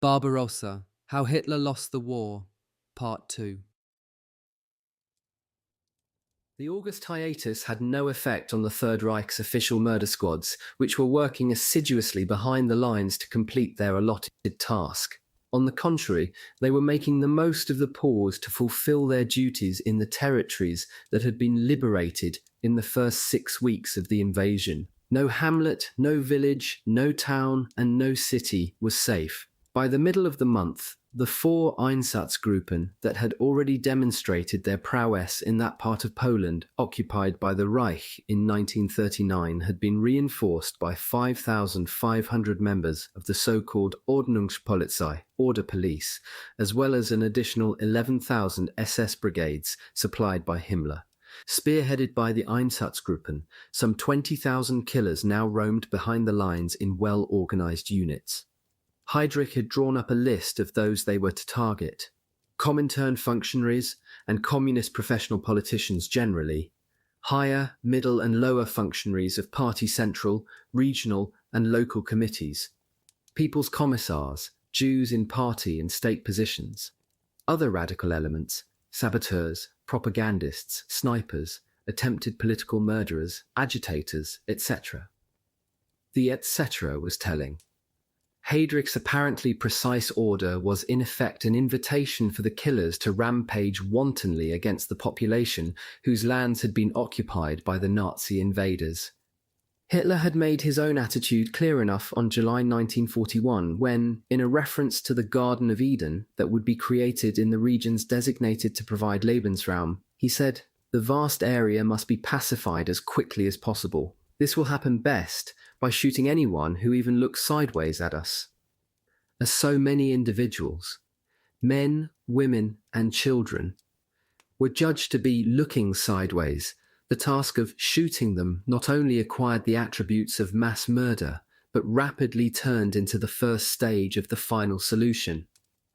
Barbarossa, How Hitler Lost the War, Part 2. The August hiatus had no effect on the Third Reich's official murder squads, which were working assiduously behind the lines to complete their allotted task. On the contrary, they were making the most of the pause to fulfill their duties in the territories that had been liberated in the first 6 weeks of the invasion. No hamlet, no village, no town, and no city was safe. By the middle of the month, the 4 Einsatzgruppen that had already demonstrated their prowess in that part of Poland occupied by the Reich in 1939 had been reinforced by 5,500 members of the so-called Ordnungspolizei, Order Police, as well as an additional 11,000 SS brigades supplied by Himmler. Spearheaded by the Einsatzgruppen, some 20,000 killers now roamed behind the lines in well-organized units. Heydrich had drawn up a list of those they were to target: Comintern functionaries and communist professional politicians generally, higher, middle and lower functionaries of party central, regional and local committees, people's commissars, Jews in party and state positions, other radical elements, saboteurs, propagandists, snipers, attempted political murderers, agitators, etc. The etc. was telling. Heydrich's apparently precise order was in effect an invitation for the killers to rampage wantonly against the population whose lands had been occupied by the Nazi invaders. Hitler had made his own attitude clear enough on July 1941 when, in a reference to the Garden of Eden that would be created in the regions designated to provide Lebensraum, he said, "The vast area must be pacified as quickly as possible. This will happen best by shooting anyone who even looks sideways at us." As so many individuals, men, women, and children, were judged to be looking sideways, the task of shooting them not only acquired the attributes of mass murder, but rapidly turned into the first stage of the final solution.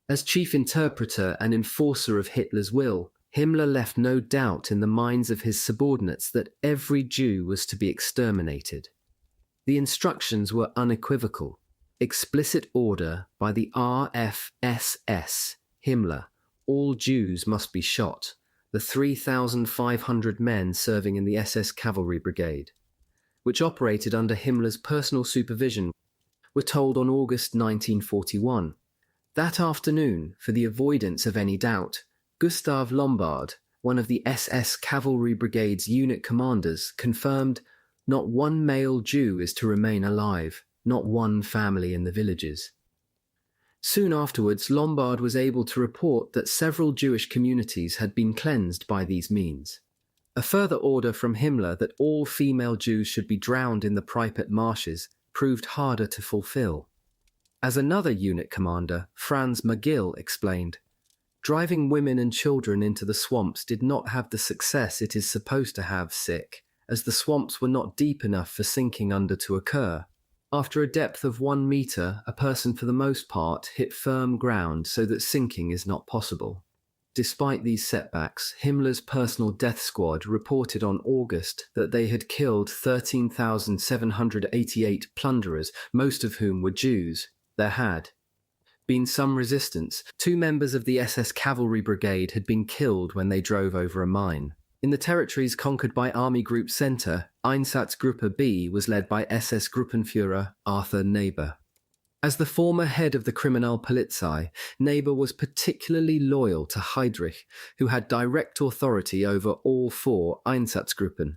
As chief interpreter and enforcer of Hitler's will, Himmler left no doubt in the minds of his subordinates that every Jew was to be exterminated. The instructions were unequivocal. Explicit order by the RFSS, Himmler: all Jews must be shot. The 3,500 men serving in the SS Cavalry Brigade, which operated under Himmler's personal supervision, were told on August 1941. That afternoon, for the avoidance of any doubt, Gustav Lombard, one of the SS Cavalry Brigade's unit commanders, confirmed, "Not one male Jew is to remain alive, not one family in the villages." Soon afterwards, Lombard was able to report that several Jewish communities had been cleansed by these means. A further order from Himmler that all female Jews should be drowned in the Pripyat marshes proved harder to fulfill. As another unit commander, Franz Magill, explained, "Driving women and children into the swamps did not have the success it is supposed to have, as the swamps were not deep enough for sinking under to occur. After a depth of 1 meter, a person for the most part hit firm ground so that sinking is not possible." Despite these setbacks, Himmler's personal death squad reported on August that they had killed 13,788 plunderers, most of whom were Jews. There had been some resistance. 2 members of the SS Cavalry Brigade had been killed when they drove over a mine. In the territories conquered by Army Group Center, Einsatzgruppe B was led by SS Gruppenführer Arthur Neber. As the former head of the Kriminalpolizei, Neber was particularly loyal to Heydrich, who had direct authority over all 4 Einsatzgruppen.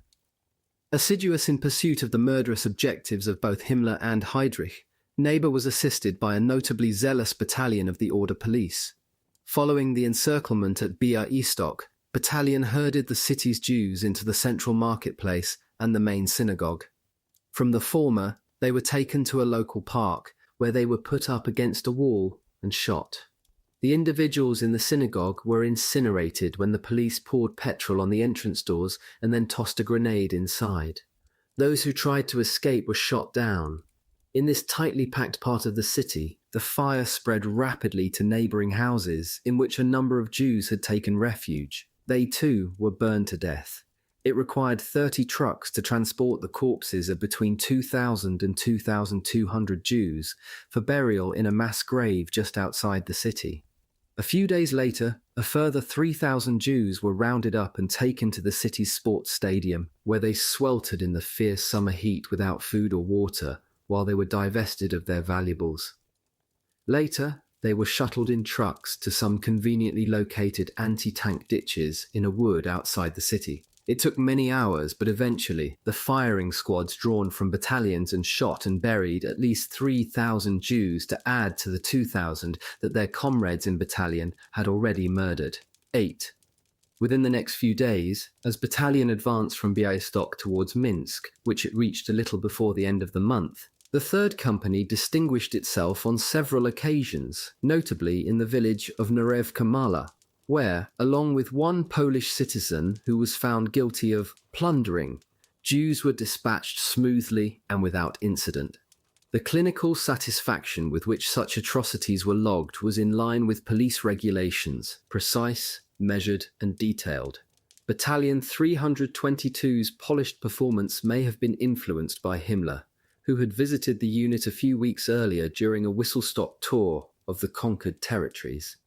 Assiduous in pursuit of the murderous objectives of both Himmler and Heydrich, Neber was assisted by a notably zealous battalion of the Order Police. Following the encirclement at Białystok, battalion herded the city's Jews into the central marketplace and the main synagogue. From the former, they were taken to a local park, where they were put up against a wall and shot. The individuals in the synagogue were incinerated when the police poured petrol on the entrance doors and then tossed a grenade inside. Those who tried to escape were shot down. In this tightly packed part of the city, the fire spread rapidly to neighboring houses in which a number of Jews had taken refuge. They too were burned to death. It required 30 trucks to transport the corpses of between 2,000 and 2,200 Jews for burial in a mass grave just outside the city. A few days later, a further 3,000 Jews were rounded up and taken to the city's sports stadium, where they sweltered in the fierce summer heat without food or water, while they were divested of their valuables. Later, they were shuttled in trucks to some conveniently located anti-tank ditches in a wood outside the city. It took many hours, but eventually, the firing squads drawn from battalions and shot and buried at least 3,000 Jews to add to the 2,000 that their comrades in battalion had already murdered. 8. Within the next few days, as battalion advanced from Białystok towards Minsk, which it reached a little before the end of the month, the 3rd Company distinguished itself on several occasions, notably in the village of Narewka Mala, where, along with one Polish citizen who was found guilty of plundering, Jews were dispatched smoothly and without incident. The clinical satisfaction with which such atrocities were logged was in line with police regulations, precise, measured, and detailed. Battalion 322's polished performance may have been influenced by Himmler, who had visited the unit a few weeks earlier during a whistle-stop tour of the conquered territories.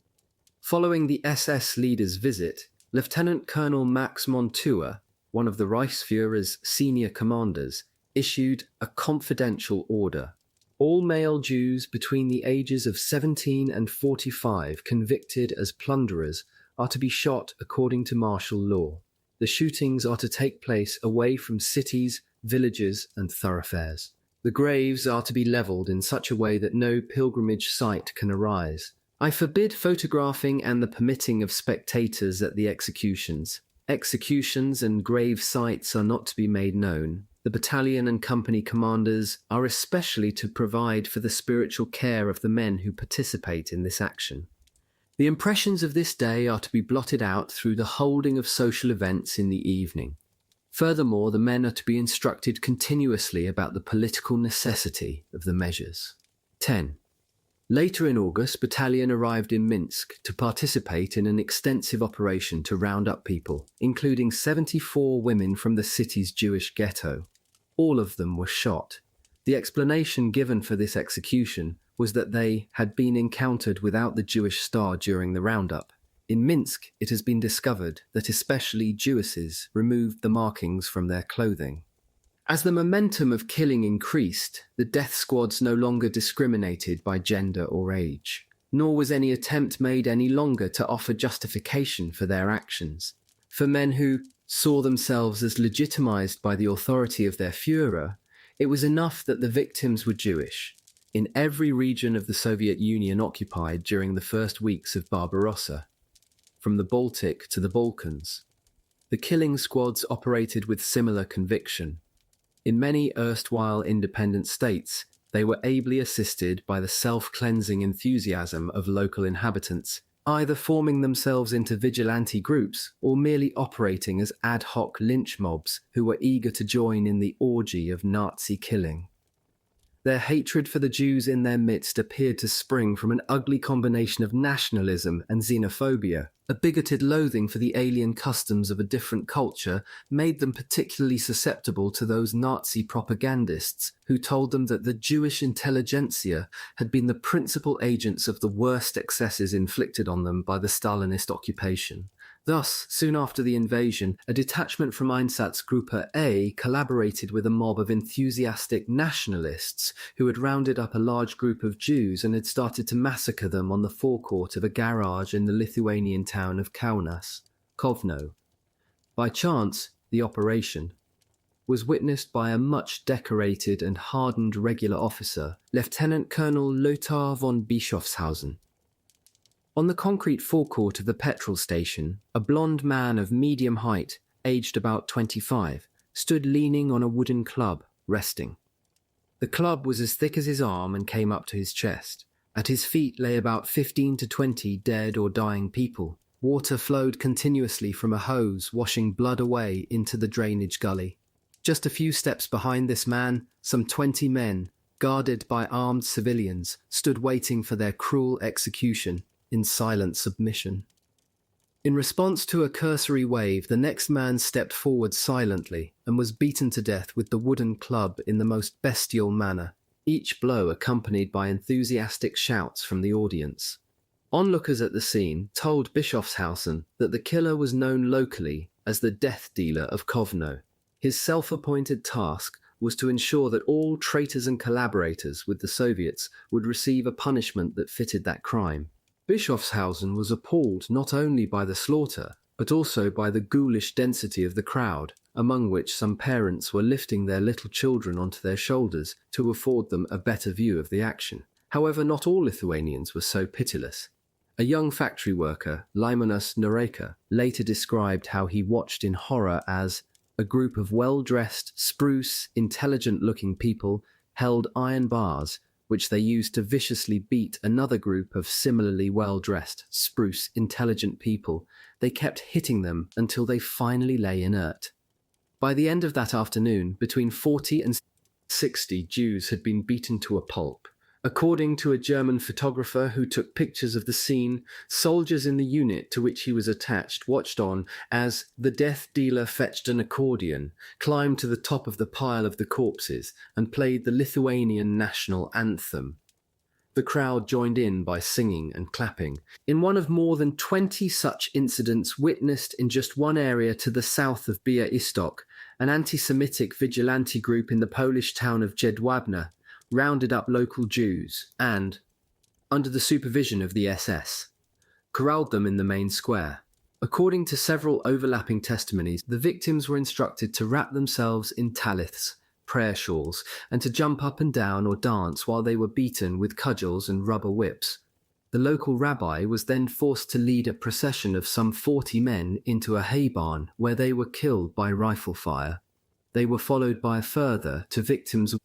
Following the SS leader's visit, Lieutenant Colonel Max Montour, one of the Reichsführer's senior commanders, issued a confidential order. All male Jews between the ages of 17 and 45 convicted as plunderers are to be shot according to martial law. The shootings are to take place away from cities, villages, and thoroughfares. The graves are to be levelled in such a way that no pilgrimage site can arise. I forbid photographing and the permitting of spectators at the executions. Executions and grave sites are not to be made known. The battalion and company commanders are especially to provide for the spiritual care of the men who participate in this action. The impressions of this day are to be blotted out through the holding of social events in the evening. Furthermore, the men are to be instructed continuously about the political necessity of the measures. 10. Later in August, battalion arrived in Minsk to participate in an extensive operation to round up people, including 74 women from the city's Jewish ghetto. All of them were shot. The explanation given for this execution was that they had been encountered without the Jewish star during the roundup. In Minsk, it has been discovered that especially Jewesses removed the markings from their clothing. As the momentum of killing increased, the death squads no longer discriminated by gender or age, nor was any attempt made any longer to offer justification for their actions. For men who saw themselves as legitimized by the authority of their Führer, it was enough that the victims were Jewish. In every region of the Soviet Union occupied during the first weeks of Barbarossa, from the Baltic to the Balkans, the killing squads operated with similar conviction. In many erstwhile independent states, they were ably assisted by the self-cleansing enthusiasm of local inhabitants, either forming themselves into vigilante groups or merely operating as ad hoc lynch mobs who were eager to join in the orgy of Nazi killing. Their hatred for the Jews in their midst appeared to spring from an ugly combination of nationalism and xenophobia. A bigoted loathing for the alien customs of a different culture made them particularly susceptible to those Nazi propagandists who told them that the Jewish intelligentsia had been the principal agents of the worst excesses inflicted on them by the Stalinist occupation. Thus, soon after the invasion, a detachment from Einsatzgruppe A collaborated with a mob of enthusiastic nationalists who had rounded up a large group of Jews and had started to massacre them on the forecourt of a garage in the Lithuanian town of Kovno. By chance, the operation was witnessed by a much decorated and hardened regular officer, Lieutenant Colonel Lothar von Bischofshausen. On the concrete forecourt of the petrol station, a blond man of medium height, aged about 25, stood leaning on a wooden club, resting. The club was as thick as his arm and came up to his chest. At his feet lay about 15 to 20 dead or dying people. Water flowed continuously from a hose, washing blood away into the drainage gully. Just a few steps behind this man, some 20 men, guarded by armed civilians, stood waiting for their cruel execution in silent submission. In response to a cursory wave, the next man stepped forward silently and was beaten to death with the wooden club in the most bestial manner, each blow accompanied by enthusiastic shouts from the audience. Onlookers at the scene told Bischofshausen that the killer was known locally as the death dealer of Kovno. His self-appointed task was to ensure that all traitors and collaborators with the Soviets would receive a punishment that fitted that crime. Bischofshausen was appalled not only by the slaughter, but also by the ghoulish density of the crowd, among which some parents were lifting their little children onto their shoulders to afford them a better view of the action. However, not all Lithuanians were so pitiless. A young factory worker, Laimonas Noreka, later described how he watched in horror as a group of well-dressed, spruce, intelligent-looking people held iron bars, which they used to viciously beat another group of similarly well-dressed, spruce, intelligent people. They kept hitting them until they finally lay inert. By the end of that afternoon, between 40 and 60 Jews had been beaten to a pulp. According to a German photographer who took pictures of the scene, soldiers in the unit to which he was attached watched on as the death dealer fetched an accordion, climbed to the top of the pile of the corpses, and played the Lithuanian national anthem. The crowd joined in by singing and clapping. In one of more than 20 such incidents witnessed in just one area to the south of Białystok, an anti-Semitic vigilante group in the Polish town of Jedwabne rounded up local Jews and, under the supervision of the SS, corralled them in the main square. According to several overlapping testimonies, the victims were instructed to wrap themselves in taliths, prayer shawls, and to jump up and down or dance while they were beaten with cudgels and rubber whips. The local rabbi was then forced to lead a procession of some 40 men into a hay barn where they were killed by rifle fire. They were followed by a further to victims of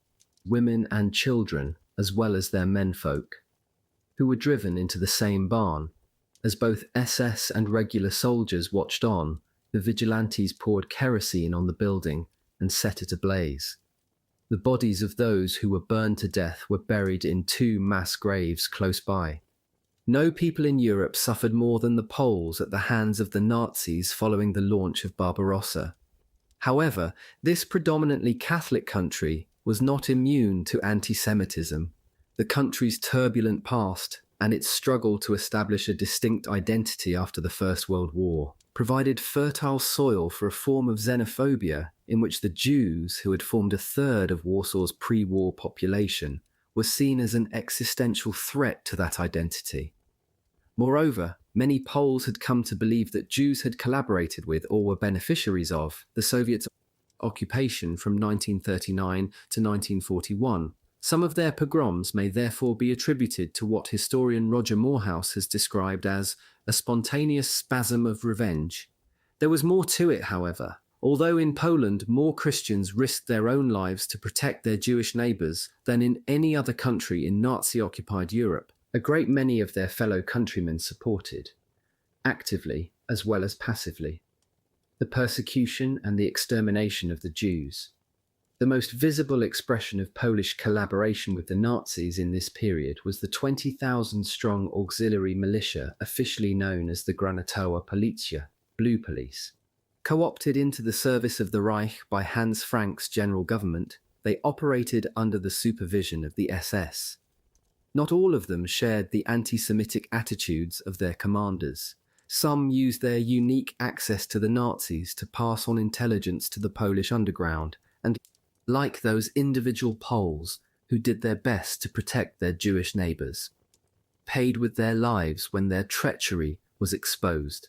women and children, as well as their menfolk, who were driven into the same barn. As both SS and regular soldiers watched on, the vigilantes poured kerosene on the building and set it ablaze. The bodies of those who were burned to death were buried in 2 mass graves close by. No people in Europe suffered more than the Poles at the hands of the Nazis following the launch of Barbarossa. However, this predominantly Catholic country was not immune to anti-Semitism. The country's turbulent past and its struggle to establish a distinct identity after the First World War provided fertile soil for a form of xenophobia in which the Jews, who had formed a third of Warsaw's pre-war population, were seen as an existential threat to that identity. Moreover, many Poles had come to believe that Jews had collaborated with or were beneficiaries of the Soviet occupation from 1939 to 1941. Some of their pogroms may therefore be attributed to what historian Roger Morehouse has described as a spontaneous spasm of revenge. There was more to it, however. Although in Poland more Christians risked their own lives to protect their Jewish neighbours than in any other country in Nazi-occupied Europe, a great many of their fellow countrymen supported, actively as well as passively, the persecution and the extermination of the Jews. The most visible expression of Polish collaboration with the Nazis in this period was the 20,000-strong auxiliary militia officially known as the Granatowa Policja, Blue Police. Co-opted into the service of the Reich by Hans Frank's general government, they operated under the supervision of the SS. Not all of them shared the anti-Semitic attitudes of their commanders. Some used their unique access to the Nazis to pass on intelligence to the Polish underground, and like those individual Poles who did their best to protect their Jewish neighbours, paid with their lives when their treachery was exposed.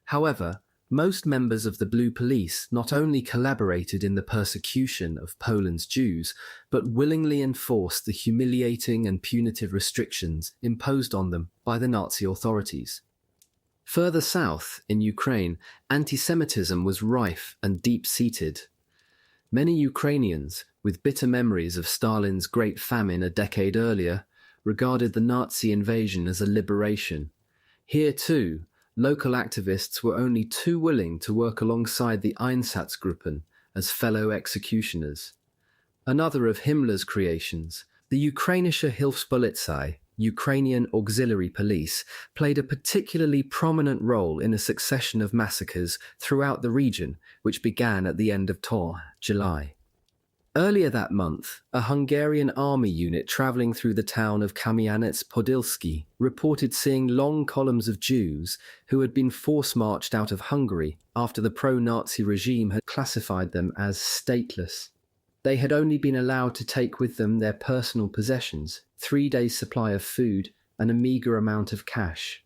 However, most members of the Blue Police not only collaborated in the persecution of Poland's Jews, but willingly enforced the humiliating and punitive restrictions imposed on them by the Nazi authorities. Further south, in Ukraine, anti-Semitism was rife and deep-seated. Many Ukrainians, with bitter memories of Stalin's Great Famine a decade earlier, regarded the Nazi invasion as a liberation. Here too, local activists were only too willing to work alongside the Einsatzgruppen as fellow executioners. Another of Himmler's creations, the Ukrainische Hilfspolizei, Ukrainian Auxiliary Police, played a particularly prominent role in a succession of massacres throughout the region, which began at the end of July. Earlier that month, a Hungarian army unit travelling through the town of Kamianets-Podilsky reported seeing long columns of Jews who had been force-marched out of Hungary after the pro-Nazi regime had classified them as stateless. They had only been allowed to take with them their personal possessions, 3 days' supply of food, and a meagre amount of cash.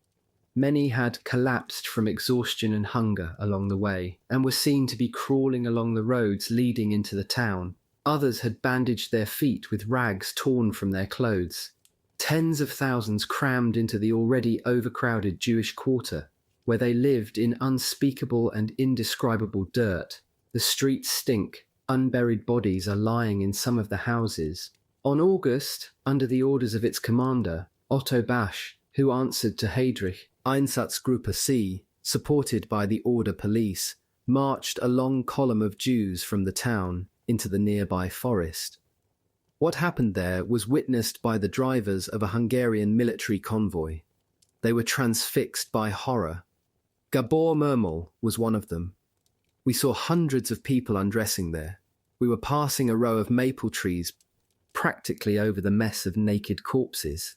Many had collapsed from exhaustion and hunger along the way, and were seen to be crawling along the roads leading into the town. Others had bandaged their feet with rags torn from their clothes. Tens of thousands crammed into the already overcrowded Jewish quarter, where they lived in unspeakable and indescribable dirt. The streets stink. Unburied bodies are lying in some of the houses. On August, under the orders of its commander, Otto Basch, who answered to Heydrich, Einsatzgruppe C, supported by the Order Police, marched a long column of Jews from the town into the nearby forest. What happened there was witnessed by the drivers of a Hungarian military convoy. They were transfixed by horror. Gabor Mermel was one of them. We saw hundreds of people undressing there. We were passing a row of maple trees, practically over the mess of naked corpses.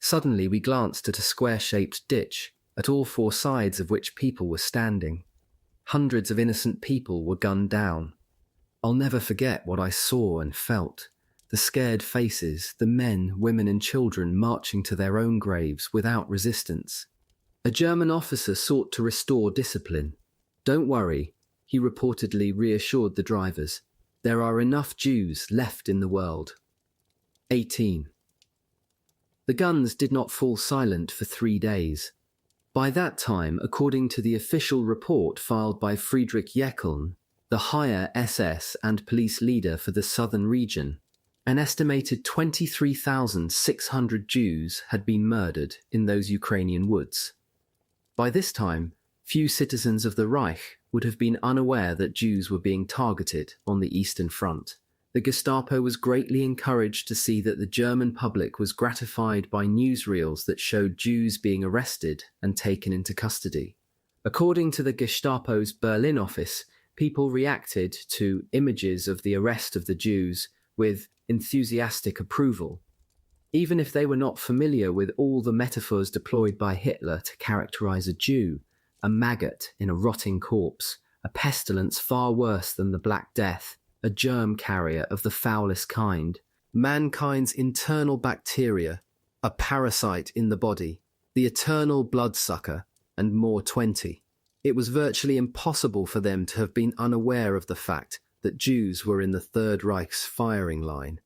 Suddenly we glanced at a square-shaped ditch, at all 4 sides of which people were standing. Hundreds of innocent people were gunned down. I'll never forget what I saw and felt. The scared faces, the men, women and children marching to their own graves without resistance. A German officer sought to restore discipline. "Don't worry," he reportedly reassured the drivers. "There are enough Jews left in the world." 18. The guns did not fall silent for 3 days. By that time, according to the official report filed by Friedrich Jeckeln, the higher SS and police leader for the southern region, an estimated 23,600 Jews had been murdered in those Ukrainian woods. By this time, few citizens of the Reich would have been unaware that Jews were being targeted on the Eastern Front. The Gestapo was greatly encouraged to see that the German public was gratified by newsreels that showed Jews being arrested and taken into custody. According to the Gestapo's Berlin office, people reacted to images of the arrest of the Jews with enthusiastic approval, even if they were not familiar with all the metaphors deployed by Hitler to characterize a Jew: a maggot in a rotting corpse, a pestilence far worse than the Black Death, a germ carrier of the foulest kind, mankind's internal bacteria, a parasite in the body, the eternal bloodsucker, and more 20. It was virtually impossible for them to have been unaware of the fact that Jews were in the Third Reich's firing line.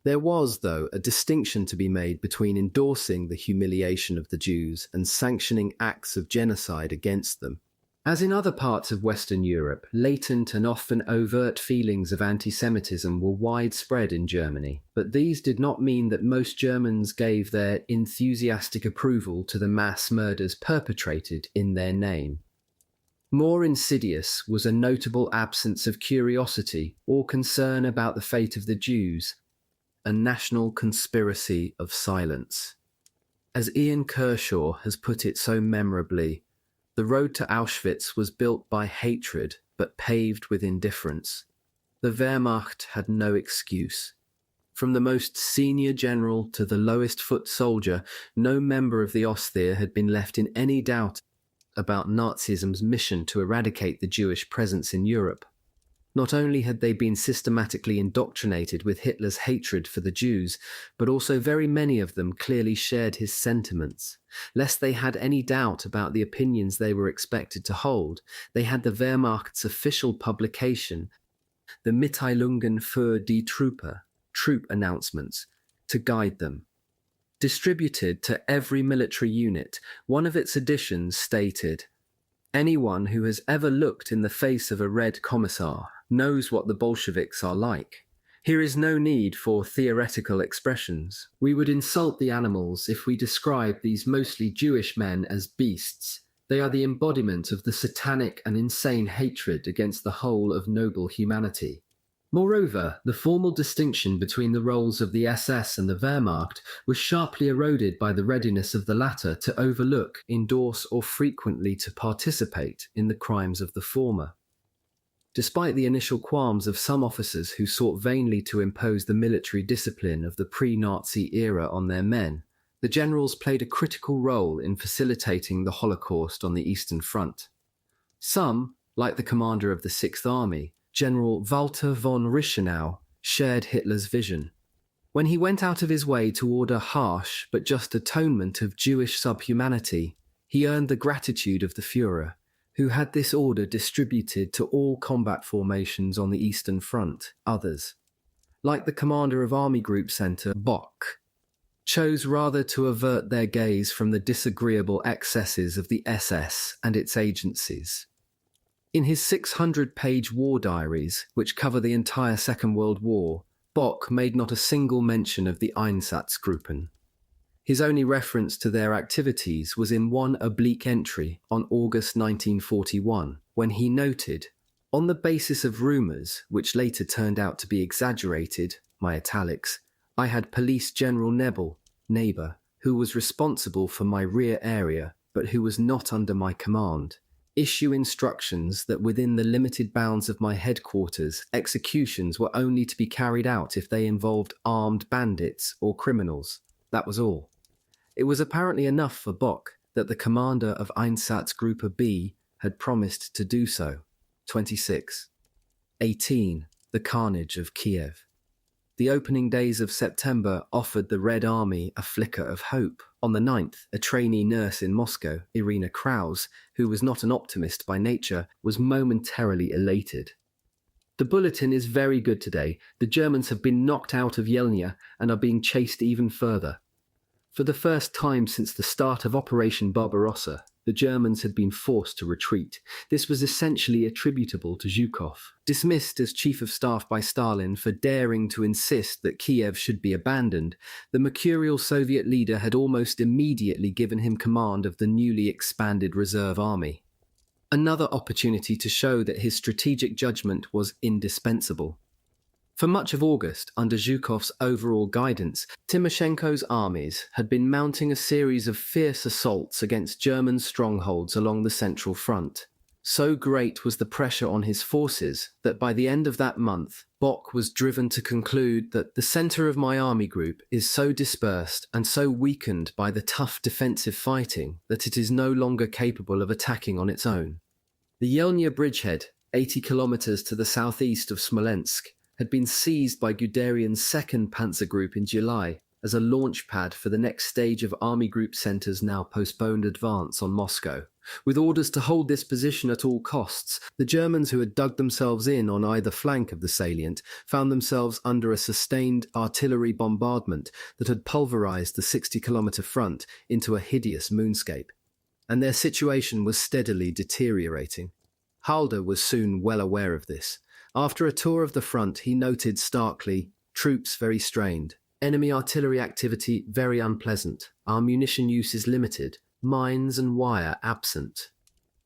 There was, though, a distinction to be made between endorsing the humiliation of the Jews and sanctioning acts of genocide against them. As in other parts of Western Europe, latent and often overt feelings of anti-Semitism were widespread in Germany, but these did not mean that most Germans gave their enthusiastic approval to the mass murders perpetrated in their name. More insidious was a notable absence of curiosity or concern about the fate of the Jews, a national conspiracy of silence. As Ian Kershaw has put it so memorably, the road to Auschwitz was built by hatred but paved with indifference. The Wehrmacht had no excuse. From the most senior general to the lowest foot soldier, no member of the Osttheer had been left in any doubt about Nazism's mission to eradicate the Jewish presence in Europe. Not only had they been systematically indoctrinated with Hitler's hatred for the Jews, but also very many of them clearly shared his sentiments. Lest they had any doubt about the opinions they were expected to hold, they had the Wehrmacht's official publication, the Mitteilungen für die Truppe, troop announcements, to guide them. Distributed to every military unit, one of its editions stated, "Anyone who has ever looked in the face of a red commissar knows what the Bolsheviks are like. Here is no need for theoretical expressions. We would insult the animals if we describe these mostly Jewish men as beasts. They are the embodiment of the satanic and insane hatred against the whole of noble humanity." Moreover, the formal distinction between the roles of the SS and the Wehrmacht was sharply eroded by the readiness of the latter to overlook, endorse, or frequently to participate in the crimes of the former. Despite the initial qualms of some officers who sought vainly to impose the military discipline of the pre-Nazi era on their men, the generals played a critical role in facilitating the Holocaust on the Eastern Front. Some, like the commander of the Sixth Army, General Walter von Reichenau, shared Hitler's vision. When he went out of his way to order harsh but just atonement of Jewish subhumanity, he earned the gratitude of the Führer, who had this order distributed to all combat formations on the Eastern Front. Others, like the commander of Army Group Center, Bock, chose rather to avert their gaze from the disagreeable excesses of the SS and its agencies. In his 600-page war diaries, which cover the entire Second World War, Bock made not a single mention of the Einsatzgruppen. His only reference to their activities was in one oblique entry on August 1941, when he noted, "On the basis of rumours, which later turned out to be exaggerated, my italics, I had Police General Neighbour, who was responsible for my rear area, but who was not under my command, issue instructions that within the limited bounds of my headquarters, executions were only to be carried out if they involved armed bandits or criminals. That was all." It was apparently enough for Bock that the commander of Einsatzgruppe B had promised to do so. 26. 18. The carnage of Kiev. The opening days of September offered the Red Army a flicker of hope. On the 9th, a trainee nurse in Moscow, Irina Kraus, who was not an optimist by nature, was momentarily elated. "The bulletin is very good today. The Germans have been knocked out of Yelnya and are being chased even further." For the first time since the start of Operation Barbarossa, the Germans had been forced to retreat. This was essentially attributable to Zhukov, dismissed as chief of staff by Stalin for daring to insist that Kiev should be abandoned. The mercurial Soviet leader had almost immediately given him command of the newly expanded reserve army. Another opportunity to show that his strategic judgment was indispensable. For much of August, under Zhukov's overall guidance, Timoshenko's armies had been mounting a series of fierce assaults against German strongholds along the Central Front. So great was the pressure on his forces that by the end of that month, Bock was driven to conclude that the centre of my army group is so dispersed and so weakened by the tough defensive fighting that it is no longer capable of attacking on its own. The Yelnya bridgehead, 80 kilometers to the southeast of Smolensk, had been seized by Guderian's 2nd Panzer Group in July as a launch pad for the next stage of Army Group Center's now postponed advance on Moscow. With orders to hold this position at all costs, the Germans who had dug themselves in on either flank of the salient found themselves under a sustained artillery bombardment that had pulverized the 60-kilometer front into a hideous moonscape. And their situation was steadily deteriorating. Halder was soon well aware of this. After a tour of the front, he noted starkly, "Troops very strained. Enemy artillery activity very unpleasant. Our munition use is limited. Mines and wire absent."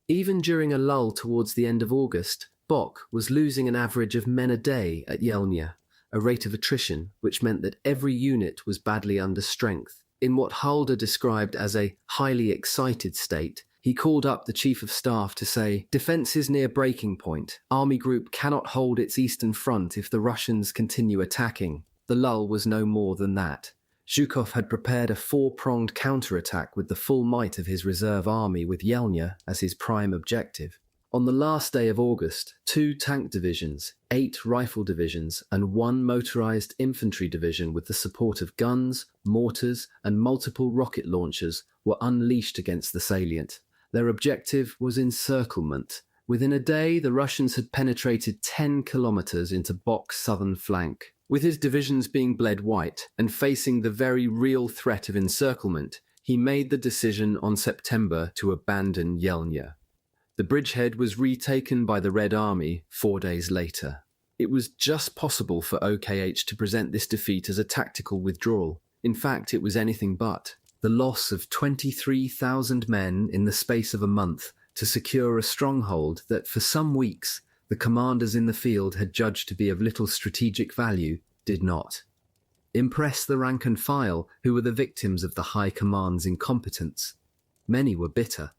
Even during a lull towards the end of August, Bock was losing an average of men a day at Yelnya, a rate of attrition which meant that every unit was badly under strength. In what Halder described as a highly excited state, he called up the Chief of Staff to say, "Defense is near breaking point. Army Group cannot hold its eastern front if the Russians continue attacking." The lull was no more than that. Zhukov had prepared a 4-pronged counterattack with the full might of his reserve army with Yelnya as his prime objective. On the last day of August, 2 tank divisions, 8 rifle divisions, and 1 motorized infantry division with the support of guns, mortars, and multiple rocket launchers were unleashed against the salient. Their objective was encirclement. Within a day, the Russians had penetrated 10 kilometers into Bock's southern flank. With his divisions being bled white and facing the very real threat of encirclement, he made the decision on September to abandon Yelnya. The bridgehead was retaken by the Red Army 4 days later. It was just possible for OKH to present this defeat as a tactical withdrawal. In fact, it was anything but. The loss of 23,000 men in the space of a month to secure a stronghold that for some weeks the commanders in the field had judged to be of little strategic value did not impress the rank and file, who were the victims of the high command's incompetence. Many were bitter.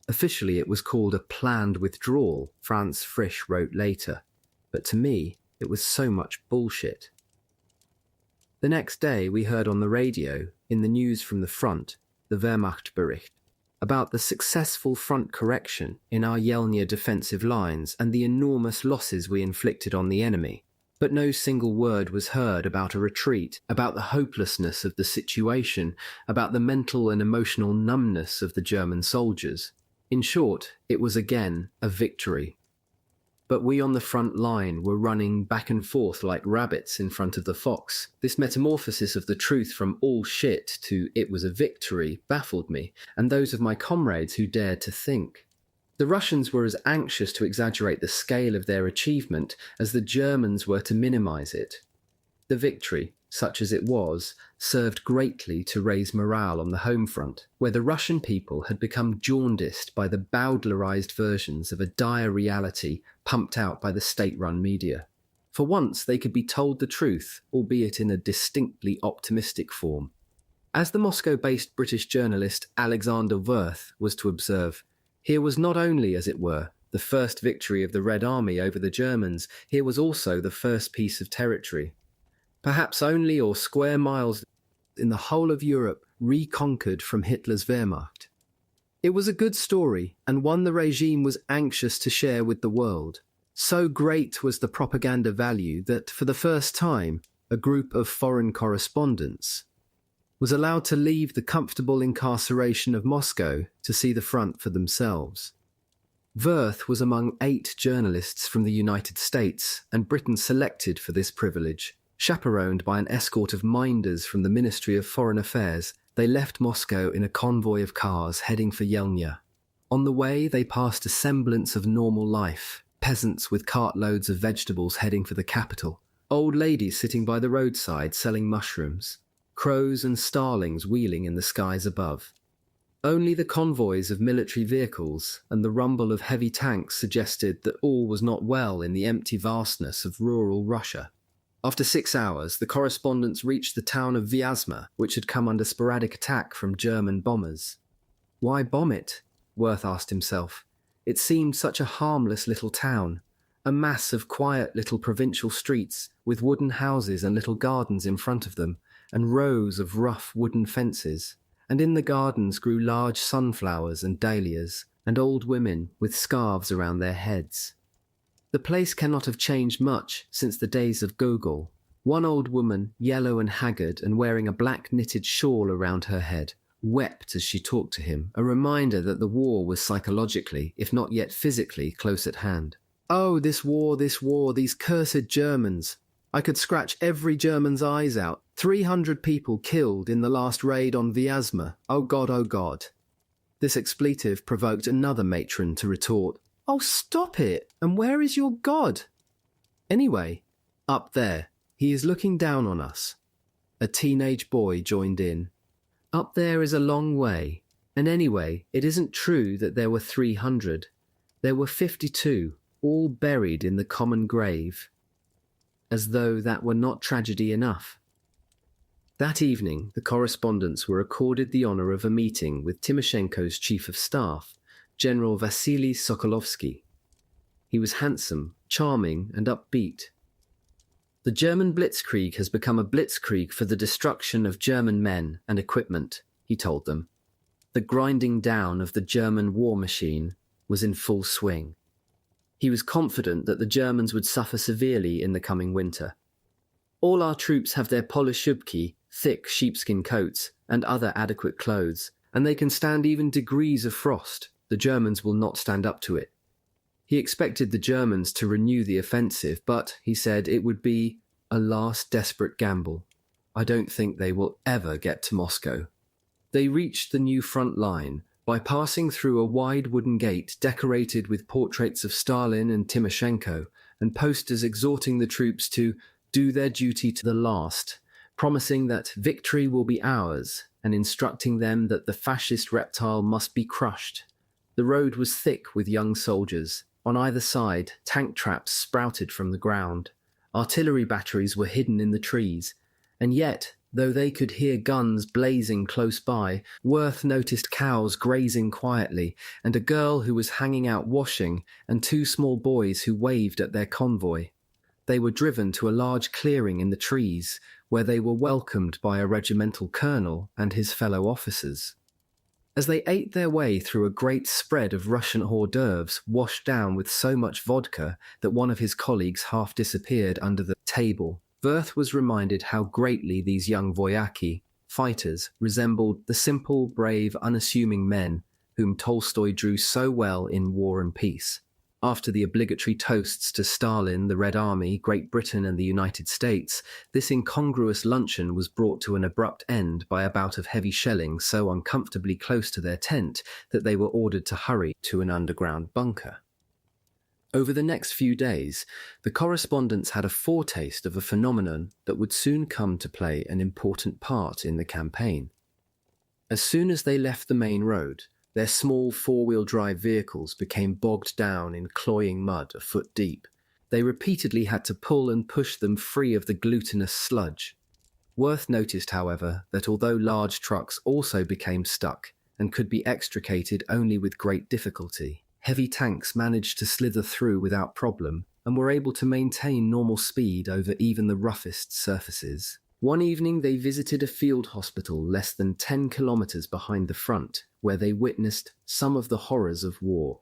Officially it was called a planned withdrawal, Franz Frisch wrote later, but to me it was so much bullshit. The next day we heard on the radio, in the news from the front, the Wehrmachtbericht, about the successful front correction in our Yelnya defensive lines and the enormous losses we inflicted on the enemy. But no single word was heard about a retreat, about the hopelessness of the situation, about the mental and emotional numbness of the German soldiers. In short, it was again a victory. But we on the front line were running back and forth like rabbits in front of the fox. This metamorphosis of the truth from all shit to it was a victory baffled me, and those of my comrades who dared to think. The Russians were as anxious to exaggerate the scale of their achievement as the Germans were to minimize it. The victory, such as it was, served greatly to raise morale on the home front, where the Russian people had become jaundiced by the bowdlerized versions of a dire reality pumped out by the state-run media. For once they could be told the truth, albeit in a distinctly optimistic form. As the Moscow-based British journalist Alexander Wirth was to observe, here was not only, as it were, the first victory of the Red Army over the Germans, here was also the first piece of territory. Perhaps only or square miles in the whole of Europe reconquered from Hitler's Wehrmacht. It was a good story, and one the regime was anxious to share with the world. So great was the propaganda value that, for the first time, a group of foreign correspondents was allowed to leave the comfortable incarceration of Moscow to see the front for themselves. Wirth was among 8 journalists from the United States, and Britain selected for this privilege. Chaperoned by an escort of minders from the Ministry of Foreign Affairs, they left Moscow in a convoy of cars heading for Yelnya. On the way, they passed a semblance of normal life, peasants with cartloads of vegetables heading for the capital, old ladies sitting by the roadside selling mushrooms, crows and starlings wheeling in the skies above. Only the convoys of military vehicles and the rumble of heavy tanks suggested that all was not well in the empty vastness of rural Russia. After 6 hours, the correspondents reached the town of Vyazma, which had come under sporadic attack from German bombers. Why bomb it? Wirth asked himself. It seemed such a harmless little town, a mass of quiet little provincial streets with wooden houses and little gardens in front of them, and rows of rough wooden fences. And in the gardens grew large sunflowers and dahlias, and old women with scarves around their heads. The place cannot have changed much since the days of Gogol. One old woman, yellow and haggard and wearing a black knitted shawl around her head, wept as she talked to him, a reminder that the war was psychologically, if not yet physically, close at hand. Oh, this war, these cursed Germans. I could scratch every German's eyes out. 300 people killed in the last raid on Vyazma. Oh God, oh God. This expletive provoked another matron to retort, Oh, stop it! And where is your God? Anyway, up there, he is looking down on us. A teenage boy joined in. Up there is a long way, and anyway, it isn't true that there were 300. There were 52, all buried in the common grave. As though that were not tragedy enough. That evening, the correspondents were accorded the honour of a meeting with Timoshenko's chief of staff, General Vasily Sokolovsky. He was handsome, charming, and upbeat. The German blitzkrieg has become a blitzkrieg for the destruction of German men and equipment, he told them. The grinding down of the German war machine was in full swing. He was confident that the Germans would suffer severely in the coming winter. All our troops have their polishubki, thick sheepskin coats, and other adequate clothes, and they can stand even degrees of frost. The Germans will not stand up to it. He expected the Germans to renew the offensive, but, he said, it would be a last desperate gamble. I don't think they will ever get to Moscow. They reached the new front line by passing through a wide wooden gate decorated with portraits of Stalin and Timoshenko, and posters exhorting the troops to do their duty to the last, promising that victory will be ours, and instructing them that the fascist reptile must be crushed. The road was thick with young soldiers. On either side, tank traps sprouted from the ground. Artillery batteries were hidden in the trees, and yet, though they could hear guns blazing close by, Worth noticed cows grazing quietly, and a girl who was hanging out washing, and two small boys who waved at their convoy. They were driven to a large clearing in the trees, where they were welcomed by a regimental colonel and his fellow officers. As they ate their way through a great spread of Russian hors d'oeuvres washed down with so much vodka that one of his colleagues half disappeared under the table, Wirth was reminded how greatly these young voyaki, fighters, resembled the simple, brave, unassuming men whom Tolstoy drew so well in War and Peace. After the obligatory toasts to Stalin, the Red Army, Great Britain and the United States, this incongruous luncheon was brought to an abrupt end by a bout of heavy shelling so uncomfortably close to their tent that they were ordered to hurry to an underground bunker. Over the next few days, the correspondents had a foretaste of a phenomenon that would soon come to play an important part in the campaign. As soon as they left the main road, their small four-wheel drive vehicles became bogged down in cloying mud a foot deep. They repeatedly had to pull and push them free of the glutinous sludge. Wirth noticed, however, that although large trucks also became stuck and could be extricated only with great difficulty, heavy tanks managed to slither through without problem and were able to maintain normal speed over even the roughest surfaces. One evening they visited a field hospital less than 10 kilometers behind the front, where they witnessed some of the horrors of war.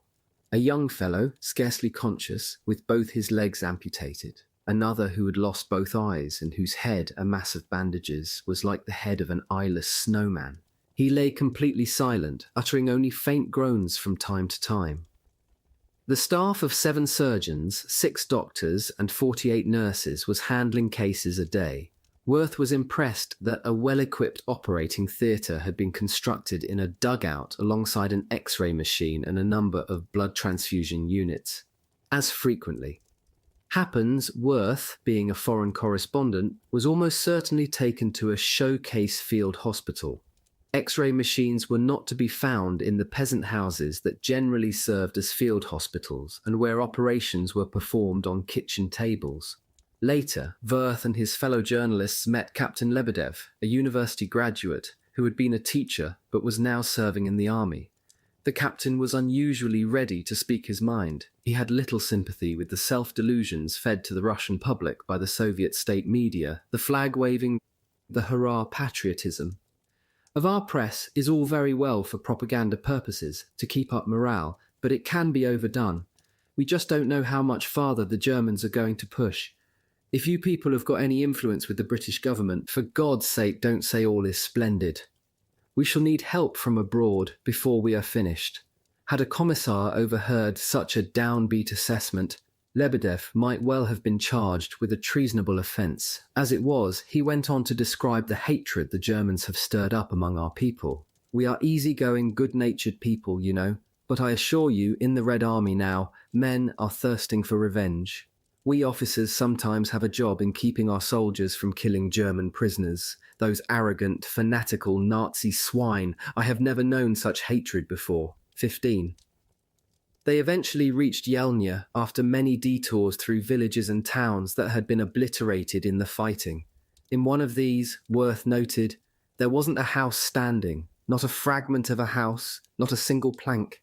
A young fellow, scarcely conscious, with both his legs amputated. Another who had lost both eyes and whose head, a mass of bandages, was like the head of an eyeless snowman. He lay completely silent, uttering only faint groans from time to time. The staff of 7 surgeons, 6 doctors, and 48 nurses was handling cases a day. Wirth was impressed that a well-equipped operating theatre had been constructed in a dugout alongside an X-ray machine and a number of blood transfusion units. As frequently happens, Wirth, being a foreign correspondent, was almost certainly taken to a showcase field hospital. X-ray machines were not to be found in the peasant houses that generally served as field hospitals and where operations were performed on kitchen tables. Later, Wirth and his fellow journalists met Captain Lebedev, a university graduate who had been a teacher but was now serving in the army. The captain was unusually ready to speak his mind. He had little sympathy with the self-delusions fed to the Russian public by the Soviet state media, the flag-waving, the hurrah patriotism of our press is all very well for propaganda purposes, to keep up morale, but it can be overdone. We just don't know how much farther the Germans are going to push. If you people have got any influence with the British government, for God's sake don't say all is splendid. We shall need help from abroad before we are finished. Had a commissar overheard such a downbeat assessment, Lebedev might well have been charged with a treasonable offence. As it was, he went on to describe the hatred the Germans have stirred up among our people. We are easy-going, good-natured people, you know, but I assure you, in the Red Army now, men are thirsting for revenge. We officers sometimes have a job in keeping our soldiers from killing German prisoners. Those arrogant, fanatical Nazi swine. I have never known such hatred before. 15. They eventually reached Yelnya after many detours through villages and towns that had been obliterated in the fighting. In one of these, Wirth noted, there wasn't a house standing, not a fragment of a house, not a single plank.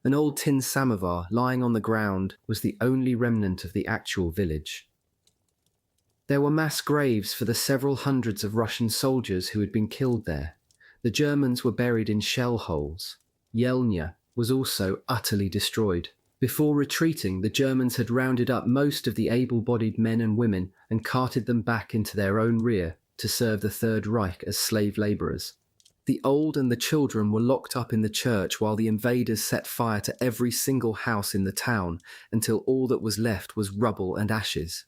An old tin samovar lying on the ground was the only remnant of the actual village. There were mass graves for the several hundreds of Russian soldiers who had been killed there. The Germans were buried in shell holes. Yelnya was also utterly destroyed. Before retreating, the Germans had rounded up most of the able-bodied men and women and carted them back into their own rear to serve the Third Reich as slave labourers. The old and the children were locked up in the church while the invaders set fire to every single house in the town until all that was left was rubble and ashes.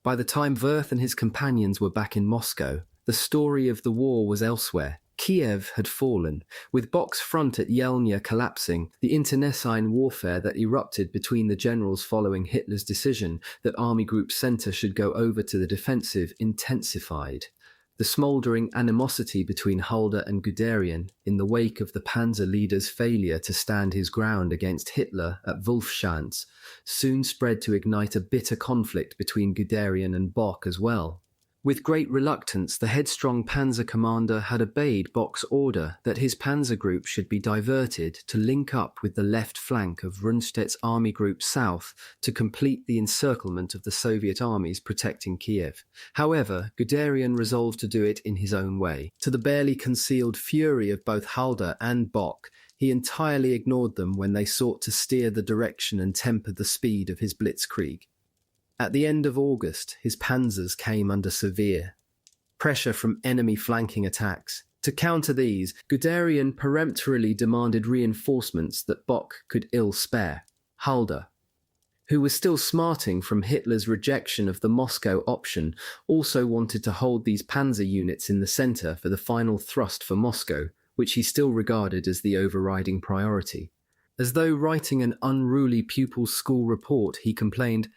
By the time Wirth and his companions were back in Moscow, the story of the war was elsewhere. Kiev had fallen, with Bock's front at Yelnya collapsing, the internecine warfare that erupted between the generals following Hitler's decision that Army Group Center should go over to the defensive intensified. The smouldering animosity between Halder and Guderian in the wake of the Panzer leader's failure to stand his ground against Hitler at Wolfschanz soon spread to ignite a bitter conflict between Guderian and Bock as well. With great reluctance, the headstrong panzer commander had obeyed Bock's order that his panzer group should be diverted to link up with the left flank of Rundstedt's army group south to complete the encirclement of the Soviet armies protecting Kiev. However, Guderian resolved to do it in his own way. To the barely concealed fury of both Halder and Bock, he entirely ignored them when they sought to steer the direction and temper the speed of his blitzkrieg. At the end of August, his panzers came under severe pressure from enemy flanking attacks. To counter these, Guderian peremptorily demanded reinforcements that Bock could ill spare. Halder, who was still smarting from Hitler's rejection of the Moscow option, also wanted to hold these panzer units in the centre for the final thrust for Moscow, which he still regarded as the overriding priority. As though writing an unruly pupil's school report, he complained,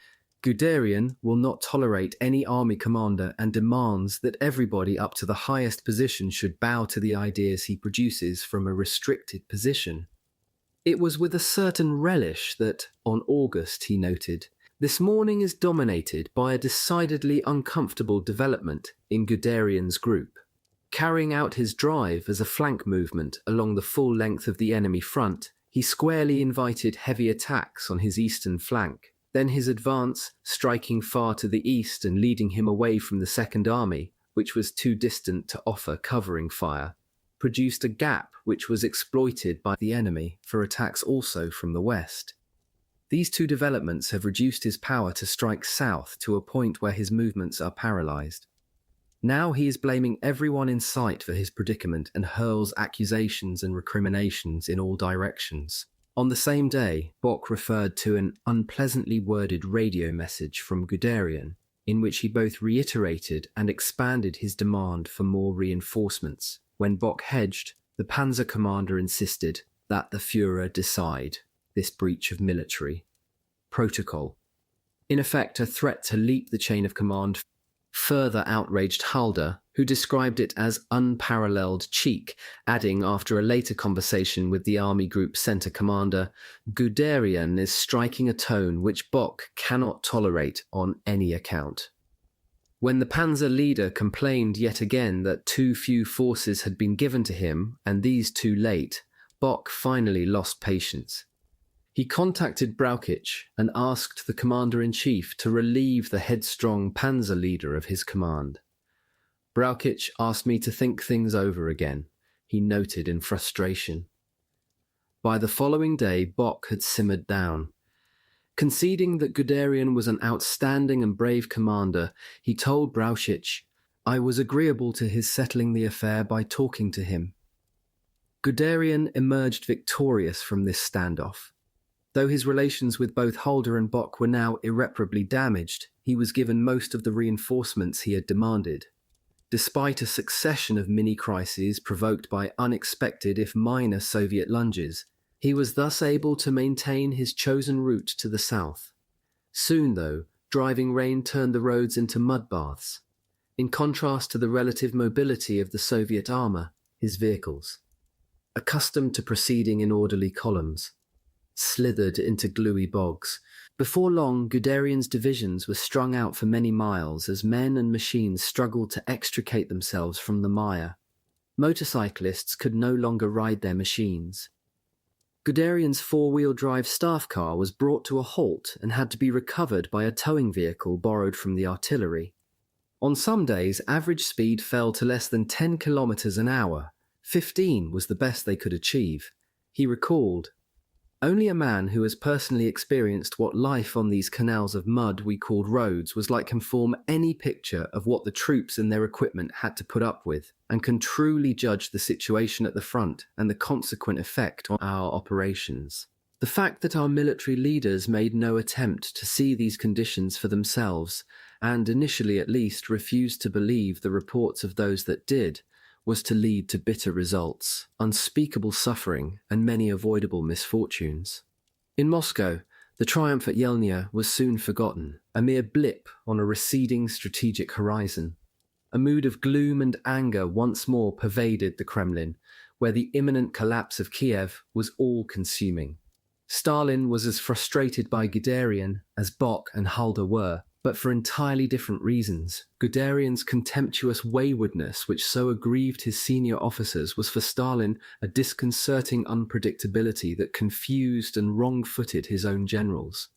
"Guderian will not tolerate any army commander and demands that everybody up to the highest position should bow to the ideas he produces from a restricted position." It was with a certain relish that, on August, he noted, "This morning is dominated by a decidedly uncomfortable development in Guderian's group." Carrying out his drive as a flank movement along the full length of the enemy front, he squarely invited heavy attacks on his eastern flank. Then his advance, striking far to the east and leading him away from the Second Army, which was too distant to offer covering fire, produced a gap which was exploited by the enemy for attacks also from the west. These two developments have reduced his power to strike south to a point where his movements are paralysed. Now he is blaming everyone in sight for his predicament and hurls accusations and recriminations in all directions. On the same day, Bock referred to an unpleasantly worded radio message from Guderian, in which he both reiterated and expanded his demand for more reinforcements. When Bock hedged, the panzer commander insisted that the Führer decide this breach of military protocol. In effect, a threat to leap the chain of command further outraged Halder, who described it as unparalleled cheek, adding after a later conversation with the army group centre commander, "Guderian is striking a tone which Bock cannot tolerate on any account." When the panzer leader complained yet again that too few forces had been given to him, and these too late, Bock finally lost patience. He contacted Brauchitsch and asked the commander-in-chief to relieve the headstrong panzer leader of his command. "Brauchitsch asked me to think things over again," he noted in frustration. By the following day, Bock had simmered down. Conceding that Guderian was an outstanding and brave commander, he told Brauchitsch, "I was agreeable to his settling the affair by talking to him." Guderian emerged victorious from this standoff. Though his relations with both Halder and Bock were now irreparably damaged, he was given most of the reinforcements he had demanded. Despite a succession of mini-crises provoked by unexpected if minor Soviet lunges, he was thus able to maintain his chosen route to the south. Soon, though, driving rain turned the roads into mud baths. In contrast to the relative mobility of the Soviet armour, his vehicles, accustomed to proceeding in orderly columns, slithered into gluey bogs. Before long, Guderian's divisions were strung out for many miles as men and machines struggled to extricate themselves from the mire. Motorcyclists could no longer ride their machines. Guderian's four-wheel drive staff car was brought to a halt and had to be recovered by a towing vehicle borrowed from the artillery. On some days, average speed fell to less than 10 kilometers an hour. 15 was the best they could achieve. He recalled, "Only a man who has personally experienced what life on these canals of mud we called roads was like can form any picture of what the troops and their equipment had to put up with, and can truly judge the situation at the front and the consequent effect on our operations. The fact that our military leaders made no attempt to see these conditions for themselves, and initially at least refused to believe the reports of those that did, was to lead to bitter results, unspeakable suffering, and many avoidable misfortunes." In Moscow, the triumph at Yelnya was soon forgotten, a mere blip on a receding strategic horizon. A mood of gloom and anger once more pervaded the Kremlin, where the imminent collapse of Kiev was all-consuming. Stalin was as frustrated by Guderian as Bock and Halder were, but for entirely different reasons. Guderian's contemptuous waywardness, which so aggrieved his senior officers, was for Stalin a disconcerting unpredictability that confused and wrong-footed his own generals.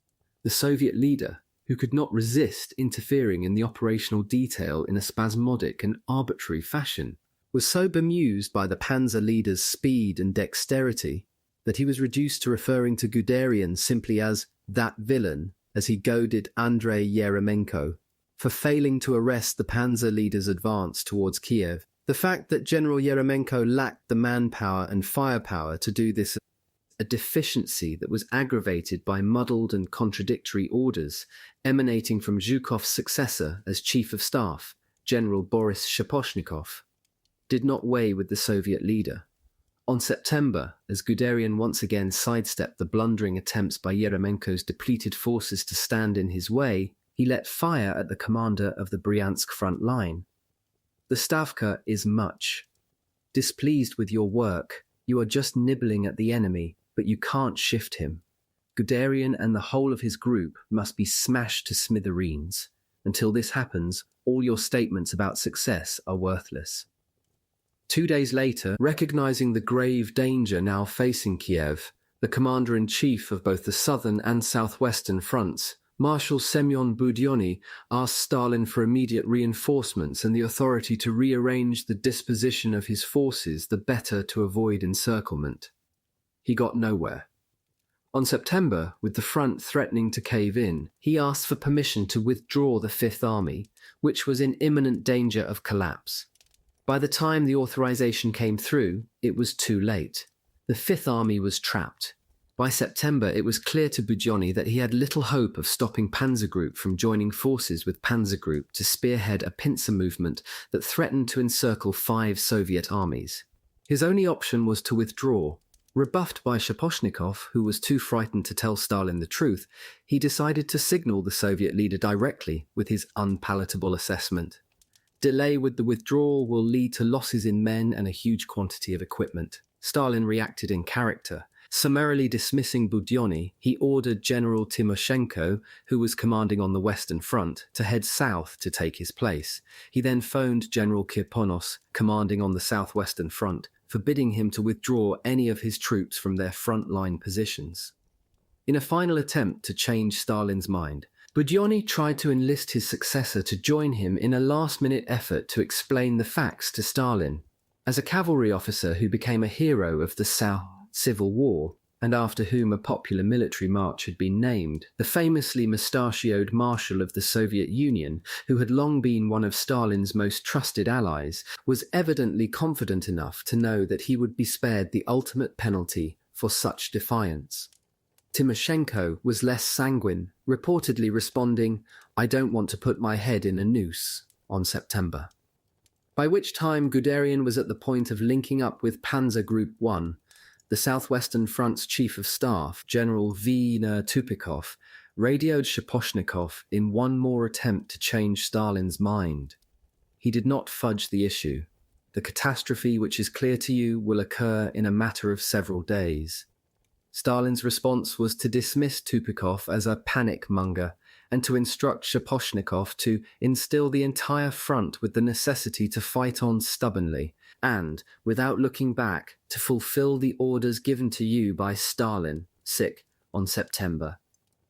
The Soviet leader, who could not resist interfering in the operational detail in a spasmodic and arbitrary fashion, was so bemused by the panzer leader's speed and dexterity that he was reduced to referring to Guderian simply as that villain, as he goaded Andrei Yeremenko for failing to arrest the panzer leader's advance towards Kiev. The fact that General Yeremenko lacked the manpower and firepower to do this, a deficiency that was aggravated by muddled and contradictory orders emanating from Zhukov's successor as Chief of Staff, General Boris Shaposhnikov, did not weigh with the Soviet leader. On September, as Guderian once again sidestepped the blundering attempts by Yeremenko's depleted forces to stand in his way, he let fire at the commander of the Bryansk front line. The Stavka is much. Displeased with your work, you are just nibbling at the enemy, but you can't shift him. Guderian and the whole of his group must be smashed to smithereens. Until this happens, all your statements about success are worthless. 2 days later, recognizing the grave danger now facing Kiev, the commander-in-chief of both the southern and southwestern fronts, Marshal Semyon Budyonny, asked Stalin for immediate reinforcements and the authority to rearrange the disposition of his forces the better to avoid encirclement. He got nowhere. On September, with the front threatening to cave in, he asked for permission to withdraw the Fifth Army, which was in imminent danger of collapse. By the time the authorization came through, it was too late. The Fifth Army was trapped. By September, it was clear to Budyonny that he had little hope of stopping Panzergroup from joining forces with Panzergroup to spearhead a pincer movement that threatened to encircle 5 Soviet armies. His only option was to withdraw. Rebuffed by Shaposhnikov, who was too frightened to tell Stalin the truth, he decided to signal the Soviet leader directly with his unpalatable assessment. Delay with the withdrawal will lead to losses in men and a huge quantity of equipment. Stalin reacted in character. Summarily dismissing Budyonny, he ordered General Timoshenko, who was commanding on the Western Front, to head south to take his place. He then phoned General Kirponos, commanding on the southwestern front, forbidding him to withdraw any of his troops from their front-line positions. In a final attempt to change Stalin's mind, Budyonny tried to enlist his successor to join him in a last-minute effort to explain the facts to Stalin. As a cavalry officer who became a hero of the South Civil War, and after whom a popular military march had been named, the famously mustachioed Marshal of the Soviet Union, who had long been one of Stalin's most trusted allies, was evidently confident enough to know that he would be spared the ultimate penalty for such defiance. Timoshenko was less sanguine, reportedly responding, "I don't want to put my head in a noose," on September. By which time Guderian was at the point of linking up with Panzer Group 1. The Southwestern Front's Chief of Staff, General Vina Tupikov, radioed Shaposhnikov in one more attempt to change Stalin's mind. He did not fudge the issue. The catastrophe which is clear to you will occur in a matter of several days. Stalin's response was to dismiss Tupikov as a panic monger and to instruct Shaposhnikov to instill the entire front with the necessity to fight on stubbornly and, without looking back, to fulfill the orders given to you by Stalin, on September.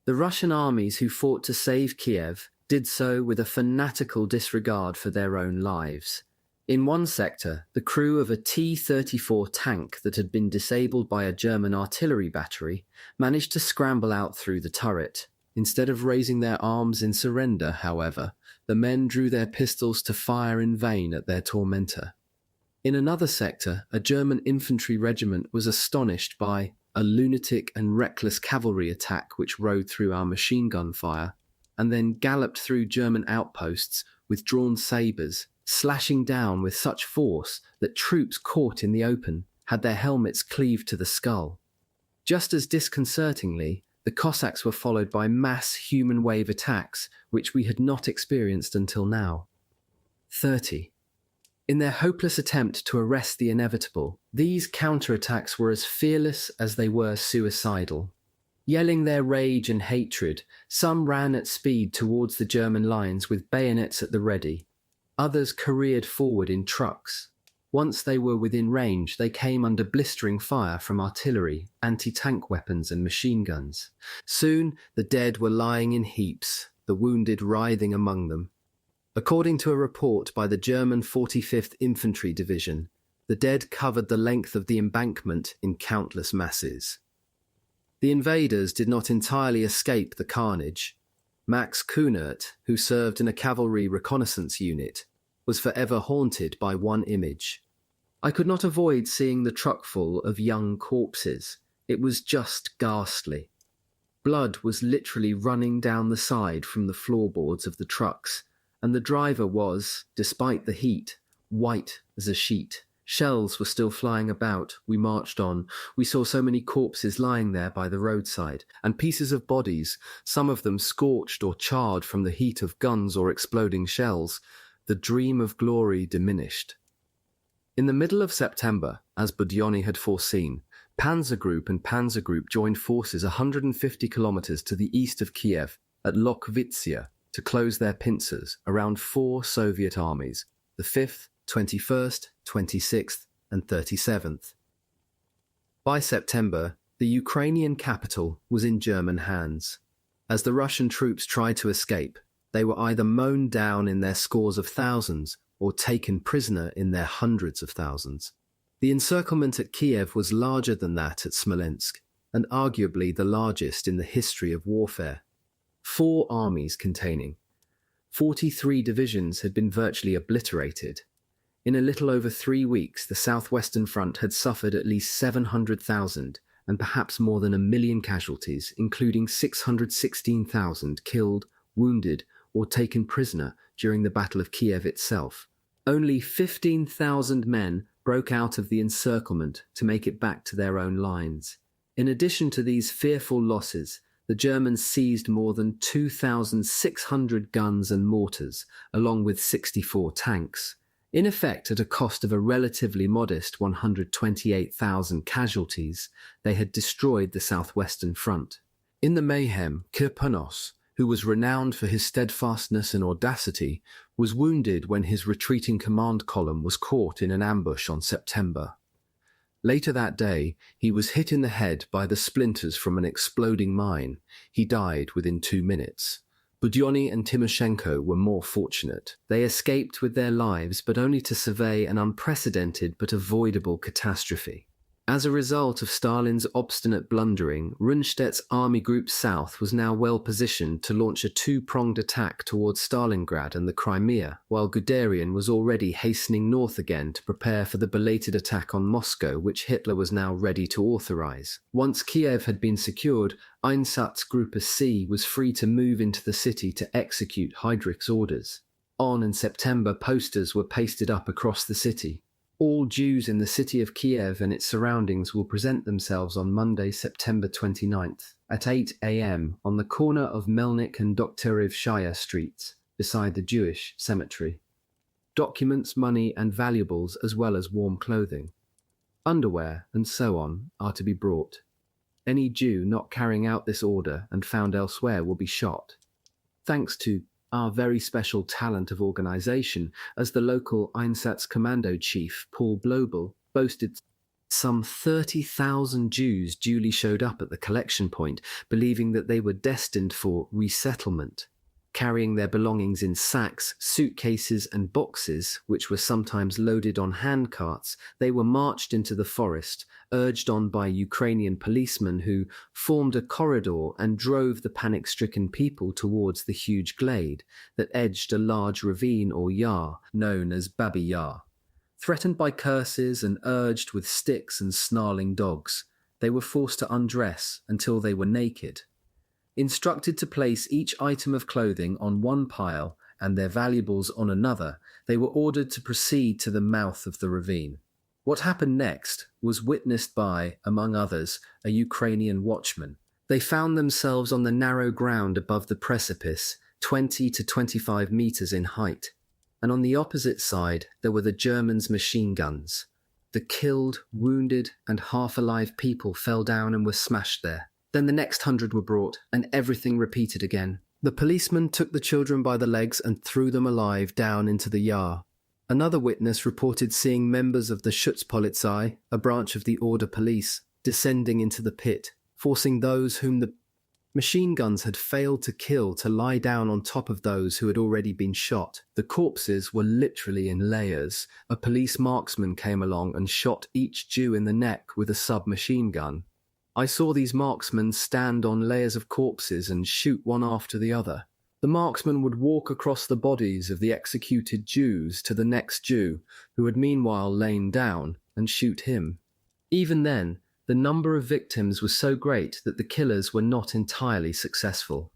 The Russian armies who fought to save Kiev did so with a fanatical disregard for their own lives. In one sector, the crew of a T-34 tank that had been disabled by a German artillery battery managed to scramble out through the turret. Instead of raising their arms in surrender, however, the men drew their pistols to fire in vain at their tormentor. In another sector, a German infantry regiment was astonished by a lunatic and reckless cavalry attack which rode through our machine gun fire, and then galloped through German outposts with drawn sabres, slashing down with such force that troops caught in the open had their helmets cleaved to the skull. Just as disconcertingly, the Cossacks were followed by mass human wave attacks, which we had not experienced until now. 30. In their hopeless attempt to arrest the inevitable, these counterattacks were as fearless as they were suicidal. Yelling their rage and hatred, some ran at speed towards the German lines with bayonets at the ready. Others careered forward in trucks. Once they were within range, they came under blistering fire from artillery, anti-tank weapons and machine guns. Soon, the dead were lying in heaps, the wounded writhing among them. According to a report by the German 45th Infantry Division, the dead covered the length of the embankment in countless masses. The invaders did not entirely escape the carnage. Max Kunert, who served in a cavalry reconnaissance unit, was forever haunted by one image. I could not avoid seeing the truck full of young corpses. It was just ghastly. Blood was literally running down the side from the floorboards of the trucks, and the driver was, despite the heat, white as a sheet. Shells were still flying about. We marched on. We saw so many corpses lying there by the roadside, and pieces of bodies, some of them scorched or charred from the heat of guns or exploding shells. The dream of glory diminished. In the middle of September, as Budyonny had foreseen, Panzer Group and Panzer Group joined forces 150 kilometers to the east of Kiev at Lokhvitsia to close their pincers around 4 Soviet armies, the 5th, 21st, 26th, and 37th. By September, the Ukrainian capital was in German hands. As the Russian troops tried to escape, they were either mown down in their scores of thousands or taken prisoner in their hundreds of thousands. The encirclement at Kiev was larger than that at Smolensk, and arguably the largest in the history of warfare. 4 armies containing 43 divisions had been virtually obliterated. In a little over 3 weeks, the southwestern front had suffered at least 700,000 and perhaps more than 1 million casualties, including 616,000 killed, wounded, or taken prisoner during the Battle of Kiev itself. Only 15,000 men broke out of the encirclement to make it back to their own lines. In addition to these fearful losses, the Germans seized more than 2,600 guns and mortars, along with 64 tanks. In effect, at a cost of a relatively modest 128,000 casualties, they had destroyed the southwestern front. In the mayhem, Kirponos, who was renowned for his steadfastness and audacity, was wounded when his retreating command column was caught in an ambush on September. Later that day, he was hit in the head by the splinters from an exploding mine. He died within 2 minutes. Budyonny and Timoshenko were more fortunate. They escaped with their lives, but only to survey an unprecedented but avoidable catastrophe. As a result of Stalin's obstinate blundering, Rundstedt's Army Group South was now well positioned to launch a 2-pronged attack towards Stalingrad and the Crimea, while Guderian was already hastening north again to prepare for the belated attack on Moscow, which Hitler was now ready to authorize. Once Kiev had been secured, Einsatzgruppe C was free to move into the city to execute Heydrich's orders. In September, posters were pasted up across the city. All Jews in the city of Kiev and its surroundings will present themselves on Monday, September 29th, at 8 a.m. on the corner of Melnik and Doktorivskaya streets, beside the Jewish cemetery. Documents, money, and valuables, as well as warm clothing, underwear, and so on, are to be brought. Any Jew not carrying out this order and found elsewhere will be shot. Thanks to our very special talent of organization, as the local Einsatz Commando chief, Paul Blobel, boasted, some 30,000 Jews duly showed up at the collection point, believing that they were destined for resettlement. Carrying their belongings in sacks, suitcases, and boxes, which were sometimes loaded on handcarts, they were marched into the forest, urged on by Ukrainian policemen who formed a corridor and drove the panic-stricken people towards the huge glade that edged a large ravine or yar, known as Babi Yar. Threatened by curses and urged with sticks and snarling dogs, they were forced to undress until they were naked. Instructed to place each item of clothing on one pile and their valuables on another, they were ordered to proceed to the mouth of the ravine. What happened next was witnessed by, among others, a Ukrainian watchman. They found themselves on the narrow ground above the precipice, 20 to 25 meters in height. and on the opposite side there were the Germans' machine guns. The killed, wounded, and half-alive people fell down and were smashed there. Then the next 100 were brought, and everything repeated again. The policeman took the children by the legs and threw them alive down into the Jahr. Another witness reported seeing members of the Schutzpolizei, a branch of the Order Police, descending into the pit, forcing those whom the machine guns had failed to kill to lie down on top of those who had already been shot. The corpses were literally in layers. A police marksman came along and shot each Jew in the neck with a submachine gun. I saw these marksmen stand on layers of corpses and shoot one after the other. The marksman would walk across the bodies of the executed Jews to the next Jew, who had meanwhile lain down, and shoot him. Even then, the number of victims was so great that the killers were not entirely successful.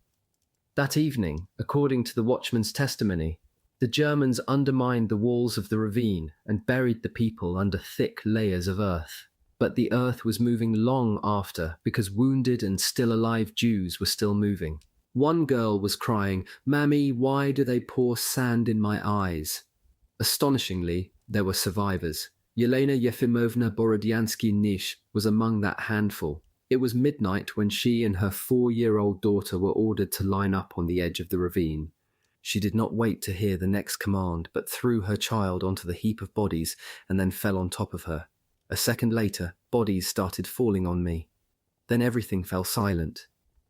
That evening, according to the watchman's testimony, the Germans undermined the walls of the ravine and buried the people under thick layers of earth. But the earth was moving long after, because wounded and still alive Jews were still moving. One girl was crying, "Mammy, why do they pour sand in my eyes?" Astonishingly, there were survivors. Yelena Yefimovna Borodyansky-Nish was among that handful. It was midnight when she and her 4-year-old daughter were ordered to line up on the edge of the ravine. She did not wait to hear the next command, but threw her child onto the heap of bodies and then fell on top of her. A second later, bodies started falling on me. Then everything fell silent.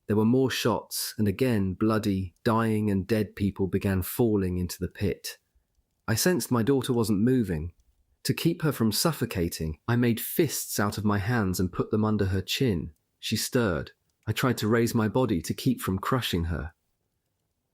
There were more shots, and again bloody, dying and dead people began falling into the pit. I sensed my daughter wasn't moving. To keep her from suffocating, I made fists out of my hands and put them under her chin. She stirred. I tried to raise my body to keep from crushing her.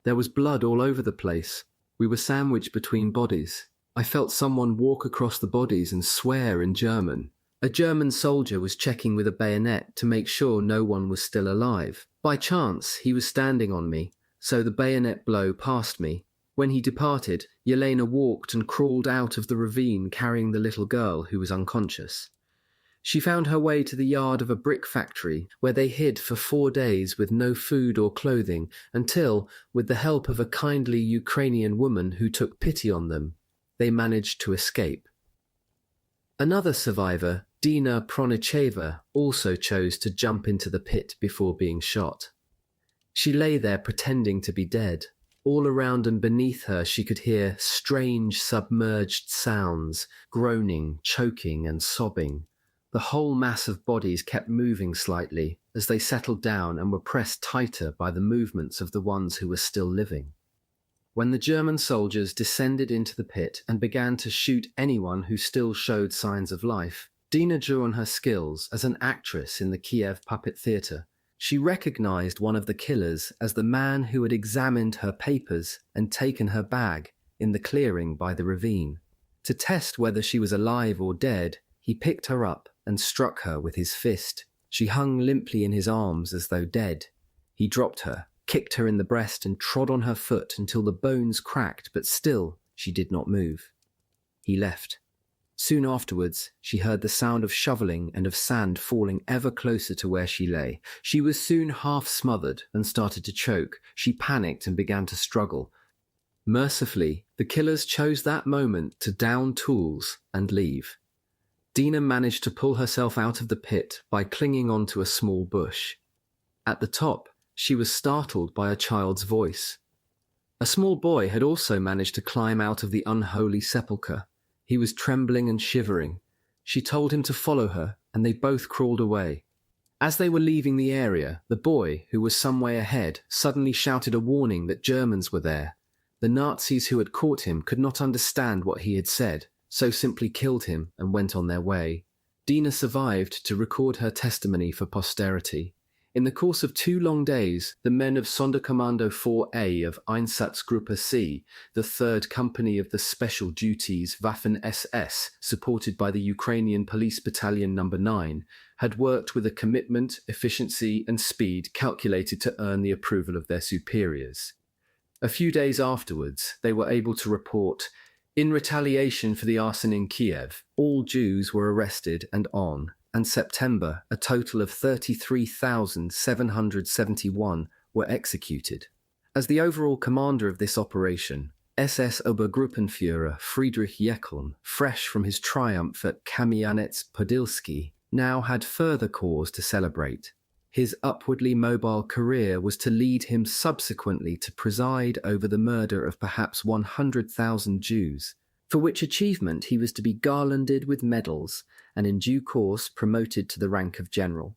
There was blood all over the place. We were sandwiched between bodies. I felt someone walk across the bodies and swear in German. A German soldier was checking with a bayonet to make sure no one was still alive. By chance, he was standing on me, so the bayonet blow passed me. When he departed, Yelena walked and crawled out of the ravine carrying the little girl who was unconscious. She found her way to the yard of a brick factory where they hid for 4 days with no food or clothing until, with the help of a kindly Ukrainian woman who took pity on them, they managed to escape. Another survivor, Dina Pronicheva, also chose to jump into the pit before being shot. She lay there pretending to be dead. All around and beneath her she could hear strange submerged sounds, groaning, choking and sobbing. The whole mass of bodies kept moving slightly as they settled down and were pressed tighter by the movements of the ones who were still living. When the German soldiers descended into the pit and began to shoot anyone who still showed signs of life, Dina drew on her skills as an actress in the Kiev Puppet Theatre. She recognized one of the killers as the man who had examined her papers and taken her bag in the clearing by the ravine. To test whether she was alive or dead, he picked her up and struck her with his fist. She hung limply in his arms as though dead. He dropped her, kicked her in the breast and trod on her foot until the bones cracked, but still she did not move. He left. Soon afterwards, she heard the sound of shoveling and of sand falling ever closer to where she lay. She was soon half smothered and started to choke. She panicked and began to struggle. Mercifully, the killers chose that moment to down tools and leave. Dina managed to pull herself out of the pit by clinging onto a small bush. At the top, she was startled by a child's voice. A small boy had also managed to climb out of the unholy sepulchre. He was trembling and shivering. She told him to follow her, and they both crawled away. As they were leaving the area, the boy, who was some way ahead, suddenly shouted a warning that Germans were there. The Nazis who had caught him could not understand what he had said, so simply killed him and went on their way. Dina survived to record her testimony for posterity. In the course of 2 long days, the men of Sonderkommando 4A of Einsatzgruppe C, the 3rd Company of the Special Duties Waffen-SS, supported by the Ukrainian Police Battalion No. 9, had worked with a commitment, efficiency and speed calculated to earn the approval of their superiors. A few days afterwards, they were able to report, in retaliation for the arson in Kiev, all Jews were arrested and September, a total of 33,771 were executed. As the overall commander of this operation, SS Obergruppenführer Friedrich Jeckeln, fresh from his triumph at Kamianets-Podilsky, now had further cause to celebrate. His upwardly mobile career was to lead him subsequently to preside over the murder of perhaps 100,000 Jews, for which achievement he was to be garlanded with medals and in due course promoted to the rank of general.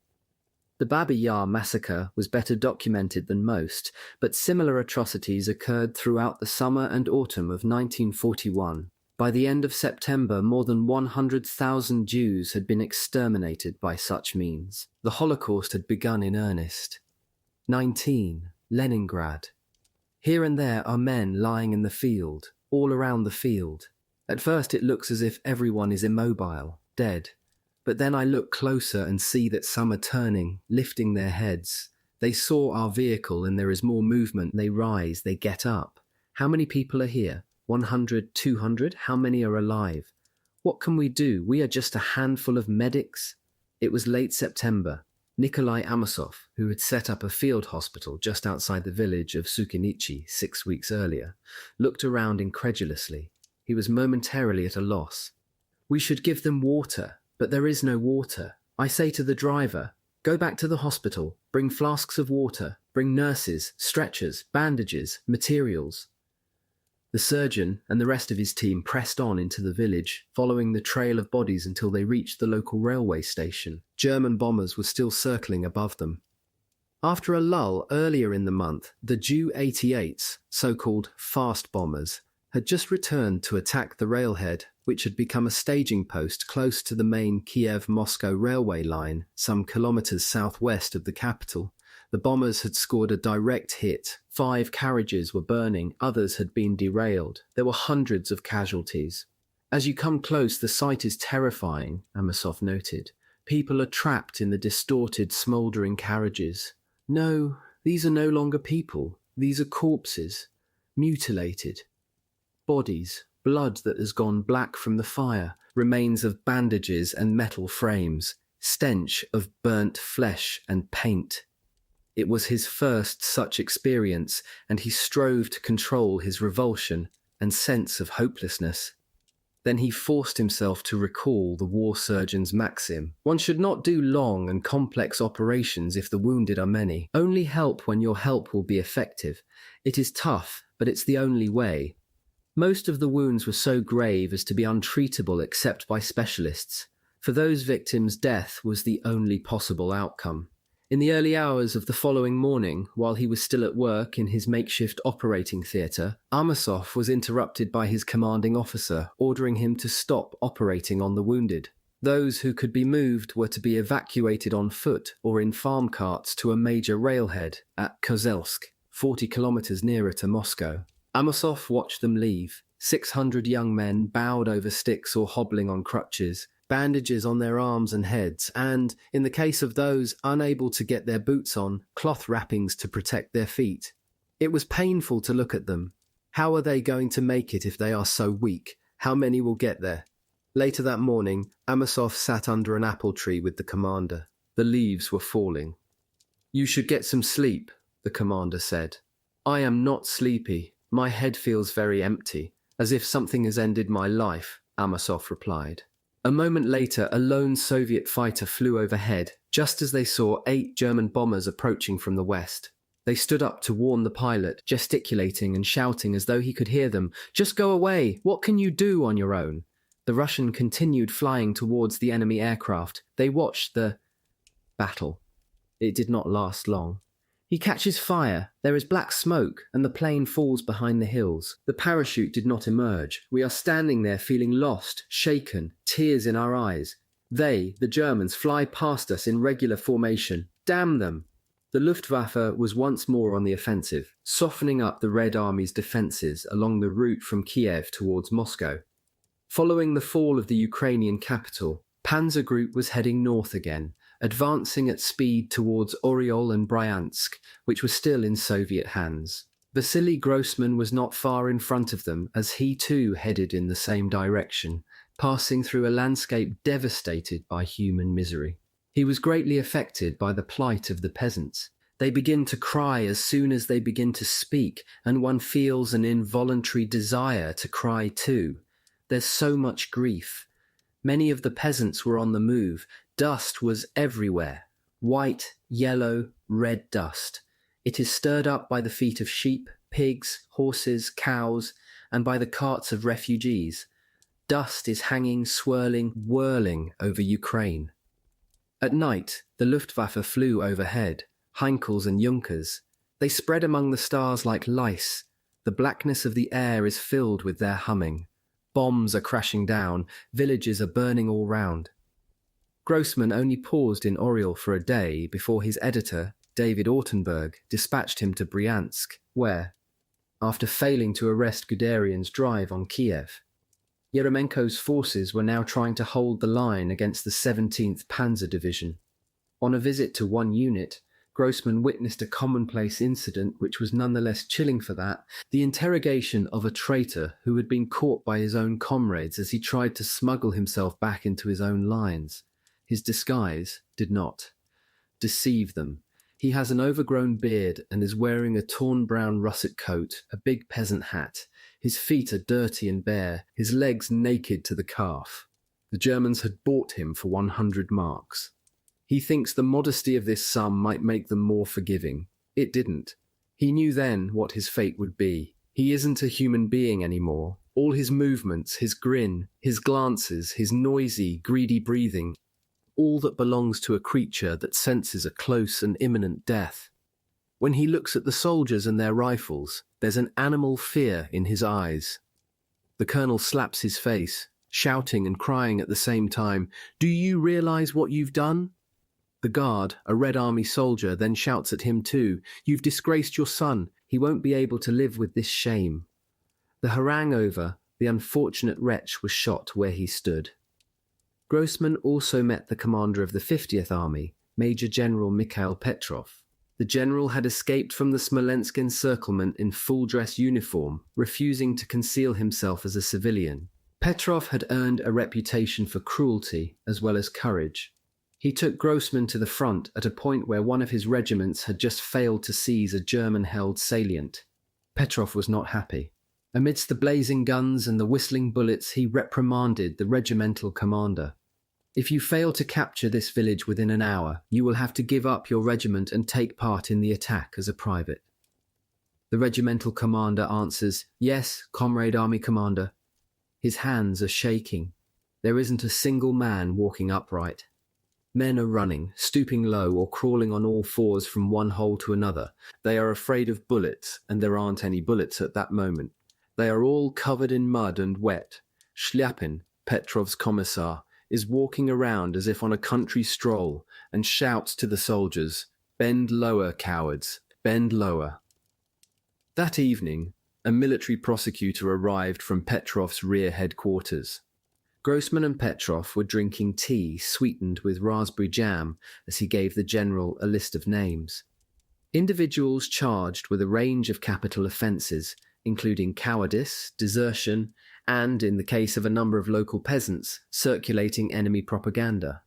The Babi Yar massacre was better documented than most, but similar atrocities occurred throughout the summer and autumn of 1941. By the end of September, more than 100,000 Jews had been exterminated by such means. The Holocaust had begun in earnest. 19. Leningrad. Here and there are men lying in the field, all around the field. At first it looks as if everyone is immobile, dead. But then I look closer and see that some are turning, lifting their heads. They saw our vehicle and there is more movement. They rise, they get up. How many people are here? 100, 200? How many are alive? What can we do? We are just a handful of medics. It was late September. Nikolai Amosov, who had set up a field hospital just outside the village of Sukhinichi 6 weeks earlier, looked around incredulously. He was momentarily at a loss. We should give them water. But there is no water. I say to the driver, go back to the hospital, bring flasks of water, bring nurses, stretchers, bandages, materials. The surgeon and the rest of his team pressed on into the village, following the trail of bodies until they reached the local railway station. German bombers were still circling above them. After a lull earlier in the month, the Ju-88s, so-called fast bombers, had just returned to attack the railhead, which had become a staging post close to the main Kiev-Moscow railway line, some kilometers southwest of the capital. The bombers had scored a direct hit. 5 carriages were burning, others had been derailed. There were hundreds of casualties. As you come close, the sight is terrifying, Amosov noted. People are trapped in the distorted, smouldering carriages. No, these are no longer people. These are corpses, mutilated. Bodies, blood that has gone black from the fire, remains of bandages and metal frames, stench of burnt flesh and paint. It was his first such experience, and he strove to control his revulsion and sense of hopelessness. Then he forced himself to recall the war surgeon's maxim. One should not do long and complex operations if the wounded are many. Only help when your help will be effective. It is tough, but it's the only way. Most of the wounds were so grave as to be untreatable except by specialists. For those victims, death was the only possible outcome. In the early hours of the following morning, while he was still at work in his makeshift operating theatre, Amosov was interrupted by his commanding officer, ordering him to stop operating on the wounded. Those who could be moved were to be evacuated on foot or in farm carts to a major railhead at Kozelsk, 40 kilometers nearer to Moscow. Amosov watched them leave. 600 young men bowed over sticks or hobbling on crutches, bandages on their arms and heads, and, in the case of those unable to get their boots on, cloth wrappings to protect their feet. It was painful to look at them. How are they going to make it if they are so weak? How many will get there? Later that morning, Amosov sat under an apple tree with the commander. The leaves were falling. "You should get some sleep," the commander said. "I am not sleepy. My head feels very empty, as if something has ended my life," Amosov replied. A moment later, a lone Soviet fighter flew overhead, just as they saw 8 German bombers approaching from the west. They stood up to warn the pilot, gesticulating and shouting as though he could hear them. "Just go away! What can you do on your own?" The Russian continued flying towards the enemy aircraft. They watched the battle. It did not last long. He catches fire, there is black smoke, and the plane falls behind the hills. The parachute did not emerge. We are standing there feeling lost, shaken, tears in our eyes. They, the Germans, fly past us in regular formation. Damn them! The Luftwaffe was once more on the offensive, softening up the Red Army's defences along the route from Kiev towards Moscow. Following the fall of the Ukrainian capital, Panzer Group was heading north again, advancing at speed towards Oryol and Bryansk, which were still in Soviet hands. Vasily Grossman was not far in front of them as he too headed in the same direction, passing through a landscape devastated by human misery. He was greatly affected by the plight of the peasants. They begin to cry as soon as they begin to speak, and one feels an involuntary desire to cry too. There's so much grief. Many of the peasants were on the move. Dust was everywhere. White, yellow, red dust. It is stirred up by the feet of sheep, pigs, horses, cows, and by the carts of refugees. Dust is hanging, swirling, whirling over Ukraine. At night, the Luftwaffe flew overhead, Heinkels and Junkers. They spread among the stars like lice. The blackness of the air is filled with their humming. Bombs are crashing down, villages are burning all round. Grossman only paused in Oriel for a day before his editor, David Ortenberg, dispatched him to Bryansk, where, after failing to arrest Guderian's drive on Kiev, Yeremenko's forces were now trying to hold the line against the 17th Panzer Division. On a visit to one unit, Grossman witnessed a commonplace incident which was nonetheless chilling for that, the interrogation of a traitor who had been caught by his own comrades as he tried to smuggle himself back into his own lines. His disguise did not deceive them. He has an overgrown beard and is wearing a torn brown russet coat, a big peasant hat. His feet are dirty and bare, his legs naked to the calf. The Germans had bought him for 100 marks. He thinks the modesty of this sum might make them more forgiving. It didn't. He knew then what his fate would be. He isn't a human being anymore. All his movements, his grin, his glances, his noisy, greedy breathing, all that belongs to a creature that senses a close and imminent death. When he looks at the soldiers and their rifles, there's an animal fear in his eyes. The colonel slaps his face, shouting and crying at the same time, "Do you realize what you've done?" The guard, a Red Army soldier, then shouts at him too, "You've disgraced your son. He won't be able to live with this shame." The harangue over, the unfortunate wretch was shot where he stood. Grossman also met the commander of the 50th Army, Major General Mikhail Petrov. The general had escaped from the Smolensk encirclement in full-dress uniform, refusing to conceal himself as a civilian. Petrov had earned a reputation for cruelty as well as courage. He took Grossman to the front at a point where one of his regiments had just failed to seize a German-held salient. Petrov was not happy. Amidst the blazing guns and the whistling bullets, he reprimanded the regimental commander. "If you fail to capture this village within an hour, you will have to give up your regiment and take part in the attack as a private." The regimental commander answers, "Yes, comrade army commander." His hands are shaking. There isn't a single man walking upright. Men are running, stooping low or crawling on all fours from one hole to another. They are afraid of bullets, and there aren't any bullets at that moment. They are all covered in mud and wet. Schliapin, Petrov's commissar, is walking around as if on a country stroll and shouts to the soldiers, "Bend lower, cowards, bend lower." That evening, a military prosecutor arrived from Petrov's rear headquarters. Grossman and Petrov were drinking tea sweetened with raspberry jam as he gave the general a list of names. Individuals charged with a range of capital offences, including cowardice, desertion, and, in the case of a number of local peasants, circulating enemy propaganda.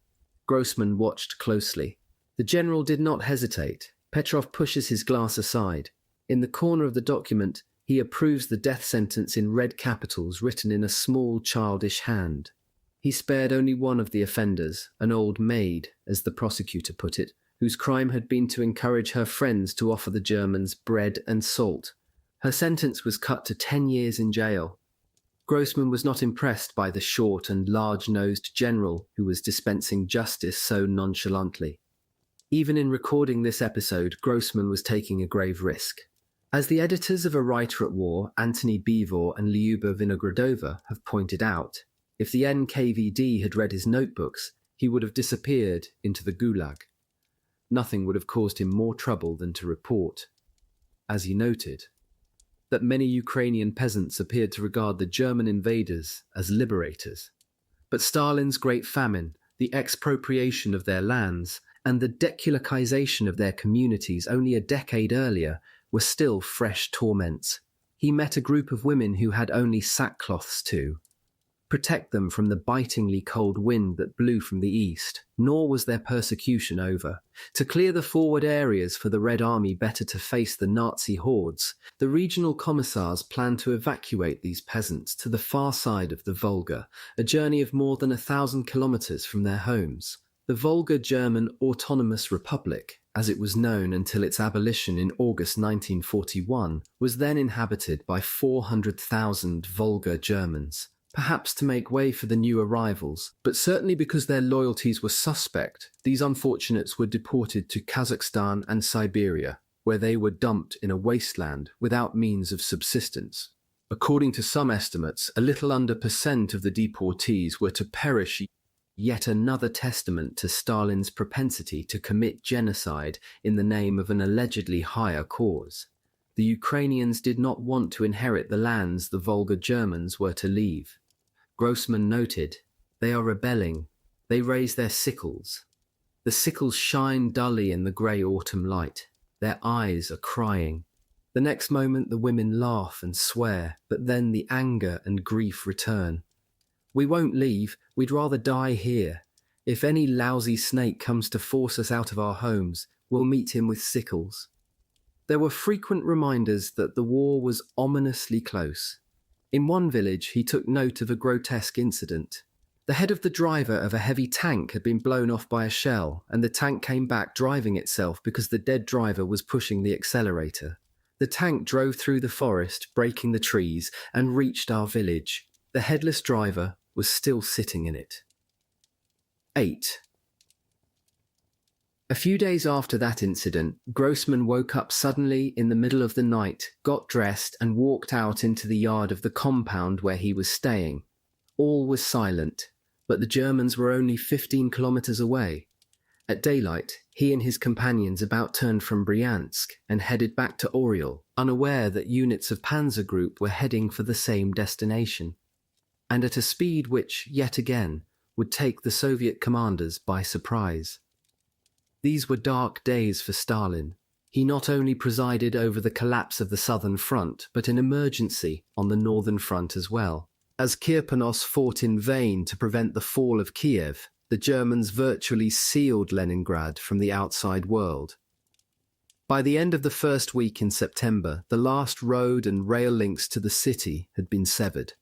Grossman watched closely. The general did not hesitate. Petrov pushes his glass aside. In the corner of the document, he approves the death sentence in red capitals written in a small, childish hand. He spared only one of the offenders, an old maid, as the prosecutor put it, whose crime had been to encourage her friends to offer the Germans bread and salt. Her sentence was cut to 10 years in jail. Grossman was not impressed by the short and large-nosed general who was dispensing justice so nonchalantly. Even in recording this episode, Grossman was taking a grave risk. As the editors of A Writer at War, Antony Beevor and Lyuba Vinogradova, have pointed out, if the NKVD had read his notebooks, he would have disappeared into the Gulag. Nothing would have caused him more trouble than to report, as he noted, that many Ukrainian peasants appeared to regard the German invaders as liberators. But Stalin's Great Famine, the expropriation of their lands, and the dekulakization of their communities only a decade earlier were still fresh torments. He met a group of women who had only sackcloths to. protect them from the bitingly cold wind that blew from the east. Nor was their persecution over. To clear the forward areas for the Red Army better to face the Nazi hordes, the regional commissars planned to evacuate these peasants to the far side of the Volga, a journey of more than 1,000 kilometers from their homes. The Volga German Autonomous Republic, as it was known until its abolition in August 1941, was then inhabited by 400,000 Volga Germans, perhaps to make way for the new arrivals, but certainly because their loyalties were suspect. These unfortunates were deported to Kazakhstan and Siberia, where they were dumped in a wasteland without means of subsistence. According to some estimates, a little under % of the deportees were to perish, yet another testament to Stalin's propensity to commit genocide in the name of an allegedly higher cause. The Ukrainians did not want to inherit the lands the Volga Germans were to leave. Grossman noted, "They are rebelling. They raise their sickles. The sickles shine dully in the grey autumn light. Their eyes are crying. The next moment the women laugh and swear, but then the anger and grief return. We won't leave, we'd rather die here. If any lousy snake comes to force us out of our homes, we'll meet him with sickles." There were frequent reminders that the war was ominously close. In one village, he took note of a grotesque incident. The head of the driver of a heavy tank had been blown off by a shell, and the tank came back driving itself because the dead driver was pushing the accelerator. The tank drove through the forest, breaking the trees, and reached our village. The headless driver was still sitting in it. 8. A few days after that incident, Grossman woke up suddenly in the middle of the night, got dressed, and walked out into the yard of the compound where he was staying. All was silent, but the Germans were only 15 kilometers away. At daylight, he and his companions about turned from Bryansk and headed back to Oriel, unaware that units of Panzer Group were heading for the same destination, and at a speed which, yet again, would take the Soviet commanders by surprise. These were dark days for Stalin. He not only presided over the collapse of the southern front, but an emergency on the northern front as well. As Kirponos fought in vain to prevent the fall of Kiev, the Germans virtually sealed Leningrad from the outside world. By the end of the first week in September, the last road and rail links to the city had been severed.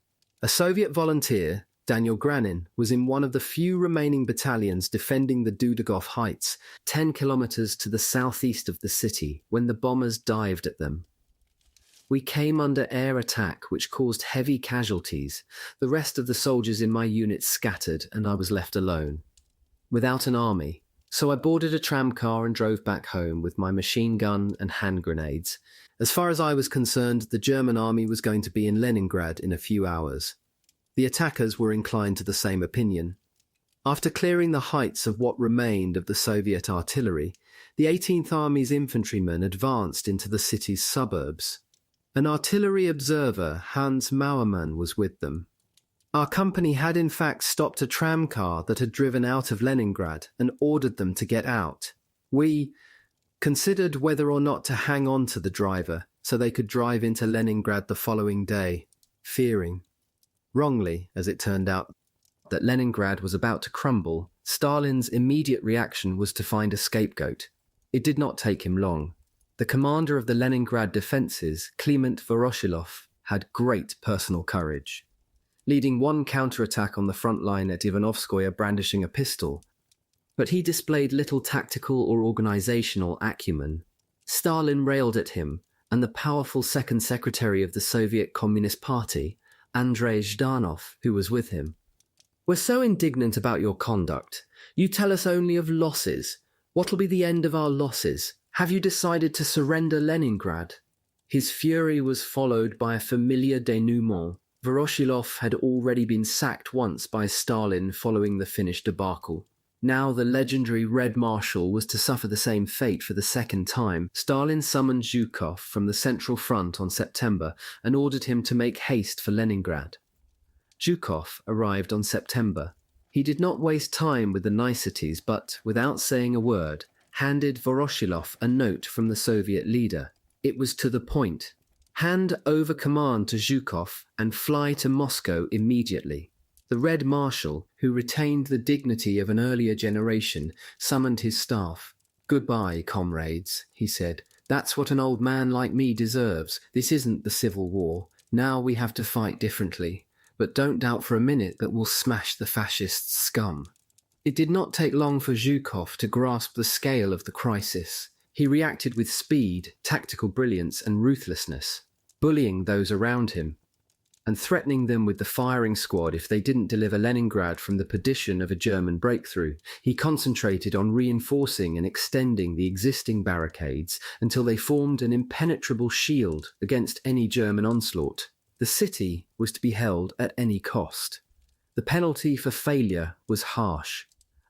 A Soviet volunteer, Daniel Granin, was in one of the few remaining battalions defending the Dudagov Heights, 10 kilometers to the southeast of the city, when the bombers dived at them. We came under air attack, which caused heavy casualties. The rest of the soldiers in my unit scattered, and I was left alone, without an army. So I boarded a tramcar and drove back home with my machine gun and hand grenades. As far as I was concerned, the German army was going to be in Leningrad in a few hours. The attackers were inclined to the same opinion. After clearing the heights of what remained of the Soviet artillery, the 18th Army's infantrymen advanced into the city's suburbs. An artillery observer, Hans Mauermann, was with them. Our company had in fact stopped a tramcar that had driven out of Leningrad and ordered them to get out. We considered whether or not to hang on to the driver so they could drive into Leningrad the following day, fearing, wrongly as it turned out, that Leningrad was about to crumble. Stalin's immediate reaction was to find a scapegoat. It did not take him long. The commander of the Leningrad defences, Kliment Voroshilov, had great personal courage. Leading one counterattack on the front line at Ivanovskoye brandishing a pistol, but he displayed little tactical or organizational acumen. Stalin railed at him, and the powerful second secretary of the Soviet Communist Party, Andrei Zhdanov, who was with him. "We're so indignant about your conduct. You tell us only of losses. What'll be the end of our losses? Have you decided to surrender Leningrad?" His fury was followed by a familiar denouement. Voroshilov had already been sacked once by Stalin following the Finnish debacle. Now the legendary Red Marshal was to suffer the same fate for the second time. Stalin summoned Zhukov from the Central Front on September and ordered him to make haste for Leningrad. Zhukov arrived on September. He did not waste time with the niceties, but, without saying a word, handed Voroshilov a note from the Soviet leader. It was to the point. "Hand over command to Zhukov and fly to Moscow immediately." The Red Marshal, who retained the dignity of an earlier generation, summoned his staff. "Goodbye, comrades," he said. "That's what an old man like me deserves. This isn't the Civil War. Now we have to fight differently. But don't doubt for a minute that we'll smash the fascist scum." It did not take long for Zhukov to grasp the scale of the crisis. He reacted with speed, tactical brilliance, and ruthlessness, bullying those around him, and threatening them with the firing squad if they didn't deliver Leningrad from the perdition of a German breakthrough. He concentrated on reinforcing and extending the existing barricades until they formed an impenetrable shield against any German onslaught. The city was to be held at any cost. The penalty for failure was harsh.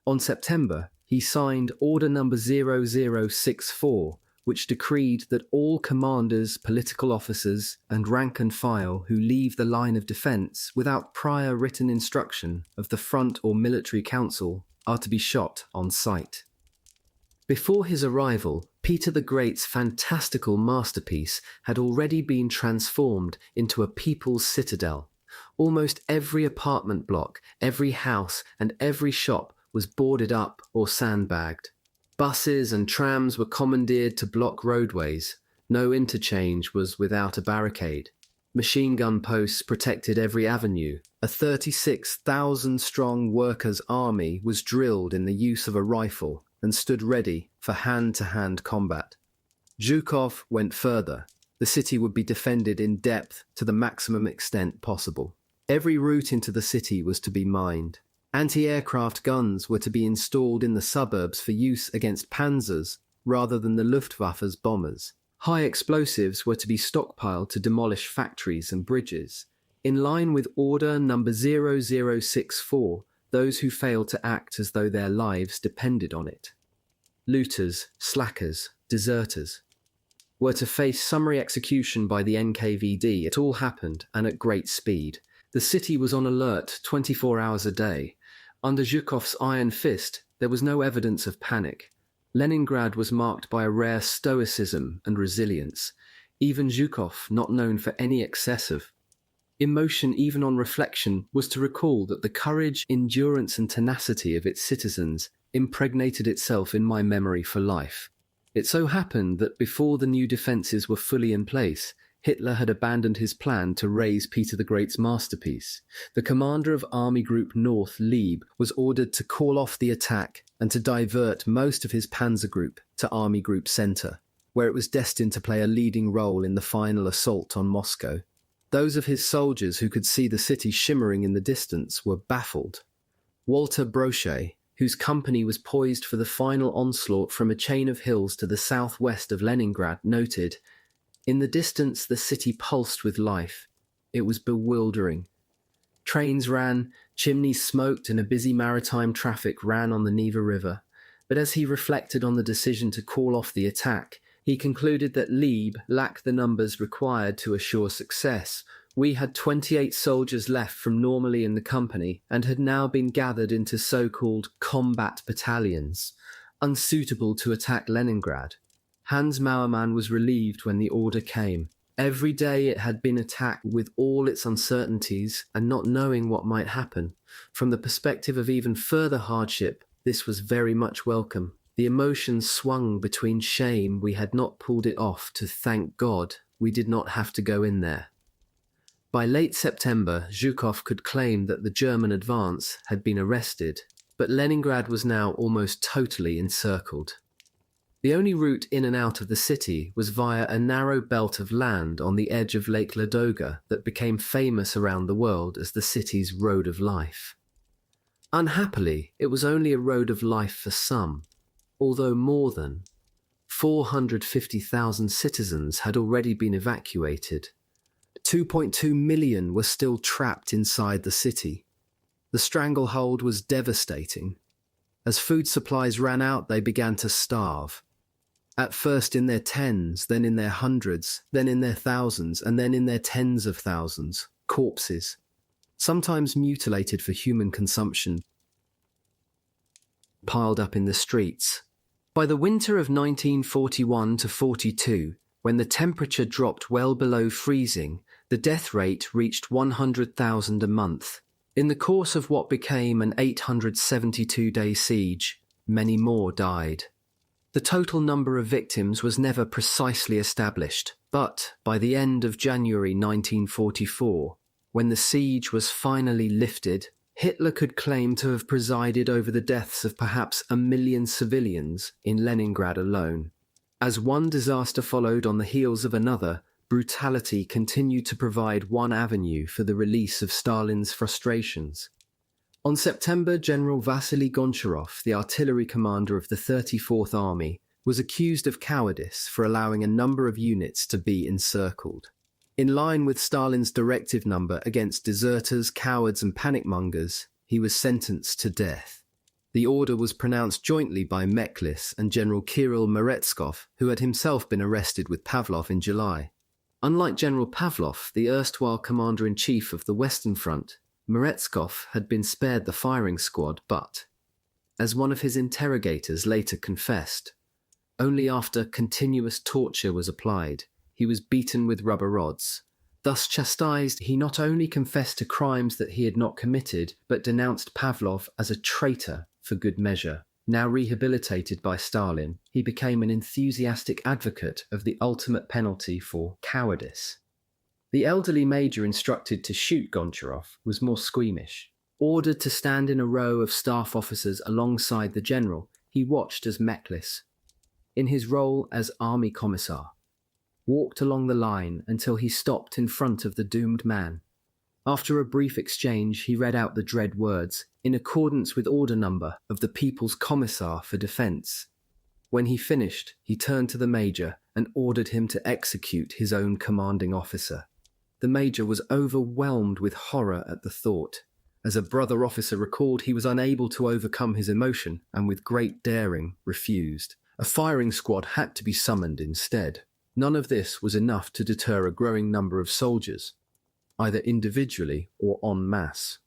On September, he signed Order Number 0064, which decreed that all commanders, political officers, and rank and file who leave the line of defence without prior written instruction of the front or military council are to be shot on sight. Before his arrival, Peter the Great's fantastical masterpiece had already been transformed into a people's citadel. Almost every apartment block, every house, and every shop was boarded up or sandbagged. Buses and trams were commandeered to block roadways. No interchange was without a barricade. Machine gun posts protected every avenue. A 36,000-strong workers' army was drilled in the use of a rifle and stood ready for hand-to-hand combat. Zhukov went further. The city would be defended in depth to the maximum extent possible. Every route into the city was to be mined. Anti-aircraft guns were to be installed in the suburbs for use against panzers rather than the Luftwaffe's bombers. High explosives were to be stockpiled to demolish factories and bridges. In line with Order Number 0064, those who failed to act as though their lives depended on it, looters, slackers, deserters, were to face summary execution by the NKVD. It all happened, and at great speed. The city was on alert 24 hours a day. Under Zhukov's iron fist, there was no evidence of panic. Leningrad was marked by a rare stoicism and resilience. Even Zhukov, not known for any excess of emotion even on reflection, was to recall that the courage, endurance, and tenacity of its citizens impregnated itself in my memory for life. It so happened that before the new defences were fully in place, Hitler had abandoned his plan to raise Peter the Great's masterpiece. The commander of Army Group North, Lieb, was ordered to call off the attack and to divert most of his panzer group to Army Group Center, where it was destined to play a leading role in the final assault on Moscow. Those of his soldiers who could see the city shimmering in the distance were baffled. Walter Brochet, whose company was poised for the final onslaught from a chain of hills to the southwest of Leningrad, noted, "In the distance, the city pulsed with life. It was bewildering. Trains ran, chimneys smoked, and a busy maritime traffic ran on the Neva River. But as he reflected on the decision to call off the attack, he concluded that Lieb lacked the numbers required to assure success. We had 28 soldiers left from normally in the company and had now been gathered into so-called combat battalions, unsuitable to attack Leningrad. Hans Mauermann was relieved when the order came. Every day it had been attacked with all its uncertainties and not knowing what might happen. From the perspective of even further hardship, this was very much welcome. The emotions swung between shame we had not pulled it off to thank God we did not have to go in there." By late September, Zhukov could claim that the German advance had been arrested, but Leningrad was now almost totally encircled. The only route in and out of the city was via a narrow belt of land on the edge of Lake Ladoga that became famous around the world as the city's road of life. Unhappily, it was only a road of life for some, although more than 450,000 citizens had already been evacuated. 2.2 million were still trapped inside the city. The stranglehold was devastating. As food supplies ran out, they began to starve. At first in their tens, then in their hundreds, then in their thousands, and then in their tens of thousands. Corpses, sometimes mutilated for human consumption, piled up in the streets. By the winter of 1941 to 42, when the temperature dropped well below freezing, the death rate reached 100,000 a month. In the course of what became an 872-day siege, many more died. The total number of victims was never precisely established, but by the end of January 1944, when the siege was finally lifted, Hitler could claim to have presided over the deaths of perhaps 1 million civilians in Leningrad alone. As one disaster followed on the heels of another, brutality continued to provide one avenue for the release of Stalin's frustrations. On September, General Vasily Goncharov, the artillery commander of the 34th Army, was accused of cowardice for allowing a number of units to be encircled. In line with Stalin's directive number against deserters, cowards and panic-mongers, he was sentenced to death. The order was pronounced jointly by Meklis and General Kirill Meretskov, who had himself been arrested with Pavlov in July. Unlike General Pavlov, the erstwhile commander-in-chief of the Western Front, Meretskov had been spared the firing squad, but, as one of his interrogators later confessed, only after continuous torture was applied, he was beaten with rubber rods. Thus chastised, he not only confessed to crimes that he had not committed, but denounced Pavlov as a traitor for good measure. Now rehabilitated by Stalin, he became an enthusiastic advocate of the ultimate penalty for cowardice. The elderly major instructed to shoot Goncharov was more squeamish. Ordered to stand in a row of staff officers alongside the general, he watched as Meklis, in his role as army commissar, walked along the line until he stopped in front of the doomed man. After a brief exchange, he read out the dread words, in accordance with order number of the People's Commissar for Defense. When he finished, he turned to the major and ordered him to execute his own commanding officer. The major was overwhelmed with horror at the thought. As a brother officer recalled, he was unable to overcome his emotion and with great daring refused. A firing squad had to be summoned instead. None of this was enough to deter a growing number of soldiers, either individually or en masse,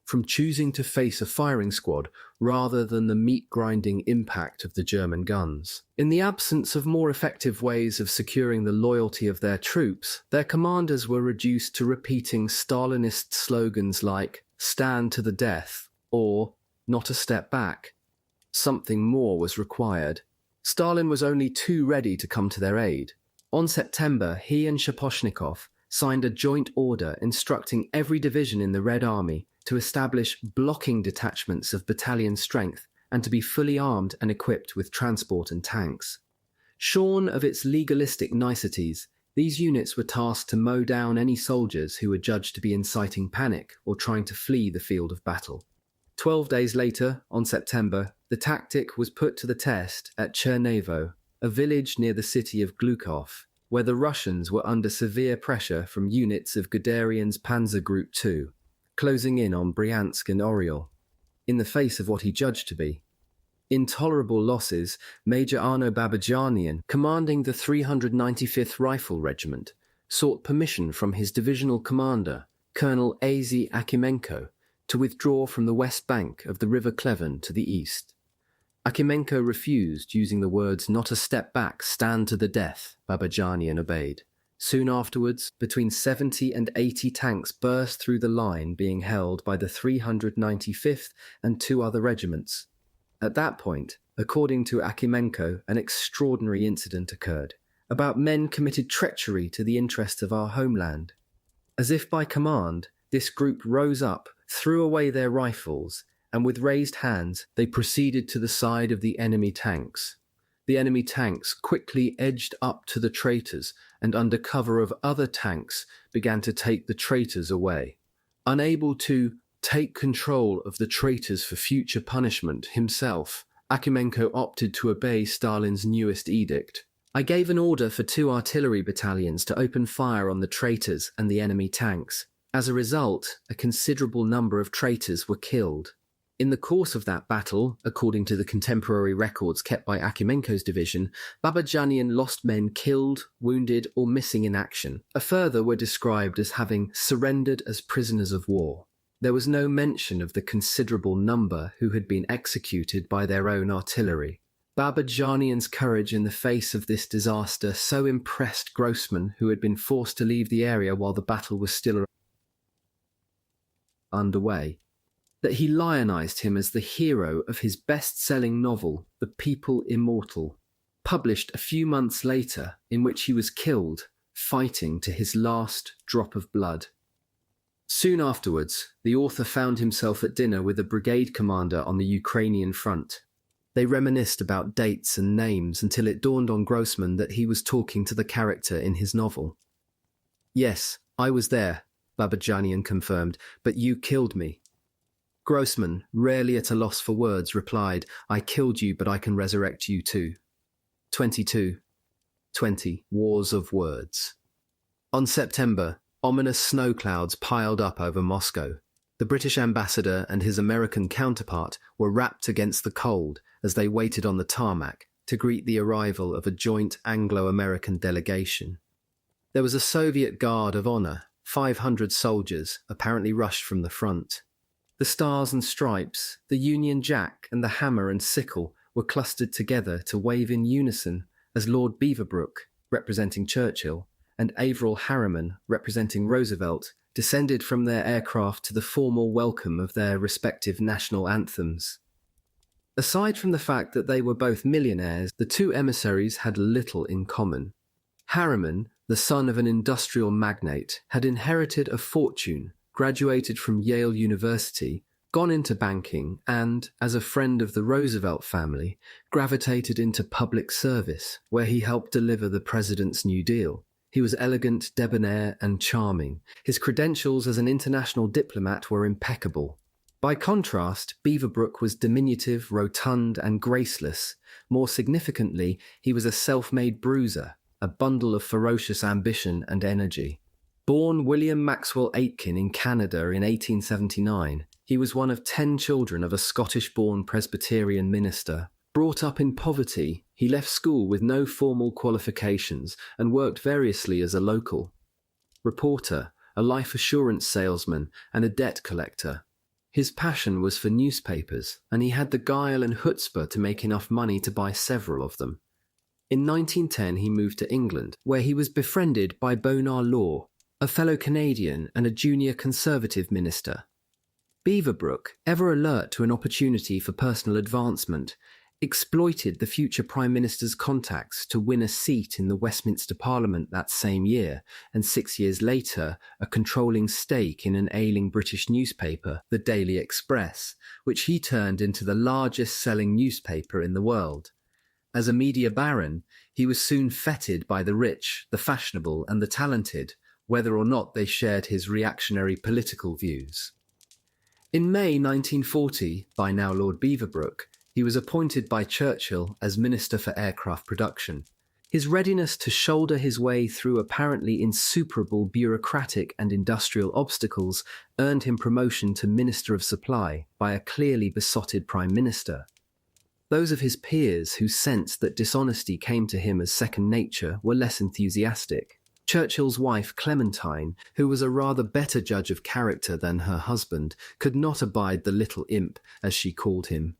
from choosing to face a firing squad rather than the meat-grinding impact of the German guns. In the absence of more effective ways of securing the loyalty of their troops, their commanders were reduced to repeating Stalinist slogans like "Stand to the death" or "Not a step back." Something more was required. Stalin was only too ready to come to their aid. On September, he and Shaposhnikov signed a joint order instructing every division in the Red Army to establish blocking detachments of battalion strength and to be fully armed and equipped with transport and tanks. Shorn of its legalistic niceties, these units were tasked to mow down any soldiers who were judged to be inciting panic or trying to flee the field of battle. 12 days later, on September, the tactic was put to the test at Chernevo, a village near the city of Glukov, where the Russians were under severe pressure from units of Guderian's Panzer Group II, closing in on Bryansk and Oryol, in the face of what he judged to be intolerable losses. Major Arno Babajanian, commanding the 395th Rifle Regiment, sought permission from his divisional commander, Colonel A.Z. Akimenko, to withdraw from the west bank of the River Kleven to the east. Akimenko refused, using the words "Not a step back, stand to the death." Babajanian obeyed. Soon afterwards, between 70 and 80 tanks burst through the line being held by the 395th and two other regiments. At that point, according to Akimenko, an extraordinary incident occurred about men committed treachery to the interests of our homeland. As if by command, this group rose up, threw away their rifles, and with raised hands, they proceeded to the side of the enemy tanks. The enemy tanks quickly edged up to the traitors and under cover of other tanks began to take the traitors away. Unable to take control of the traitors for future punishment himself, Akimenko opted to obey Stalin's newest edict. "I gave an order for 2 artillery battalions to open fire on the traitors and the enemy tanks. As a result, a considerable number of traitors were killed. In the course of that battle, according to the contemporary records kept by Akimenko's division, Babajanian lost men killed, wounded, or missing in action. A further were described as having surrendered as prisoners of war. There was no mention of the considerable number who had been executed by their own artillery. Babajanian's courage in the face of this disaster so impressed Grossman, who had been forced to leave the area while the battle was still underway. That he lionized him as the hero of his best-selling novel, The People Immortal, published a few months later, in which he was killed, fighting to his last drop of blood. Soon afterwards, the author found himself at dinner with a brigade commander on the Ukrainian front. They reminisced about dates and names until it dawned on Grossman that he was talking to the character in his novel. "Yes, I was there," Babajanian confirmed, "but you killed me." Grossman, rarely at a loss for words, replied, "I killed you, but I can resurrect you too." 20. Wars of Words. On September, ominous snow clouds piled up over Moscow. The British ambassador and his American counterpart were wrapped against the cold as they waited on the tarmac to greet the arrival of a joint Anglo-American delegation. There was a Soviet Guard of Honor, 500 soldiers, apparently rushed from the front. The stars and stripes, the Union Jack and the hammer and sickle were clustered together to wave in unison as Lord Beaverbrook, representing Churchill, and Averell Harriman, representing Roosevelt, descended from their aircraft to the formal welcome of their respective national anthems. Aside from the fact that they were both millionaires, the two emissaries had little in common. Harriman, the son of an industrial magnate, had inherited a fortune, graduated from Yale University, gone into banking, and, as a friend of the Roosevelt family, gravitated into public service, where he helped deliver the president's New Deal. He was elegant, debonair, and charming. His credentials as an international diplomat were impeccable. By contrast, Beaverbrook was diminutive, rotund, and graceless. More significantly, he was a self-made bruiser, a bundle of ferocious ambition and energy. Born William Maxwell Aitken in Canada in 1879, he was one of 10 children of a Scottish-born Presbyterian minister. Brought up in poverty, he left school with no formal qualifications and worked variously as a local reporter, a life assurance salesman, and a debt collector. His passion was for newspapers, and he had the guile and chutzpah to make enough money to buy several of them. In 1910 he moved to England, where he was befriended by Bonar Law, a fellow Canadian and a junior Conservative minister. Beaverbrook, ever alert to an opportunity for personal advancement, exploited the future Prime Minister's contacts to win a seat in the Westminster Parliament that same year, and 6 years later, a controlling stake in an ailing British newspaper, the Daily Express, which he turned into the largest-selling newspaper in the world. As a media baron, he was soon feted by the rich, the fashionable, and the talented, whether or not they shared his reactionary political views. In May 1940, by now Lord Beaverbrook, he was appointed by Churchill as Minister for Aircraft Production. His readiness to shoulder his way through apparently insuperable bureaucratic and industrial obstacles earned him promotion to Minister of Supply by a clearly besotted Prime Minister. Those of his peers who sensed that dishonesty came to him as second nature were less enthusiastic. Churchill's wife, Clementine, who was a rather better judge of character than her husband, could not abide the little imp, as she called him.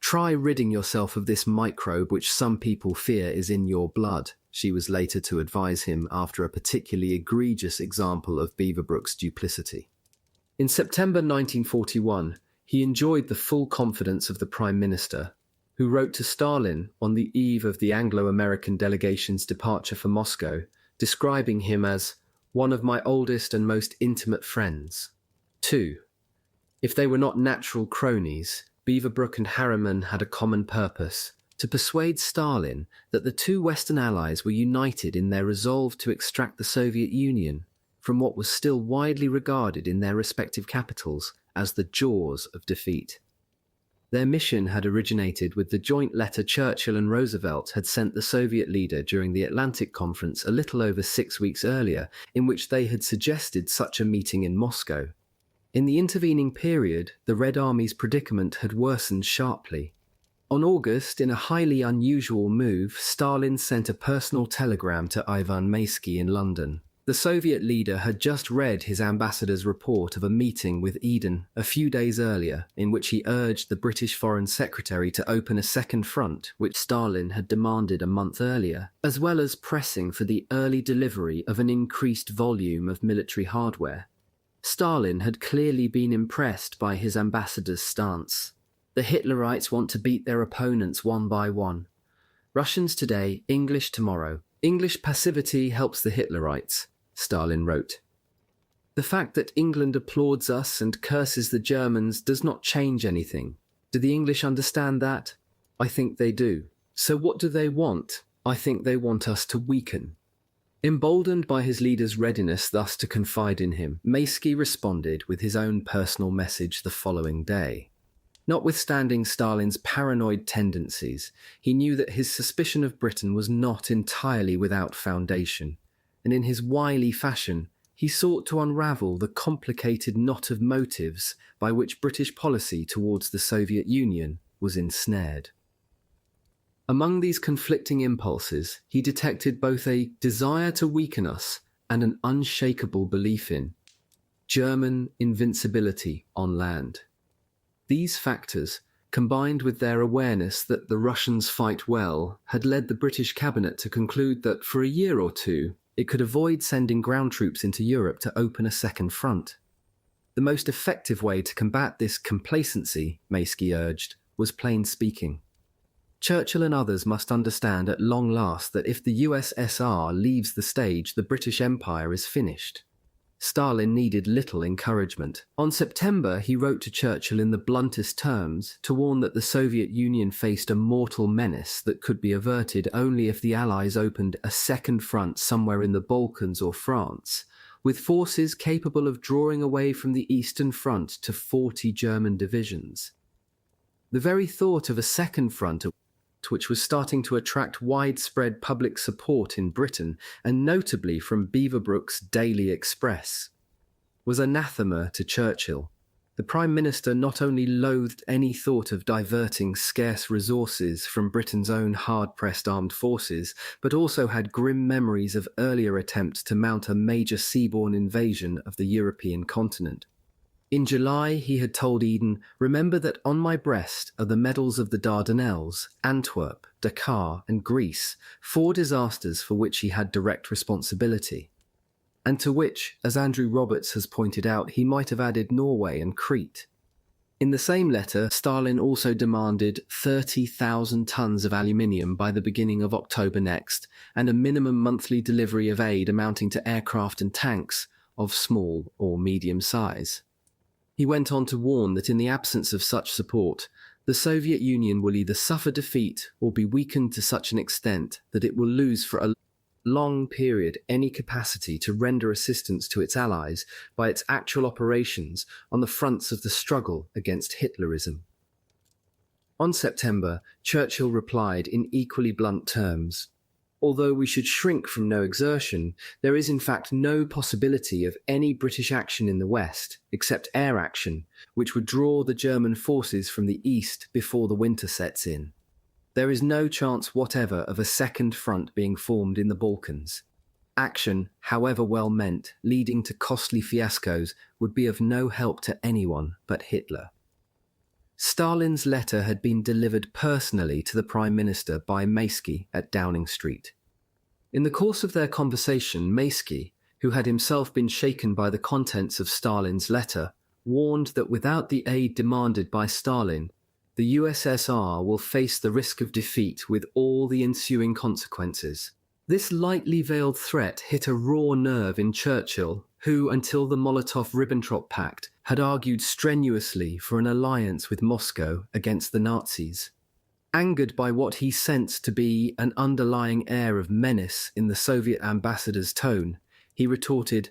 "Try ridding yourself of this microbe which some people fear is in your blood," she was later to advise him after a particularly egregious example of Beaverbrook's duplicity. In September 1941, he enjoyed the full confidence of the Prime Minister, who wrote to Stalin on the eve of the Anglo-American delegation's departure for Moscow, describing him as one of my oldest and most intimate friends. 2. If they were not natural cronies, Beaverbrook and Harriman had a common purpose: to persuade Stalin that the two Western allies were united in their resolve to extract the Soviet Union from what was still widely regarded in their respective capitals as the jaws of defeat. Their mission had originated with the joint letter Churchill and Roosevelt had sent the Soviet leader during the Atlantic Conference a little over 6 weeks earlier, in which they had suggested such a meeting in Moscow. In the intervening period, the Red Army's predicament had worsened sharply. On August, in a highly unusual move, Stalin sent a personal telegram to Ivan Maysky in London. The Soviet leader had just read his ambassador's report of a meeting with Eden a few days earlier, in which he urged the British Foreign Secretary to open a second front, which Stalin had demanded a month earlier, as well as pressing for the early delivery of an increased volume of military hardware. Stalin had clearly been impressed by his ambassador's stance. The Hitlerites want to beat their opponents one by one. Russians today, English tomorrow. English passivity helps the Hitlerites, Stalin wrote. The fact that England applauds us and curses the Germans does not change anything. Do the English understand that? I think they do. So what do they want? I think they want us to weaken. Emboldened by his leader's readiness thus to confide in him, Maysky responded with his own personal message the following day. Notwithstanding Stalin's paranoid tendencies, he knew that his suspicion of Britain was not entirely without foundation, and in his wily fashion, he sought to unravel the complicated knot of motives by which British policy towards the Soviet Union was ensnared. Among these conflicting impulses, he detected both a desire to weaken us and an unshakable belief in German invincibility on land. These factors, combined with their awareness that the Russians fight well, had led the British cabinet to conclude that for a year or two, it could avoid sending ground troops into Europe to open a second front. The most effective way to combat this complacency, Maysky urged, was plain speaking. Churchill and others must understand at long last that if the USSR leaves the stage, the British Empire is finished. Stalin needed little encouragement. On September, he wrote to Churchill in the bluntest terms to warn that the Soviet Union faced a mortal menace that could be averted only if the Allies opened a second front somewhere in the Balkans or France, with forces capable of drawing away from the Eastern Front to 40 German divisions. The very thought of a second front, which was starting to attract widespread public support in Britain, and notably from Beaverbrook's Daily Express, was anathema to Churchill. The Prime Minister not only loathed any thought of diverting scarce resources from Britain's own hard-pressed armed forces, but also had grim memories of earlier attempts to mount a major seaborne invasion of the European continent. In July, he had told Eden, "Remember that on my breast are the medals of the Dardanelles, Antwerp, Dakar, and Greece, 4 disasters for which he had direct responsibility, and to which, as Andrew Roberts has pointed out, he might have added Norway and Crete." In the same letter, Stalin also demanded 30,000 tons of aluminium by the beginning of October next, and a minimum monthly delivery of aid amounting to aircraft and tanks of small or medium size. He went on to warn that in the absence of such support, the Soviet Union will either suffer defeat or be weakened to such an extent that it will lose for a long period any capacity to render assistance to its allies by its actual operations on the fronts of the struggle against Hitlerism. On September, Churchill replied in equally blunt terms, "Although we should shrink from no exertion, there is in fact no possibility of any British action in the West, except air action, which would draw the German forces from the east before the winter sets in. There is no chance whatever of a second front being formed in the Balkans. Action, however well meant, leading to costly fiascos, would be of no help to anyone but Hitler." Stalin's letter had been delivered personally to the Prime Minister by Maysky at Downing Street. In the course of their conversation, Maysky, who had himself been shaken by the contents of Stalin's letter, warned that without the aid demanded by Stalin, the USSR will face the risk of defeat with all the ensuing consequences. This lightly veiled threat hit a raw nerve in Churchill, who, until the Molotov-Ribbentrop Pact, had argued strenuously for an alliance with Moscow against the Nazis. Angered by what he sensed to be an underlying air of menace in the Soviet ambassador's tone, he retorted,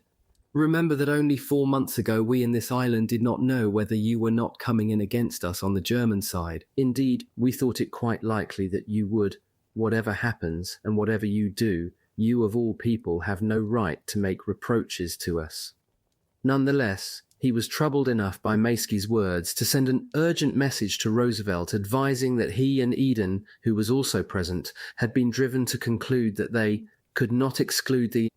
"Remember that only 4 months ago we in this island did not know whether you were not coming in against us on the German side. Indeed, we thought it quite likely that you would. Whatever happens and whatever you do, you of all people have no right to make reproaches to us." Nonetheless, he was troubled enough by Maysky's words to send an urgent message to Roosevelt advising that he and Eden, who was also present, had been driven to conclude that they could not exclude the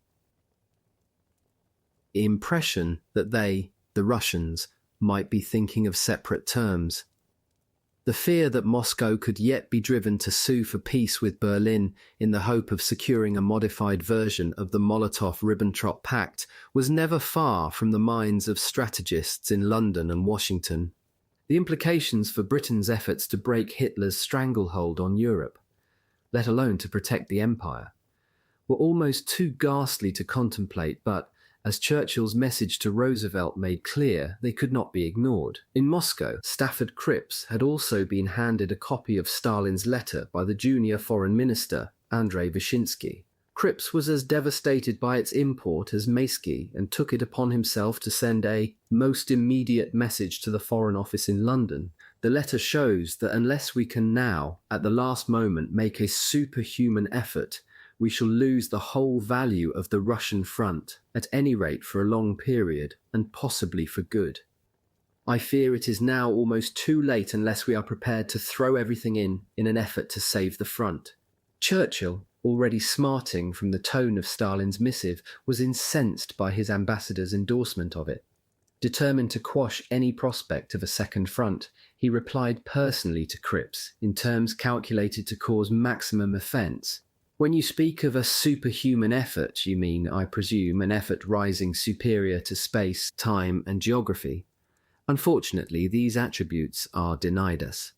impression that they, the Russians, might be thinking of separate terms. The fear that Moscow could yet be driven to sue for peace with Berlin in the hope of securing a modified version of the Molotov-Ribbentrop Pact was never far from the minds of strategists in London and Washington. The implications for Britain's efforts to break Hitler's stranglehold on Europe, let alone to protect the empire, were almost too ghastly to contemplate, but, as Churchill's message to Roosevelt made clear, they could not be ignored. In Moscow, Stafford Cripps had also been handed a copy of Stalin's letter by the junior foreign minister, Andrei Vyshinsky. Cripps was as devastated by its import as Maysky and took it upon himself to send a most immediate message to the Foreign Office in London. The letter shows that unless we can now, at the last moment, make a superhuman effort, we shall lose the whole value of the Russian front, at any rate for a long period, and possibly for good. I fear it is now almost too late unless we are prepared to throw everything in an effort to save the front. Churchill, already smarting from the tone of Stalin's missive, was incensed by his ambassador's endorsement of it. Determined to quash any prospect of a second front, he replied personally to Cripps in terms calculated to cause maximum offence. When you speak of a superhuman effort, you mean, I presume, an effort rising superior to space, time, and geography. Unfortunately, these attributes are denied us.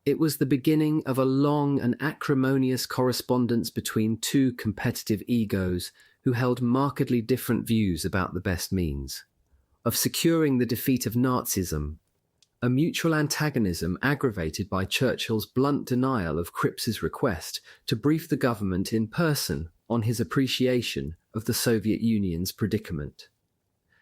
It was the beginning of a long and acrimonious correspondence between two competitive egos who held markedly different views about the best means of securing the defeat of Nazism, a mutual antagonism aggravated by Churchill's blunt denial of Cripps's request to brief the government in person on his appreciation of the Soviet Union's predicament.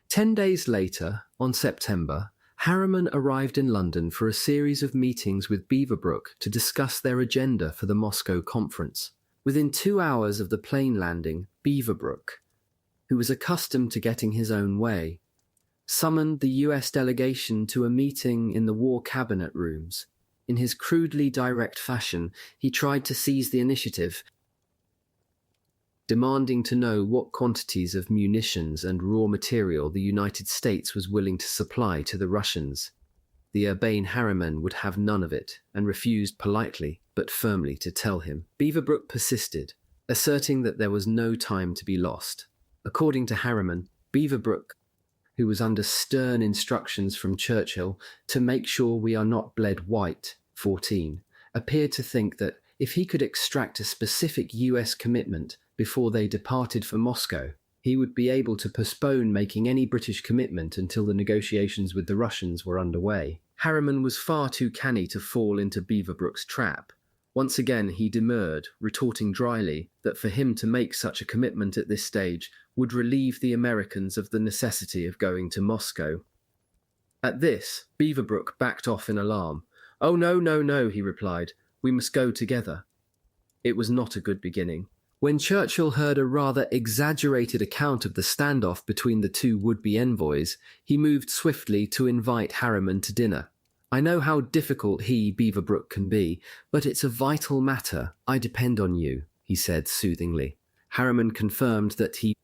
10 days later, on September, Harriman arrived in London for a series of meetings with Beaverbrook to discuss their agenda for the Moscow conference. Within 2 hours of the plane landing, Beaverbrook, who was accustomed to getting his own way, summoned the US delegation to a meeting in the War Cabinet rooms. In his crudely direct fashion, he tried to seize the initiative, demanding to know what quantities of munitions and raw material the United States was willing to supply to the Russians. The urbane Harriman would have none of it, and refused politely but firmly to tell him. Beaverbrook persisted, asserting that there was no time to be lost. According to Harriman, Beaverbrook, who was under stern instructions from Churchill to make sure we are not bled white, 14, appeared to think that if he could extract a specific US commitment before they departed for Moscow, he would be able to postpone making any British commitment until the negotiations with the Russians were underway. Harriman was far too canny to fall into Beaverbrook's trap. Once again he demurred, retorting dryly that for him to make such a commitment at this stage would relieve the Americans of the necessity of going to Moscow. At this, Beaverbrook backed off in alarm. "Oh, no, he replied. "We must go together." It was not a good beginning. When Churchill heard a rather exaggerated account of the standoff between the two would-be envoys, he moved swiftly to invite Harriman to dinner. "I know how difficult Beaverbrook, can be, but it's a vital matter. I depend on you," he said soothingly. Harriman confirmed that he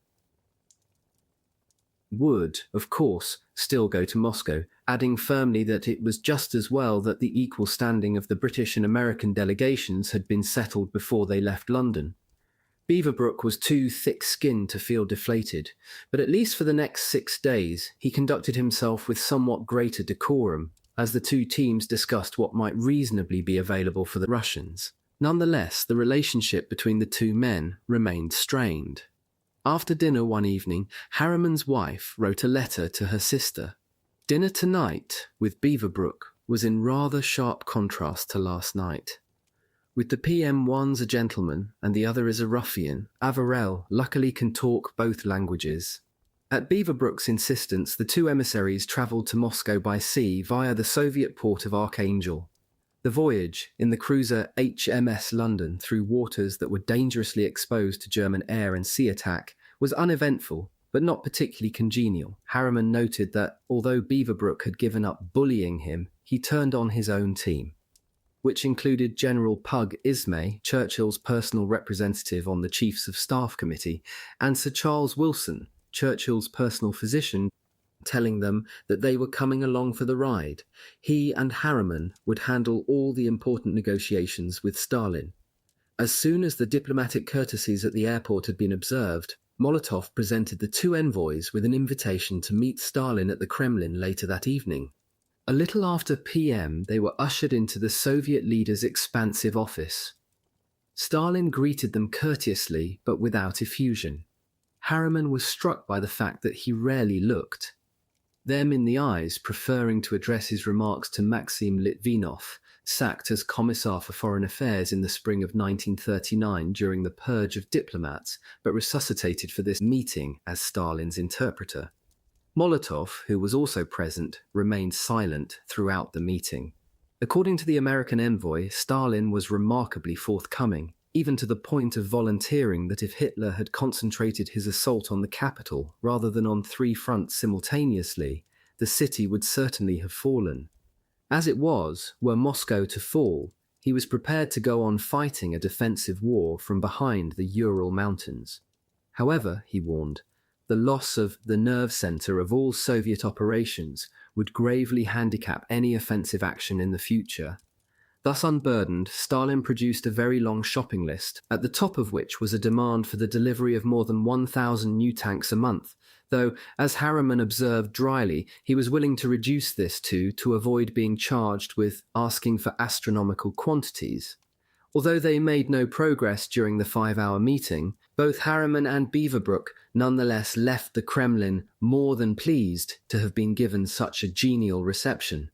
would, of course, still go to Moscow, adding firmly that it was just as well that the equal standing of the British and American delegations had been settled before they left London. Beaverbrook was too thick-skinned to feel deflated, but at least for the next 6 days he conducted himself with somewhat greater decorum, as the two teams discussed what might reasonably be available for the Russians. Nonetheless, the relationship between the two men remained strained. After dinner one evening, Harriman's wife wrote a letter to her sister. Dinner tonight with Beaverbrook was in rather sharp contrast to last night. With the PM one's a gentleman and the other is a ruffian, Averell luckily can talk both languages. At Beaverbrook's insistence, the two emissaries travelled to Moscow by sea via the Soviet port of Archangel. The voyage, in the cruiser HMS London through waters that were dangerously exposed to German air and sea attack, was uneventful, but not particularly congenial. Harriman noted that, although Beaverbrook had given up bullying him, he turned on his own team, which included General Pug Ismay, Churchill's personal representative on the Chiefs of Staff Committee, and Sir Charles Wilson, Churchill's personal physician, telling them that they were coming along for the ride. He and Harriman would handle all the important negotiations with Stalin. As soon as the diplomatic courtesies at the airport had been observed, Molotov presented the two envoys with an invitation to meet Stalin at the Kremlin later that evening. A little after PM, they were ushered into the Soviet leader's expansive office. Stalin greeted them courteously, but without effusion. Harriman was struck by the fact that he rarely looked them in the eyes, preferring to address his remarks to Maxim Litvinov, sacked as Commissar for Foreign Affairs in the spring of 1939 during the purge of diplomats, but resuscitated for this meeting as Stalin's interpreter. Molotov, who was also present, remained silent throughout the meeting. According to the American envoy, Stalin was remarkably forthcoming, even to the point of volunteering that if Hitler had concentrated his assault on the capital rather than on three fronts simultaneously, the city would certainly have fallen. As it was, were Moscow to fall, he was prepared to go on fighting a defensive war from behind the Ural Mountains. However, he warned, the loss of the nerve center of all Soviet operations would gravely handicap any offensive action in the future. Thus unburdened, Stalin produced a very long shopping list, at the top of which was a demand for the delivery of more than 1,000 new tanks a month, though, as Harriman observed dryly, he was willing to reduce this to avoid being charged with asking for astronomical quantities. Although they made no progress during the 5-hour meeting, both Harriman and Beaverbrook nonetheless left the Kremlin more than pleased to have been given such a genial reception.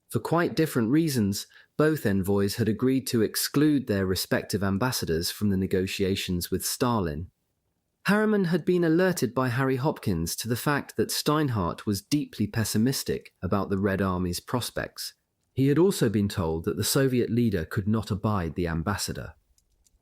For quite different reasons, both envoys had agreed to exclude their respective ambassadors from the negotiations with Stalin. Harriman had been alerted by Harry Hopkins to the fact that Steinhardt was deeply pessimistic about the Red Army's prospects. He had also been told that the Soviet leader could not abide the ambassador,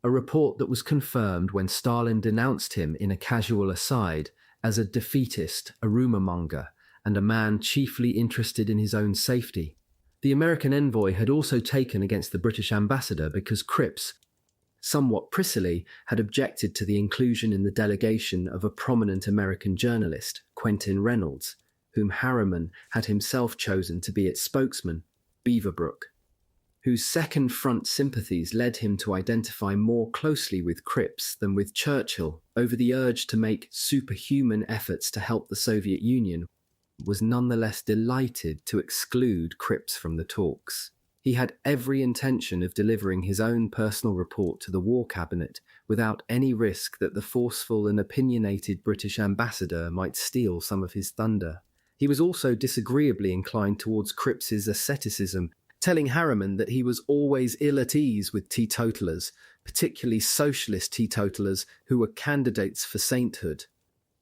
a report that was confirmed when Stalin denounced him in a casual aside as a defeatist, a rumour-monger, and a man chiefly interested in his own safety. The American envoy had also taken against the British ambassador because Cripps, somewhat prissily, had objected to the inclusion in the delegation of a prominent American journalist, Quentin Reynolds, whom Harriman had himself chosen to be its spokesman, Beaverbrook, whose second front sympathies led him to identify more closely with Cripps than with Churchill over the urge to make superhuman efforts to help the Soviet Union, was nonetheless delighted to exclude Cripps from the talks. He had every intention of delivering his own personal report to the War Cabinet without any risk that the forceful and opinionated British ambassador might steal some of his thunder. He was also disagreeably inclined towards Cripps's asceticism, telling Harriman that he was always ill at ease with teetotalers, particularly socialist teetotalers who were candidates for sainthood.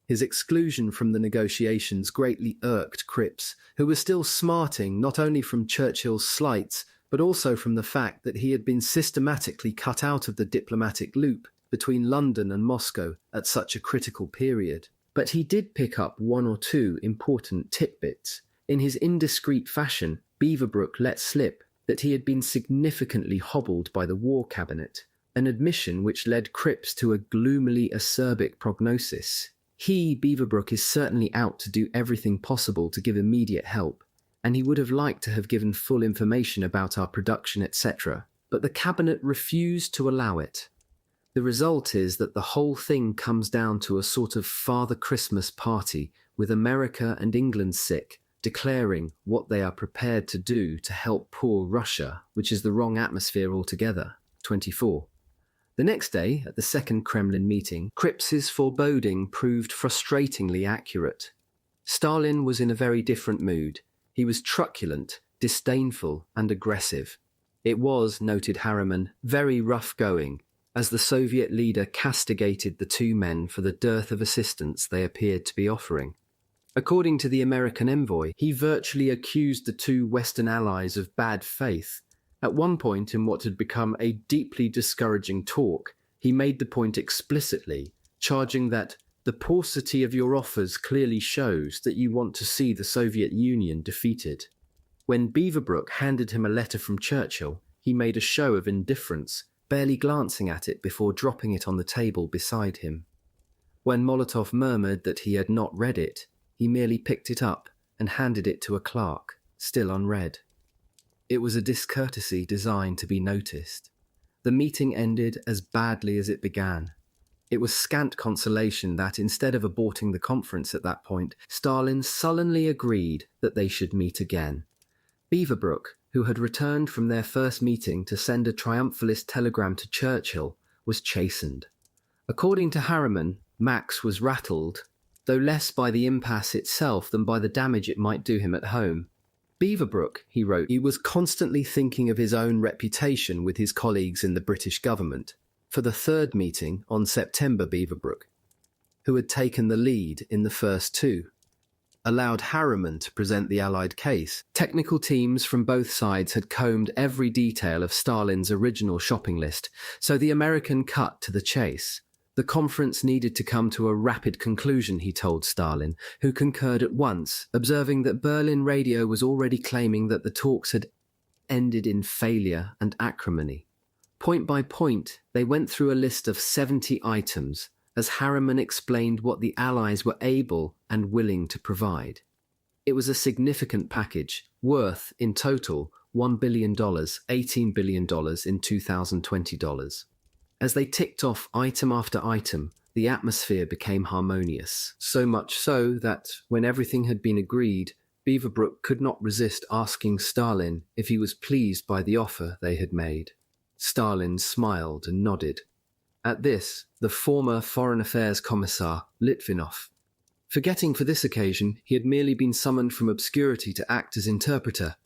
His exclusion from the negotiations greatly irked Cripps, who was still smarting not only from Churchill's slights, but also from the fact that he had been systematically cut out of the diplomatic loop between London and Moscow at such a critical period. But he did pick up one or two important tidbits. In his indiscreet fashion, Beaverbrook let slip that he had been significantly hobbled by the War Cabinet, an admission which led Cripps to a gloomily acerbic prognosis. He, Beaverbrook, is certainly out to do everything possible to give immediate help, and he would have liked to have given full information about our production, etc., but the Cabinet refused to allow it. The result is that the whole thing comes down to a sort of Father Christmas party, with America and England sick, declaring what they are prepared to do to help poor Russia, which is the wrong atmosphere altogether. 24. The next day, at the second Kremlin meeting, Cripps's foreboding proved frustratingly accurate. Stalin was in a very different mood. He was truculent, disdainful, and aggressive. It was, noted Harriman, very rough going, as the Soviet leader castigated the two men for the dearth of assistance they appeared to be offering. According to the American envoy, he virtually accused the two Western allies of bad faith. At one point in what had become a deeply discouraging talk, he made the point explicitly, charging that the paucity of your offers clearly shows that you want to see the Soviet Union defeated. When Beaverbrook handed him a letter from Churchill, he made a show of indifference, barely glancing at it before dropping it on the table beside him. When Molotov murmured that he had not read it, he merely picked it up and handed it to a clerk, still unread. It was a discourtesy designed to be noticed. The meeting ended as badly as it began. It was scant consolation that, instead of aborting the conference at that point, Stalin sullenly agreed that they should meet again. Beaverbrook, who had returned from their first meeting to send a triumphalist telegram to Churchill, was chastened. According to Harriman, Max was rattled, though less by the impasse itself than by the damage it might do him at home. Beaverbrook, he wrote, he was constantly thinking of his own reputation with his colleagues in the British government. For the third meeting on September, Beaverbrook, who had taken the lead in the first two, allowed Harriman to present the Allied case. Technical teams from both sides had combed every detail of Stalin's original shopping list, so the American cut to the chase. The conference needed to come to a rapid conclusion, he told Stalin, who concurred at once, observing that Berlin radio was already claiming that the talks had ended in failure and acrimony. Point by point, they went through a list of 70 items, as Harriman explained what the Allies were able and willing to provide. It was a significant package, worth, in total, $1 billion, $18 billion in 2020 dollars. As they ticked off item after item, the atmosphere became harmonious, so much so that, when everything had been agreed, Beaverbrook could not resist asking Stalin if he was pleased by the offer they had made. Stalin smiled and nodded. At this, the former Foreign Affairs Commissar, Litvinov, forgetting for this occasion he had merely been summoned from obscurity to act as interpreter,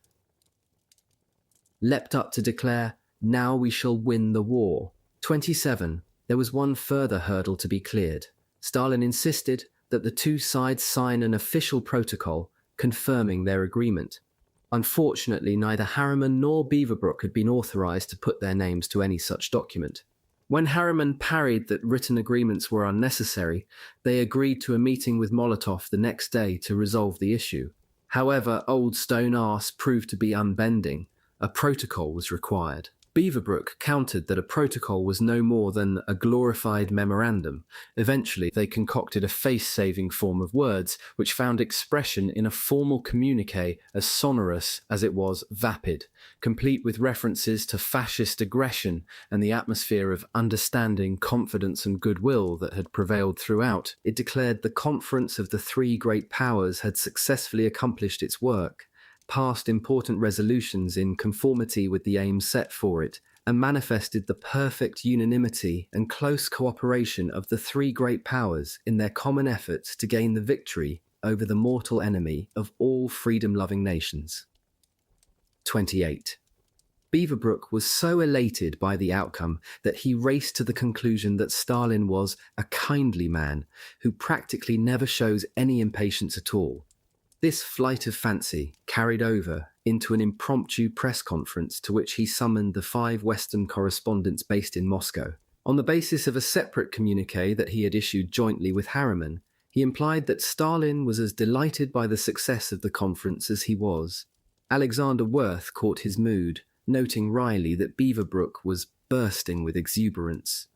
leapt up to declare, "Now we shall win the war." 27. There was one further hurdle to be cleared. Stalin insisted that the two sides sign an official protocol confirming their agreement. Unfortunately, neither Harriman nor Beaverbrook had been authorized to put their names to any such document. When Harriman parried that written agreements were unnecessary, they agreed to a meeting with Molotov the next day to resolve the issue. However, Old Stone Arse proved to be unbending. A protocol was required. Beaverbrook countered that a protocol was no more than a glorified memorandum. Eventually, they concocted a face-saving form of words, which found expression in a formal communiqué as sonorous as it was vapid, complete with references to fascist aggression and the atmosphere of understanding, confidence and goodwill that had prevailed throughout. It declared the conference of the three great powers had successfully accomplished its work, passed important resolutions in conformity with the aims set for it, and manifested the perfect unanimity and close cooperation of the three great powers in their common efforts to gain the victory over the mortal enemy of all freedom-loving nations. 28. Beaverbrook was so elated by the outcome that he raced to the conclusion that Stalin was a kindly man who practically never shows any impatience at all. This flight of fancy carried over into an impromptu press conference to which he summoned the 5 Western correspondents based in Moscow. On the basis of a separate communiqué that he had issued jointly with Harriman, he implied that Stalin was as delighted by the success of the conference as he was. Alexander Worth caught his mood, noting wryly that Beaverbrook was bursting with exuberance.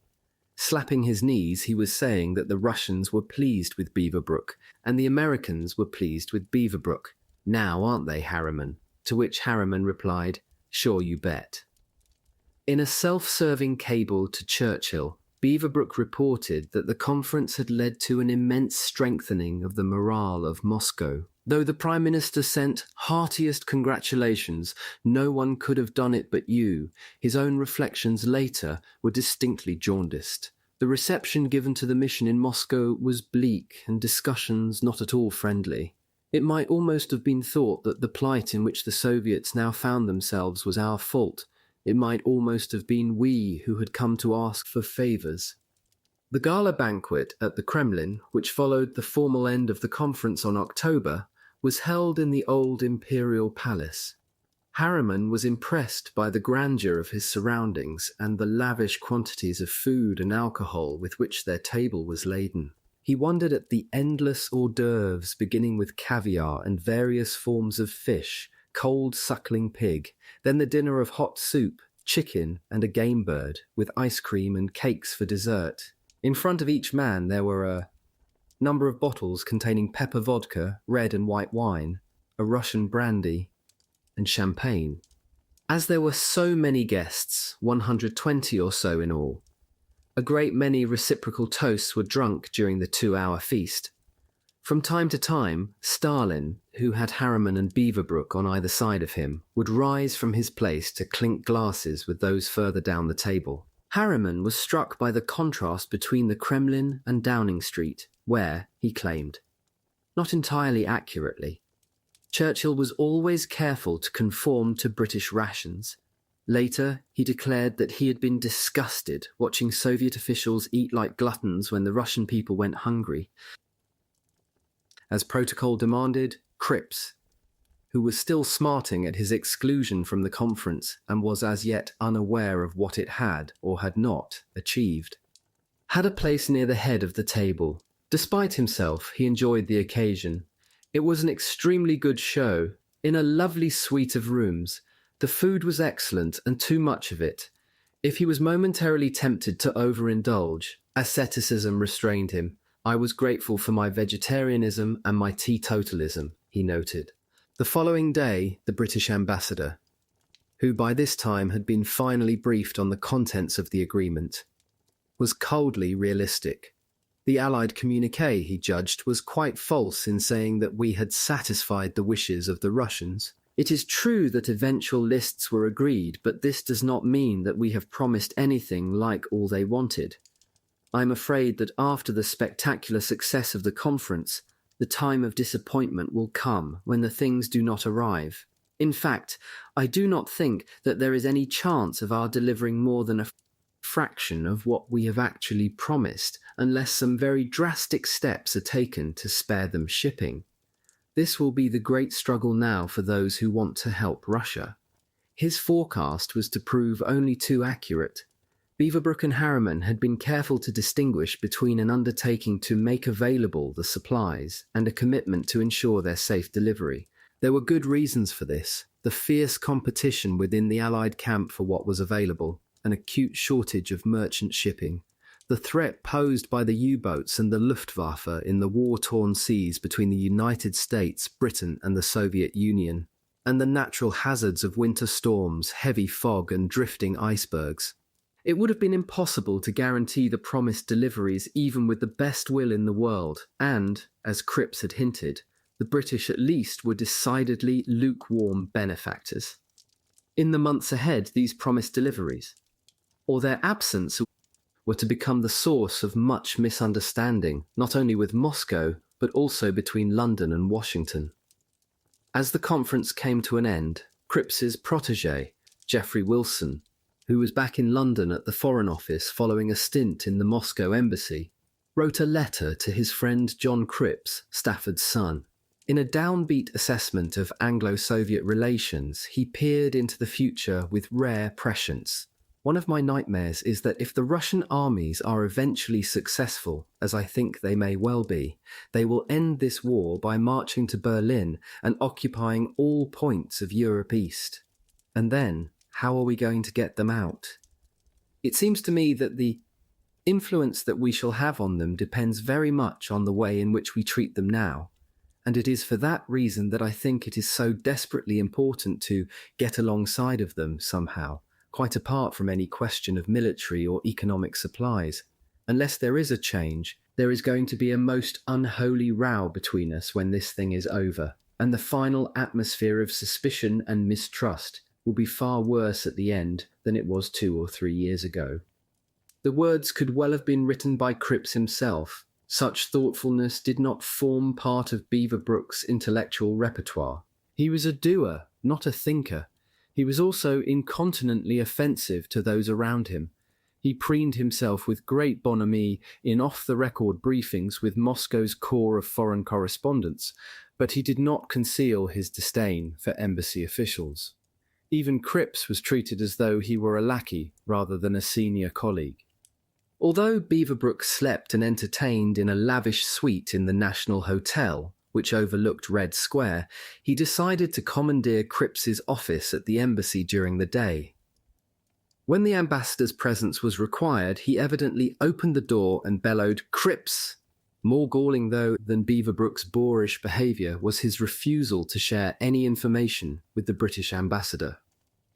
Slapping his knees, he was saying that the Russians were pleased with Beaverbrook, and the Americans were pleased with Beaverbrook. Now, aren't they, Harriman? To which Harriman replied, "Sure you bet." In a self-serving cable to Churchill, Beaverbrook reported that the conference had led to an immense strengthening of the morale of Moscow. Though the Prime Minister sent heartiest congratulations, "No one could have done it but you," his own reflections later were distinctly jaundiced. The reception given to the mission in Moscow was bleak and discussions not at all friendly. It might almost have been thought that the plight in which the Soviets now found themselves was our fault. It might almost have been we who had come to ask for favours. The gala banquet at the Kremlin, which followed the formal end of the conference on October, was held in the old imperial palace. Harriman was impressed by the grandeur of his surroundings and the lavish quantities of food and alcohol with which their table was laden. He wondered at the endless hors d'oeuvres beginning with caviar and various forms of fish, cold suckling pig, then the dinner of hot soup, chicken and a game bird, with ice cream and cakes for dessert. In front of each man there were number of bottles containing pepper vodka, red and white wine, a Russian brandy, and champagne. As there were so many guests, 120 or so in all, a great many reciprocal toasts were drunk during the 2-hour feast. From time to time, Stalin, who had Harriman and Beaverbrook on either side of him, would rise from his place to clink glasses with those further down the table. Harriman was struck by the contrast between the Kremlin and Downing Street, where, he claimed, not entirely accurately, Churchill was always careful to conform to British rations. Later, he declared that he had been disgusted watching Soviet officials eat like gluttons when the Russian people went hungry. As protocol demanded, Cripps, who was still smarting at his exclusion from the conference and was as yet unaware of what it had or had not achieved, had a place near the head of the table. Despite himself, he enjoyed the occasion. It was an extremely good show, in a lovely suite of rooms. The food was excellent and too much of it. If he was momentarily tempted to overindulge, asceticism restrained him. I was grateful for my vegetarianism and my teetotalism, he noted. The following day, the British ambassador, who by this time had been finally briefed on the contents of the agreement, was coldly realistic. The Allied communiqué, he judged, was quite false in saying that we had satisfied the wishes of the Russians. It is true that eventual lists were agreed, but this does not mean that we have promised anything like all they wanted. I am afraid that after the spectacular success of the conference, the time of disappointment will come when the things do not arrive. In fact, I do not think that there is any chance of our delivering more than a fraction of what we have actually promised, unless some very drastic steps are taken to spare them shipping. This will be the great struggle now for those who want to help Russia. His forecast was to prove only too accurate. Beaverbrook and Harriman had been careful to distinguish between an undertaking to make available the supplies and a commitment to ensure their safe delivery. There were good reasons for this: the fierce competition within the Allied camp for what was available, an acute shortage of merchant shipping, the threat posed by the U-boats and the Luftwaffe in the war-torn seas between the United States, Britain and the Soviet Union, and the natural hazards of winter storms, heavy fog and drifting icebergs. It would have been impossible to guarantee the promised deliveries even with the best will in the world, and, as Cripps had hinted, the British at least were decidedly lukewarm benefactors. In the months ahead, these promised deliveries, or their absence, were to become the source of much misunderstanding, not only with Moscow, but also between London and Washington. As the conference came to an end, Cripps's protégé, Geoffrey Wilson, who was back in London at the Foreign Office following a stint in the Moscow embassy, wrote a letter to his friend John Cripps, Stafford's son. In a downbeat assessment of Anglo-Soviet relations, he peered into the future with rare prescience. One of my nightmares is that if the Russian armies are eventually successful, as I think they may well be, they will end this war by marching to Berlin and occupying all points of Europe East. And then, how are we going to get them out? It seems to me that the influence that we shall have on them depends very much on the way in which we treat them now, and it is for that reason that I think it is so desperately important to get alongside of them somehow, quite apart from any question of military or economic supplies. Unless there is a change, there is going to be a most unholy row between us when this thing is over, and the final atmosphere of suspicion and mistrust will be far worse at the end than it was 2 or 3 years ago. The words could well have been written by Cripps himself. Such thoughtfulness did not form part of Beaverbrook's intellectual repertoire. He was a doer, not a thinker. He was also incontinently offensive to those around him. He preened himself with great bonhomie in off-the-record briefings with Moscow's corps of foreign correspondents, but he did not conceal his disdain for embassy officials. Even Cripps was treated as though he were a lackey rather than a senior colleague. Although Beaverbrook slept and entertained in a lavish suite in the National Hotel, which overlooked Red Square, he decided to commandeer Cripps's office at the embassy during the day. When the ambassador's presence was required, he evidently opened the door and bellowed, "Cripps!" More galling, though, than Beaverbrook's boorish behaviour was his refusal to share any information with the British ambassador.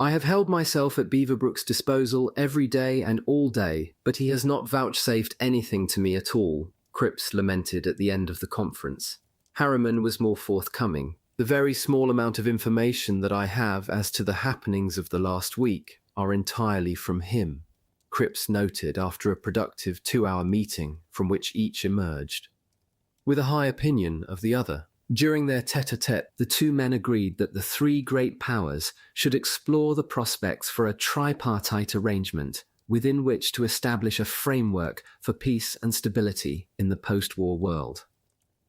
"I have held myself at Beaverbrook's disposal every day and all day, but he has not vouchsafed anything to me at all," Cripps lamented at the end of the conference. Harriman was more forthcoming. "The very small amount of information that I have as to the happenings of the last week are entirely from him," Cripps noted after a productive 2-hour meeting from which each emerged with a high opinion of the other. During their tête-à-tête, the two men agreed that the three great powers should explore the prospects for a tripartite arrangement within which to establish a framework for peace and stability in the post-war world.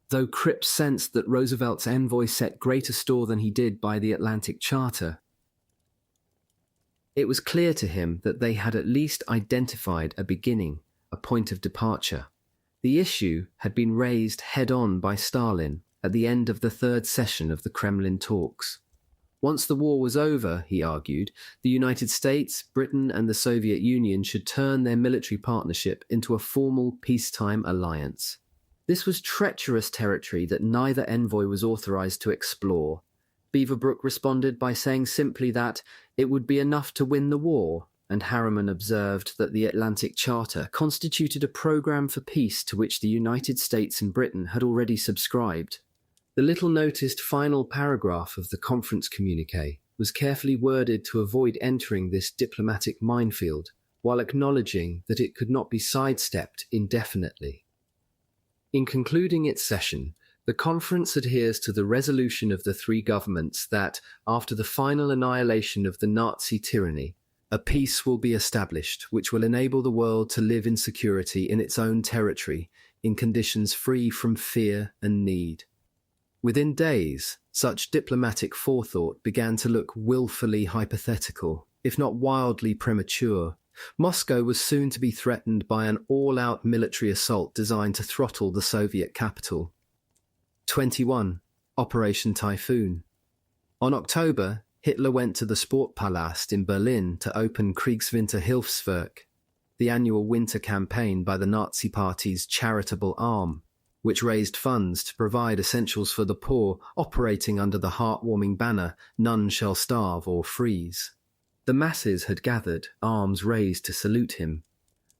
Though Cripps sensed that Roosevelt's envoy set greater store than he did by the Atlantic Charter, it was clear to him that they had at least identified a beginning, a point of departure. The issue had been raised head-on by Stalin at the end of the third session of the Kremlin talks. Once the war was over, he argued, the United States, Britain and the Soviet Union should turn their military partnership into a formal peacetime alliance. This was treacherous territory that neither envoy was authorized to explore. Beaverbrook responded by saying simply that it would be enough to win the war, and Harriman observed that the Atlantic Charter constituted a program for peace to which the United States and Britain had already subscribed. The little-noticed final paragraph of the conference communiqué was carefully worded to avoid entering this diplomatic minefield, while acknowledging that it could not be sidestepped indefinitely. In concluding its session, the conference adheres to the resolution of the three governments that, after the final annihilation of the Nazi tyranny, a peace will be established which will enable the world to live in security in its own territory, in conditions free from fear and need. Within days, such diplomatic forethought began to look willfully hypothetical, if not wildly premature. Moscow was soon to be threatened by an all-out military assault designed to throttle the Soviet capital. 21. Operation Typhoon. On October, Hitler went to the Sportpalast in Berlin to open Kriegswinterhilfswerk, the annual winter campaign by the Nazi Party's charitable arm, which raised funds to provide essentials for the poor, operating under the heartwarming banner, "None shall starve or freeze." The masses had gathered, arms raised to salute him.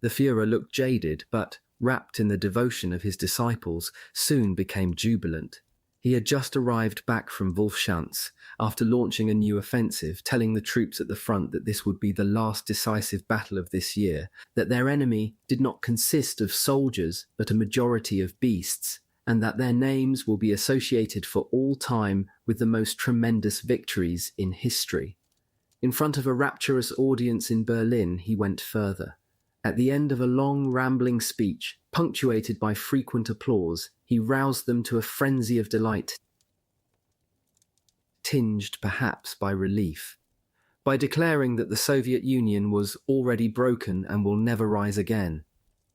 The Führer looked jaded, but, wrapped in the devotion of his disciples, soon became jubilant. He had just arrived back from Wolfschanz after launching a new offensive, telling the troops at the front that this would be the last decisive battle of this year, that their enemy did not consist of soldiers but a majority of beasts, and that their names will be associated for all time with the most tremendous victories in history. In front of a rapturous audience in Berlin, he went further. At the end of a long, rambling speech, punctuated by frequent applause, he roused them to a frenzy of delight, tinged perhaps by relief, by declaring that the Soviet Union was already broken and will never rise again.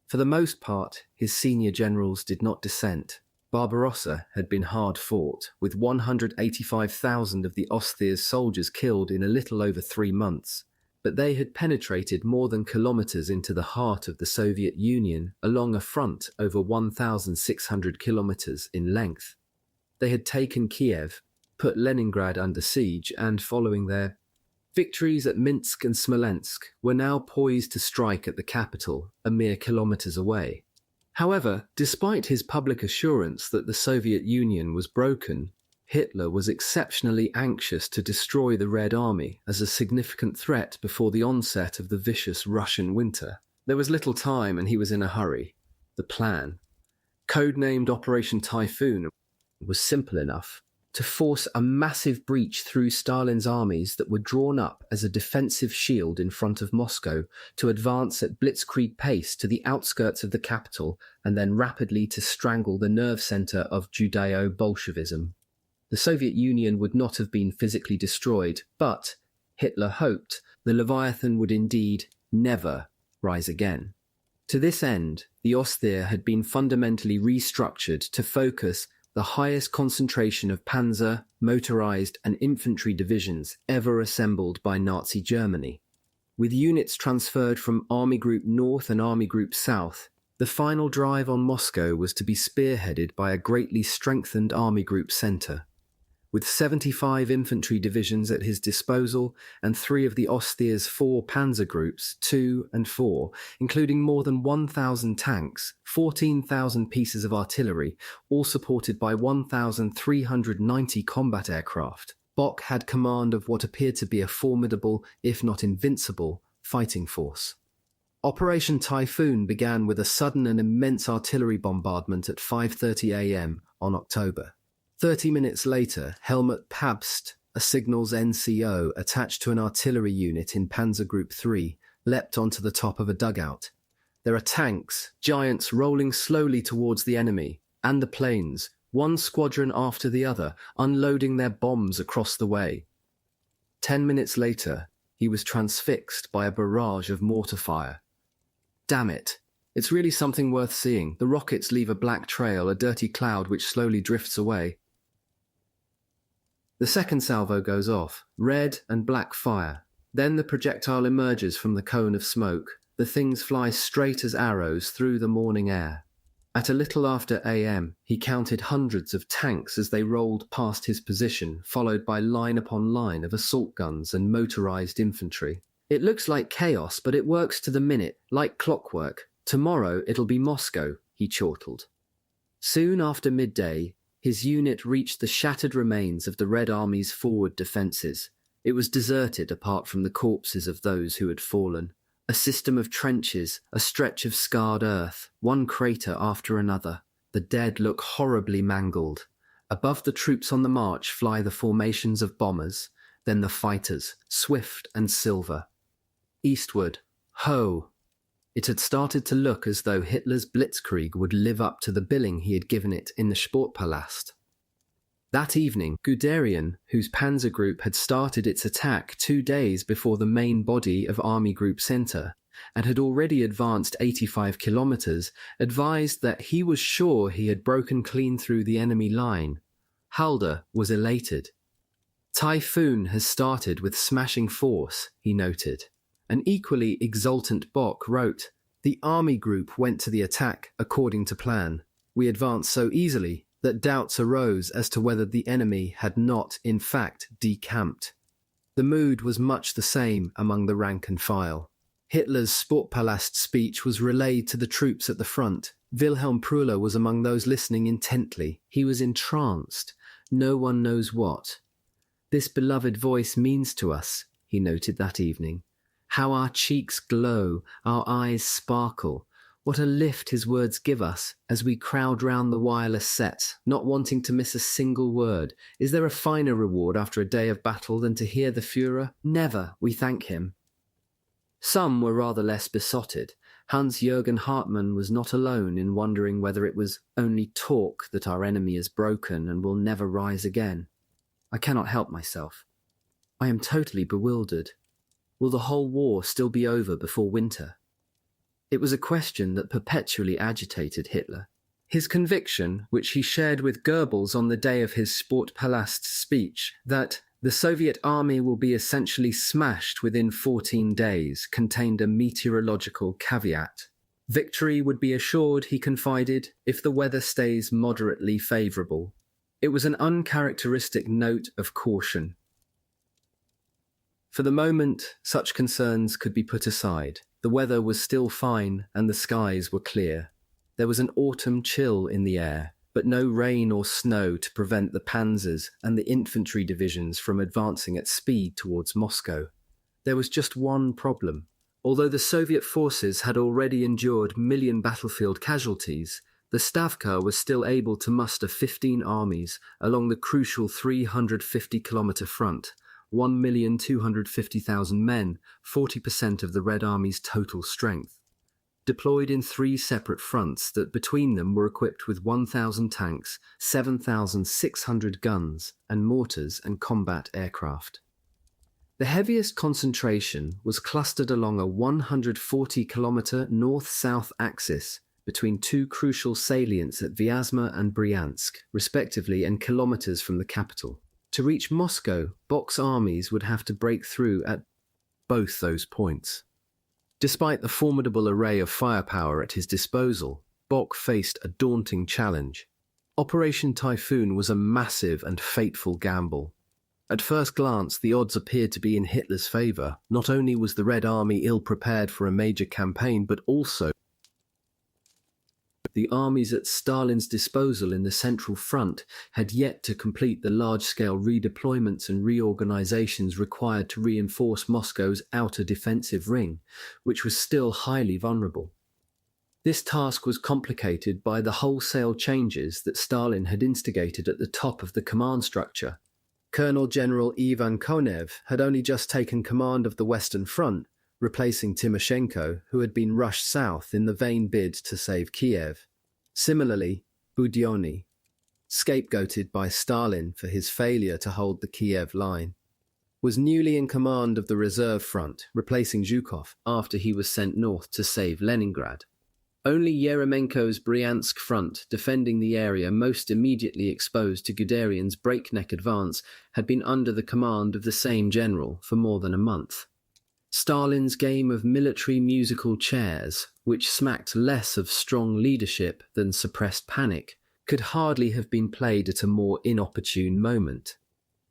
For the most part, his senior generals did not dissent. Barbarossa had been hard fought, with 185,000 of the Ostthere's soldiers killed in a little over 3 months. But they had penetrated more than kilometers into the heart of the Soviet Union along a front over 1,600 kilometers in length. They had taken Kiev, put Leningrad under siege, and following their victories at Minsk and Smolensk, were now poised to strike at the capital, a mere kilometers away. However, despite his public assurance that the Soviet Union was broken, Hitler was exceptionally anxious to destroy the Red Army as a significant threat before the onset of the vicious Russian winter. There was little time and he was in a hurry. The plan, codenamed Operation Typhoon, was simple enough: to force a massive breach through Stalin's armies that were drawn up as a defensive shield in front of Moscow, to advance at blitzkrieg pace to the outskirts of the capital, and then rapidly to strangle the nerve center of Judeo-Bolshevism. The Soviet Union would not have been physically destroyed, but, Hitler hoped, the Leviathan would indeed never rise again. To this end, the Osttheer had been fundamentally restructured to focus the highest concentration of panzer, motorized and infantry divisions ever assembled by Nazi Germany. With units transferred from Army Group North and Army Group South, The final drive on Moscow was to be spearheaded by a greatly strengthened army group center. With 75 infantry divisions at his disposal and 3 of the Ostier's 4 panzer groups, 2 and 4, including more than 1,000 tanks, 14,000 pieces of artillery, all supported by 1,390 combat aircraft, Bock had command of what appeared to be a formidable, if not invincible, fighting force. Operation Typhoon began with a sudden and immense artillery bombardment at 5:30 a.m. on October. 30 minutes later, Helmut Pabst, a signals NCO attached to an artillery unit in Panzer Group 3, leapt onto the top of a dugout. There are tanks, giants rolling slowly towards the enemy, and the planes, one squadron after the other, unloading their bombs across the way. 10 minutes later, he was transfixed by a barrage of mortar fire. Damn it. It's really something worth seeing. The rockets leave a black trail, a dirty cloud which slowly drifts away. The second salvo goes off, red and black fire. Then the projectile emerges from the cone of smoke. The things fly straight as arrows through the morning air. At a little after AM, he counted hundreds of tanks as they rolled past his position, followed by line upon line of assault guns and motorized infantry. It looks like chaos, but it works to the minute, like clockwork. Tomorrow it'll be Moscow, he chortled. Soon after midday, his unit reached the shattered remains of the Red Army's forward defences. It was deserted apart from the corpses of those who had fallen. A system of trenches, a stretch of scarred earth, one crater after another. The dead look horribly mangled. Above the troops on the march fly the formations of bombers, then the fighters, swift and silver. Eastward, ho! It had started to look as though Hitler's blitzkrieg would live up to the billing he had given it in the Sportpalast. That evening, Guderian, whose panzer group had started its attack 2 days before the main body of Army Group Center and had already advanced 85 kilometers, advised that he was sure he had broken clean through the enemy line. Halder was elated. Typhoon has started with smashing force, he noted. An equally exultant Bock wrote, "The army group went to the attack according to plan. We advanced so easily that doubts arose as to whether the enemy had not, in fact, decamped." The mood was much the same among the rank and file. Hitler's Sportpalast speech was relayed to the troops at the front. Wilhelm Prüller was among those listening intently. He was entranced. No one knows what. "This beloved voice means to us," he noted that evening. "How our cheeks glow, our eyes sparkle. What a lift his words give us as we crowd round the wireless set, not wanting to miss a single word. Is there a finer reward after a day of battle than to hear the Führer? Never, we thank him." Some were rather less besotted. Hans-Jürgen Hartmann was not alone in wondering whether it was only talk that our enemy is broken and will never rise again. "I cannot help myself. I am totally bewildered. Will the whole war still be over before winter?" It was a question that perpetually agitated Hitler. His conviction, which he shared with Goebbels on the day of his Sportpalast speech, that the Soviet army will be essentially smashed within 14 days, contained a meteorological caveat. Victory would be assured, he confided, if the weather stays moderately favourable. It was an uncharacteristic note of caution. For the moment, such concerns could be put aside. The weather was still fine and the skies were clear. There was an autumn chill in the air, but no rain or snow to prevent the panzers and the infantry divisions from advancing at speed towards Moscow. There was just one problem. Although the Soviet forces had already endured million battlefield casualties, the Stavka was still able to muster 15 armies along the crucial 350-kilometre front, 1,250,000 men, 40% of the Red Army's total strength, deployed in 3 separate fronts that between them were equipped with 1,000 tanks, 7,600 guns, and mortars and combat aircraft. The heaviest concentration was clustered along a 140-kilometre north-south axis between 2 crucial salients at Vyazma and Bryansk, respectively, and kilometres from the capital. To reach Moscow, Bock's armies would have to break through at both those points. Despite the formidable array of firepower at his disposal, Bock faced a daunting challenge. Operation Typhoon was a massive and fateful gamble. At first glance, the odds appeared to be in Hitler's favour. Not only was the Red Army ill-prepared for a major campaign, but also the armies at Stalin's disposal in the Central Front had yet to complete the large-scale redeployments and reorganizations required to reinforce Moscow's outer defensive ring, which was still highly vulnerable. This task was complicated by the wholesale changes that Stalin had instigated at the top of the command structure. Colonel General Ivan Konev had only just taken command of the Western Front, replacing Timoshenko, who had been rushed south in the vain bid to save Kiev. Similarly, Budyonny, scapegoated by Stalin for his failure to hold the Kiev line, was newly in command of the reserve front, replacing Zhukov after he was sent north to save Leningrad. Only Yeremenko's Bryansk front, defending the area most immediately exposed to Guderian's breakneck advance, had been under the command of the same general for more than a month. Stalin's game of military musical chairs, which smacked less of strong leadership than suppressed panic, could hardly have been played at a more inopportune moment.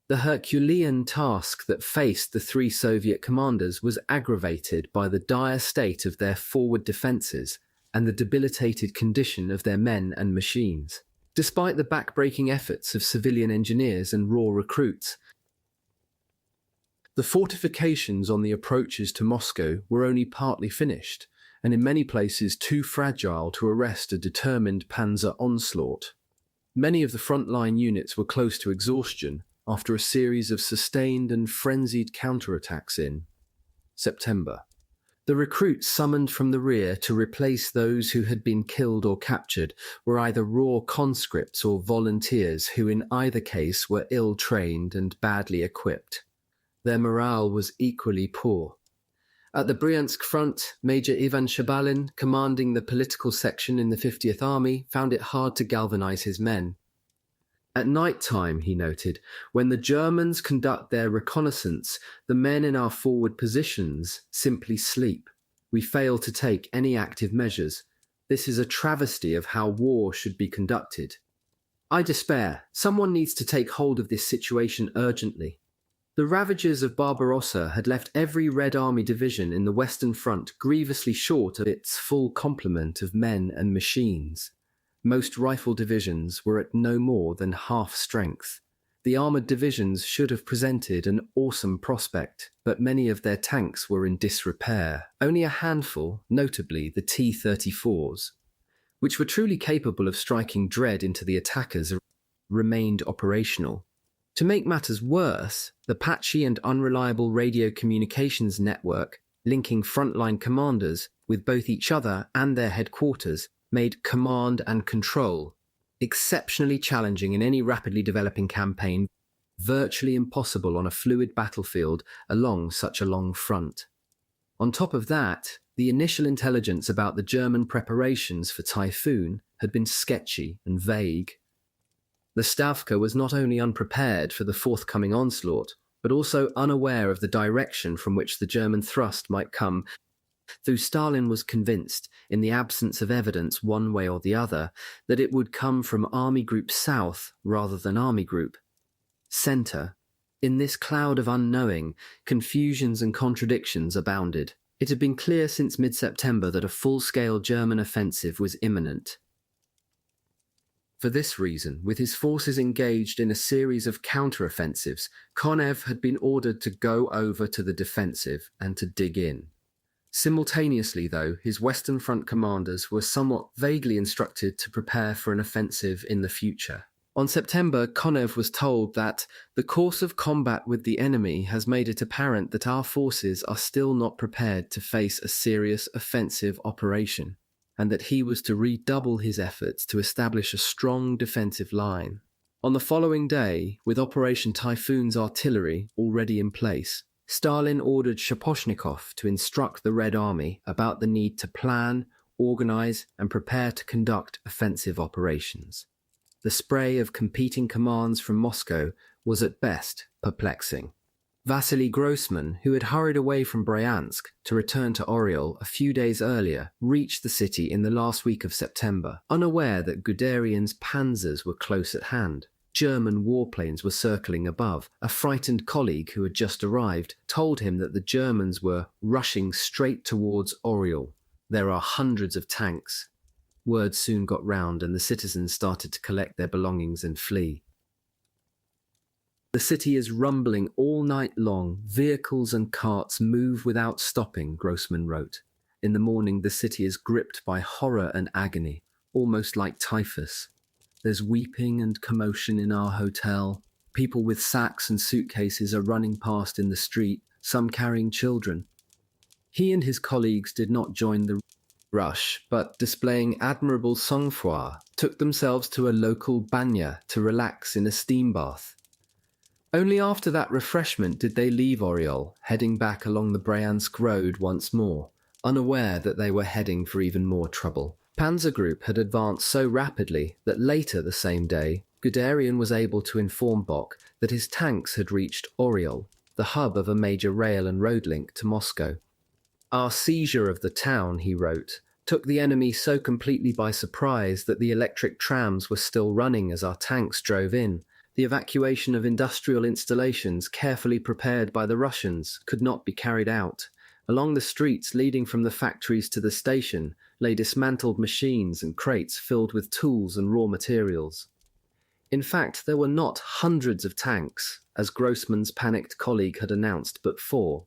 The Herculean task that faced the three Soviet commanders was aggravated by the dire state of their forward defences and the debilitated condition of their men and machines. Despite the back-breaking efforts of civilian engineers and raw recruits, the fortifications on the approaches to Moscow were only partly finished, and in many places too fragile to arrest a determined panzer onslaught. Many of the frontline units were close to exhaustion after a series of sustained and frenzied counterattacks in September. The recruits summoned from the rear to replace those who had been killed or captured were either raw conscripts or volunteers who in either case were ill-trained and badly equipped. Their morale was equally poor. At the Bryansk front, Major Ivan Shabalin, commanding the political section in the 50th Army, found it hard to galvanize his men. At night time, he noted, when the Germans conduct their reconnaissance, the men in our forward positions simply sleep. We fail to take any active measures. This is a travesty of how war should be conducted. I despair. Someone needs to take hold of this situation urgently. The ravages of Barbarossa had left every Red Army division in the Western Front grievously short of its full complement of men and machines. Most rifle divisions were at no more than half strength. The armoured divisions should have presented an awesome prospect, but many of their tanks were in disrepair. Only a handful, notably the T-34s, which were truly capable of striking dread into the attackers, remained operational. To make matters worse, the patchy and unreliable radio communications network linking frontline commanders with both each other and their headquarters made command and control exceptionally challenging in any rapidly developing campaign, virtually impossible on a fluid battlefield along such a long front. On top of that, the initial intelligence about the German preparations for Typhoon had been sketchy and vague. The Stavka was not only unprepared for the forthcoming onslaught, but also unaware of the direction from which the German thrust might come, though Stalin was convinced, in the absence of evidence one way or the other, that it would come from Army Group South rather than Army Group Centre. In this cloud of unknowing, confusions and contradictions abounded. It had been clear since mid-September that a full-scale German offensive was imminent. For this reason, with his forces engaged in a series of counter-offensives, Konev had been ordered to go over to the defensive and to dig in. Simultaneously, though, his Western Front commanders were somewhat vaguely instructed to prepare for an offensive in the future. On September, Konev was told that the course of combat with the enemy has made it apparent that our forces are still not prepared to face a serious offensive operation, and that he was to redouble his efforts to establish a strong defensive line. On the following day, with Operation Typhoon's artillery already in place, Stalin ordered Shaposhnikov to instruct the Red Army about the need to plan, organize, and prepare to conduct offensive operations. The spray of competing commands from Moscow was at best perplexing. Vasily Grossman, who had hurried away from Bryansk to return to Oriol a few days earlier, reached the city in the last week of September, unaware that Guderian's panzers were close at hand. German warplanes were circling above. A frightened colleague who had just arrived told him that the Germans were rushing straight towards Oriol. There are hundreds of tanks. Word soon got round and the citizens started to collect their belongings and flee. The city is rumbling all night long. Vehicles and carts move without stopping, Grossman wrote. In the morning, the city is gripped by horror and agony, almost like typhus. There's weeping and commotion in our hotel. People with sacks and suitcases are running past in the street, some carrying children. He and his colleagues did not join the rush, but displaying admirable sang-froid, took themselves to a local banya to relax in a steam bath. Only after that refreshment did they leave Oriol, heading back along the Bryansk road once more, unaware that they were heading for even more trouble. Panzer Group had advanced so rapidly that later the same day, Guderian was able to inform Bock that his tanks had reached Oriol, the hub of a major rail and road link to Moscow. Our seizure of the town, he wrote, took the enemy so completely by surprise that the electric trams were still running as our tanks drove in. The evacuation of industrial installations carefully prepared by the Russians could not be carried out. Along the streets leading from the factories to the station lay dismantled machines and crates filled with tools and raw materials. In fact, there were not hundreds of tanks, as Grossman's panicked colleague had announced, but 4.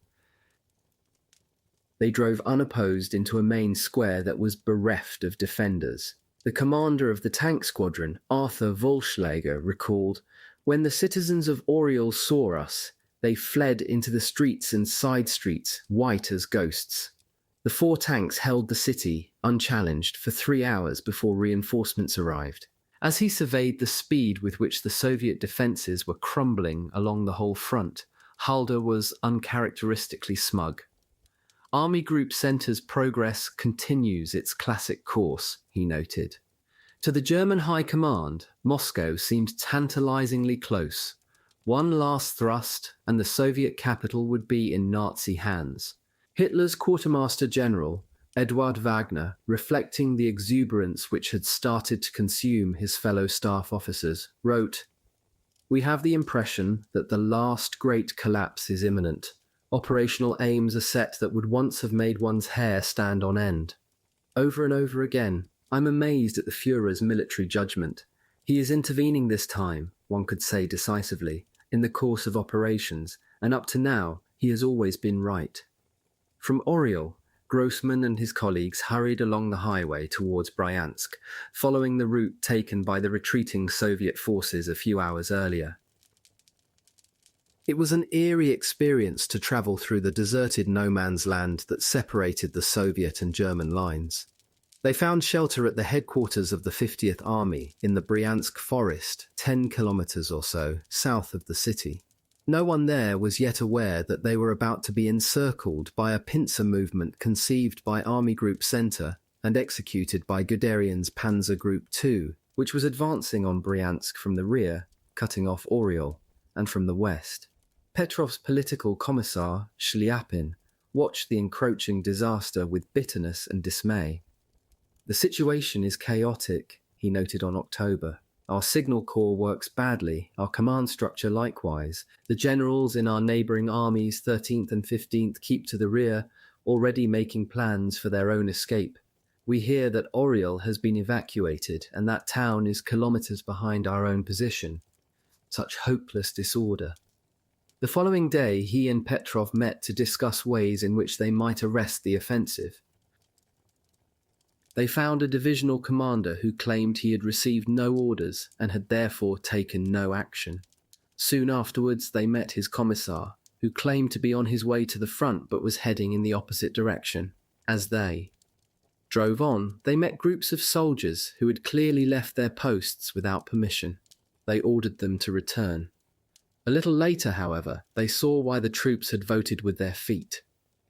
They drove unopposed into a main square that was bereft of defenders. The commander of the tank squadron, Arthur Vollschläger, recalled, "When the citizens of Oriol saw us, they fled into the streets and side streets, white as ghosts." The 4 tanks held the city, unchallenged, for 3 hours before reinforcements arrived. As he surveyed the speed with which the Soviet defences were crumbling along the whole front, Halder was uncharacteristically smug. Army Group Centre's progress continues its classic course, he noted. To the German High Command, Moscow seemed tantalizingly close. One last thrust, and the Soviet capital would be in Nazi hands. Hitler's Quartermaster General, Eduard Wagner, reflecting the exuberance which had started to consume his fellow staff officers, wrote, "We have the impression that the last great collapse is imminent. Operational aims are set that would once have made one's hair stand on end. Over and over again, I'm amazed at the Führer's military judgment. He is intervening this time, one could say decisively, in the course of operations, and up to now, he has always been right." From Oriol, Grossman and his colleagues hurried along the highway towards Bryansk, following the route taken by the retreating Soviet forces a few hours earlier. It was an eerie experience to travel through the deserted no-man's land that separated the Soviet and German lines. They found shelter at the headquarters of the 50th Army in the Bryansk forest, 10 kilometers or so south of the city. No one there was yet aware that they were about to be encircled by a pincer movement conceived by Army Group Center and executed by Guderian's Panzer Group II, which was advancing on Bryansk from the rear, cutting off Oriol, and from the west. Petrov's political commissar, Shliapin, watched the encroaching disaster with bitterness and dismay. "The situation is chaotic," he noted on October. "Our signal corps works badly, our command structure likewise. The generals in our neighbouring armies, 13th and 15th, keep to the rear, already making plans for their own escape. We hear that Oriol has been evacuated, and that town is kilometres behind our own position. Such hopeless disorder." The following day, he and Petrov met to discuss ways in which they might arrest the offensive. They found a divisional commander who claimed he had received no orders and had therefore taken no action. Soon afterwards, they met his commissar, who claimed to be on his way to the front but was heading in the opposite direction. As they drove on, they met groups of soldiers who had clearly left their posts without permission. They ordered them to return. A little later, however, they saw why the troops had voted with their feet.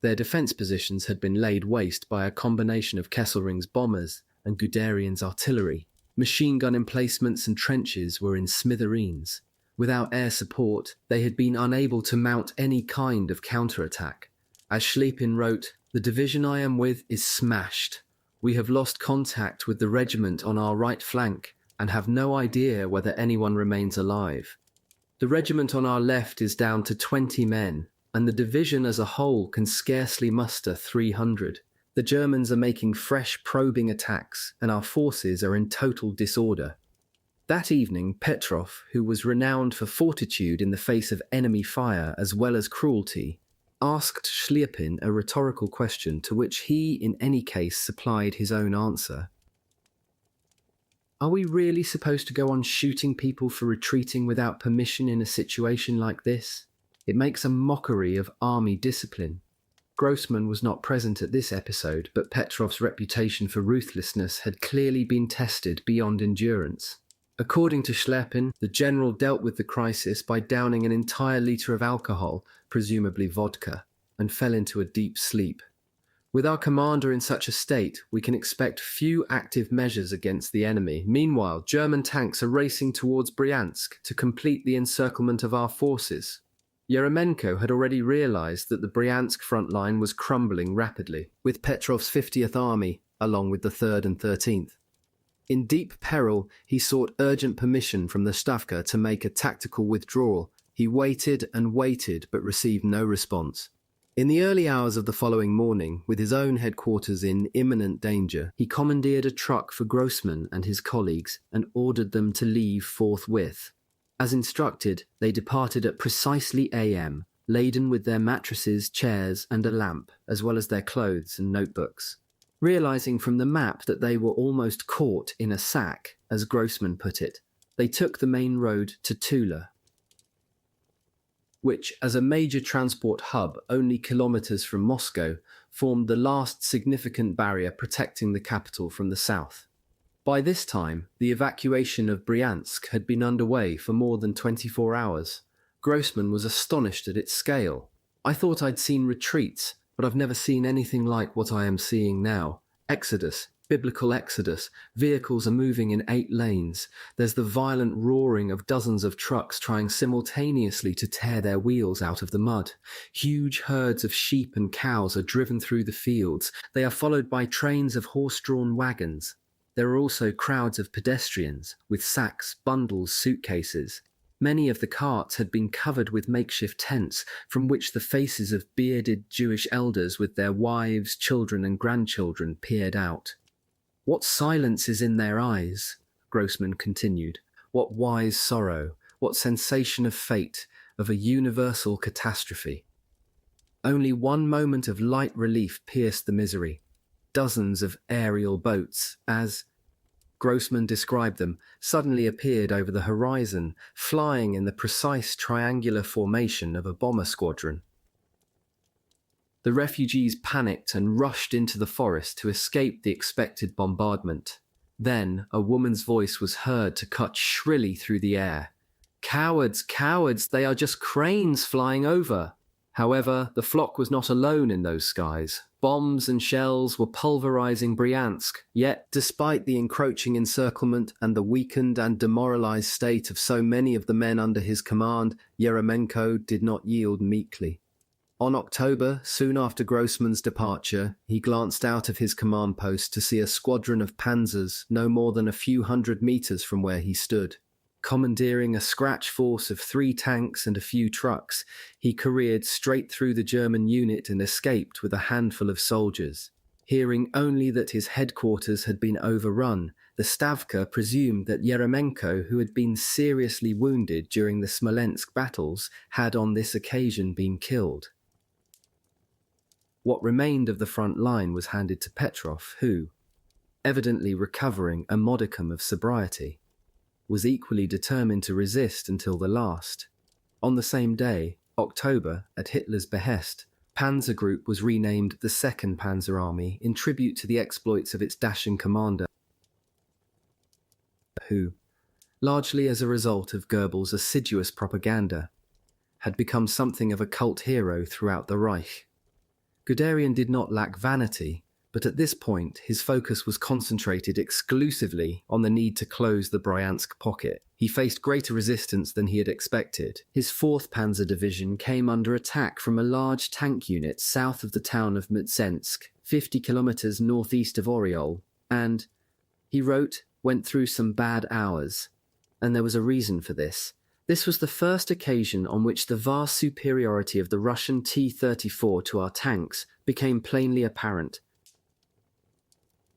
Their defence positions had been laid waste by a combination of Kesselring's bombers and Guderian's artillery. Machine gun emplacements and trenches were in smithereens. Without air support, they had been unable to mount any kind of counterattack. As Schliepin wrote, "The division I am with is smashed. We have lost contact with the regiment on our right flank and have no idea whether anyone remains alive. The regiment on our left is down to 20 men, and the division as a whole can scarcely muster 300. The Germans are making fresh probing attacks, and our forces are in total disorder." That evening, Petrov, who was renowned for fortitude in the face of enemy fire as well as cruelty, asked Schliepin a rhetorical question to which he, in any case, supplied his own answer. "Are we really supposed to go on shooting people for retreating without permission in a situation like this? It makes a mockery of army discipline." Grossman was not present at this episode, but Petrov's reputation for ruthlessness had clearly been tested beyond endurance. According to Schliepin, the general dealt with the crisis by downing an entire litre of alcohol, presumably vodka, and fell into a deep sleep. "With our commander in such a state, we can expect few active measures against the enemy. Meanwhile, German tanks are racing towards Bryansk to complete the encirclement of our forces." Yeremenko had already realized that the Bryansk front line was crumbling rapidly, with Petrov's 50th Army, along with the 3rd and 13th. In deep peril, he sought urgent permission from the Stavka to make a tactical withdrawal. He waited and waited, but received no response. In the early hours of the following morning, with his own headquarters in imminent danger, he commandeered a truck for Grossman and his colleagues and ordered them to leave forthwith. As instructed, they departed at precisely AM, laden with their mattresses, chairs, and a lamp, as well as their clothes and notebooks. Realizing from the map that they were almost caught in a sack, as Grossman put it, they took the main road to Tula, which, as a major transport hub only kilometers from Moscow, formed the last significant barrier protecting the capital from the south. By this time, the evacuation of Bryansk had been underway for more than 24 hours. Grossman was astonished at its scale. "I thought I'd seen retreats, but I've never seen anything like what I am seeing now. Exodus, biblical exodus. Vehicles are moving in 8 lanes. There's the violent roaring of dozens of trucks trying simultaneously to tear their wheels out of the mud. Huge herds of sheep and cows are driven through the fields. They are followed by trains of horse-drawn wagons. There are also crowds of pedestrians, with sacks, bundles, suitcases. Many of the carts had been covered with makeshift tents, from which the faces of bearded Jewish elders with their wives, children, and grandchildren peered out. What silence is in their eyes, Grossman continued. What wise sorrow, what sensation of fate, of a universal catastrophe. Only one moment of light relief pierced the misery. Dozens of aerial boats, as Grossman described them, suddenly appeared over the horizon, flying in the precise triangular formation of a bomber squadron. The refugees panicked and rushed into the forest to escape the expected bombardment. Then a woman's voice was heard to cut shrilly through the air. "Cowards, cowards, they are just cranes flying over." However, the flock was not alone in those skies. Bombs and shells were pulverizing Bryansk, yet, despite the encroaching encirclement and the weakened and demoralized state of so many of the men under his command, Yeremenko did not yield meekly. On October, soon after Grossman's departure, he glanced out of his command post to see a squadron of panzers no more than a few hundred meters from where he stood. Commandeering a scratch force of 3 tanks and a few trucks, he careered straight through the German unit and escaped with a handful of soldiers. Hearing only that his headquarters had been overrun, the Stavka presumed that Yeremenko, who had been seriously wounded during the Smolensk battles, had on this occasion been killed. What remained of the front line was handed to Petrov, who, evidently recovering a modicum of sobriety, was equally determined to resist until the last. On the same day, October, at Hitler's behest, Panzer Group was renamed the Second Panzer Army in tribute to the exploits of its dashing commander, who, largely as a result of Goebbels' assiduous propaganda, had become something of a cult hero throughout the Reich. Guderian did not lack vanity, but at this point his focus was concentrated exclusively on the need to close the Bryansk pocket. He faced greater resistance than he had expected. His 4th Panzer Division came under attack from a large tank unit south of the town of Mtsensk, 50 kilometers northeast of Oryol, and, he wrote, went through some bad hours. And there was a reason for this. This was the first occasion on which the vast superiority of the Russian T-34 to our tanks became plainly apparent.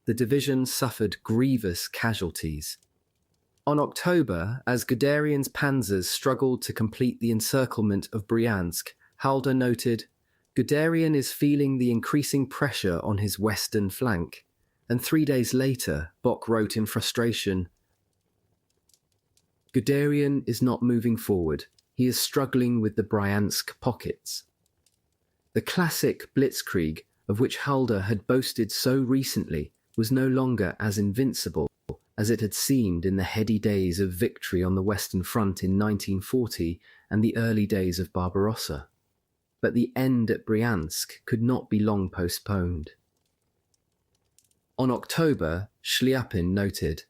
The division suffered grievous casualties. On October, as Guderian's panzers struggled to complete the encirclement of Bryansk, Halder noted, "Guderian is feeling the increasing pressure on his western flank." And 3 days later, Bock wrote in frustration, "Guderian is not moving forward. He is struggling with the Bryansk pockets." The classic blitzkrieg, of which Halder had boasted so recently, was no longer as invincible as it had seemed in the heady days of victory on the Western Front in 1940 and the early days of Barbarossa. But the end at Bryansk could not be long postponed. On October, Shliapin noted,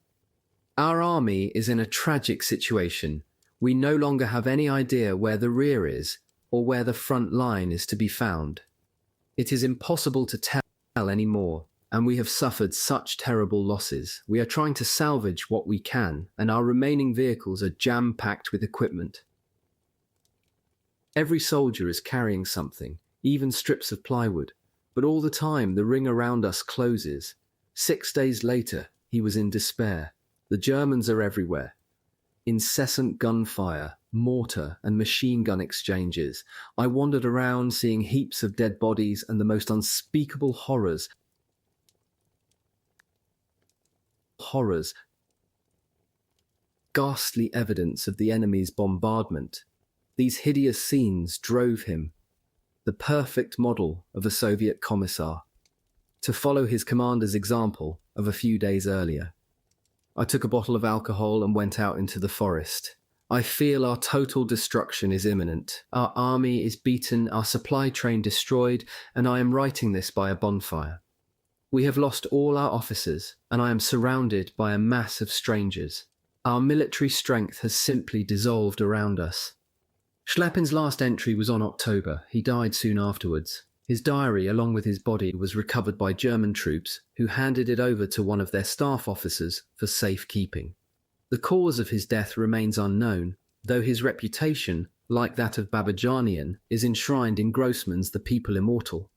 "Our army is in a tragic situation. We no longer have any idea where the rear is or where the front line is to be found. It is impossible to tell anymore, and we have suffered such terrible losses. We are trying to salvage what we can, and our remaining vehicles are jam-packed with equipment. Every soldier is carrying something, even strips of plywood, but all the time the ring around us closes. 6 days later, he was in despair. The Germans are everywhere. Incessant gunfire, mortar and machine gun exchanges. I wandered around seeing heaps of dead bodies and the most unspeakable horrors. Ghastly evidence of the enemy's bombardment. These hideous scenes drove him, the perfect model of a Soviet commissar, to follow his commander's example of a few days earlier. I took a bottle of alcohol and went out into the forest. I feel our total destruction is imminent. Our army is beaten, our supply train destroyed, and I am writing this by a bonfire. We have lost all our officers, and I am surrounded by a mass of strangers. Our military strength has simply dissolved around us." Shliapin's last entry was on October. He died soon afterwards. His diary, along with his body, was recovered by German troops, who handed it over to one of their staff officers for safekeeping. The cause of his death remains unknown, though his reputation, like that of Babajanian, is enshrined in Grossman's The People Immortal.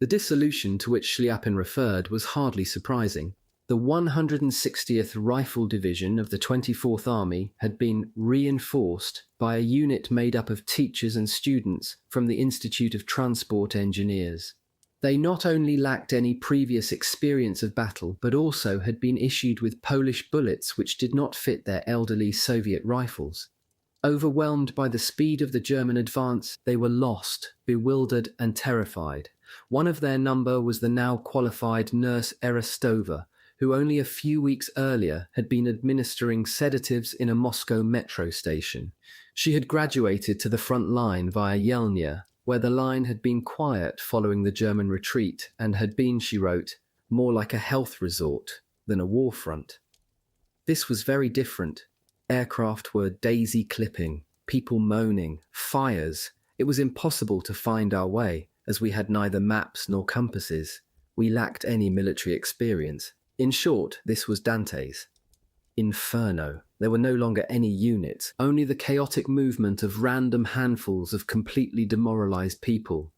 The dissolution to which Shliapin referred was hardly surprising. The 160th Rifle Division of the 24th Army had been reinforced by a unit made up of teachers and students from the Institute of Transport Engineers. They not only lacked any previous experience of battle, but also had been issued with Polish bullets which did not fit their elderly Soviet rifles. Overwhelmed by the speed of the German advance, they were lost, bewildered and terrified. One of their number was the now qualified nurse Erestova, who only a few weeks earlier had been administering sedatives in a Moscow metro station. She had graduated to the front line via Yelnya, where the line had been quiet following the German retreat and had been, she wrote, more like a health resort than a war front. This was very different. Aircraft were daisy clipping, people moaning, fires. It was impossible to find our way, as we had neither maps nor compasses. We lacked any military experience. In short, this was Dante's Inferno. There were no longer any units, only the chaotic movement of random handfuls of completely demoralized people.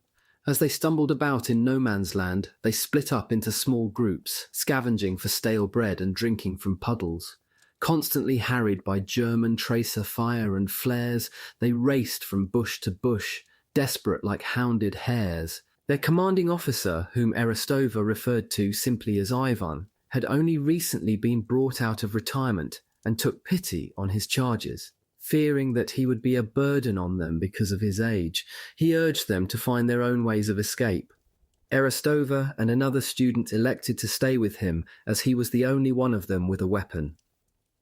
As they stumbled about in no man's land, they split up into small groups, scavenging for stale bread and drinking from puddles. Constantly harried by German tracer fire and flares, they raced from bush to bush, desperate like hounded hares. Their commanding officer, whom Erestova referred to simply as Ivan, had only recently been brought out of retirement and took pity on his charges. Fearing that he would be a burden on them because of his age, he urged them to find their own ways of escape. Erestova and another student elected to stay with him, as he was the only one of them with a weapon.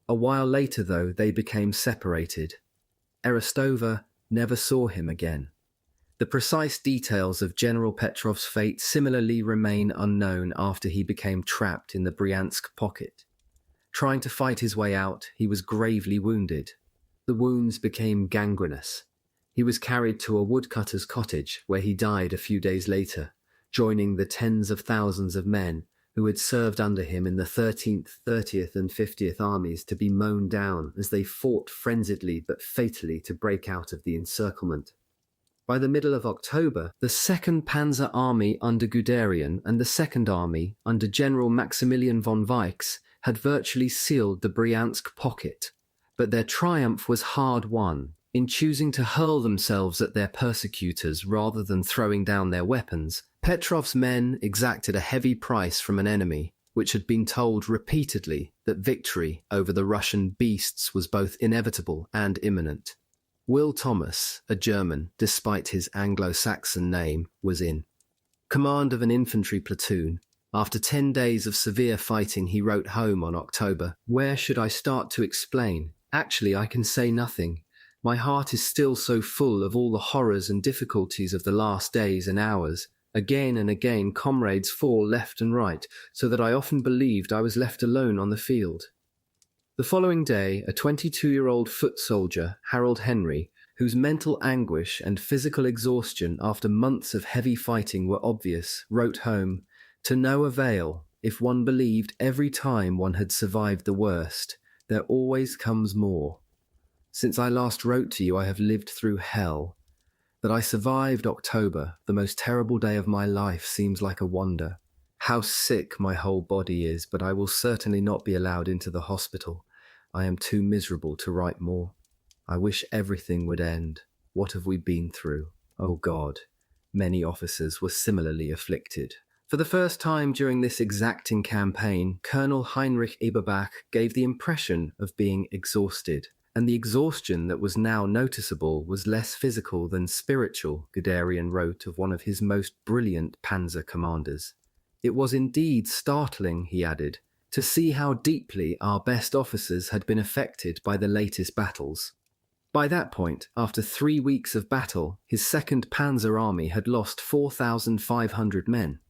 A while later, though, they became separated. Erestova never saw him again. The precise details of General Petrov's fate similarly remain unknown after he became trapped in the Bryansk pocket. Trying to fight his way out, he was gravely wounded. The wounds became gangrenous. He was carried to a woodcutter's cottage, where he died a few days later, joining the tens of thousands of men who had served under him in the 13th, 30th and 50th armies to be mown down as they fought frenziedly but fatally to break out of the encirclement. By the middle of October, the 2nd Panzer Army under Guderian and the 2nd Army under General Maximilian von Weichs had virtually sealed the Bryansk pocket, but their triumph was hard-won. In choosing to hurl themselves at their persecutors rather than throwing down their weapons, Petrov's men exacted a heavy price from an enemy which had been told repeatedly that victory over the Russian beasts was both inevitable and imminent. Will Thomas, a German, despite his Anglo-Saxon name, was in command of an infantry platoon. After 10 days of severe fighting, he wrote home on October, "Where should I start to explain? Actually, I can say nothing. My heart is still so full of all the horrors and difficulties of the last days and hours. Again and again comrades fall left and right, so that I often believed I was left alone on the field." The following day, a 22-year-old foot soldier, Harold Henry, whose mental anguish and physical exhaustion after months of heavy fighting were obvious, wrote home, "To no avail, if one believed every time one had survived the worst, there always comes more. Since I last wrote to you, I have lived through hell. That I survived October, the most terrible day of my life, seems like a wonder. How sick my whole body is, but I will certainly not be allowed into the hospital. I am too miserable to write more. I wish everything would end. What have we been through? Oh God." Many officers were similarly afflicted. For the first time during this exacting campaign, Colonel Heinrich Eberbach gave the impression of being exhausted. And the exhaustion that was now noticeable was less physical than spiritual, Guderian wrote of one of his most brilliant panzer commanders. "It was indeed startling," he added, "to see how deeply our best officers had been affected by the latest battles." By that point, after 3 weeks of battle, his 2nd Panzer Army had lost 4,500 men.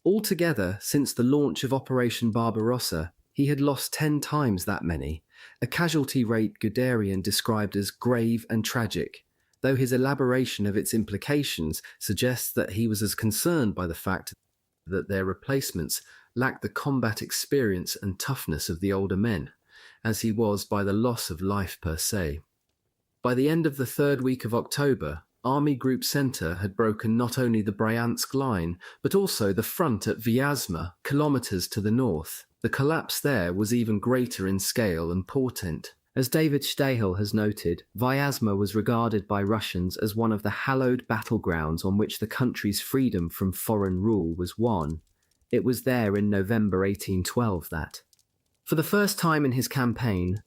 Altogether, since the launch of Operation Barbarossa, he had lost 10 times that many, a casualty rate Guderian described as grave and tragic, though his elaboration of its implications suggests that he was as concerned by the fact that their replacements lacked the combat experience and toughness of the older men, as he was by the loss of life per se. By the end of the 3rd week of October, Army Group Centre had broken not only the Bryansk line, but also the front at Vyazma, kilometres to the north. The collapse there was even greater in scale and portent. As David Stahel has noted, Vyazma was regarded by Russians as one of the hallowed battlegrounds on which the country's freedom from foreign rule was won. It was there in November 1812 that, for the first time in his campaign,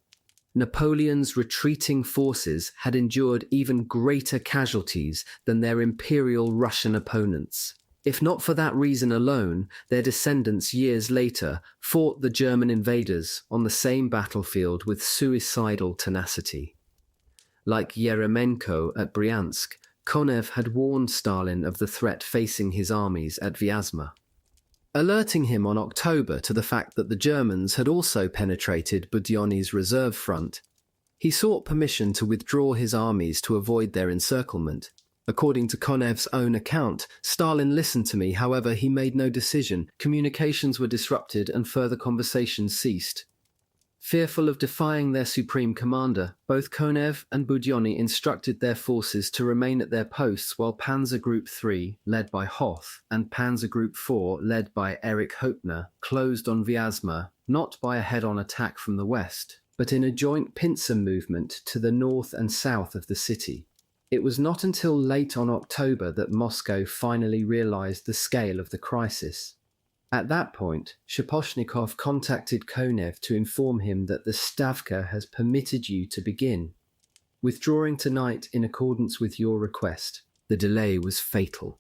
Napoleon's retreating forces had endured even greater casualties than their imperial Russian opponents. If not for that reason alone, their descendants years later fought the German invaders on the same battlefield with suicidal tenacity. Like Yeremenko at Bryansk, Konev had warned Stalin of the threat facing his armies at Vyazma, alerting him on October to the fact that the Germans had also penetrated Budyonny's reserve front. He sought permission to withdraw his armies to avoid their encirclement. According to Konev's own account, "Stalin listened to me, however he made no decision. Communications were disrupted and further conversations ceased." Fearful of defying their supreme commander, both Konev and Budyonny instructed their forces to remain at their posts while Panzer Group 3, led by Hoth, and Panzer Group 4, led by Erich Hoepner, closed on Vyazma, not by a head-on attack from the west, but in a joint pincer movement to the north and south of the city. It was not until late on October that Moscow finally realized the scale of the crisis. At that point, Shaposhnikov contacted Konev to inform him that the Stavka has permitted you to begin. Withdrawing tonight in accordance with your request. The delay was fatal.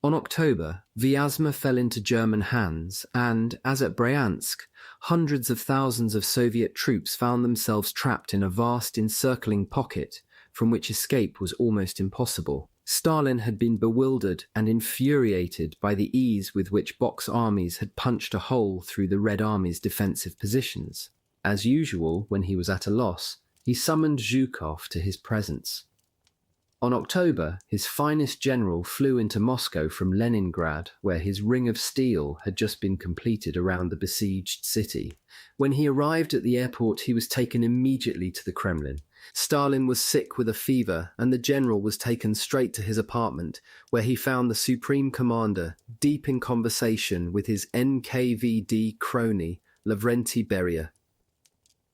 On October, Vyazma fell into German hands and, as at Bryansk, hundreds of thousands of Soviet troops found themselves trapped in a vast encircling pocket from which escape was almost impossible. Stalin had been bewildered and infuriated by the ease with which Box armies had punched a hole through the Red Army's defensive positions. As usual, when he was at a loss, he summoned Zhukov to his presence. On October, his finest general flew into Moscow from Leningrad, where his ring of steel had just been completed around the besieged city. When he arrived at the airport, he was taken immediately to the Kremlin. Stalin was sick with a fever, and the general was taken straight to his apartment, where he found the Supreme Commander deep in conversation with his NKVD crony, Lavrenti Beria.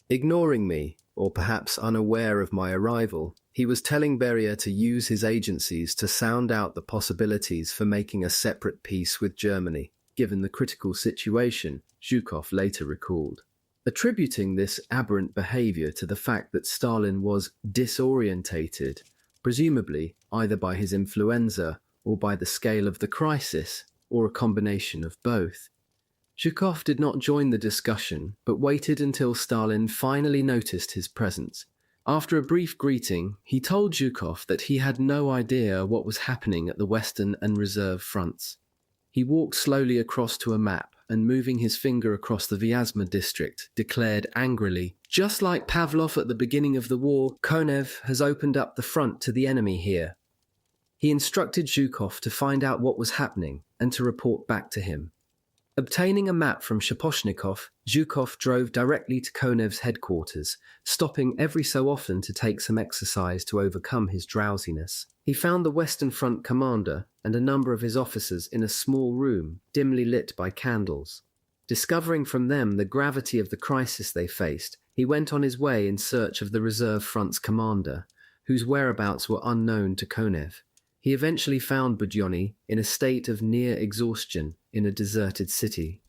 Ignoring me, or perhaps unaware of my arrival, he was telling Beria to use his agencies to sound out the possibilities for making a separate peace with Germany, given the critical situation, Zhukov later recalled. Attributing this aberrant behavior to the fact that Stalin was disorientated, presumably either by his influenza or by the scale of the crisis, or a combination of both. Zhukov did not join the discussion, but waited until Stalin finally noticed his presence. After a brief greeting, he told Zhukov that he had no idea what was happening at the Western and Reserve fronts. He walked slowly across to a map and, moving his finger across the Vyazma district, declared angrily, "Just like Pavlov at the beginning of the war, Konev has opened up the front to the enemy here." He instructed Zhukov to find out what was happening and to report back to him. Obtaining a map from Shaposhnikov, Zhukov drove directly to Konev's headquarters, stopping every so often to take some exercise to overcome his drowsiness. He found the Western Front commander and a number of his officers in a small room, dimly lit by candles. Discovering from them the gravity of the crisis they faced, he went on his way in search of the Reserve Front's commander, whose whereabouts were unknown to Konev. He eventually found Budyonny in a state of near exhaustion in a deserted city.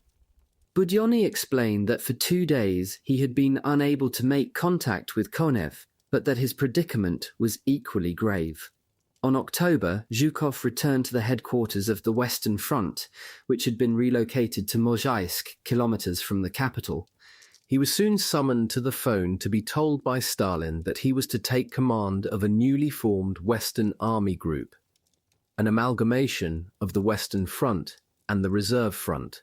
Budyonny explained that for 2 days he had been unable to make contact with Konev, but that his predicament was equally grave. On October, Zhukov returned to the headquarters of the Western Front, which had been relocated to Mozhaisk, kilometers from the capital. He was soon summoned to the phone to be told by Stalin that he was to take command of a newly formed Western Army group, an amalgamation of the Western Front and the Reserve Front,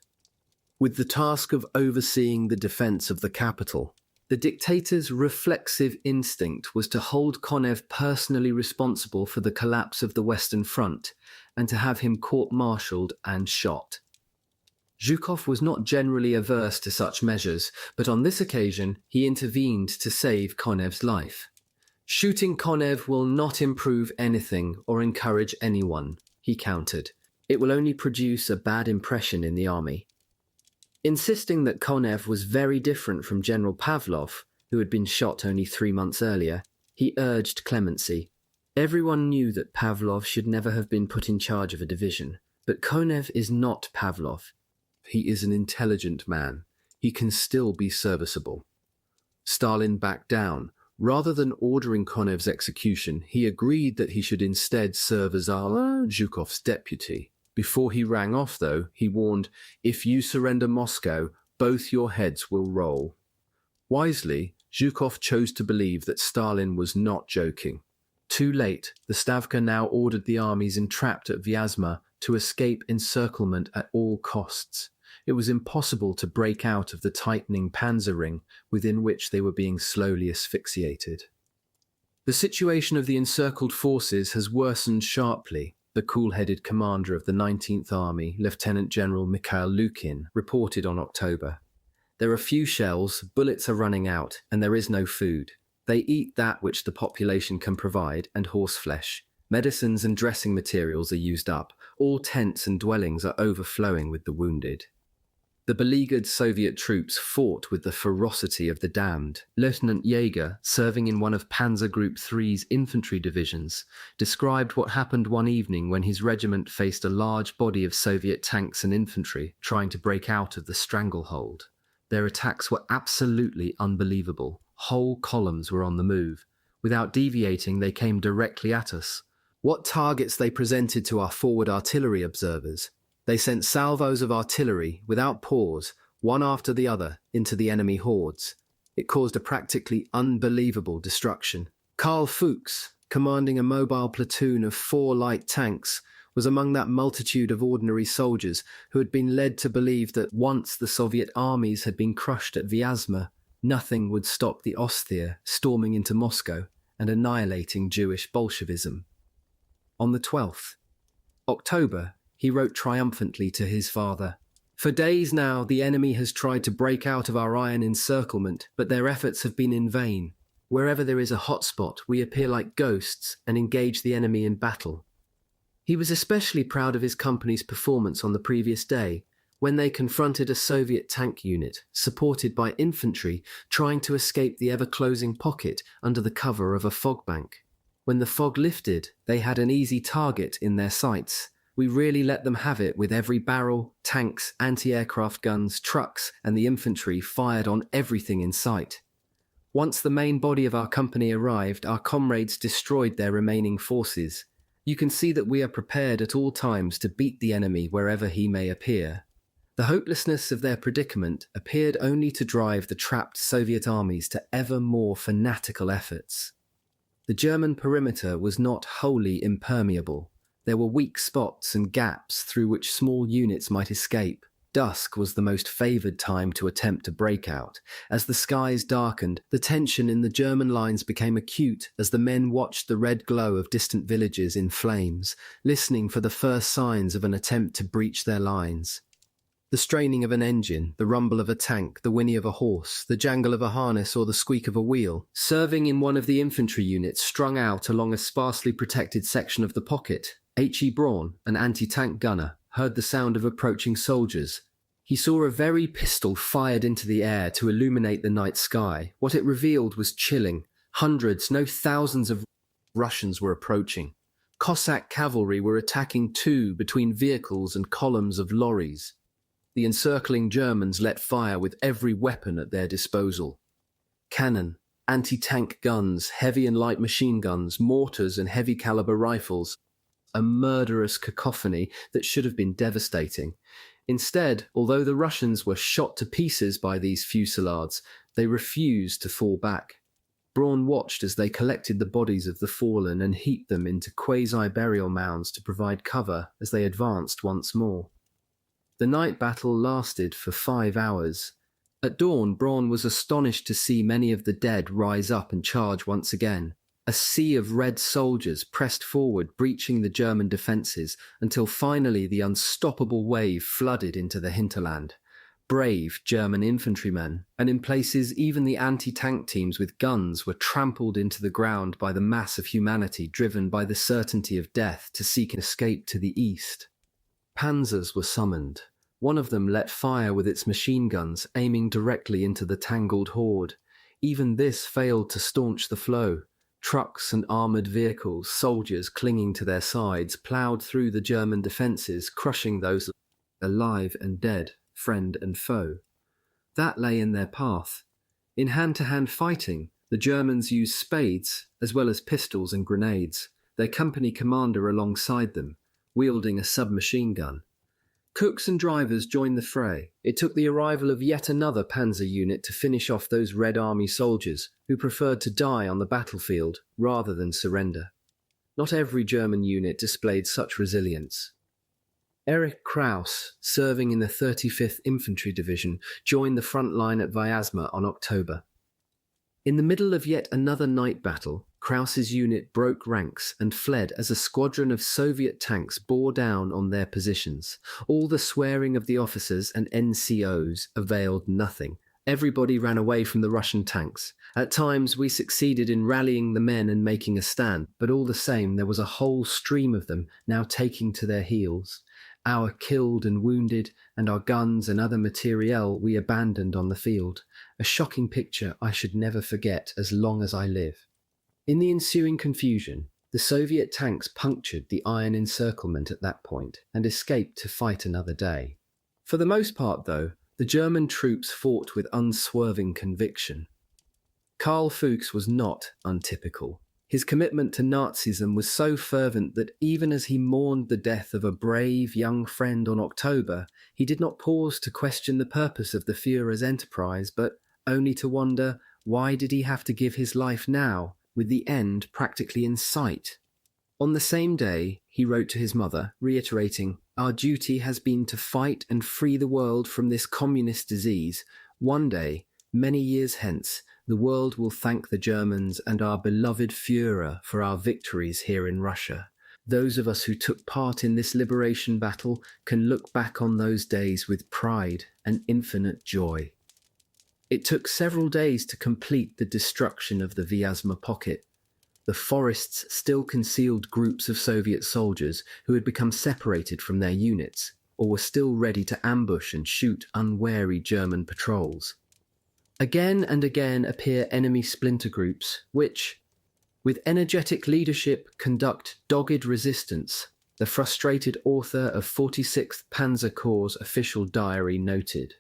with the task of overseeing the defense of the capital. The dictator's reflexive instinct was to hold Konev personally responsible for the collapse of the Western Front and to have him court-martialed and shot. Zhukov was not generally averse to such measures, but on this occasion he intervened to save Konev's life. "Shooting Konev will not improve anything or encourage anyone," he countered. "It will only produce a bad impression in the army." Insisting that Konev was very different from General Pavlov, who had been shot only 3 months earlier, he urged clemency. Everyone knew that Pavlov should never have been put in charge of a division, but Konev is not Pavlov. He is an intelligent man. He can still be serviceable. Stalin backed down. Rather than ordering Konev's execution, he agreed that he should instead serve as Zhukov's deputy. Before he rang off, though, he warned, "If you surrender Moscow, both your heads will roll." Wisely, Zhukov chose to believe that Stalin was not joking. Too late, the Stavka now ordered the armies entrapped at Vyazma to escape encirclement at all costs. It was impossible to break out of the tightening panzer ring within which they were being slowly asphyxiated. "The situation of the encircled forces has worsened sharply," the cool-headed commander of the 19th Army, Lieutenant General Mikhail Lukin, reported on October. "There are few shells, bullets are running out, and there is no food. They eat that which the population can provide, and horseflesh. Medicines and dressing materials are used up. All tents and dwellings are overflowing with the wounded." The beleaguered Soviet troops fought with the ferocity of the damned. Lieutenant Jaeger, serving in one of Panzer Group 3's infantry divisions, described what happened one evening when his regiment faced a large body of Soviet tanks and infantry trying to break out of the stranglehold. Their attacks were absolutely unbelievable. Whole columns were on the move. Without deviating, they came directly at us. What targets they presented to our forward artillery observers! They sent salvos of artillery, without pause, one after the other, into the enemy hordes. It caused a practically unbelievable destruction. Karl Fuchs, commanding a mobile platoon of 4 light tanks, was among that multitude of ordinary soldiers who had been led to believe that once the Soviet armies had been crushed at Vyazma, nothing would stop the Oster storming into Moscow and annihilating Jewish Bolshevism. On the 12th October, he wrote triumphantly to his father, "For days now the enemy has tried to break out of our iron encirclement, but their efforts have been in vain. Wherever there is a hotspot, we appear like ghosts and engage the enemy in battle." He was especially proud of his company's performance on the previous day, when they confronted a Soviet tank unit, supported by infantry, trying to escape the ever-closing pocket under the cover of a fog bank. When the fog lifted, they had an easy target in their sights. We really let them have it with every barrel, tanks, anti-aircraft guns, trucks, and the infantry fired on everything in sight. Once the main body of our company arrived, our comrades destroyed their remaining forces. You can see that we are prepared at all times to beat the enemy wherever he may appear. The hopelessness of their predicament appeared only to drive the trapped Soviet armies to ever more fanatical efforts. The German perimeter was not wholly impermeable. There were weak spots and gaps through which small units might escape. Dusk was the most favoured time to attempt a breakout. As the skies darkened, the tension in the German lines became acute as the men watched the red glow of distant villages in flames, listening for the first signs of an attempt to breach their lines. The straining of an engine, the rumble of a tank, the whinny of a horse, the jangle of a harness or the squeak of a wheel, serving in one of the infantry units strung out along a sparsely protected section of the pocket, H.E. Braun, an anti-tank gunner, heard the sound of approaching soldiers. He saw a very pistol fired into the air to illuminate the night sky. What it revealed was chilling. Hundreds, no thousands of Russians were approaching. Cossack cavalry were attacking too between vehicles and columns of lorries. The encircling Germans let fire with every weapon at their disposal. Cannon, anti-tank guns, heavy and light machine guns, mortars and heavy-caliber rifles. A murderous cacophony that should have been devastating. Instead, although the Russians were shot to pieces by these fusillades, they refused to fall back. Braun watched as they collected the bodies of the fallen and heaped them into quasi-burial mounds to provide cover as they advanced once more. The night battle lasted for 5 hours. At dawn, Braun was astonished to see many of the dead rise up and charge once again. A sea of red soldiers pressed forward, breaching the German defences, until finally the unstoppable wave flooded into the hinterland. Brave German infantrymen, and in places even the anti-tank teams with guns, were trampled into the ground by the mass of humanity driven by the certainty of death to seek an escape to the east. Panzers were summoned. One of them let fire with its machine guns, aiming directly into the tangled horde. Even this failed to staunch the flow. Trucks and armoured vehicles, soldiers clinging to their sides, ploughed through the German defences, crushing those alive and dead, friend and foe. That lay in their path. In hand-to-hand fighting, the Germans used spades, as well as pistols and grenades, their company commander alongside them, wielding a submachine gun. Cooks and drivers joined the fray. It took the arrival of yet another panzer unit to finish off those Red Army soldiers who preferred to die on the battlefield rather than surrender. Not every German unit displayed such resilience. Erich Krauss, serving in the 35th Infantry Division, joined the front line at Vyazma on October. In the middle of yet another night battle, Krauss's unit broke ranks and fled as a squadron of Soviet tanks bore down on their positions. All the swearing of the officers and NCOs availed nothing. Everybody ran away from the Russian tanks. At times we succeeded in rallying the men and making a stand, but all the same there was a whole stream of them now taking to their heels. Our killed and wounded, and our guns and other materiel we abandoned on the field. A shocking picture I should never forget as long as I live. In the ensuing confusion, the Soviet tanks punctured the iron encirclement at that point and escaped to fight another day. For the most part, though, the German troops fought with unswerving conviction. Karl Fuchs was not untypical. His commitment to Nazism was so fervent that even as he mourned the death of a brave young friend on October, he did not pause to question the purpose of the Führer's enterprise, but only to wonder, why did he have to give his life now, with the end practically in sight. On the same day, he wrote to his mother, reiterating, "Our duty has been to fight and free the world from this communist disease. One day, many years hence, the world will thank the Germans and our beloved Führer for our victories here in Russia. Those of us who took part in this liberation battle can look back on those days with pride and infinite joy." It took several days to complete the destruction of the Vyazma pocket. The forests still concealed groups of Soviet soldiers who had become separated from their units, or were still ready to ambush and shoot unwary German patrols. Again and again appear enemy splinter groups, which, with energetic leadership, conduct dogged resistance, the frustrated author of 46th Panzer Corps' official diary noted.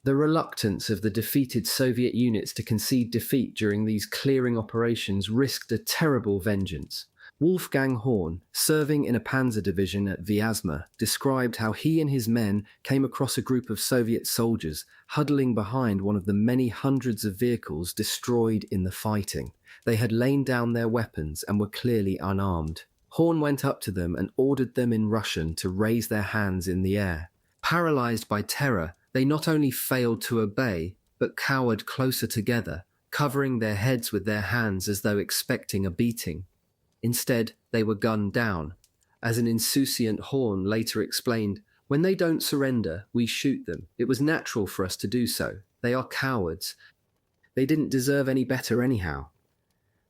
The reluctance of the defeated Soviet units to concede defeat during these clearing operations risked a terrible vengeance. Wolfgang Horn, serving in a panzer division at Vyazma, described how he and his men came across a group of Soviet soldiers huddling behind one of the many hundreds of vehicles destroyed in the fighting. They had lain down their weapons and were clearly unarmed. Horn went up to them and ordered them in Russian to raise their hands in the air. Paralyzed by terror, they not only failed to obey, but cowered closer together, covering their heads with their hands as though expecting a beating. Instead, they were gunned down. As an insouciant Horn later explained, "When they don't surrender, we shoot them. It was natural for us to do so. They are cowards. They didn't deserve any better anyhow."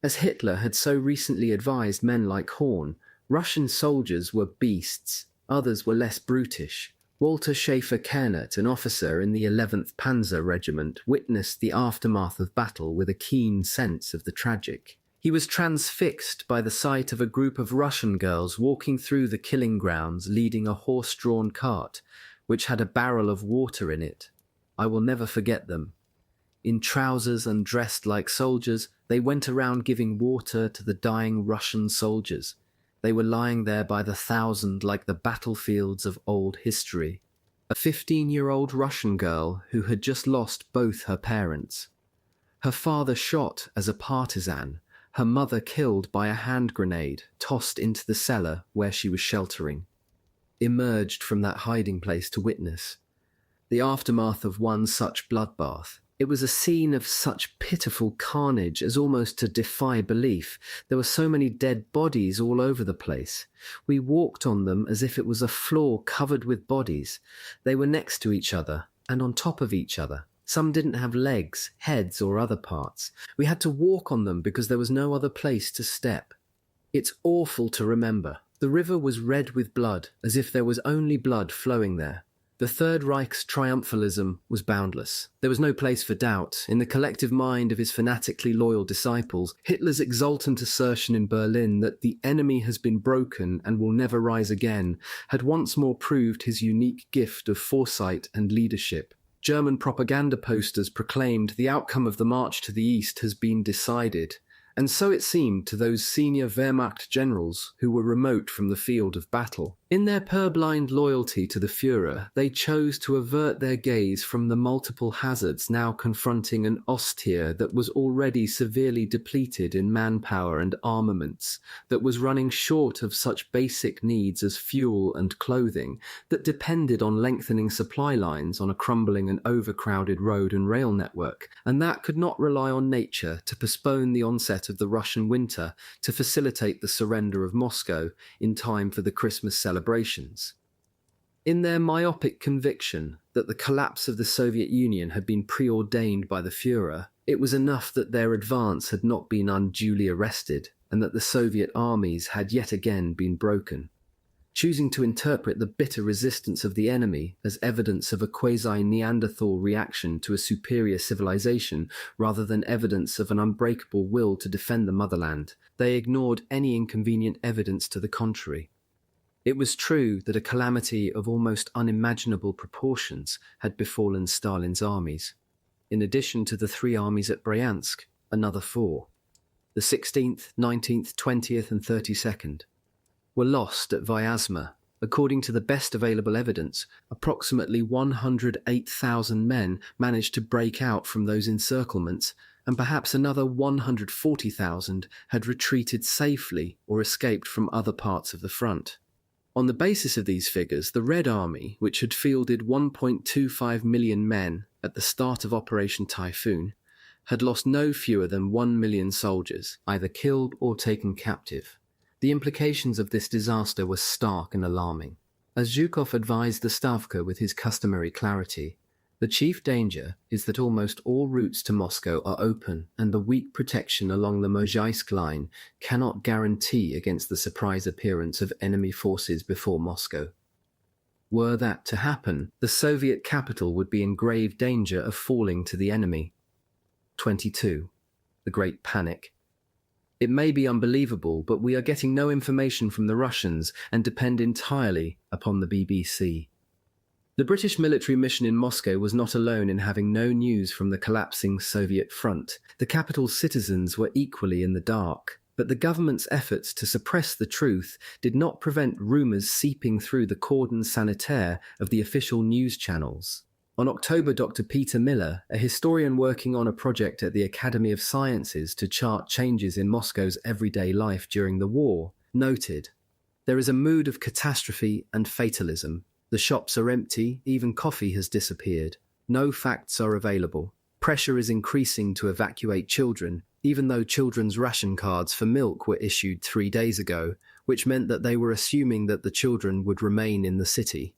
As Hitler had so recently advised men like Horn, Russian soldiers were beasts, others were less brutish. Walter Schaefer-Kernert, an officer in the 11th Panzer Regiment, witnessed the aftermath of battle with a keen sense of the tragic. He was transfixed by the sight of a group of Russian girls walking through the killing grounds leading a horse-drawn cart, which had a barrel of water in it. I will never forget them. In trousers and dressed like soldiers, they went around giving water to the dying Russian soldiers. They were lying there by the thousand like the battlefields of old history. A 15-year-old Russian girl who had just lost both her parents. Her father shot as a partisan, her mother killed by a hand grenade tossed into the cellar where she was sheltering. Emerged from that hiding place to witness the aftermath of one such bloodbath. It was a scene of such pitiful carnage as almost to defy belief. There were so many dead bodies all over the place. We walked on them as if it was a floor covered with bodies. They were next to each other and on top of each other. Some didn't have legs, heads, or other parts. We had to walk on them because there was no other place to step. It's awful to remember. The river was red with blood, as if there was only blood flowing there. The Third Reich's triumphalism was boundless. There was no place for doubt. In the collective mind of his fanatically loyal disciples, Hitler's exultant assertion in Berlin that the enemy has been broken and will never rise again had once more proved his unique gift of foresight and leadership. German propaganda posters proclaimed the outcome of the march to the east has been decided. And so it seemed to those senior Wehrmacht generals who were remote from the field of battle. In their purblind loyalty to the Führer, they chose to avert their gaze from the multiple hazards now confronting an Ostheer that was already severely depleted in manpower and armaments, that was running short of such basic needs as fuel and clothing, that depended on lengthening supply lines on a crumbling and overcrowded road and rail network, and that could not rely on nature to postpone the onset of the Russian winter to facilitate the surrender of Moscow in time for the Christmas celebrations. In their myopic conviction that the collapse of the Soviet Union had been preordained by the Führer, it was enough that their advance had not been unduly arrested and that the Soviet armies had yet again been broken. Choosing to interpret the bitter resistance of the enemy as evidence of a quasi-Neanderthal reaction to a superior civilization rather than evidence of an unbreakable will to defend the motherland, they ignored any inconvenient evidence to the contrary. It was true that a calamity of almost unimaginable proportions had befallen Stalin's armies. In addition to the 3 armies at Bryansk, another 4. The 16th, 19th, 20th and 32nd were lost at Vyazma. According to the best available evidence, approximately 108,000 men managed to break out from those encirclements and perhaps another 140,000 had retreated safely or escaped from other parts of the front. On the basis of these figures, the Red Army, which had fielded 1.25 million men at the start of Operation Typhoon, had lost no fewer than 1 million soldiers, either killed or taken captive. The implications of this disaster were stark and alarming. As Zhukov advised the Stavka with his customary clarity, the chief danger is that almost all routes to Moscow are open, and the weak protection along the Mozhaisk line cannot guarantee against the surprise appearance of enemy forces before Moscow. Were that to happen, the Soviet capital would be in grave danger of falling to the enemy. 22. The Great Panic. It may be unbelievable, but we are getting no information from the Russians and depend entirely upon the BBC. The British military mission in Moscow was not alone in having no news from the collapsing Soviet front. The capital's citizens were equally in the dark, but the government's efforts to suppress the truth did not prevent rumours seeping through the cordon sanitaire of the official news channels. On October, Dr. Peter Miller, a historian working on a project at the Academy of Sciences to chart changes in Moscow's everyday life during the war, noted, "There is a mood of catastrophe and fatalism. The shops are empty, even coffee has disappeared. No facts are available. Pressure is increasing to evacuate children, even though children's ration cards for milk were issued 3 days ago, which meant that they were assuming that the children would remain in the city."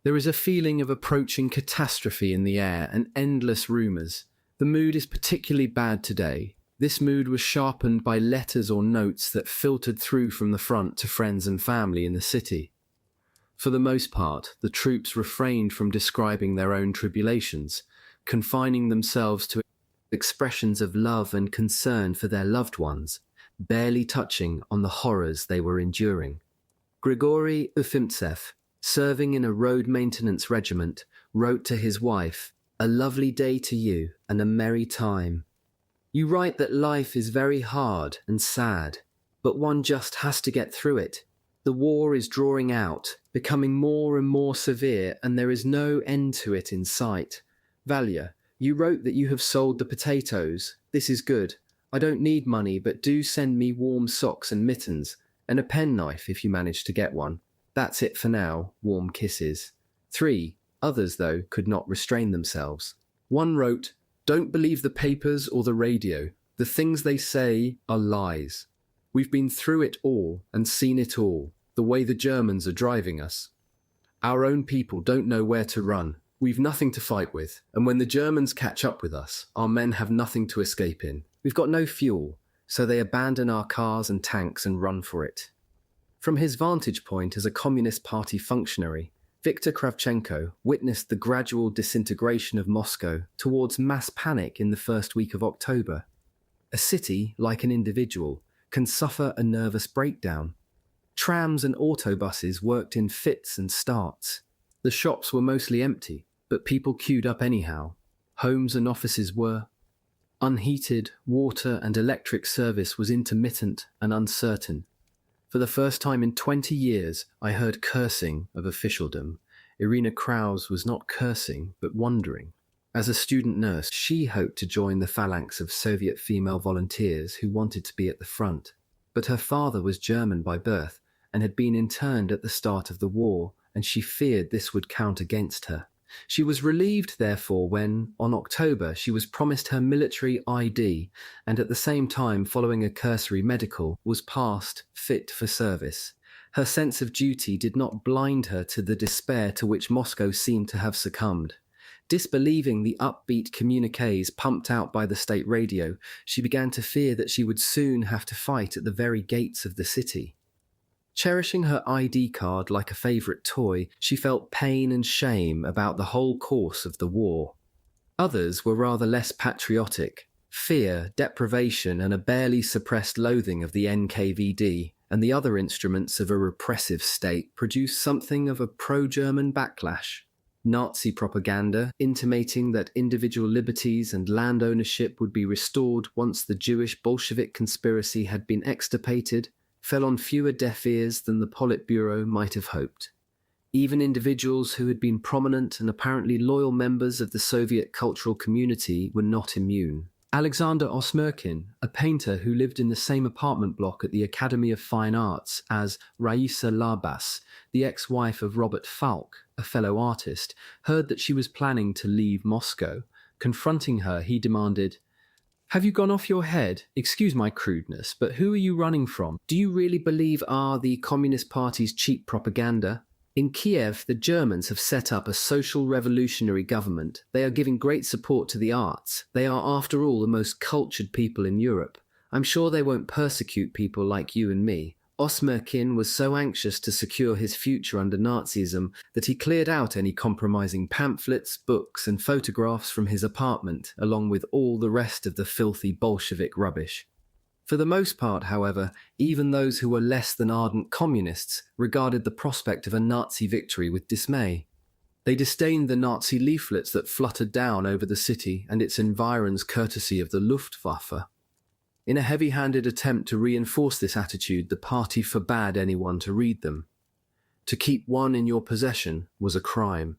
There is a feeling of approaching catastrophe in the air and endless rumours. The mood is particularly bad today. This mood was sharpened by letters or notes that filtered through from the front to friends and family in the city. For the most part, the troops refrained from describing their own tribulations, confining themselves to expressions of love and concern for their loved ones, barely touching on the horrors they were enduring. Grigory Ufimtsev, serving in a road maintenance regiment, wrote to his wife, "A lovely day to you and a merry time. You write that life is very hard and sad, but one just has to get through it. The war is drawing out, becoming more and more severe, and there is no end to it in sight. Valia, you wrote that you have sold the potatoes. This is good. I don't need money, but do send me warm socks and mittens, and a penknife if you manage to get one. That's it for now. Warm kisses." 3. Others, though, could not restrain themselves. One wrote, "Don't believe the papers or the radio. The things they say are lies. We've been through it all and seen it all, the way the Germans are driving us. Our own people don't know where to run. We've nothing to fight with, and when the Germans catch up with us, our men have nothing to escape in. We've got no fuel, so they abandon our cars and tanks and run for it." From his vantage point as a Communist Party functionary, Viktor Kravchenko witnessed the gradual disintegration of Moscow towards mass panic in the first week of October. A city, like an individual, can suffer a nervous breakdown. Trams and autobuses worked in fits and starts. The shops were mostly empty, but people queued up anyhow. Homes and offices were. Unheated, water and electric service was intermittent and uncertain. For the first time in 20 years, I heard cursing of officialdom. Irina Kraus was not cursing, but wondering. As a student nurse, she hoped to join the phalanx of Soviet female volunteers who wanted to be at the front. But her father was German by birth and had been interned at the start of the war, and she feared this would count against her. She was relieved, therefore, when, on October, she was promised her military ID and at the same time, following a cursory medical, was passed fit for service. Her sense of duty did not blind her to the despair to which Moscow seemed to have succumbed. Disbelieving the upbeat communiques pumped out by the state radio, she began to fear that she would soon have to fight at the very gates of the city. Cherishing her ID card like a favourite toy, she felt pain and shame about the whole course of the war. Others were rather less patriotic. Fear, deprivation, and a barely suppressed loathing of the NKVD and the other instruments of a repressive state produced something of a pro-German backlash. Nazi propaganda, intimating that individual liberties and land ownership would be restored once the Jewish Bolshevik conspiracy had been extirpated, fell on fewer deaf ears than the Politburo might have hoped. Even individuals who had been prominent and apparently loyal members of the Soviet cultural community were not immune. Alexander Osmerkin, a painter who lived in the same apartment block at the Academy of Fine Arts as Raisa Labas, the ex-wife of Robert Falk, a fellow artist, heard that she was planning to leave Moscow. Confronting her, he demanded, "Have you gone off your head? Excuse my crudeness, but who are you running from? Do you really believe the Communist Party's cheap propaganda? In Kiev, the Germans have set up a social revolutionary government. They are giving great support to the arts. They are, after all, the most cultured people in Europe. I'm sure they won't persecute people like you and me." Osmerkin was so anxious to secure his future under Nazism that he cleared out any compromising pamphlets, books, and photographs from his apartment, along with all the rest of the filthy Bolshevik rubbish. For the most part, however, even those who were less than ardent communists regarded the prospect of a Nazi victory with dismay. They disdained the Nazi leaflets that fluttered down over the city and its environs courtesy of the Luftwaffe. In a heavy-handed attempt to reinforce this attitude, the party forbade anyone to read them. To keep one in your possession was a crime.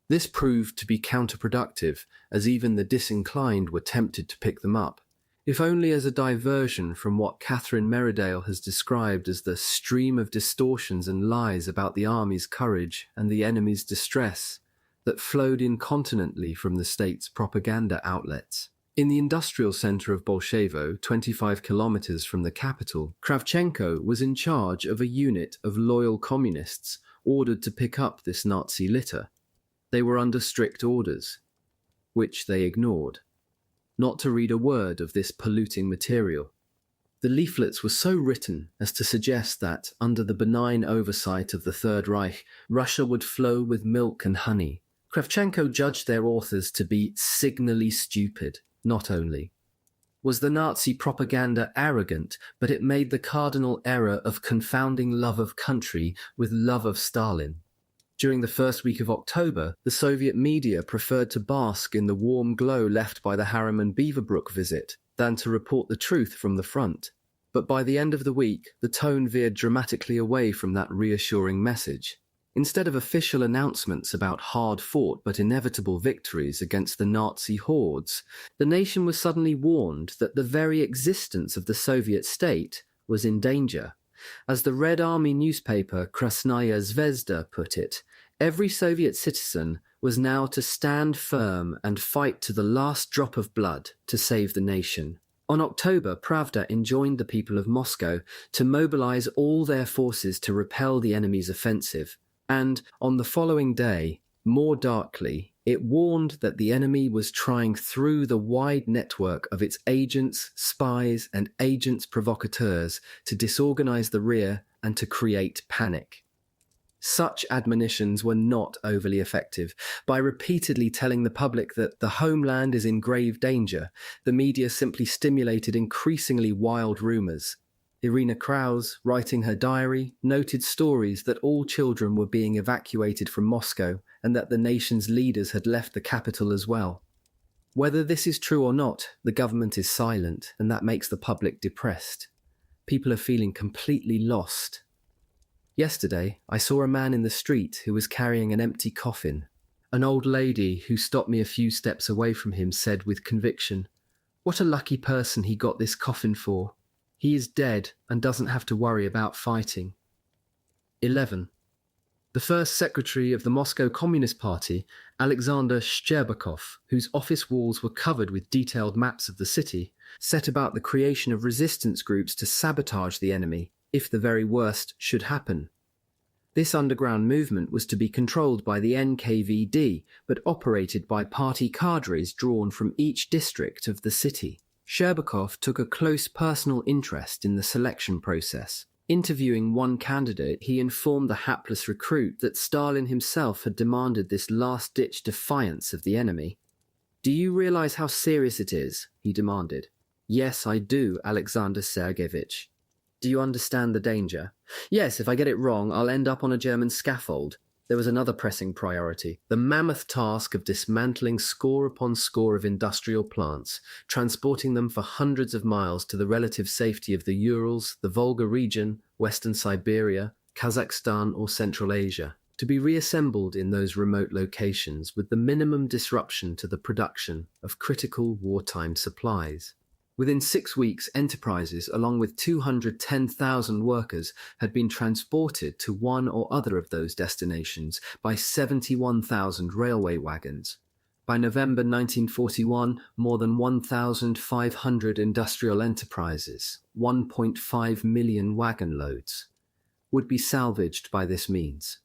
This proved to be counterproductive, as even the disinclined were tempted to pick them up, if only as a diversion from what Catherine Meridale has described as the stream of distortions and lies about the army's courage and the enemy's distress that flowed incontinently from the state's propaganda outlets. In the industrial center of Bolshevo, 25 kilometers from the capital, Kravchenko was in charge of a unit of loyal communists ordered to pick up this Nazi litter. They were under strict orders, which they ignored, not to read a word of this polluting material. The leaflets were so written as to suggest that, under the benign oversight of the Third Reich, Russia would flow with milk and honey. Kravchenko judged their authors to be signally stupid. Not only was the Nazi propaganda arrogant, but it made the cardinal error of confounding love of country with love of Stalin. During the first week of October, the Soviet media preferred to bask in the warm glow left by the Harriman Beaverbrook visit than to report the truth from the front. But by the end of the week, the tone veered dramatically away from that reassuring message. Instead of official announcements about hard-fought but inevitable victories against the Nazi hordes, the nation was suddenly warned that the very existence of the Soviet state was in danger. As the Red Army newspaper Krasnaya Zvezda put it, every Soviet citizen was now to stand firm and fight to the last drop of blood to save the nation. On October, Pravda enjoined the people of Moscow to mobilize all their forces to repel the enemy's offensive. And, on the following day, more darkly, it warned that the enemy was trying through the wide network of its agents, spies, and agents provocateurs to disorganize the rear and to create panic. Such admonitions were not overly effective. By repeatedly telling the public that the homeland is in grave danger, the media simply stimulated increasingly wild rumors. Irina Kraus, writing her diary, noted stories that all children were being evacuated from Moscow and that the nation's leaders had left the capital as well. Whether this is true or not, the government is silent, and that makes the public depressed. People are feeling completely lost. Yesterday, I saw a man in the street who was carrying an empty coffin. An old lady who stopped me a few steps away from him said with conviction, "What a lucky person he got this coffin for. He is dead and doesn't have to worry about fighting." 11. The first secretary of the Moscow Communist Party, Alexander Shcherbakov, whose office walls were covered with detailed maps of the city, set about the creation of resistance groups to sabotage the enemy, if the very worst should happen. This underground movement was to be controlled by the NKVD, but operated by party cadres drawn from each district of the city. Shcherbakov took a close personal interest in the selection process. Interviewing one candidate, he informed the hapless recruit that Stalin himself had demanded this last-ditch defiance of the enemy. "Do you realize how serious it is?" he demanded. "Yes, I do, Alexander Sergeyevich." "Do you understand the danger?" "Yes, if I get it wrong, I'll end up on a German scaffold." There was another pressing priority, the mammoth task of dismantling score upon score of industrial plants, transporting them for hundreds of miles to the relative safety of the Urals, the Volga region, Western Siberia, Kazakhstan, or Central Asia. to be reassembled in those remote locations with the minimum disruption to the production of critical wartime supplies. Within 6 weeks, enterprises, along with 210,000 workers, had been transported to one or other of those destinations by 71,000 railway wagons. By November 1941, more than 1,500 industrial enterprises, 1.5 million wagon loads, would be salvaged by this means.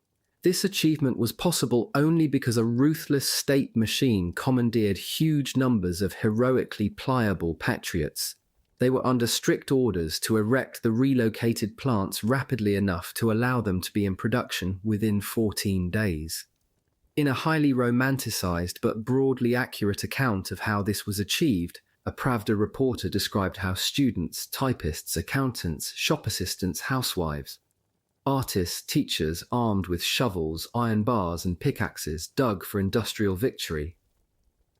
This achievement was possible only because a ruthless state machine commandeered huge numbers of heroically pliable patriots. They were under strict orders to erect the relocated plants rapidly enough to allow them to be in production within 14 days. In a highly romanticized but broadly accurate account of how this was achieved, a Pravda reporter described how students, typists, accountants, shop assistants, housewives, artists, teachers armed with shovels, iron bars and pickaxes dug for industrial victory.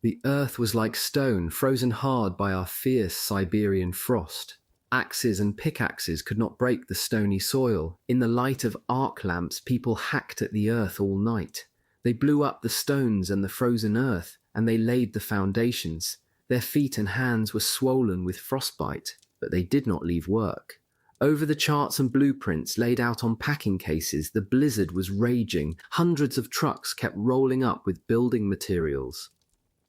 The earth was like stone, frozen hard by our fierce Siberian frost. Axes and pickaxes could not break the stony soil. In the light of arc lamps, people hacked at the earth all night. They blew up the stones and the frozen earth, and they laid the foundations. Their feet and hands were swollen with frostbite, but they did not leave work. Over the charts and blueprints laid out on packing cases, the blizzard was raging. Hundreds of trucks kept rolling up with building materials.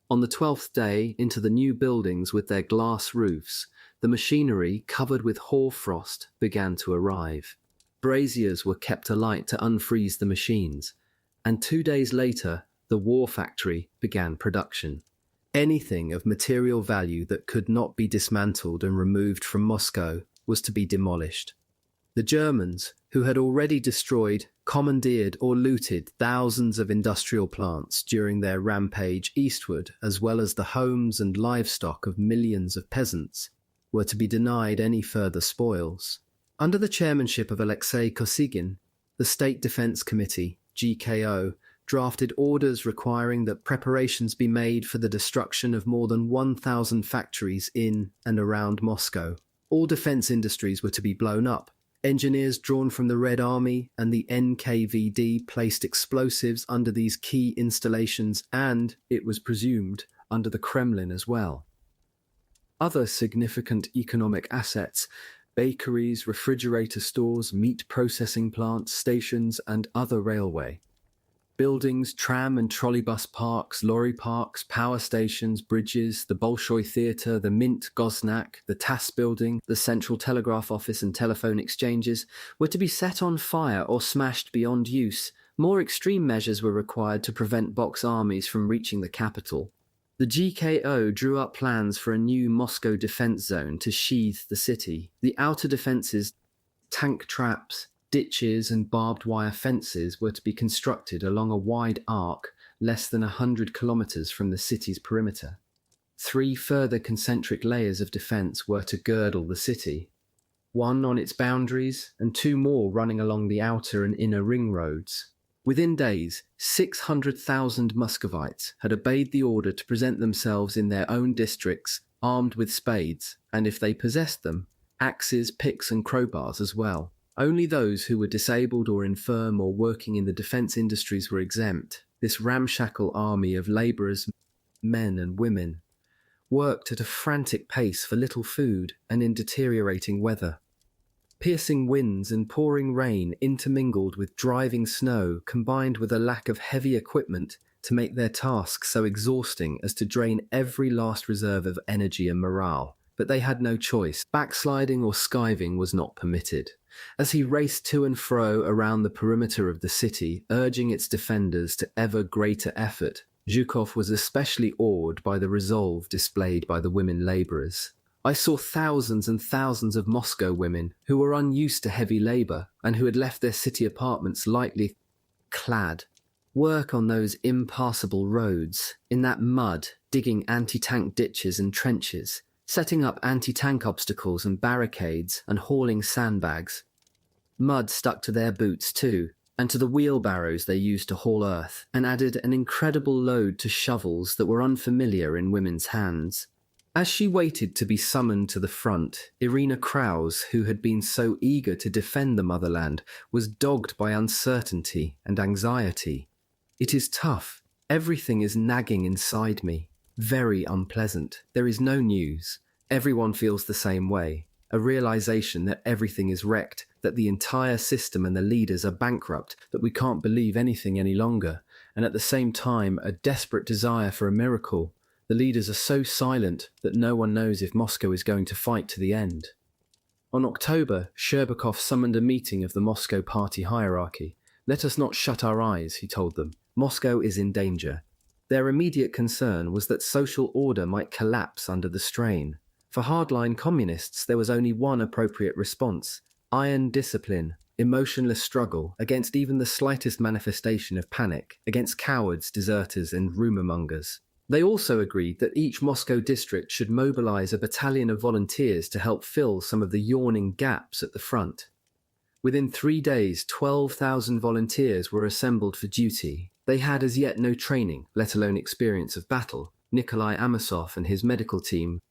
On the 12th day, into the new buildings with their glass roofs, the machinery, covered with hoarfrost, began to arrive. Braziers were kept alight to unfreeze the machines, and 2 days later, the war factory began production. Anything of material value that could not be dismantled and removed from Moscow was to be demolished. The Germans, who had already destroyed, commandeered or looted thousands of industrial plants during their rampage eastward, as well as the homes and livestock of millions of peasants, were to be denied any further spoils. Under the chairmanship of Alexei Kosygin, the State Defense Committee, GKO, drafted orders requiring that preparations be made for the destruction of more than 1,000 factories in and around Moscow. All defense industries were to be blown up. Engineers drawn from the Red Army and the NKVD placed explosives under these key installations and, it was presumed, under the Kremlin as well. Other significant economic assets, bakeries, refrigerator stores, meat processing plants, stations, and other railway buildings, tram and trolleybus parks, lorry parks, power stations, bridges, the Bolshoi Theatre, the Mint Goznak, the TASS building, the Central Telegraph Office and telephone exchanges were to be set on fire or smashed beyond use. More extreme measures were required to prevent Box armies from reaching the capital. The GKO drew up plans for a new Moscow defense zone to sheathe the city. The outer defenses, tank traps, ditches and barbed wire fences were to be constructed along a wide arc less than 100 kilometers from the city's perimeter. 3 further concentric layers of defense were to girdle the city, 1 on its boundaries and 2 more running along the outer and inner ring roads. Within days, 600,000 Muscovites had obeyed the order to present themselves in their own districts armed with spades, and if they possessed them, axes, picks and crowbars as well. Only those who were disabled or infirm or working in the defense industries were exempt. This ramshackle army of laborers, men and women, worked at a frantic pace for little food and in deteriorating weather. Piercing winds and pouring rain intermingled with driving snow combined with a lack of heavy equipment to make their task so exhausting as to drain every last reserve of energy and morale. But they had no choice. Backsliding or skiving was not permitted. As he raced to and fro around the perimeter of the city, urging its defenders to ever greater effort, Zhukov was especially awed by the resolve displayed by the women labourers. I saw thousands and thousands of Moscow women who were unused to heavy labour and who had left their city apartments lightly clad, work on those impassable roads, in that mud, digging anti-tank ditches and trenches, setting up anti-tank obstacles and barricades and hauling sandbags. Mud stuck to their boots too, and to the wheelbarrows they used to haul earth, and added an incredible load to shovels that were unfamiliar in women's hands. As she waited to be summoned to the front, Irina Kraus, who had been so eager to defend the motherland, was dogged by uncertainty and anxiety. "It is tough. Everything is nagging inside me. Very unpleasant. There is no news. Everyone feels the same way. A realization that everything is wrecked, that the entire system and the leaders are bankrupt, that we can't believe anything any longer, and at the same time a desperate desire for a miracle. The leaders are so silent that no one knows if Moscow is going to fight to the end." On October, Sherbakov summoned a meeting of the Moscow party hierarchy. "Let us not shut our eyes," he told them. "Moscow is in danger." Their immediate concern was that social order might collapse under the strain. For hardline communists, there was only one appropriate response: iron discipline, emotionless struggle against even the slightest manifestation of panic, against cowards, deserters, and rumour-mongers. They also agreed that each Moscow district should mobilize a battalion of volunteers to help fill some of the yawning gaps at the front. Within 3 days, 12,000 volunteers were assembled for duty. They had as yet no training, let alone experience of battle. Nikolai Amasov and his medical team,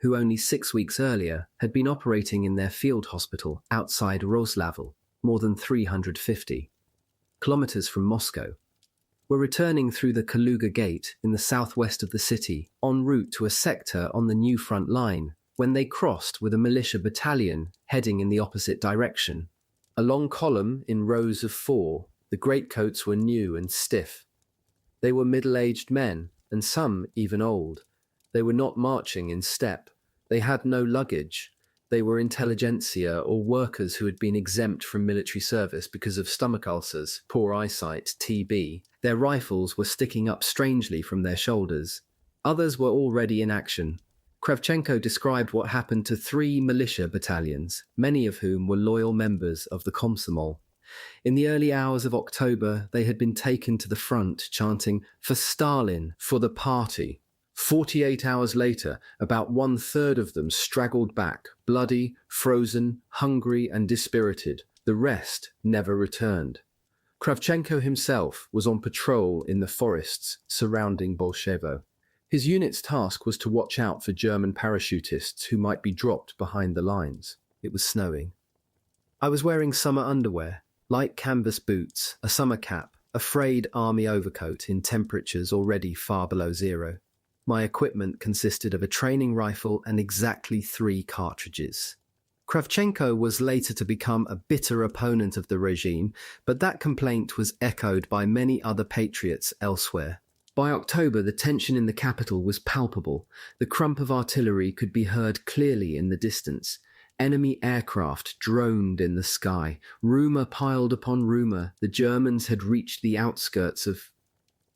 who only 6 weeks earlier had been operating in their field hospital outside Roslavel, more than 350 kilometers from Moscow, were returning through the Kaluga Gate in the southwest of the city, en route to a sector on the new front line, when they crossed with a militia battalion heading in the opposite direction. A long column in rows of 4, the greatcoats were new and stiff. They were middle-aged men, and some even old. They were not marching in step. They had no luggage. They were intelligentsia or workers who had been exempt from military service because of stomach ulcers, poor eyesight, TB. Their rifles were sticking up strangely from their shoulders. Others were already in action. Kravchenko described what happened to 3 militia battalions, many of whom were loyal members of the Komsomol. In the early hours of October, they had been taken to the front, chanting, "For Stalin, for the party." 48 hours later, about 1/3 of them straggled back, bloody, frozen, hungry, and dispirited. The rest never returned. Kravchenko himself was on patrol in the forests surrounding Bolshevo. His unit's task was to watch out for German parachutists who might be dropped behind the lines. It was snowing. "I was wearing summer underwear, light canvas boots, a summer cap, a frayed army overcoat in temperatures already far below zero. My equipment consisted of a training rifle and exactly 3 cartridges." Kravchenko was later to become a bitter opponent of the regime, but that complaint was echoed by many other patriots elsewhere. By October, the tension in the capital was palpable. The crump of artillery could be heard clearly in the distance. Enemy aircraft droned in the sky. Rumour piled upon rumour. The Germans had reached the outskirts of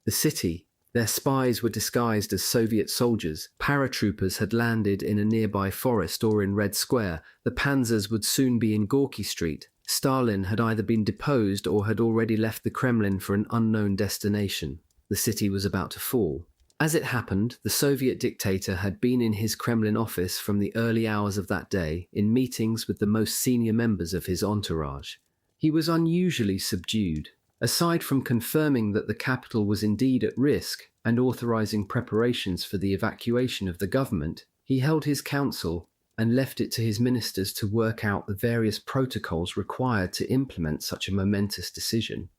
the city. Their spies were disguised as Soviet soldiers. Paratroopers had landed in a nearby forest or in Red Square. The panzers would soon be in Gorky Street. Stalin had either been deposed or had already left the Kremlin for an unknown destination. The city was about to fall. As it happened, the Soviet dictator had been in his Kremlin office from the early hours of that day, in meetings with the most senior members of his entourage. He was unusually subdued. Aside from confirming that the capital was indeed at risk and authorizing preparations for the evacuation of the government, he held his council and left it to his ministers to work out the various protocols required to implement such a momentous decision.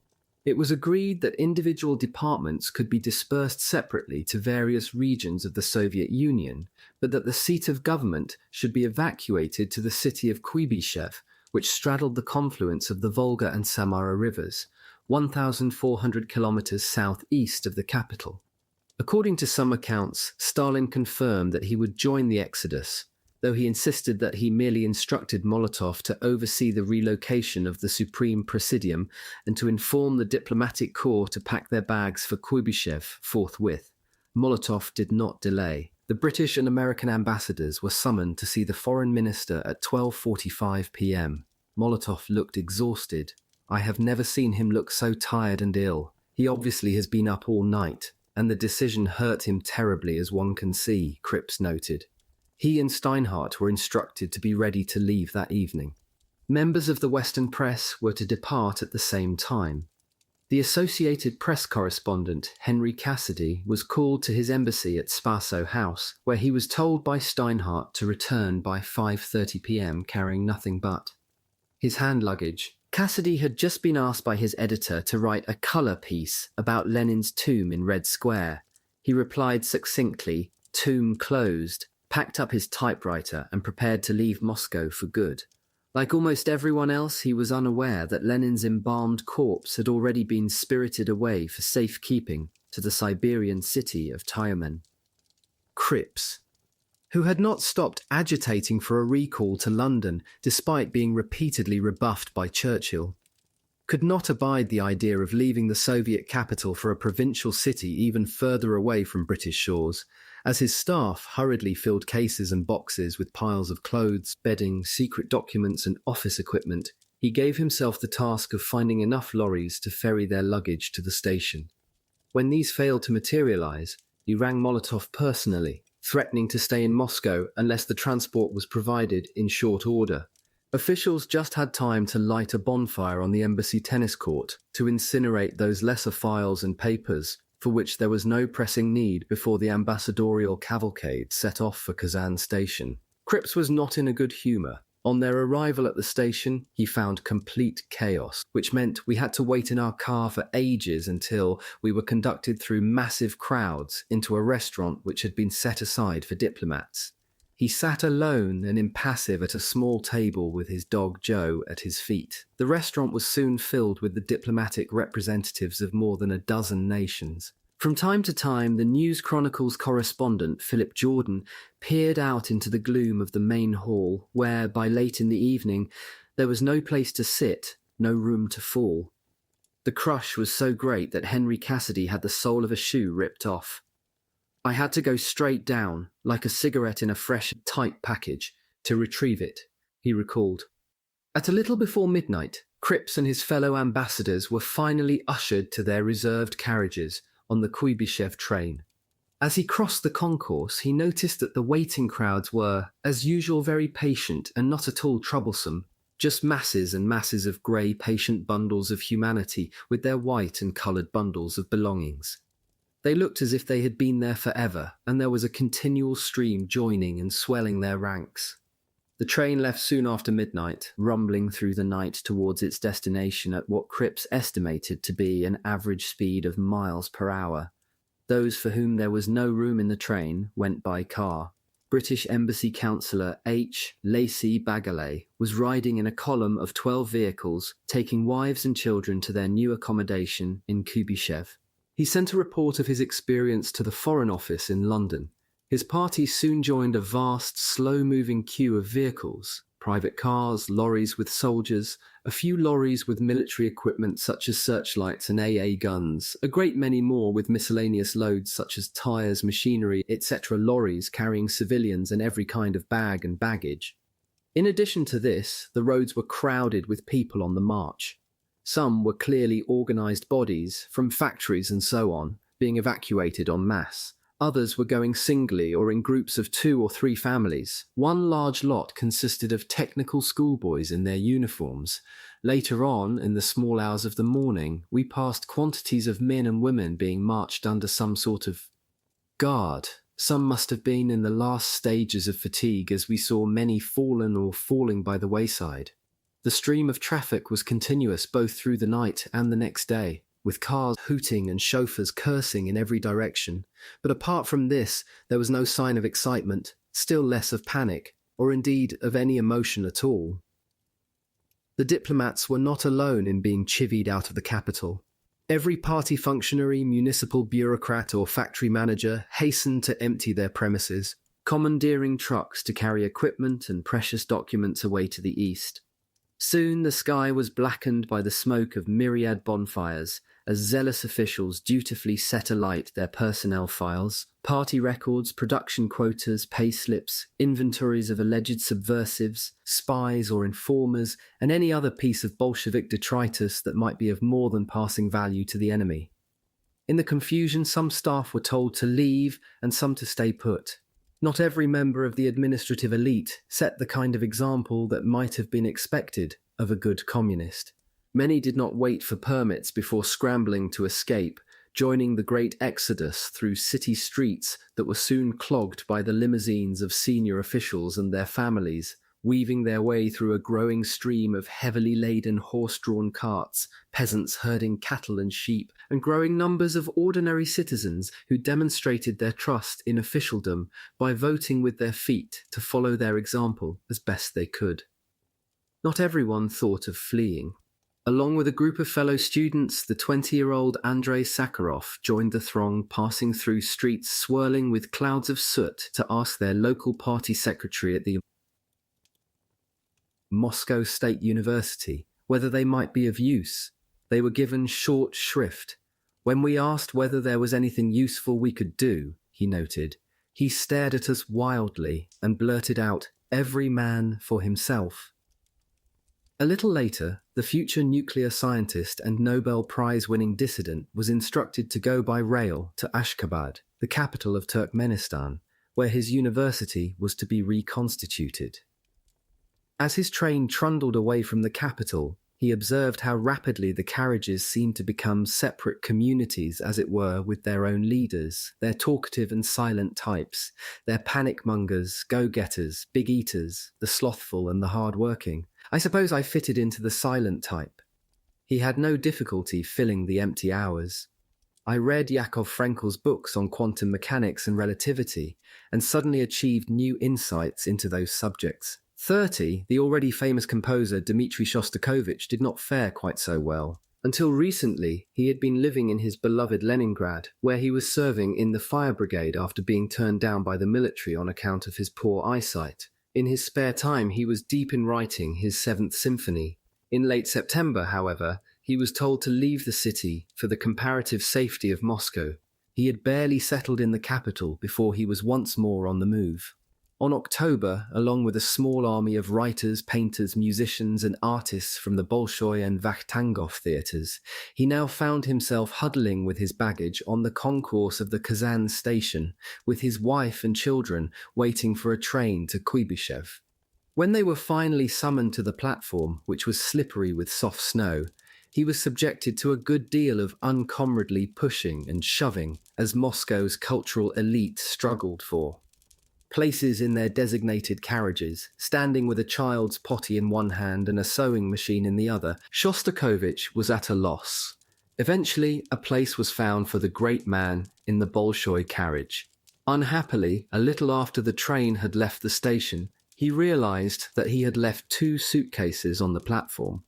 It was agreed that individual departments could be dispersed separately to various regions of the Soviet Union, but that the seat of government should be evacuated to the city of Kuibyshev, which straddled the confluence of the Volga and Samara rivers, 1,400 kilometers southeast of the capital. According to some accounts, Stalin confirmed that he would join the exodus, though he insisted that he merely instructed Molotov to oversee the relocation of the Supreme Presidium and to inform the diplomatic corps to pack their bags for Kuibyshev forthwith. Molotov did not delay. The British and American ambassadors were summoned to see the foreign minister at 12:45 p.m. Molotov looked exhausted. "I have never seen him look so tired and ill. He obviously has been up all night, and the decision hurt him terribly, as one can see," Cripps noted. He and Steinhardt were instructed to be ready to leave that evening. Members of the Western press were to depart at the same time. The Associated Press correspondent, Henry Cassidy, was called to his embassy at Spaso House, where he was told by Steinhardt to return by 5:30 p.m. carrying nothing but his hand luggage. Cassidy had just been asked by his editor to write a colour piece about Lenin's tomb in Red Square. He replied succinctly, "Tomb closed," packed up his typewriter and prepared to leave Moscow for good. Like almost everyone else, he was unaware that Lenin's embalmed corpse had already been spirited away for safekeeping to the Siberian city of Tyumen. Cripps, who had not stopped agitating for a recall to London despite being repeatedly rebuffed by Churchill, could not abide the idea of leaving the Soviet capital for a provincial city even further away from British shores. As his staff hurriedly filled cases and boxes with piles of clothes, bedding, secret documents and office equipment, he gave himself the task of finding enough lorries to ferry their luggage to the station. When these failed to materialize, he rang Molotov personally, threatening to stay in Moscow unless the transport was provided in short order. Officials just had time to light a bonfire on the embassy tennis court to incinerate those lesser files and papers for which there was no pressing need before the ambassadorial cavalcade set off for Kazan station. Cripps was not in a good humour. On their arrival at the station, he found complete chaos, which meant we had to wait in our car for ages until we were conducted through massive crowds into a restaurant which had been set aside for diplomats. He sat alone and impassive at a small table with his dog Joe at his feet. The restaurant was soon filled with the diplomatic representatives of more than a dozen nations. From time to time, the News Chronicle's correspondent, Philip Jordan, peered out into the gloom of the main hall, where, by late in the evening, there was no place to sit, no room to fall. The crush was so great that Henry Cassidy had the sole of a shoe ripped off. I had to go straight down, like a cigarette in a fresh, tight package, to retrieve it, he recalled. At a little before midnight, Cripps and his fellow ambassadors were finally ushered to their reserved carriages on the Kuibyshev train. As he crossed the concourse, he noticed that the waiting crowds were, as usual, very patient and not at all troublesome, just masses and masses of grey, patient bundles of humanity with their white and coloured bundles of belongings. They looked as if they had been there forever, and there was a continual stream joining and swelling their ranks. The train left soon after midnight, rumbling through the night towards its destination at what Cripps estimated to be an average speed of miles per hour. Those for whom there was no room in the train went by car. British Embassy Councillor H. Lacey Bagale was riding in a column of 12 vehicles, taking wives and children to their new accommodation in Kuibyshev. He sent a report of his experience to the Foreign Office in London. His party soon joined a vast, slow-moving queue of vehicles, private cars, lorries with soldiers, a few lorries with military equipment such as searchlights and AA guns, a great many more with miscellaneous loads such as tyres, machinery, etc., lorries carrying civilians and every kind of bag and baggage. In addition to this, the roads were crowded with people on the march. Some were clearly organised bodies, from factories and so on, being evacuated en masse. Others were going singly or in groups of 2 or 3 families. One large lot consisted of technical schoolboys in their uniforms. Later on, in the small hours of the morning, we passed quantities of men and women being marched under some sort of guard. Some must have been in the last stages of fatigue, as we saw many fallen or falling by the wayside. The stream of traffic was continuous both through the night and the next day, with cars hooting and chauffeurs cursing in every direction. But apart from this, there was no sign of excitement, still less of panic, or indeed of any emotion at all. The diplomats were not alone in being chivied out of the capital. Every party functionary, municipal bureaucrat or factory manager hastened to empty their premises, commandeering trucks to carry equipment and precious documents away to the east. Soon the sky was blackened by the smoke of myriad bonfires, as zealous officials dutifully set alight their personnel files, party records, production quotas, pay slips, inventories of alleged subversives, spies or informers, and any other piece of Bolshevik detritus that might be of more than passing value to the enemy. In the confusion, some staff were told to leave and some to stay put. Not every member of the administrative elite set the kind of example that might have been expected of a good communist. Many did not wait for permits before scrambling to escape, joining the great exodus through city streets that were soon clogged by the limousines of senior officials and their families, weaving their way through a growing stream of heavily laden horse-drawn carts, peasants herding cattle and sheep, and growing numbers of ordinary citizens who demonstrated their trust in officialdom by voting with their feet to follow their example as best they could. Not everyone thought of fleeing. Along with a group of fellow students, the 20-year-old Andrei Sakharov joined the throng, passing through streets swirling with clouds of soot to ask their local party secretary at the Moscow State University whether they might be of use. They were given short shrift. When we asked whether there was anything useful we could do, he noted, he stared at us wildly and blurted out, "Every man for himself." A little later, the future nuclear scientist and Nobel Prize-winning dissident was instructed to go by rail to Ashgabat, the capital of Turkmenistan, where his university was to be reconstituted. As his train trundled away from the capital, he observed how rapidly the carriages seemed to become separate communities, as it were, with their own leaders, their talkative and silent types, their panic-mongers, go-getters, big-eaters, the slothful and the hard-working. I suppose I fitted into the silent type. He had no difficulty filling the empty hours. I read Yakov Frankel's books on quantum mechanics and relativity, and suddenly achieved new insights into those subjects. 30, the already famous composer Dmitri Shostakovich did not fare quite so well. Until recently, he had been living in his beloved Leningrad, where he was serving in the fire brigade after being turned down by the military on account of his poor eyesight. In his spare time, he was deep in writing his Seventh Symphony. In late September, however, he was told to leave the city for the comparative safety of Moscow. He had barely settled in the capital before he was once more on the move. On October, along with a small army of writers, painters, musicians and artists from the Bolshoi and Vakhtangov theatres, he now found himself huddling with his baggage on the concourse of the Kazan station, with his wife and children waiting for a train to Kuibyshev. When they were finally summoned to the platform, which was slippery with soft snow, he was subjected to a good deal of uncomradely pushing and shoving as Moscow's cultural elite struggled for places in their designated carriages, standing with a child's potty in one hand and a sewing machine in the other. Shostakovich was at a loss. Eventually, a place was found for the great man in the Bolshoi carriage. Unhappily, a little after the train had left the station, he realized that he had left 2 suitcases on the platform.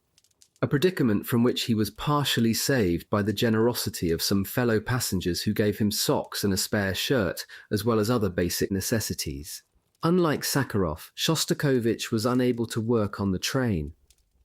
A predicament from which he was partially saved by the generosity of some fellow passengers who gave him socks and a spare shirt, as well as other basic necessities. Unlike Sakharov, Shostakovich was unable to work on the train.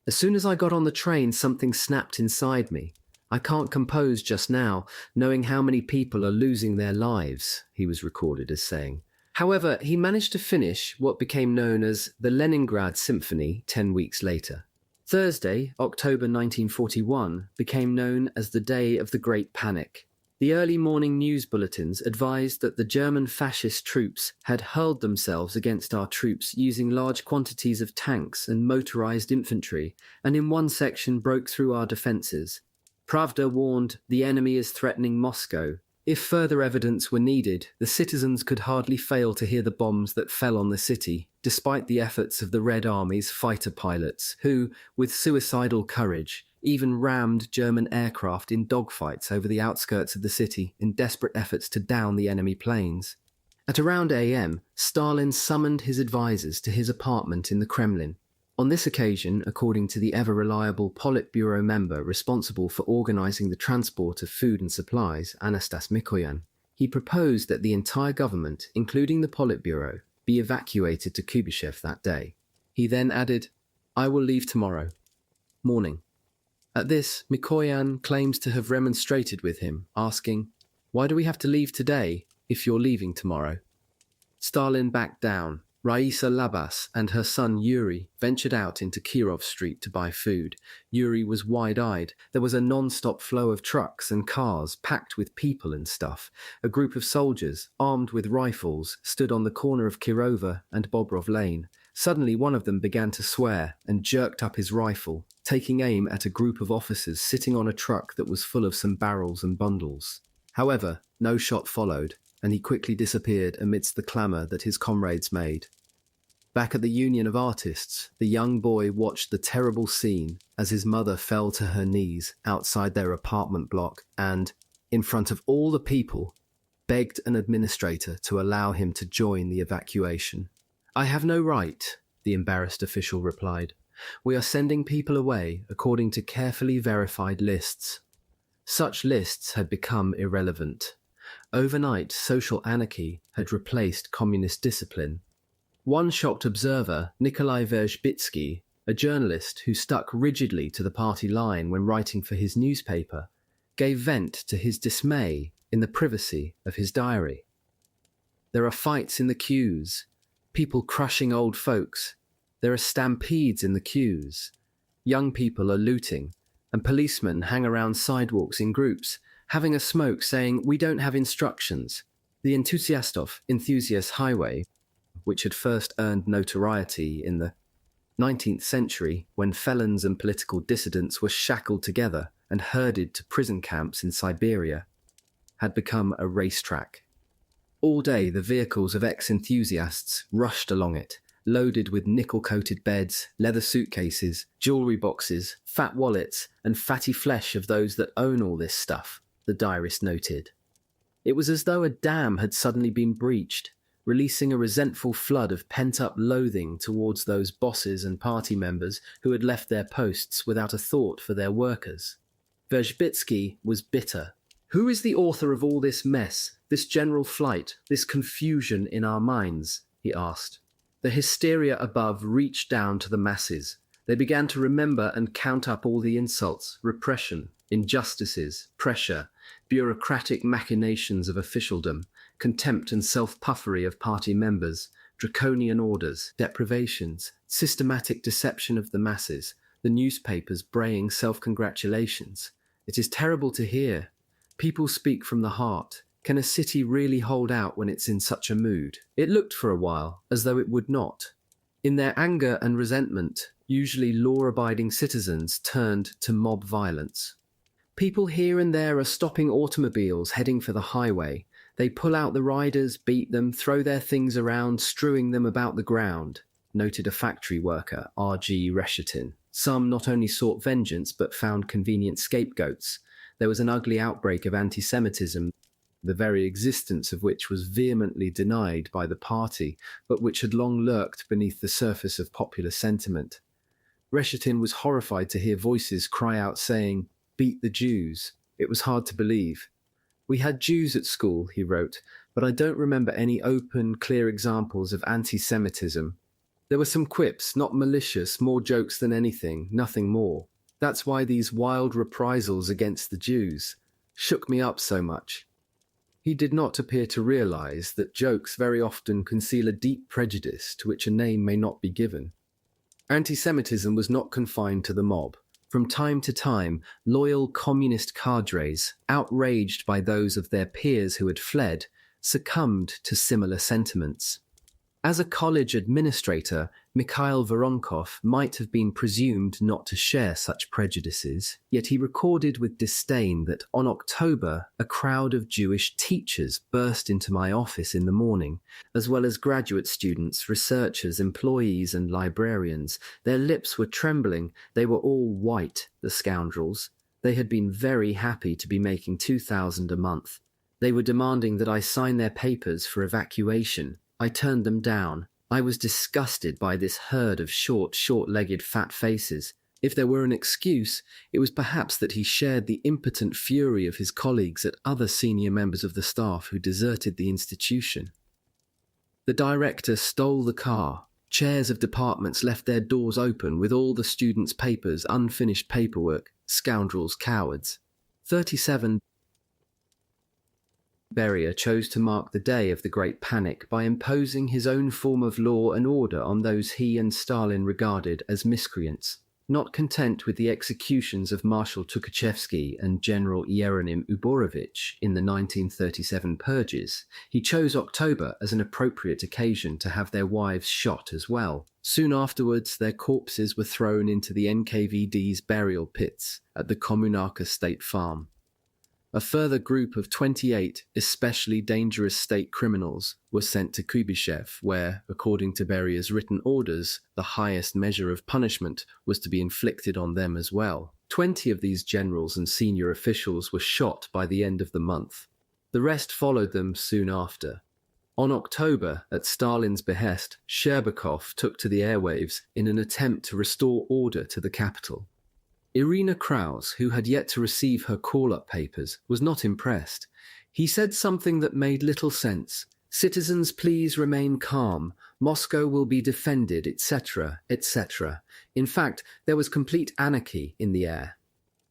As soon as I got on the train, something snapped inside me. I can't compose just now, knowing how many people are losing their lives, he was recorded as saying. However, he managed to finish what became known as the Leningrad Symphony 10 weeks later. Thursday, October 1941, became known as the Day of the Great Panic. The early morning news bulletins advised that the German fascist troops had hurled themselves against our troops using large quantities of tanks and motorized infantry, and in one section broke through our defenses. Pravda warned, "The enemy is threatening Moscow." If further evidence were needed, the citizens could hardly fail to hear the bombs that fell on the city, despite the efforts of the Red Army's fighter pilots, who, with suicidal courage, even rammed German aircraft in dogfights over the outskirts of the city in desperate efforts to down the enemy planes. At around AM, Stalin summoned his advisors to his apartment in the Kremlin. On this occasion, according to the ever-reliable Politburo member responsible for organising the transport of food and supplies, Anastas Mikoyan, he proposed that the entire government, including the Politburo, be evacuated to Kuibyshev that day. He then added, "I will leave tomorrow." Morning. At this, Mikoyan claims to have remonstrated with him, asking, "Why do we have to leave today if you're leaving tomorrow?" Stalin backed down. Raisa Labas and her son Yuri ventured out into Kirov Street to buy food. Yuri was wide-eyed. There was a non-stop flow of trucks and cars packed with people and stuff. A group of soldiers, armed with rifles, stood on the corner of Kirova and Bobrov Lane. Suddenly one of them began to swear and jerked up his rifle. taking aim at a group of officers sitting on a truck that was full of some barrels and bundles. However, no shot followed, and he quickly disappeared amidst the clamour that his comrades made. Back at the Union of Artists, the young boy watched the terrible scene as his mother fell to her knees outside their apartment block and, in front of all the people, begged an administrator to allow him to join the evacuation. "I have no right," the embarrassed official replied. "We are sending people away according to carefully verified lists." Such lists had become irrelevant. Overnight, social anarchy had replaced communist discipline. One shocked observer, Nikolai Verzhbitsky, a journalist who stuck rigidly to the party line when writing for his newspaper, gave vent to his dismay in the privacy of his diary. "There are fights in the queues, people crushing old folks. There are stampedes in the queues. Young people are looting, and policemen hang around sidewalks in groups, having a smoke saying, 'We don't have instructions.'" The Enthusiast Highway, which had first earned notoriety in the 19th century when felons and political dissidents were shackled together and herded to prison camps in Siberia, had become a racetrack. All day the vehicles of ex-enthusiasts rushed along it, loaded with nickel-coated beds, leather suitcases, jewellery boxes, fat wallets, and fatty flesh of those that own all this stuff, the diarist noted. It was as though a dam had suddenly been breached, releasing a resentful flood of pent-up loathing towards those bosses and party members who had left their posts without a thought for their workers. Verzhbitsky was bitter. "Who is the author of all this mess, this general flight, this confusion in our minds?" he asked. The hysteria above reached down to the masses. They began to remember and count up all the insults, repression, injustices, pressure, bureaucratic machinations of officialdom, contempt and self-puffery of party members, draconian orders, deprivations, systematic deception of the masses, the newspapers braying self-congratulations. "It is terrible to hear. People speak from the heart. Can a city really hold out when it's in such a mood?" It looked for a while as though it would not. In their anger and resentment, usually law-abiding citizens turned to mob violence. People here and there are stopping automobiles heading for the highway. They pull out the riders, beat them, throw their things around, strewing them about the ground, noted a factory worker, R.G. Reshatin. Some not only sought vengeance but found convenient scapegoats. There was an ugly outbreak of anti-Semitism, the very existence of which was vehemently denied by the party, but which had long lurked beneath the surface of popular sentiment. Reshatin was horrified to hear voices cry out saying, "Beat the Jews." It was hard to believe. "We had Jews at school," he wrote, "but I don't remember any open, clear examples of anti-Semitism. There were some quips, not malicious, more jokes than anything, nothing more. That's why these wild reprisals against the Jews shook me up so much." He did not appear to realize that jokes very often conceal a deep prejudice to which a name may not be given. Anti-Semitism was not confined to the mob. From time to time, loyal communist cadres, outraged by those of their peers who had fled, succumbed to similar sentiments. As a college administrator, Mikhail Voronkov might have been presumed not to share such prejudices, yet he recorded with disdain that on October, a crowd of Jewish teachers burst into my office in the morning, as well as graduate students, researchers, employees, and librarians. Their lips were trembling. They were all white, the scoundrels. They had been very happy to be making 2,000 a month. They were demanding that I sign their papers for evacuation. I turned them down. I was disgusted by this herd of short-legged fat faces. If there were an excuse, it was perhaps that he shared the impotent fury of his colleagues at other senior members of the staff who deserted the institution. The director stole the car. Chairs of departments left their doors open with all the students' papers, unfinished paperwork. Scoundrels, cowards. 37 Beria chose to mark the day of the Great Panic by imposing his own form of law and order on those he and Stalin regarded as miscreants. Not content with the executions of Marshal Tukhachevsky and General Yerenim Uborovich in the 1937 purges, he chose October as an appropriate occasion to have their wives shot as well. Soon afterwards, their corpses were thrown into the NKVD's burial pits at the Kommunarka State Farm. A further group of 28 especially dangerous state criminals were sent to Kuybyshev, where, according to Beria's written orders, the highest measure of punishment was to be inflicted on them as well. 20 of these generals and senior officials were shot by the end of the month. The rest followed them soon after. On October, at Stalin's behest, Sherbakov took to the airwaves in an attempt to restore order to the capital. Irina Kraus, who had yet to receive her call-up papers, was not impressed. He said something that made little sense. "Citizens, please remain calm. Moscow will be defended, etc., etc." In fact, there was complete anarchy in the air.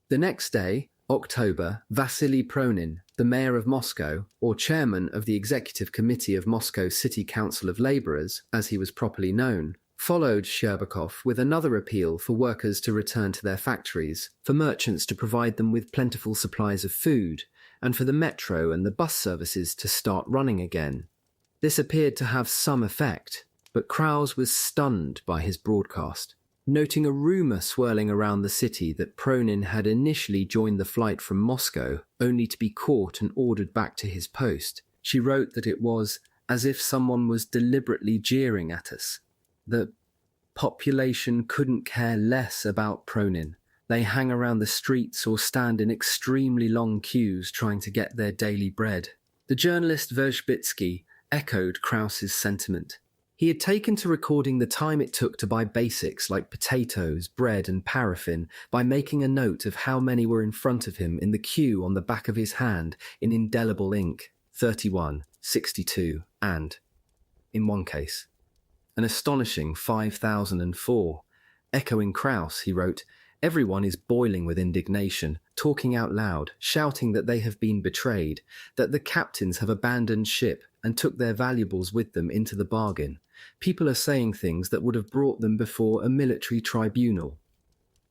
The next day, October, Vasily Pronin, the mayor of Moscow, or chairman of the executive committee of Moscow City Council of Labourers, as he was properly known, followed Sherbakov with another appeal for workers to return to their factories, for merchants to provide them with plentiful supplies of food, and for the metro and the bus services to start running again. This appeared to have some effect, but Kraus was stunned by his broadcast. Noting a rumour swirling around the city that Pronin had initially joined the flight from Moscow, only to be caught and ordered back to his post, she wrote that it was as if someone was deliberately jeering at us. The population couldn't care less about Pronin. They hang around the streets or stand in extremely long queues trying to get their daily bread. The journalist Verzbitsky echoed Kraus's sentiment. He had taken to recording the time it took to buy basics like potatoes, bread and paraffin by making a note of how many were in front of him in the queue on the back of his hand in indelible ink, 31, 62, and, in one case, an astonishing 5004. Echoing Kraus, he wrote, "Everyone is boiling with indignation, talking out loud, shouting that they have been betrayed, that the captains have abandoned ship and took their valuables with them into the bargain. People are saying things that would have brought them before a military tribunal."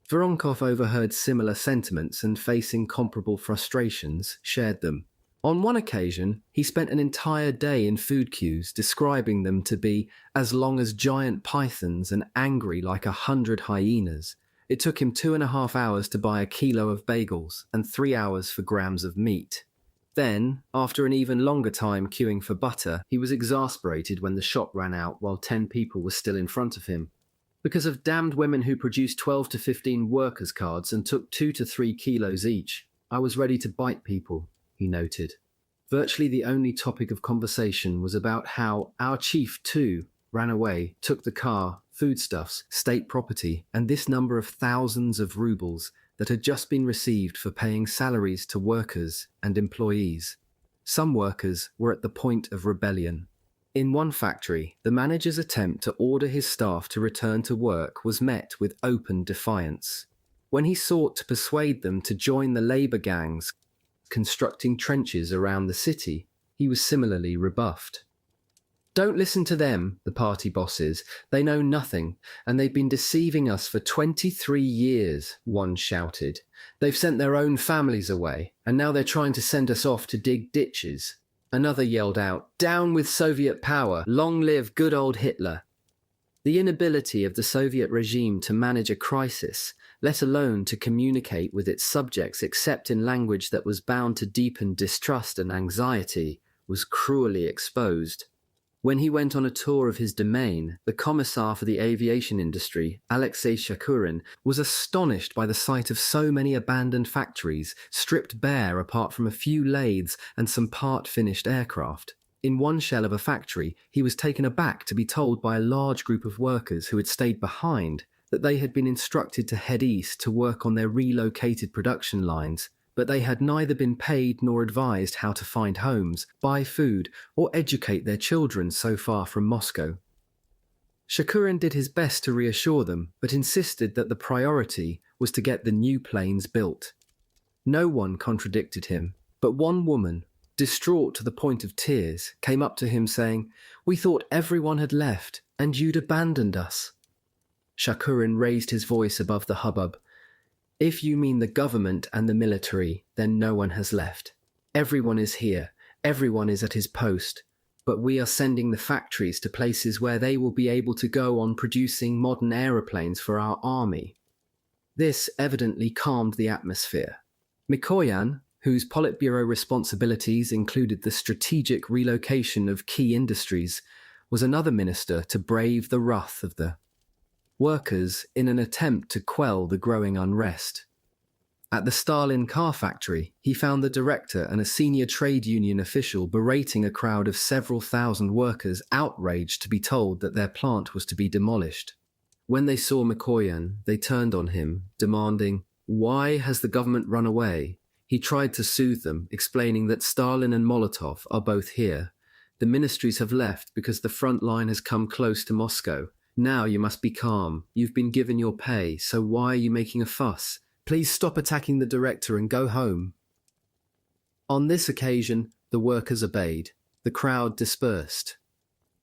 Voronkov overheard similar sentiments and, facing comparable frustrations, shared them. On one occasion, he spent an entire day in food queues, describing them to be as long as giant pythons and angry like 100 hyenas. It took him 2.5 hours to buy a kilo of bagels and 3 hours for grams of meat. Then, after an even longer time queuing for butter, he was exasperated when the shop ran out while 10 people were still in front of him. "Because of damned women who produced 12 to 15 workers' cards and took 2 to 3 kilos each, I was ready to bite people," he noted. Virtually the only topic of conversation was about how our chief, too, ran away, took the car, foodstuffs, state property, and this number of thousands of rubles that had just been received for paying salaries to workers and employees. Some workers were at the point of rebellion. In one factory, the manager's attempt to order his staff to return to work was met with open defiance. When he sought to persuade them to join the labour gangs constructing trenches around the city, he was similarly rebuffed. "Don't listen to them, the party bosses. They know nothing, and they've been deceiving us for 23 years, one shouted. "They've sent their own families away, and now they're trying to send us off to dig ditches." Another yelled out, "Down with Soviet power! Long live good old Hitler!" The inability of the Soviet regime to manage a crisis, let alone to communicate with its subjects except in language that was bound to deepen distrust and anxiety, was cruelly exposed. When he went on a tour of his domain, the commissar for the aviation industry, Alexei Shakurin, was astonished by the sight of so many abandoned factories, stripped bare apart from a few lathes and some part-finished aircraft. In one shell of a factory, he was taken aback to be told by a large group of workers who had stayed behind that they had been instructed to head east to work on their relocated production lines, but they had neither been paid nor advised how to find homes, buy food, or educate their children so far from Moscow. Shakurin did his best to reassure them, but insisted that the priority was to get the new planes built. No one contradicted him, but one woman, distraught to the point of tears, came up to him saying, "We thought everyone had left, and you'd abandoned us." Shakurin raised his voice above the hubbub. If you mean the government and the military, then no one has left. Everyone is here. Everyone is at his post. But we are sending the factories to places where they will be able to go on producing modern aeroplanes for our army. This evidently calmed the atmosphere. Mikoyan, whose Politburo responsibilities included the strategic relocation of key industries, was another minister to brave the wrath of the workers in an attempt to quell the growing unrest. At the Stalin car factory, he found the director and a senior trade union official berating a crowd of several thousand workers outraged to be told that their plant was to be demolished. When they saw Mikoyan, they turned on him, demanding, "Why has the government run away?" He tried to soothe them, explaining that Stalin and Molotov are both here. The ministries have left because the front line has come close to Moscow. Now you must be calm. You've been given your pay, so why are you making a fuss? Please stop attacking the director and go home. On this occasion, the workers obeyed. The crowd dispersed.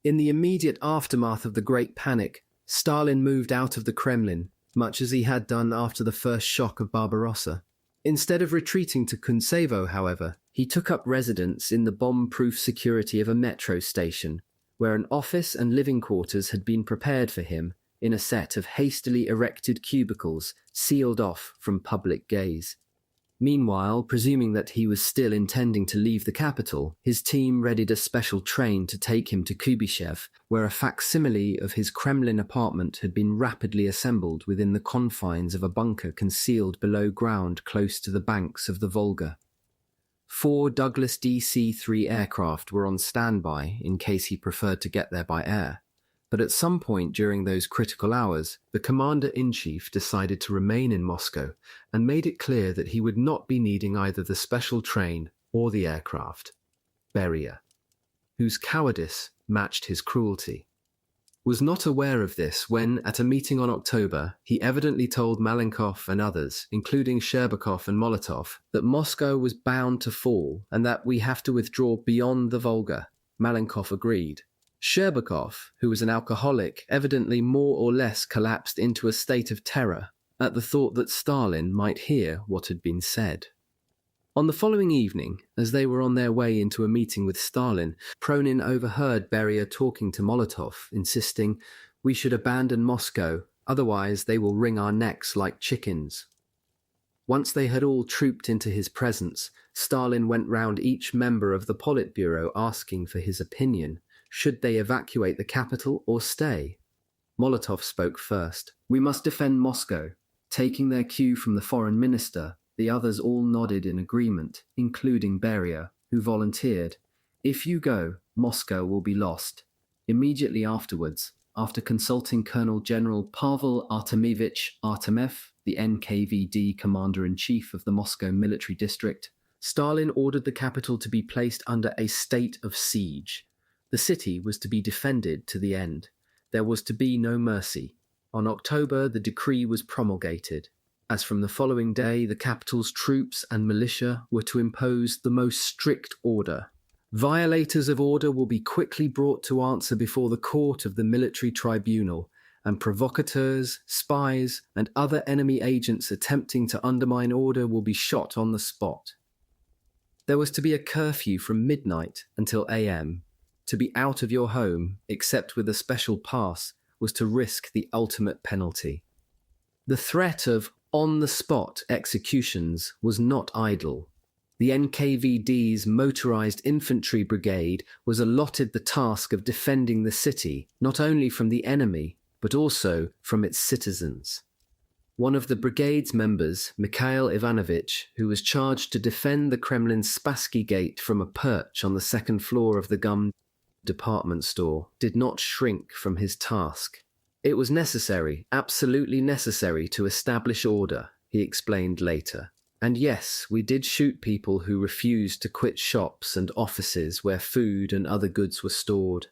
In the immediate aftermath of the Great Panic, Stalin moved out of the Kremlin, much as he had done after the first shock of Barbarossa. Instead of retreating to Kuncevo, however, he took up residence in the bomb-proof security of a metro station, where an office and living quarters had been prepared for him in a set of hastily erected cubicles sealed off from public gaze. Meanwhile, presuming that he was still intending to leave the capital, his team readied a special train to take him to Kubyshev, where a facsimile of his Kremlin apartment had been rapidly assembled within the confines of a bunker concealed below ground close to the banks of the Volga. 4 Douglas DC-3 aircraft were on standby in case he preferred to get there by air. But at some point during those critical hours, the commander-in-chief decided to remain in Moscow and made it clear that he would not be needing either the special train or the aircraft. Beria, whose cowardice matched his cruelty, was not aware of this when, at a meeting on October, he evidently told Malenkov and others, including Sherbakov and Molotov, that Moscow was bound to fall and that we have to withdraw beyond the Volga. Malenkov agreed. Sherbakov, who was an alcoholic, evidently more or less collapsed into a state of terror at the thought that Stalin might hear what had been said. On the following evening, as they were on their way into a meeting with Stalin, Pronin overheard Beria talking to Molotov, insisting, "We should abandon Moscow, otherwise they will wring our necks like chickens." Once they had all trooped into his presence, Stalin went round each member of the Politburo asking for his opinion. Should they evacuate the capital or stay? Molotov spoke first. "We must defend Moscow." Taking their cue from the foreign minister, the others all nodded in agreement, including Beria, who volunteered. "If you go, Moscow will be lost." Immediately afterwards, after consulting Colonel General Pavel Artemyevich Artemev, the NKVD commander-in-chief of the Moscow military district, Stalin ordered the capital to be placed under a state of siege. The city was to be defended to the end. There was to be no mercy. On October, the decree was promulgated. As from the following day, the capital's troops and militia were to impose the most strict order. Violators of order will be quickly brought to answer before the court of the military tribunal, and provocateurs, spies, and other enemy agents attempting to undermine order will be shot on the spot. There was to be a curfew from midnight until AM. To be out of your home, except with a special pass, was to risk the ultimate penalty. The threat of on-the-spot executions was not idle. The NKVD's motorized infantry brigade was allotted the task of defending the city, not only from the enemy, but also from its citizens. One of the brigade's members, Mikhail Ivanovich, who was charged to defend the Kremlin's Spassky Gate from a perch on the second floor of the gum department store, did not shrink from his task. It was necessary, absolutely necessary, to establish order, he explained later. And yes, we did shoot people who refused to quit shops and offices where food and other goods were stored.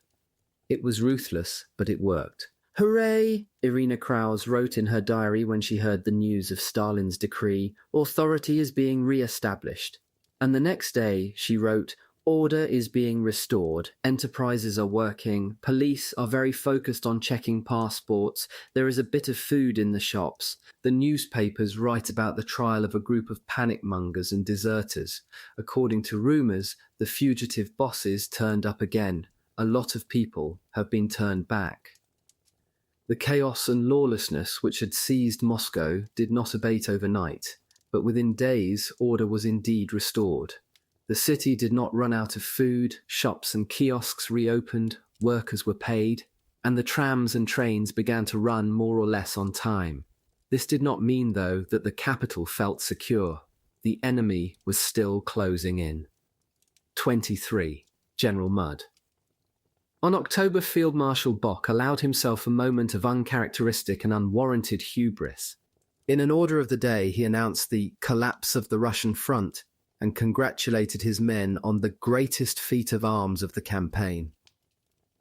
It was ruthless, but it worked. "Hooray!" Irina Kraus wrote in her diary when she heard the news of Stalin's decree. "Authority is being re-established." And the next day she wrote, Order is being restored, enterprises are working, police are very focused on checking passports, there is a bit of food in the shops, the newspapers write about the trial of a group of panic mongers and deserters. According to rumours, the fugitive bosses turned up again. A lot of people have been turned back. The chaos and lawlessness which had seized Moscow did not abate overnight, but within days order was indeed restored. The city did not run out of food, shops and kiosks reopened, workers were paid, and the trams and trains began to run more or less on time. This did not mean, though, that the capital felt secure. The enemy was still closing in. 23. General Mudd. On October, Field Marshal Bock allowed himself a moment of uncharacteristic and unwarranted hubris. In an order of the day, he announced the collapse of the Russian front and congratulated his men on the greatest feat of arms of the campaign.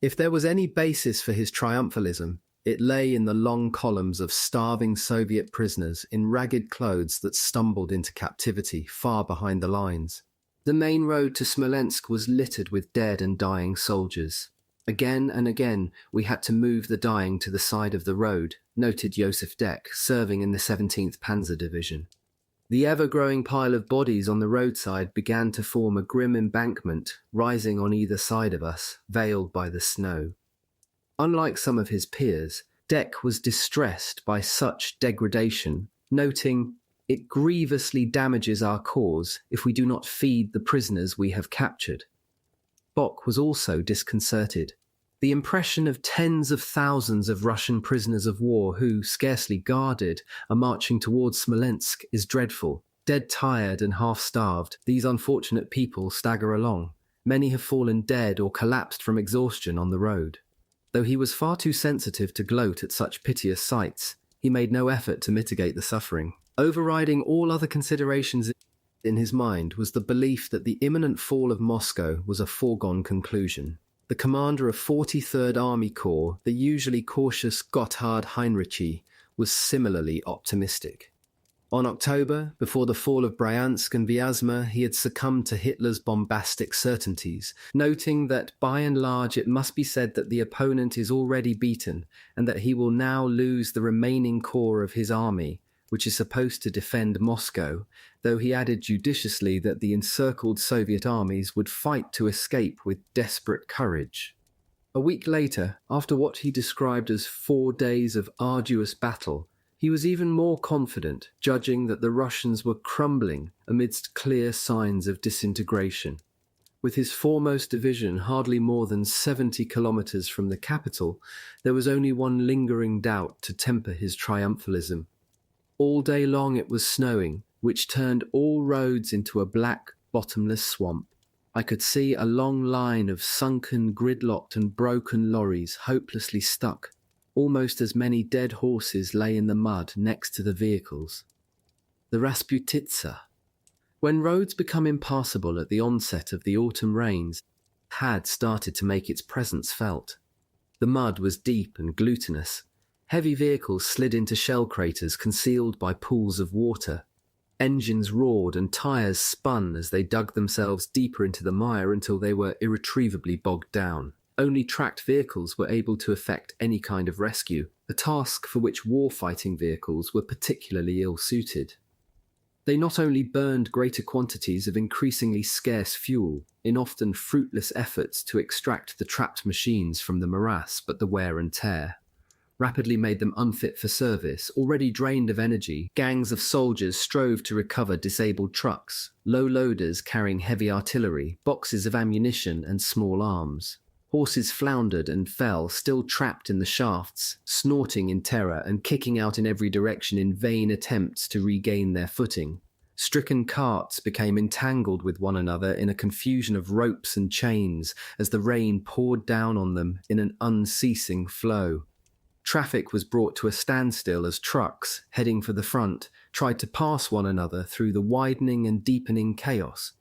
If there was any basis for his triumphalism, it lay in the long columns of starving Soviet prisoners in ragged clothes that stumbled into captivity far behind the lines. The main road to Smolensk was littered with dead and dying soldiers. Again and again we had to move the dying to the side of the road, noted Josef Deck, serving in the 17th Panzer Division. The ever-growing pile of bodies on the roadside began to form a grim embankment, rising on either side of us, veiled by the snow. Unlike some of his peers, Deck was distressed by such degradation, noting, "It grievously damages our cause if we do not feed the prisoners we have captured." Bock was also disconcerted. The impression of tens of thousands of Russian prisoners of war who, scarcely guarded, are marching towards Smolensk is dreadful. Dead tired and half-starved, these unfortunate people stagger along. Many have fallen dead or collapsed from exhaustion on the road. Though he was far too sensitive to gloat at such piteous sights, he made no effort to mitigate the suffering. Overriding all other considerations in his mind was the belief that the imminent fall of Moscow was a foregone conclusion. The commander of 43rd Army Corps, the usually cautious Gotthard Heinrichi, was similarly optimistic. On October, before the fall of Bryansk and Vyazma, he had succumbed to Hitler's bombastic certainties, noting that by and large it must be said that the opponent is already beaten and that he will now lose the remaining core of his army, which is supposed to defend Moscow, though he added judiciously that the encircled Soviet armies would fight to escape with desperate courage. A week later, after what he described as 4 days of arduous battle, he was even more confident, judging that the Russians were crumbling amidst clear signs of disintegration. With his foremost division hardly more than 70 kilometers from the capital, there was only one lingering doubt to temper his triumphalism. All day long it was snowing, which turned all roads into a black, bottomless swamp. I could see a long line of sunken, gridlocked and broken lorries hopelessly stuck. Almost as many dead horses lay in the mud next to the vehicles. The Rasputitsa. When roads become impassable at the onset of the autumn rains, had started to make its presence felt. The mud was deep and glutinous. Heavy vehicles slid into shell craters concealed by pools of water. Engines roared and tires spun as they dug themselves deeper into the mire until they were irretrievably bogged down. Only tracked vehicles were able to effect any kind of rescue, a task for which war-fighting vehicles were particularly ill-suited. They not only burned greater quantities of increasingly scarce fuel in often fruitless efforts to extract the trapped machines from the morass, but the wear and tear rapidly made them unfit for service. Already drained of energy, gangs of soldiers strove to recover disabled trucks, low loaders carrying heavy artillery, boxes of ammunition and small arms. Horses floundered and fell, still trapped in the shafts, snorting in terror and kicking out in every direction in vain attempts to regain their footing. Stricken carts became entangled with one another in a confusion of ropes and chains as the rain poured down on them in an unceasing flow. Traffic was brought to a standstill as trucks, heading for the front, tried to pass one another through the widening and deepening chaos.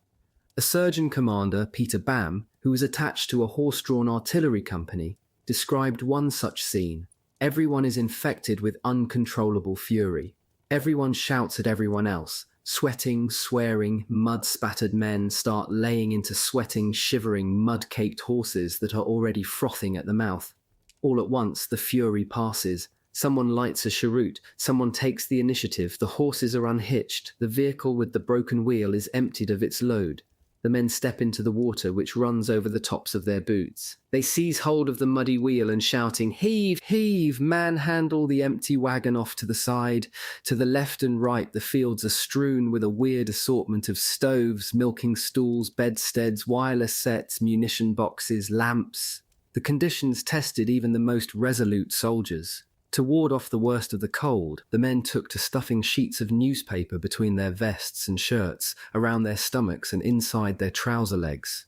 A surgeon commander, Peter Bam, who was attached to a horse-drawn artillery company, described one such scene. Everyone is infected with uncontrollable fury. Everyone shouts at everyone else. Sweating, swearing, mud-spattered men start laying into sweating, shivering, mud-caked horses that are already frothing at the mouth. All at once, the fury passes. Someone lights a cheroot, someone takes the initiative, the horses are unhitched, the vehicle with the broken wheel is emptied of its load. The men step into the water, which runs over the tops of their boots. They seize hold of the muddy wheel and shouting, "Heave, heave!" manhandle the empty wagon off to the side. To the left and right, the fields are strewn with a weird assortment of stoves, milking stools, bedsteads, wireless sets, munition boxes, lamps. The conditions tested even the most resolute soldiers. To ward off the worst of the cold, the men took to stuffing sheets of newspaper between their vests and shirts, around their stomachs and inside their trouser legs.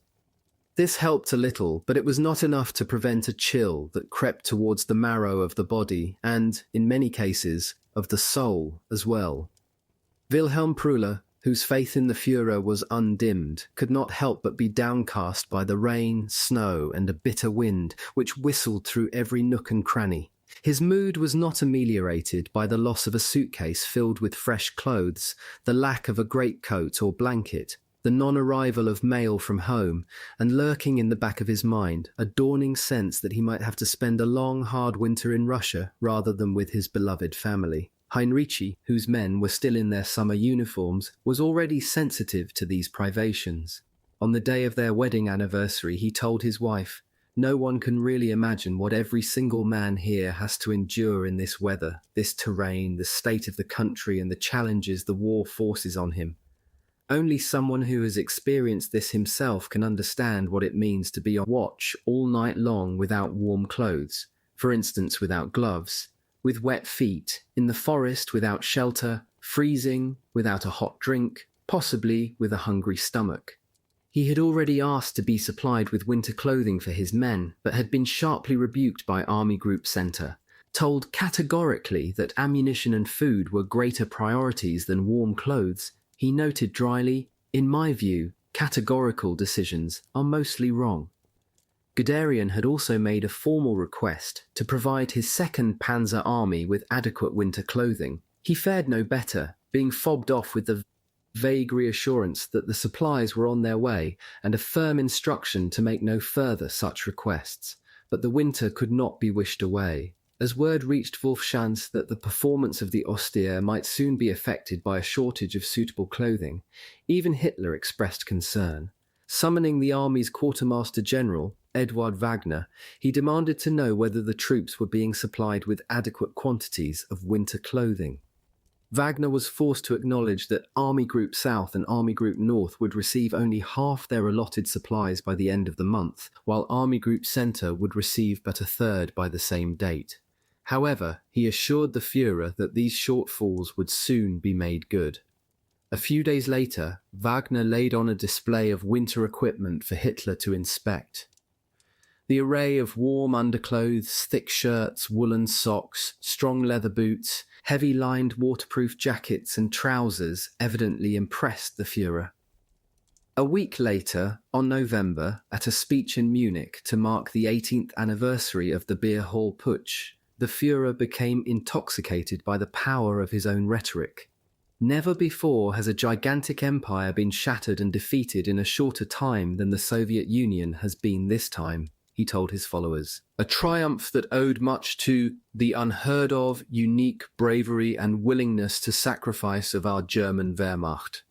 This helped a little, but it was not enough to prevent a chill that crept towards the marrow of the body and, in many cases, of the soul as well. Wilhelm Prüller, whose faith in the Führer was undimmed, could not help but be downcast by the rain, snow, and a bitter wind which whistled through every nook and cranny. His mood was not ameliorated by the loss of a suitcase filled with fresh clothes, the lack of a greatcoat or blanket, the non-arrival of mail from home, and lurking in the back of his mind, a dawning sense that he might have to spend a long, hard winter in Russia rather than with his beloved family. Heinrici, whose men were still in their summer uniforms, was already sensitive to these privations. On the day of their wedding anniversary, he told his wife, "No one can really imagine what every single man here has to endure in this weather, this terrain, the state of the country, and the challenges the war forces on him. Only someone who has experienced this himself can understand what it means to be on watch all night long without warm clothes, for instance without gloves, with wet feet, in the forest without shelter, freezing, without a hot drink, possibly with a hungry stomach." He had already asked to be supplied with winter clothing for his men, but had been sharply rebuked by Army Group Center, told categorically that ammunition and food were greater priorities than warm clothes. He noted dryly, "In my view, categorical decisions are mostly wrong." Guderian had also made a formal request to provide his 2nd Panzer Army with adequate winter clothing. He fared no better, being fobbed off with the vague reassurance that the supplies were on their way and a firm instruction to make no further such requests. But the winter could not be wished away. As word reached Wolfschanz that the performance of the Ostier might soon be affected by a shortage of suitable clothing, even Hitler expressed concern. Summoning the army's quartermaster general, Eduard Wagner, he demanded to know whether the troops were being supplied with adequate quantities of winter clothing. Wagner was forced to acknowledge that Army Group South and Army Group North would receive only half their allotted supplies by the end of the month, while Army Group Center would receive but a third by the same date. However, he assured the Führer that these shortfalls would soon be made good. A few days later, Wagner laid on a display of winter equipment for Hitler to inspect. The array of warm underclothes, thick shirts, woolen socks, strong leather boots, heavy-lined waterproof jackets and trousers evidently impressed the Führer. A week later, on November, at a speech in Munich to mark the 18th anniversary of the Beer Hall Putsch, the Führer became intoxicated by the power of his own rhetoric. Never before has a gigantic empire been shattered and defeated in a shorter time than the Soviet Union has been this time, he told his followers. A triumph that owed much to the unheard of, unique bravery and willingness to sacrifice of our German Wehrmacht.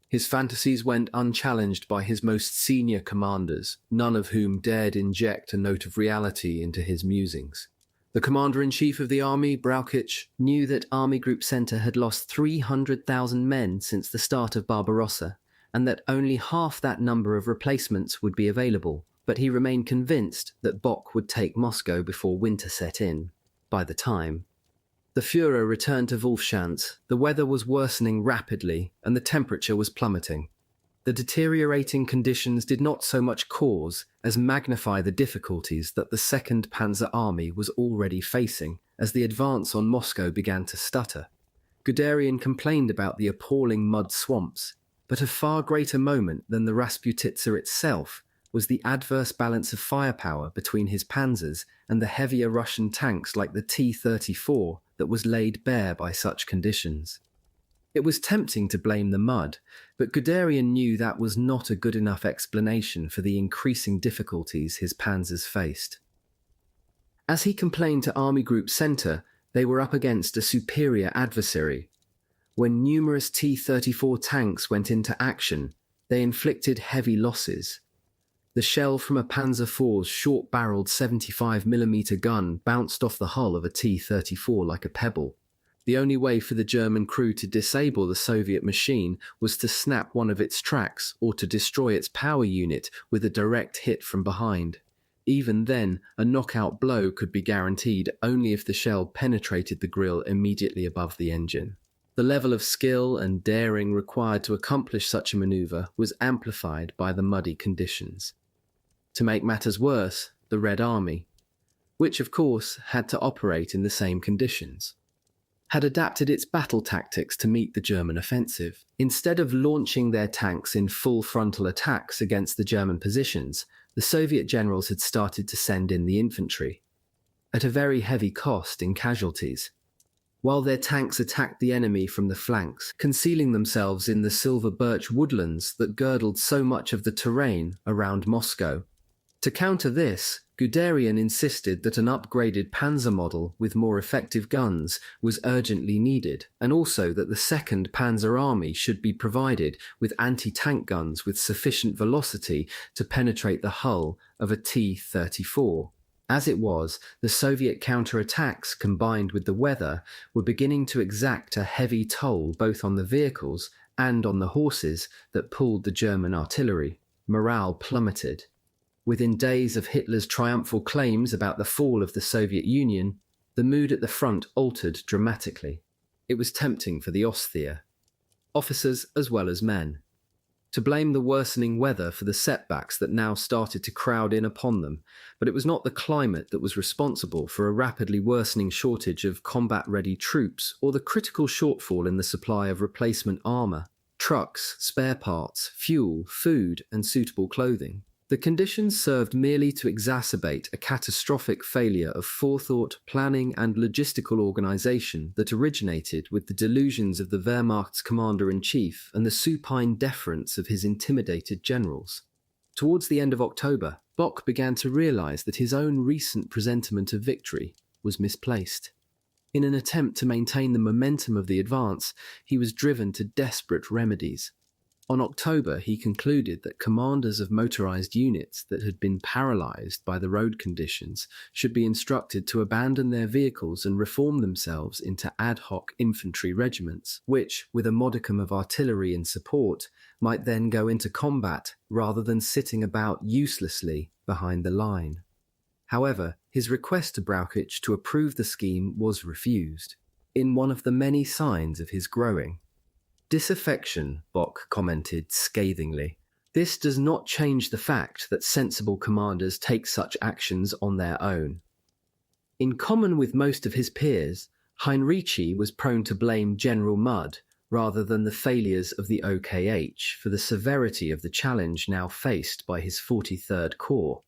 His fantasies went unchallenged by his most senior commanders, none of whom dared inject a note of reality into his musings. The commander-in-chief of the army, Brauchitsch, knew that Army Group Center had lost 300,000 men since the start of Barbarossa, and that only half that number of replacements would be available. But he remained convinced that Bock would take Moscow before winter set in. By the time the Führer returned to Wolfschanz, the weather was worsening rapidly and the temperature was plummeting. The deteriorating conditions did not so much cause as magnify the difficulties that the 2nd Panzer Army was already facing as the advance on Moscow began to stutter. Guderian complained about the appalling mud swamps, but a far greater moment than the Rasputitsa itself was the adverse balance of firepower between his panzers and the heavier Russian tanks like the T-34 that was laid bare by such conditions. It was tempting to blame the mud, but Guderian knew that was not a good enough explanation for the increasing difficulties his panzers faced. As he complained to Army Group Center, they were up against a superior adversary. When numerous T-34 tanks went into action, they inflicted heavy losses. The shell from a Panzer IV's short-barreled 75mm gun bounced off the hull of a T-34 like a pebble. The only way for the German crew to disable the Soviet machine was to snap one of its tracks or to destroy its power unit with a direct hit from behind. Even then, a knockout blow could be guaranteed only if the shell penetrated the grille immediately above the engine. The level of skill and daring required to accomplish such a maneuver was amplified by the muddy conditions. To make matters worse, the Red Army, which of course had to operate in the same conditions, had adapted its battle tactics to meet the German offensive. Instead of launching their tanks in full frontal attacks against the German positions, the Soviet generals had started to send in the infantry, at a very heavy cost in casualties. While their tanks attacked the enemy from the flanks, concealing themselves in the silver birch woodlands that girdled so much of the terrain around Moscow. To counter this, Guderian insisted that an upgraded Panzer model with more effective guns was urgently needed, and also that the 2nd Panzer Army should be provided with anti-tank guns with sufficient velocity to penetrate the hull of a T-34. As it was, the Soviet counterattacks combined with the weather were beginning to exact a heavy toll both on the vehicles and on the horses that pulled the German artillery. Morale plummeted. Within days of Hitler's triumphal claims about the fall of the Soviet Union, the mood at the front altered dramatically. It was tempting for the Austheer, officers as well as men, to blame the worsening weather for the setbacks that now started to crowd in upon them, but it was not the climate that was responsible for a rapidly worsening shortage of combat-ready troops or the critical shortfall in the supply of replacement armour, trucks, spare parts, fuel, food, and suitable clothing. The conditions served merely to exacerbate a catastrophic failure of forethought, planning, and logistical organisation that originated with the delusions of the Wehrmacht's commander-in-chief and the supine deference of his intimidated generals. Towards the end of October, Bock began to realise that his own recent presentiment of victory was misplaced. In an attempt to maintain the momentum of the advance, he was driven to desperate remedies. On October, he concluded that commanders of motorized units that had been paralyzed by the road conditions should be instructed to abandon their vehicles and reform themselves into ad hoc infantry regiments, which, with a modicum of artillery in support, might then go into combat rather than sitting about uselessly behind the line. However, his request to Brauchitsch to approve the scheme was refused, in one of the many signs of his growing disaffection, Bock commented scathingly. This does not change the fact that sensible commanders take such actions on their own. In common with most of his peers, Heinrici was prone to blame General Mudd rather than the failures of the OKH for the severity of the challenge now faced by his 43rd Corps.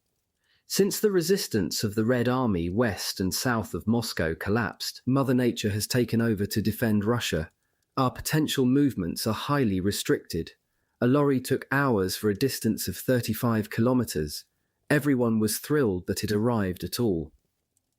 Since the resistance of the Red Army west and south of Moscow collapsed, Mother Nature has taken over to defend Russia. Our potential movements are highly restricted. A lorry took hours for a distance of 35 kilometers. Everyone was thrilled that it arrived at all.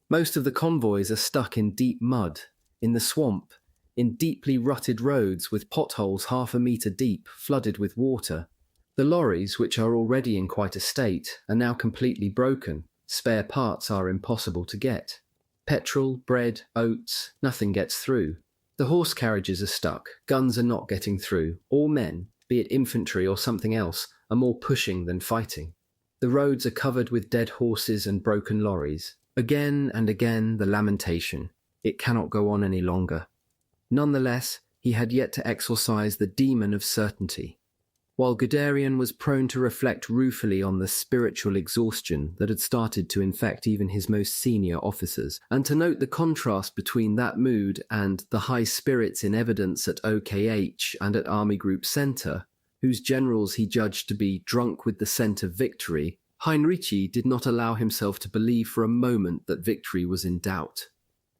Most of the convoys are stuck in deep mud, in the swamp, in deeply rutted roads with potholes half a meter deep, flooded with water. The lorries, which are already in quite a state, are now completely broken. Spare parts are impossible to get. Petrol, bread, oats, nothing gets through. The horse carriages are stuck, guns are not getting through. All men, be it infantry or something else, are more pushing than fighting. The roads are covered with dead horses and broken lorries. Again and again the lamentation. It cannot go on any longer. Nonetheless, he had yet to exorcise the demon of certainty. While Guderian was prone to reflect ruefully on the spiritual exhaustion that had started to infect even his most senior officers, and to note the contrast between that mood and the high spirits in evidence at OKH and at Army Group Center, whose generals he judged to be drunk with the scent of victory, Heinrici did not allow himself to believe for a moment that victory was in doubt.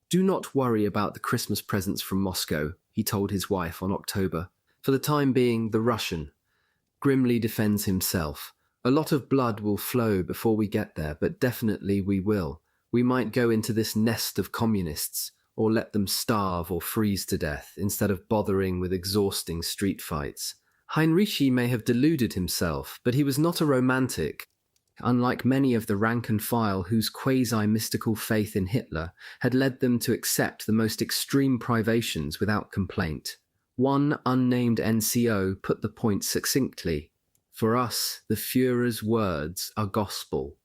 "Do not worry about the Christmas presents from Moscow," he he told his wife on October. For the time being, the Russian grimly defends himself. A lot of blood will flow before we get there, but definitely we will. We might go into this nest of communists, or let them starve or freeze to death, instead of bothering with exhausting street fights. Heinrici may have deluded himself, but he was not a romantic, unlike many of the rank and file whose quasi-mystical faith in Hitler had led them to accept the most extreme privations without complaint. One unnamed NCO put the point succinctly: "For us, the Führer's words are gospel."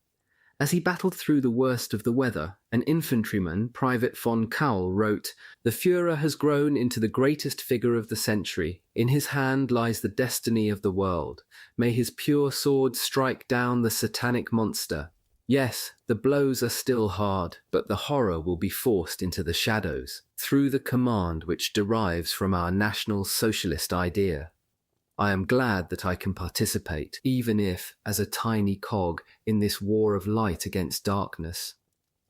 As he battled through the worst of the weather, an infantryman, Private von Kaul, wrote, "The Führer has grown into the greatest figure of the century. In his hand lies the destiny of the world. May his pure sword strike down the satanic monster. Yes, the blows are still hard, but the horror will be forced into the shadows, through the command which derives from our National Socialist idea. I am glad that I can participate, even if, as a tiny cog, in this war of light against darkness."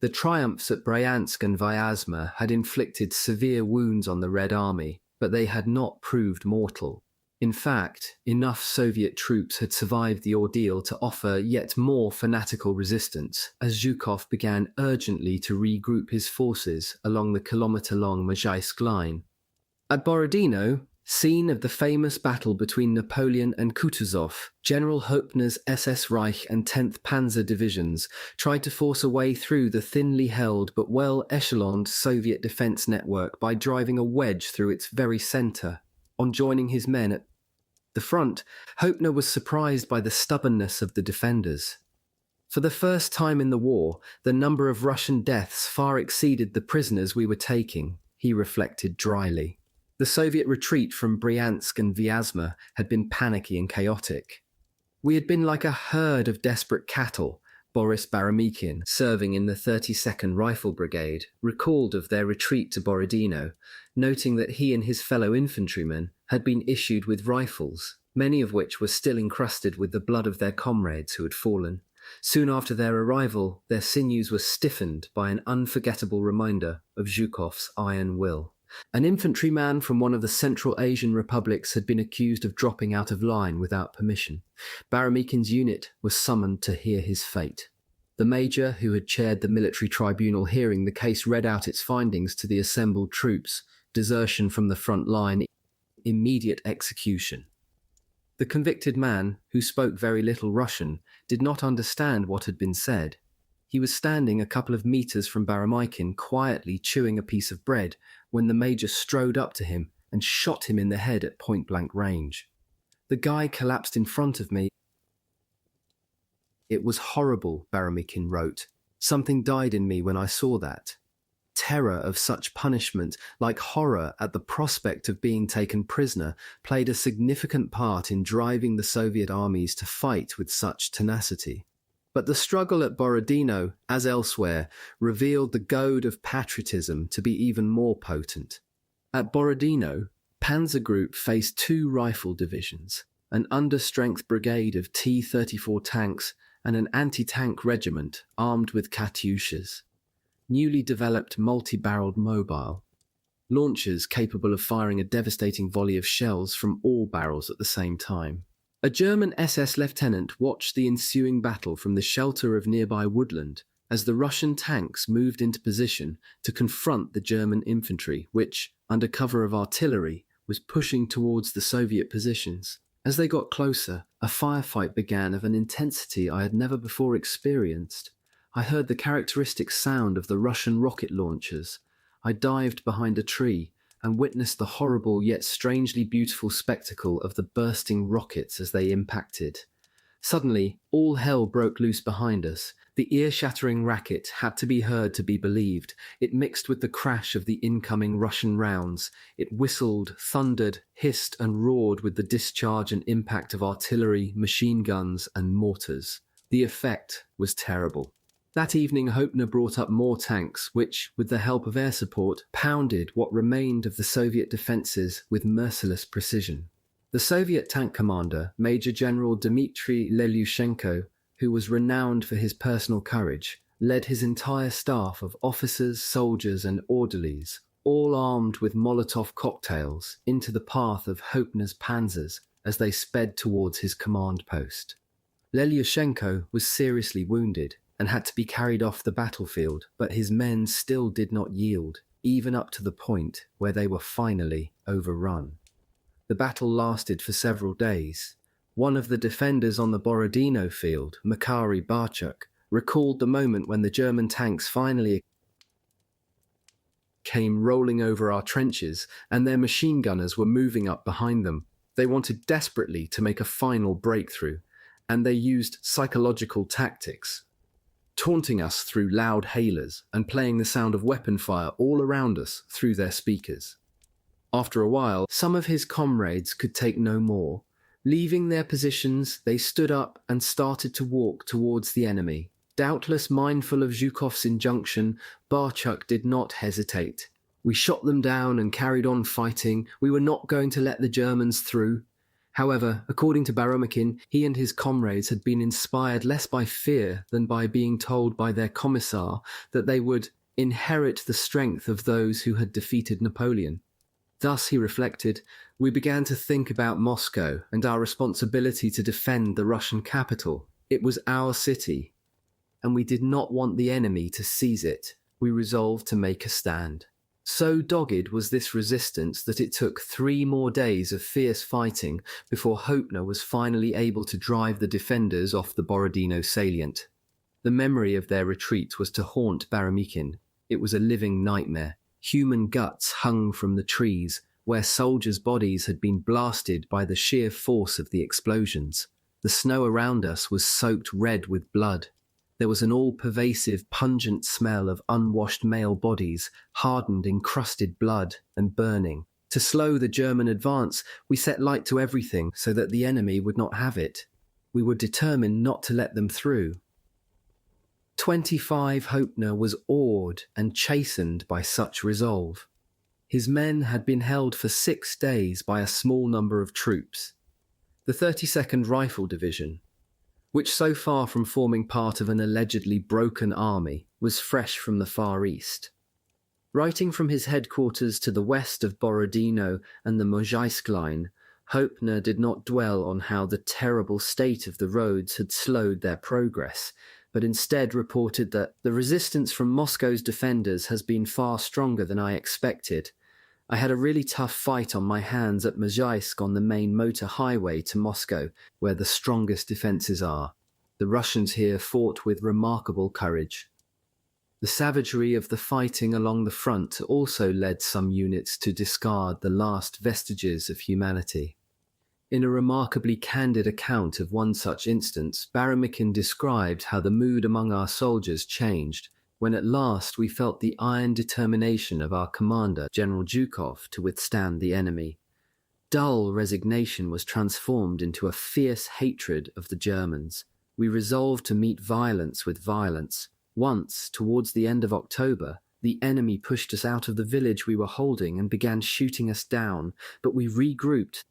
The triumphs at Bryansk and Vyazma had inflicted severe wounds on the Red Army, but they had not proved mortal. In fact, enough Soviet troops had survived the ordeal to offer yet more fanatical resistance, as Zhukov began urgently to regroup his forces along the kilometre-long Mazhaisk line. At Borodino, scene of the famous battle between Napoleon and Kutuzov, General Höppner's SS Reich and 10th Panzer divisions tried to force a way through the thinly held but well-echeloned Soviet defense network by driving a wedge through its very center. On joining his men at the front, Höppner was surprised by the stubbornness of the defenders. For the first time in the war, the number of Russian deaths far exceeded the prisoners we were taking, he reflected dryly. The Soviet retreat from Bryansk and Vyazma had been panicky and chaotic. "We had been like a herd of desperate cattle," Boris Baramikhin, serving in the 32nd Rifle Brigade, recalled of their retreat to Borodino, noting that he and his fellow infantrymen had been issued with rifles, many of which were still encrusted with the blood of their comrades who had fallen. Soon after their arrival, their sinews were stiffened by an unforgettable reminder of Zhukov's iron will. An infantryman from one of the Central Asian republics had been accused of dropping out of line without permission. Baramikhin's unit was summoned to hear his fate. The major, who had chaired the military tribunal hearing the case, read out its findings to the assembled troops: desertion from the front line, immediate execution. The convicted man, who spoke very little Russian, did not understand what had been said. He was standing a couple of meters from Baramikhin, quietly chewing a piece of bread, when the major strode up to him and shot him in the head at point-blank range. The guy collapsed in front of me. "It was horrible," Baramikhin wrote. "Something died in me when I saw that. Terror of such punishment, like horror at the prospect of being taken prisoner, played a significant part in driving the Soviet armies to fight with such tenacity. But the struggle at Borodino, as elsewhere, revealed the goad of patriotism to be even more potent. At Borodino, Panzer Group faced 2 rifle divisions, an understrength brigade of T-34 tanks, and an anti-tank regiment armed with Katyushas, newly developed multi-barreled mobile launchers capable of firing a devastating volley of shells from all barrels at the same time. A German SS lieutenant watched the ensuing battle from the shelter of nearby woodland as the Russian tanks moved into position to confront the German infantry, which, under cover of artillery, was pushing towards the Soviet positions. As they got closer, a firefight began of an intensity I had never before experienced. I heard the characteristic sound of the Russian rocket launchers. I dived behind a tree and witnessed the horrible yet strangely beautiful spectacle of the bursting rockets as they impacted. Suddenly, all hell broke loose behind us. The ear-shattering racket had to be heard to be believed. It mixed with the crash of the incoming Russian rounds. It whistled, thundered, hissed and roared with the discharge and impact of artillery, machine guns and mortars. The effect was terrible. That evening, Höppner brought up more tanks, which, with the help of air support, pounded what remained of the Soviet defences with merciless precision. The Soviet tank commander, Major General Dmitry Lelushenko, who was renowned for his personal courage, led his entire staff of officers, soldiers and orderlies. all armed with Molotov cocktails, into the path of Hoepner's panzers as they sped towards his command post. Lelyushenko was seriously wounded and had to be carried off the battlefield, but his men still did not yield, even up to the point where they were finally overrun. The battle lasted for several days. One of the defenders on the Borodino field, Makary Barchuk, recalled the moment when the German tanks finally came rolling over our trenches and their machine gunners were moving up behind them. They wanted desperately to make a final breakthrough, and they used psychological tactics, taunting us through loud hailers and playing the sound of weapon fire all around us through their speakers. After a while, some of his comrades could take no more. Leaving their positions, they stood up and started to walk towards the enemy. Doubtless mindful of Zhukov's injunction, Barchuk did not hesitate. We shot them down and carried on fighting. We were not going to let the Germans through. However, according to Baromikin, he and his comrades had been inspired less by fear than by being told by their commissar that they would inherit the strength of those who had defeated Napoleon. Thus, he reflected, we began to think about Moscow and our responsibility to defend the Russian capital. It was our city, and we did not want the enemy to seize it. We resolved to make a stand. So dogged was this resistance that it took 3 more days of fierce fighting before Hoepner was finally able to drive the defenders off the Borodino salient. The memory of their retreat was to haunt Baromikin. It was a living nightmare. Human guts hung from the trees, where soldiers' bodies had been blasted by the sheer force of the explosions. The snow around us was soaked red with blood. There was an all-pervasive, pungent smell of unwashed male bodies, hardened, encrusted blood, and burning. To slow the German advance, we set light to everything so that the enemy would not have it. We were determined not to let them through. 25 Hoepner was awed and chastened by such resolve. His men had been held for 6 days by a small number of troops. The 32nd Rifle Division, which so far from forming part of an allegedly broken army, was fresh from the Far East. Writing from his headquarters to the west of Borodino and the Mozhaisk line, Hoepner did not dwell on how the terrible state of the roads had slowed their progress, but instead reported that the resistance from Moscow's defenders has been far stronger than I expected. I had a really tough fight on my hands at Mozhaisk on the main motor highway to Moscow, where the strongest defences are. The Russians here fought with remarkable courage. The savagery of the fighting along the front also led some units to discard the last vestiges of humanity. In a remarkably candid account of one such instance, Baromikin described how the mood among our soldiers changed when at last we felt the iron determination of our commander, General Zhukov, to withstand the enemy. Dull resignation was transformed into a fierce hatred of the Germans. We resolved to meet violence with violence. Once, towards the end of October, the enemy pushed us out of the village we were holding and began shooting us down, but we regrouped,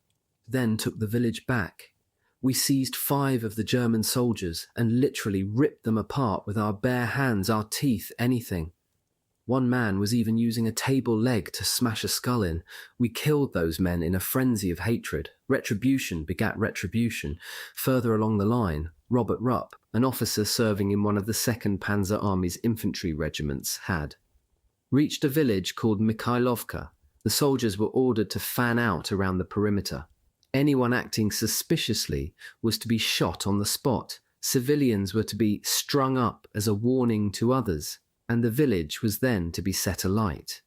then took the village back. We seized 5 of the German soldiers and literally ripped them apart with our bare hands, our teeth, anything. One man was even using a table leg to smash a skull in. We killed those men in a frenzy of hatred. Retribution begat retribution. Further along the line, Robert Rupp, an officer serving in one of the 2nd Panzer Army's infantry regiments, had reached a village called Mikhailovka. The soldiers were ordered to fan out around the perimeter. Anyone acting suspiciously was to be shot on the spot. Civilians were to be strung up as a warning to others, and the village was then to be set alight.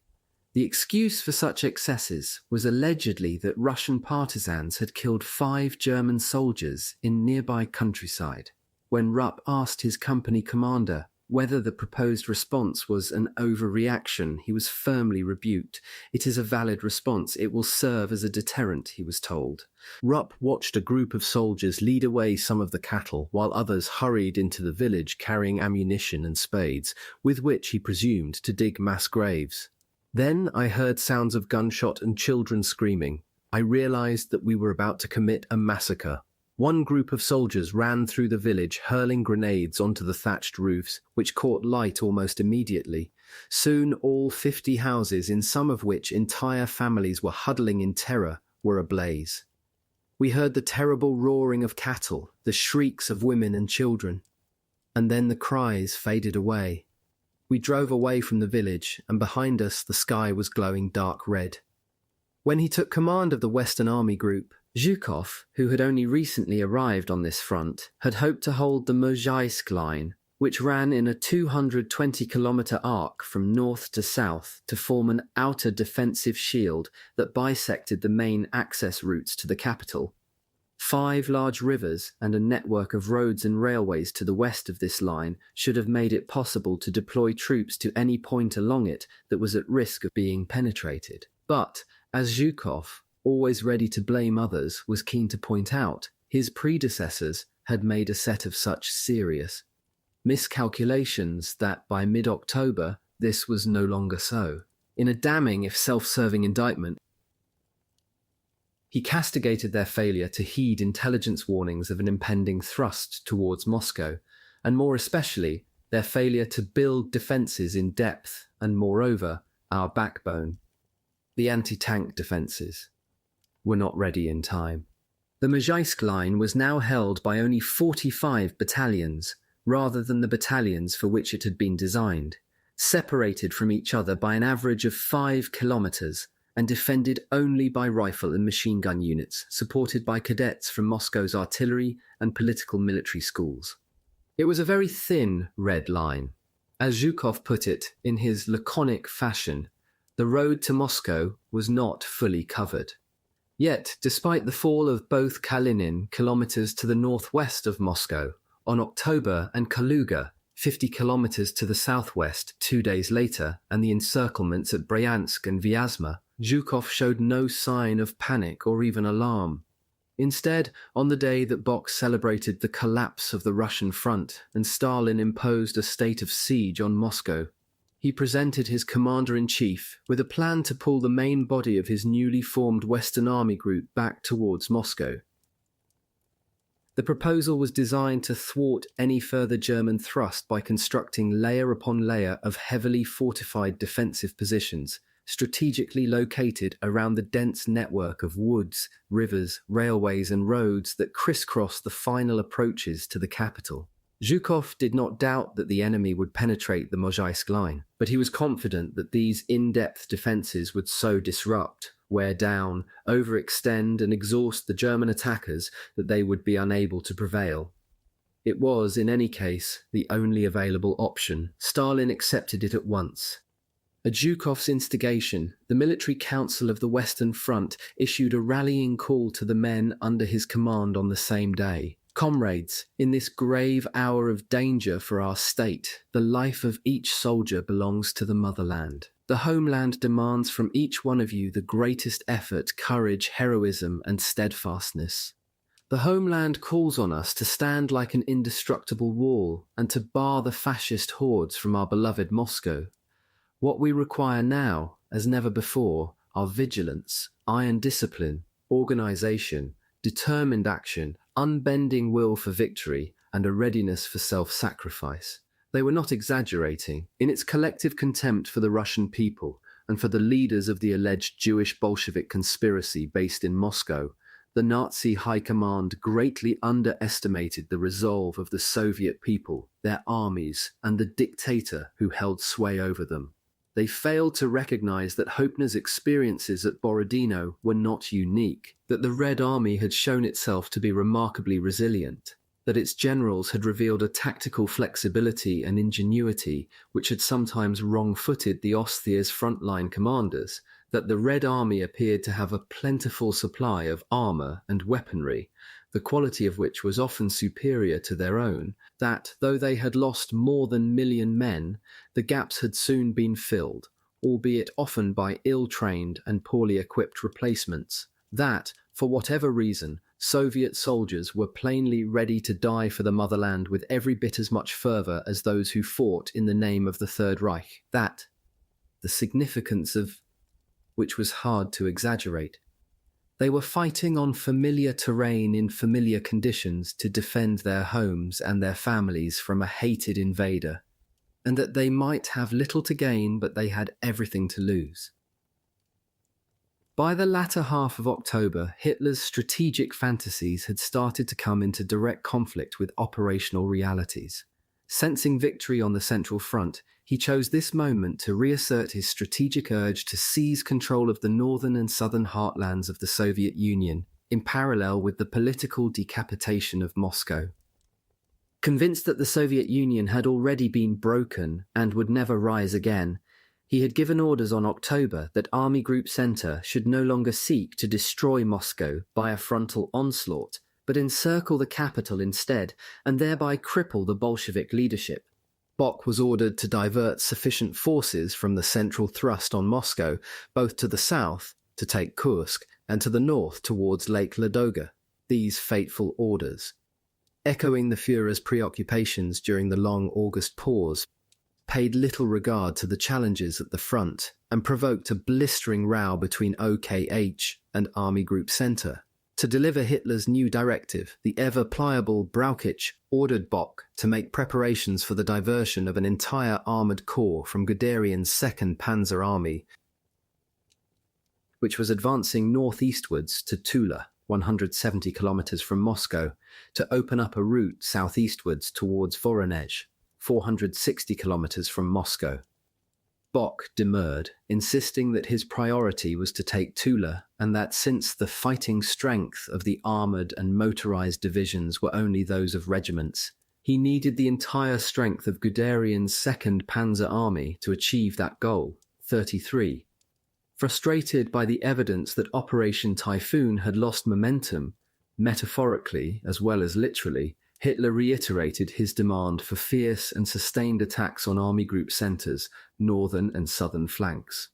The excuse for such excesses was allegedly that Russian partisans had killed 5 German soldiers in nearby countryside. When Rupp asked his company commander whether the proposed response was an overreaction, he was firmly rebuked. It is a valid response. It will serve as a deterrent, he was told. Rupp watched a group of soldiers lead away some of the cattle, while others hurried into the village carrying ammunition and spades, with which he presumed to dig mass graves. Then I heard sounds of gunshot and children screaming. I realized that we were about to commit a massacre. One group of soldiers ran through the village, hurling grenades onto the thatched roofs, which caught light almost immediately. Soon all 50 houses, in some of which entire families were huddling in terror, were ablaze. We heard the terrible roaring of cattle, the shrieks of women and children, and then the cries faded away. We drove away from the village, and behind us the sky was glowing dark red. When he took command of the Western Army Group, Zhukov, who had only recently arrived on this front, had hoped to hold the Mozhaisk line, which ran in a 220-kilometre arc from north to south to form an outer defensive shield that bisected the main access routes to the capital. 5 large rivers and a network of roads and railways to the west of this line should have made it possible to deploy troops to any point along it that was at risk of being penetrated. But, as Zhukov, always ready to blame others, was keen to point out, his predecessors had made a set of such serious miscalculations that by mid-October this was no longer so. In a damning if self-serving indictment, he castigated their failure to heed intelligence warnings of an impending thrust towards Moscow, and more especially their failure to build defences in depth and, moreover, our backbone. The anti-tank defences were not ready in time. The Mozhaisk line was now held by only 45 battalions, rather than the battalions for which it had been designed, separated from each other by an average of 5 kilometres, and defended only by rifle and machine gun units, supported by cadets from Moscow's artillery and political military schools. It was a very thin red line. As Zhukov put it in his laconic fashion, the road to Moscow was not fully covered. Yet, despite the fall of both Kalinin, kilometres to the northwest of Moscow, on October, and Kaluga, 50 kilometres to the southwest 2 days later, and the encirclements at Bryansk and Vyazma, Zhukov showed no sign of panic or even alarm. Instead, on the day that Box celebrated the collapse of the Russian front and Stalin imposed a state of siege on Moscow, he presented his commander-in-chief with a plan to pull the main body of his newly formed Western Army Group back towards Moscow. The proposal was designed to thwart any further German thrust by constructing layer upon layer of heavily fortified defensive positions, strategically located around the dense network of woods, rivers, railways and roads that crisscross the final approaches to the capital. Zhukov did not doubt that the enemy would penetrate the Mozhaisk line, but he was confident that these in-depth defences would so disrupt, wear down, overextend and exhaust the German attackers that they would be unable to prevail. It was, in any case, the only available option. Stalin accepted it at once. At Zhukov's instigation, the Military Council of the Western Front issued a rallying call to the men under his command on the same day. Comrades, in this grave hour of danger for our state, the life of each soldier belongs to the motherland. The homeland demands from each one of you the greatest effort, courage, heroism, and steadfastness. The homeland calls on us to stand like an indestructible wall and to bar the fascist hordes from our beloved Moscow. What we require now, as never before, are vigilance, iron discipline, organisation, determined action, unbending will for victory, and a readiness for self-sacrifice. They were not exaggerating. In its collective contempt for the Russian people and for the leaders of the alleged Jewish Bolshevik conspiracy based in Moscow, the Nazi high command greatly underestimated the resolve of the Soviet people, their armies, and the dictator who held sway over them. They failed to recognize that Hoepner's experiences at Borodino were not unique, that the Red Army had shown itself to be remarkably resilient, that its generals had revealed a tactical flexibility and ingenuity which had sometimes wrong-footed the Osthia's frontline commanders, that the Red Army appeared to have a plentiful supply of armour and weaponry, the quality of which was often superior to their own, that, though they had lost more than 1,000,000 men, the gaps had soon been filled, albeit often by ill-trained and poorly equipped replacements, that, for whatever reason, Soviet soldiers were plainly ready to die for the motherland with every bit as much fervour as those who fought in the name of the Third Reich, that, the significance of which was hard to exaggerate. They were fighting on familiar terrain in familiar conditions to defend their homes and their families from a hated invader. and that they might have little to gain, but they had everything to lose. By the latter half of October, Hitler's strategic fantasies had started to come into direct conflict with operational realities. Sensing victory on the Central Front, he chose this moment to reassert his strategic urge to seize control of the northern and southern heartlands of the Soviet Union, in parallel with the political decapitation of Moscow. Convinced that the Soviet Union had already been broken and would never rise again, he had given orders on October that Army Group Center should no longer seek to destroy Moscow by a frontal onslaught, but encircle the capital instead, and thereby cripple the Bolshevik leadership. Bock was ordered to divert sufficient forces from the central thrust on Moscow, both to the south, to take Kursk, and to the north towards Lake Ladoga. These fateful orders, echoing the Führer's preoccupations during the long August pause, paid little regard to the challenges at the front and provoked a blistering row between OKH and Army Group Center. To deliver Hitler's new directive, the ever-pliable Brauchitsch ordered Bock to make preparations for the diversion of an entire armoured corps from Guderian's 2nd Panzer Army, which was advancing northeastwards to Tula, 170 kilometers from Moscow, to open up a route southeastwards towards Voronezh, 460 kilometers from Moscow. Bock demurred, insisting that his priority was to take Tula, and that since the fighting strength of the armoured and motorised divisions were only those of regiments, he needed the entire strength of Guderian's 2nd Panzer Army to achieve that goal, 33. Frustrated by the evidence that Operation Typhoon had lost momentum, metaphorically as well as literally, Hitler reiterated his demand for fierce and sustained attacks on Army Group centres, northern and southern flanks.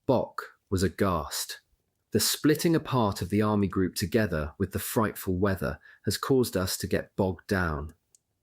Bock was aghast. The splitting apart of the Army Group together with the frightful weather has caused us to get bogged down.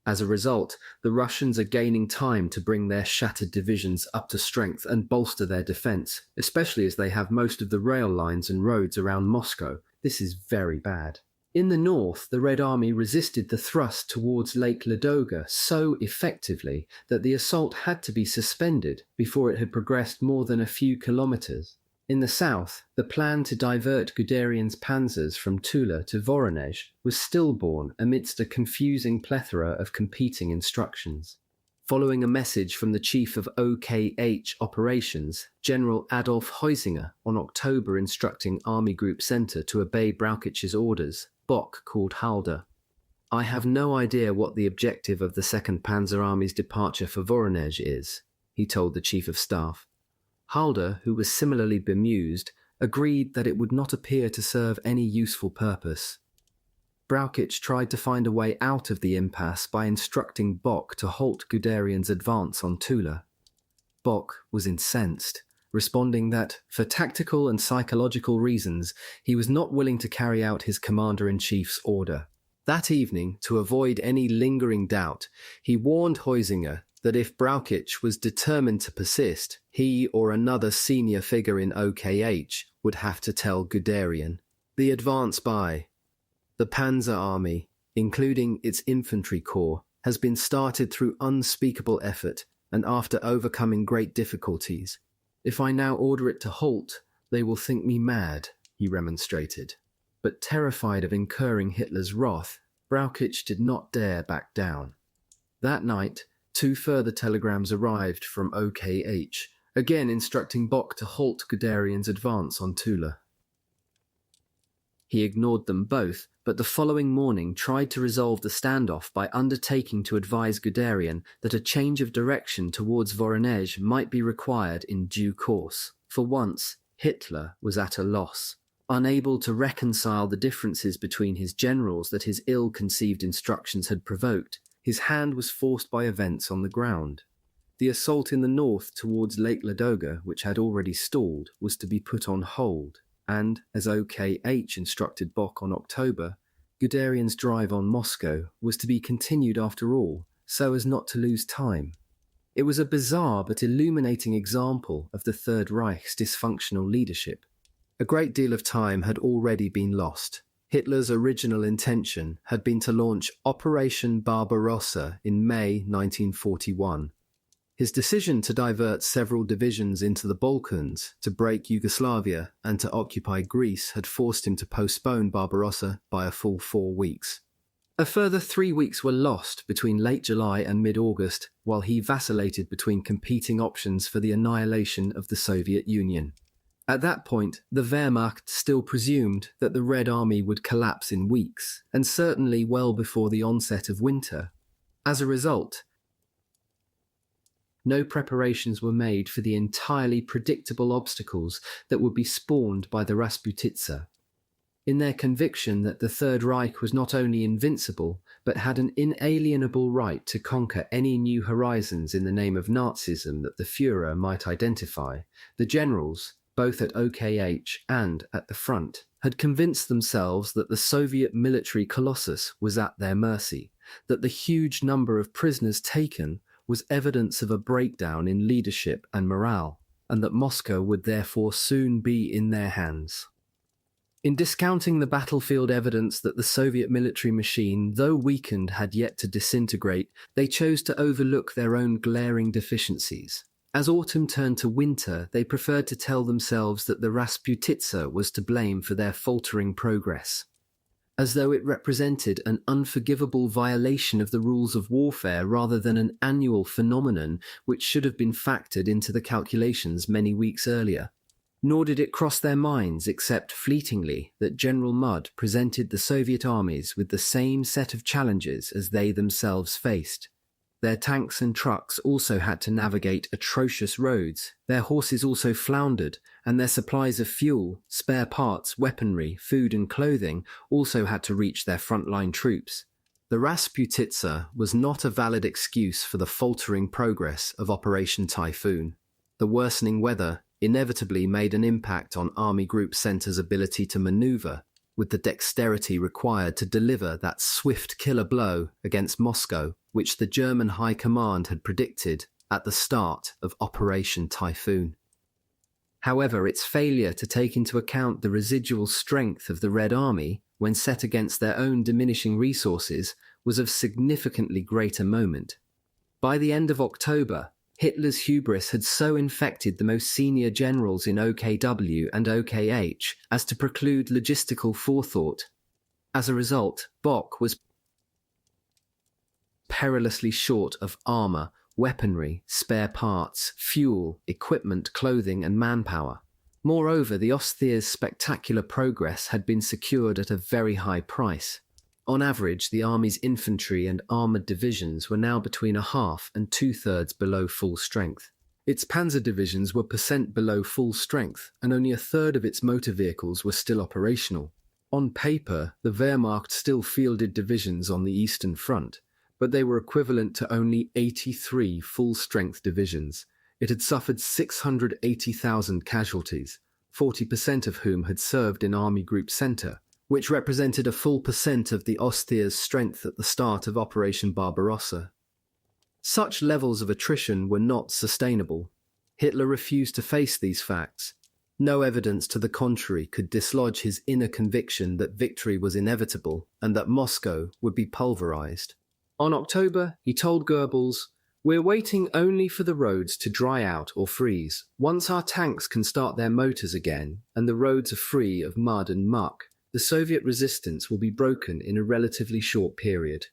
As a result, the Russians are gaining time to bring their shattered divisions up to strength and bolster their defence, especially as they have most of the rail lines and roads around Moscow. This is very bad. In the north, the Red Army resisted the thrust towards Lake Ladoga so effectively that the assault had to be suspended before it had progressed more than a few kilometres. In the south, the plan to divert Guderian's panzers from Tula to Voronezh was stillborn amidst a confusing plethora of competing instructions. Following a message from the chief of OKH operations, General Adolf Hitler, on October instructing Army Group Center to obey Brauchitsch's orders, Bock called Halder. "I have no idea what the objective of the 2nd Panzer Army's departure for Voronezh is," he told the Chief of Staff. Halder, who was similarly bemused, agreed that it would not appear to serve any useful purpose. Brauchitsch tried to find a way out of the impasse by instructing Bock to halt Guderian's advance on Tula. Bock was incensed, responding that, for tactical and psychological reasons, he was not willing to carry out his commander-in-chief's order. That evening, to avoid any lingering doubt, he warned Heusinger that if Brauchitsch was determined to persist, he or another senior figure in OKH would have to tell Guderian. The advance by the Panzer Army, including its infantry corps, has been started through unspeakable effort and after overcoming great difficulties. If I now order it to halt, they will think me mad, he remonstrated. But terrified of incurring Hitler's wrath, Brauchitsch did not dare back down. That night, 2 further telegrams arrived from OKH, again instructing Bock to halt Guderian's advance on Tula. He ignored them both, but the following morning tried to resolve the standoff by undertaking to advise Guderian that a change of direction towards Voronezh might be required in due course. For once, Hitler was at a loss. Unable to reconcile the differences between his generals that his ill-conceived instructions had provoked, his hand was forced by events on the ground. The assault in the north towards Lake Ladoga, which had already stalled, was to be put on hold, and, as OKH instructed Bock on October, Guderian's drive on Moscow was to be continued after all, so as not to lose time. It was a bizarre but illuminating example of the Third Reich's dysfunctional leadership. A great deal of time had already been lost. Hitler's original intention had been to launch Operation Barbarossa in May 1941. His decision to divert several divisions into the Balkans, to break Yugoslavia, and to occupy Greece had forced him to postpone Barbarossa by a full 4 weeks. A further 3 weeks were lost between late July and mid-August, while he vacillated between competing options for the annihilation of the Soviet Union. At that point, the Wehrmacht still presumed that the Red Army would collapse in weeks, and certainly well before the onset of winter. As a result, no preparations were made for the entirely predictable obstacles that would be spawned by the Rasputitsa. In their conviction that the Third Reich was not only invincible, but had an inalienable right to conquer any new horizons in the name of Nazism that the Führer might identify, the generals, both at OKH and at the front, had convinced themselves that the Soviet military colossus was at their mercy, that the huge number of prisoners taken was evidence of a breakdown in leadership and morale, and that Moscow would therefore soon be in their hands. In discounting the battlefield evidence that the Soviet military machine, though weakened, had yet to disintegrate, they chose to overlook their own glaring deficiencies. As autumn turned to winter, they preferred to tell themselves that the Rasputitsa was to blame for their faltering progress, as though it represented an unforgivable violation of the rules of warfare rather than an annual phenomenon which should have been factored into the calculations many weeks earlier. Nor did it cross their minds, except fleetingly, that General Mudd presented the Soviet armies with the same set of challenges as they themselves faced. Their tanks and trucks also had to navigate atrocious roads, their horses also floundered, and their supplies of fuel, spare parts, weaponry, food and clothing also had to reach their frontline troops. The Rasputitsa was not a valid excuse for the faltering progress of Operation Typhoon. The worsening weather inevitably made an impact on Army Group Center's ability to maneuver with the dexterity required to deliver that swift killer blow against Moscow, which the German High Command had predicted at the start of Operation Typhoon. However, its failure to take into account the residual strength of the Red Army when set against their own diminishing resources was of significantly greater moment. By the end of October, Hitler's hubris had so infected the most senior generals in OKW and OKH as to preclude logistical forethought. As a result, Bock was perilously short of armour, weaponry, spare parts, fuel, equipment, clothing and manpower. Moreover, the Ostthere's spectacular progress had been secured at a very high price. On average, the army's infantry and armoured divisions were now between 1/2 and 2/3 below full strength. Its panzer divisions were percent below full strength, and only 1/3 of its motor vehicles were still operational. On paper, the Wehrmacht still fielded divisions on the Eastern Front, but they were equivalent to only 83 full-strength divisions. It had suffered 680,000 casualties, 40% of whom had served in Army Group Center, which represented a full percent of the Ostthere's strength at the start of Operation Barbarossa. Such levels of attrition were not sustainable. Hitler refused to face these facts. No evidence to the contrary could dislodge his inner conviction that victory was inevitable and that Moscow would be pulverized. On October, he told Goebbels, "We're waiting only for the roads to dry out or freeze. Once our tanks can start their motors again and the roads are free of mud and muck, the Soviet resistance will be broken in a relatively short period."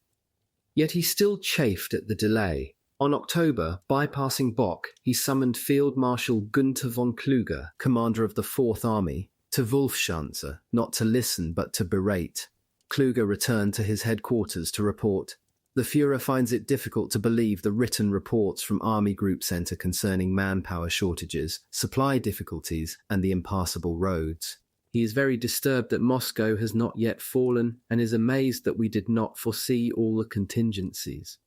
Yet he still chafed at the delay. On October, bypassing Bock, he summoned Field Marshal Günther von Kluge, commander of the Fourth Army, to Wolfschanze, not to listen but to berate. Kluge returned to his headquarters to report, "The Führer finds it difficult to believe the written reports from Army Group Center concerning manpower shortages, supply difficulties, and the impassable roads. He is very disturbed that Moscow has not yet fallen and is amazed that we did not foresee all the contingencies."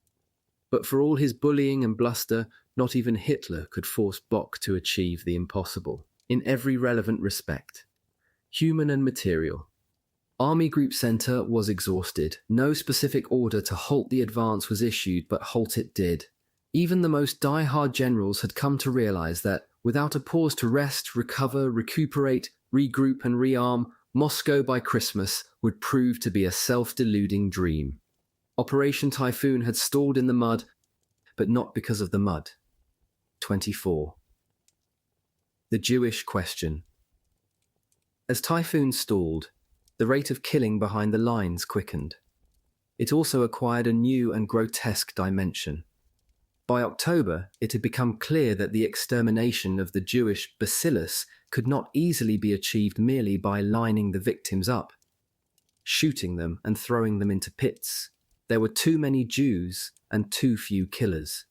But for all his bullying and bluster, not even Hitler could force Bock to achieve the impossible, in every relevant respect, human and material. Army Group Center was exhausted. No specific order to halt the advance was issued, but halt it did. Even the most die-hard generals had come to realize that, without a pause to rest, recover, recuperate, regroup and rearm, Moscow by Christmas would prove to be a self-deluding dream. Operation Typhoon had stalled in the mud, but not because of the mud. 24. The Jewish question. As typhoons stalled, the rate of killing behind the lines quickened. It also acquired a new and grotesque dimension. By October, it had become clear that the extermination of the Jewish bacillus could not easily be achieved merely by lining the victims up, shooting them and throwing them into pits. There were too many Jews and too few killers.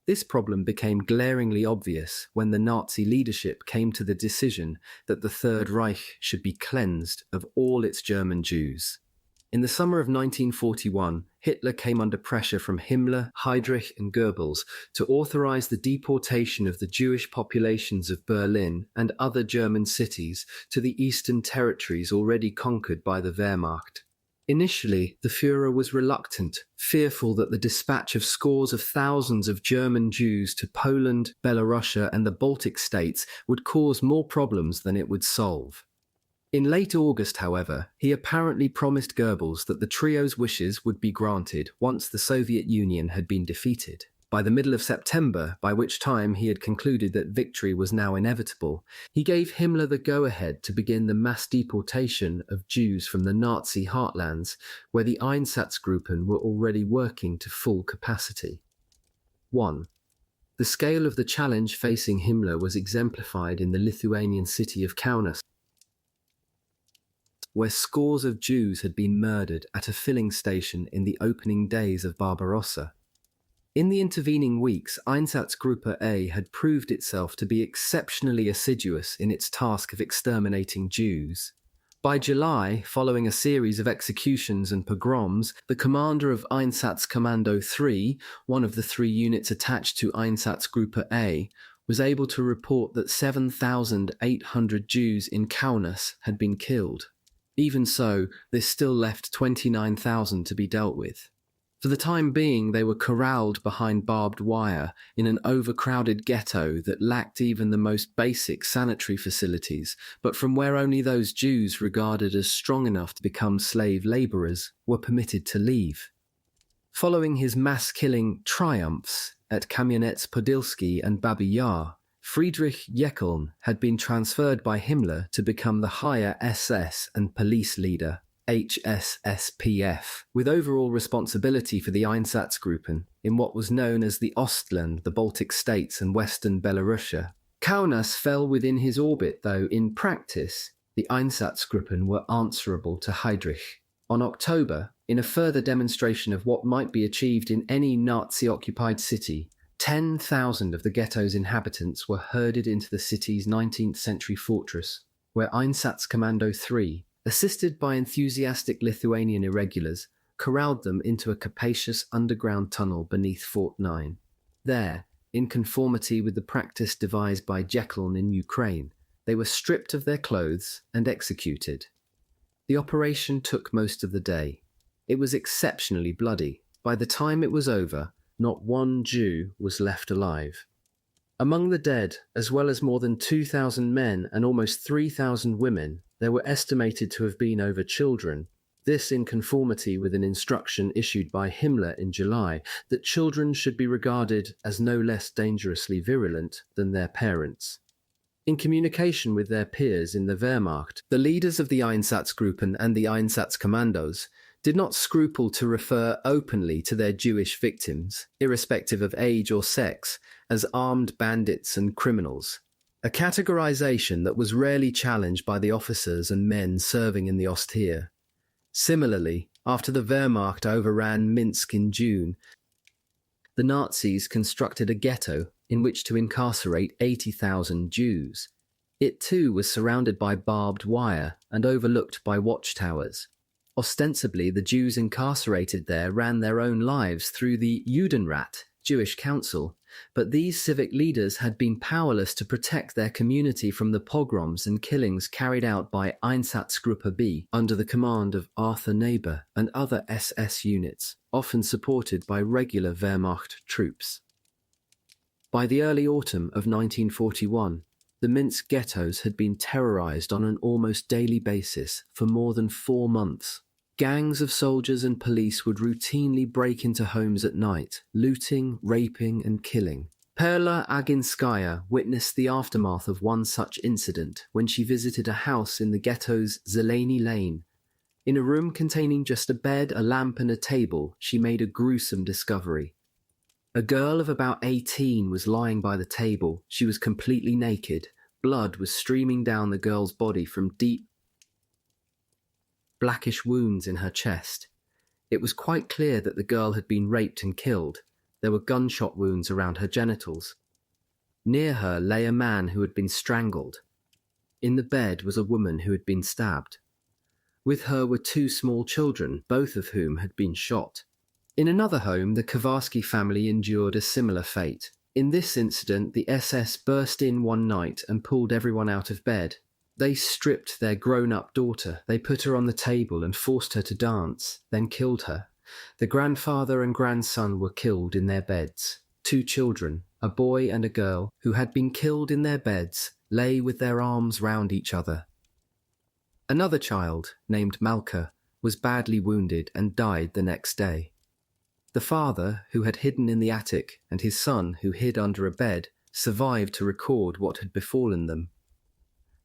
This problem became glaringly obvious when the Nazi leadership came to the decision that the Third Reich should be cleansed of all its German Jews. In the summer of 1941, Hitler came under pressure from Himmler, Heydrich and Goebbels to authorize the deportation of the Jewish populations of Berlin and other German cities to the eastern territories already conquered by the Wehrmacht. Initially, the Führer was reluctant, fearful that the dispatch of scores of thousands of German Jews to Poland, Belarus and the Baltic states would cause more problems than it would solve. In late August, however, he apparently promised Goebbels that the trio's wishes would be granted once the Soviet Union had been defeated. By the middle of September, by which time he had concluded that victory was now inevitable, he gave Himmler the go-ahead to begin the mass deportation of Jews from the Nazi heartlands, where the Einsatzgruppen were already working to full capacity. 1. The scale of the challenge facing Himmler was exemplified in the Lithuanian city of Kaunas, where scores of Jews had been murdered at a filling station in the opening days of Barbarossa. In the intervening weeks, Einsatzgruppe A had proved itself to be exceptionally assiduous in its task of exterminating Jews. By July, following a series of executions and pogroms, the commander of Einsatzkommando 3, one of the 3 units attached to Einsatzgruppe A, was able to report that 7,800 Jews in Kaunas had been killed. Even so, this still left 29,000 to be dealt with. For the time being, they were corralled behind barbed wire in an overcrowded ghetto that lacked even the most basic sanitary facilities, but from where only those Jews regarded as strong enough to become slave labourers were permitted to leave. Following his mass-killing triumphs at Kamianets-Podilsky and Babi Yar, Friedrich Jeckeln had been transferred by Himmler to become the higher SS and police leader, HSSPF, with overall responsibility for the Einsatzgruppen in what was known as the Ostland, the Baltic states and western Belarus. Kaunas fell within his orbit, though in practice, the Einsatzgruppen were answerable to Heydrich. On October, in a further demonstration of what might be achieved in any Nazi-occupied city, 10,000 of the ghetto's inhabitants were herded into the city's 19th century fortress, where Einsatzkommando 3, assisted by enthusiastic Lithuanian irregulars, corralled them into a capacious underground tunnel beneath Fort 9. There, in conformity with the practice devised by Jeckeln in Ukraine, they were stripped of their clothes and executed. The operation took most of the day. It was exceptionally bloody. By the time it was over, not one Jew was left alive. Among the dead, as well as more than 2,000 men and almost 3,000 women, there were estimated to have been over children, this in conformity with an instruction issued by Himmler in July that children should be regarded as no less dangerously virulent than their parents. In communication with their peers in the Wehrmacht, the leaders of the Einsatzgruppen and the Einsatzkommandos did not scruple to refer openly to their Jewish victims, irrespective of age or sex, as armed bandits and criminals, a categorization that was rarely challenged by the officers and men serving in the Ostheer. Similarly, after the Wehrmacht overran Minsk in June, the Nazis constructed a ghetto in which to incarcerate 80,000 Jews. It too was surrounded by barbed wire and overlooked by watchtowers. Ostensibly, the Jews incarcerated there ran their own lives through the Judenrat, Jewish Council, but these civic leaders had been powerless to protect their community from the pogroms and killings carried out by Einsatzgruppe B under the command of Arthur Naber and other SS units, often supported by regular Wehrmacht troops. By the early autumn of 1941, the Minsk ghettos had been terrorized on an almost daily basis for more than 4 months. Gangs of soldiers and police would routinely break into homes at night, looting, raping and killing. Perla Aginskaya witnessed the aftermath of one such incident when she visited a house in the ghetto's Zeleny Lane. In a room containing just a bed, a lamp, and a table, she made a gruesome discovery. A girl of about 18 was lying by the table. She was completely naked. Blood was streaming down the girl's body from deep, blackish wounds in her chest. It was quite clear that the girl had been raped and killed. There were gunshot wounds around her genitals. Near her lay a man who had been strangled. In the bed was a woman who had been stabbed. With her were two small children, both of whom had been shot. In another home, the Kowarski family endured a similar fate. In this incident, the SS burst in one night and pulled everyone out of bed. They stripped their grown-up daughter. They put her on the table and forced her to dance, then killed her. The grandfather and grandson were killed in their beds. Two children, a boy and a girl, who had been killed in their beds, lay with their arms round each other. Another child, named Malka, was badly wounded and died the next day. The father, who had hidden in the attic, and his son, who hid under a bed, survived to record what had befallen them.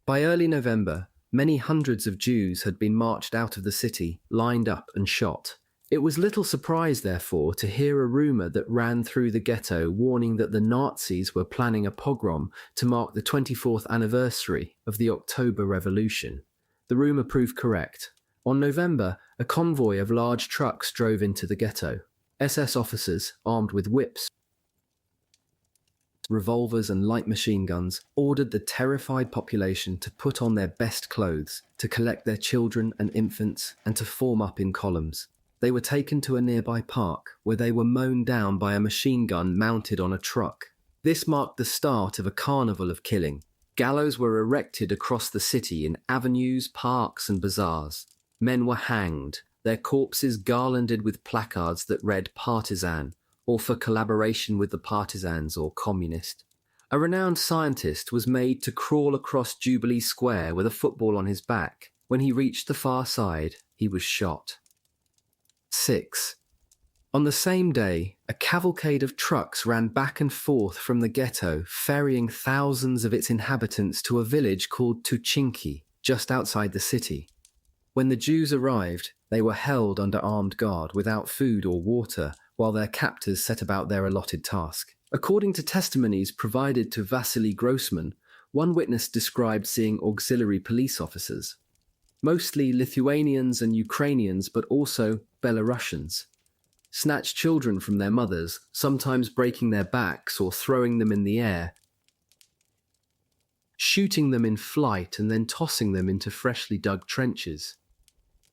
By early November, many hundreds of Jews had been marched out of the city, lined up and shot. It was little surprise, therefore, to hear a rumour that ran through the ghetto warning that the Nazis were planning a pogrom to mark the 24th anniversary of the October Revolution. The rumour proved correct. On November, a convoy of large trucks drove into the ghetto. SS officers, armed with whips, revolvers and light machine guns, ordered the terrified population to put on their best clothes, to collect their children and infants, and to form up in columns. They were taken to a nearby park, where they were mown down by a machine gun mounted on a truck. This marked the start of a carnival of killing. Gallows were erected across the city in avenues, parks, and bazaars. Men were hanged, their corpses garlanded with placards that read "Partisan," or "For collaboration with the partisans," or "Communist." A renowned scientist was made to crawl across Jubilee Square with a football on his back. When he reached the far side, he was shot. 6. On the same day, a cavalcade of trucks ran back and forth from the ghetto, ferrying thousands of its inhabitants to a village called Tuchinki, just outside the city. When the Jews arrived, they were held under armed guard without food or water, while their captors set about their allotted task. According to testimonies provided to Vasily Grossman, one witness described seeing auxiliary police officers, mostly Lithuanians and Ukrainians, but also Belarusians, snatch children from their mothers, sometimes breaking their backs or throwing them in the air, shooting them in flight and then tossing them into freshly dug trenches.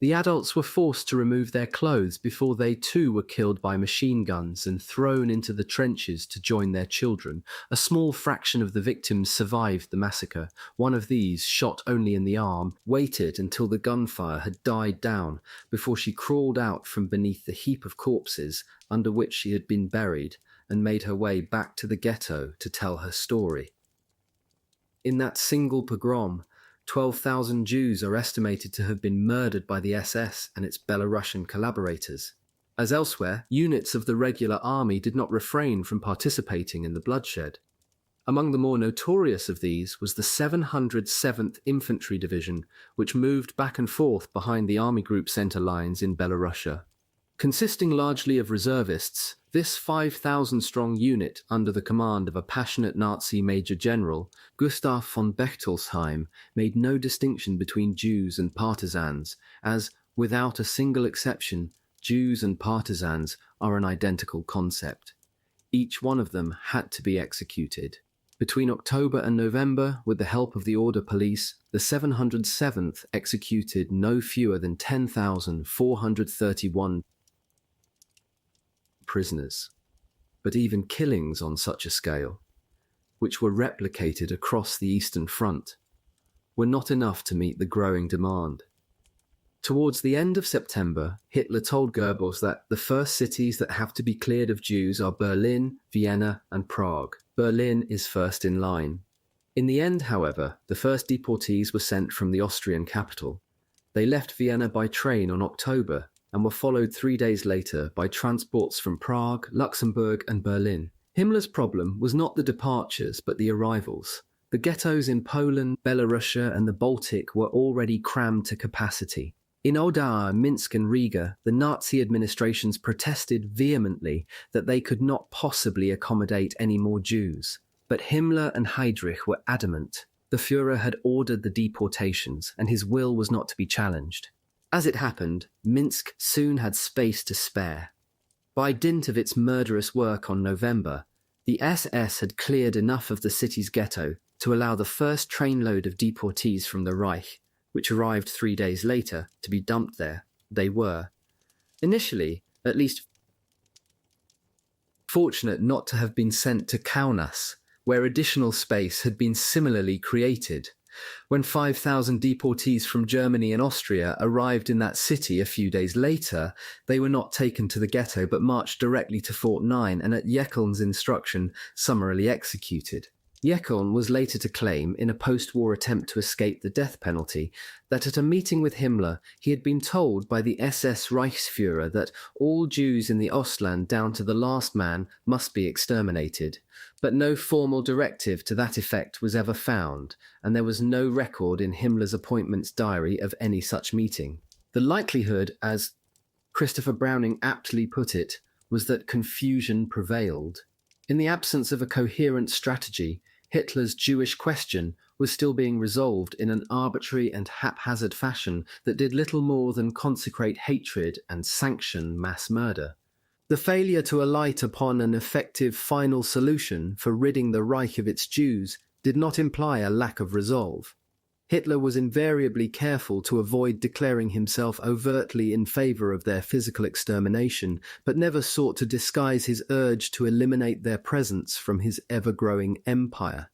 The adults were forced to remove their clothes before they too were killed by machine guns and thrown into the trenches to join their children. A small fraction of the victims survived the massacre. One of these, shot only in the arm, waited until the gunfire had died down before she crawled out from beneath the heap of corpses under which she had been buried and made her way back to the ghetto to tell her story. In that single pogrom, 12,000 Jews are estimated to have been murdered by the SS and its Belarusian collaborators. As elsewhere, units of the regular army did not refrain from participating in the bloodshed. Among the more notorious of these was the 707th Infantry Division, which moved back and forth behind the army group center lines in Belorussia. Consisting largely of reservists, this 5,000-strong unit, under the command of a passionate Nazi Major General, Gustav von Bechtolsheim, made no distinction between Jews and partisans, as, without a single exception, Jews and partisans are an identical concept. Each one of them had to be executed. Between October and November, with the help of the Order Police, the 707th executed no fewer than 10,431 prisoners. But even killings on such a scale, which were replicated across the Eastern Front, were not enough to meet the growing demand. Towards the end of September, Hitler told Goebbels that the first cities that have to be cleared of Jews are Berlin, Vienna, and Prague. Berlin is first in line. In the end, however, the first deportees were sent from the Austrian capital. They left Vienna by train on October and were followed 3 days later by transports from Prague, Luxembourg, and Berlin. Himmler's problem was not the departures but the arrivals. The ghettos in Poland, Belarus, and the Baltic were already crammed to capacity. In Oda, Minsk and Riga, the Nazi administrations protested vehemently that they could not possibly accommodate any more Jews. But Himmler and Heydrich were adamant. The Führer had ordered the deportations, and his will was not to be challenged. As it happened, Minsk soon had space to spare. By dint of its murderous work on November, the SS had cleared enough of the city's ghetto to allow the first trainload of deportees from the Reich, which arrived 3 days later, to be dumped there. They were, initially, at least, fortunate not to have been sent to Kaunas, where additional space had been similarly created. When 5,000 deportees from Germany and Austria arrived in that city a few days later, they were not taken to the ghetto but marched directly to Fort 9 and at Jeckeln's instruction summarily executed. Jeckeln was later to claim, in a post-war attempt to escape the death penalty, that at a meeting with Himmler he had been told by the SS Reichsführer that all Jews in the Ostland down to the last man must be exterminated. But no formal directive to that effect was ever found, and there was no record in Himmler's appointments diary of any such meeting. The likelihood, as Christopher Browning aptly put it, was that confusion prevailed. In the absence of a coherent strategy, Hitler's Jewish question was still being resolved in an arbitrary and haphazard fashion that did little more than consecrate hatred and sanction mass murder. The failure to alight upon an effective final solution for ridding the Reich of its Jews did not imply a lack of resolve. Hitler was invariably careful to avoid declaring himself overtly in favour of their physical extermination, but never sought to disguise his urge to eliminate their presence from his ever-growing empire.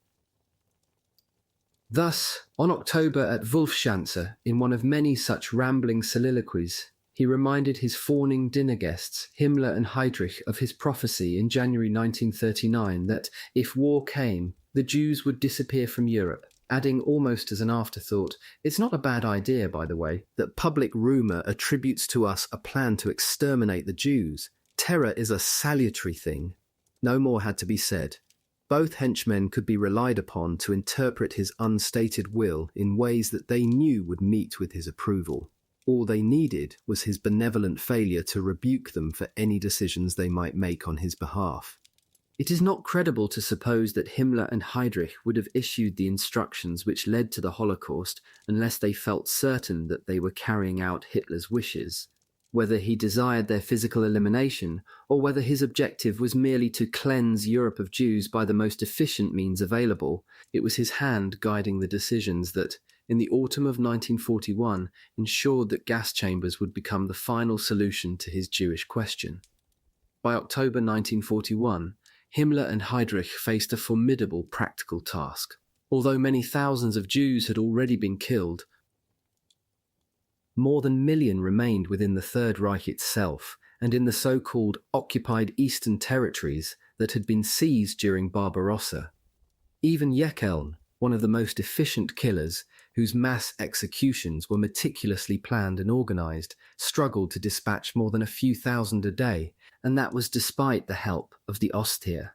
Thus, on October at Wolfschanze, in one of many such rambling soliloquies, he reminded his fawning dinner guests, Himmler and Heydrich, of his prophecy in January 1939 that, if war came, the Jews would disappear from Europe, adding almost as an afterthought, "It's not a bad idea, by the way, that public rumour attributes to us a plan to exterminate the Jews. Terror is a salutary thing." No more had to be said. Both henchmen could be relied upon to interpret his unstated will in ways that they knew would meet with his approval. All they needed was his benevolent failure to rebuke them for any decisions they might make on his behalf. It is not credible to suppose that Himmler and Heydrich would have issued the instructions which led to the Holocaust unless they felt certain that they were carrying out Hitler's wishes. Whether he desired their physical elimination, or whether his objective was merely to cleanse Europe of Jews by the most efficient means available, it was his hand guiding the decisions that, in the autumn of 1941, ensured that gas chambers would become the final solution to his Jewish question. By October 1941, Himmler and Heydrich faced a formidable practical task. Although many thousands of Jews had already been killed, more than a million remained within the Third Reich itself and in the so-called occupied eastern territories that had been seized during Barbarossa. Even Jeckeln, one of the most efficient killers, whose mass executions were meticulously planned and organized, struggled to dispatch more than a few thousand a day, and that was despite the help of the Ostheer.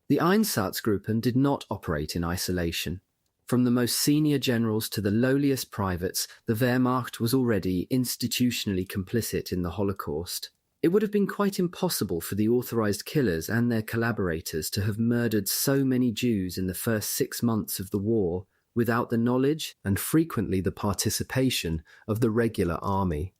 The Einsatzgruppen did not operate in isolation. From the most senior generals to the lowliest privates, the Wehrmacht was already institutionally complicit in the Holocaust. It would have been quite impossible for the authorized killers and their collaborators to have murdered so many Jews in the first 6 months of the war without the knowledge and frequently the participation of the regular army.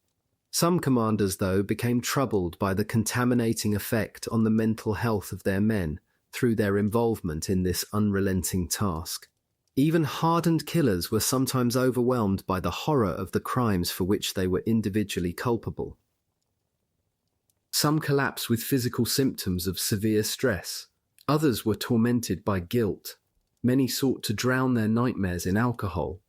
Some commanders, though, became troubled by the contaminating effect on the mental health of their men through their involvement in this unrelenting task. Even hardened killers were sometimes overwhelmed by the horror of the crimes for which they were individually culpable. Some collapsed with physical symptoms of severe stress. Others were tormented by guilt. Many sought to drown their nightmares in alcohol.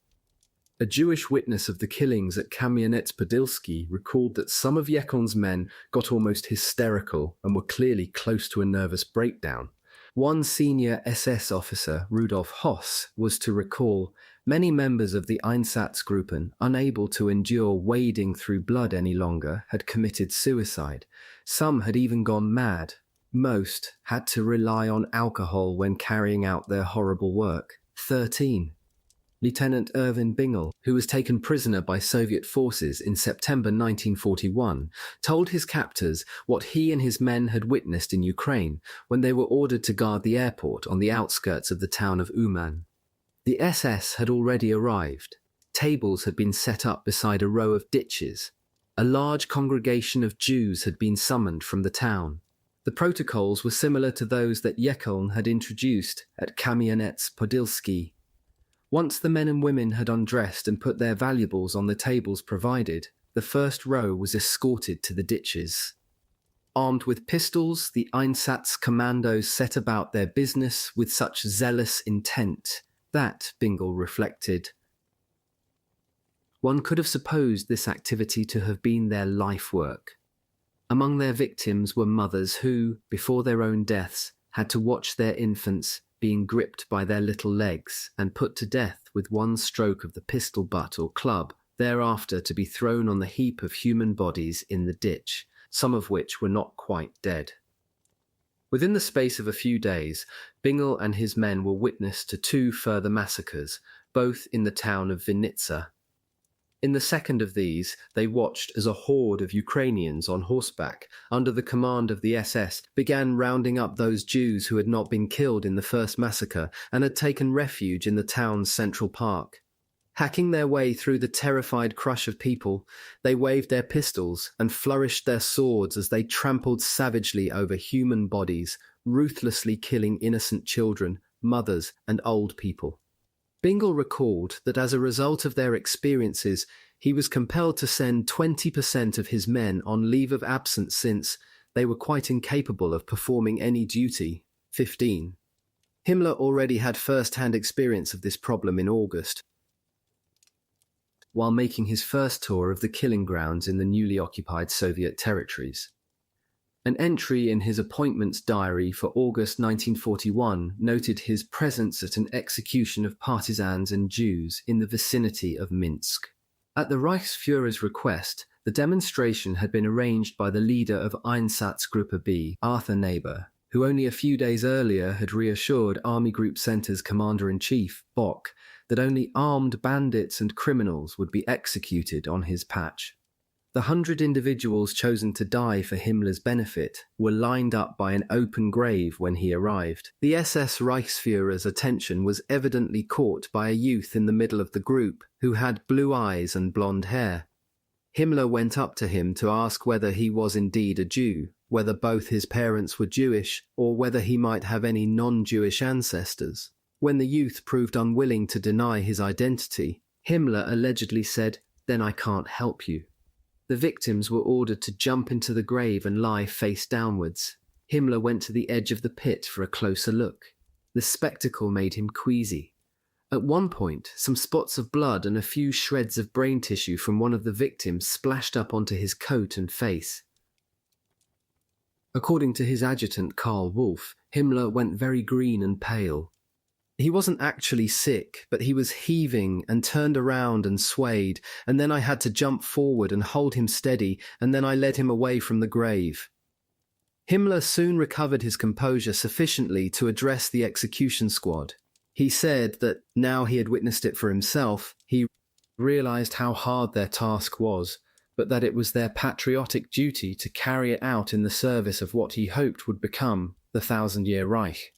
A Jewish witness of the killings at Kamianets-Podilsky recalled that some of Jeckeln's men got almost hysterical and were clearly close to a nervous breakdown. One senior SS officer, Rudolf Hoss, was to recall, many members of the Einsatzgruppen, unable to endure wading through blood any longer, had committed suicide. Some had even gone mad. Most had to rely on alcohol when carrying out their horrible work. 13. Lieutenant Erwin Bingel, who was taken prisoner by Soviet forces in September 1941, told his captors what he and his men had witnessed in Ukraine when they were ordered to guard the airport on the outskirts of the town of Uman. The SS had already arrived. Tables had been set up beside a row of ditches. A large congregation of Jews had been summoned from the town. The protocols were similar to those that Yekeln had introduced at Kamianets-Podilsky. Once the men and women had undressed and put their valuables on the tables provided, the first row was escorted to the ditches. Armed with pistols, the Einsatz commandos set about their business with such zealous intent that, Bingel reflected, one could have supposed this activity to have been their life work. Among their victims were mothers who, before their own deaths, had to watch their infants being gripped by their little legs and put to death with one stroke of the pistol butt or club, thereafter to be thrown on the heap of human bodies in the ditch, some of which were not quite dead. Within the space of a few days, Bingel and his men were witness to 2 further massacres, both in the town of Vinnytsia. In the second of these, they watched as a horde of Ukrainians on horseback, under the command of the SS, began rounding up those Jews who had not been killed in the first massacre and had taken refuge in the town's central park. Hacking their way through the terrified crush of people, they waved their pistols and flourished their swords as they trampled savagely over human bodies, ruthlessly killing innocent children, mothers, and old people. Bingel recalled that as a result of their experiences, he was compelled to send 20% of his men on leave of absence since they were quite incapable of performing any duty. 15. Himmler already had first-hand experience of this problem in August, while making his first tour of the killing grounds in the newly occupied Soviet territories. An entry in his appointments diary for August 1941 noted his presence at an execution of partisans and Jews in the vicinity of Minsk. At the Reichsführer's request, the demonstration had been arranged by the leader of Einsatzgruppe B, Arthur Neighbor, who only a few days earlier had reassured Army Group Center's Commander-in-Chief, Bock, that only armed bandits and criminals would be executed on his patch. The 100 individuals chosen to die for Himmler's benefit were lined up by an open grave when he arrived. The SS Reichsführer's attention was evidently caught by a youth in the middle of the group who had blue eyes and blonde hair. Himmler went up to him to ask whether he was indeed a Jew, whether both his parents were Jewish, or whether he might have any non-Jewish ancestors. When the youth proved unwilling to deny his identity, Himmler allegedly said, "Then I can't help you." The victims were ordered to jump into the grave and lie face downwards. Himmler went to the edge of the pit for a closer look. The spectacle made him queasy. At one point, some spots of blood and a few shreds of brain tissue from one of the victims splashed up onto his coat and face. According to his adjutant Karl Wolff, Himmler went very green and pale. He wasn't actually sick, but he was heaving and turned around and swayed, and then I had to jump forward and hold him steady, and then I led him away from the grave. Himmler soon recovered his composure sufficiently to address the execution squad. He said that now he had witnessed it for himself, he realized how hard their task was, but that it was their patriotic duty to carry it out in the service of what he hoped would become the 1,000-year Reich.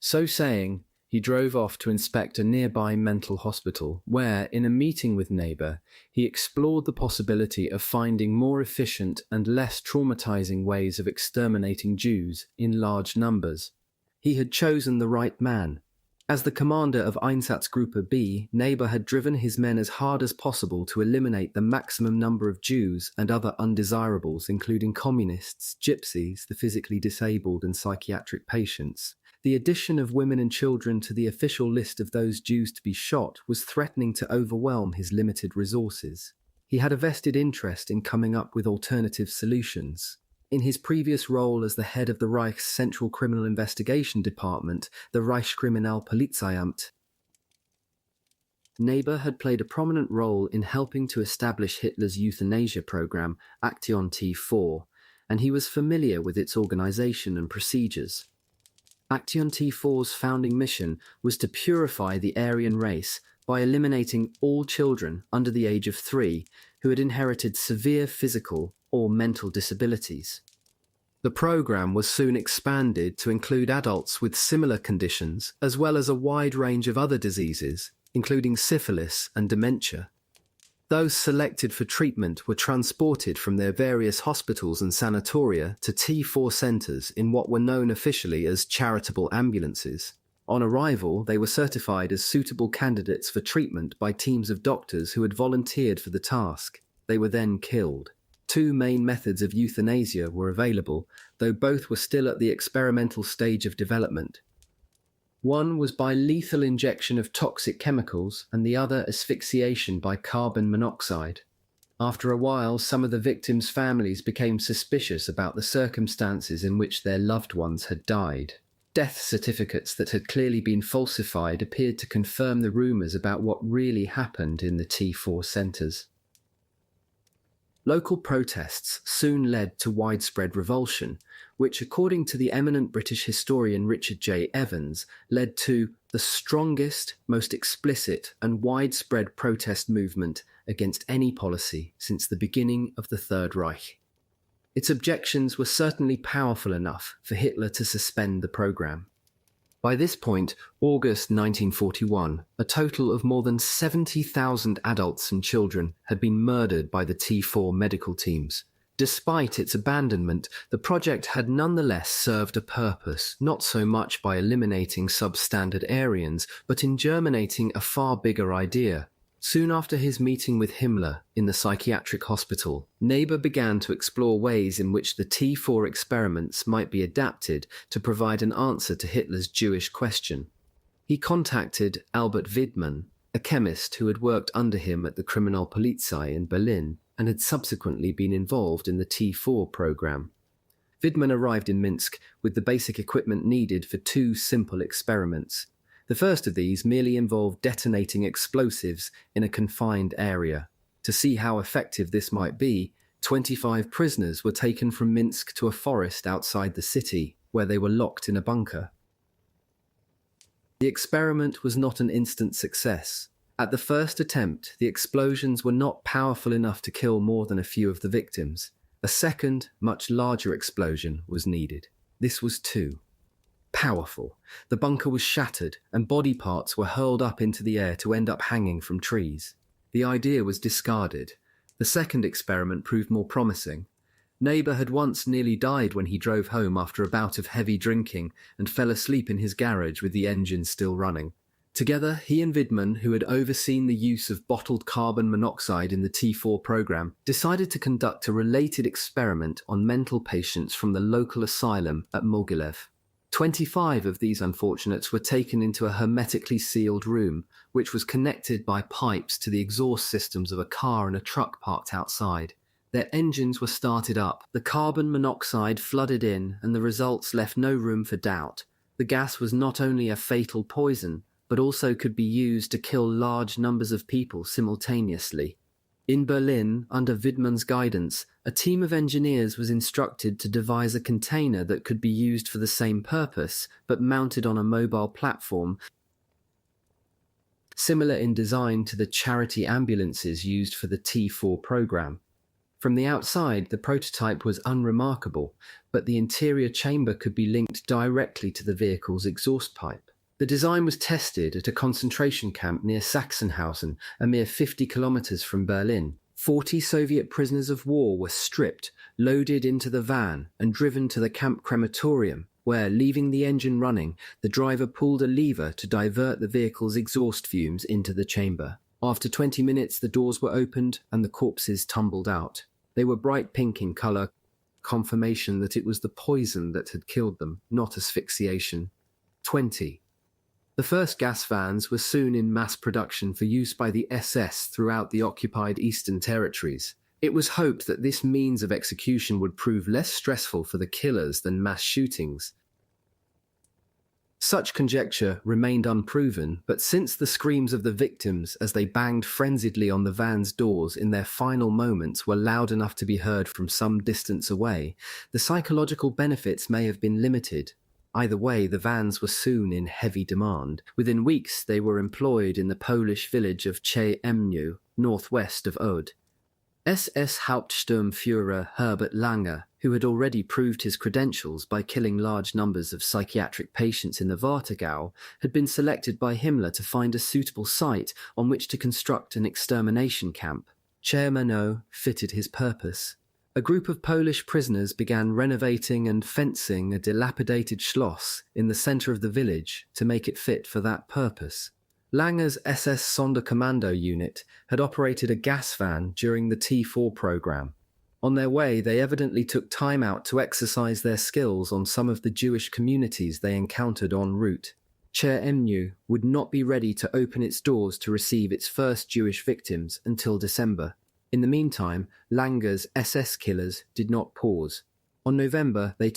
So saying, he drove off to inspect a nearby mental hospital where, in a meeting with Neighbor, he explored the possibility of finding more efficient and less traumatizing ways of exterminating Jews in large numbers. He had chosen the right man. As the commander of Einsatzgruppe B, Neighbor had driven his men as hard as possible to eliminate the maximum number of Jews and other undesirables, including communists, gypsies, the physically disabled, and psychiatric patients. The addition of women and children to the official list of those Jews to be shot was threatening to overwhelm his limited resources. He had a vested interest in coming up with alternative solutions. In his previous role as the head of the Reich's Central Criminal Investigation Department, the Reichskriminalpolizeiamt, Neighbor had played a prominent role in helping to establish Hitler's euthanasia program, Aktion T4, and he was familiar with its organization and procedures. Action T4's founding mission was to purify the Aryan race by eliminating all children under the age of 3 who had inherited severe physical or mental disabilities. The program was soon expanded to include adults with similar conditions, as well as a wide range of other diseases, including syphilis and dementia. Those selected for treatment were transported from their various hospitals and sanatoria to T4 centres in what were known officially as charitable ambulances. On arrival, they were certified as suitable candidates for treatment by teams of doctors who had volunteered for the task. They were then killed. 2 main methods of euthanasia were available, though both were still at the experimental stage of development. One was by lethal injection of toxic chemicals, and the other asphyxiation by carbon monoxide. After a while, some of the victims' families became suspicious about the circumstances in which their loved ones had died. Death certificates that had clearly been falsified appeared to confirm the rumours about what really happened in the T4 centres. Local protests soon led to widespread revulsion, which, according to the eminent British historian Richard J. Evans, led to the strongest, most explicit and widespread protest movement against any policy since the beginning of the Third Reich. Its objections were certainly powerful enough for Hitler to suspend the program. By this point, August 1941, a total of more than 70,000 adults and children had been murdered by the T4 medical teams. Despite its abandonment, the project had nonetheless served a purpose, not so much by eliminating substandard Aryans, but in germinating a far bigger idea. Soon after his meeting with Himmler in the psychiatric hospital, Neber began to explore ways in which the T4 experiments might be adapted to provide an answer to Hitler's Jewish question. He contacted Albert Widmann, a chemist who had worked under him at the Kriminalpolizei in Berlin and had subsequently been involved in the T4 program. Widmann arrived in Minsk with the basic equipment needed for 2 simple experiments. The first of these merely involved detonating explosives in a confined area. To see how effective this might be, 25 prisoners were taken from Minsk to a forest outside the city, where they were locked in a bunker. The experiment was not an instant success. At the first attempt, the explosions were not powerful enough to kill more than a few of the victims. A second, much larger explosion was needed. This was too powerful. The bunker was shattered, and body parts were hurled up into the air to end up hanging from trees. The idea was discarded. The second experiment proved more promising. Neber had once nearly died when he drove home after a bout of heavy drinking and fell asleep in his garage with the engine still running. Together, he and Widmann, who had overseen the use of bottled carbon monoxide in the T4 program, decided to conduct a related experiment on mental patients from the local asylum at Mogilev. 25 of these unfortunates were taken into a hermetically sealed room, which was connected by pipes to the exhaust systems of a car and a truck parked outside. Their engines were started up, the carbon monoxide flooded in, and the results left no room for doubt. The gas was not only a fatal poison, but also could be used to kill large numbers of people simultaneously. In Berlin, under Widmann's guidance, a team of engineers was instructed to devise a container that could be used for the same purpose, but mounted on a mobile platform, similar in design to the charity ambulances used for the T4 program. From the outside, the prototype was unremarkable, but the interior chamber could be linked directly to the vehicle's exhaust pipe. The design was tested at a concentration camp near Sachsenhausen, a mere 50 kilometers from Berlin. 40 Soviet prisoners of war were stripped, loaded into the van, and driven to the camp crematorium, where, leaving the engine running, the driver pulled a lever to divert the vehicle's exhaust fumes into the chamber. After 20 minutes, the doors were opened and the corpses tumbled out. They were bright pink in colour, confirmation that it was the poison that had killed them, not asphyxiation. 20. The first gas vans were soon in mass production for use by the SS throughout the occupied Eastern territories. It was hoped that this means of execution would prove less stressful for the killers than mass shootings. Such conjecture remained unproven, but since the screams of the victims as they banged frenziedly on the van's doors in their final moments were loud enough to be heard from some distance away, the psychological benefits may have been limited. Either way, the vans were soon in heavy demand. Within weeks, they were employed in the Polish village of Przemyśl, northwest of Od. SS Hauptsturmführer Herbert Lange, who had already proved his credentials by killing large numbers of psychiatric patients in the Warthegau, had been selected by Himmler to find a suitable site on which to construct an extermination camp. Przemyśl fitted his purpose. A group of Polish prisoners began renovating and fencing a dilapidated schloss in the centre of the village to make it fit for that purpose. Lange's SS Sonderkommando unit had operated a gas van during the T4 program. On their way, they evidently took time out to exercise their skills on some of the Jewish communities they encountered en route. Przemyśl would not be ready to open its doors to receive its first Jewish victims until December. In the meantime, Lange's SS killers did not pause. On November, they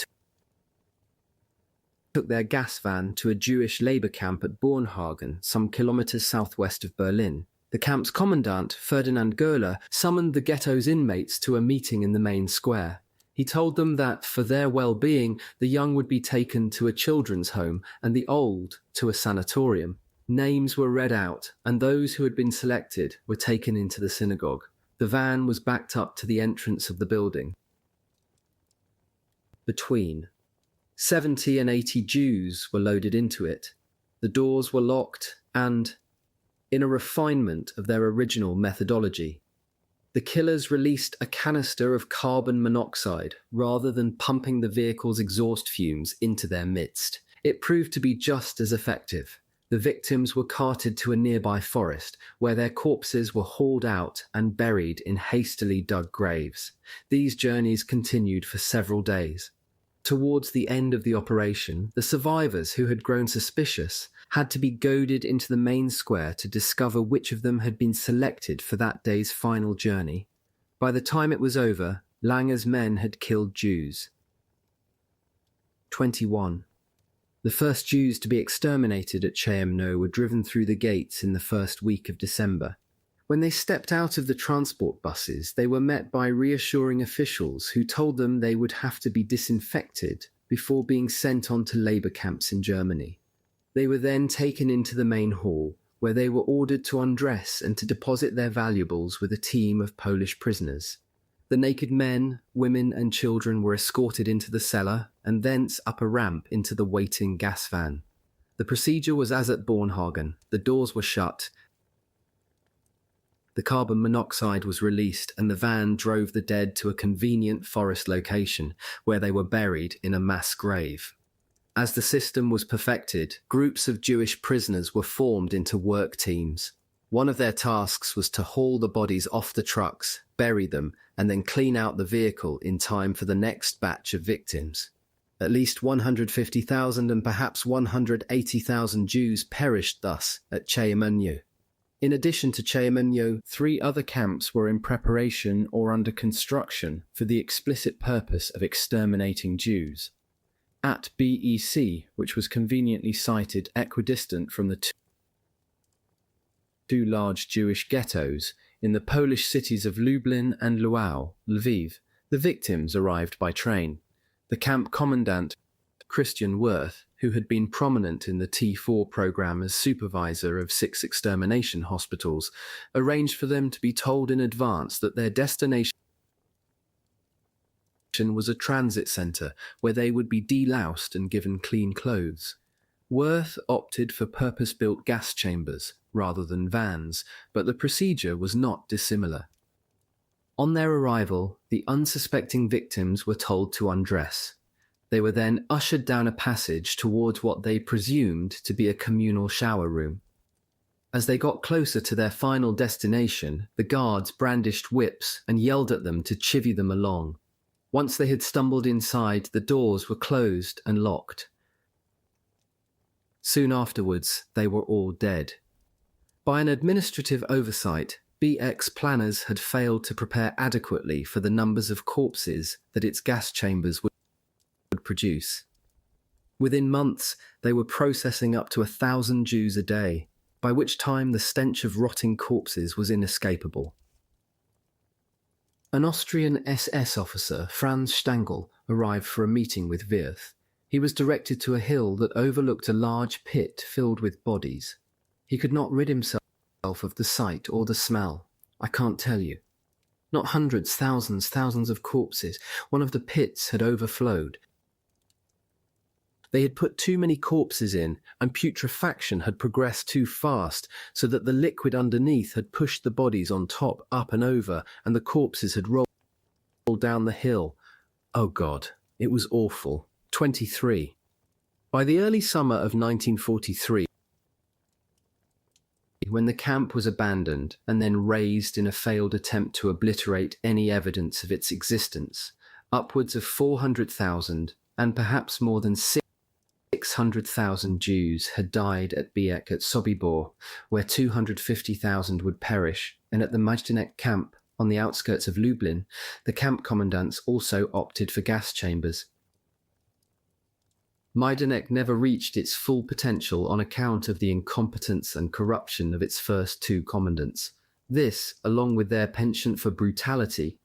took their gas van to a Jewish labour camp at Bornhagen, some kilometres southwest of Berlin. The camp's commandant, Ferdinand Göhler, summoned the ghetto's inmates to a meeting in the main square. He told them that, for their well-being, the young would be taken to a children's home and the old to a sanatorium. Names were read out, and those who had been selected were taken into the synagogue. The van was backed up to the entrance of the building. Between 70 and 80 Jews were loaded into it. The doors were locked and, in a refinement of their original methodology, the killers released a canister of carbon monoxide rather than pumping the vehicle's exhaust fumes into their midst. It proved to be just as effective. The victims were carted to a nearby forest, where their corpses were hauled out and buried in hastily dug graves. These journeys continued for several days. Towards the end of the operation, the survivors who had grown suspicious had to be goaded into the main square to discover which of them had been selected for that day's final journey. By the time it was over, Lange's men had killed Jews. 21. The first Jews to be exterminated at Przemyśl were driven through the gates in the first week of December. When they stepped out of the transport buses, they were met by reassuring officials who told them they would have to be disinfected before being sent on to labour camps in Germany. They were then taken into the main hall, where they were ordered to undress and to deposit their valuables with a team of Polish prisoners. The naked men, women and children were escorted into the cellar and thence up a ramp into the waiting gas van. The procedure was as at Bornhagen. The doors were shut. The carbon monoxide was released and the van drove the dead to a convenient forest location where they were buried in a mass grave. As the system was perfected, groups of Jewish prisoners were formed into work teams. One of their tasks was to haul the bodies off the trucks, bury them, and then clean out the vehicle in time for the next batch of victims. At least 150,000 and perhaps 180,000 Jews perished thus at Przemyśl. In addition to Przemyśl, 3 other camps were in preparation or under construction for the explicit purpose of exterminating Jews. At BEC, which was conveniently sited equidistant from the two large Jewish ghettos in the Polish cities of Lublin and Lviv, the victims arrived by train. The camp commandant, Christian Wirth, who had been prominent in the T4 program as supervisor of 6 extermination hospitals, arranged for them to be told in advance that their destination was a transit centre where they would be deloused and given clean clothes. Wirth opted for purpose-built gas chambers rather than vans, but the procedure was not dissimilar. On their arrival, the unsuspecting victims were told to undress. They were then ushered down a passage towards what they presumed to be a communal shower room. As they got closer to their final destination, the guards brandished whips and yelled at them to chivvy them along. Once they had stumbled inside, the doors were closed and locked. Soon afterwards, they were all dead. By an administrative oversight, BX planners had failed to prepare adequately for the numbers of corpses that its gas chambers would produce. Within months, they were processing up to 1,000 Jews a day, by which time the stench of rotting corpses was inescapable. An Austrian SS officer, Franz Stangl, arrived for a meeting with Wirth. He was directed to a hill that overlooked a large pit filled with bodies. He could not rid himself of the sight or the smell. I can't tell you. Not hundreds, thousands of corpses. One of the pits had overflowed. They had put too many corpses in, and putrefaction had progressed too fast, so that the liquid underneath had pushed the bodies on top, up and over, and the corpses had rolled down the hill. Oh God, it was awful. 23. By the early summer of 1943, when the camp was abandoned and then razed in a failed attempt to obliterate any evidence of its existence, upwards of 400,000 and perhaps more than 600,000 Jews had died at Biek at Sobibor, where 250,000 would perish, and at the Majdanek camp on the outskirts of Lublin, the camp commandants also opted for gas chambers. Majdanek never reached its full potential on account of the incompetence and corruption of its first two commandants. This, along with their penchant for brutality,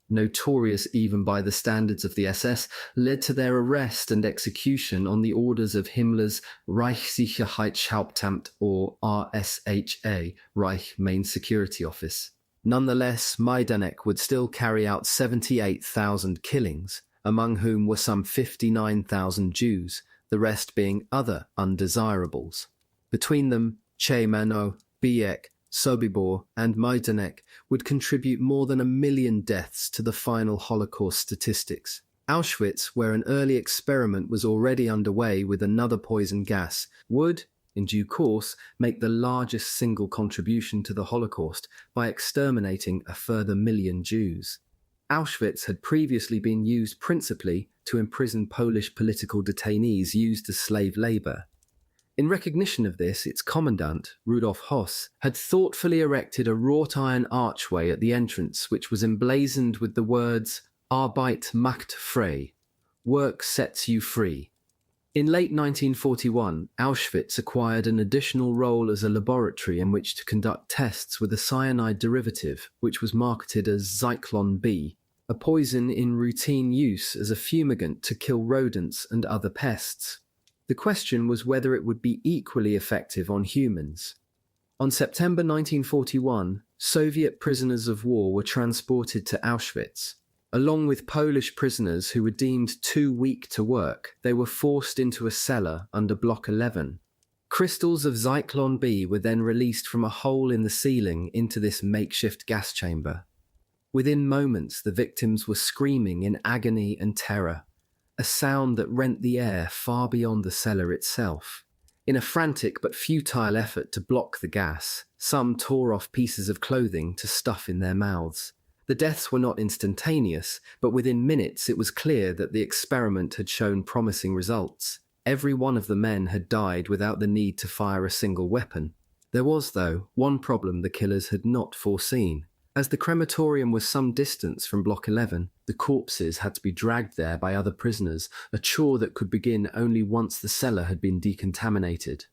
notorious even by the standards of the SS, led to their arrest and execution on the orders of Himmler's Reichssicherheitshauptamt, or RSHA, Reich Main Security Office. Nonetheless, Majdanek would still carry out 78,000 killings, among whom were some 59,000 Jews, the rest being other undesirables. Between them, Chemano, Biek, Sobibor, and Majdanek would contribute more than 1 million deaths to the final Holocaust statistics. Auschwitz, where an early experiment was already underway with another poison gas, would, in due course, make the largest single contribution to the Holocaust by exterminating a further 1 million Jews. Auschwitz had previously been used principally to imprison Polish political detainees used as slave labour. In recognition of this, its commandant, Rudolf Höss, had thoughtfully erected a wrought iron archway at the entrance which was emblazoned with the words Arbeit macht frei, work sets you free. In late 1941, Auschwitz acquired an additional role as a laboratory in which to conduct tests with a cyanide derivative, which was marketed as Zyklon B, a poison in routine use as a fumigant to kill rodents and other pests. The question was whether it would be equally effective on humans. On September 1941, Soviet prisoners of war were transported to Auschwitz. Along with Polish prisoners who were deemed too weak to work, they were forced into a cellar under Block 11. Crystals of Zyklon B were then released from a hole in the ceiling into this makeshift gas chamber. Within moments, the victims were screaming in agony and terror, a sound that rent the air far beyond the cellar itself. In a frantic but futile effort to block the gas, some tore off pieces of clothing to stuff in their mouths. The deaths were not instantaneous, but within minutes it was clear that the experiment had shown promising results. Every one of the men had died without the need to fire a single weapon. There was, though, one problem the killers had not foreseen. As the crematorium was some distance from Block 11, the corpses had to be dragged there by other prisoners, a chore that could begin only once the cellar had been decontaminated.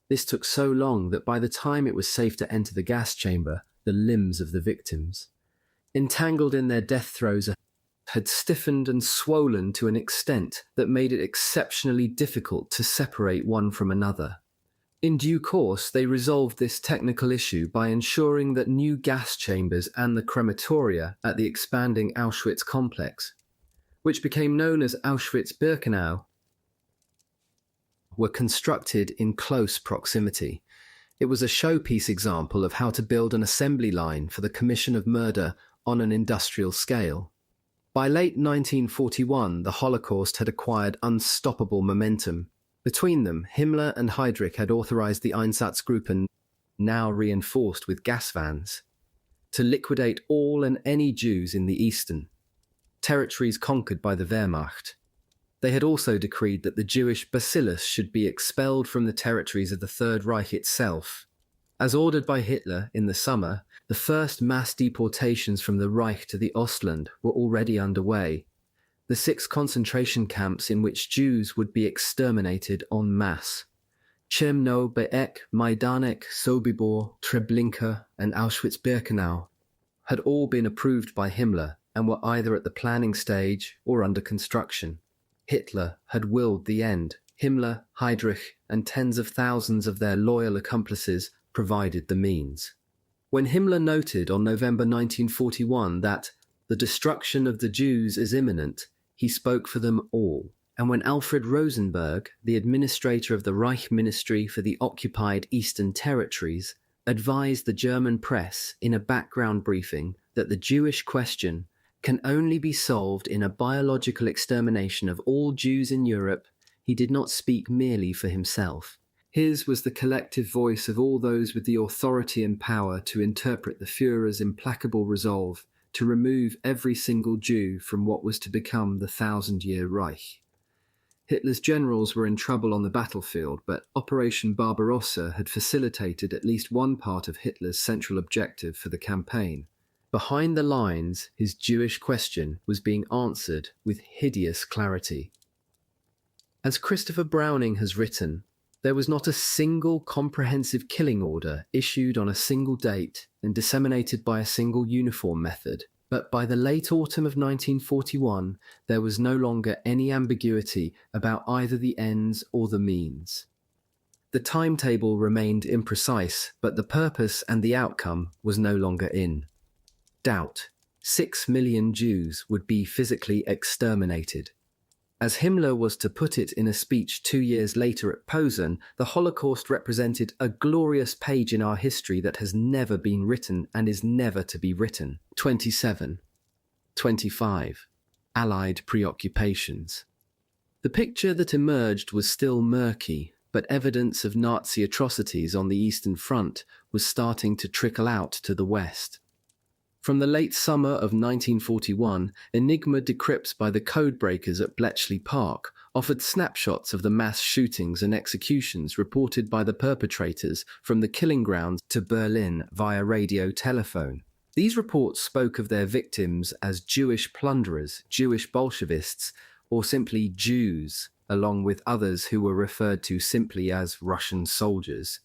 This took so long that by the time it was safe to enter the gas chamber, the limbs of the victims, entangled in their death throes, had stiffened and swollen to an extent that made it exceptionally difficult to separate one from another. In due course, they resolved this technical issue by ensuring that new gas chambers and the crematoria at the expanding Auschwitz complex, which became known as Auschwitz-Birkenau, were constructed in close proximity. It was a showpiece example of how to build an assembly line for the commission of murder on an industrial scale. By late 1941, the Holocaust had acquired unstoppable momentum. Between them, Himmler and Heydrich had authorized the Einsatzgruppen, now reinforced with gas vans, to liquidate all and any Jews in the eastern territories conquered by the Wehrmacht. They had also decreed that the Jewish bacillus should be expelled from the territories of the Third Reich itself. As ordered by Hitler in the summer, the first mass deportations from the Reich to the Ostland were already underway. the 6 concentration camps in which Jews would be exterminated en masse. Czerno-Beek, Majdanek, Sobibor, Treblinka, and Auschwitz-Birkenau had all been approved by Himmler and were either at the planning stage or under construction. Hitler had willed the end. Himmler, Heydrich, and tens of thousands of their loyal accomplices provided the means. When Himmler noted on November 1941 that the destruction of the Jews is imminent, he spoke for them all. And when Alfred Rosenberg, the administrator of the Reich Ministry for the occupied Eastern Territories, advised the German press in a background briefing that the Jewish question can only be solved in a biological extermination of all Jews in Europe, he did not speak merely for himself. His was the collective voice of all those with the authority and power to interpret the Führer's implacable resolve to remove every single Jew from what was to become the 1,000-year Reich. Hitler's generals were in trouble on the battlefield, but Operation Barbarossa had facilitated at least one part of Hitler's central objective for the campaign. Behind the lines, his Jewish question was being answered with hideous clarity. As Christopher Browning has written, there was not a single comprehensive killing order issued on a single date and disseminated by a single uniform method, but by the late autumn of 1941, there was no longer any ambiguity about either the ends or the means. The timetable remained imprecise, but the purpose and the outcome was no longer in doubt. 6 million Jews would be physically exterminated. As Himmler was to put it in a speech 2 years later at Posen, the Holocaust represented a glorious page in our history that has never been written and is never to be written. 27. 25. Allied preoccupations. The picture that emerged was still murky, but evidence of Nazi atrocities on the Eastern Front was starting to trickle out to the West. From the late summer of 1941, Enigma decrypts by the codebreakers at Bletchley Park offered snapshots of the mass shootings and executions reported by the perpetrators from the killing grounds to Berlin via radio telephone. These reports spoke of their victims as Jewish plunderers, Jewish Bolshevists, or simply Jews, along with others who were referred to simply as Russian soldiers.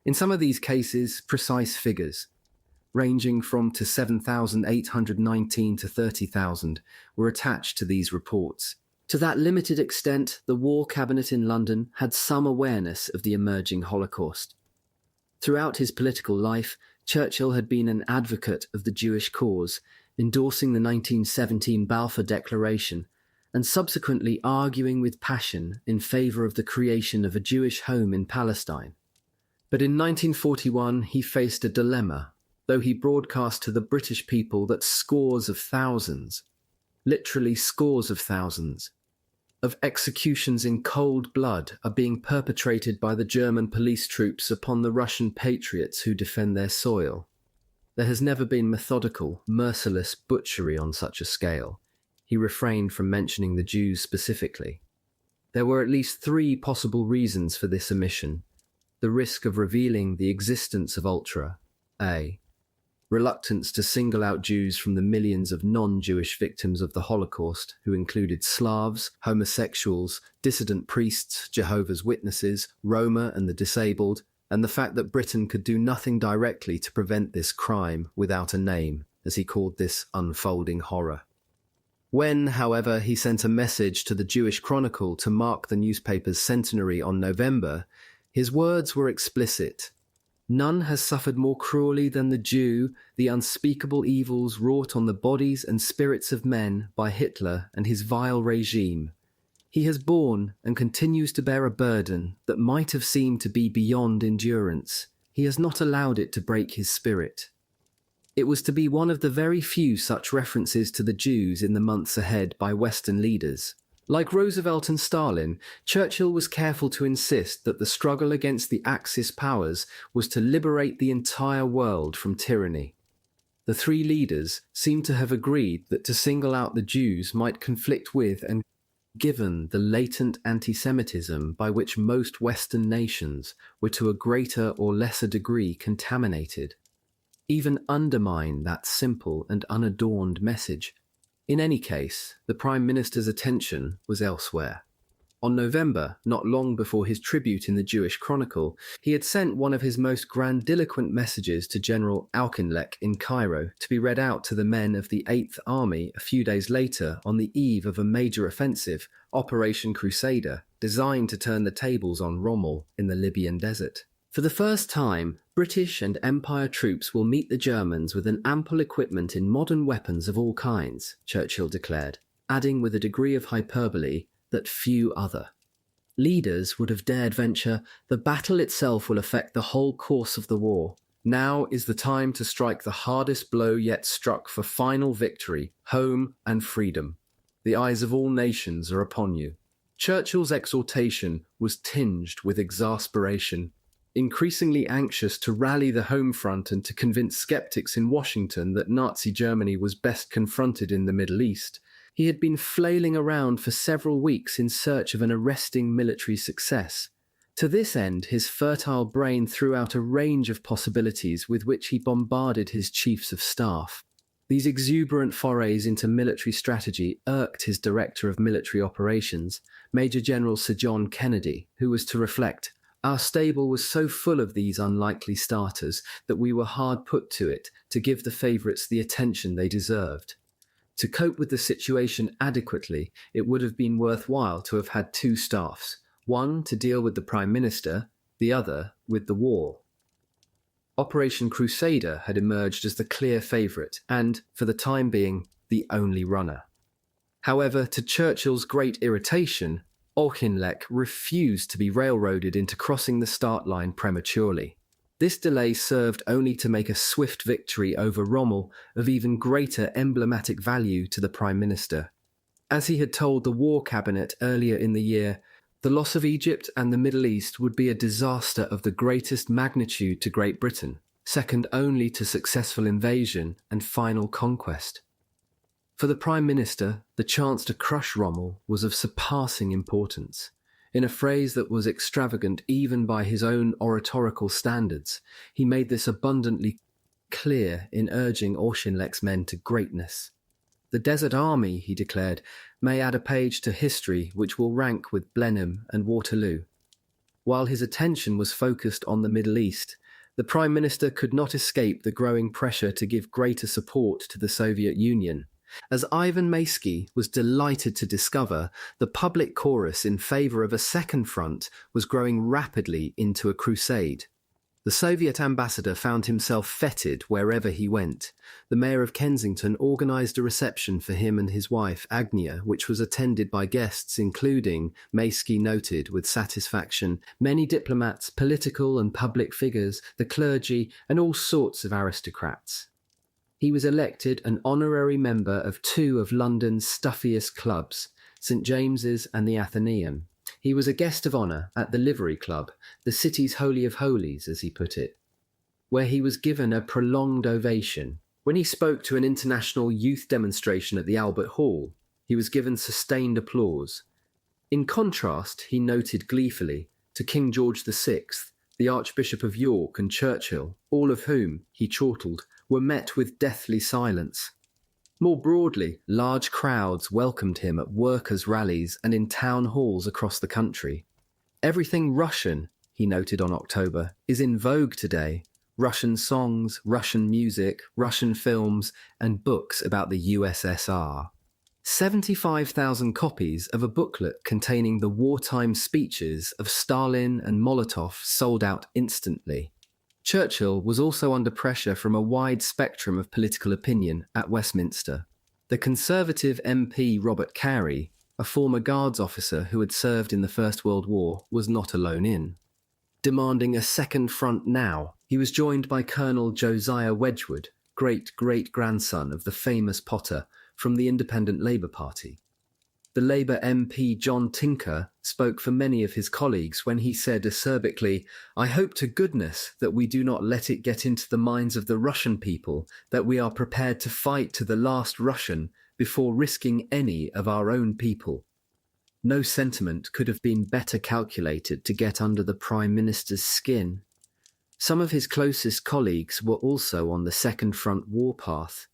In some of these cases, precise figures, ranging from to 7,819 to 30,000, were attached to these reports. To that limited extent, the War Cabinet in London had some awareness of the emerging Holocaust. Throughout his political life, Churchill had been an advocate of the Jewish cause, endorsing the 1917 Balfour Declaration, and subsequently arguing with passion in favour of the creation of a Jewish home in Palestine. But in 1941 he faced a dilemma, though he broadcast to the British people that scores of thousands, literally scores of thousands, of executions in cold blood are being perpetrated by the German police troops upon the Russian patriots who defend their soil. There has never been methodical, merciless butchery on such a scale. He refrained from mentioning the Jews specifically. There were at least 3 possible reasons for this omission. The risk of revealing the existence of Ultra, A. Reluctance to single out Jews from the millions of non-Jewish victims of the Holocaust, who included Slavs, homosexuals, dissident priests, Jehovah's Witnesses, Roma and the disabled, and the fact that Britain could do nothing directly to prevent this crime without a name, as he called this unfolding horror. When, however, he sent a message to the Jewish Chronicle to mark the newspaper's centenary on November, his words were explicit. None has suffered more cruelly than the Jew the unspeakable evils wrought on the bodies and spirits of men by Hitler and his vile regime. He has borne and continues to bear a burden that might have seemed to be beyond endurance. He has not allowed it to break his spirit. It was to be one of the very few such references to the Jews in the months ahead by Western leaders. Like Roosevelt and Stalin, Churchill was careful to insist that the struggle against the Axis powers was to liberate the entire world from tyranny. The 3 leaders seemed to have agreed that to single out the Jews might conflict with and, given the latent anti-Semitism by which most Western nations were to a greater or lesser degree contaminated, even undermine that simple and unadorned message. In any case, the Prime Minister's attention was elsewhere. On November, not long before his tribute in the Jewish Chronicle, he had sent one of his most grandiloquent messages to General Auchinleck in Cairo to be read out to the men of the 8th Army a few days later on the eve of a major offensive, Operation Crusader, designed to turn the tables on Rommel in the Libyan desert. For the first time, British and Empire troops will meet the Germans with an ample equipment in modern weapons of all kinds, Churchill declared, adding with a degree of hyperbole that few other leaders would have dared venture, the battle itself will affect the whole course of the war. Now is the time to strike the hardest blow yet struck for final victory, home and freedom. The eyes of all nations are upon you. Churchill's exhortation was tinged with exasperation. Increasingly anxious to rally the home front and to convince skeptics in Washington that Nazi Germany was best confronted in the Middle East, he had been flailing around for several weeks in search of an arresting military success. To this end, his fertile brain threw out a range of possibilities with which he bombarded his chiefs of staff. These exuberant forays into military strategy irked his director of military operations, Major General Sir John Kennedy, who was to reflect, "Our stable was so full of these unlikely starters that we were hard put to it to give the favourites the attention they deserved. To cope with the situation adequately, it would have been worthwhile to have had two staffs, one to deal with the Prime Minister, the other with the war." Operation Crusader had emerged as the clear favourite and, for the time being, the only runner. However, to Churchill's great irritation, Auchinleck refused to be railroaded into crossing the start line prematurely. This delay served only to make a swift victory over Rommel of even greater emblematic value to the Prime Minister. As he had told the War Cabinet earlier in the year, the loss of Egypt and the Middle East would be a disaster of the greatest magnitude to Great Britain, second only to successful invasion and final conquest. For the Prime Minister, the chance to crush Rommel was of surpassing importance. In a phrase that was extravagant even by his own oratorical standards, he made this abundantly clear in urging Auchinleck's men to greatness. "The Desert Army," he declared, "may add a page to history which will rank with Blenheim and Waterloo." While his attention was focused on the Middle East, the Prime Minister could not escape the growing pressure to give greater support to the Soviet Union. As Ivan Maysky was delighted to discover, the public chorus in favour of a second front was growing rapidly into a crusade. The Soviet ambassador found himself feted wherever he went. The mayor of Kensington organised a reception for him and his wife, Agnia, which was attended by guests including, Maysky noted with satisfaction, many diplomats, political and public figures, the clergy, and all sorts of aristocrats. He was elected an honorary member of two of London's stuffiest clubs, St James's and the Athenaeum. He was a guest of honour at the Livery Club, the city's holy of holies, as he put it, where he was given a prolonged ovation. When he spoke to an international youth demonstration at the Albert Hall, he was given sustained applause. In contrast, he noted gleefully, to King George VI, the Archbishop of York and Churchill, all of whom, he chortled, were met with deathly silence. More broadly, large crowds welcomed him at workers' rallies and in town halls across the country. "Everything Russian," he noted on October, "is in vogue today. Russian songs, Russian music, Russian films, and books about the USSR." 75,000 copies of a booklet containing the wartime speeches of Stalin and Molotov sold out instantly. Churchill was also under pressure from a wide spectrum of political opinion at Westminster. The Conservative MP Robert Carey, a former Guards officer who had served in the First World War, was not alone in demanding a second front now. He was joined by Colonel Josiah Wedgwood, great-great-grandson of the famous Potter, from the Independent Labour Party. The Labour MP John Tinker spoke for many of his colleagues when he said acerbically, "I hope to goodness that we do not let it get into the minds of the Russian people that we are prepared to fight to the last Russian before risking any of our own people." No sentiment could have been better calculated to get under the Prime Minister's skin. Some of his closest colleagues were also on the second front warpath.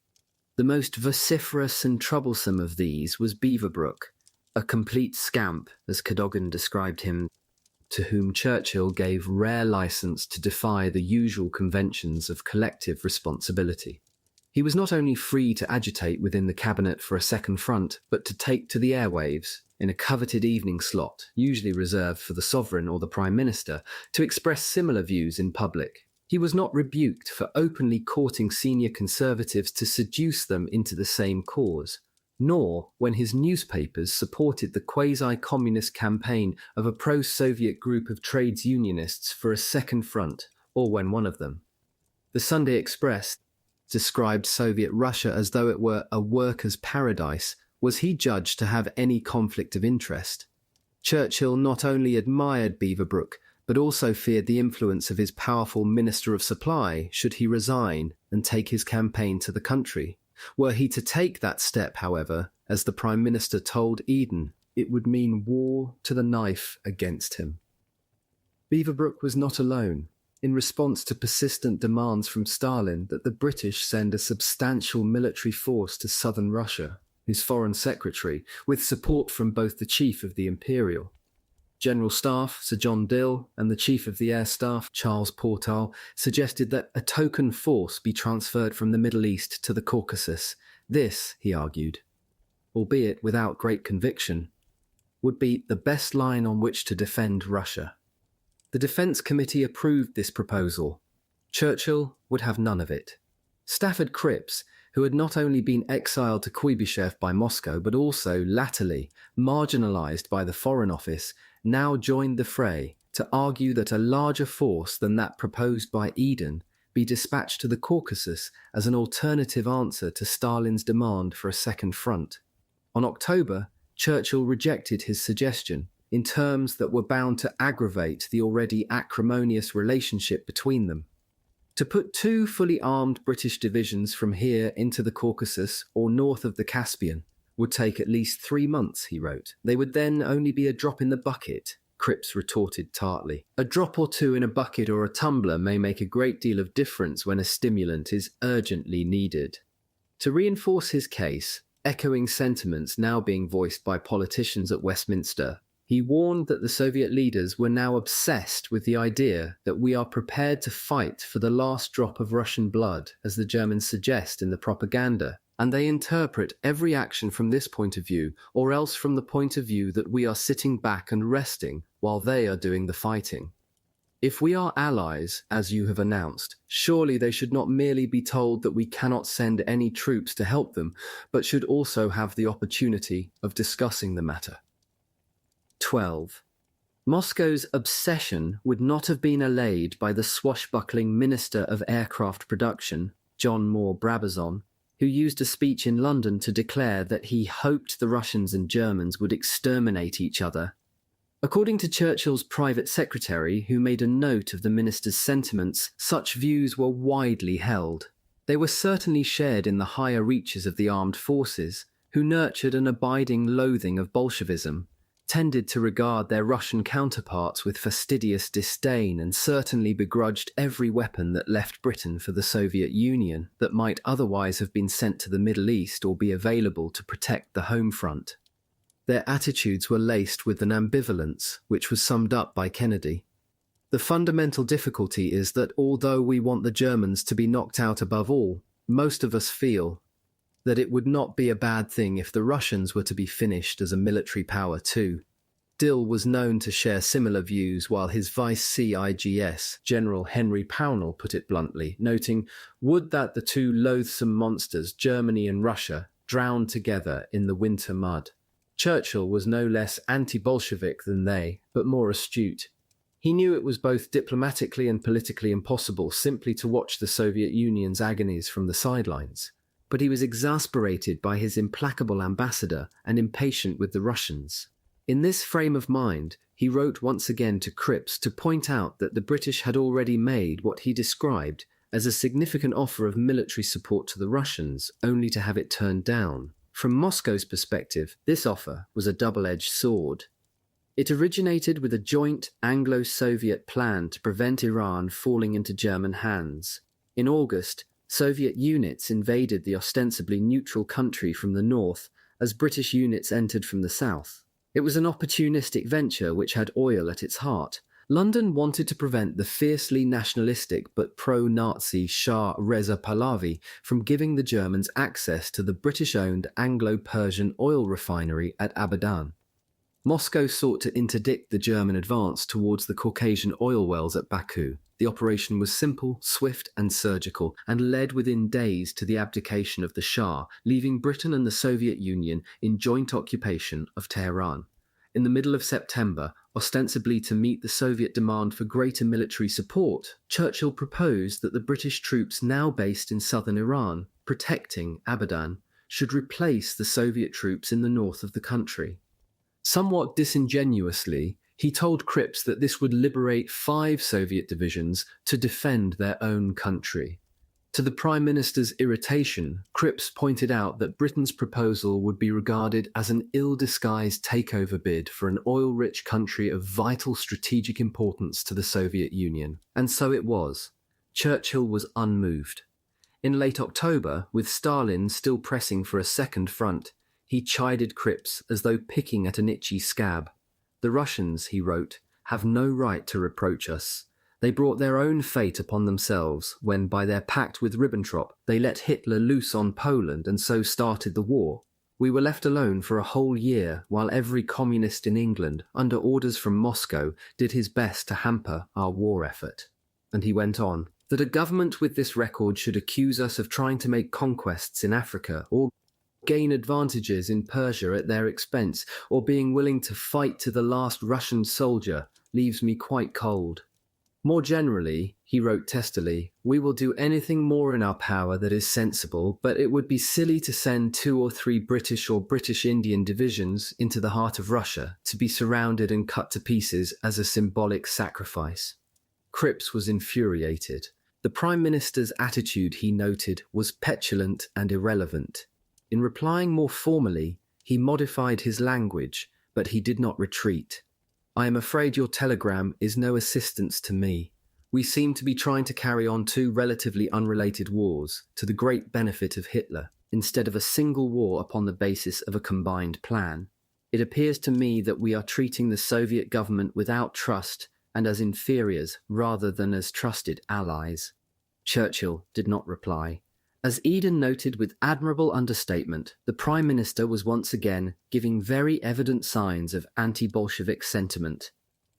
The most vociferous and troublesome of these was Beaverbrook, a complete scamp, as Cadogan described him, to whom Churchill gave rare license to defy the usual conventions of collective responsibility. He was not only free to agitate within the cabinet for a second front, but to take to the airwaves, in a coveted evening slot, usually reserved for the sovereign or the prime minister, to express similar views in public. He was not rebuked for openly courting senior conservatives to seduce them into the same cause, nor when his newspapers supported the quasi-communist campaign of a pro-Soviet group of trades unionists for a second front, or when one of them. The Sunday Express described Soviet Russia as though it were a workers' paradise. Was he judged to have any conflict of interest? Churchill not only admired Beaverbrook, but also feared the influence of his powerful Minister of Supply should he resign and take his campaign to the country. Were he to take that step, however, as the Prime Minister told Eden, it would mean war to the knife against him. Beaverbrook was not alone. In response to persistent demands from Stalin that the British send a substantial military force to southern Russia, his foreign secretary, with support from both the chief of the Imperial General Staff, Sir John Dill, and the Chief of the Air Staff, Charles Portal, suggested that a token force be transferred from the Middle East to the Caucasus. This, he argued, albeit without great conviction, would be the best line on which to defend Russia. The Defence Committee approved this proposal. Churchill would have none of it. Stafford Cripps, who had not only been exiled to Kuibyshev by Moscow, but also, latterly, marginalised by the Foreign Office, now joined the fray to argue that a larger force than that proposed by Eden be dispatched to the Caucasus as an alternative answer to Stalin's demand for a second front. On October, Churchill rejected his suggestion in terms that were bound to aggravate the already acrimonious relationship between them. To put two fully armed British divisions from here into the Caucasus or north of the Caspian would take at least 3 months, he wrote. They would then only be a drop in the bucket, Cripps retorted tartly. A drop or two in a bucket or a tumbler may make a great deal of difference when a stimulant is urgently needed. To reinforce his case, echoing sentiments now being voiced by politicians at Westminster, he warned that the Soviet leaders were now obsessed with the idea that we are prepared to fight for the last drop of Russian blood, as the Germans suggest in the propaganda, and they interpret every action from this point of view, or else from the point of view that we are sitting back and resting while they are doing the fighting. If we are allies, as you have announced, surely they should not merely be told that we cannot send any troops to help them, but should also have the opportunity of discussing the matter. 12. Moscow's obsession would not have been allayed by the swashbuckling Minister of Aircraft Production, John Moore Brabazon, who used a speech in London to declare that he hoped the Russians and Germans would exterminate each other. According to Churchill's private secretary, who made a note of the minister's sentiments, such views were widely held. They were certainly shared in the higher reaches of the armed forces, who nurtured an abiding loathing of Bolshevism, tended to regard their Russian counterparts with fastidious disdain, and certainly begrudged every weapon that left Britain for the Soviet Union that might otherwise have been sent to the Middle East or be available to protect the home front. Their attitudes were laced with an ambivalence which was summed up by Kennedy. The fundamental difficulty is that although we want the Germans to be knocked out above all, most of us feel that it would not be a bad thing if the Russians were to be finished as a military power too. Dill was known to share similar views, while his vice CIGS, General Henry Pownall, put it bluntly, noting, "Would that the two loathsome monsters, Germany and Russia, drowned together in the winter mud." Churchill was no less anti-Bolshevik than they, but more astute. He knew it was both diplomatically and politically impossible simply to watch the Soviet Union's agonies from the sidelines. But he was exasperated by his implacable ambassador and impatient with the Russians. In this frame of mind, he wrote once again to Cripps to point out that the British had already made what he described as a significant offer of military support to the Russians, only to have it turned down. From Moscow's perspective, this offer was a double-edged sword. It originated with a joint Anglo-Soviet plan to prevent Iran falling into German hands. In August, Soviet units invaded the ostensibly neutral country from the north as British units entered from the south. It was an opportunistic venture which had oil at its heart. London wanted to prevent the fiercely nationalistic but pro-Nazi Shah Reza Pahlavi from giving the Germans access to the British-owned Anglo-Persian oil refinery at Abadan. Moscow sought to interdict the German advance towards the Caucasian oil wells at Baku. The operation was simple, swift and surgical, and led within days to the abdication of the Shah, leaving Britain and the Soviet Union in joint occupation of Tehran. In the middle of September, ostensibly to meet the Soviet demand for greater military support, Churchill proposed that the British troops now based in southern Iran, protecting Abadan, should replace the Soviet troops in the north of the country. Somewhat disingenuously, he told Cripps that this would liberate 5 Soviet divisions to defend their own country. To the Prime Minister's irritation, Cripps pointed out that Britain's proposal would be regarded as an ill-disguised takeover bid for an oil-rich country of vital strategic importance to the Soviet Union. And so it was. Churchill was unmoved. In late October, with Stalin still pressing for a second front, he chided Cripps as though picking at an itchy scab. "The Russians," he wrote, "have no right to reproach us. They brought their own fate upon themselves when, by their pact with Ribbentrop, they let Hitler loose on Poland and so started the war. We were left alone for a whole year while every communist in England, under orders from Moscow, did his best to hamper our war effort." And he went on, "That a government with this record should accuse us of trying to make conquests in Africa or gain advantages in Persia at their expense, or being willing to fight to the last Russian soldier, leaves me quite cold. More generally," he wrote testily, "we will do anything more in our power that is sensible, but it would be silly to send 2 or 3 British or British Indian divisions into the heart of Russia to be surrounded and cut to pieces as a symbolic sacrifice." Cripps was infuriated. The Prime Minister's attitude, he noted, was petulant and irrelevant. In replying more formally, he modified his language, but he did not retreat. "I am afraid your telegram is no assistance to me. We seem to be trying to carry on 2 relatively unrelated wars, to the great benefit of Hitler, instead of a single war upon the basis of a combined plan. It appears to me that we are treating the Soviet government without trust and as inferiors rather than as trusted allies." Churchill did not reply. As Eden noted with admirable understatement, the Prime Minister was once again giving very evident signs of anti-Bolshevik sentiment.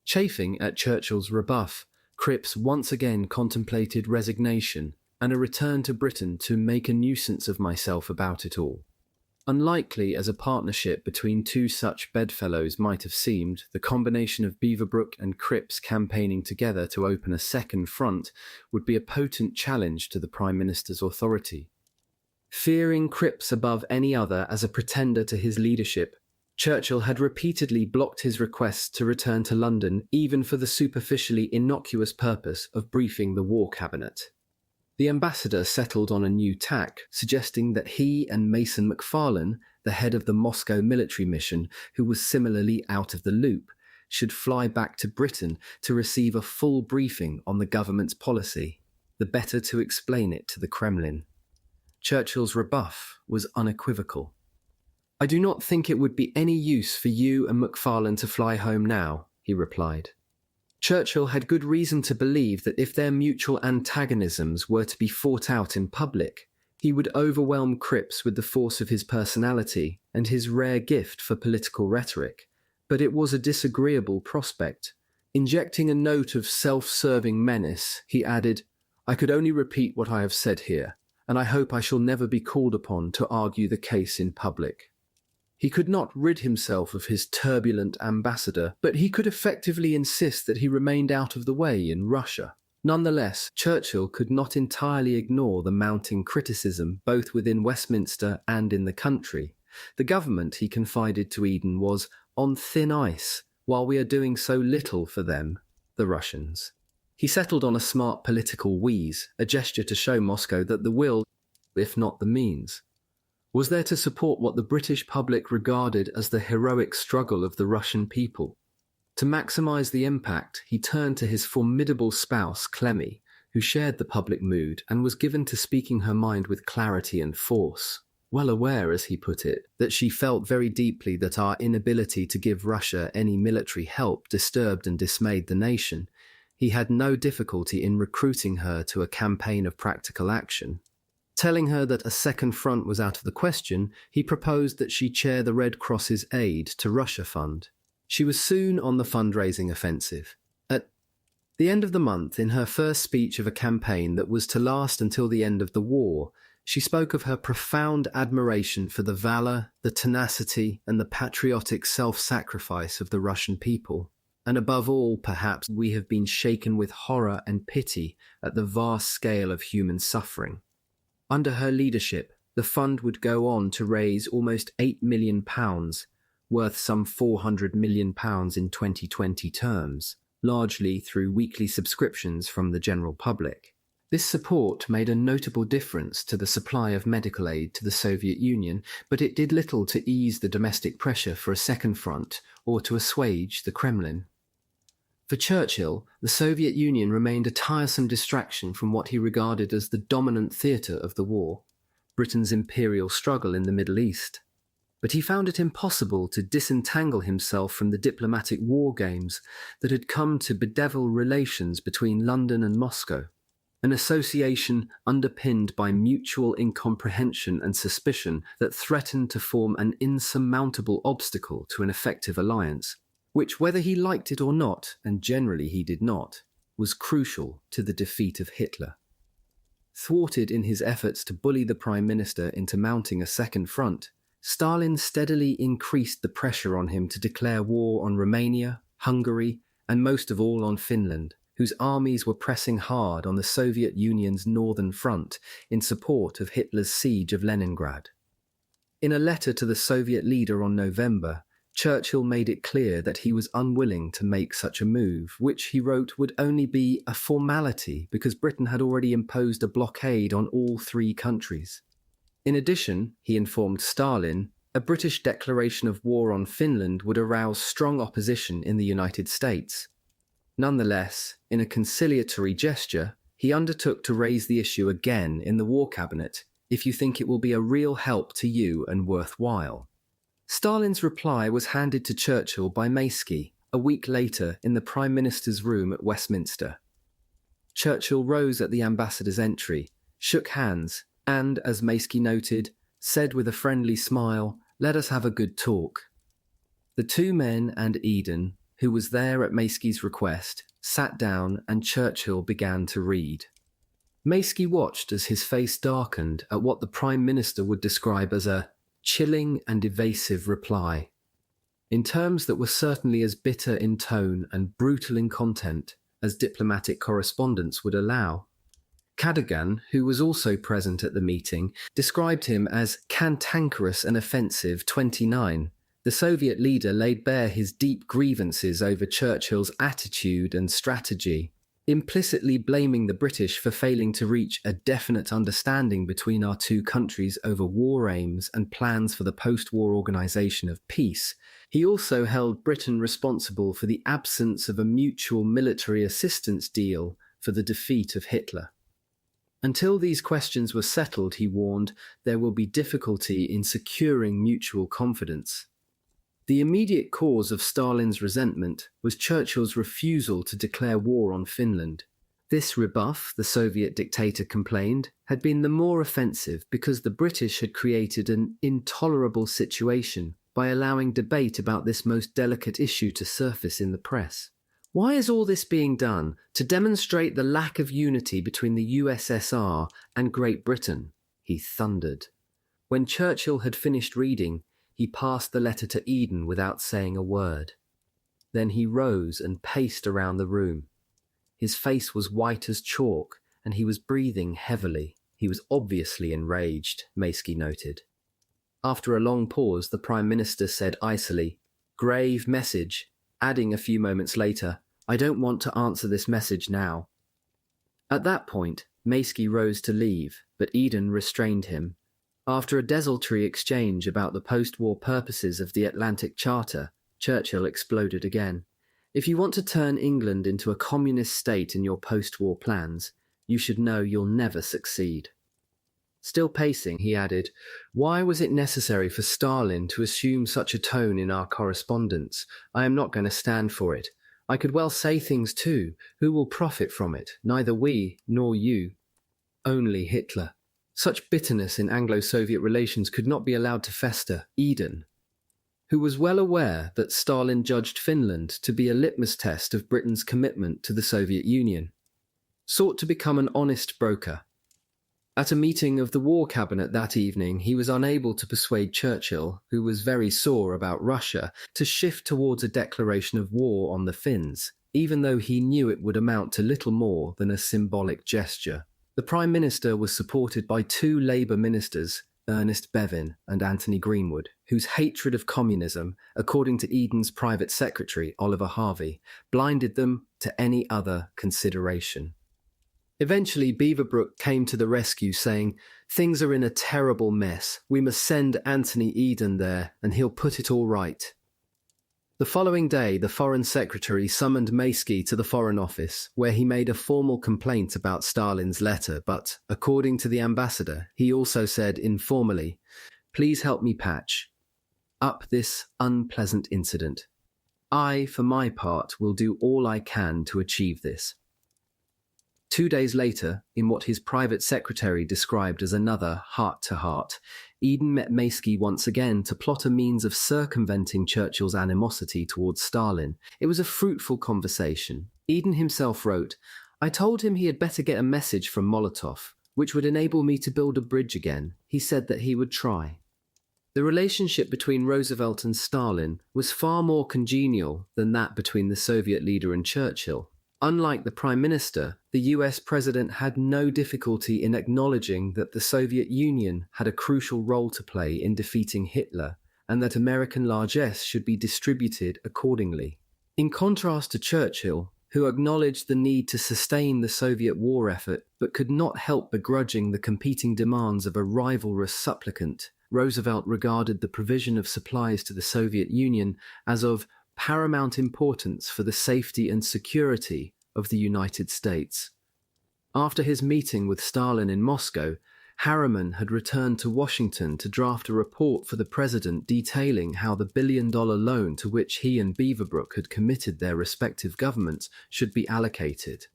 Chafing at Churchill's rebuff, Cripps once again contemplated resignation and a return to Britain to make a nuisance of myself about it all. Unlikely as a partnership between 2 such bedfellows might have seemed, the combination of Beaverbrook and Cripps campaigning together to open a second front would be a potent challenge to the Prime Minister's authority. Fearing Cripps above any other as a pretender to his leadership, Churchill had repeatedly blocked his requests to return to London even for the superficially innocuous purpose of briefing the War Cabinet. The ambassador settled on a new tack, suggesting that he and Mason MacFarlane, the head of the Moscow military mission, who was similarly out of the loop, should fly back to Britain to receive a full briefing on the government's policy, the better to explain it to the Kremlin. Churchill's rebuff was unequivocal. "I do not think it would be any use for you and MacFarlane to fly home now," he replied. Churchill had good reason to believe that if their mutual antagonisms were to be fought out in public, he would overwhelm Cripps with the force of his personality and his rare gift for political rhetoric. But it was a disagreeable prospect. Injecting a note of self-serving menace, he added, "I could only repeat what I have said here, and I hope I shall never be called upon to argue the case in public." He could not rid himself of his turbulent ambassador, but he could effectively insist that he remained out of the way in Russia. Nonetheless, Churchill could not entirely ignore the mounting criticism both within Westminster and in the country. The government, he confided to Eden, was on thin ice, while we are doing so little for them, the Russians. He settled on a smart political wheeze, a gesture to show Moscow that the will, if not the means, was there to support what the British public regarded as the heroic struggle of the Russian people. To maximise the impact, he turned to his formidable spouse, Clemmy, who shared the public mood and was given to speaking her mind with clarity and force. Well aware, as he put it, that she felt very deeply that our inability to give Russia any military help disturbed and dismayed the nation, he had no difficulty in recruiting her to a campaign of practical action. Telling her that a second front was out of the question, he proposed that she chair the Red Cross's Aid to Russia Fund. She was soon on the fundraising offensive. At the end of the month, in her first speech of a campaign that was to last until the end of the war, she spoke of her profound admiration for the valour, the tenacity, and the patriotic self-sacrifice of the Russian people. And above all, perhaps, we have been shaken with horror and pity at the vast scale of human suffering. Under her leadership, the fund would go on to raise almost £8 million, worth some £400 million in 2020 terms, largely through weekly subscriptions from the general public. This support made a notable difference to the supply of medical aid to the Soviet Union, but it did little to ease the domestic pressure for a second front or to assuage the Kremlin. For Churchill, the Soviet Union remained a tiresome distraction from what he regarded as the dominant theatre of the war, Britain's imperial struggle in the Middle East. But he found it impossible to disentangle himself from the diplomatic war games that had come to bedevil relations between London and Moscow, an association underpinned by mutual incomprehension and suspicion that threatened to form an insurmountable obstacle to an effective alliance, which, whether he liked it or not, and generally he did not, was crucial to the defeat of Hitler. Thwarted in his efforts to bully the Prime Minister into mounting a second front, Stalin steadily increased the pressure on him to declare war on Romania, Hungary, and most of all on Finland, whose armies were pressing hard on the Soviet Union's northern front in support of Hitler's siege of Leningrad. In a letter to the Soviet leader on November, Churchill made it clear that he was unwilling to make such a move, which he wrote would only be a formality because Britain had already imposed a blockade on all three countries. In addition, he informed Stalin, a British declaration of war on Finland would arouse strong opposition in the United States. Nonetheless, in a conciliatory gesture, he undertook to raise the issue again in the War Cabinet if you think it will be a real help to you and worthwhile. Stalin's reply was handed to Churchill by Mayski a week later in the Prime Minister's room at Westminster. Churchill rose at the ambassador's entry, shook hands, and, as Mayski noted, said with a friendly smile, "Let us have a good talk." The two men and Eden, who was there at Mayski's request, sat down and Churchill began to read. Mayski watched as his face darkened at what the Prime Minister would describe as a chilling and evasive reply, in terms that were certainly as bitter in tone and brutal in content as diplomatic correspondence would allow. Cadogan, who was also present at the meeting, described him as cantankerous and offensive 29. The Soviet leader laid bare his deep grievances over Churchill's attitude and strategy, implicitly blaming the British for failing to reach a definite understanding between our two countries over war aims and plans for the post-war organisation of peace. He also held Britain responsible for the absence of a mutual military assistance deal for the defeat of Hitler. Until these questions were settled, he warned, there will be difficulty in securing mutual confidence. The immediate cause of Stalin's resentment was Churchill's refusal to declare war on Finland. This rebuff, the Soviet dictator complained, had been the more offensive because the British had created an intolerable situation by allowing debate about this most delicate issue to surface in the press. Why is all this being done? To demonstrate the lack of unity between the USSR and Great Britain, he thundered. When Churchill had finished reading, he passed the letter to Eden without saying a word. Then he rose and paced around the room. His face was white as chalk, and he was breathing heavily. He was obviously enraged, Mayski noted. After a long pause, the Prime Minister said icily, "Grave message," adding a few moments later, "I don't want to answer this message now." At that point, Mayski rose to leave, but Eden restrained him. After a desultory exchange about the post-war purposes of the Atlantic Charter, Churchill exploded again. "If you want to turn England into a communist state in your post-war plans, You should know you'll never succeed." Still pacing, he added, "Why was it necessary for Stalin to assume such a tone in our correspondence? I am not going to stand for it. I could well say things too. Who will profit from it? Neither we nor you. Only Hitler." Such bitterness in Anglo-Soviet relations could not be allowed to fester. Eden, who was well aware that Stalin judged Finland to be a litmus test of Britain's commitment to the Soviet Union, sought to become an honest broker. At a meeting of the War Cabinet that evening, he was unable to persuade Churchill, who was very sore about Russia, to shift towards a declaration of war on the Finns, even though he knew it would amount to little more than a symbolic gesture. The Prime Minister was supported by two Labour ministers, Ernest Bevin and Anthony Greenwood, whose hatred of communism, according to Eden's private secretary, Oliver Harvey, blinded them to any other consideration. Eventually, Beaverbrook came to the rescue, saying, "Things are in a terrible mess. We must send Anthony Eden there, and he'll put it all right." The following day, the Foreign Secretary summoned Maysky to the Foreign Office, where he made a formal complaint about Stalin's letter, but, according to the ambassador, he also said informally, "Please help me patch up this unpleasant incident. I, for my part, will do all I can to achieve this." 2 days later, in what his private secretary described as another heart-to-heart, Eden met Maysky once again to plot a means of circumventing Churchill's animosity towards Stalin. It was a fruitful conversation. Eden himself wrote, "I told him he had better get a message from Molotov, which would enable me to build a bridge again. He said that he would try." The relationship between Roosevelt and Stalin was far more congenial than that between the Soviet leader and Churchill. Unlike the Prime Minister, the US President had no difficulty in acknowledging that the Soviet Union had a crucial role to play in defeating Hitler and that American largesse should be distributed accordingly. In contrast to Churchill, who acknowledged the need to sustain the Soviet war effort but could not help begrudging the competing demands of a rivalrous supplicant, Roosevelt regarded the provision of supplies to the Soviet Union as of paramount importance for the safety and security of the United States. After his meeting with Stalin in Moscow, Harriman had returned to Washington to draft a report for the president detailing how the billion-dollar loan to which he and Beaverbrook had committed their respective governments should be allocated.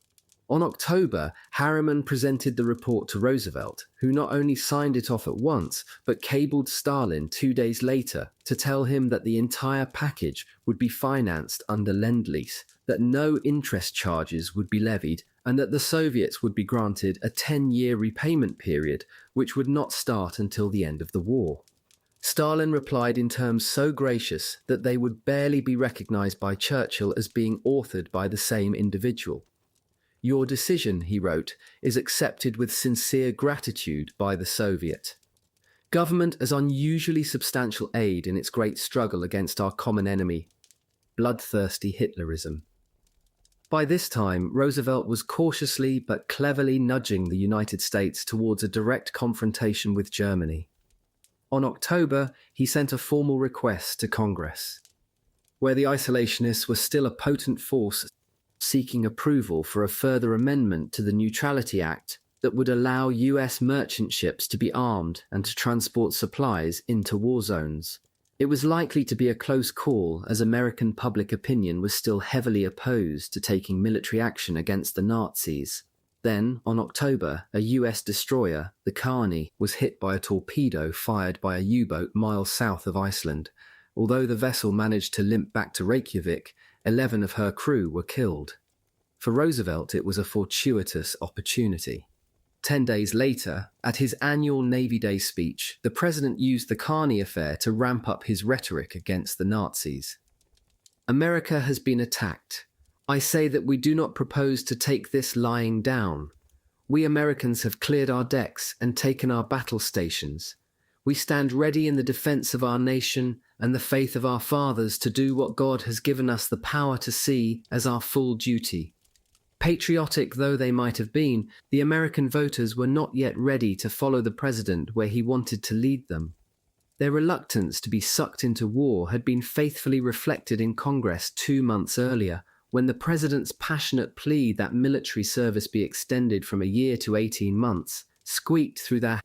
On October, Harriman presented the report to Roosevelt, who not only signed it off at once, but cabled Stalin 2 days later to tell him that the entire package would be financed under Lend-Lease, that no interest charges would be levied, and that the Soviets would be granted a 10-year repayment period, which would not start until the end of the war. Stalin replied in terms so gracious that they would barely be recognized by Churchill as being authored by the same individual. "Your decision," he wrote, "is accepted with sincere gratitude by the Soviet government as unusually substantial aid in its great struggle against our common enemy, bloodthirsty Hitlerism." By this time, Roosevelt was cautiously but cleverly nudging the United States towards a direct confrontation with Germany. On October, he sent a formal request to Congress, where the isolationists were still a potent force seeking approval for a further amendment to the Neutrality Act that would allow US merchant ships to be armed and to transport supplies into war zones. It was likely to be a close call, as American public opinion was still heavily opposed to taking military action against the Nazis. Then, on October, a US destroyer, the Carney, was hit by a torpedo fired by a U-boat miles south of Iceland. Although the vessel managed to limp back to Reykjavik, 11 of her crew were killed. For Roosevelt, it was a fortuitous opportunity. 10 days later, at his annual Navy Day speech, the president used the Carney affair to ramp up his rhetoric against the Nazis. "America has been attacked. I say that we do not propose to take this lying down. We Americans have cleared our decks and taken our battle stations. We stand ready in the defense of our nation and the faith of our fathers to do what God has given us the power to see as our full duty." Patriotic though they might have been, the American voters were not yet ready to follow the president where he wanted to lead them. Their reluctance to be sucked into war had been faithfully reflected in Congress 2 months earlier, when the president's passionate plea that military service be extended from a year to 18 months squeaked through the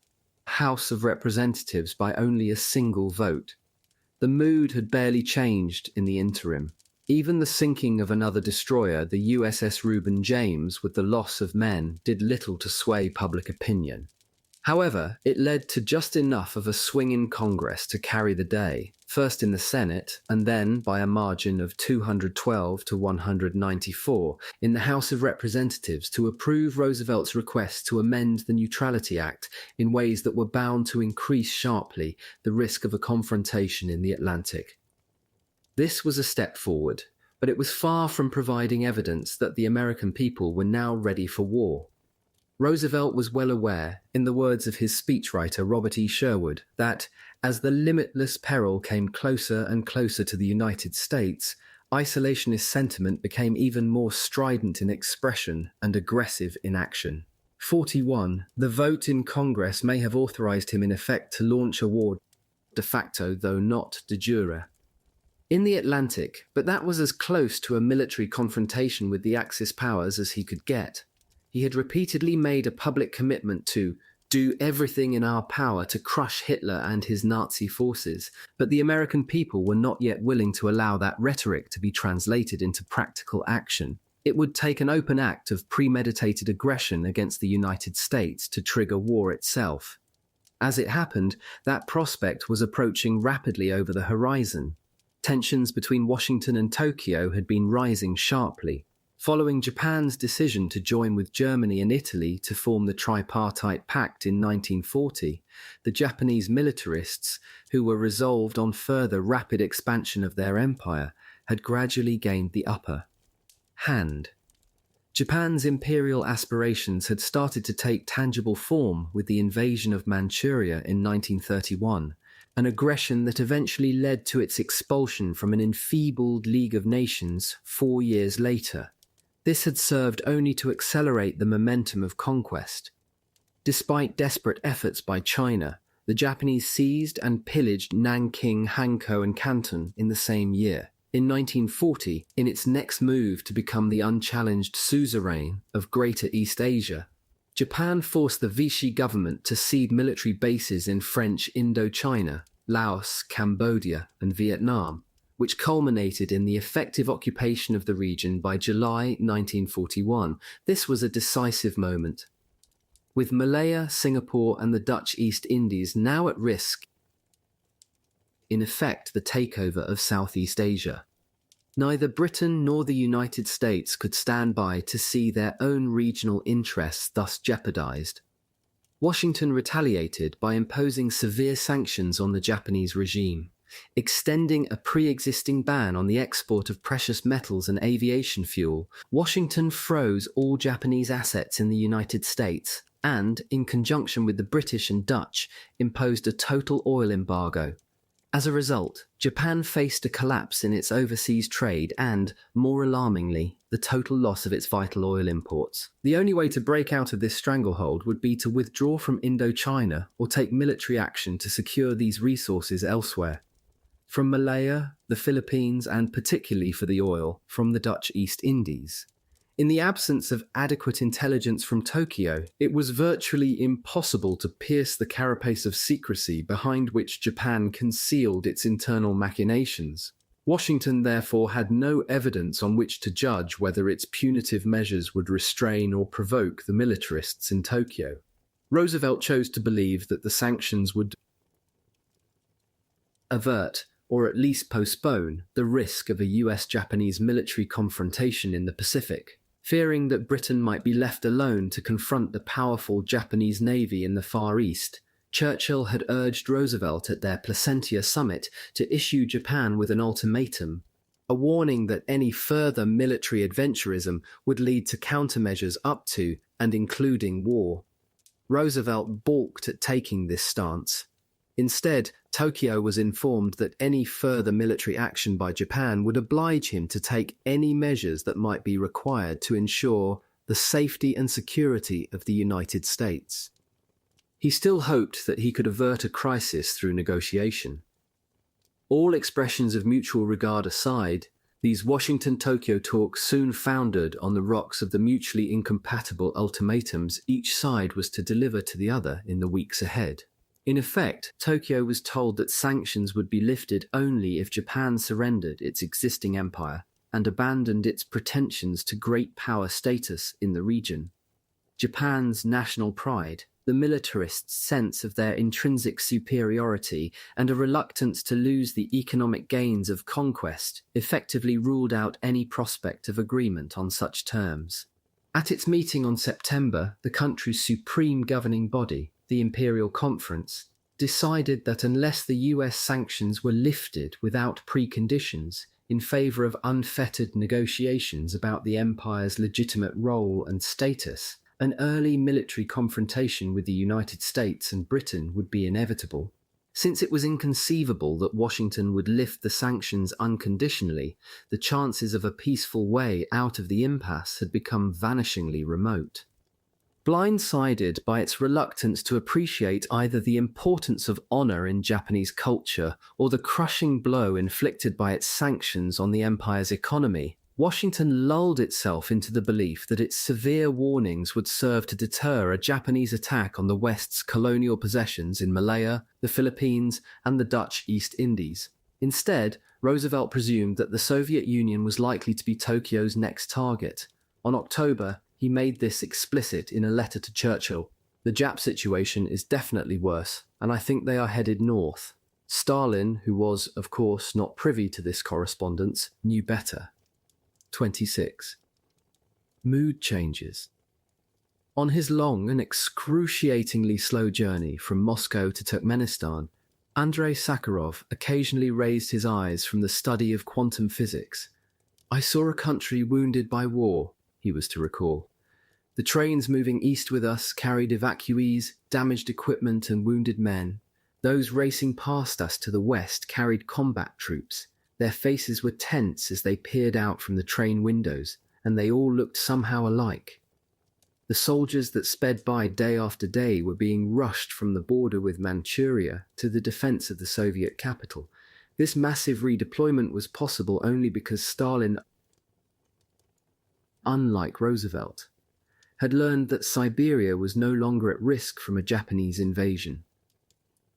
House of Representatives by only a single vote. The mood had barely changed in the interim. Even the sinking of another destroyer, the USS Reuben James, with the loss of men, did little to sway public opinion. However, it led to just enough of a swing in Congress to carry the day, first in the Senate, and then, by a margin of 212 to 194, in the House of Representatives to approve Roosevelt's request to amend the Neutrality Act in ways that were bound to increase sharply the risk of a confrontation in the Atlantic. This was a step forward, but it was far from providing evidence that the American people were now ready for war. Roosevelt was well aware, in the words of his speechwriter Robert E. Sherwood, that, as the limitless peril came closer and closer to the United States, isolationist sentiment became even more strident in expression and aggressive in action. 41. The vote in Congress may have authorized him in effect to launch a war de facto, though not de jure, in the Atlantic, but that was as close to a military confrontation with the Axis powers as he could get. He had repeatedly made a public commitment to do everything in our power to crush Hitler and his Nazi forces, but the American people were not yet willing to allow that rhetoric to be translated into practical action. It would take an open act of premeditated aggression against the United States to trigger war itself. As it happened, that prospect was approaching rapidly over the horizon. Tensions between Washington and Tokyo had been rising sharply. Following Japan's decision to join with Germany and Italy to form the Tripartite Pact in 1940, the Japanese militarists, who were resolved on further rapid expansion of their empire, had gradually gained the upper hand. Japan's imperial aspirations had started to take tangible form with the invasion of Manchuria in 1931, an aggression that eventually led to its expulsion from an enfeebled League of Nations 4 years later. This had served only to accelerate the momentum of conquest. Despite desperate efforts by China, the Japanese seized and pillaged Nanking, Hankou, and Canton in the same year. In 1940, in its next move to become the unchallenged suzerain of Greater East Asia, Japan forced the Vichy government to cede military bases in French Indochina, Laos, Cambodia, and Vietnam, which culminated in the effective occupation of the region by July 1941. This was a decisive moment. With Malaya, Singapore, and the Dutch East Indies now at risk, in effect the takeover of Southeast Asia. Neither Britain nor the United States could stand by to see their own regional interests thus jeopardized. Washington retaliated by imposing severe sanctions on the Japanese regime, extending a pre-existing ban on the export of precious metals and aviation fuel. Washington froze all Japanese assets in the United States and, in conjunction with the British and Dutch, imposed a total oil embargo. As a result, Japan faced a collapse in its overseas trade and, more alarmingly, the total loss of its vital oil imports. The only way to break out of this stranglehold would be to withdraw from Indochina or take military action to secure these resources elsewhere. From Malaya, the Philippines, and particularly for the oil, from the Dutch East Indies. In the absence of adequate intelligence from Tokyo, it was virtually impossible to pierce the carapace of secrecy behind which Japan concealed its internal machinations. Washington therefore had no evidence on which to judge whether its punitive measures would restrain or provoke the militarists in Tokyo. Roosevelt chose to believe that the sanctions would avert, or at least postpone, the risk of a US-Japanese military confrontation in the Pacific. Fearing that Britain might be left alone to confront the powerful Japanese Navy in the Far East, Churchill had urged Roosevelt at their Placentia summit to issue Japan with an ultimatum, a warning that any further military adventurism would lead to countermeasures up to and including war. Roosevelt balked at taking this stance. Instead, Tokyo was informed that any further military action by Japan would oblige him to take any measures that might be required to ensure the safety and security of the United States. He still hoped that he could avert a crisis through negotiation. All expressions of mutual regard aside, These Washington-Tokyo talks soon foundered on the rocks of the mutually incompatible ultimatums each side was to deliver to the other in the weeks ahead. In effect, Tokyo was told that sanctions would be lifted only if Japan surrendered its existing empire and abandoned its pretensions to great power status in the region. Japan's national pride, the militarists' sense of their intrinsic superiority, and a reluctance to lose the economic gains of conquest effectively ruled out any prospect of agreement on such terms. At its meeting on September, the country's supreme governing body, the Imperial Conference, decided that unless the US sanctions were lifted without preconditions, in favor of unfettered negotiations about the empire's legitimate role and status, an early military confrontation with the United States and Britain would be inevitable. Since it was inconceivable that Washington would lift the sanctions unconditionally, the chances of a peaceful way out of the impasse had become vanishingly remote. Blindsided by its reluctance to appreciate either the importance of honor in Japanese culture or the crushing blow inflicted by its sanctions on the empire's economy, Washington lulled itself into the belief that its severe warnings would serve to deter a Japanese attack on the West's colonial possessions in Malaya, the Philippines, and the Dutch East Indies. Instead, Roosevelt presumed that the Soviet Union was likely to be Tokyo's next target. On October, he made this explicit in a letter to Churchill. The Jap situation is definitely worse, and I think they are headed north. Stalin, who was, of course, not privy to this correspondence, knew better. 26. Mood changes. On his long and excruciatingly slow journey from Moscow to Turkmenistan, Andrei Sakharov occasionally raised his eyes from the study of quantum physics. "I saw a country wounded by war," he was to recall. "The trains moving east with us carried evacuees, damaged equipment and wounded men. Those racing past us to the west carried combat troops. Their faces were tense as they peered out from the train windows, and they all looked somehow alike. The soldiers that sped by day after day were being rushed from the border with Manchuria to the defense of the Soviet capital. This massive redeployment was possible only because Stalin, unlike Roosevelt, had learned that Siberia was no longer at risk from a Japanese invasion.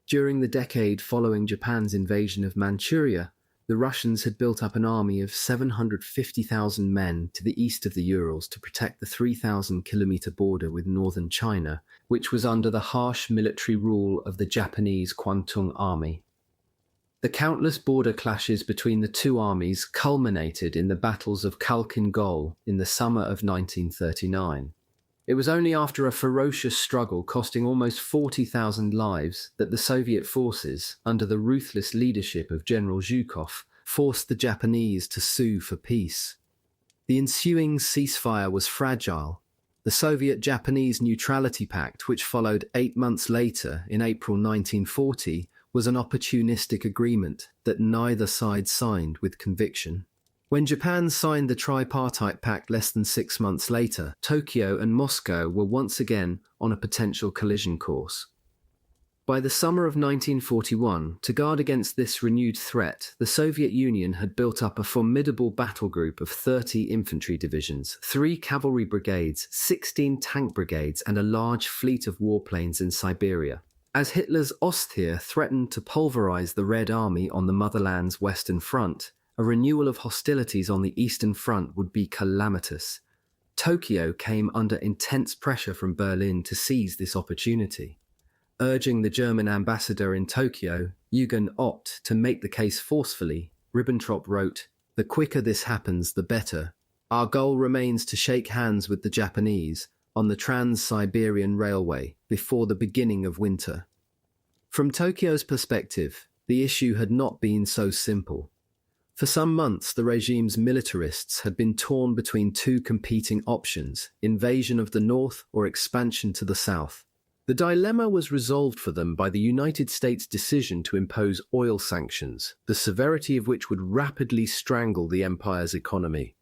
During the decade following Japan's invasion of Manchuria, the Russians had built up an army of 750,000 men to the east of the Urals to protect the 3,000-kilometer border with northern China, which was under the harsh military rule of the Japanese Kwantung Army. The countless border clashes between the two armies culminated in the battles of Khalkhin Gol in the summer of 1939. It was only after a ferocious struggle costing almost 40,000 lives that the Soviet forces, under the ruthless leadership of General Zhukov, forced the Japanese to sue for peace. The ensuing ceasefire was fragile. The Soviet-Japanese Neutrality Pact, which followed 8 months later, in April 1940, was an opportunistic agreement that neither side signed with conviction. When Japan signed the Tripartite Pact less than 6 months later, Tokyo and Moscow were once again on a potential collision course. By the summer of 1941, to guard against this renewed threat, the Soviet Union had built up a formidable battle group of 30 infantry divisions, 3 cavalry brigades, 16 tank brigades, and a large fleet of warplanes in Siberia. As Hitler's Ostheer threatened to pulverize the Red Army on the motherland's western front, a renewal of hostilities on the Eastern Front would be calamitous. Tokyo came under intense pressure from Berlin to seize this opportunity. Urging the German ambassador in Tokyo, Eugen Ott, to make the case forcefully, Ribbentrop wrote, "The quicker this happens, the better. Our goal remains to shake hands with the Japanese on the Trans-Siberian Railway before the beginning of winter." From Tokyo's perspective, the issue had not been so simple. For some months, the regime's militarists had been torn between 2 competing options: invasion of the north or expansion to the south. The dilemma was resolved for them by the United States' decision to impose oil sanctions, the severity of which would rapidly strangle the empire's economy.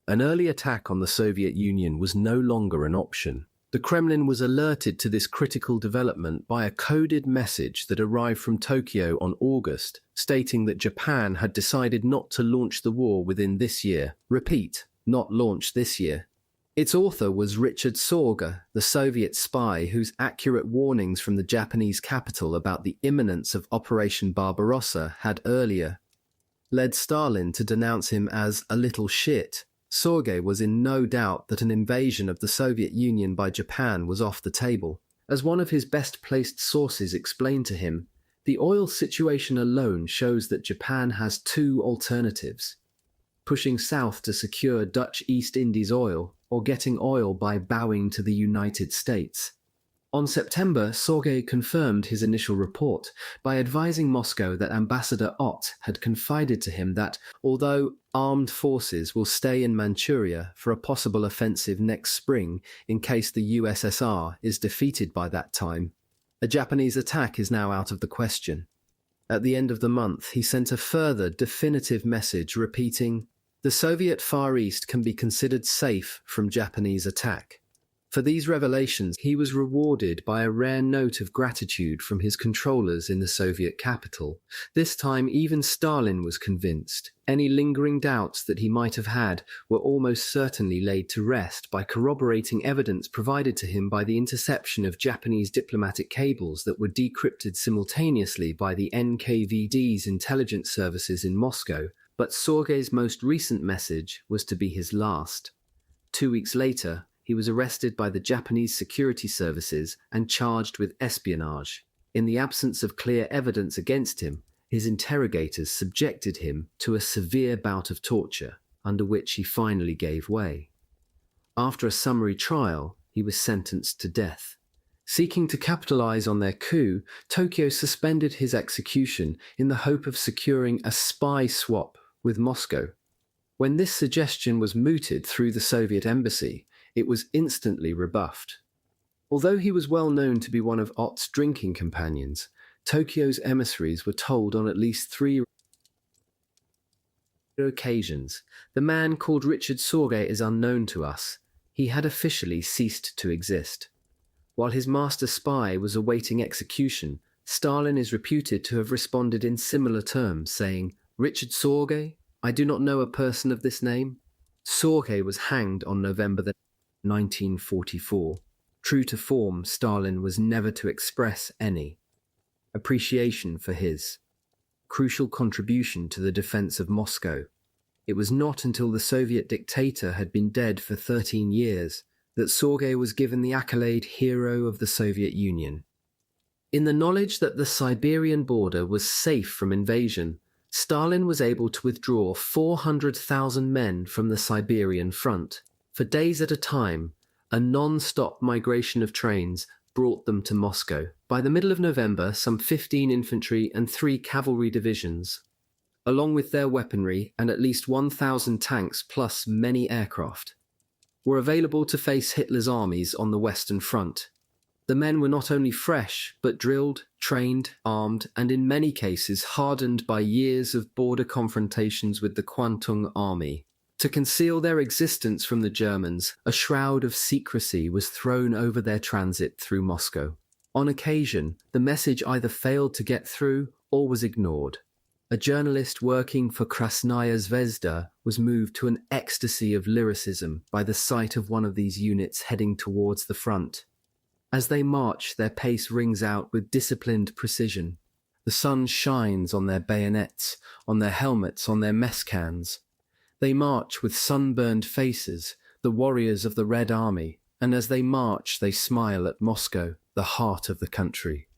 An early attack on the Soviet Union was no longer an option. The Kremlin was alerted to this critical development by a coded message that arrived from Tokyo on August, stating that Japan had decided not to launch the war within this year. Repeat, not launch this year. Its author was Richard Sorge, the Soviet spy whose accurate warnings from the Japanese capital about the imminence of Operation Barbarossa had earlier led Stalin to denounce him as a little shit. Sorge was in no doubt that an invasion of the Soviet Union by Japan was off the table. As one of his best-placed sources explained to him, the oil situation alone shows that Japan has two alternatives: pushing south to secure Dutch East Indies oil, or getting oil by bowing to the United States. On September, Sorge confirmed his initial report by advising Moscow that Ambassador Ott had confided to him that, although armed forces will stay in Manchuria for a possible offensive next spring in case the USSR is defeated by that time, a Japanese attack is now out of the question. At the end of the month, he sent a further definitive message repeating, "The Soviet Far East can be considered safe from Japanese attack." For these revelations, he was rewarded by a rare note of gratitude from his controllers in the Soviet capital. This time, even Stalin was convinced. Any lingering doubts that he might have had were almost certainly laid to rest by corroborating evidence provided to him by the interception of Japanese diplomatic cables that were decrypted simultaneously by the NKVD's intelligence services in Moscow. But Sorge's most recent message was to be his last. 2 weeks later, he was arrested by the Japanese security services and charged with espionage. In the absence of clear evidence against him, his interrogators subjected him to a severe bout of torture, under which he finally gave way. After a summary trial, he was sentenced to death. Seeking to capitalize on their coup, Tokyo suspended his execution in the hope of securing a spy swap with Moscow. When this suggestion was mooted through the Soviet embassy, it was instantly rebuffed. Although he was well known to be one of Ott's drinking companions, Tokyo's emissaries were told on at least 3 occasions, "The man called Richard Sorge is unknown to us. He had officially ceased to exist." While his master spy was awaiting execution, Stalin is reputed to have responded in similar terms, saying, "Richard Sorge? I do not know a person of this name." Sorge was hanged on November 1944. True to form, Stalin was never to express any appreciation for his crucial contribution to the defense of Moscow. It was not until the Soviet dictator had been dead for 13 years that Sorge was given the accolade Hero of the Soviet Union. In the knowledge that the Siberian border was safe from invasion, Stalin was able to withdraw 400,000 men from the Siberian front. For days at a time, a non-stop migration of trains brought them to Moscow. By the middle of November, some 15 infantry and 3 cavalry divisions, along with their weaponry and at least 1,000 tanks plus many aircraft, were available to face Hitler's armies on the Western Front. The men were not only fresh, but drilled, trained, armed, and in many cases hardened by years of border confrontations with the Kwantung army. To conceal their existence from the Germans, a shroud of secrecy was thrown over their transit through Moscow. On occasion, the message either failed to get through or was ignored. A journalist working for Krasnaya Zvezda was moved to an ecstasy of lyricism by the sight of one of these units heading towards the front. As they march, their pace rings out with disciplined precision. The sun shines on their bayonets, on their helmets, on their mess cans. They march with sunburned faces, the warriors of the Red Army, and as they march, they smile at Moscow, the heart of the country.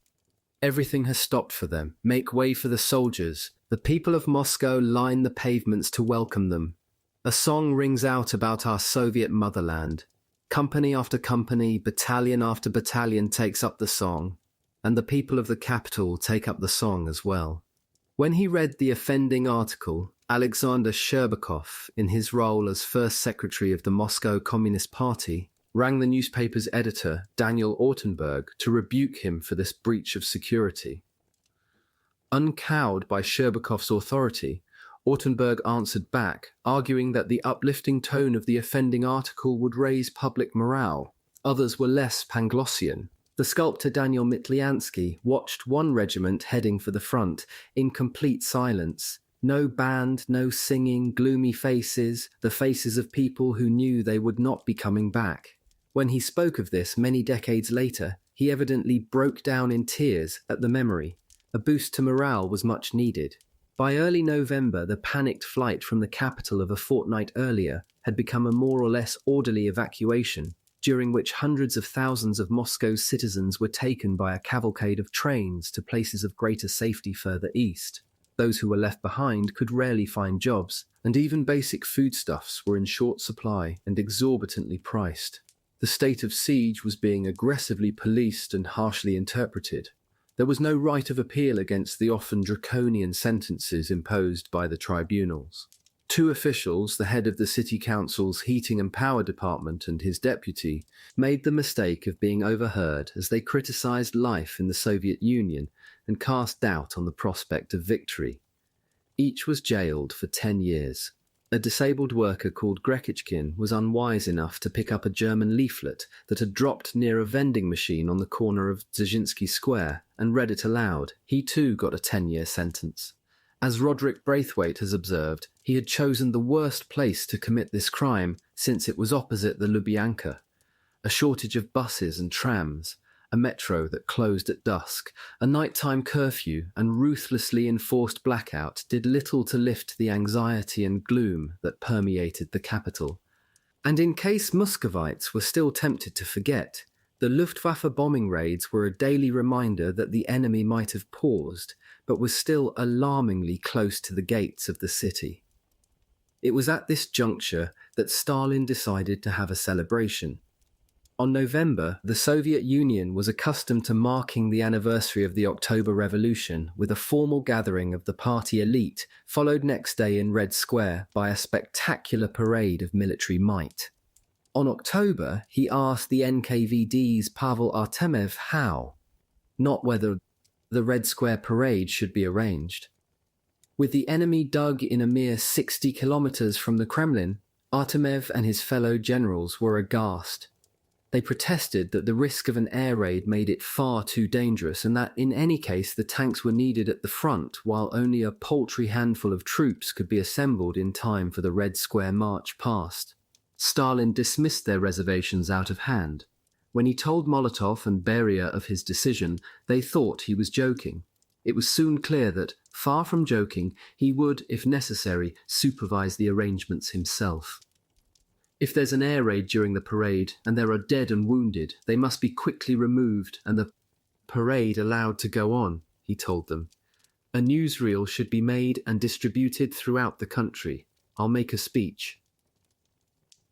Everything has stopped for them. Make way for the soldiers. The people of Moscow line the pavements to welcome them. A song rings out about our Soviet motherland. Company after company, battalion after battalion takes up the song, and the people of the capital take up the song as well. When he read the offending article, Alexander Sherbakov, in his role as first secretary of the Moscow Communist Party, rang the newspaper's editor, Daniel Ortenberg, to rebuke him for this breach of security. Uncowed by Sherbakov's authority, Ortenberg answered back, arguing that the uplifting tone of the offending article would raise public morale. Others were less Panglossian. The sculptor Daniel Mitliansky watched one regiment heading for the front in complete silence. No band, no singing, gloomy faces, the faces of people who knew they would not be coming back. When he spoke of this many decades later, he evidently broke down in tears at the memory. A boost to morale was much needed. By early November, the panicked flight from the capital of a fortnight earlier had become a more or less orderly evacuation, during which hundreds of thousands of Moscow's citizens were taken by a cavalcade of trains to places of greater safety further east. Those who were left behind could rarely find jobs, and even basic foodstuffs were in short supply and exorbitantly priced. The state of siege was being aggressively policed and harshly interpreted. There was no right of appeal against the often draconian sentences imposed by the tribunals. Two officials, the head of the city council's heating and power department and his deputy, made the mistake of being overheard as they criticized life in the Soviet Union and cast doubt on the prospect of victory. Each was jailed for 10 years. A disabled worker called Grekichkin was unwise enough to pick up a German leaflet that had dropped near a vending machine on the corner of Dzerzhinsky Square and read it aloud. He too got a 10-year sentence. As Roderick Braithwaite has observed, he had chosen the worst place to commit this crime since it was opposite the Lubyanka. A shortage of buses and trams, a metro that closed at dusk, a nighttime curfew and ruthlessly enforced blackout did little to lift the anxiety and gloom that permeated the capital. And in case Muscovites were still tempted to forget, the Luftwaffe bombing raids were a daily reminder that the enemy might have paused, but was still alarmingly close to the gates of the city. It was at this juncture that Stalin decided to have a celebration. On November, the Soviet Union was accustomed to marking the anniversary of the October Revolution with a formal gathering of the party elite, followed next day in Red Square by a spectacular parade of military might. On October, he asked the NKVD's Pavel Artemev how, not whether the Red Square parade should be arranged. With the enemy dug in a mere 60 kilometers from the Kremlin, Artemev and his fellow generals were aghast. They protested that the risk of an air raid made it far too dangerous and that in any case the tanks were needed at the front while only a paltry handful of troops could be assembled in time for the Red Square march past. Stalin dismissed their reservations out of hand. When he told Molotov and Beria of his decision, they thought he was joking. It was soon clear that, far from joking, he would, if necessary, supervise the arrangements himself. If there's an air raid during the parade and there are dead and wounded, they must be quickly removed and the parade allowed to go on, he told them. A newsreel should be made and distributed throughout the country. I'll make a speech.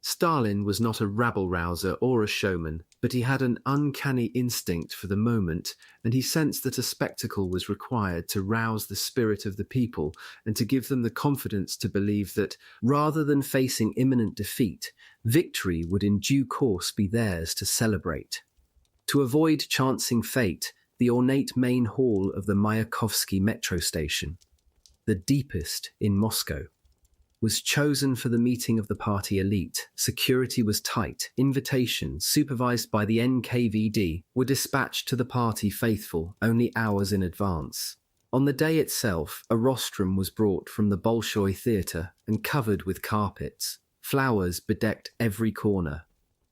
Stalin was not a rabble-rouser or a showman, but he had an uncanny instinct for the moment, and he sensed that a spectacle was required to rouse the spirit of the people and to give them the confidence to believe that, rather than facing imminent defeat, victory would in due course be theirs to celebrate. To avoid chancing fate, the ornate main hall of the Mayakovsky metro station, the deepest in Moscow, was chosen for the meeting of the party elite. Security was tight. Invitations, supervised by the NKVD, were dispatched to the party faithful only hours in advance. On the day itself, a rostrum was brought from the Bolshoi Theatre and covered with carpets. Flowers bedecked every corner.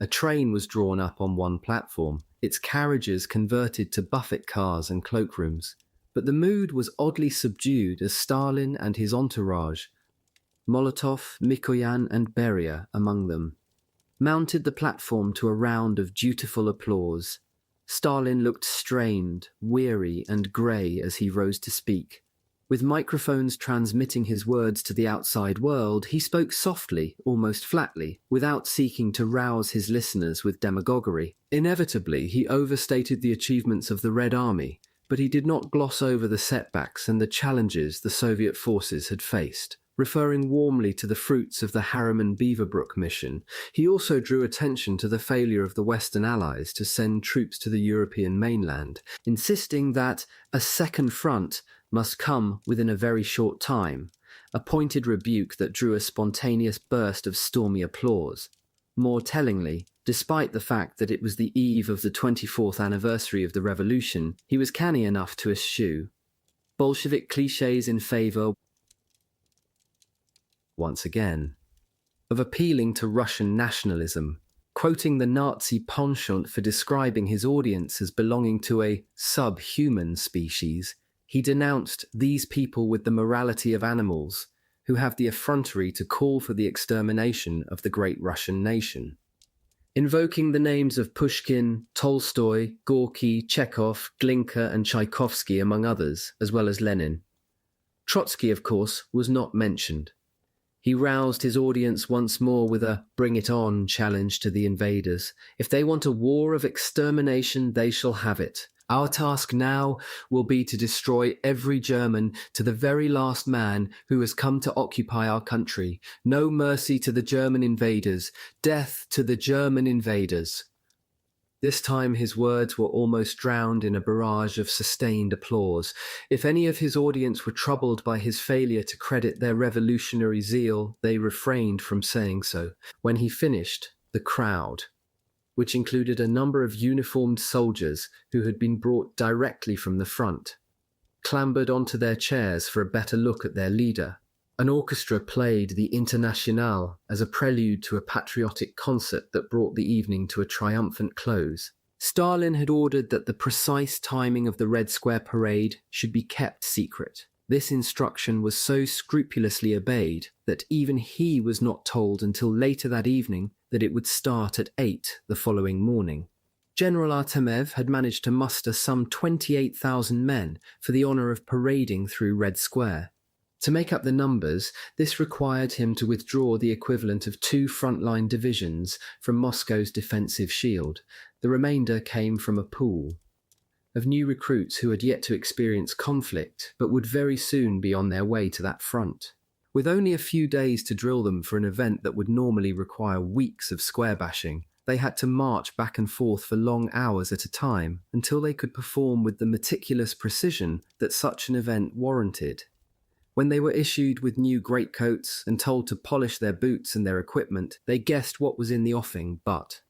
A train was drawn up on one platform, its carriages converted to buffet cars and cloakrooms. But the mood was oddly subdued as Stalin and his entourage, Molotov, Mikoyan and Beria among them, mounted the platform to a round of dutiful applause. Stalin looked strained, weary and grey as he rose to speak. With microphones transmitting his words to the outside world, he spoke softly, almost flatly, without seeking to rouse his listeners with demagoguery. Inevitably, he overstated the achievements of the Red Army, but he did not gloss over the setbacks and the challenges the Soviet forces had faced. Referring warmly to the fruits of the Harriman-Beaverbrook mission, he also drew attention to the failure of the Western Allies to send troops to the European mainland, insisting that a second front must come within a very short time, a pointed rebuke that drew a spontaneous burst of stormy applause. More tellingly, Despite the fact that it was the eve of the 24th anniversary of the revolution, he was canny enough to eschew Bolshevik cliches in favour, once again, of appealing to Russian nationalism, quoting the Nazi penchant for describing his audience as belonging to a subhuman species. He denounced these people with the morality of animals, who have the effrontery to call for the extermination of the great Russian nation. Invoking the names of Pushkin, Tolstoy, Gorky, Chekhov, Glinka and Tchaikovsky among others, as well as Lenin. Trotsky, of course, was not mentioned. He roused his audience once more with a "bring it on" challenge to the invaders. If they want a war of extermination, they shall have it. Our task now will be to destroy every German, to the very last man who has come to occupy our country. No mercy to the German invaders. Death to the German invaders. This time his words were almost drowned in a barrage of sustained applause. If any of his audience were troubled by his failure to credit their revolutionary zeal, they refrained from saying so. When he finished, the crowd, which included a number of uniformed soldiers who had been brought directly from the front, clambered onto their chairs for a better look at their leader. An orchestra played the Internationale as a prelude to a patriotic concert that brought the evening to a triumphant close. Stalin had ordered that the precise timing of the Red Square parade should be kept secret. This instruction was so scrupulously obeyed that even he was not told until later that evening that it would start at 8 the following morning. General Artemev had managed to muster some 28,000 men for the honour of parading through Red Square. To make up the numbers, this required him to withdraw the equivalent of 2 frontline divisions from Moscow's defensive shield. The remainder came from a pool of new recruits who had yet to experience conflict, but would very soon be on their way to that front. With only a few days to drill them for an event that would normally require weeks of square bashing, they had to march back and forth for long hours at a time until they could perform with the meticulous precision that such an event warranted. When they were issued with new greatcoats and told to polish their boots and their equipment, they guessed what was in the offing, but,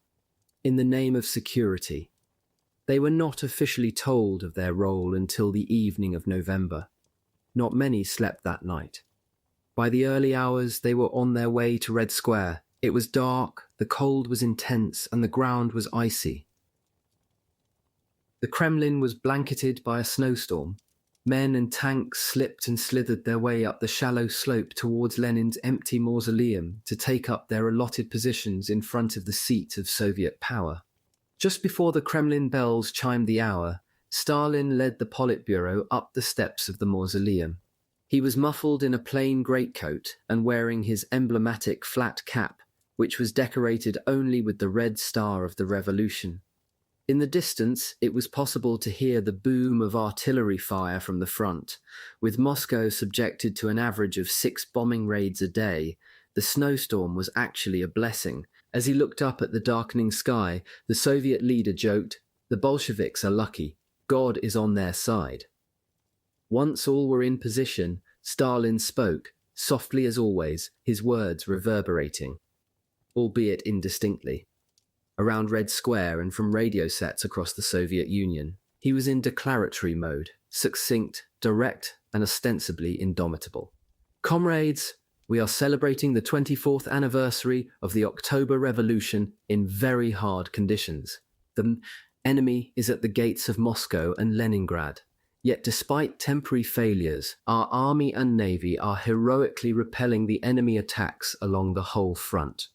in the name of security, they were not officially told of their role until the evening of November. Not many slept that night. By the early hours, they were on their way to Red Square. It was dark, the cold was intense, and the ground was icy. The Kremlin was blanketed by a snowstorm. Men and tanks slipped and slithered their way up the shallow slope towards Lenin's empty mausoleum to take up their allotted positions in front of the seat of Soviet power. Just before the Kremlin bells chimed the hour, Stalin led the Politburo up the steps of the mausoleum. He was muffled in a plain greatcoat and wearing his emblematic flat cap, which was decorated only with the red star of the revolution. In the distance, it was possible to hear the boom of artillery fire from the front. With Moscow subjected to an average of 6 bombing raids a day, the snowstorm was actually a blessing. As he looked up at the darkening sky, the Soviet leader joked, "The Bolsheviks are lucky. God is on their side." Once all were in position, Stalin spoke, softly as always, his words reverberating, albeit indistinctly, around Red Square and from radio sets across the Soviet Union. He was in declaratory mode, succinct, direct, and ostensibly indomitable. "Comrades, we are celebrating the 24th anniversary of the October Revolution in very hard conditions. The enemy is at the gates of Moscow and Leningrad. Yet despite temporary failures, our army and navy are heroically repelling the enemy attacks along the whole front."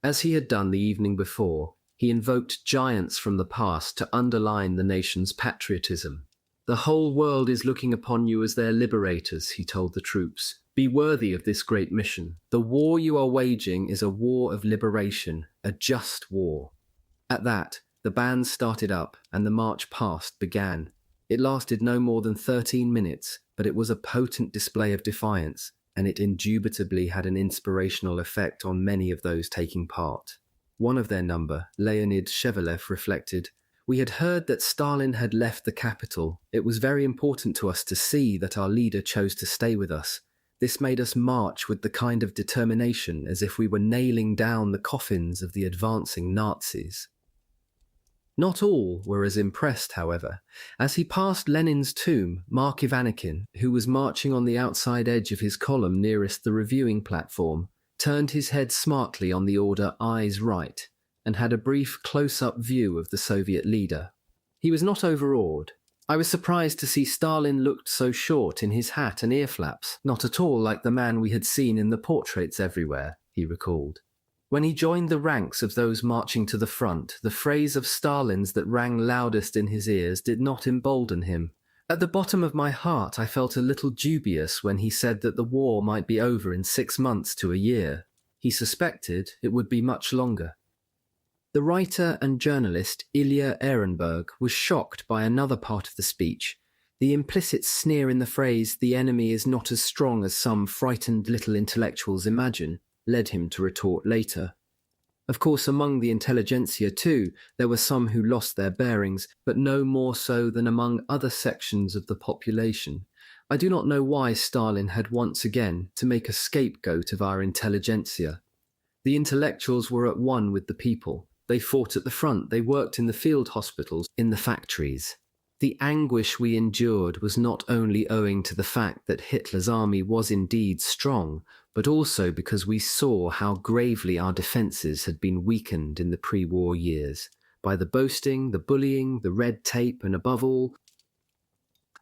As he had done the evening before, he invoked giants from the past to underline the nation's patriotism. "The whole world is looking upon you as their liberators," he told the troops. "Be worthy of this great mission. The war you are waging is a war of liberation, a just war." At that, the band started up and the march past began. It lasted no more than 13 minutes, but it was a potent display of defiance, and it indubitably had an inspirational effect on many of those taking part. One of their number, Leonid Shevelev, reflected, "We had heard that Stalin had left the capital. It was very important to us to see that our leader chose to stay with us. This made us march with the kind of determination as if we were nailing down the coffins of the advancing Nazis. Not all were as impressed, however. As he passed Lenin's tomb, Mark Ivanikin, who was marching on the outside edge of his column nearest the reviewing platform, turned his head smartly on the order "Eyes Right," and had a brief close-up view of the Soviet leader. He was not overawed. I was surprised to see Stalin looked so short in his hat and ear flaps, not at all like the man we had seen in the portraits everywhere, he recalled. When he joined the ranks of those marching to the front, the phrase of Stalin's that rang loudest in his ears did not embolden him. At the bottom of my heart, I felt a little dubious when he said that the war might be over in 6 months to a year. He suspected it would be much longer. The writer and journalist Ilya Ehrenberg was shocked by another part of the speech. The implicit sneer in the phrase, "the enemy is not as strong as some frightened little intellectuals imagine," led him to retort later. Of course, among the intelligentsia too, there were some who lost their bearings, but no more so than among other sections of the population. I do not know why Stalin had once again to make a scapegoat of our intelligentsia. The intellectuals were at one with the people. They fought at the front, they worked in the field hospitals, in the factories. The anguish we endured was not only owing to the fact that Hitler's army was indeed strong, but also because we saw how gravely our defences had been weakened in the pre-war years, by the boasting, the bullying, the red tape, and above all,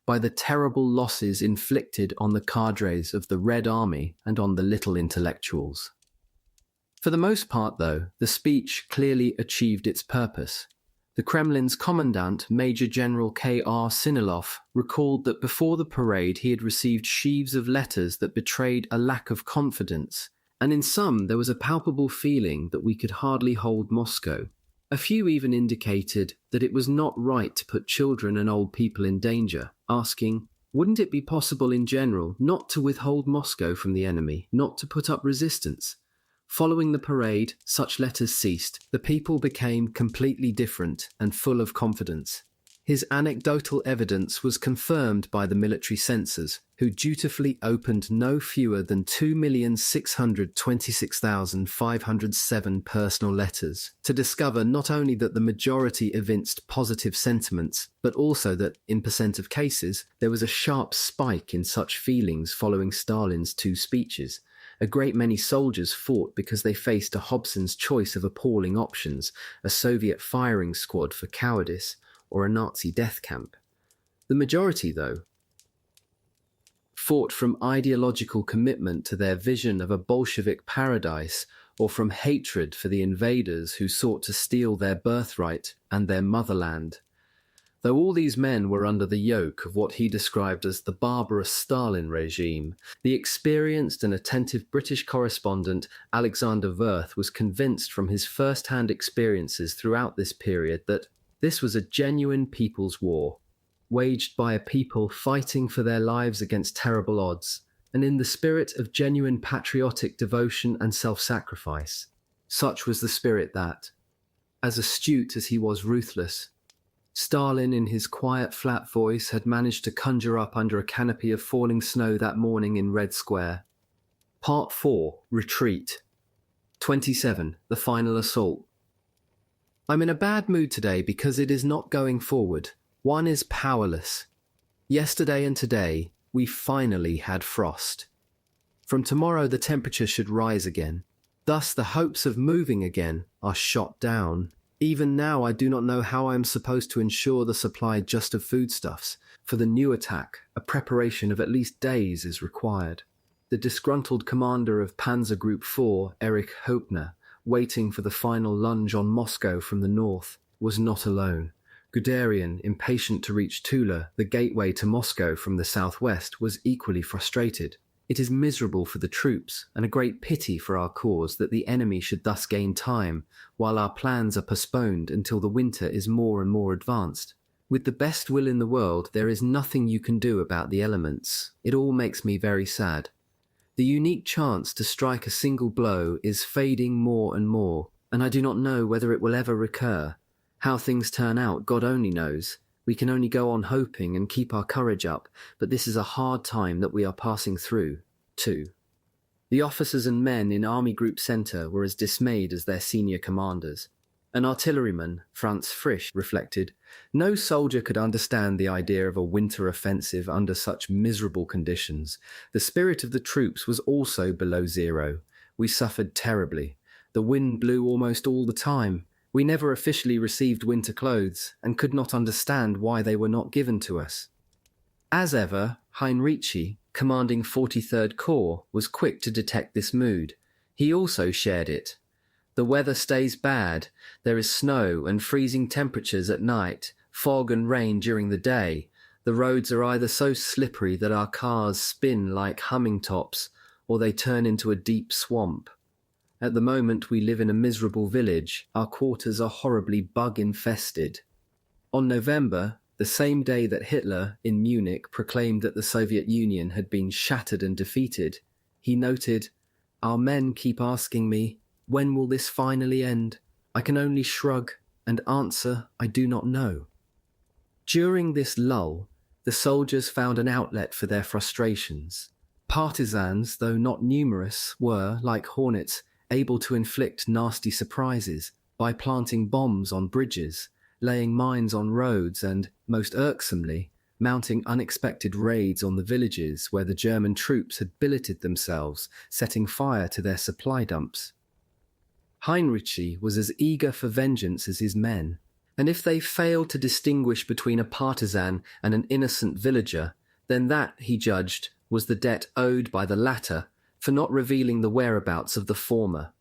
by the terrible losses inflicted on the cadres of the Red Army and on the little intellectuals. For the most part, though, the speech clearly achieved its purpose. The Kremlin's commandant, Major General K.R. Sinilov, recalled that before the parade he had received sheaves of letters that betrayed a lack of confidence, and in some there was a palpable feeling that we could hardly hold Moscow. A few even indicated that it was not right to put children and old people in danger, asking, wouldn't it be possible in general not to withhold Moscow from the enemy, not to put up resistance? Following the parade, such letters ceased. The people became completely different and full of confidence. His anecdotal evidence was confirmed by the military censors, who dutifully opened no fewer than 2,626,507 personal letters, to discover not only that the majority evinced positive sentiments, but also that, in percent of cases, there was a sharp spike in such feelings following Stalin's 2 speeches. A great many soldiers fought because they faced a Hobson's choice of appalling options, a Soviet firing squad for cowardice, or a Nazi death camp. The majority, though, fought from ideological commitment to their vision of a Bolshevik paradise, or from hatred for the invaders who sought to steal their birthright and their motherland. Though all these men were under the yoke of what he described as the barbarous Stalin regime, the experienced and attentive British correspondent Alexander Wirth was convinced from his first-hand experiences throughout this period that this was a genuine people's war, waged by a people fighting for their lives against terrible odds, and in the spirit of genuine patriotic devotion and self-sacrifice. Such was the spirit that, as astute as he was ruthless, Stalin, in his quiet, flat voice, had managed to conjure up under a canopy of falling snow that morning in Red Square. Part 4, Retreat. 27, The Final Assault. I'm in a bad mood today because it is not going forward. One is powerless. Yesterday and today, we finally had frost. From tomorrow the temperature should rise again. Thus the hopes of moving again are shot down. Even now I do not know how I am supposed to ensure the supply just of foodstuffs. For the new attack, a preparation of at least days is required. The disgruntled commander of Panzer Group 4, Erich Hoepner, waiting for the final lunge on Moscow from the north, was not alone. Guderian, impatient to reach Tula, the gateway to Moscow from the southwest, was equally frustrated. It is miserable for the troops, and a great pity for our cause that the enemy should thus gain time, while our plans are postponed until the winter is more and more advanced. With the best will in the world, there is nothing you can do about the elements. It all makes me very sad. The unique chance to strike a single blow is fading more and more, and I do not know whether it will ever recur. How things turn out, God only knows. We can only go on hoping and keep our courage up, but this is a hard time that we are passing through. too. The officers and men in Army Group Center were as dismayed as their senior commanders. An artilleryman, Franz Frisch, reflected, "No soldier could understand the idea of a winter offensive under such miserable conditions. The spirit of the troops was also below zero. We suffered terribly. The wind blew almost all the time. We never officially received winter clothes and could not understand why they were not given to us." As ever, Heinrici, commanding 43rd Corps, was quick to detect this mood. He also shared it. "The weather stays bad. There is snow and freezing temperatures at night, fog and rain during the day. The roads are either so slippery that our cars spin like humming tops, or they turn into a deep swamp. At the moment we live in a miserable village. Our quarters are horribly bug-infested." On November, the same day that Hitler, in Munich, proclaimed that the Soviet Union had been shattered and defeated, he noted, "Our men keep asking me, when will this finally end? I can only shrug and answer, I do not know." During this lull, the soldiers found an outlet for their frustrations. Partisans, though not numerous, were, like hornets, able to inflict nasty surprises by planting bombs on bridges, laying mines on roads and, most irksomely, mounting unexpected raids on the villages where the German troops had billeted themselves, setting fire to their supply dumps. Heinrici was as eager for vengeance as his men, and if they failed to distinguish between a partisan and an innocent villager, then that, he judged, was the debt owed by the latter for not revealing the whereabouts of the former.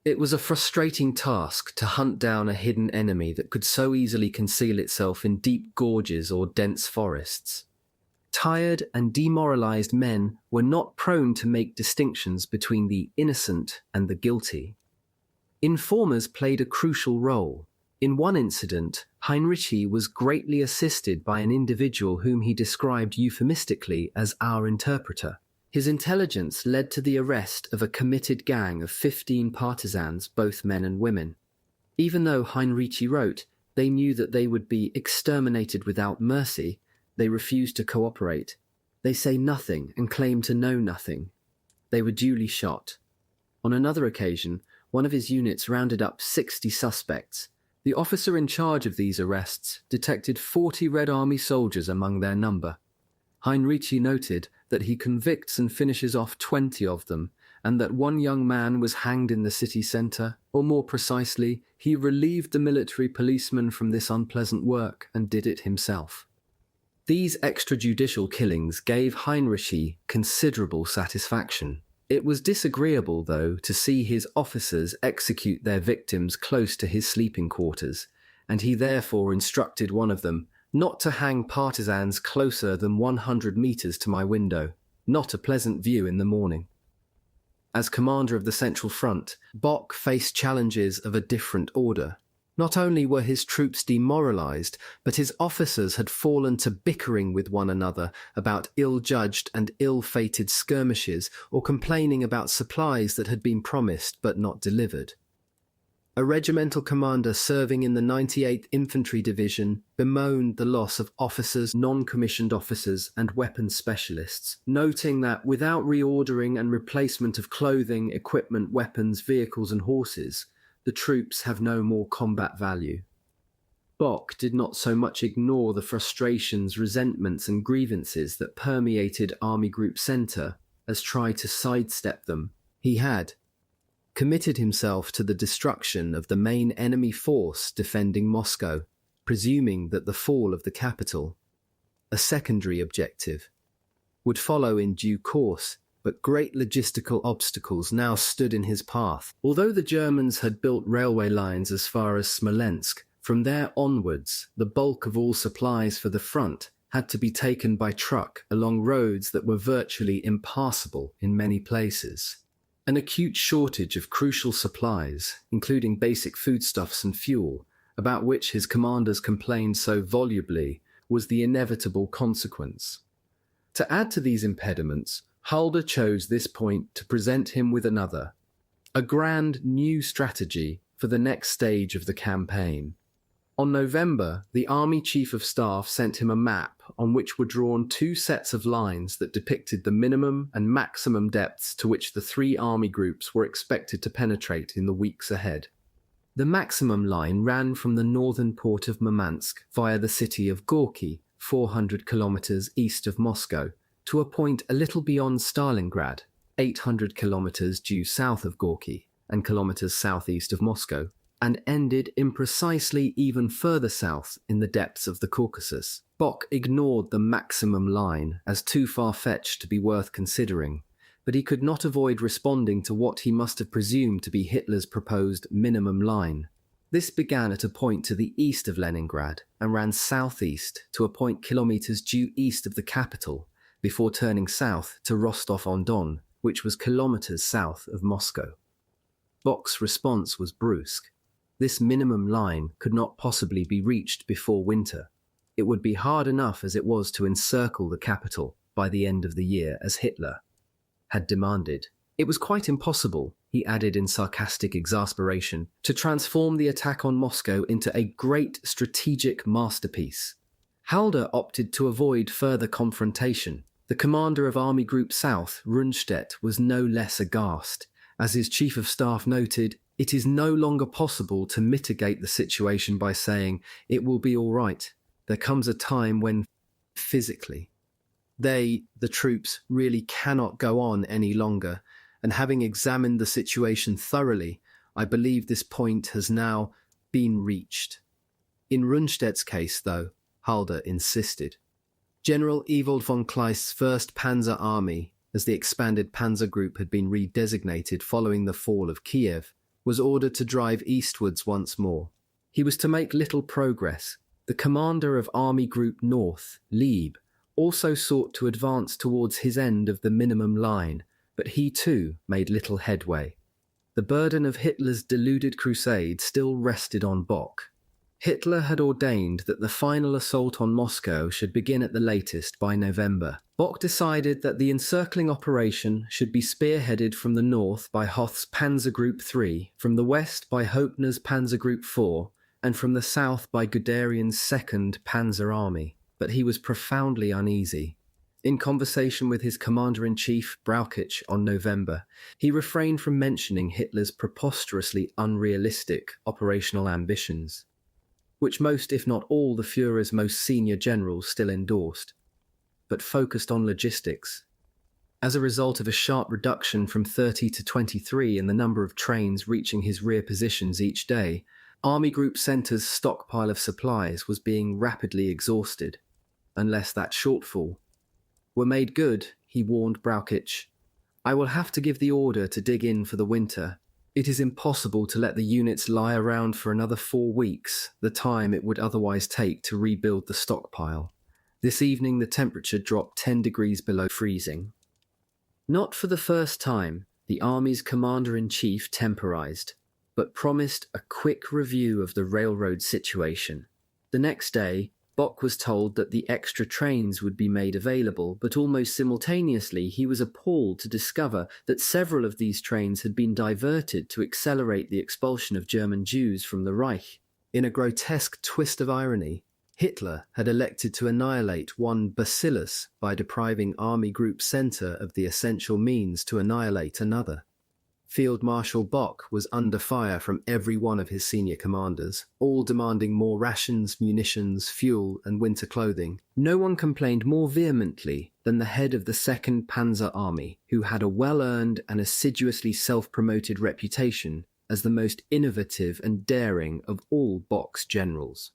It was a frustrating task to hunt down a hidden enemy that could so easily conceal itself in deep gorges or dense forests. Tired and demoralized men were not prone to make distinctions between the innocent and the guilty. Informers played a crucial role. In one incident, Heinrici was greatly assisted by an individual whom he described euphemistically as our interpreter. His intelligence led to the arrest of a committed gang of 15 partisans, both men and women. Even though Heinrici wrote, they knew that they would be exterminated without mercy, they refused to cooperate. They say nothing and claim to know nothing. They were duly shot. On another occasion, one of his units rounded up 60 suspects. The officer in charge of these arrests detected 40 Red Army soldiers among their number. Heinrici noted that he convicts and finishes off 20 of them, and that one young man was hanged in the city centre, or more precisely, he relieved the military policeman from this unpleasant work and did it himself. These extrajudicial killings gave Heinrici considerable satisfaction. It was disagreeable, though, to see his officers execute their victims close to his sleeping quarters, and he therefore instructed one of them not to hang partisans closer than 100 meters to my window, not a pleasant view in the morning. As commander of the Central Front, Bock faced challenges of a different order. Not only were his troops demoralized, but his officers had fallen to bickering with one another about ill-judged and ill-fated skirmishes or complaining about supplies that had been promised but not delivered. A regimental commander serving in the 98th Infantry Division bemoaned the loss of officers, non-commissioned officers, and weapons specialists, noting that without reordering and replacement of clothing, equipment, weapons, vehicles, and horses, the troops have no more combat value. Bock did not so much ignore the frustrations, resentments, and grievances that permeated Army Group Center as try to sidestep them. He had committed himself to the destruction of the main enemy force defending Moscow, presuming that the fall of the capital, a secondary objective, would follow in due course, but great logistical obstacles now stood in his path. Although the Germans had built railway lines as far as Smolensk, from there onwards, the bulk of all supplies for the front had to be taken by truck along roads that were virtually impassable in many places. An acute shortage of crucial supplies, including basic foodstuffs and fuel, about which his commanders complained so volubly, was the inevitable consequence. To add to these impediments, Halder chose this point to present him with another, a grand new strategy for the next stage of the campaign. On November, the Army Chief of Staff sent him a map on which were drawn two sets of lines that depicted the minimum and maximum depths to which the three army groups were expected to penetrate in the weeks ahead. The maximum line ran from the northern port of Murmansk via the city of Gorky, 400 kilometers east of Moscow, to a point a little beyond Stalingrad, 800 kilometers due south of Gorky and kilometers southeast of Moscow, and ended imprecisely even further south in the depths of the Caucasus. Bock ignored the maximum line as too far-fetched to be worth considering, but he could not avoid responding to what he must have presumed to be Hitler's proposed minimum line. This began at a point to the east of Leningrad and ran southeast to a point kilometers due east of the capital, before turning south to Rostov-on-Don, which was kilometers south of Moscow. Bock's response was brusque. This minimum line could not possibly be reached before winter. It would be hard enough as it was to encircle the capital by the end of the year, as Hitler had demanded. It was quite impossible, he added in sarcastic exasperation, to transform the attack on Moscow into a great strategic masterpiece. Halder opted to avoid further confrontation. The commander of Army Group South, Rundstedt, was no less aghast. As his chief of staff noted, "It is no longer possible to mitigate the situation by saying, 'It will be all right.' There comes a time when, physically, the troops, really cannot go on any longer, and having examined the situation thoroughly, I believe this point has now been reached." In Rundstedt's case, though, Halder insisted. General Ewald von Kleist's 1st Panzer Army, as the expanded Panzer Group had been redesignated following the fall of Kiev, was ordered to drive eastwards once more. He was to make little progress. The commander of Army Group North, Lieb, also sought to advance towards his end of the minimum line, but he too made little headway. The burden of Hitler's deluded crusade still rested on Bock. Hitler had ordained that the final assault on Moscow should begin at the latest by November. Bock decided that the encircling operation should be spearheaded from the north by Hoth's Panzer Group 3, from the west by Hoepner's Panzer Group 4, and from the south by Guderian's 2nd Panzer Army. But he was profoundly uneasy. In conversation with his commander-in-chief, Brauchitsch, on November, he refrained from mentioning Hitler's preposterously unrealistic operational ambitions, which most, if not all, the Führer's most senior generals still endorsed, but focused on logistics. As a result of a sharp reduction from 30 to 23 in the number of trains reaching his rear positions each day, Army Group Centre's stockpile of supplies was being rapidly exhausted. Unless that shortfall were made good, he warned Brauchitsch, "I will have to give the order to dig in for the winter. It is impossible to let the units lie around for another 4 weeks, the time it would otherwise take to rebuild the stockpile." This evening the temperature dropped 10 degrees below freezing. Not for the first time, the army's commander-in-chief temporized, but promised a quick review of the railroad situation. The next day, Bock was told that the extra trains would be made available, but almost simultaneously he was appalled to discover that several of these trains had been diverted to accelerate the expulsion of German Jews from the Reich. In a grotesque twist of irony, Hitler had elected to annihilate one bacillus by depriving Army Group Center of the essential means to annihilate another. Field Marshal Bock was under fire from every one of his senior commanders, all demanding more rations, munitions, fuel, and winter clothing. No one complained more vehemently than the head of the 2nd Panzer Army, who had a well-earned and assiduously self-promoted reputation as the most innovative and daring of all Bock's generals.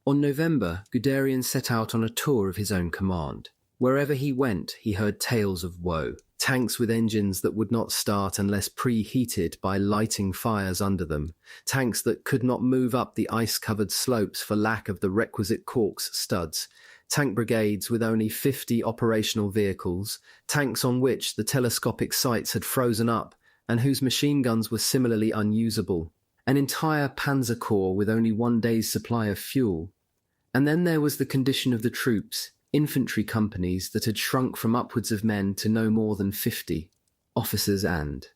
On November, Guderian set out on a tour of his own command. Wherever he went, he heard tales of woe. Tanks with engines that would not start unless preheated by lighting fires under them. Tanks that could not move up the ice-covered slopes for lack of the requisite corks studs. Tank brigades with only 50 operational vehicles. Tanks on which the telescopic sights had frozen up and whose machine guns were similarly unusable. An entire panzer corps with only 1 day's supply of fuel. And then there was the condition of the troops. Infantry companies that had shrunk from upwards of men to no more than 50, officers and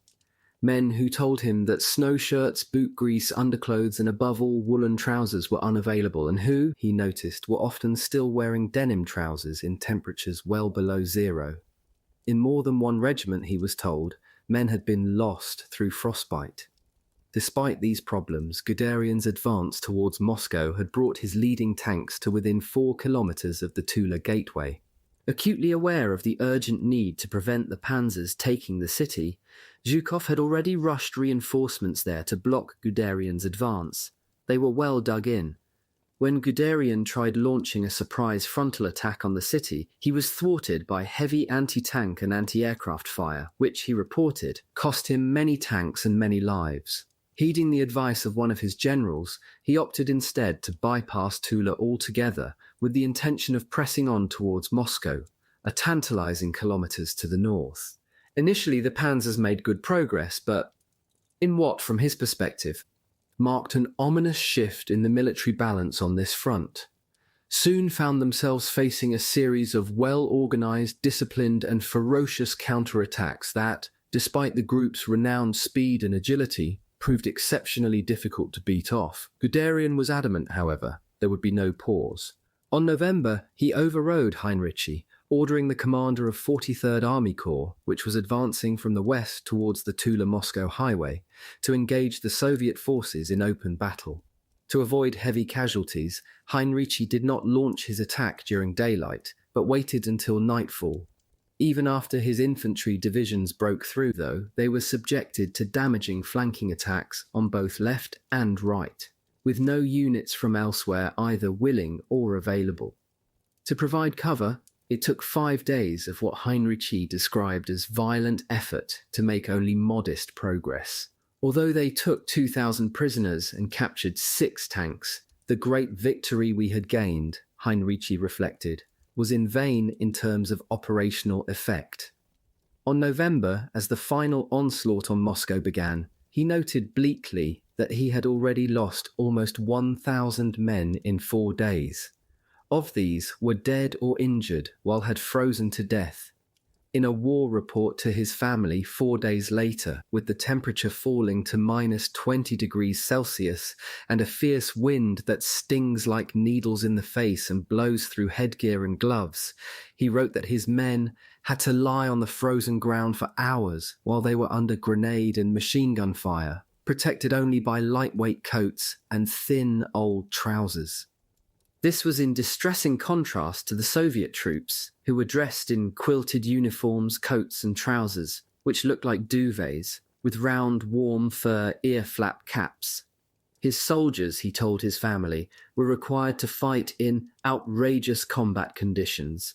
Men who told him that snow shirts, boot grease, underclothes, and above all woolen trousers were unavailable, and who, he noticed, were often still wearing denim trousers in temperatures well below zero. In more than one regiment, he was told, men had been lost through frostbite. Despite these problems, Guderian's advance towards Moscow had brought his leading tanks to within 4 kilometers of the Tula gateway. Acutely aware of the urgent need to prevent the panzers taking the city, Zhukov had already rushed reinforcements there to block Guderian's advance. They were well dug in. When Guderian tried launching a surprise frontal attack on the city, he was thwarted by heavy anti-tank and anti-aircraft fire, which, he reported, cost him many tanks and many lives. Heeding the advice of one of his generals, he opted instead to bypass Tula altogether with the intention of pressing on towards Moscow, a tantalizing kilometers to the north. Initially, the panzers made good progress, but in what, from his perspective, marked an ominous shift in the military balance on this front, soon found themselves facing a series of well-organized, disciplined, and ferocious counterattacks that, despite the group's renowned speed and agility, proved exceptionally difficult to beat off. Guderian was adamant, however, there would be no pause. On November, he overrode Heinrici, ordering the commander of 43rd Army Corps, which was advancing from the west towards the Tula-Moscow highway, to engage the Soviet forces in open battle. To avoid heavy casualties, Heinrici did not launch his attack during daylight, but waited until nightfall. Even after his infantry divisions broke through, though, they were subjected to damaging flanking attacks on both left and right, with no units from elsewhere either willing or available. To provide cover, it took 5 days of what Heinrici described as violent effort to make only modest progress. Although they took 2,000 prisoners and captured 6 tanks, the great victory we had gained, Heinrici reflected, was in vain in terms of operational effect. On November, as the final onslaught on Moscow began, he noted bleakly that he had already lost almost 1,000 men in 4 days. Of these were dead or injured, while had frozen to death. In a war report to his family 4 days later, with the temperature falling to -20 degrees Celsius and a fierce wind that stings like needles in the face and blows through headgear and gloves, he wrote that his men had to lie on the frozen ground for hours while they were under grenade and machine gun fire, protected only by lightweight coats and thin old trousers. This was in distressing contrast to the Soviet troops, who were dressed in quilted uniforms, coats and trousers, which looked like duvets, with round, warm fur ear-flap caps. His soldiers, he told his family, were required to fight in outrageous combat conditions.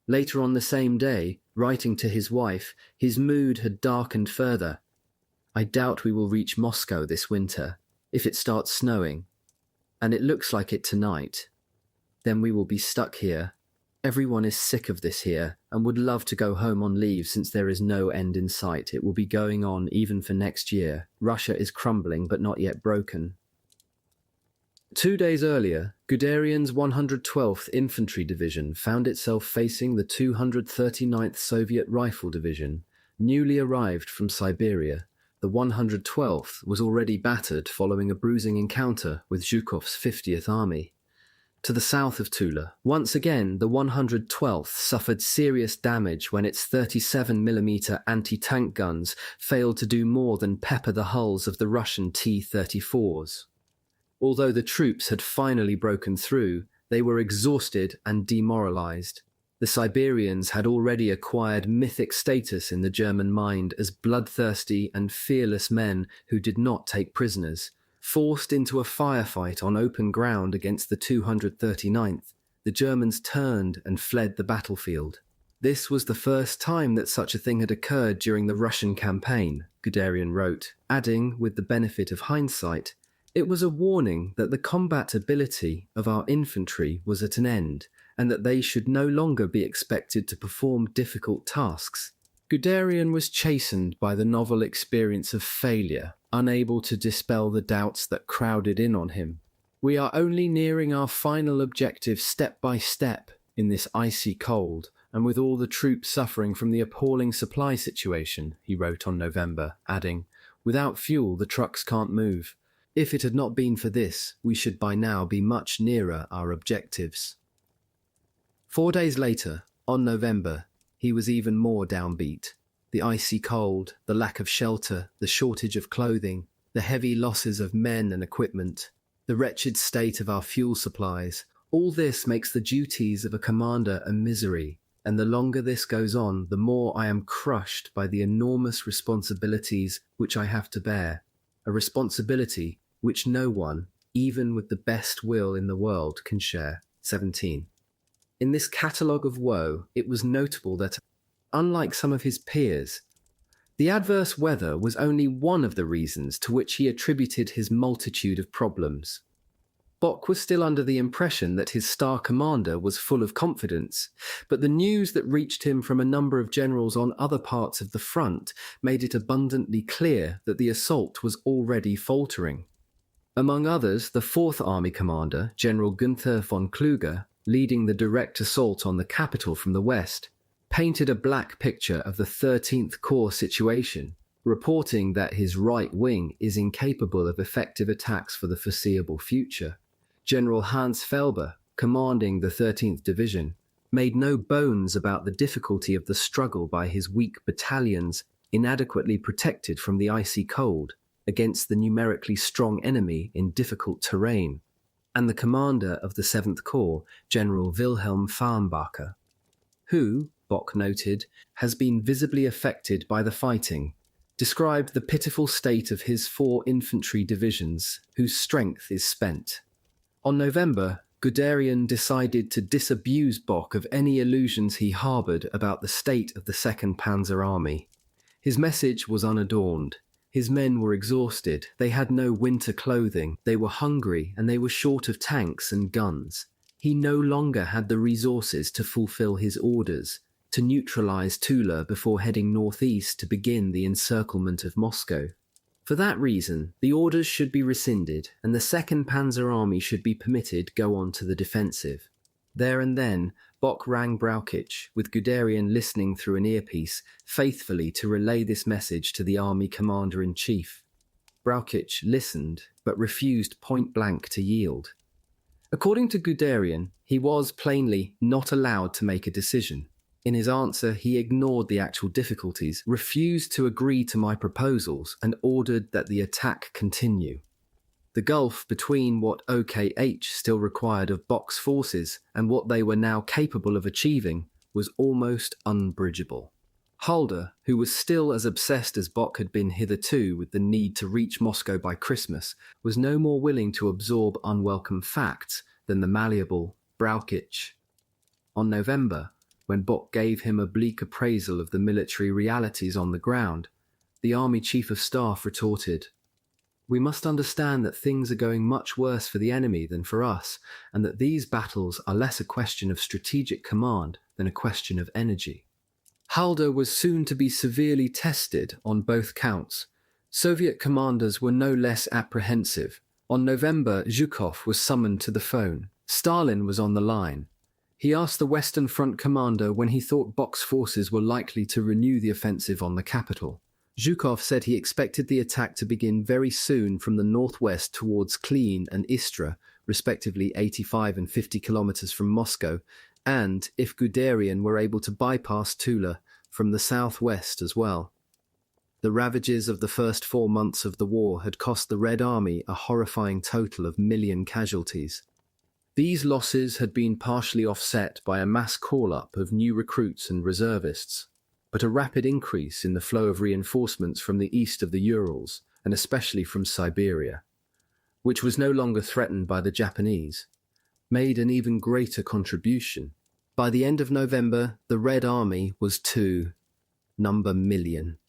Later on the same day, writing to his wife, his mood had darkened further. "I doubt we will reach Moscow this winter, if it starts snowing. And it looks like it tonight. Then we will be stuck here. Everyone is sick of this here and would love to go home on leave since there is no end in sight. It will be going on even for next year. Russia is crumbling but not yet broken." 2 days earlier, Guderian's 112th Infantry Division found itself facing the 239th Soviet Rifle Division, newly arrived from Siberia. The 112th was already battered following a bruising encounter with Zhukov's 50th Army. To the south of Tula, once again the 112th suffered serious damage when its 37mm anti-tank guns failed to do more than pepper the hulls of the Russian T-34s. Although the troops had finally broken through, they were exhausted and demoralized. The Siberians had already acquired mythic status in the German mind as bloodthirsty and fearless men who did not take prisoners. Forced into a firefight on open ground against the 239th, the Germans turned and fled the battlefield. This was the first time that such a thing had occurred during the Russian campaign, Guderian wrote, adding, with the benefit of hindsight, "It was a warning that the combat ability of our infantry was at an end, and that they should no longer be expected to perform difficult tasks." Guderian was chastened by the novel experience of failure, unable to dispel the doubts that crowded in on him. "We are only nearing our final objective step by step in this icy cold. and with all the troops suffering from the appalling supply situation, he wrote on November, adding, "Without fuel, the trucks can't move. If it had not been for this, we should by now be much nearer our objectives." 4 days later, on November, he was even more downbeat. The icy cold, the lack of shelter, the shortage of clothing, the heavy losses of men and equipment, the wretched state of our fuel supplies, all this makes the duties of a commander a misery, and the longer this goes on, the more I am crushed by the enormous responsibilities which I have to bear, a responsibility which no one, even with the best will in the world, can share. 17. In this catalogue of woe, it was notable that, unlike some of his peers, the adverse weather was only one of the reasons to which he attributed his multitude of problems. Bock was still under the impression that his star commander was full of confidence, but the news that reached him from a number of generals on other parts of the front made it abundantly clear that the assault was already faltering. Among others, the 4th Army commander, General Günther von Kluge, leading the direct assault on the capital from the west, painted a black picture of the 13th Corps situation, reporting that his right wing is incapable of effective attacks for the foreseeable future. General Hans Felber, commanding the 13th Division, made no bones about the difficulty of the struggle by his weak battalions, inadequately protected from the icy cold, against the numerically strong enemy in difficult terrain, and the commander of the 7th Corps, General Wilhelm Farnbacher, who, Bock noted, has been visibly affected by the fighting, described the pitiful state of his 4 infantry divisions, whose strength is spent. On November, Guderian decided to disabuse Bock of any illusions he harboured about the state of the 2nd Panzer Army. His message was unadorned. His men were exhausted, they had no winter clothing, they were hungry, and they were short of tanks and guns. He no longer had the resources to fulfill his orders, to neutralise Tula before heading northeast to begin the encirclement of Moscow. For that reason, the orders should be rescinded, and the 2nd Panzer Army should be permitted go on to the defensive. There and then, Bock rang Brauchitsch, with Guderian listening through an earpiece, faithfully to relay this message to the army commander-in-chief. Brauchitsch listened, but refused point-blank to yield. According to Guderian, he was, plainly, not allowed to make a decision. In his answer, he ignored the actual difficulties, refused to agree to my proposals, and ordered that the attack continue. The gulf between what OKH still required of Bock's forces and what they were now capable of achieving was almost unbridgeable. Halder, who was still as obsessed as Bock had been hitherto with the need to reach Moscow by Christmas, was no more willing to absorb unwelcome facts than the malleable Brauchitsch. On November, when Bock gave him a bleak appraisal of the military realities on the ground, the Army Chief of Staff retorted, "We must understand that things are going much worse for the enemy than for us, and that these battles are less a question of strategic command than a question of energy." Halder was soon to be severely tested on both counts. Soviet commanders were no less apprehensive. On November, Zhukov was summoned to the phone. Stalin was on the line. He asked the Western Front commander when he thought Bock's forces were likely to renew the offensive on the capital. Zhukov said he expected the attack to begin very soon from the northwest towards Klin and Istra, respectively 85 and 50 kilometers from Moscow, and, if Guderian were able to bypass Tula, from the southwest as well. The ravages of the first 4 months of the war had cost the Red Army a horrifying total of 1 million casualties. These losses had been partially offset by a mass call-up of new recruits and reservists, but a rapid increase in the flow of reinforcements from the east of the Urals, and especially from Siberia, which was no longer threatened by the Japanese, made an even greater contribution. By the end of November, the Red Army was 2 million.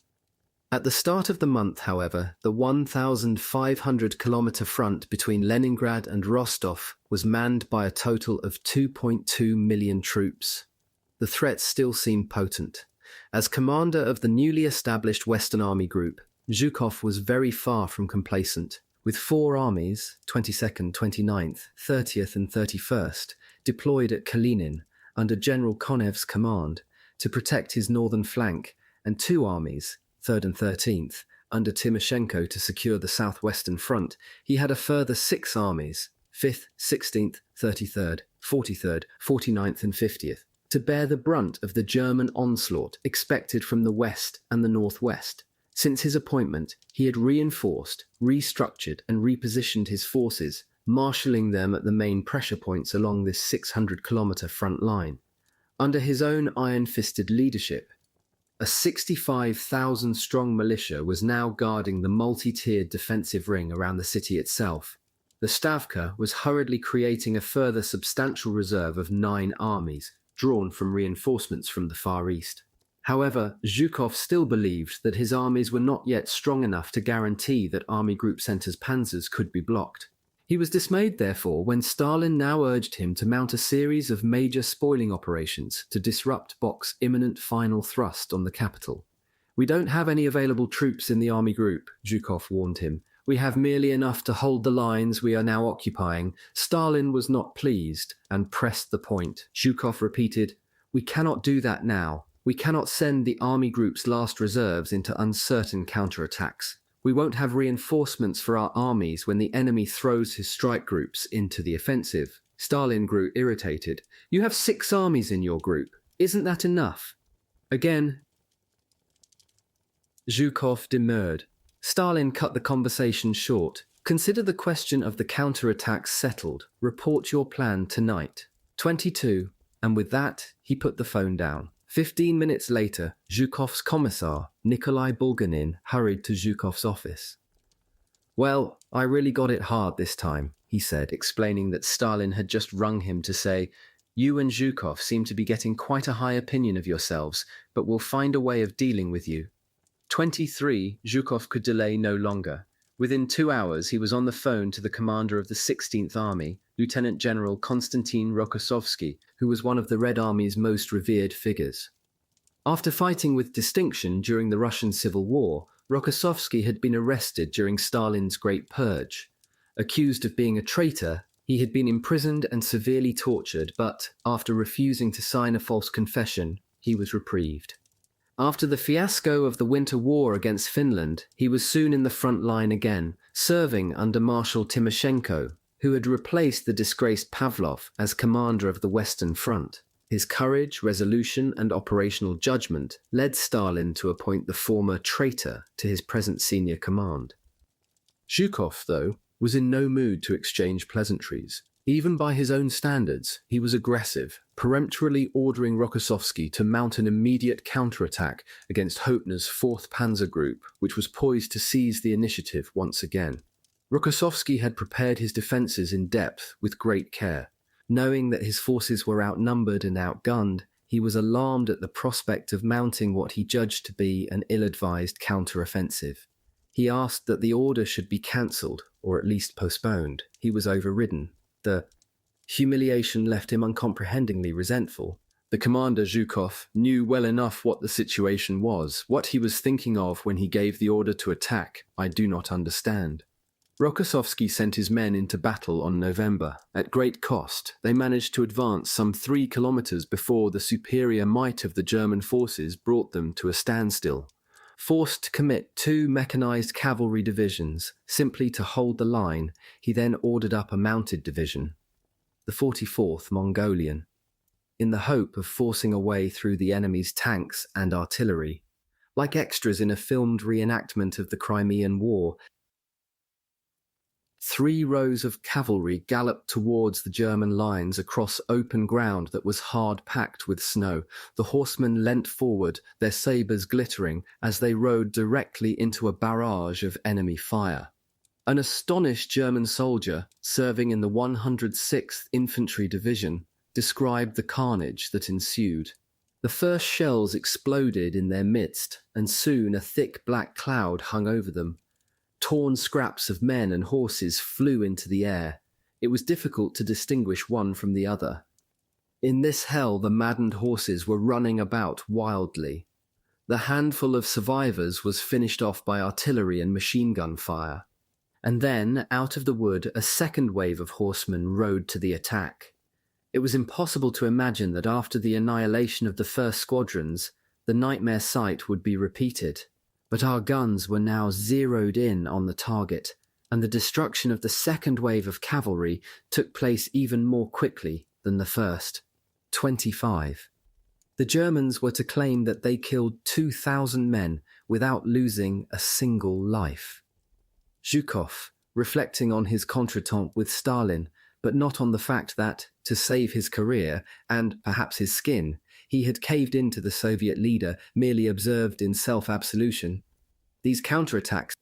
At the start of the month, however, the 1,500-kilometre front between Leningrad and Rostov was manned by a total of 2.2 million troops. The threat still seemed potent. As commander of the newly established Western Army Group, Zhukov was very far from complacent. With 4 armies, 22nd, 29th, 30th and 31st, deployed at Kalinin, under General Konev's command, to protect his northern flank, and 2 armies, 3rd and 13th, under Timoshenko to secure the southwestern front. He had a further 6 armies, 5th, 16th, 33rd, 43rd, 49th and 50th, to bear the brunt of the German onslaught expected from the west and the northwest. Since his appointment, he had reinforced, restructured and repositioned his forces, marshalling them at the main pressure points along this 600-kilometre front line. Under his own iron-fisted leadership, a 65,000-strong militia was now guarding the multi-tiered defensive ring around the city itself. The Stavka was hurriedly creating a further substantial reserve of 9 armies, drawn from reinforcements from the Far East. However, Zhukov still believed that his armies were not yet strong enough to guarantee that Army Group Center's panzers could be blocked. He was dismayed, therefore, when Stalin now urged him to mount a series of major spoiling operations to disrupt Bok's imminent final thrust on the capital. "We don't have any available troops in the army group," Zhukov warned him. "We have merely enough to hold the lines we are now occupying." Stalin was not pleased and pressed the point. Zhukov repeated, "We cannot do that now. We cannot send the army group's last reserves into uncertain counterattacks. We won't have reinforcements for our armies when the enemy throws his strike groups into the offensive." Stalin grew irritated. "You have 6 armies in your group. Isn't that enough?" Again, Zhukov demurred. Stalin cut the conversation short. "Consider the question of the counterattacks settled. Report your plan tonight." 22. And with that, he put the phone down. 15 minutes later, Zhukov's commissar, Nikolai Bulganin, hurried to Zhukov's office. "Well, I really got it hard this time," he said, explaining that Stalin had just rung him to say, "You and Zhukov seem to be getting quite a high opinion of yourselves, but we'll find a way of dealing with you." 23. Zhukov could delay no longer. Within 2 hours, he was on the phone to the commander of the 16th Army, Lieutenant General Konstantin Rokossovsky, who was one of the Red Army's most revered figures. After fighting with distinction during the Russian Civil War, Rokossovsky had been arrested during Stalin's Great Purge. Accused of being a traitor, he had been imprisoned and severely tortured, but, after refusing to sign a false confession, he was reprieved. After the fiasco of the Winter War against Finland, he was soon in the front line again, serving under Marshal Timoshenko, who had replaced the disgraced Pavlov as commander of the Western Front. His courage, resolution, and operational judgment led Stalin to appoint the former traitor to his present senior command. Zhukov, though, was in no mood to exchange pleasantries. Even by his own standards, he was aggressive, peremptorily ordering Rokossovsky to mount an immediate counterattack against Hoepner's 4th Panzer Group, which was poised to seize the initiative once again. Rokossovsky had prepared his defences in depth with great care. Knowing that his forces were outnumbered and outgunned, he was alarmed at the prospect of mounting what he judged to be an ill-advised counter-offensive. He asked that the order should be cancelled, or at least postponed. He was overridden. The humiliation left him uncomprehendingly resentful. The commander, Zhukov, knew well enough what the situation was. What he was thinking of when he gave the order to attack, I do not understand. Rokossovsky sent his men into battle on November. At great cost, they managed to advance some 3 kilometers before the superior might of the German forces brought them to a standstill. Forced to commit 2 mechanized cavalry divisions simply to hold the line, he then ordered up a mounted division, the 44th Mongolian, in the hope of forcing a way through the enemy's tanks and artillery. Like extras in a filmed reenactment of the Crimean War, 3 rows of cavalry galloped towards the German lines across open ground that was hard-packed with snow. The horsemen leant forward, their sabres glittering, as they rode directly into a barrage of enemy fire. An astonished German soldier, serving in the 106th Infantry Division, described the carnage that ensued. The first shells exploded in their midst, and soon a thick black cloud hung over them. Torn scraps of men and horses flew into the air. It was difficult to distinguish one from the other. In this hell, the maddened horses were running about wildly. The handful of survivors was finished off by artillery and machine gun fire. And then, out of the wood, a second wave of horsemen rode to the attack. It It was impossible to imagine that after the annihilation of the first squadrons, the nightmare sight would be repeated. But our guns were now zeroed in on the target, and the destruction of the second wave of cavalry took place even more quickly than the first. 25. The Germans were to claim that they killed 2,000 men without losing a single life. Zhukov, reflecting on his contretemps with Stalin, but not on the fact that, to save his career, and perhaps his skin, he had caved in to the Soviet leader, merely observed in self-absolution. These counterattacks,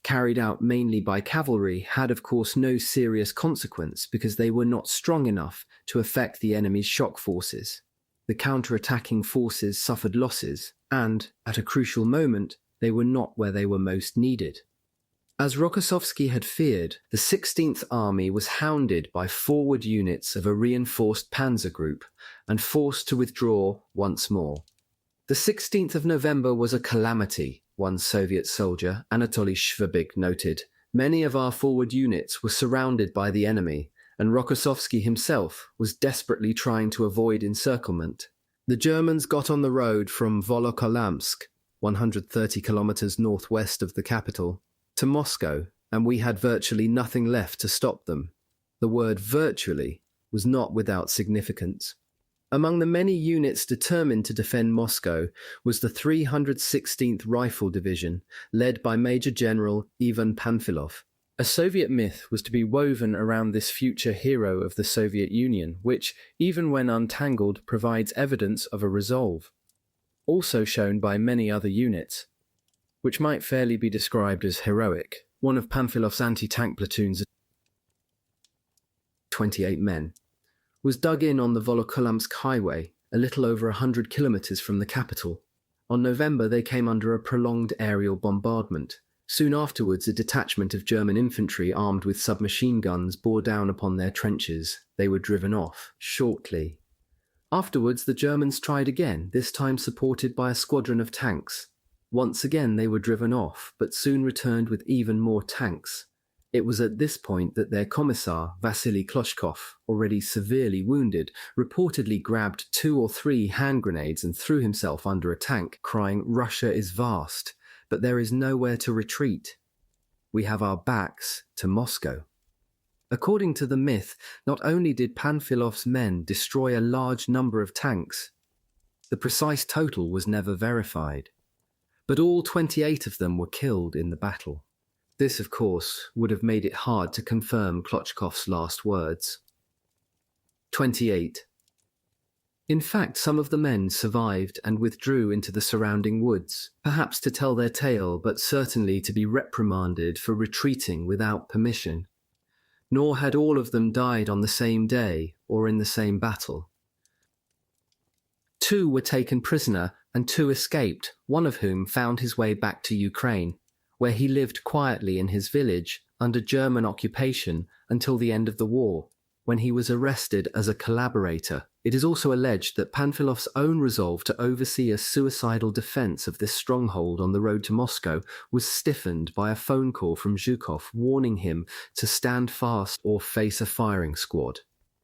carried out mainly by cavalry, had of course no serious consequence because they were not strong enough to affect the enemy's shock forces. The counter-attacking forces suffered losses, and, at a crucial moment, they were not where they were most needed. As Rokossovsky had feared, the 16th Army was hounded by forward units of a reinforced panzer group and forced to withdraw once more. The 16th of November was a calamity, one Soviet soldier, Anatoly Shvabik, noted. Many of our forward units were surrounded by the enemy, and Rokossovsky himself was desperately trying to avoid encirclement. The Germans got on the road from Volokholamsk, 130 kilometers northwest of the capital, to Moscow, and we had virtually nothing left to stop them. The word virtually was not without significance. Among the many units determined to defend Moscow was the 316th Rifle Division, led by Major General Ivan Panfilov. A Soviet myth was to be woven around this future hero of the Soviet Union, which, even when untangled, provides evidence of a resolve. Also shown by many other units, which might fairly be described as heroic. One of Panfilov's anti-tank platoons, 28 men, was dug in on the Volokholamsk highway, a little over 100 kilometers from the capital. On November, they came under a prolonged aerial bombardment. Soon afterwards, a detachment of German infantry armed with submachine guns bore down upon their trenches. They were driven off shortly. Afterwards, the Germans tried again, this time supported by a squadron of tanks. Once again they were driven off, but soon returned with even more tanks. It was at this point that their commissar, Vasily Kloshkov, already severely wounded, reportedly grabbed 2 or 3 hand grenades and threw himself under a tank, crying, "Russia is vast, but there is nowhere to retreat. We have our backs to Moscow." According to the myth, not only did Panfilov's men destroy a large number of tanks, the precise total was never verified, but all 28 of them were killed in the battle. This, of course, would have made it hard to confirm Klochkov's last words. 28. In fact, some of the men survived and withdrew into the surrounding woods, perhaps to tell their tale, but certainly to be reprimanded for retreating without permission. Nor had all of them died on the same day or in the same battle. 2 were taken prisoner and 2 escaped, one of whom found his way back to Ukraine, where he lived quietly in his village under German occupation until the end of the war, when he was arrested as a collaborator. It is also alleged that Panfilov's own resolve to oversee a suicidal defense of this stronghold on the road to Moscow was stiffened by a phone call from Zhukov warning him to stand fast or face a firing squad.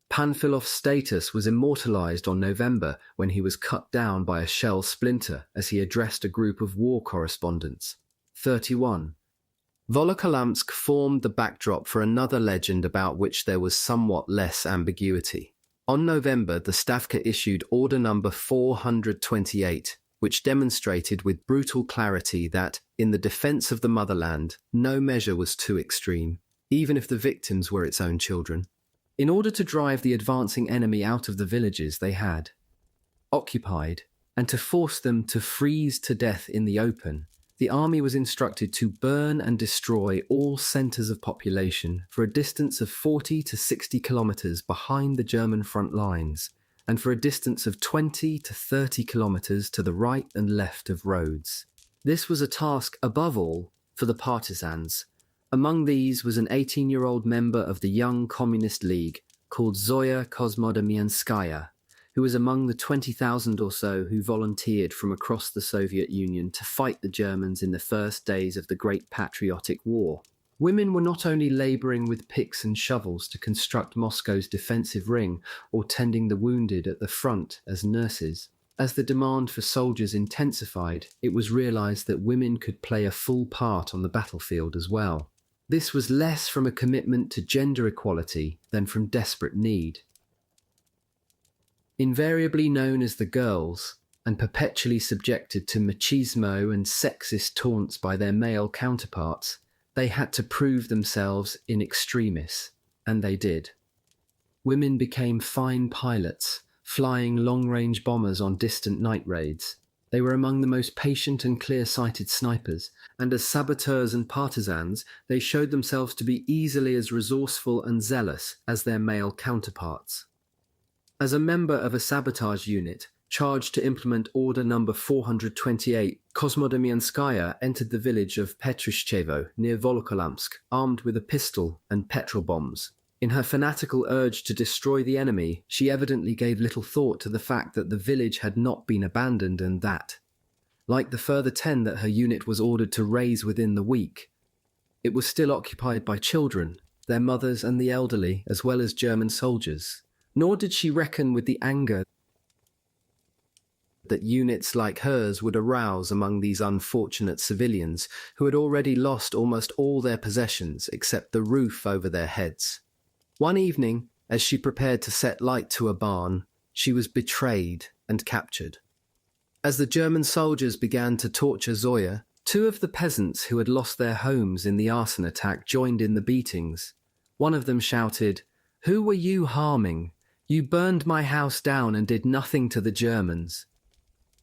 Panfilov's status was immortalized on November when he was cut down by a shell splinter as he addressed a group of war correspondents. 31. Volokholamsk formed the backdrop for another legend about which there was somewhat less ambiguity. On November, the Stavka issued Order Number 428, which demonstrated with brutal clarity that, in the defense of the motherland, no measure was too extreme, even if the victims were its own children. In order to drive the advancing enemy out of the villages they had occupied, and to force them to freeze to death in the open, the army was instructed to burn and destroy all centres of population for a distance of 40 to 60 kilometres behind the German front lines, and for a distance of 20 to 30 kilometres to the right and left of roads. This was a task, above all, for the partisans. Among these was an 18-year-old member of the Young Communist League called Zoya Kozmodomianskaya, who was among the 20,000 or so who volunteered from across the Soviet Union to fight the Germans in the first days of the Great Patriotic War. Women were not only labouring with picks and shovels to construct Moscow's defensive ring or tending the wounded at the front as nurses. As the demand for soldiers intensified, it was realised that women could play a full part on the battlefield as well. This was less from a commitment to gender equality than from desperate need. Invariably known as the girls, and perpetually subjected to machismo and sexist taunts by their male counterparts, they had to prove themselves in extremis, and they did. Women became fine pilots, flying long-range bombers on distant night raids. They were among the most patient and clear-sighted snipers, and as saboteurs and partisans, they showed themselves to be easily as resourceful and zealous as their male counterparts. As a member of a sabotage unit, charged to implement Order Number 428, Kosmodemyanskaya entered the village of Petrushchevo near Volokholamsk, armed with a pistol and petrol bombs. In her fanatical urge to destroy the enemy, she evidently gave little thought to the fact that the village had not been abandoned and that, like the further 10 that her unit was ordered to raise within the week, it was still occupied by children, their mothers and the elderly, as well as German soldiers. Nor did she reckon with the anger that units like hers would arouse among these unfortunate civilians who had already lost almost all their possessions except the roof over their heads. One evening, as she prepared to set light to a barn, she was betrayed and captured. As the German soldiers began to torture Zoya, 2 of the peasants who had lost their homes in the arson attack joined in the beatings. One of them shouted, "Who were you harming? You burned my house down and did nothing to the Germans."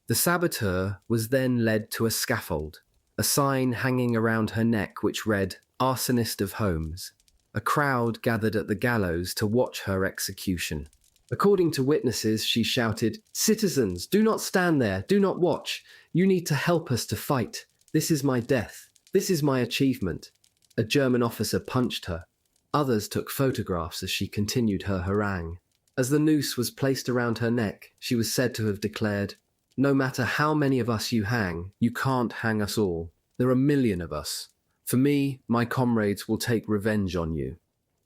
The saboteur was then led to a scaffold, a sign hanging around her neck which read, "Arsonist of Homes." A crowd gathered at the gallows to watch her execution. According to witnesses, she shouted, "Citizens, do not stand there, do not watch. You need to help us to fight. This is my death. This is my achievement." A German officer punched her. Others took photographs as she continued her harangue. As the noose was placed around her neck, she was said to have declared, "No matter how many of us you hang, you can't hang us all. There are a million of us. For me, my comrades will take revenge on you."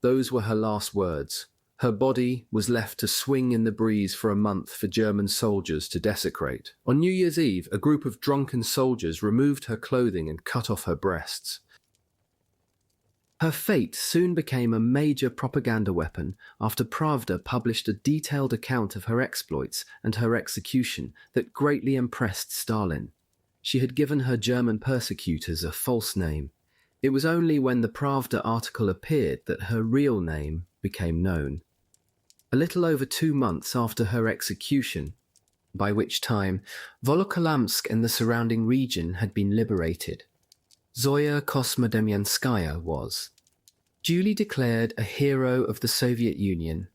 Those were her last words. Her body was left to swing in the breeze for a month for German soldiers to desecrate. On New Year's Eve, a group of drunken soldiers removed her clothing and cut off her breasts. Her fate soon became a major propaganda weapon after Pravda published a detailed account of her exploits and her execution that greatly impressed Stalin. She had given her German persecutors a false name. It was only when the Pravda article appeared that her real name became known. A little over 2 months after her execution, by which time Volokholamsk and the surrounding region had been liberated, Zoya Kosmodemyanskaya was duly declared a hero of the Soviet Union.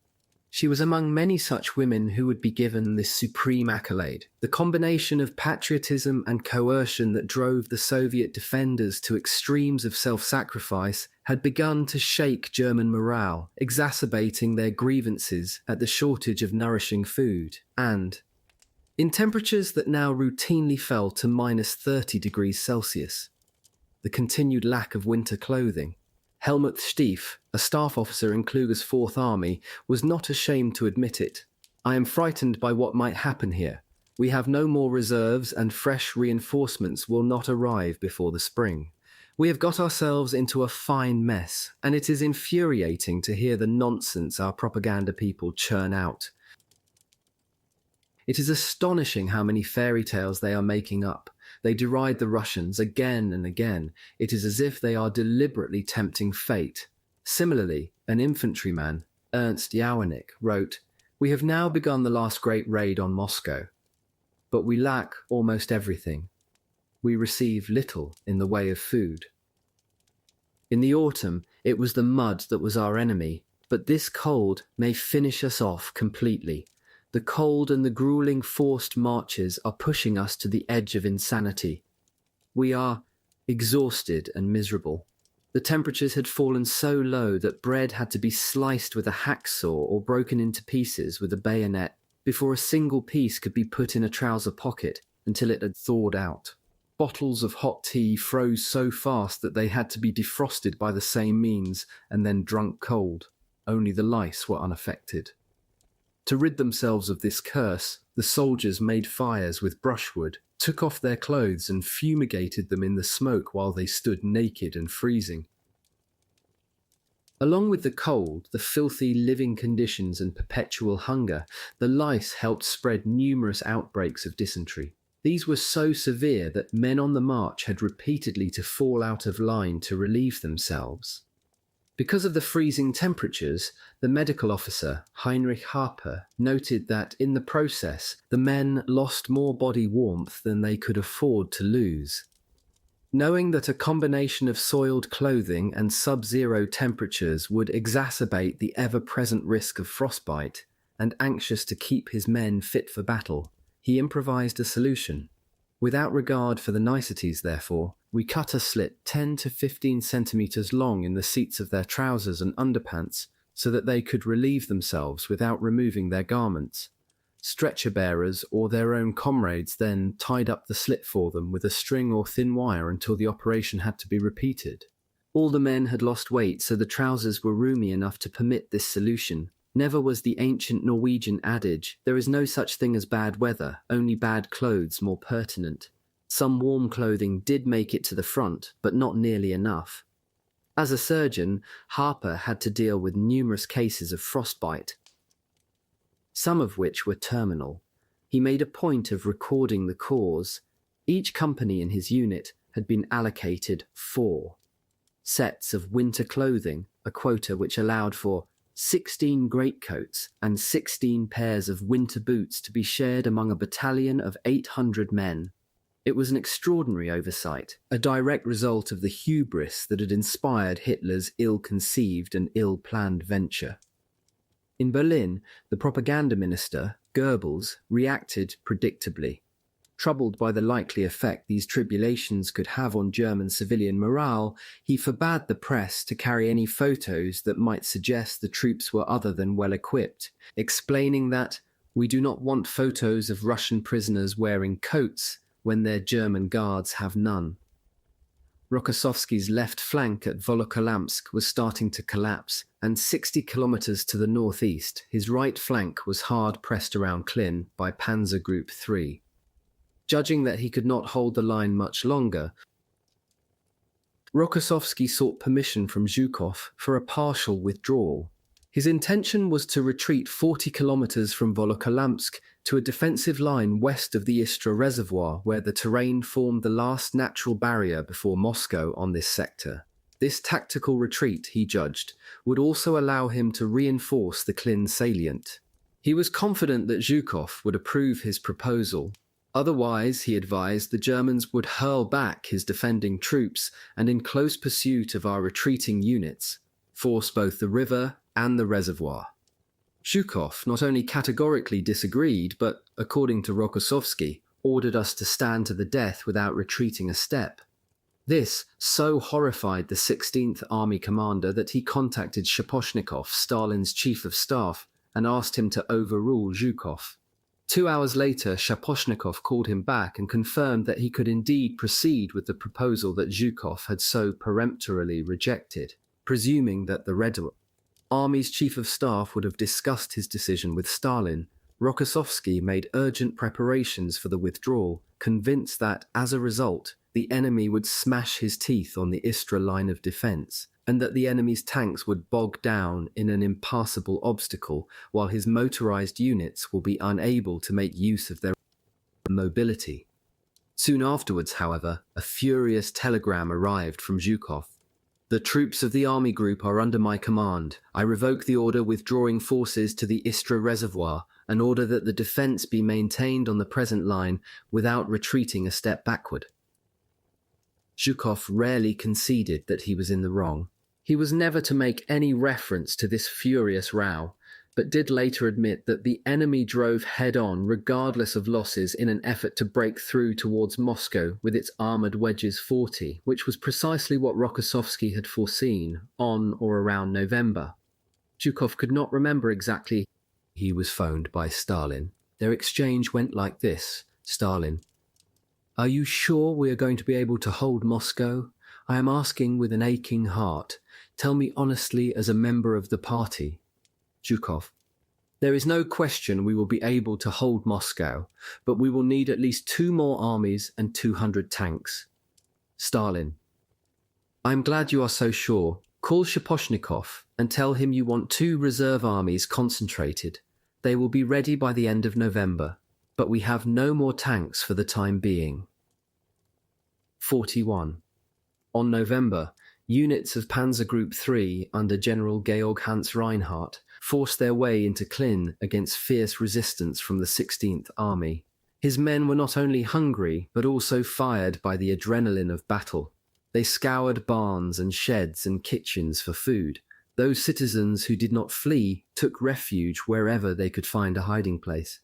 She was among many such women who would be given this supreme accolade. The combination of patriotism and coercion that drove the Soviet defenders to extremes of self-sacrifice had begun to shake German morale, exacerbating their grievances at the shortage of nourishing food, and, in temperatures that now routinely fell to -30 degrees Celsius, the continued lack of winter clothing. Helmut Stief, a staff officer in Kluger's 4th Army, was not ashamed to admit it. "I am frightened by what might happen here. We have no more reserves and fresh reinforcements will not arrive before the spring. We have got ourselves into a fine mess, and it is infuriating to hear the nonsense our propaganda people churn out. It is astonishing how many fairy tales they are making up. They deride the Russians again and again. It is as if they are deliberately tempting fate." Similarly, an infantryman, Ernst Jawernik, wrote, "We have now begun the last great raid on Moscow, but we lack almost everything. We receive little in the way of food. In the autumn, it was the mud that was our enemy, but this cold may finish us off completely. The cold and the grueling forced marches are pushing us to the edge of insanity. We are exhausted and miserable. The temperatures had fallen so low that bread had to be sliced with a hacksaw or broken into pieces with a bayonet before a single piece could be put in a trouser pocket until it had thawed out. Bottles of hot tea froze so fast that they had to be defrosted by the same means and then drunk cold. Only the lice were unaffected. To rid themselves of this curse, the soldiers made fires with brushwood, took off their clothes and fumigated them in the smoke while they stood naked and freezing. Along with the cold, the filthy living conditions and perpetual hunger, the lice helped spread numerous outbreaks of dysentery. These were so severe that men on the march had repeatedly to fall out of line to relieve themselves. Because of the freezing temperatures, the medical officer, Heinrich Harper, noted that in the process, the men lost more body warmth than they could afford to lose. Knowing that a combination of soiled clothing and sub-zero temperatures would exacerbate the ever-present risk of frostbite, and anxious to keep his men fit for battle, he improvised a solution. Without regard for the niceties, therefore, we cut a slit 10 to 15 centimeters long in the seats of their trousers and underpants so that they could relieve themselves without removing their garments. Stretcher-bearers or their own comrades then tied up the slit for them with a string or thin wire until the operation had to be repeated. All the men had lost weight, so the trousers were roomy enough to permit this solution. Never was the ancient Norwegian adage, "There is no such thing as bad weather, only bad clothes," more pertinent. Some warm clothing did make it to the front, but not nearly enough. As a surgeon, Harper had to deal with numerous cases of frostbite, some of which were terminal. He made a point of recording the cause. Each company in his unit had been allocated 4 sets of winter clothing, a quota which allowed for 16 greatcoats and 16 pairs of winter boots to be shared among a battalion of 800 men. It was an extraordinary oversight, a direct result of the hubris that had inspired Hitler's ill-conceived and ill-planned venture. In Berlin, the propaganda minister, Goebbels, reacted predictably. Troubled by the likely effect these tribulations could have on German civilian morale, he forbade the press to carry any photos that might suggest the troops were other than well equipped, explaining that, "We do not want photos of Russian prisoners wearing coats when their German guards have none." Rokossovsky's left flank at Volokholamsk was starting to collapse, and 60 kilometers to the northeast, his right flank was hard pressed around Klin by Panzer Group 3. Judging that he could not hold the line much longer, Rokossovsky sought permission from Zhukov for a partial withdrawal. His intention was to retreat 40 kilometers from Volokholamsk to a defensive line west of the Istra Reservoir, where the terrain formed the last natural barrier before Moscow on this sector. This tactical retreat, he judged, would also allow him to reinforce the Klin salient. He was confident that Zhukov would approve his proposal. Otherwise, he advised, the Germans would hurl back his defending troops and, in close pursuit of our retreating units, force both the river and the reservoir. Zhukov not only categorically disagreed, but, according to Rokossovsky, ordered us to stand to the death without retreating a step. This so horrified the 16th Army commander that he contacted Shaposhnikov, Stalin's chief of staff, and asked him to overrule Zhukov. 2 hours later, Shaposhnikov called him back and confirmed that he could indeed proceed with the proposal that Zhukov had so peremptorily rejected, presuming that the Red Army's chief of staff would have discussed his decision with Stalin. Rokossovsky made urgent preparations for the withdrawal, convinced that, as a result, the enemy would smash his teeth on the Istra line of defense, and that the enemy's tanks would bog down in an impassable obstacle, while his motorized units will be unable to make use of their mobility. Soon afterwards, however, a furious telegram arrived from Zhukov. "The troops of the army group are under my command. I revoke the order withdrawing forces to the Istra Reservoir, and order that the defense be maintained on the present line without retreating a step backward." Zhukov rarely conceded that he was in the wrong. He was never to make any reference to this furious row, but did later admit that the enemy drove head-on regardless of losses in an effort to break through towards Moscow with its armoured wedges 40, which was precisely what Rokossovsky had foreseen on or around November. Zhukov could not remember exactly. He was phoned by Stalin. Their exchange went like this. Stalin: Are you sure we are going to be able to hold Moscow? I am asking with an aching heart. Tell me honestly as a member of the party. Zhukov. There is no question we will be able to hold Moscow, but we will need at least 2 more armies and 200 tanks. Stalin. I am glad you are so sure. Call Shaposhnikov and tell him you want 2 reserve armies concentrated. They will be ready by the end of November, but we have no more tanks for the time being. 41. On November, units of Panzer Group 3 under General Georg Hans Reinhardt forced their way into Klin against fierce resistance from the 16th Army. His men were not only hungry, but also fired by the adrenaline of battle. They scoured barns and sheds and kitchens for food. Those citizens who did not flee took refuge wherever they could find a hiding place.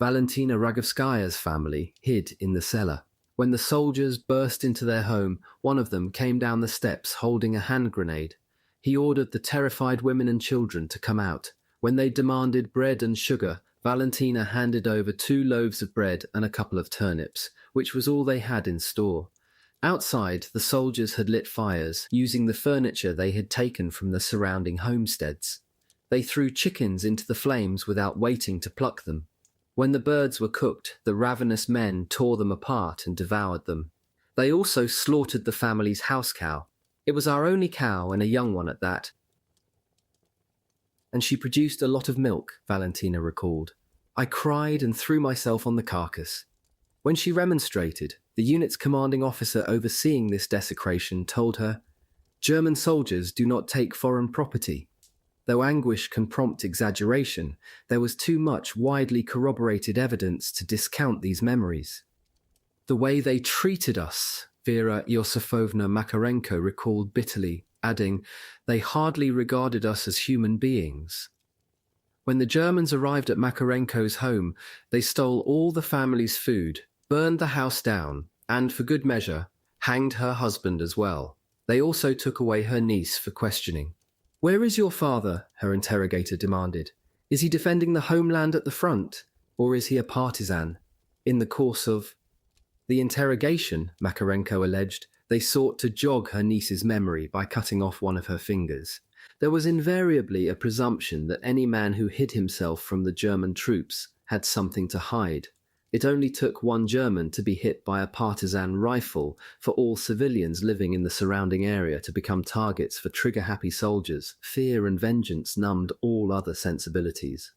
Valentina Ragovskaya's family hid in the cellar. When the soldiers burst into their home, one of them came down the steps holding a hand grenade. He ordered the terrified women and children to come out. When they demanded bread and sugar, Valentina handed over 2 loaves of bread and a couple of turnips, which was all they had in store. Outside, the soldiers had lit fires, using the furniture they had taken from the surrounding homesteads. They threw chickens into the flames without waiting to pluck them. When the birds were cooked, the ravenous men tore them apart and devoured them. They also slaughtered the family's house cow. It was our only cow, and a young one at that. And she produced a lot of milk, Valentina recalled. I cried and threw myself on the carcass. When she remonstrated, the unit's commanding officer overseeing this desecration told her, German soldiers do not take foreign property. Though anguish can prompt exaggeration, there was too much widely corroborated evidence to discount these memories. The way they treated us, Vera Iosifovna Makarenko recalled bitterly, adding, they hardly regarded us as human beings. When the Germans arrived at Makarenko's home, they stole all the family's food, burned the house down, and, for good measure, hanged her husband as well. They also took away her niece for questioning. Where is your father? Her interrogator demanded. Is he defending the homeland at the front, or is he a partisan? In the course of the interrogation, Makarenko alleged, they sought to jog her niece's memory by cutting off one of her fingers. There was invariably a presumption that any man who hid himself from the German troops had something to hide. It only took one German to be hit by a partisan rifle for all civilians living in the surrounding area to become targets for trigger-happy soldiers. Fear and vengeance numbed all other sensibilities.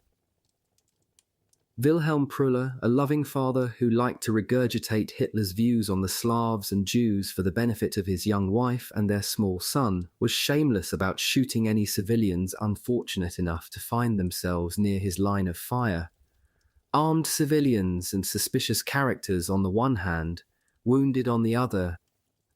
Wilhelm Prüller, a loving father who liked to regurgitate Hitler's views on the Slavs and Jews for the benefit of his young wife and their small son, was shameless about shooting any civilians unfortunate enough to find themselves near his line of fire. Armed civilians and suspicious characters on the one hand, wounded on the other,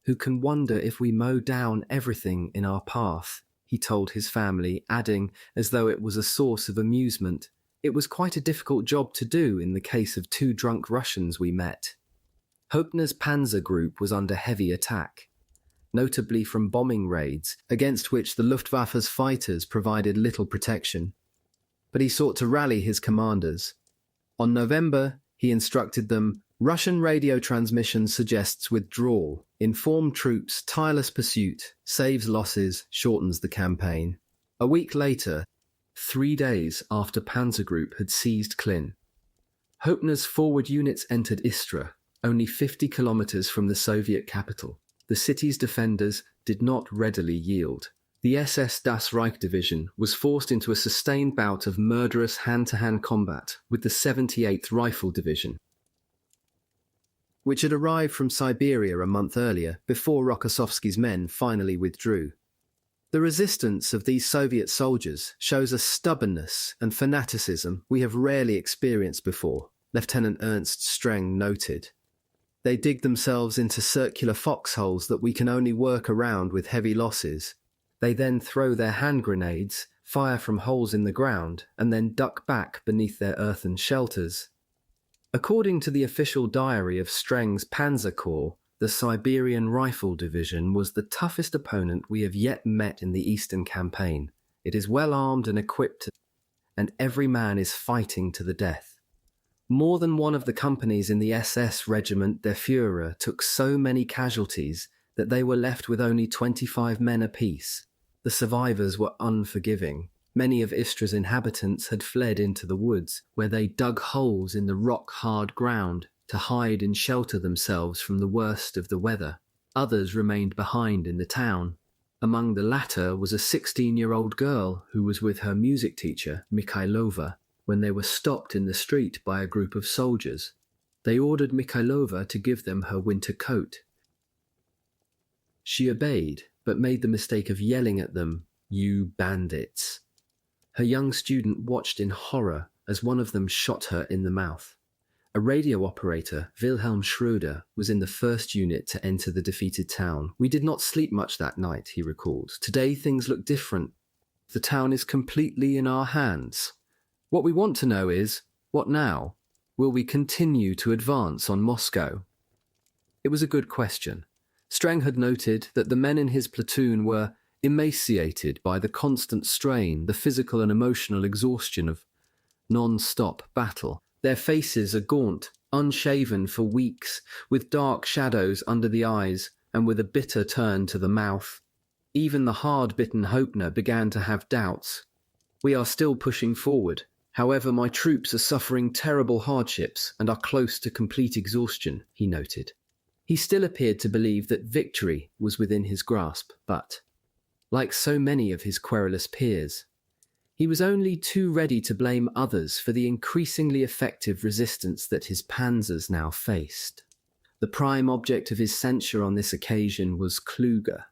who can wonder if we mow down everything in our path, he told his family, adding, as though it was a source of amusement, it was quite a difficult job to do in the case of 2 drunk Russians we met. Höppner's panzer group was under heavy attack, notably from bombing raids, against which the Luftwaffe's fighters provided little protection. But he sought to rally his commanders. On November, he instructed them, Russian radio transmission suggests withdrawal. Inform troops, tireless pursuit, saves losses, shortens the campaign. A week later, 3 days after Panzer Group had seized Klin, Höppner's forward units entered Istra, only 50 kilometers from the Soviet capital. The city's defenders did not readily yield. The SS Das Reich Division was forced into a sustained bout of murderous hand-to-hand combat with the 78th Rifle Division, which had arrived from Siberia a month earlier before Rokossovsky's men finally withdrew. The resistance of these Soviet soldiers shows a stubbornness and fanaticism we have rarely experienced before, Lieutenant Ernst Streng noted. They dig themselves into circular foxholes that we can only work around with heavy losses. They then throw their hand grenades, fire from holes in the ground, and then duck back beneath their earthen shelters. According to the official diary of Streng's Panzer Corps, the Siberian Rifle Division was the toughest opponent we have yet met in the Eastern Campaign. It is well armed and equipped, and every man is fighting to the death. More than one of the companies in the SS Regiment der Führer took so many casualties that they were left with only 25 men apiece. The survivors were unforgiving. Many of Istra's inhabitants had fled into the woods, where they dug holes in the rock-hard ground to hide and shelter themselves from the worst of the weather. Others remained behind in the town. Among the latter was a 16-year-old girl who was with her music teacher, Mikhailova, when they were stopped in the street by a group of soldiers. They ordered Mikhailova to give them her winter coat. She obeyed, but made the mistake of yelling at them, "You bandits." Her young student watched in horror as one of them shot her in the mouth. A radio operator, Wilhelm Schröder, was in the first unit to enter the defeated town. "We did not sleep much that night," he recalled. "Today things look different. The town is completely in our hands. What we want to know is, what now? Will we continue to advance on Moscow?" It was a good question. Strang had noted that the men in his platoon were emaciated by the constant strain, the physical and emotional exhaustion of non-stop battle. Their faces are gaunt, unshaven for weeks, with dark shadows under the eyes and with a bitter turn to the mouth. Even the hard-bitten Hoepner began to have doubts. "We are still pushing forward. However, my troops are suffering terrible hardships and are close to complete exhaustion," he noted. He still appeared to believe that victory was within his grasp, but, like so many of his querulous peers, he was only too ready to blame others for the increasingly effective resistance that his panzers now faced. The prime object of his censure on this occasion was Kluge.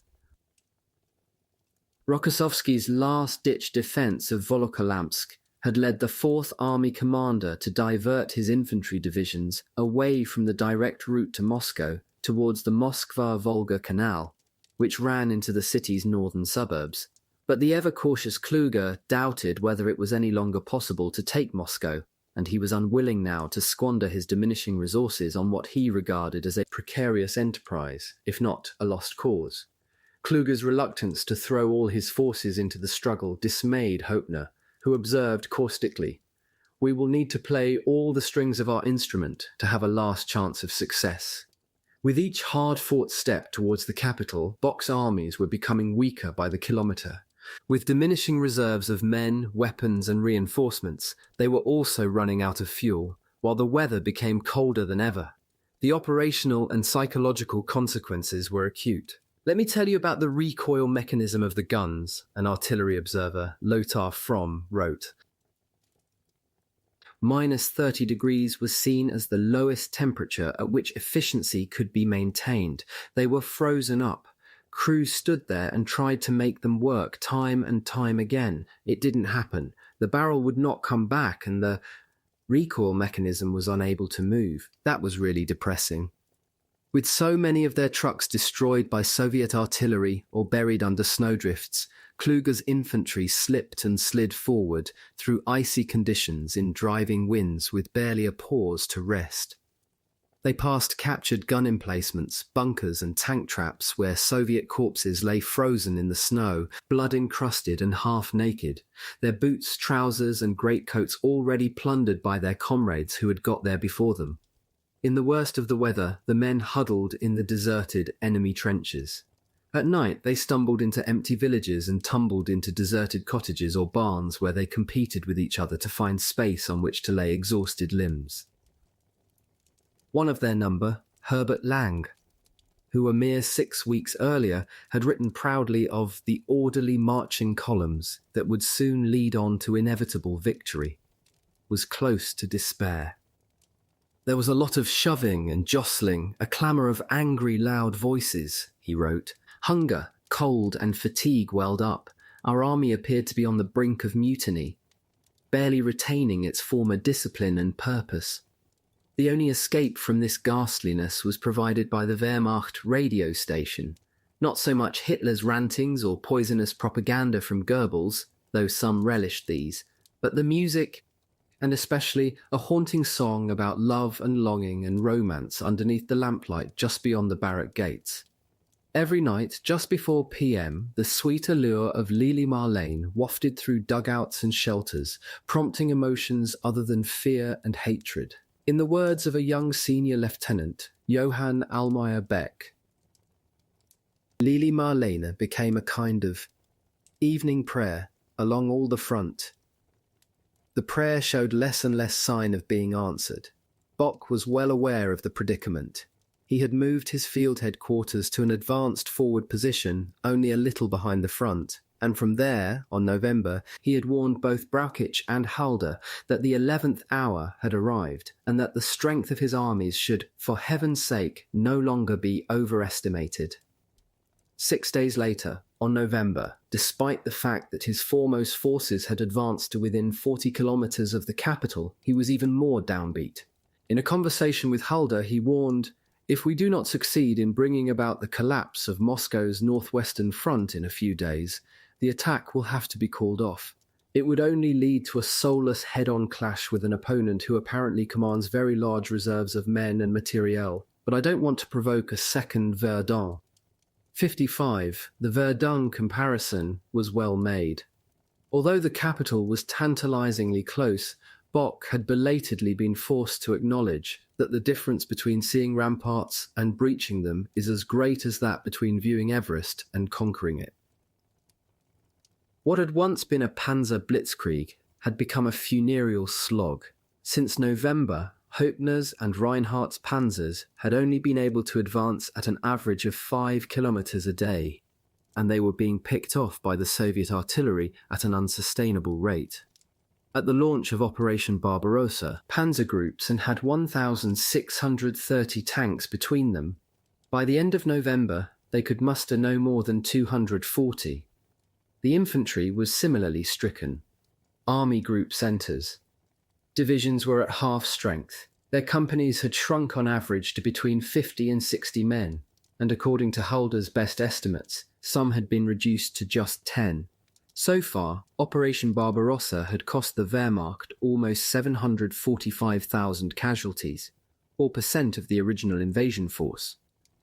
Rokossovsky's last-ditch defense of Volokolamsk had led the 4th Army commander to divert his infantry divisions away from the direct route to Moscow towards the Moskva-Volga Canal, which ran into the city's northern suburbs. But the ever-cautious Kluge doubted whether it was any longer possible to take Moscow, and he was unwilling now to squander his diminishing resources on what he regarded as a precarious enterprise, if not a lost cause. Kluge's reluctance to throw all his forces into the struggle dismayed Hoepner, who observed caustically, "We will need to play all the strings of our instrument to have a last chance of success." With each hard-fought step towards the capital, Bock's armies were becoming weaker by the kilometre. With diminishing reserves of men, weapons and reinforcements, they were also running out of fuel, while the weather became colder than ever. The operational and psychological consequences were acute. "Let me tell you about the recoil mechanism of the guns," an artillery observer, Lothar Fromm, wrote. -30 degrees was seen as the lowest temperature at which efficiency could be maintained. They were frozen up. Crews stood there and tried to make them work time and time again. It didn't happen. The barrel would not come back and the recoil mechanism was unable to move. That was really depressing. With so many of their trucks destroyed by Soviet artillery or buried under snowdrifts, Kluge's infantry slipped and slid forward through icy conditions in driving winds with barely a pause to rest. They passed captured gun emplacements, bunkers and tank traps where Soviet corpses lay frozen in the snow, blood-encrusted and half-naked, their boots, trousers and greatcoats already plundered by their comrades who had got there before them. In the worst of the weather, the men huddled in the deserted enemy trenches. At night, they stumbled into empty villages and tumbled into deserted cottages or barns where they competed with each other to find space on which to lay exhausted limbs. One of their number, Herbert Lang, who a mere 6 weeks earlier had written proudly of the orderly marching columns that would soon lead on to inevitable victory, was close to despair. "There was a lot of shoving and jostling, a clamour of angry, loud voices," he wrote. "Hunger, cold and fatigue welled up. Our army appeared to be on the brink of mutiny, barely retaining its former discipline and purpose. The only escape from this ghastliness was provided by the Wehrmacht radio station. Not so much Hitler's rantings or poisonous propaganda from Goebbels, though some relished these, but the music, and especially a haunting song about love and longing and romance underneath the lamplight just beyond the barrack gates. Every night, just before PM, the sweet allure of Lili Marlene wafted through dugouts and shelters, prompting emotions other than fear and hatred. In the words of a young senior lieutenant, Johann Almayer Beck, Lili Marlene became a kind of evening prayer along all the front. The prayer showed less and less sign of being answered. Bock was well aware of the predicament. He had moved his field headquarters to an advanced forward position only a little behind the front, and from there, on November, he had warned both Brauchitsch and Halder that the 11th hour had arrived, and that the strength of his armies should, for heaven's sake, no longer be overestimated. 6 days later, on November, despite the fact that his foremost forces had advanced to within 40 kilometers of the capital, he was even more downbeat. In a conversation with Halder, he warned, "If we do not succeed in bringing about the collapse of Moscow's northwestern front in a few days, the attack will have to be called off. It would only lead to a soulless head-on clash with an opponent who apparently commands very large reserves of men and materiel, but I don't want to provoke a second Verdun." 55. The Verdun comparison was well made. Although the capital was tantalizingly close, Bock had belatedly been forced to acknowledge that the difference between seeing ramparts and breaching them is as great as that between viewing Everest and conquering it. What had once been a panzer blitzkrieg had become a funereal slog. Since November, Hoepner's and Reinhardt's panzers had only been able to advance at an average of 5 kilometers a day, and they were being picked off by the Soviet artillery at an unsustainable rate. At the launch of Operation Barbarossa, panzer groups had 1,630 tanks between them. By the end of November, they could muster no more than 240. The infantry was similarly stricken. Army group centres. Divisions were at half strength. Their companies had shrunk on average to between 50 and 60 men, and according to Halder's best estimates, some had been reduced to just 10. So far, Operation Barbarossa had cost the Wehrmacht almost 745,000 casualties, 4% of the original invasion force.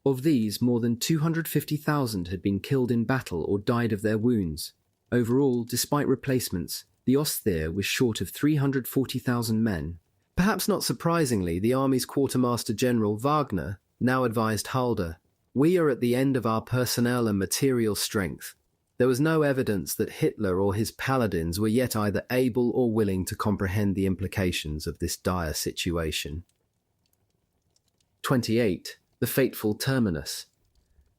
Of these, more than 250,000 had been killed in battle or died of their wounds. Overall, despite replacements, the Osttheer was short of 340,000 men. Perhaps not surprisingly, the army's Quartermaster General Wagner now advised Halder, "We are at the end of our personnel and material strength." There was no evidence that Hitler or his paladins were yet either able or willing to comprehend the implications of this dire situation. 28. The fateful terminus.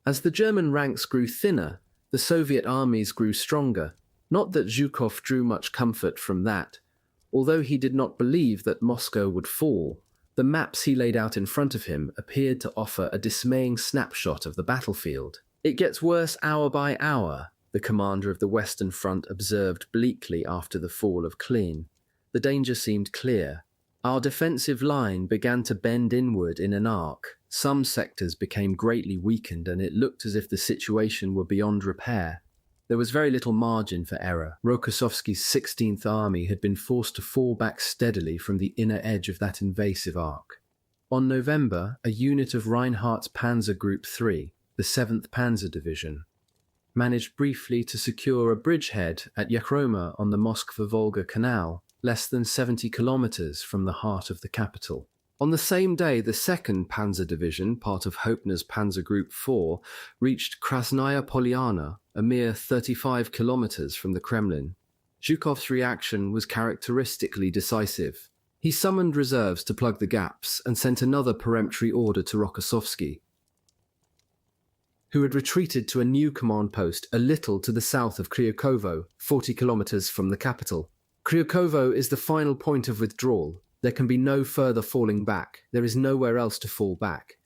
As the German ranks grew thinner, the Soviet armies grew stronger. Not that Zhukov drew much comfort from that. Although he did not believe that Moscow would fall, the maps he laid out in front of him appeared to offer a dismaying snapshot of the battlefield. "It gets worse hour by hour," the commander of the Western Front observed bleakly after the fall of Klin. The danger seemed clear. Our defensive line began to bend inward in an arc. Some sectors became greatly weakened, and it looked as if the situation were beyond repair. There was very little margin for error. Rokossovsky's 16th Army had been forced to fall back steadily from the inner edge of that invasive arc. On November, a unit of Reinhardt's Panzer Group 3, the 7th Panzer Division, managed briefly to secure a bridgehead at Yakhroma on the Moskva-Volga Canal, less than 70 kilometers from the heart of the capital. On the same day, the 2nd Panzer Division, part of Hoepner's Panzer Group 4, reached Krasnaya Polyana, a mere 35 kilometers from the Kremlin. Zhukov's reaction was characteristically decisive. He summoned reserves to plug the gaps and sent another peremptory order to Rokossovsky, who had retreated to a new command post a little to the south of Kryukovo, 40 kilometers from the capital. Kryukovo is the final point of withdrawal. There can be no further falling back. There is nowhere else to fall back.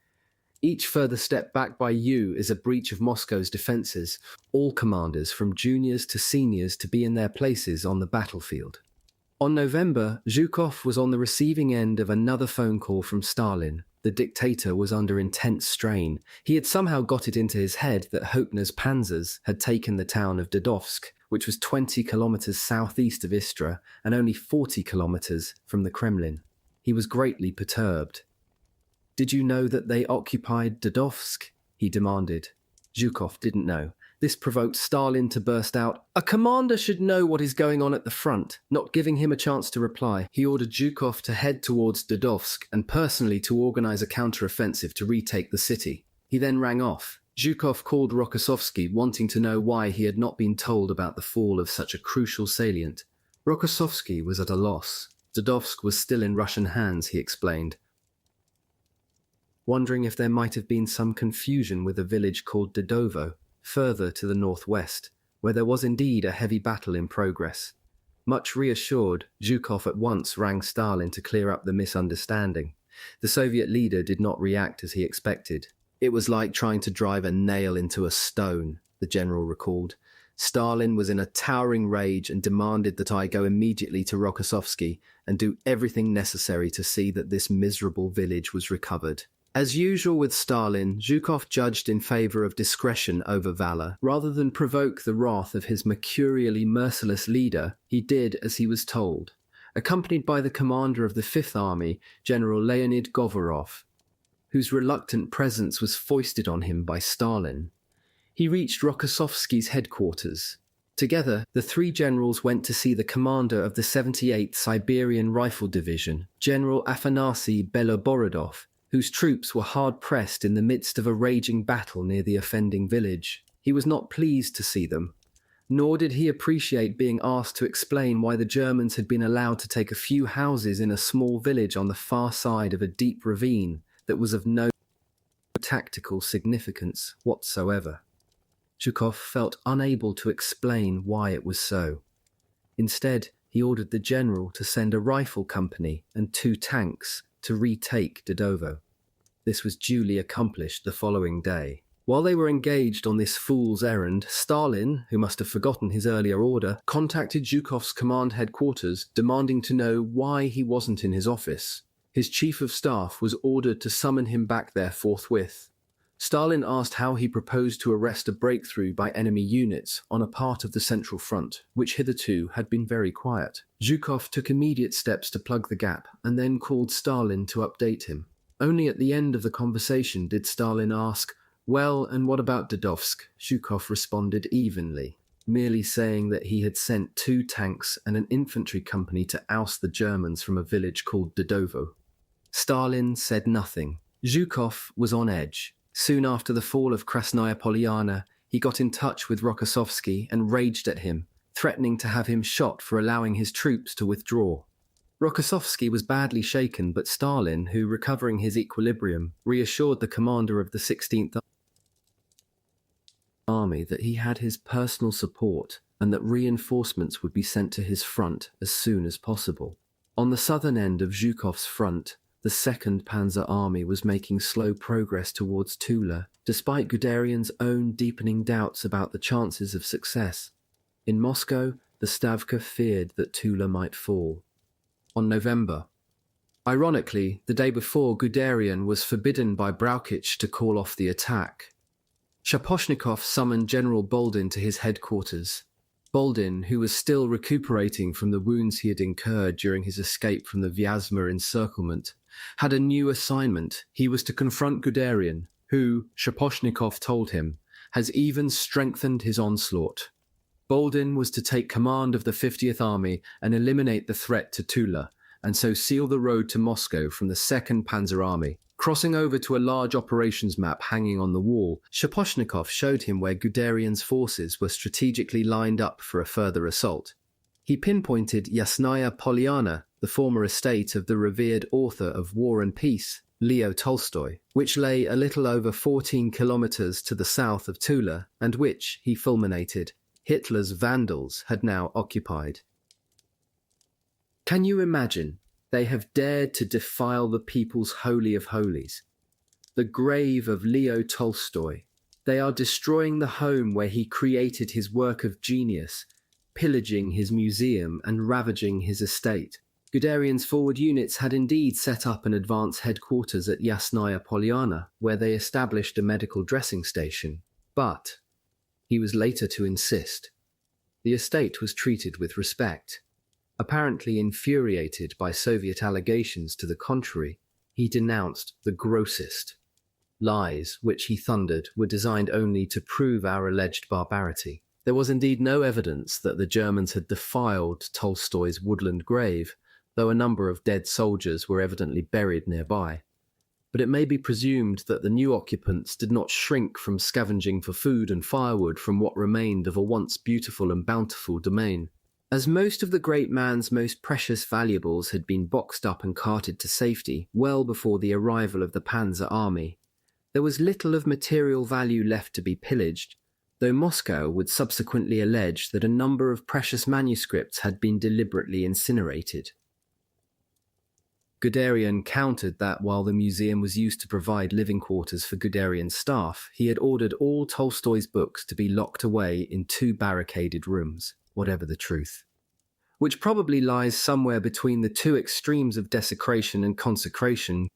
Each further step back by you is a breach of Moscow's defences. All commanders, from juniors to seniors, to be in their places on the battlefield. On November, Zhukov was on the receiving end of another phone call from Stalin. The dictator was under intense strain. He had somehow got it into his head that Hoepner's panzers had taken the town of Dodovsk, which was 20 kilometers southeast of Istra and only 40 kilometers from the Kremlin. He was greatly perturbed. "Did you know that they occupied Dodovsk?" he demanded. Zhukov didn't know. This provoked Stalin to burst out, "A commander should know what is going on at the front." Not giving him a chance to reply, he ordered Zhukov to head towards Dodovsk and personally to organize a counter-offensive to retake the city. He then rang off. Zhukov called Rokossovsky, wanting to know why he had not been told about the fall of such a crucial salient. Rokossovsky was at a loss. Dodovsk was still in Russian hands, he explained, wondering if there might have been some confusion with a village called Dedovo, further to the northwest, where there was indeed a heavy battle in progress. Much reassured, Zhukov at once rang Stalin to clear up the misunderstanding. The Soviet leader did not react as he expected. "It was like trying to drive a nail into a stone," the general recalled. "Stalin was in a towering rage and demanded that I go immediately to Rokossovsky and do everything necessary to see that this miserable village was recovered." As usual with Stalin, Zhukov judged in favor of discretion over valor. Rather than provoke the wrath of his mercurially merciless leader, he did as he was told. Accompanied by the commander of the Fifth Army, General Leonid Govorov, whose reluctant presence was foisted on him by Stalin, he reached Rokossovsky's headquarters. Together, the three generals went to see the commander of the 78th Siberian Rifle Division, General Afanasy Beloborodov, whose troops were hard-pressed in the midst of a raging battle near the offending village. He was not pleased to see them, nor did he appreciate being asked to explain why the Germans had been allowed to take a few houses in a small village on the far side of a deep ravine that was of no tactical significance whatsoever. Zhukov felt unable to explain why it was so. Instead, he ordered the general to send a rifle company and 2 tanks to retake Dedovo. This was duly accomplished the following day. While they were engaged on this fool's errand, Stalin, who must have forgotten his earlier order, contacted Zhukov's command headquarters, demanding to know why he wasn't in his office. His chief of staff was ordered to summon him back there forthwith. Stalin asked how he proposed to arrest a breakthrough by enemy units on a part of the Central Front, which hitherto had been very quiet. Zhukov took immediate steps to plug the gap and then called Stalin to update him. Only at the end of the conversation did Stalin ask, "Well, and what about Dodovsk?" Zhukov responded evenly, merely saying that he had sent 2 tanks and an infantry company to oust the Germans from a village called Dedovo. Stalin said nothing. Zhukov was on edge. Soon after the fall of Krasnaya Polyana, he got in touch with Rokossovsky and raged at him, threatening to have him shot for allowing his troops to withdraw. Rokossovsky was badly shaken, but Stalin, who, recovering his equilibrium, reassured the commander of the 16th Army that he had his personal support and that reinforcements would be sent to his front as soon as possible. On the southern end of Zhukov's front, the 2nd Panzer Army was making slow progress towards Tula, despite Guderian's own deepening doubts about the chances of success. In Moscow, the Stavka feared that Tula might fall. Ironically, the day before, Guderian was forbidden by Brauchitsch to call off the attack. Shaposhnikov summoned General Boldin to his headquarters. Boldin, who was still recuperating from the wounds he had incurred during his escape from the Vyazma encirclement, had a new assignment. He was to confront Guderian, who, Shaposhnikov told him, has even strengthened his onslaught. Boldin was to take command of the 50th Army and eliminate the threat to Tula, and so seal the road to Moscow from the 2nd Panzer Army. Crossing over to a large operations map hanging on the wall, Shaposhnikov showed him where Guderian's forces were strategically lined up for a further assault. He pinpointed Yasnaya Polyana, the former estate of the revered author of War and Peace, Leo Tolstoy, which lay a little over 14 kilometers to the south of Tula, and which, he fulminated, Hitler's Vandals had now occupied. Can you imagine? They have dared to defile the people's holy of holies, the grave of Leo Tolstoy. They are destroying the home where he created his work of genius, pillaging his museum and ravaging his estate. Guderian's forward units had indeed set up an advance headquarters at Yasnaya Polyana, where they established a medical dressing station. But he was later to insist. The estate was treated with respect. Apparently infuriated by Soviet allegations to the contrary, he denounced the grossest, Lies, which he thundered, were designed only to prove our alleged barbarity. There was indeed no evidence that the Germans had defiled Tolstoy's woodland grave, though a number of dead soldiers were evidently buried nearby. But it may be presumed that the new occupants did not shrink from scavenging for food and firewood from what remained of a once beautiful and bountiful domain. As most of the great man's most precious valuables had been boxed up and carted to safety well before the arrival of the Panzer Army, there was little of material value left to be pillaged, though Moscow would subsequently allege that a number of precious manuscripts had been deliberately incinerated. Guderian countered that while the museum was used to provide living quarters for Guderian's staff, he had ordered all Tolstoy's books to be locked away in 2 barricaded rooms, whatever the truth. Which probably lies somewhere between the 2 extremes of desecration and consecration.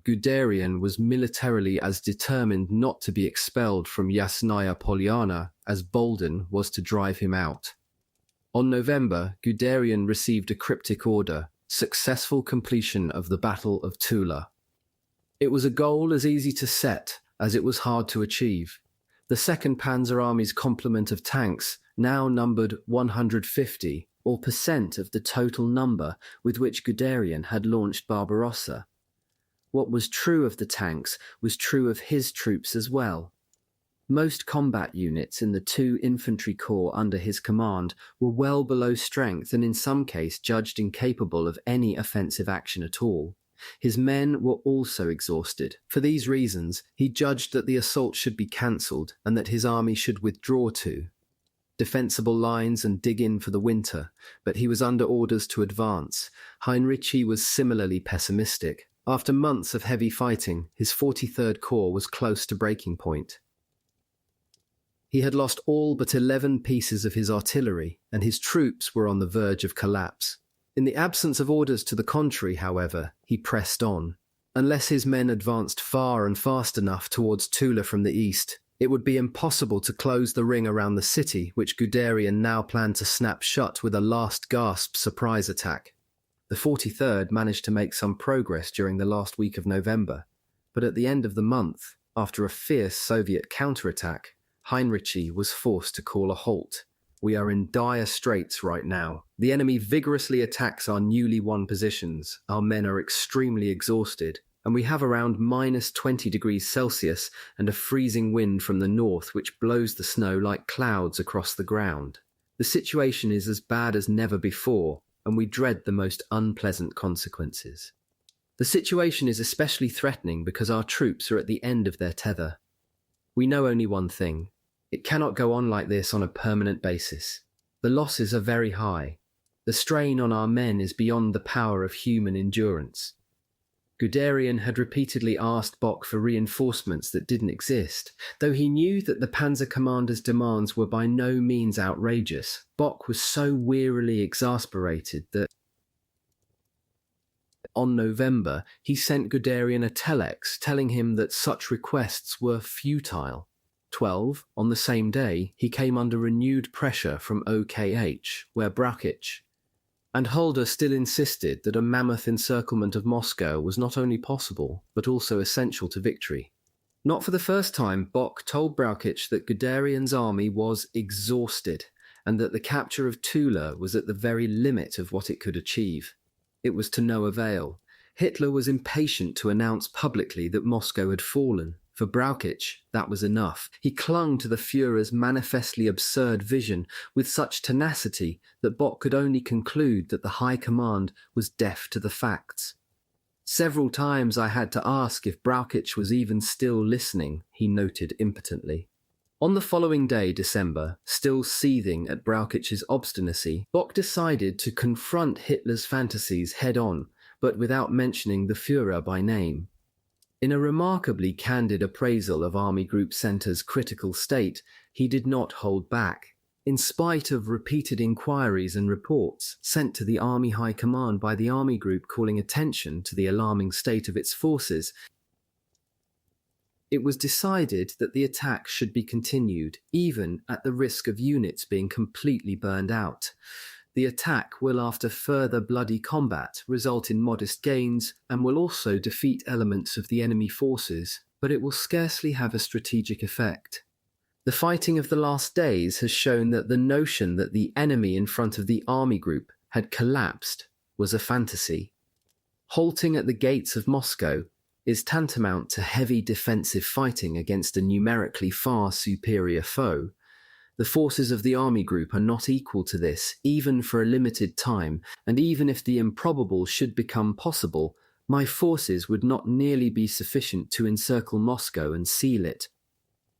Guderian was militarily as determined not to be expelled from Yasnaya Polyana as Boldin was to drive him out. On November, Guderian received a cryptic order: successful completion of the Battle of Tula. It was a goal as easy to set as it was hard to achieve. The 2nd Panzer Army's complement of tanks now numbered 150, or % of the total number with which Guderian had launched Barbarossa. What was true of the tanks was true of his troops as well. Most combat units in the 2 infantry corps under his command were well below strength and in some case judged incapable of any offensive action at all. His men were also exhausted. For these reasons, he judged that the assault should be cancelled and that his army should withdraw to defensible lines and dig in for the winter, but he was under orders to advance. Heinrici was similarly pessimistic. After months of heavy fighting, his 43rd Corps was close to breaking point. He had lost all but 11 pieces of his artillery, and his troops were on the verge of collapse. In the absence of orders to the contrary, however, he pressed on. Unless his men advanced far and fast enough towards Tula from the east, it would be impossible to close the ring around the city, which Guderian now planned to snap shut with a last-gasp surprise attack. The 43rd managed to make some progress during the last week of November, but at the end of the month, after a fierce Soviet counterattack, Heinrici was forced to call a halt. We are in dire straits right now. The enemy vigorously attacks our newly won positions. Our men are extremely exhausted, and we have around -20 degrees Celsius and a freezing wind from the north which blows the snow like clouds across the ground. The situation is as bad as never before, and we dread the most unpleasant consequences. The situation is especially threatening because our troops are at the end of their tether. We know only one thing: it cannot go on like this on a permanent basis. The losses are very high. The strain on our men is beyond the power of human endurance. Guderian had repeatedly asked Bock for reinforcements that didn't exist. Though he knew that the Panzer commander's demands were by no means outrageous, Bock was so wearily exasperated that on November he sent Guderian a telex telling him that such requests were futile. 12, on the same day, he came under renewed pressure from OKH, where Brauchitsch and Hulda still insisted that a mammoth encirclement of Moscow was not only possible, but also essential to victory. Not for the first time, Bock told Brauchitsch that Guderian's army was exhausted, and that the capture of Tula was at the very limit of what it could achieve. It was to no avail. Hitler was impatient to announce publicly that Moscow had fallen. For Brauchitsch, that was enough. He clung to the Führer's manifestly absurd vision with such tenacity that Bock could only conclude that the High Command was deaf to the facts. Several times I had to ask if Brauchitsch was even still listening, he noted impotently. On the following day, December, still seething at Brauchitsch's obstinacy, Bock decided to confront Hitler's fantasies head-on, but without mentioning the Führer by name. In a remarkably candid appraisal of Army Group Centre's critical state, he did not hold back. In spite of repeated inquiries and reports sent to the Army High Command by the Army Group calling attention to the alarming state of its forces, it was decided that the attack should be continued, even at the risk of units being completely burned out. The attack will, after further bloody combat, result in modest gains and will also defeat elements of the enemy forces. but it will scarcely have a strategic effect. The fighting of the last days has shown that the notion that the enemy in front of the army group had collapsed was a fantasy. Halting at the gates of Moscow is tantamount to heavy defensive fighting against a numerically far superior foe. The forces of the army group are not equal to this, even for a limited time, and even if the improbable should become possible, my forces would not nearly be sufficient to encircle Moscow and seal it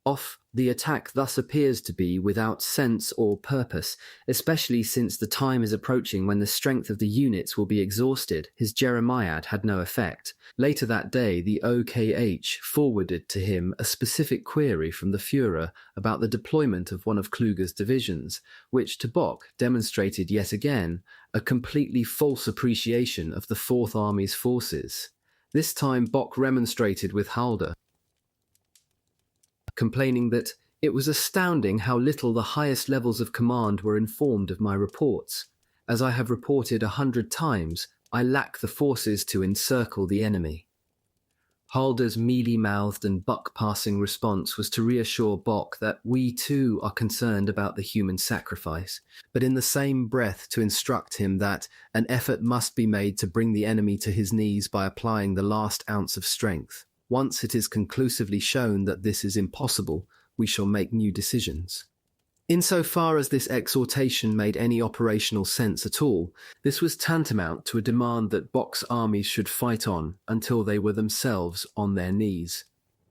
off. The attack thus appears to be without sense or purpose, especially since the time is approaching when the strength of the units will be exhausted. His Jeremiad had no effect. Later that day, the OKH forwarded to him a specific query from the Führer about the deployment of one of Kluger's divisions, which to Bock demonstrated yet again a completely false appreciation of the Fourth Army's forces. This time Bock remonstrated with Halder, complaining that it was astounding how little the highest levels of command were informed of my reports. As I have reported 100 times, I lack the forces to encircle the enemy. Halder's mealy-mouthed and buck-passing response was to reassure Bock that we too are concerned about the human sacrifice, but in the same breath to instruct him that an effort must be made to bring the enemy to his knees by applying the last ounce of strength. Once it is conclusively shown that this is impossible, we shall make new decisions. Insofar as this exhortation made any operational sense at all, this was tantamount to a demand that Bock's armies should fight on until they were themselves on their knees.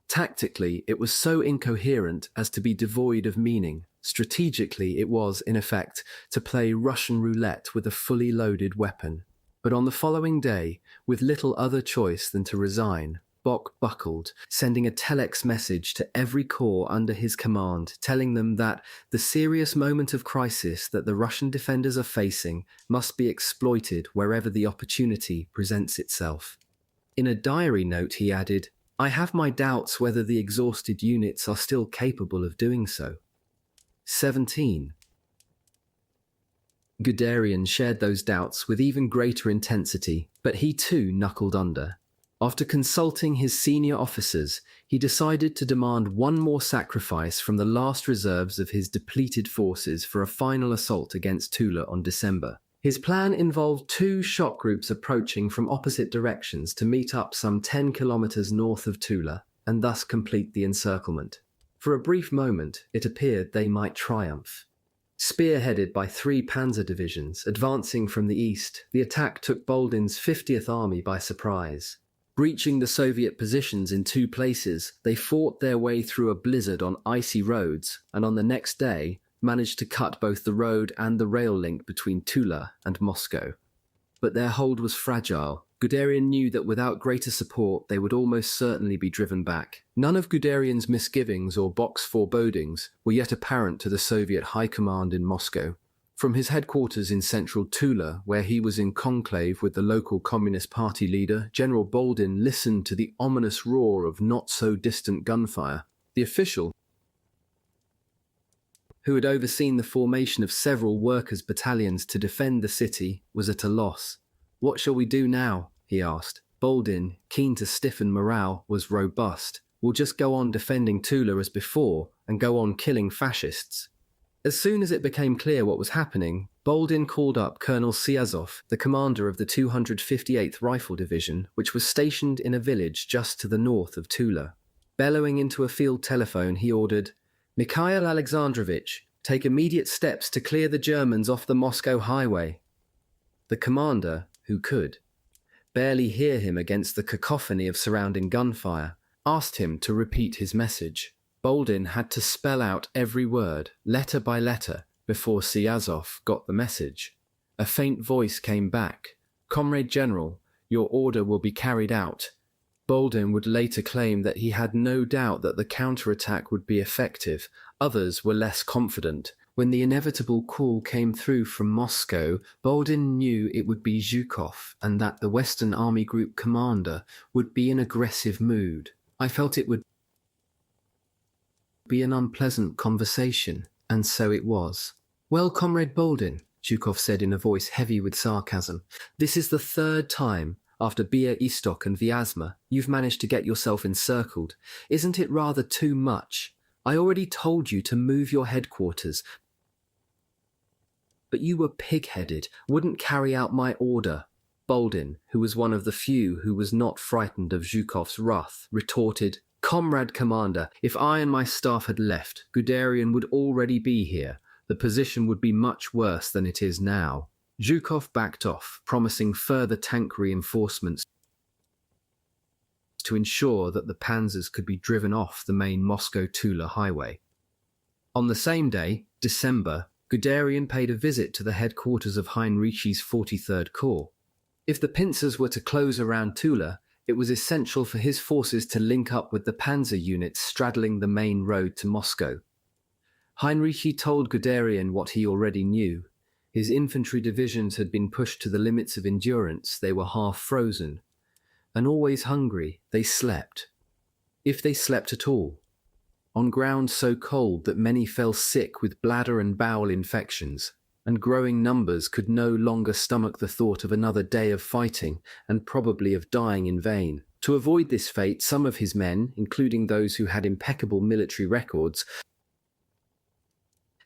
Tactically, it was so incoherent as to be devoid of meaning. Strategically, it was, in effect, to play Russian roulette with a fully loaded weapon. But on the following day, with little other choice than to resign, Bock buckled, sending a telex message to every corps under his command, telling them that the serious moment of crisis that the Russian defenders are facing must be exploited wherever the opportunity presents itself. In a diary note he added, "I have my doubts whether the exhausted units are still capable of doing so." 17. Guderian shared those doubts with even greater intensity, but he too knuckled under. After consulting his senior officers, he decided to demand one more sacrifice from the last reserves of his depleted forces for a final assault against Tula on December. His plan involved two shock groups approaching from opposite directions to meet up some 10 kilometers north of Tula and thus complete the encirclement. For a brief moment, it appeared they might triumph. Spearheaded by 3 panzer divisions advancing from the east, the attack took Boldin's 50th Army by surprise. Breaching the Soviet positions in 2 places, they fought their way through a blizzard on icy roads, and on the next day managed to cut both the road and the rail link between Tula and Moscow. But their hold was fragile. Guderian knew that without greater support they would almost certainly be driven back. None of Guderian's misgivings or Bock's forebodings were yet apparent to the Soviet high command in Moscow. From his headquarters in central Tula, where he was in conclave with the local Communist Party leader, General Boldin listened to the ominous roar of not-so-distant gunfire. The official, who had overseen the formation of several workers' battalions to defend the city, was at a loss. "What shall we do now?" he asked. Boldin, keen to stiffen morale, was robust. "We'll just go on defending Tula as before, and go on killing fascists." As soon as it became clear what was happening, Boldin called up Colonel Siazov, the commander of the 258th Rifle Division, which was stationed in a village just to the north of Tula. Bellowing into a field telephone, he ordered, "Mikhail Alexandrovich, take immediate steps to clear the Germans off the Moscow highway." The commander, who could barely hear him against the cacophony of surrounding gunfire, asked him to repeat his message. Boldin had to spell out every word, letter by letter, before Siazov got the message. A faint voice came back. "Comrade General, your order will be carried out." Boldin would later claim that he had no doubt that the counterattack would be effective. Others were less confident. When the inevitable call came through from Moscow, Boldin knew it would be Zhukov and that the Western Army Group commander would be in aggressive mood. "I felt it would be an unpleasant conversation, and so it was." "Well, Comrade Boldin," Zhukov said in a voice heavy with sarcasm, "this is the 3rd time After Białystok and Vyazma, you've managed to get yourself encircled. Isn't it rather too much? I already told you to move your headquarters, but you were pig-headed, wouldn't carry out my order. Boldin, who was one of the few who was not frightened of Zhukov's wrath, retorted, Comrade Commander, if I and my staff had left, Guderian would already be here. The position would be much worse than it is now. Zhukov backed off, promising further tank reinforcements to ensure that the panzers could be driven off the main Moscow-Tula highway. On the same day, December, Guderian paid a visit to the headquarters of Heinrich's 43rd Corps. If the pincers were to close around Tula, it was essential for his forces to link up with the panzer units straddling the main road to Moscow. Heinrich told Guderian what he already knew. His infantry divisions had been pushed to the limits of endurance, they were half frozen. And always hungry, they slept. If they slept at all. On ground so cold that many fell sick with bladder and bowel infections, and growing numbers could no longer stomach the thought of another day of fighting and probably of dying in vain. To avoid this fate, some of his men, including those who had impeccable military records,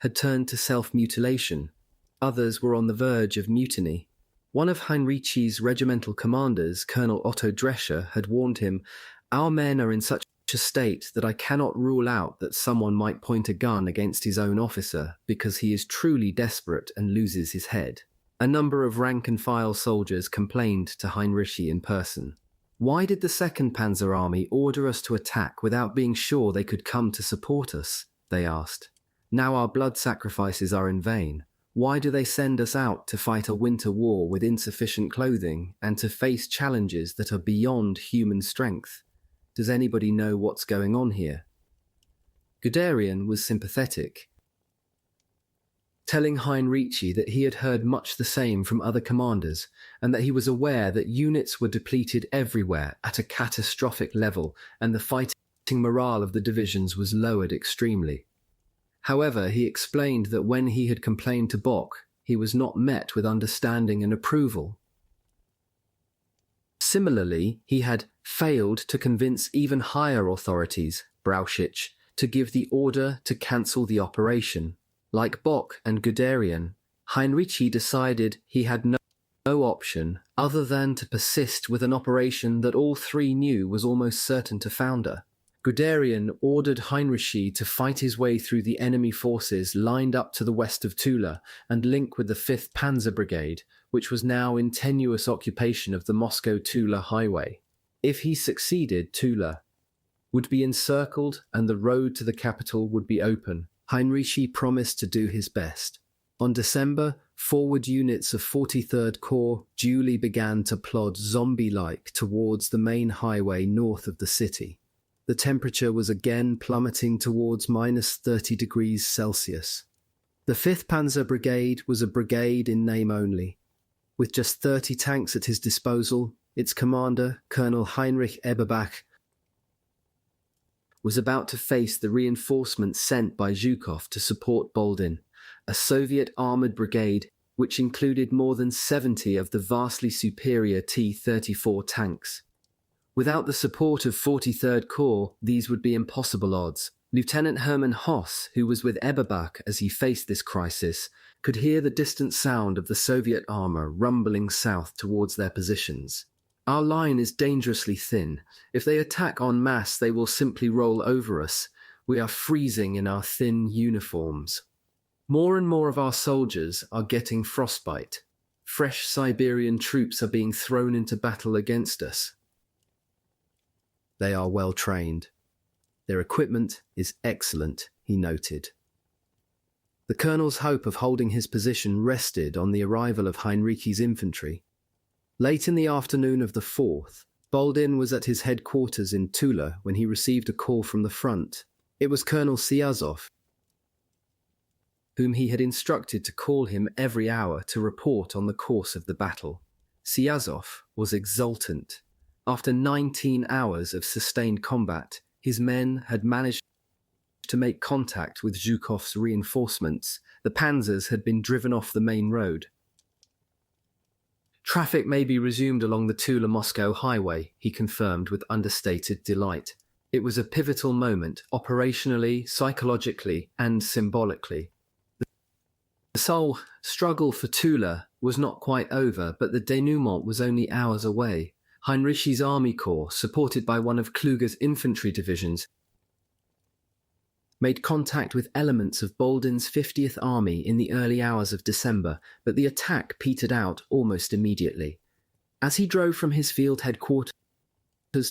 had turned to self-mutilation. Others were on the verge of mutiny. One of Heinrich's regimental commanders, Colonel Otto Drescher, had warned him, "Our men are in such a state that I cannot rule out that someone might point a gun against his own officer because he is truly desperate and loses his head." A number of rank-and-file soldiers complained to Heinrich in person. Why did the 2nd Panzer Army order us to attack without being sure they could come to support us? They asked. Now our blood sacrifices are in vain. Why do they send us out to fight a winter war with insufficient clothing and to face challenges that are beyond human strength? Does anybody know what's going on here? Guderian was sympathetic, telling Heinrich that he had heard much the same from other commanders and that he was aware that units were depleted everywhere at a catastrophic level and the fighting morale of the divisions was lowered extremely. However, he explained that when he had complained to Bock, he was not met with understanding and approval. Similarly, he had failed to convince even higher authorities, Brauchitsch, to give the order to cancel the operation. Like Bock and Guderian, Heinrich decided he had no option other than to persist with an operation that all three knew was almost certain to founder. Guderian ordered Heinrich to fight his way through the enemy forces lined up to the west of Tula and link with the 5th Panzer Brigade, which was now in tenuous occupation of the Moscow-Tula highway. If he succeeded, Tula would be encircled and the road to the capital would be open. Heinrich promised to do his best. On December, forward units of 43rd Corps duly began to plod zombie-like towards the main highway north of the city. The temperature was again plummeting towards minus 30 degrees Celsius. The 5th Panzer Brigade was a brigade in name only. With just 30 tanks at his disposal, its commander, Colonel Heinrich Eberbach, was about to face the reinforcements sent by Zhukov to support Boldin, a Soviet armoured brigade which included more than 70 of the vastly superior T-34 tanks. Without the support of 43rd Corps, these would be impossible odds. Lieutenant Hermann Hoss, who was with Eberbach as he faced this crisis, could hear the distant sound of the Soviet armour rumbling south towards their positions. Our line is dangerously thin. If they attack en masse, they will simply roll over us. We are freezing in our thin uniforms. More and more of our soldiers are getting frostbite. Fresh Siberian troops are being thrown into battle against us. They are well trained. Their equipment is excellent, he noted. The colonel's hope of holding his position rested on the arrival of Heinrich's infantry. Late in the afternoon of the 4th, Boldin was at his headquarters in Tula when he received a call from the front. It was Colonel Siazov, whom he had instructed to call him every hour to report on the course of the battle. Siazov was exultant. After 19 hours of sustained combat, his men had managed to make contact with Zhukov's reinforcements. The panzers had been driven off the main road. Traffic may be resumed along the Tula-Moscow highway, he confirmed with understated delight. It was a pivotal moment, operationally, psychologically, and symbolically. The sole struggle for Tula was not quite over, but the denouement was only hours away. Heinrich's army corps, supported by one of Kluge's infantry divisions, made contact with elements of Boldin's 50th Army in the early hours of December, but the attack petered out almost immediately. As he drove from his field headquarters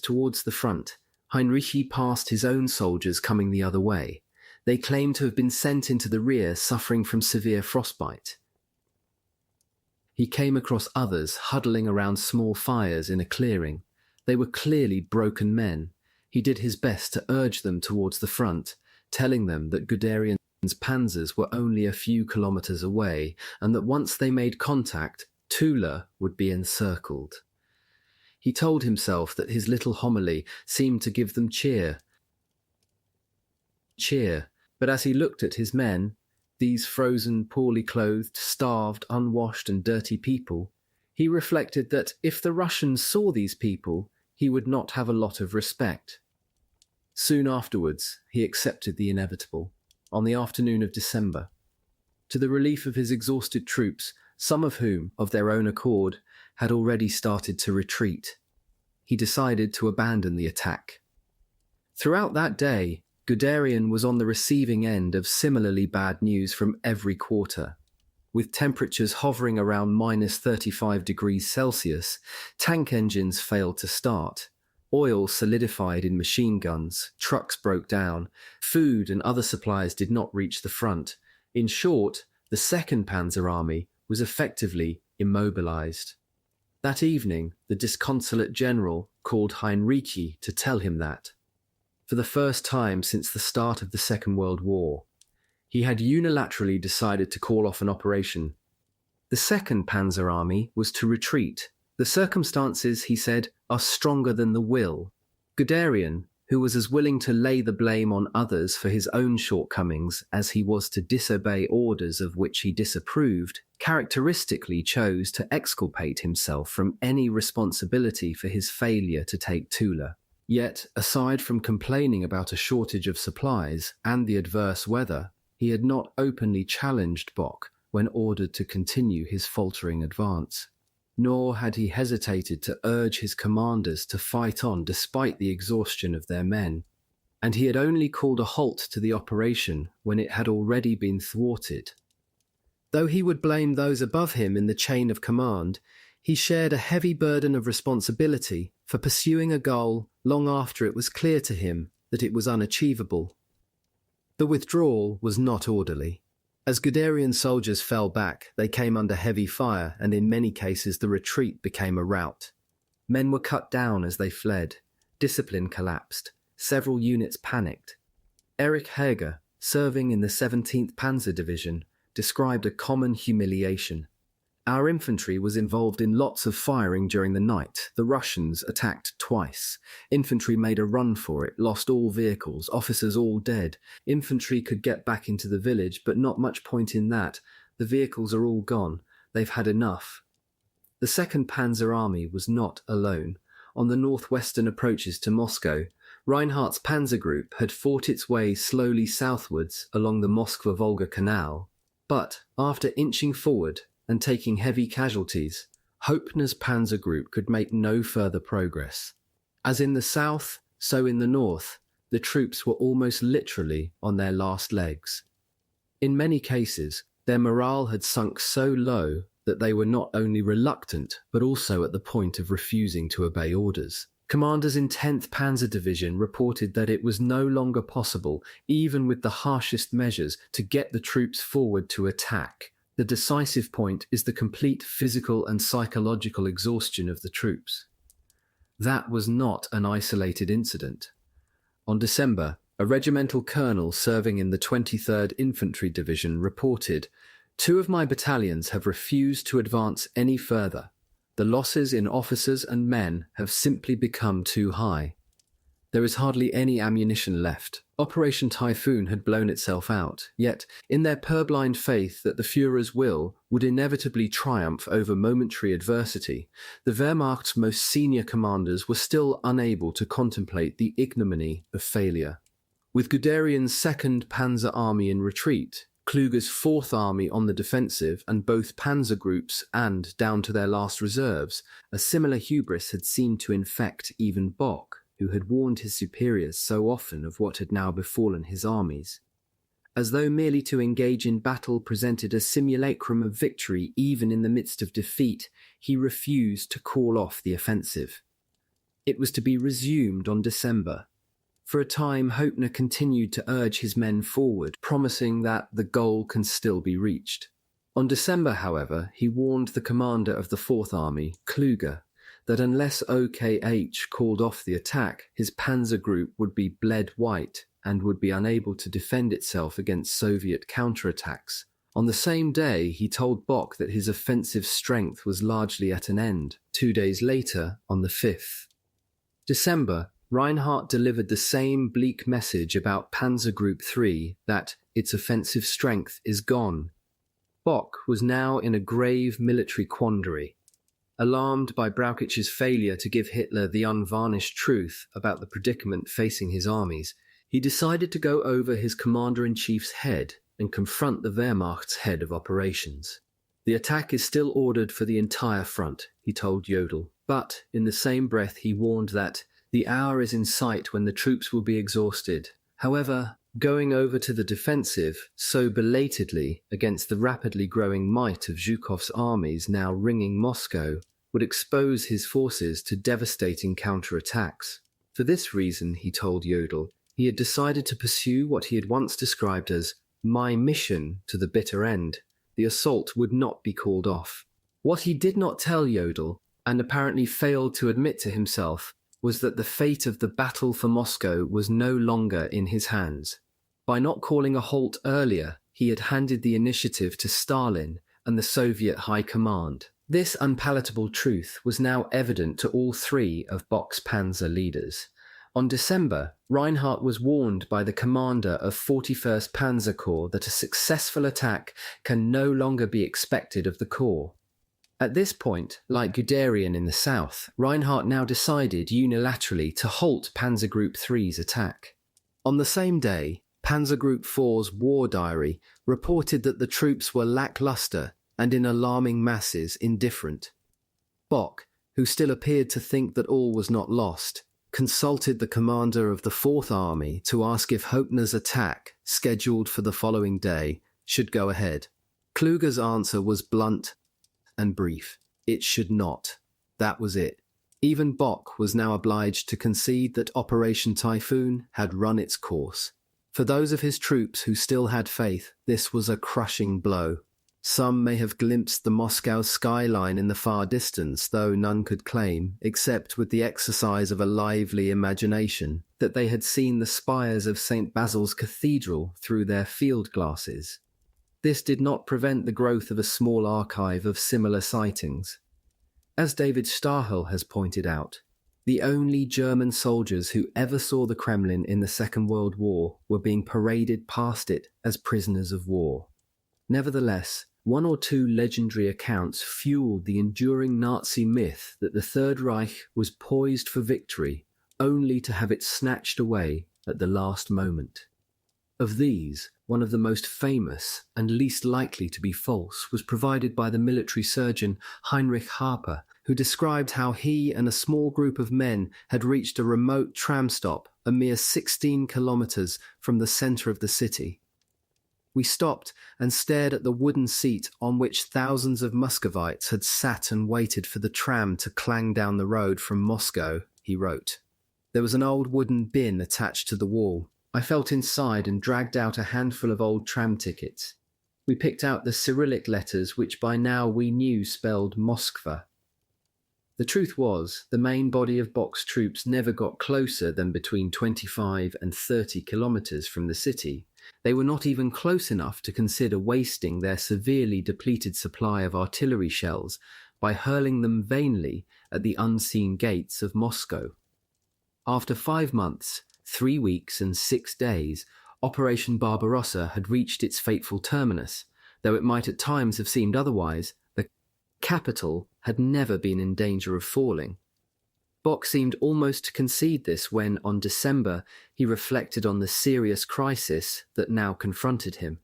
towards the front, Heinrich passed his own soldiers coming the other way. They claimed to have been sent into the rear suffering from severe frostbite. He came across others huddling around small fires in a clearing. They were clearly broken men. He did his best to urge them towards the front, telling them that Guderian's panzers were only a few kilometers away and that once they made contact, Tula would be encircled. He told himself that his little homily seemed to give them cheer, but as he looked at his men, these frozen, poorly clothed, starved, unwashed and dirty people, he reflected that if the Russians saw these people, he would not have a lot of respect. Soon afterwards, he accepted the inevitable, on the afternoon of December. To the relief of his exhausted troops, some of whom, of their own accord, had already started to retreat, he decided to abandon the attack. Throughout that day, Guderian was on the receiving end of similarly bad news from every quarter. With temperatures hovering around minus 35 degrees Celsius, tank engines failed to start. Oil solidified in machine guns, trucks broke down, food and other supplies did not reach the front. In short, the 2nd Panzer Army was effectively immobilized. That evening, the disconsolate general called Heinrich to tell him that. For the first time since the start of the Second World War, he had unilaterally decided to call off an operation. The 2nd Panzer Army was to retreat. The circumstances, he said, are stronger than the will. Guderian, who was as willing to lay the blame on others for his own shortcomings as he was to disobey orders of which he disapproved, characteristically chose to exculpate himself from any responsibility for his failure to take Tula. Yet, aside from complaining about a shortage of supplies and the adverse weather, he had not openly challenged Bock when ordered to continue his faltering advance. Nor had he hesitated to urge his commanders to fight on despite the exhaustion of their men, and he had only called a halt to the operation when it had already been thwarted. Though he would blame those above him in the chain of command, he shared a heavy burden of responsibility for pursuing a goal long after it was clear to him that it was unachievable. The withdrawal was not orderly. As Guderian soldiers fell back, they came under heavy fire, and in many cases the retreat became a rout. Men were cut down as they fled. Discipline collapsed. Several units panicked. Erich Heger, serving in the 17th Panzer Division, described a common humiliation. Our infantry was involved in lots of firing during the night. The Russians attacked twice. Infantry made a run for it, lost all vehicles, officers all dead. Infantry could get back into the village, but not much point in that. The vehicles are all gone. They've had enough. The 2nd Panzer Army was not alone. On the northwestern approaches to Moscow, Reinhardt's panzer group had fought its way slowly southwards along the Moskva-Volga Canal, but after inching forward and taking heavy casualties, Hoepner's panzer group could make no further progress. As in the south, so in the north, the troops were almost literally on their last legs. In many cases, their morale had sunk so low that they were not only reluctant, but also at the point of refusing to obey orders. Commanders in 10th Panzer Division reported that it was no longer possible, even with the harshest measures, to get the troops forward to attack. The decisive point is the complete physical and psychological exhaustion of the troops. That was not an isolated incident. On December, a regimental colonel serving in the 23rd Infantry Division reported, "2 of my battalions have refused to advance any further. The losses in officers and men have simply become too high." There is hardly any ammunition left. Operation Typhoon had blown itself out, yet, in their purblind faith that the Führer's will would inevitably triumph over momentary adversity, the Wehrmacht's most senior commanders were still unable to contemplate the ignominy of failure. With Guderian's 2nd Panzer Army in retreat, Kluge's 4th Army on the defensive, and both panzer groups and, down to their last reserves, a similar hubris had seemed to infect even Bock, who had warned his superiors so often of what had now befallen his armies. As though merely to engage in battle presented a simulacrum of victory even in the midst of defeat, he refused to call off the offensive. It was to be resumed on December. For a time, Hoepner continued to urge his men forward, promising that the goal can still be reached. On December, however, he warned the commander of the 4th Army, Kluge, that unless OKH called off the attack, his panzer group would be bled white and would be unable to defend itself against Soviet counterattacks. On the same day, he told Bock that his offensive strength was largely at an end. 2 days later, on the 5th December, Reinhardt delivered the same bleak message about Panzer Group 3, that its offensive strength is gone. Bock was now in a grave military quandary. Alarmed by Brauchitz's failure to give Hitler the unvarnished truth about the predicament facing his armies, he decided to go over his commander-in-chief's head and confront the Wehrmacht's head of operations. The attack is still ordered for the entire front, he told Jodl, but in the same breath he warned that the hour is in sight when the troops will be exhausted. However, going over to the defensive so belatedly against the rapidly growing might of Zhukov's armies now ringing Moscow would expose his forces to devastating counterattacks. For this reason, he told Jodl, he had decided to pursue what he had once described as my mission to the bitter end. The assault would not be called off. What he did not tell Jodl, and apparently failed to admit to himself, was that the fate of the battle for Moscow was no longer in his hands. By not calling a halt earlier, he had handed the initiative to Stalin and the Soviet High Command. This unpalatable truth was now evident to all 3 of Bock's panzer leaders. On December, Reinhardt was warned by the commander of 41st Panzer Corps that a successful attack can no longer be expected of the corps. At this point, like Guderian in the south, Reinhardt now decided unilaterally to halt Panzer Group 3's attack. On the same day, Panzer Group 4's war diary reported that the troops were lackluster and in alarming masses indifferent. Bock, who still appeared to think that all was not lost, consulted the commander of the 4th Army to ask if Hoepner's attack, scheduled for the following day, should go ahead. Kluge's answer was blunt and brief. It should not. That was it. Even Bock was now obliged to concede that Operation Typhoon had run its course. For those of his troops who still had faith, this was a crushing blow. Some may have glimpsed the Moscow skyline in the far distance, though none could claim, except with the exercise of a lively imagination, that they had seen the spires of St. Basil's Cathedral through their field glasses. This did not prevent the growth of a small archive of similar sightings. As David Stahel has pointed out, the only German soldiers who ever saw the Kremlin in the Second World War were being paraded past it as prisoners of war. Nevertheless, 1 or 2 legendary accounts fueled the enduring Nazi myth that the Third Reich was poised for victory, only to have it snatched away at the last moment. Of these, one of the most famous and least likely to be false was provided by the military surgeon Heinrich Harper, who described how he and a small group of men had reached a remote tram stop a mere 16 kilometers from the center of the city. We stopped and stared at the wooden seat on which thousands of Muscovites had sat and waited for the tram to clang down the road from Moscow, he wrote. There was an old wooden bin attached to the wall. I felt inside and dragged out a handful of old tram tickets. We picked out the Cyrillic letters which by now we knew spelled Moskva. The truth was, the main body of Bock's troops never got closer than between 25 and 30 kilometers from the city. They were not even close enough to consider wasting their severely depleted supply of artillery shells by hurling them vainly at the unseen gates of Moscow. After 5 months, 3 weeks and 6 days, Operation Barbarossa had reached its fateful terminus. Though it might at times have seemed otherwise, the capital had never been in danger of falling. Bock seemed almost to concede this when, on December, he reflected on the serious crisis that now confronted him.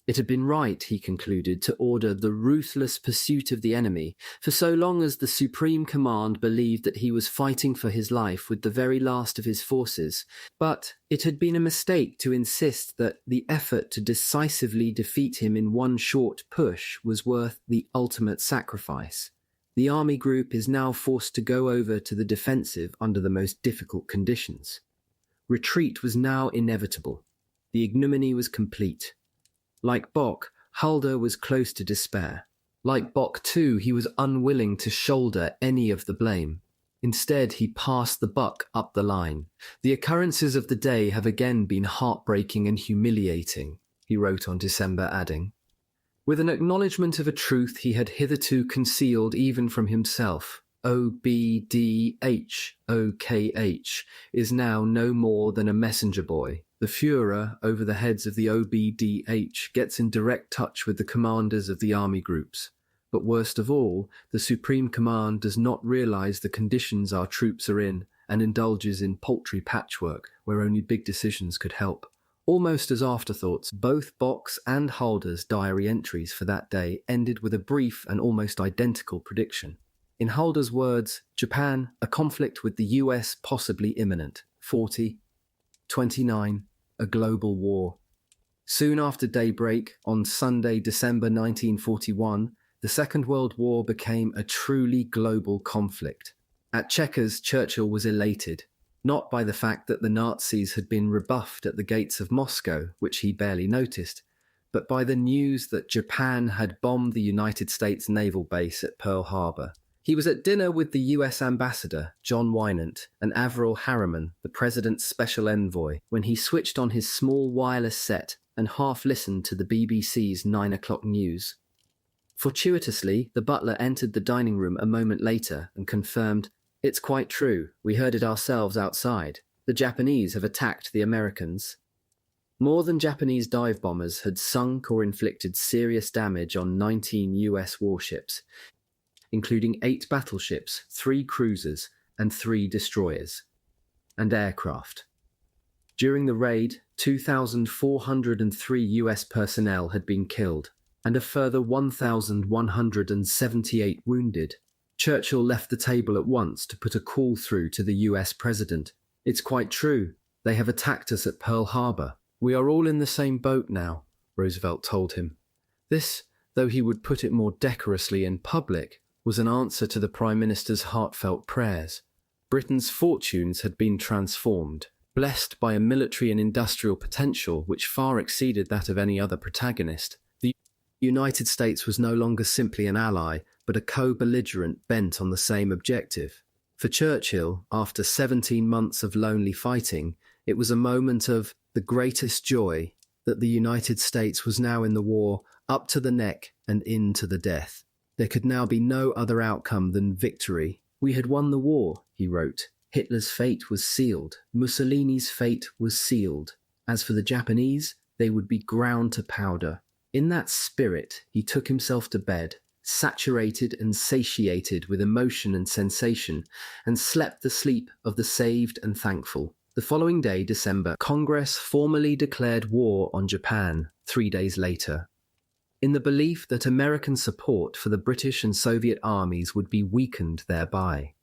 It had been right, he concluded, to order the ruthless pursuit of the enemy, for so long as the Supreme Command believed that he was fighting for his life with the very last of his forces. But it had been a mistake to insist that the effort to decisively defeat him in one short push was worth the ultimate sacrifice. The army group is now forced to go over to the defensive under the most difficult conditions. Retreat was now inevitable. The ignominy was complete. Like Bock, Halder was close to despair. Like Bock too, he was unwilling to shoulder any of the blame. Instead, he passed the buck up the line. "The occurrences of the day have again been heartbreaking and humiliating," he wrote on December, adding, with an acknowledgement of a truth he had hitherto concealed even from himself. OBDH is now no more than a messenger boy. The Führer, over the heads of the OBDH, gets in direct touch with the commanders of the army groups. But worst of all, the Supreme Command does not realize the conditions our troops are in and indulges in paltry patchwork where only big decisions could help. Almost as afterthoughts, both Bock's and Halder's diary entries for that day ended with a brief and almost identical prediction. In Halder's words, Japan, a conflict with the US possibly imminent. 40. 29. A global war. Soon after daybreak, on Sunday, December 1941, the Second World War became a truly global conflict. At Chequers, Churchill was elated, not by the fact that the Nazis had been rebuffed at the gates of Moscow, which he barely noticed, but by the news that Japan had bombed the United States naval base at Pearl Harbor. He was at dinner with the US ambassador, John Wynant, and Averell Harriman, the president's special envoy, when he switched on his small wireless set and half listened to the BBC's 9 o'clock news. Fortuitously, the butler entered the dining room a moment later and confirmed, "It's quite true. We heard it ourselves outside. The Japanese have attacked the Americans." More than Japanese dive bombers had sunk or inflicted serious damage on 19 US warships, including 8 battleships, 3 cruisers, and 3 destroyers, and aircraft. During the raid, 2,403 US personnel had been killed, and a further 1,178 wounded. Churchill left the table at once to put a call through to the US president. "It's quite true. They have attacked us at Pearl Harbor. We are all in the same boat now," Roosevelt told him. This, though he would put it more decorously in public, was an answer to the Prime Minister's heartfelt prayers. Britain's fortunes had been transformed, blessed by a military and industrial potential which far exceeded that of any other protagonist. The United States was no longer simply an ally, but a co-belligerent bent on the same objective. For Churchill, after 17 months of lonely fighting, it was a moment of the greatest joy that the United States was now in the war, up to the neck and into the death. There could now be no other outcome than victory. "We had won the war," he wrote. "Hitler's fate was sealed. Mussolini's fate was sealed. As for the Japanese, they would be ground to powder." In that spirit, he took himself to bed, saturated and satiated with emotion and sensation, and slept the sleep of the saved and thankful. The following day, December, Congress formally declared war on Japan 3 days later, in the belief that American support for the British and Soviet armies would be weakened thereby.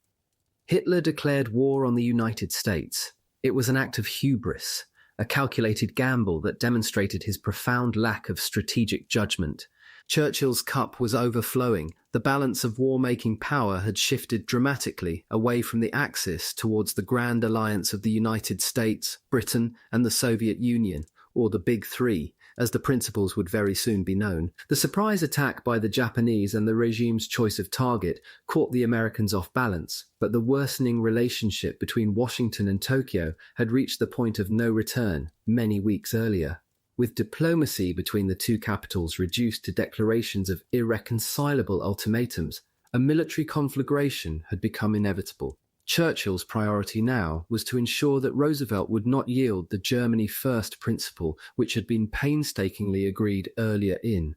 Hitler declared war on the United States. It was an act of hubris, a calculated gamble that demonstrated his profound lack of strategic judgment. Churchill's cup was overflowing. The balance of war-making power had shifted dramatically away from the Axis towards the grand alliance of the United States, Britain, and the Soviet Union, or the Big Three, as the principles would very soon be known. The surprise attack by the Japanese and the regime's choice of target caught the Americans off balance, but the worsening relationship between Washington and Tokyo had reached the point of no return many weeks earlier. With diplomacy between the two capitals reduced to declarations of irreconcilable ultimatums, a military conflagration had become inevitable. Churchill's priority now was to ensure that Roosevelt would not yield the Germany First principle, which had been painstakingly agreed earlier in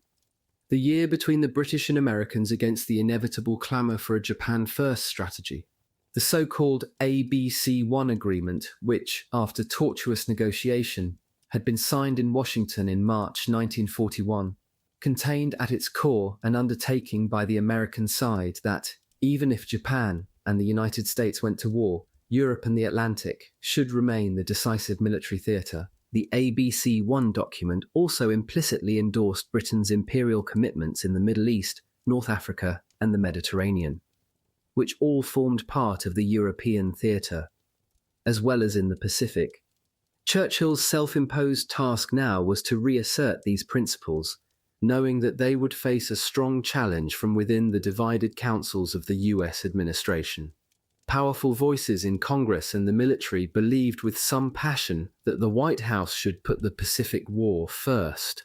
the year between the British and Americans against the inevitable clamour for a Japan First strategy. The so-called ABC-1 agreement, which, after tortuous negotiation, had been signed in Washington in March 1941, contained at its core an undertaking by the American side that, even if Japan and the United States went to war, Europe and the Atlantic should remain the decisive military theatre. The ABC-1 document also implicitly endorsed Britain's imperial commitments in the Middle East, North Africa, and the Mediterranean, which all formed part of the European theatre, as well as in the Pacific. Churchill's self-imposed task now was to reassert these principles, knowing that they would face a strong challenge from within the divided councils of the US administration. Powerful voices in Congress and the military believed with some passion that the White House should put the Pacific War first.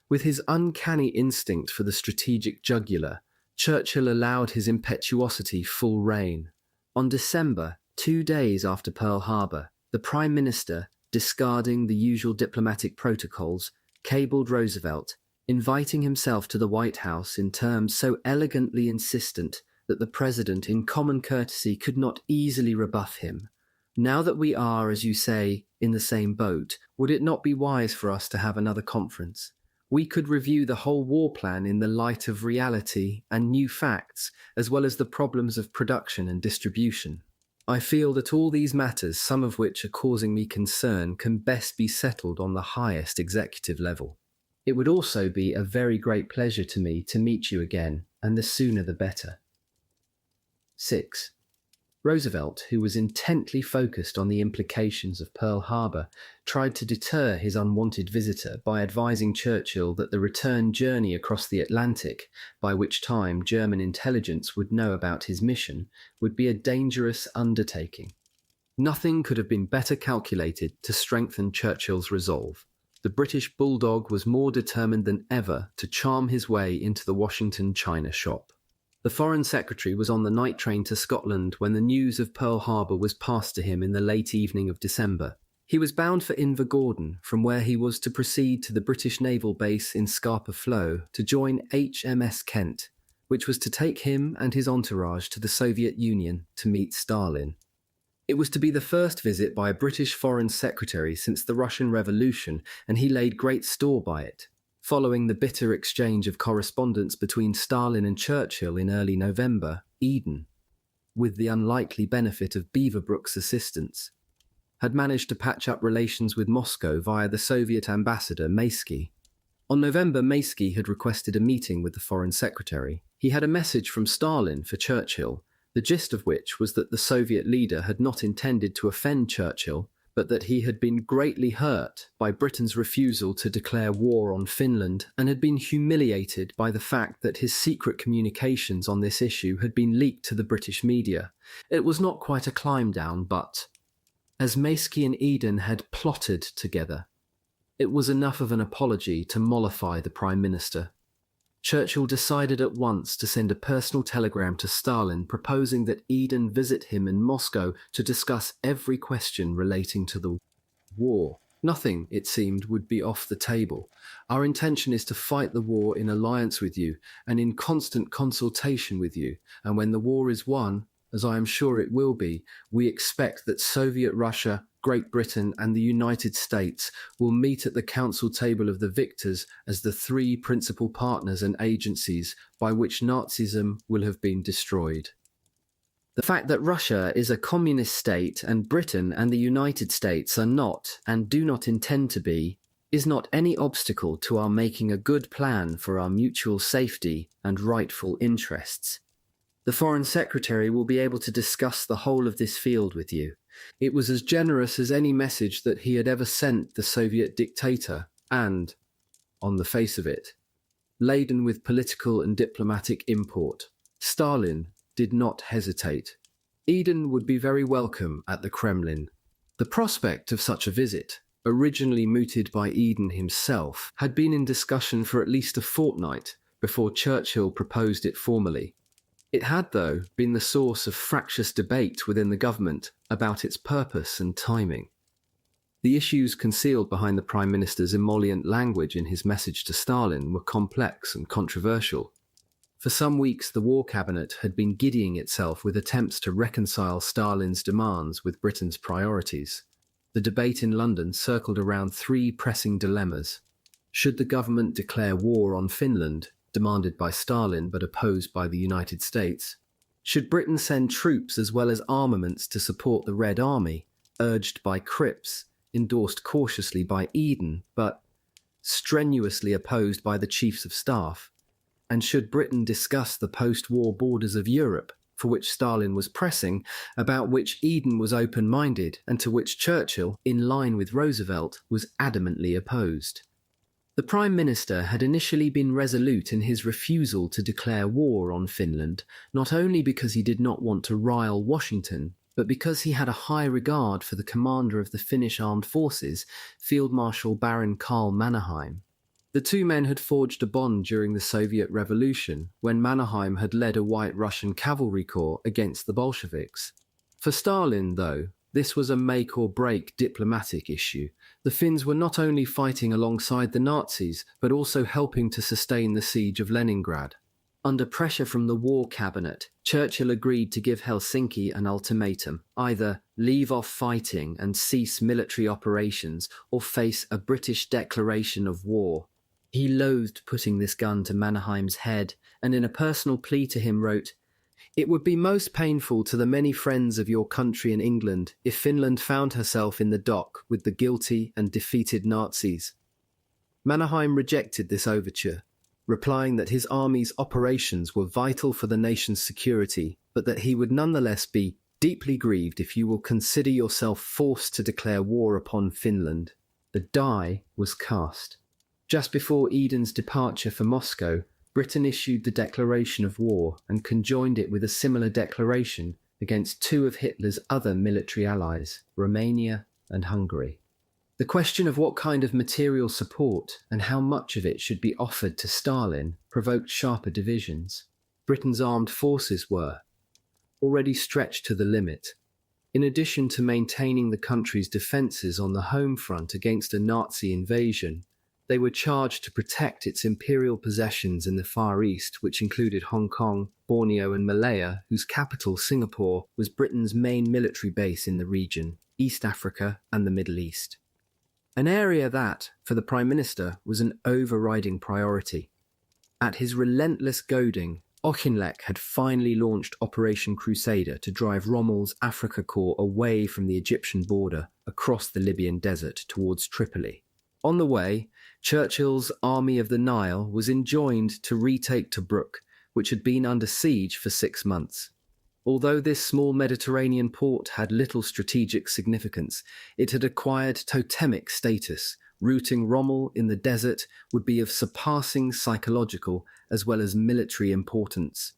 With his uncanny instinct for the strategic jugular, Churchill allowed his impetuosity full rein. On December, 2 days after Pearl Harbor, the Prime Minister, discarding the usual diplomatic protocols, cabled Roosevelt, inviting himself to the White House in terms so elegantly insistent that the President, in common courtesy, could not easily rebuff him. Now that we are, as you say, in the same boat, would it not be wise for us to have another conference? We could review the whole war plan in the light of reality and new facts, as well as the problems of production and distribution. I feel that all these matters, some of which are causing me concern, can best be settled on the highest executive level. It would also be a very great pleasure to me to meet you again, and the sooner the better. 6. Roosevelt, who was intently focused on the implications of Pearl Harbor, tried to deter his unwanted visitor by advising Churchill that the return journey across the Atlantic, by which time German intelligence would know about his mission, would be a dangerous undertaking. Nothing could have been better calculated to strengthen Churchill's resolve. The British bulldog was more determined than ever to charm his way into the Washington china shop. The Foreign Secretary was on the night train to Scotland when the news of Pearl Harbor was passed to him in the late evening of December. He was bound for Invergordon, from where he was to proceed to the British naval base in Scapa Flow to join HMS Kent, which was to take him and his entourage to the Soviet Union to meet Stalin. It was to be the first visit by a British Foreign Secretary since the Russian Revolution, and he laid great store by it. Following the bitter exchange of correspondence between Stalin and Churchill in early November, Eden, with the unlikely benefit of Beaverbrook's assistance, had managed to patch up relations with Moscow via the Soviet ambassador Maysky. On November, Maysky had requested a meeting with the Foreign Secretary. He had a message from Stalin for Churchill, the gist of which was that the Soviet leader had not intended to offend Churchill, but that he had been greatly hurt by Britain's refusal to declare war on Finland and had been humiliated by the fact that his secret communications on this issue had been leaked to the British media. It was not quite a climb down, but, as Maysky and Eden had plotted together, it was enough of an apology to mollify the Prime Minister. Churchill decided at once to send a personal telegram to Stalin proposing that Eden visit him in Moscow to discuss every question relating to the war. Nothing, it seemed, would be off the table. Our intention is to fight the war in alliance with you and in constant consultation with you, and when the war is won, as I am sure it will be, we expect that Soviet Russia, Great Britain and the United States will meet at the council table of the victors as the three principal partners and agencies by which Nazism will have been destroyed. The fact that Russia is a communist state and Britain and the United States are not, and do not intend to be, is not any obstacle to our making a good plan for our mutual safety and rightful interests. The Foreign Secretary will be able to discuss the whole of this field with you. It was as generous as any message that he had ever sent the Soviet dictator, and, on the face of it, laden with political and diplomatic import. Stalin did not hesitate. Eden would be very welcome at the Kremlin. The prospect of such a visit, originally mooted by Eden himself, had been in discussion for at least a fortnight before Churchill proposed it formally. It had, though, been the source of fractious debate within the government about its purpose and timing. The issues concealed behind the Prime Minister's emollient language in his message to Stalin were complex and controversial. For some weeks, the War Cabinet had been giddying itself with attempts to reconcile Stalin's demands with Britain's priorities. The debate in London circled around three pressing dilemmas. Should the government declare war on Finland, demanded by Stalin but opposed by the United States? Should Britain send troops as well as armaments to support the Red Army, urged by Cripps, endorsed cautiously by Eden, but strenuously opposed by the Chiefs of Staff? And should Britain discuss the post-war borders of Europe, for which Stalin was pressing, about which Eden was open-minded, and to which Churchill, in line with Roosevelt, was adamantly opposed? The Prime Minister had initially been resolute in his refusal to declare war on Finland, not only because he did not want to rile Washington, but because he had a high regard for the commander of the Finnish armed forces, Field Marshal Baron Karl Mannerheim. The two men had forged a bond during the Soviet Revolution, when Mannerheim had led a White Russian cavalry corps against the Bolsheviks. For Stalin, though, this was a make-or-break diplomatic issue. The Finns were not only fighting alongside the Nazis, but also helping to sustain the siege of Leningrad. Under pressure from the War Cabinet, Churchill agreed to give Helsinki an ultimatum: either leave off fighting and cease military operations, or face a British declaration of war. He loathed putting this gun to Mannerheim's head, and in a personal plea to him wrote, "It would be most painful to the many friends of your country in England if Finland found herself in the dock with the guilty and defeated Nazis." Mannerheim rejected this overture, replying that his army's operations were vital for the nation's security, but that he would nonetheless be deeply grieved if you will consider yourself forced to declare war upon Finland. The die was cast. Just before Eden's departure for Moscow, Britain issued the declaration of war and conjoined it with a similar declaration against two of Hitler's other military allies, Romania and Hungary. The question of what kind of material support and how much of it should be offered to Stalin provoked sharper divisions. Britain's armed forces were already stretched to the limit. In addition to maintaining the country's defences on the home front against a Nazi invasion, they were charged to protect its imperial possessions in the Far East, which included Hong Kong, Borneo and Malaya, whose capital, Singapore, was Britain's main military base in the region, East Africa and the Middle East. An area that, for the Prime Minister, was an overriding priority. At his relentless goading, Auchinleck had finally launched Operation Crusader to drive Rommel's Afrika Korps away from the Egyptian border across the Libyan desert towards Tripoli. On the way, Churchill's Army of the Nile was enjoined to retake Tobruk, which had been under siege for 6 months. Although this small Mediterranean port had little strategic significance, it had acquired totemic status. Routing Rommel in the desert would be of surpassing psychological as well as military importance.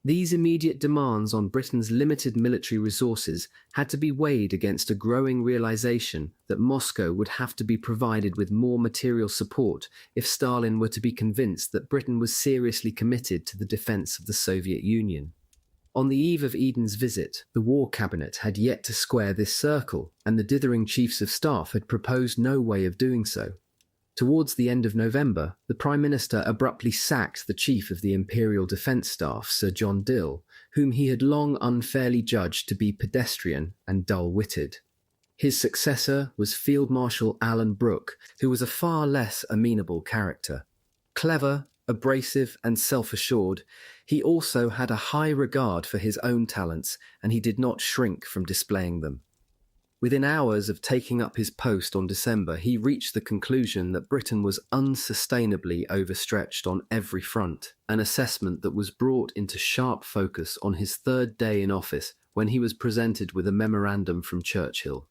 These immediate demands on Britain's limited military resources had to be weighed against a growing realization that Moscow would have to be provided with more material support if Stalin were to be convinced that Britain was seriously committed to the defense of the Soviet Union. On the eve of Eden's visit, the War Cabinet had yet to square this circle, and the dithering Chiefs of Staff had proposed no way of doing so. Towards the end of November, the Prime Minister abruptly sacked the Chief of the Imperial Defence Staff, Sir John Dill, whom he had long unfairly judged to be pedestrian and dull-witted. His successor was Field Marshal Alan Brooke, who was a far less amenable character. Clever, abrasive and self-assured, he also had a high regard for his own talents, and he did not shrink from displaying them. Within hours of taking up his post on December, he reached the conclusion that Britain was unsustainably overstretched on every front, an assessment that was brought into sharp focus on his third day in office when he was presented with a memorandum from Churchill.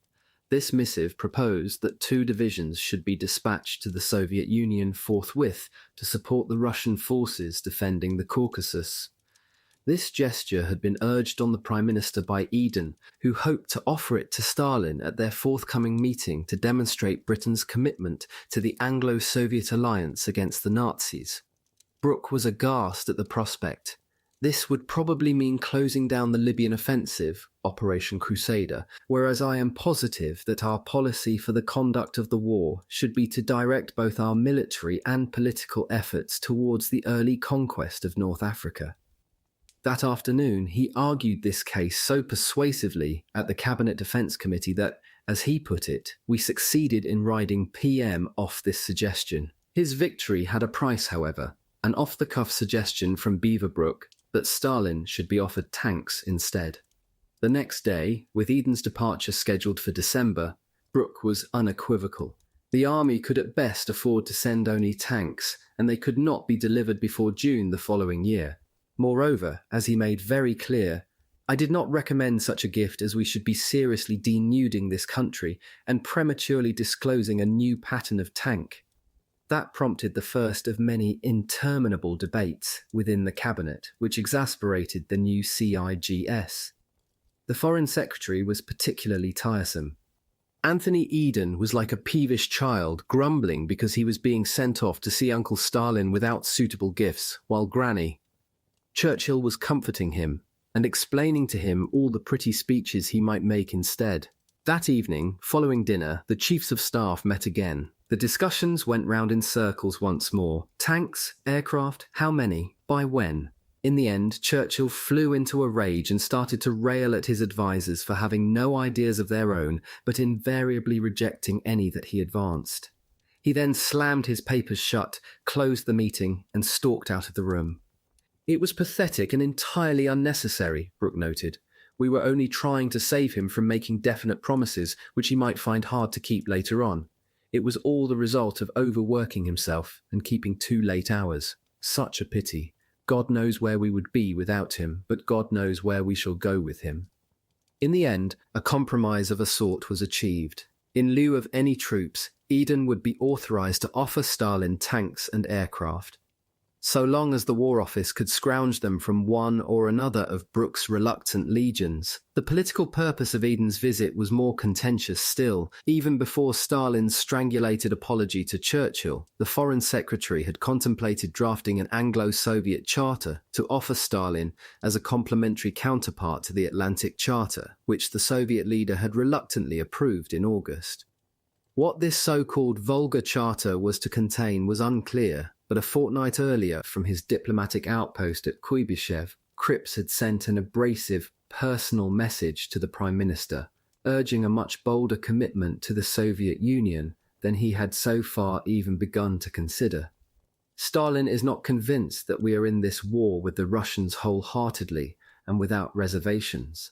This missive proposed that 2 divisions should be dispatched to the Soviet Union forthwith to support the Russian forces defending the Caucasus. This gesture had been urged on the Prime Minister by Eden, who hoped to offer it to Stalin at their forthcoming meeting to demonstrate Britain's commitment to the Anglo-Soviet alliance against the Nazis. Brooke was aghast at the prospect. This would probably mean closing down the Libyan offensive, Operation Crusader, whereas I am positive that our policy for the conduct of the war should be to direct both our military and political efforts towards the early conquest of North Africa. That afternoon, he argued this case so persuasively at the Cabinet Defence Committee that, as he put it, we succeeded in riding PM off this suggestion. His victory had a price, however, an off-the-cuff suggestion from Beaverbrook that Stalin should be offered tanks instead. The next day, with Eden's departure scheduled for December, Brooke was unequivocal. The army could at best afford to send only tanks, and they could not be delivered before June the following year. Moreover, as he made very clear, I did not recommend such a gift as we should be seriously denuding this country and prematurely disclosing a new pattern of tank. That prompted the first of many interminable debates within the cabinet, which exasperated the new CIGS. The Foreign Secretary was particularly tiresome. Anthony Eden was like a peevish child, grumbling because he was being sent off to see Uncle Stalin without suitable gifts, while Granny. Churchill was comforting him and explaining to him all the pretty speeches he might make instead. That evening, following dinner, the chiefs of staff met again. The discussions went round in circles once more. Tanks, aircraft, how many, by when? In the end, Churchill flew into a rage and started to rail at his advisers for having no ideas of their own, but invariably rejecting any that he advanced. He then slammed his papers shut, closed the meeting, and stalked out of the room. It was pathetic and entirely unnecessary, Brooke noted. We were only trying to save him from making definite promises, which he might find hard to keep later on. It was all the result of overworking himself and keeping too late hours. Such a pity. God knows where we would be without him, but God knows where we shall go with him. In the end, a compromise of a sort was achieved. In lieu of any troops, Eden would be authorized to offer Stalin tanks and aircraft. So long as the War Office could scrounge them from one or another of Brooke's reluctant legions. The political purpose of Eden's visit was more contentious still. Even before Stalin's strangulated apology to Churchill, the Foreign Secretary had contemplated drafting an Anglo-Soviet charter to offer Stalin as a complementary counterpart to the Atlantic Charter, which the Soviet leader had reluctantly approved in August. What this so-called Volga Charter was to contain was unclear, but a fortnight earlier, from his diplomatic outpost at Kuibyshev, Cripps had sent an abrasive, personal message to the Prime Minister, urging a much bolder commitment to the Soviet Union than he had so far even begun to consider. Stalin is not convinced that we are in this war with the Russians wholeheartedly and without reservations.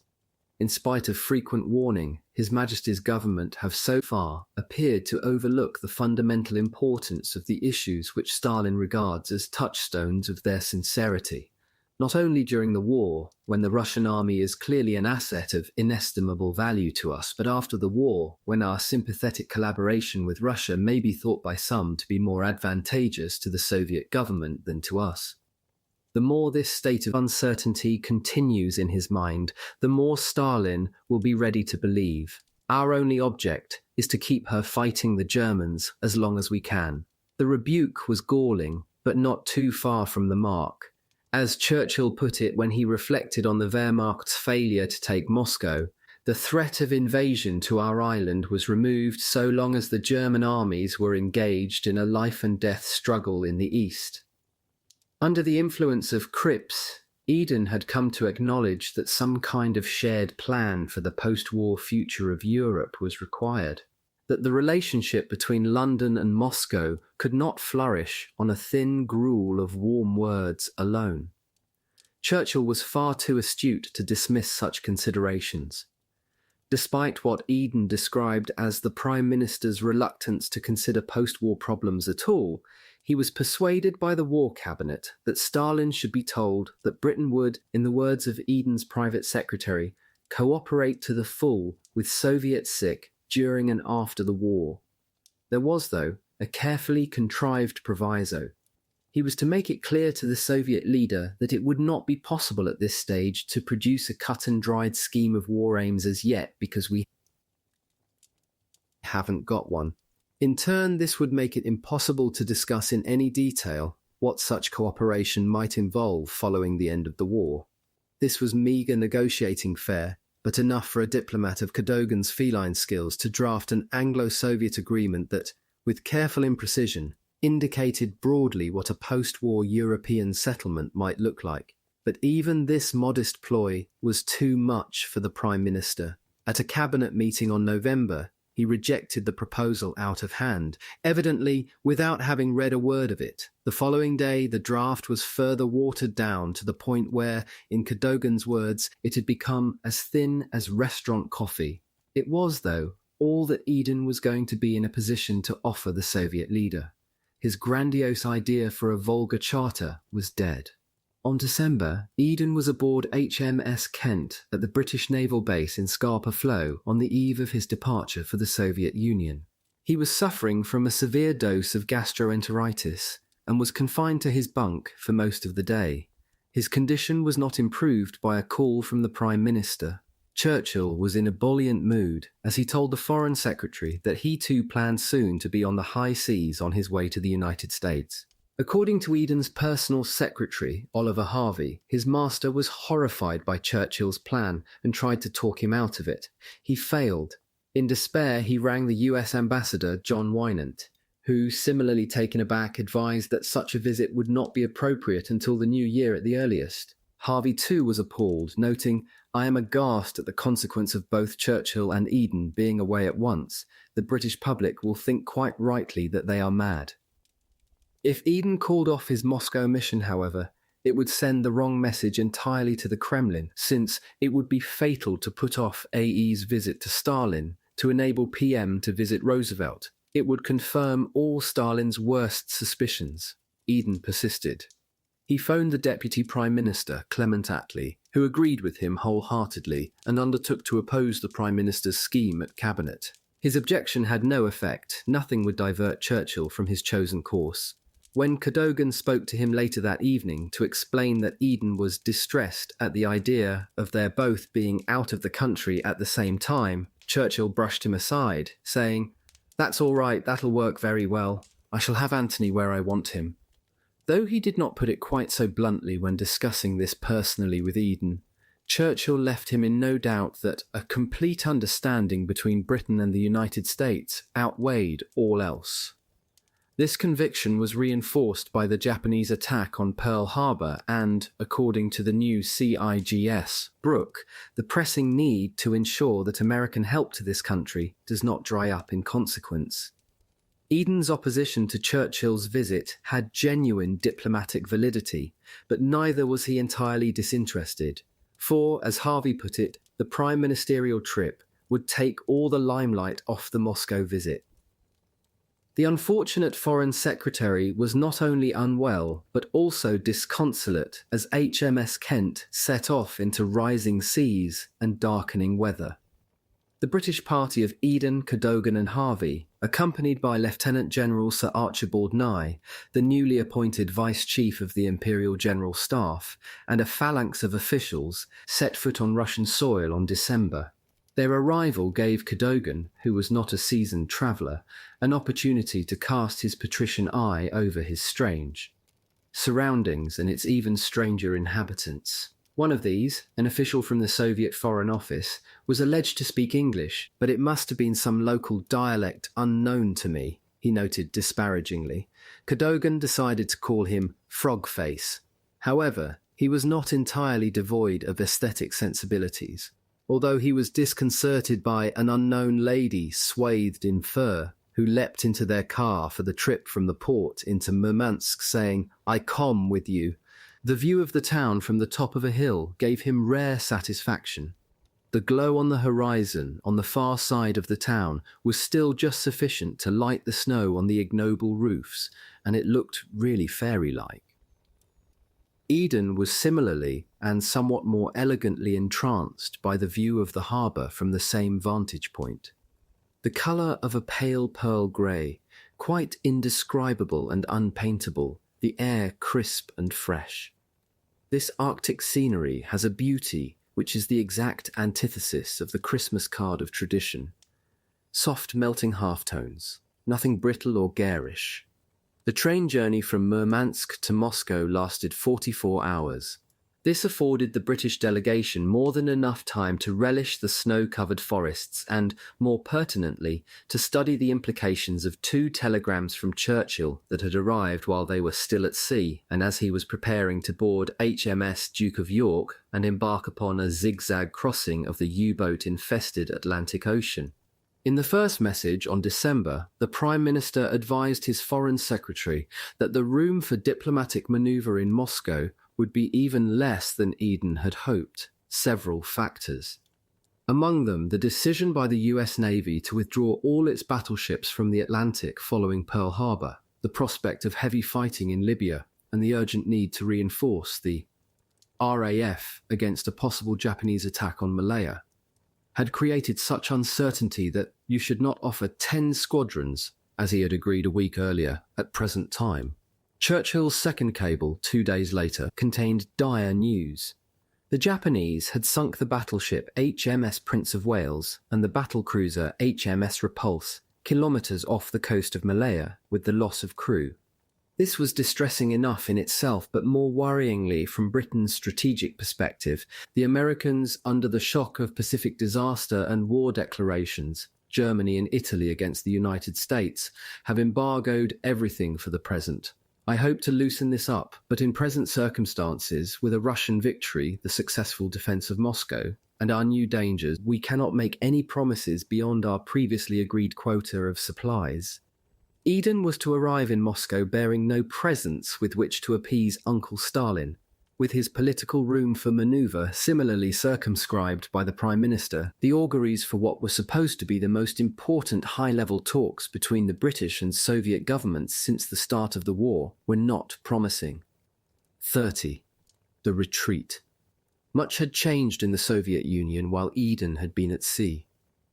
In spite of frequent warning, His Majesty's government have so far appeared to overlook the fundamental importance of the issues which Stalin regards as touchstones of their sincerity, not only during the war, when the Russian army is clearly an asset of inestimable value to us, but after the war, when our sympathetic collaboration with Russia may be thought by some to be more advantageous to the Soviet government than to us. The more this state of uncertainty continues in his mind, the more Stalin will be ready to believe. Our only object is to keep her fighting the Germans as long as we can. The rebuke was galling, but not too far from the mark. As Churchill put it when he reflected on the Wehrmacht's failure to take Moscow, the threat of invasion to our island was removed so long as the German armies were engaged in a life-and-death struggle in the east. Under the influence of Cripps, Eden had come to acknowledge that some kind of shared plan for the post-war future of Europe was required, that the relationship between London and Moscow could not flourish on a thin gruel of warm words alone. Churchill was far too astute to dismiss such considerations. Despite what Eden described as the Prime Minister's reluctance to consider post-war problems at all, he was persuaded by the War Cabinet that Stalin should be told that Britain would, in the words of Eden's private secretary, cooperate to the full with Soviet sick during and after the war. There was, though, a carefully contrived proviso. He was to make it clear to the Soviet leader that it would not be possible at this stage to produce a cut-and-dried scheme of war aims as yet because we haven't got one. In turn, this would make it impossible to discuss in any detail what such cooperation might involve following the end of the war. This was meagre negotiating fare, but enough for a diplomat of Cadogan's feline skills to draft an Anglo-Soviet agreement that, with careful imprecision, indicated broadly what a post-war European settlement might look like. But even this modest ploy was too much for the Prime Minister. At a cabinet meeting on November, he rejected the proposal out of hand, evidently without having read a word of it. The following day, the draft was further watered down to the point where, in Cadogan's words, it had become as thin as restaurant coffee. It was, though, all that Eden was going to be in a position to offer the Soviet leader. His grandiose idea for a Volga charter was dead. On December, Eden was aboard HMS Kent at the British naval base in Scapa Flow on the eve of his departure for the Soviet Union. He was suffering from a severe dose of gastroenteritis and was confined to his bunk for most of the day. His condition was not improved by a call from the Prime Minister. Churchill was in a buoyant mood as he told the Foreign Secretary that he too planned soon to be on the high seas on his way to the United States. According to Eden's personal secretary, Oliver Harvey, his master was horrified by Churchill's plan and tried to talk him out of it. He failed. In despair, he rang the US ambassador, John Wynant, who, similarly taken aback, advised that such a visit would not be appropriate until the new year at the earliest. Harvey too was appalled, noting, "I am aghast at the consequence of both Churchill and Eden being away at once. The British public will think quite rightly that they are mad." If Eden called off his Moscow mission, however, it would send the wrong message entirely to the Kremlin, since it would be fatal to put off AE's visit to Stalin to enable PM to visit Roosevelt. It would confirm all Stalin's worst suspicions. Eden persisted. He phoned the Deputy Prime Minister, Clement Attlee, who agreed with him wholeheartedly and undertook to oppose the Prime Minister's scheme at Cabinet. His objection had no effect. Nothing would divert Churchill from his chosen course. When Cadogan spoke to him later that evening to explain that Eden was distressed at the idea of their both being out of the country at the same time, Churchill brushed him aside, saying, "That's all right, that'll work very well. I shall have Anthony where I want him." Though he did not put it quite so bluntly when discussing this personally with Eden, Churchill left him in no doubt that a complete understanding between Britain and the United States outweighed all else. This conviction was reinforced by the Japanese attack on Pearl Harbor and, according to the new CIGS, Brooke, the pressing need to ensure that American help to this country does not dry up in consequence. Eden's opposition to Churchill's visit had genuine diplomatic validity, but neither was he entirely disinterested. For, as Harvey put it, the prime ministerial trip would take all the limelight off the Moscow visit. The unfortunate Foreign Secretary was not only unwell, but also disconsolate as HMS Kent set off into rising seas and darkening weather. The British party of Eden, Cadogan and Harvey, accompanied by Lieutenant General Sir Archibald Nye, the newly appointed Vice Chief of the Imperial General Staff, and a phalanx of officials, set foot on Russian soil on December. Their arrival gave Cadogan, who was not a seasoned traveller, an opportunity to cast his patrician eye over his strange surroundings and its even stranger inhabitants. One of these, an official from the Soviet Foreign Office, was alleged to speak English, but it must have been some local dialect unknown to me, he noted disparagingly. Cadogan decided to call him Frog-Face. However, he was not entirely devoid of aesthetic sensibilities. Although he was disconcerted by an unknown lady swathed in fur who leapt into their car for the trip from the port into Murmansk saying, "I come with you." The view of the town from the top of a hill gave him rare satisfaction. The glow on the horizon on the far side of the town was still just sufficient to light the snow on the ignoble roofs, and it looked really fairy-like. Eden was similarly and somewhat more elegantly entranced by the view of the harbour from the same vantage point. The colour of a pale pearl grey, quite indescribable and unpaintable, the air crisp and fresh. This Arctic scenery has a beauty which is the exact antithesis of the Christmas card of tradition. Soft melting halftones, nothing brittle or garish. The train journey from Murmansk to Moscow lasted 44 hours. This afforded the British delegation more than enough time to relish the snow-covered forests and, more pertinently, to study the implications of 2 telegrams from Churchill that had arrived while they were still at sea and as he was preparing to board HMS Duke of York and embark upon a zigzag crossing of the U-boat-infested Atlantic Ocean. In the first message on December, the Prime Minister advised his Foreign Secretary that the room for diplomatic manoeuvre in Moscow would be even less than Eden had hoped, several factors. Among them, the decision by the US Navy to withdraw all its battleships from the Atlantic following Pearl Harbor, the prospect of heavy fighting in Libya, and the urgent need to reinforce the RAF against a possible Japanese attack on Malaya, had created such uncertainty that you should not offer 10 squadrons, as he had agreed a week earlier, at present time. Churchill's second cable, 2 days later, contained dire news. The Japanese had sunk the battleship HMS Prince of Wales and the battlecruiser HMS Repulse, kilometres off the coast of Malaya, with the loss of crew. This was distressing enough in itself, but more worryingly from Britain's strategic perspective, the Americans, under the shock of Pacific disaster and war declarations, Germany and Italy against the United States, have embargoed everything for the present. I hope to loosen this up, but in present circumstances, with a Russian victory, the successful defence of Moscow, and our new dangers, we cannot make any promises beyond our previously agreed quota of supplies. Eden was to arrive in Moscow bearing no presents with which to appease Uncle Stalin. With his political room for manoeuvre similarly circumscribed by the Prime Minister, the auguries for what were supposed to be the most important high-level talks between the British and Soviet governments since the start of the war were not promising. 30. The retreat. Much had changed in the Soviet Union while Eden had been at sea.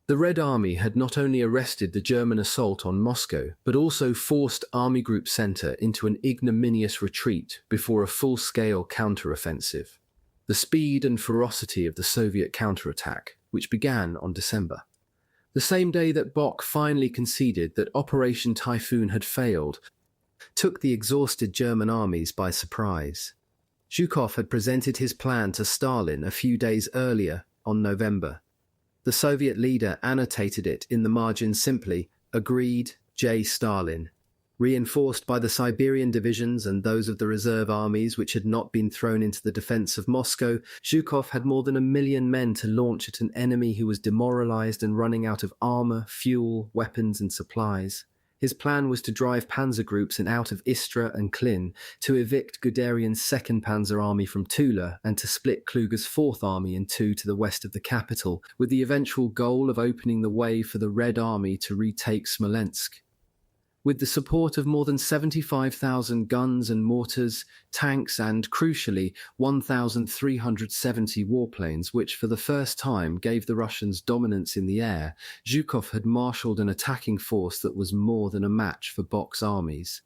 The Red Army had not only arrested the German assault on Moscow, but also forced Army Group Center into an ignominious retreat before a full-scale counter-offensive. The speed and ferocity of the Soviet counterattack, which began on December. The same day that Bock finally conceded that Operation Typhoon had failed, took the exhausted German armies by surprise. Zhukov had presented his plan to Stalin a few days earlier, on November. The Soviet leader annotated it in the margin simply, "Agreed, J. Stalin." Reinforced by the Siberian divisions and those of the reserve armies which had not been thrown into the defence of Moscow, Zhukov had more than 1 million men to launch at an enemy who was demoralised and running out of armour, fuel, weapons and supplies. His plan was to drive panzer groups out of Istra and Klin, to evict Guderian's 2nd Panzer Army from Tula, and to split Kluger's 4th Army in two to the west of the capital, with the eventual goal of opening the way for the Red Army to retake Smolensk. With the support of more than 75,000 guns and mortars, tanks and, crucially, 1,370 warplanes, which for the first time gave the Russians dominance in the air, Zhukov had marshalled an attacking force that was more than a match for Bock's armies.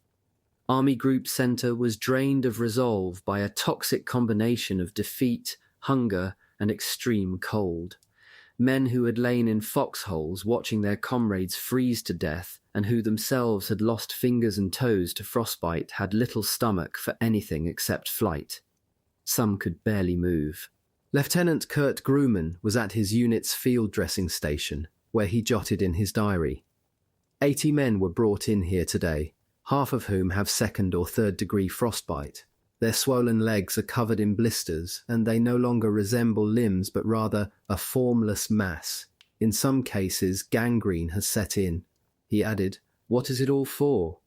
Army Group Center was drained of resolve by a toxic combination of defeat, hunger, and extreme cold. Men who had lain in foxholes watching their comrades freeze to death and who themselves had lost fingers and toes to frostbite had little stomach for anything except flight. Some could barely move. Lieutenant Kurt Grumman was at his unit's field dressing station, where he jotted in his diary. 80 men were brought in here today, half of whom have 2nd or 3rd degree frostbite. Their swollen legs are covered in blisters, and they no longer resemble limbs but rather a formless mass. In some cases, gangrene has set in. He added, "What is it all for?"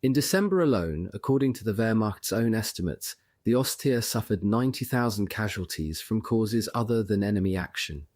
In December alone, according to the Wehrmacht's own estimates, the Ostheer suffered 90,000 casualties from causes other than enemy action.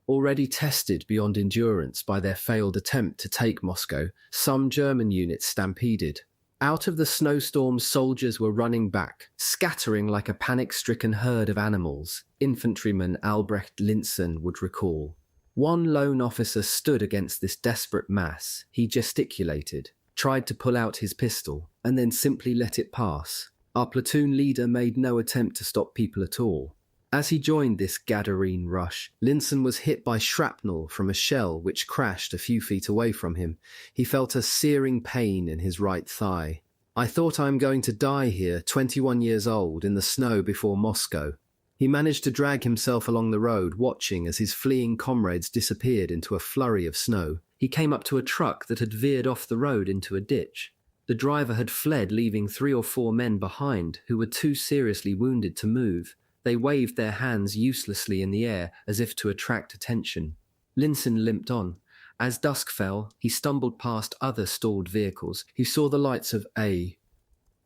Already tested beyond endurance by their failed attempt to take Moscow, some German units stampeded. Out of the snowstorm, soldiers were running back, scattering like a panic-stricken herd of animals, infantryman Albrecht Lintzen would recall. One lone officer stood against this desperate mass. He gesticulated, tried to pull out his pistol, and then simply let it pass. Our platoon leader made no attempt to stop people at all. As he joined this Gadarene rush, Lintzen was hit by shrapnel from a shell which crashed a few feet away from him. He felt a searing pain in his right thigh. I thought I am going to die here, 21 years old, in the snow before Moscow. He managed to drag himself along the road, watching as his fleeing comrades disappeared into a flurry of snow. He came up to a truck that had veered off the road into a ditch. The driver had fled, leaving 3 or 4 men behind, who were too seriously wounded to move. They waved their hands uselessly in the air, as if to attract attention. Linson limped on. As dusk fell, he stumbled past other stalled vehicles. He saw the lights of A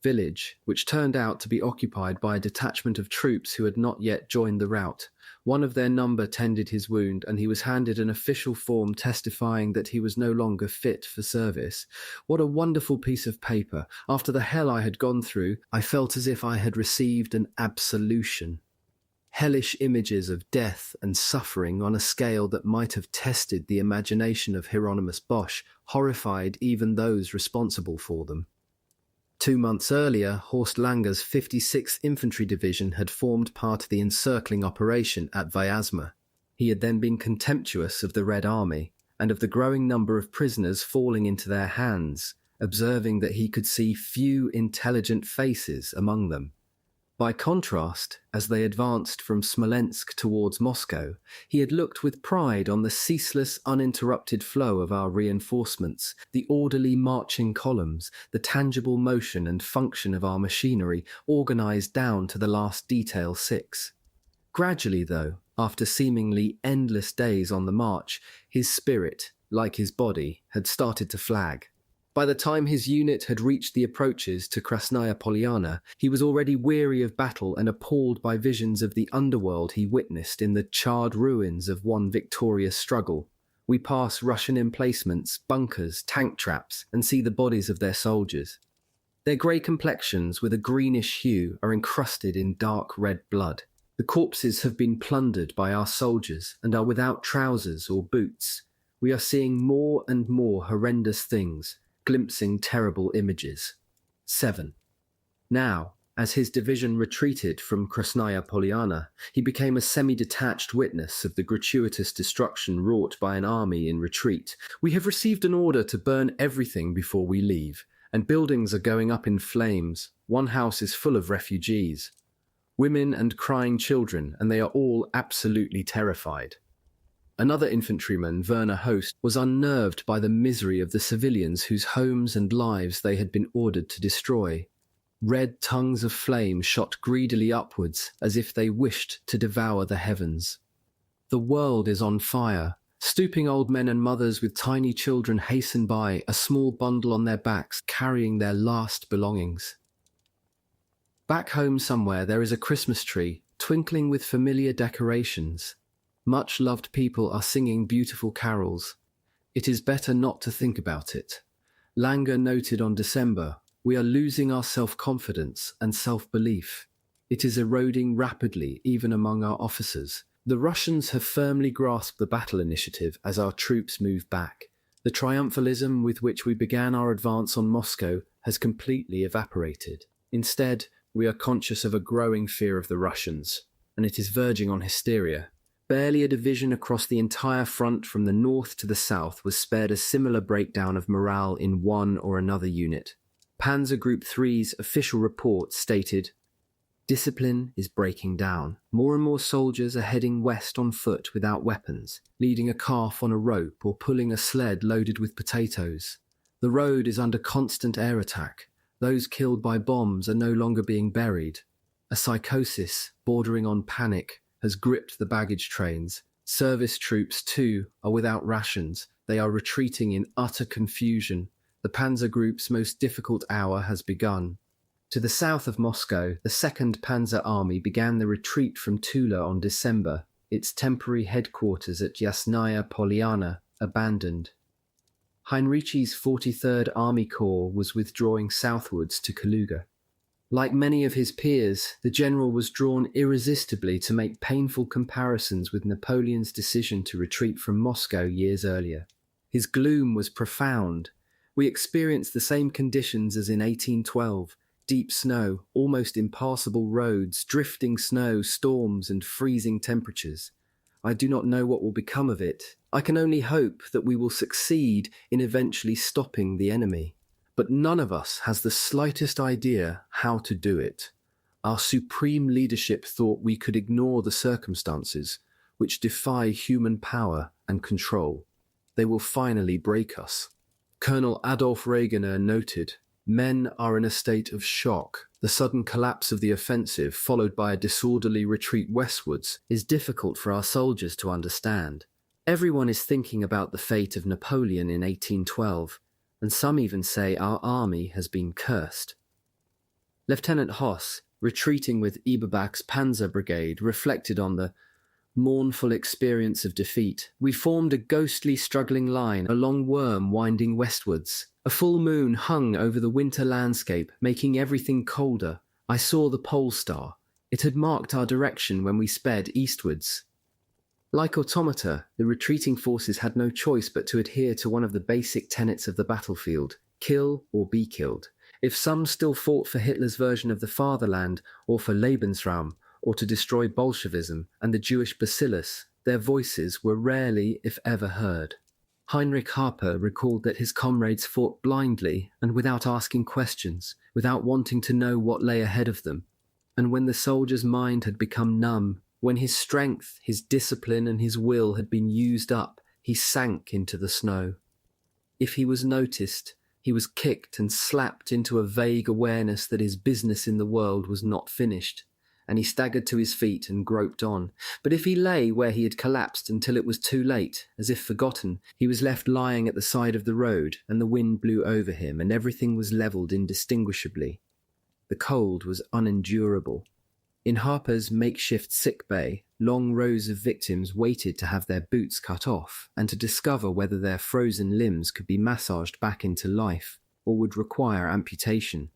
village, which turned out to be occupied by a detachment of troops who had not yet joined the rout. One of their number tended his wound, and he was handed an official form testifying that he was no longer fit for service. What a wonderful piece of paper! After the hell I had gone through, I felt as if I had received an absolution. Hellish images of death and suffering on a scale that might have tested the imagination of Hieronymus Bosch horrified even those responsible for them. 2 months earlier, Horst Langer's 56th Infantry Division had formed part of the encircling operation at Vyazma. He had then been contemptuous of the Red Army and of the growing number of prisoners falling into their hands, observing that he could see few intelligent faces among them. By contrast, as they advanced from Smolensk towards Moscow, he had looked with pride on the ceaseless, uninterrupted flow of our reinforcements, the orderly marching columns, the tangible motion and function of our machinery, organized down to the last detail 6. Gradually, though, after seemingly endless days on the march, his spirit, like his body, had started to flag. By the time his unit had reached the approaches to Krasnaya Polyana, he was already weary of battle and appalled by visions of the underworld he witnessed in the charred ruins of one victorious struggle. We pass Russian emplacements, bunkers, tank traps, and see the bodies of their soldiers. Their grey complexions with a greenish hue are encrusted in dark red blood. The corpses have been plundered by our soldiers and are without trousers or boots. We are seeing more and more horrendous things, glimpsing terrible images. 7. Now, as his division retreated from Krasnaya Polyana, he became a semi-detached witness of the gratuitous destruction wrought by an army in retreat. We have received an order to burn everything before we leave, and buildings are going up in flames. One house is full of refugees. Women and crying children, and they are all absolutely terrified. Another infantryman, Werner Host, was unnerved by the misery of the civilians whose homes and lives they had been ordered to destroy. Red tongues of flame shot greedily upwards as if they wished to devour the heavens. The world is on fire. Stooping old men and mothers with tiny children hasten by, a small bundle on their backs, carrying their last belongings. Back home somewhere there is a Christmas tree, twinkling with familiar decorations. Much-loved people are singing beautiful carols. It is better not to think about it. Langer noted on December, "We are losing our self-confidence and self-belief. It is eroding rapidly, even among our officers. The Russians have firmly grasped the battle initiative as our troops move back. The triumphalism with which we began our advance on Moscow has completely evaporated. Instead, we are conscious of a growing fear of the Russians, and it is verging on hysteria. Barely a division across the entire front from the north to the south was spared a similar breakdown of morale in one or another unit. Panzer Group 3's official report stated, "Discipline is breaking down. More and more soldiers are heading west on foot without weapons, leading a calf on a rope or pulling a sled loaded with potatoes. The road is under constant air attack. Those killed by bombs are no longer being buried. A psychosis, bordering on panic, has gripped the baggage trains. Service troops, too, are without rations. They are retreating in utter confusion. The Panzer Group's most difficult hour has begun." To the south of Moscow, the 2nd Panzer Army began the retreat from Tula on December, its temporary headquarters at Yasnaya Polyana abandoned. Heinrich's 43rd Army Corps was withdrawing southwards to Kaluga. Like many of his peers, the general was drawn irresistibly to make painful comparisons with Napoleon's decision to retreat from Moscow years earlier. His gloom was profound. "We experienced the same conditions as in 1812, deep snow, almost impassable roads, drifting snow, storms and freezing temperatures. I do not know what will become of it. I can only hope that we will succeed in eventually stopping the enemy. But none of us has the slightest idea how to do it. Our supreme leadership thought we could ignore the circumstances, which defy human power and control. They will finally break us. Colonel Adolf Hitler noted, "Men are in a state of shock. The sudden collapse of the offensive, followed by a disorderly retreat westwards, is difficult for our soldiers to understand. Everyone is thinking about the fate of Napoleon in 1812, and some even say our army has been cursed." Lieutenant Hoss, retreating with Eberbach's Panzer Brigade, reflected on the mournful experience of defeat. "We formed a ghostly struggling line, a long worm winding westwards. A full moon hung over the winter landscape, making everything colder. I saw the pole star. It had marked our direction when we sped eastwards." Like automata, the retreating forces had no choice but to adhere to one of the basic tenets of the battlefield: kill or be killed. If some still fought for Hitler's version of the fatherland, or for Lebensraum, or to destroy Bolshevism and the Jewish bacillus, their voices were rarely, if ever, heard. Heinrich Harper recalled that his comrades fought blindly and without asking questions, without wanting to know what lay ahead of them. And when the soldier's mind had become numb, when his strength, his discipline, and his will had been used up, he sank into the snow. If he was noticed, he was kicked and slapped into a vague awareness that his business in the world was not finished, and he staggered to his feet and groped on. But if he lay where he had collapsed until it was too late, as if forgotten, he was left lying at the side of the road, and the wind blew over him, and everything was levelled indistinguishably. The cold was unendurable. In Harper's makeshift sick bay, long rows of victims waited to have their boots cut off and to discover whether their frozen limbs could be massaged back into life or would require amputation.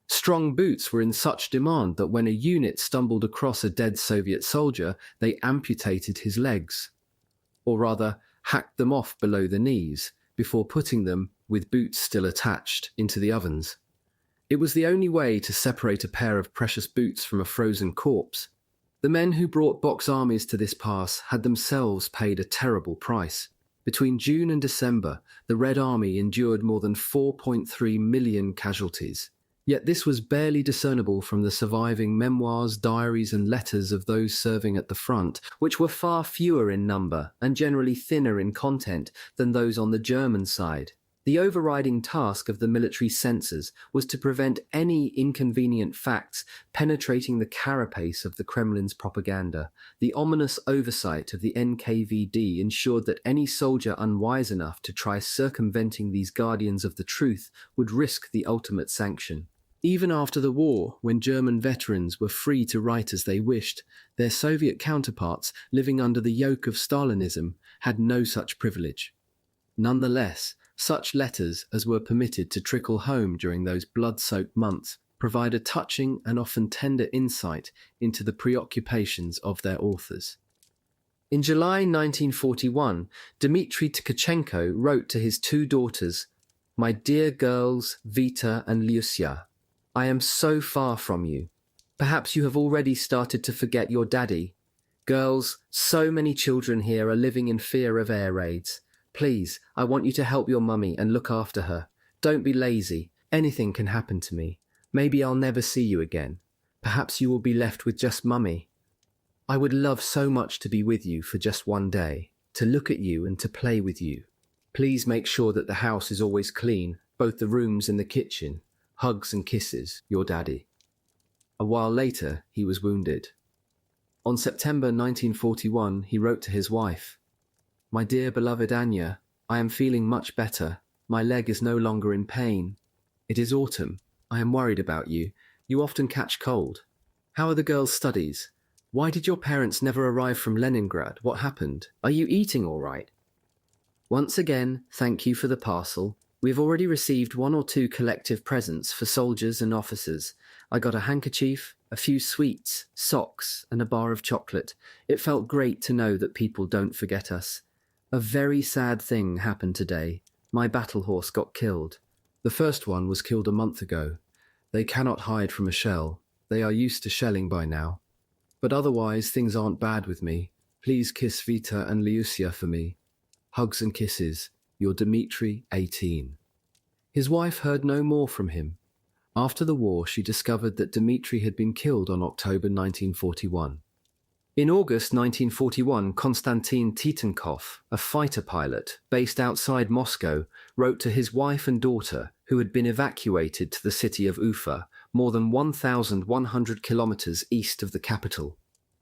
Strong boots were in such demand that when a unit stumbled across a dead Soviet soldier, they amputated his legs, or rather hacked them off below the knees, before putting them, with boots still attached, into the ovens. It was the only way to separate a pair of precious boots from a frozen corpse. The men who brought box armies to this pass had themselves paid a terrible price. Between June and December, the Red Army endured more than 4.3 million casualties. Yet this was barely discernible from the surviving memoirs, diaries, and letters of those serving at the front, which were far fewer in number and generally thinner in content than those on the German side. The overriding task of the military censors was to prevent any inconvenient facts penetrating the carapace of the Kremlin's propaganda. The ominous oversight of the NKVD ensured that any soldier unwise enough to try circumventing these guardians of the truth would risk the ultimate sanction. Even after the war, when German veterans were free to write as they wished, their Soviet counterparts, living under the yoke of Stalinism, had no such privilege. Nonetheless, such letters as were permitted to trickle home during those blood-soaked months provide a touching and often tender insight into the preoccupations of their authors. In July 1941, Dmitry Tkachenko wrote to his two daughters, "My dear girls, Vita and Lyusia, I am so far from you. Perhaps you have already started to forget your daddy. Girls, so many children here are living in fear of air raids. Please, I want you to help your mummy and look after her. Don't be lazy. Anything can happen to me. Maybe I'll never see you again. Perhaps you will be left with just mummy. I would love so much to be with you for just one day, to look at you and to play with you. Please make sure that the house is always clean, both the rooms and the kitchen. Hugs and kisses, your daddy." A while later, he was wounded. On September 1941, he wrote to his wife, "My dear beloved Anya, I am feeling much better. My leg is no longer in pain. It is autumn. I am worried about you. You often catch cold. How are the girls' studies? Why did your parents never arrive from Leningrad? What happened? Are you eating all right? Once again, thank you for the parcel. We have already received 1 or 2 collective presents for soldiers and officers. I got a handkerchief, a few sweets, socks, and a bar of chocolate. It felt great to know that people don't forget us. A very sad thing happened today. My battle horse got killed. The first one was killed a month ago. They cannot hide from a shell. They are used to shelling by now. But otherwise, things aren't bad with me. Please kiss Vita and Lyusia for me. Hugs and kisses. Your Dmitry, 18. His wife heard no more from him. After the war, she discovered that Dmitri had been killed on October 1941. In August 1941, Konstantin Titenkov, a fighter pilot based outside Moscow, wrote to his wife and daughter, who had been evacuated to the city of Ufa, more than 1,100 kilometers east of the capital.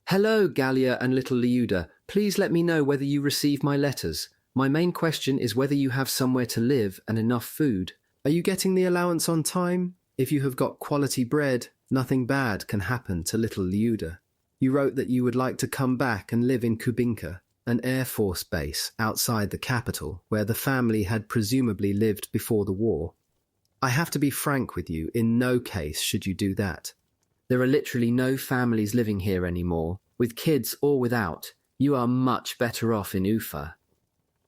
"Hello, Galia and little Liuda. Please let me know whether you receive my letters. My main question is whether you have somewhere to live and enough food. Are you getting the allowance on time? If you have got quality bread, nothing bad can happen to little Liuda. You wrote that you would like to come back and live in Kubinka, an Air Force base outside the capital, where the family had presumably lived before the war. I have to be frank with you, in no case should you do that. There are literally no families living here anymore, with kids or without. You are much better off in Ufa.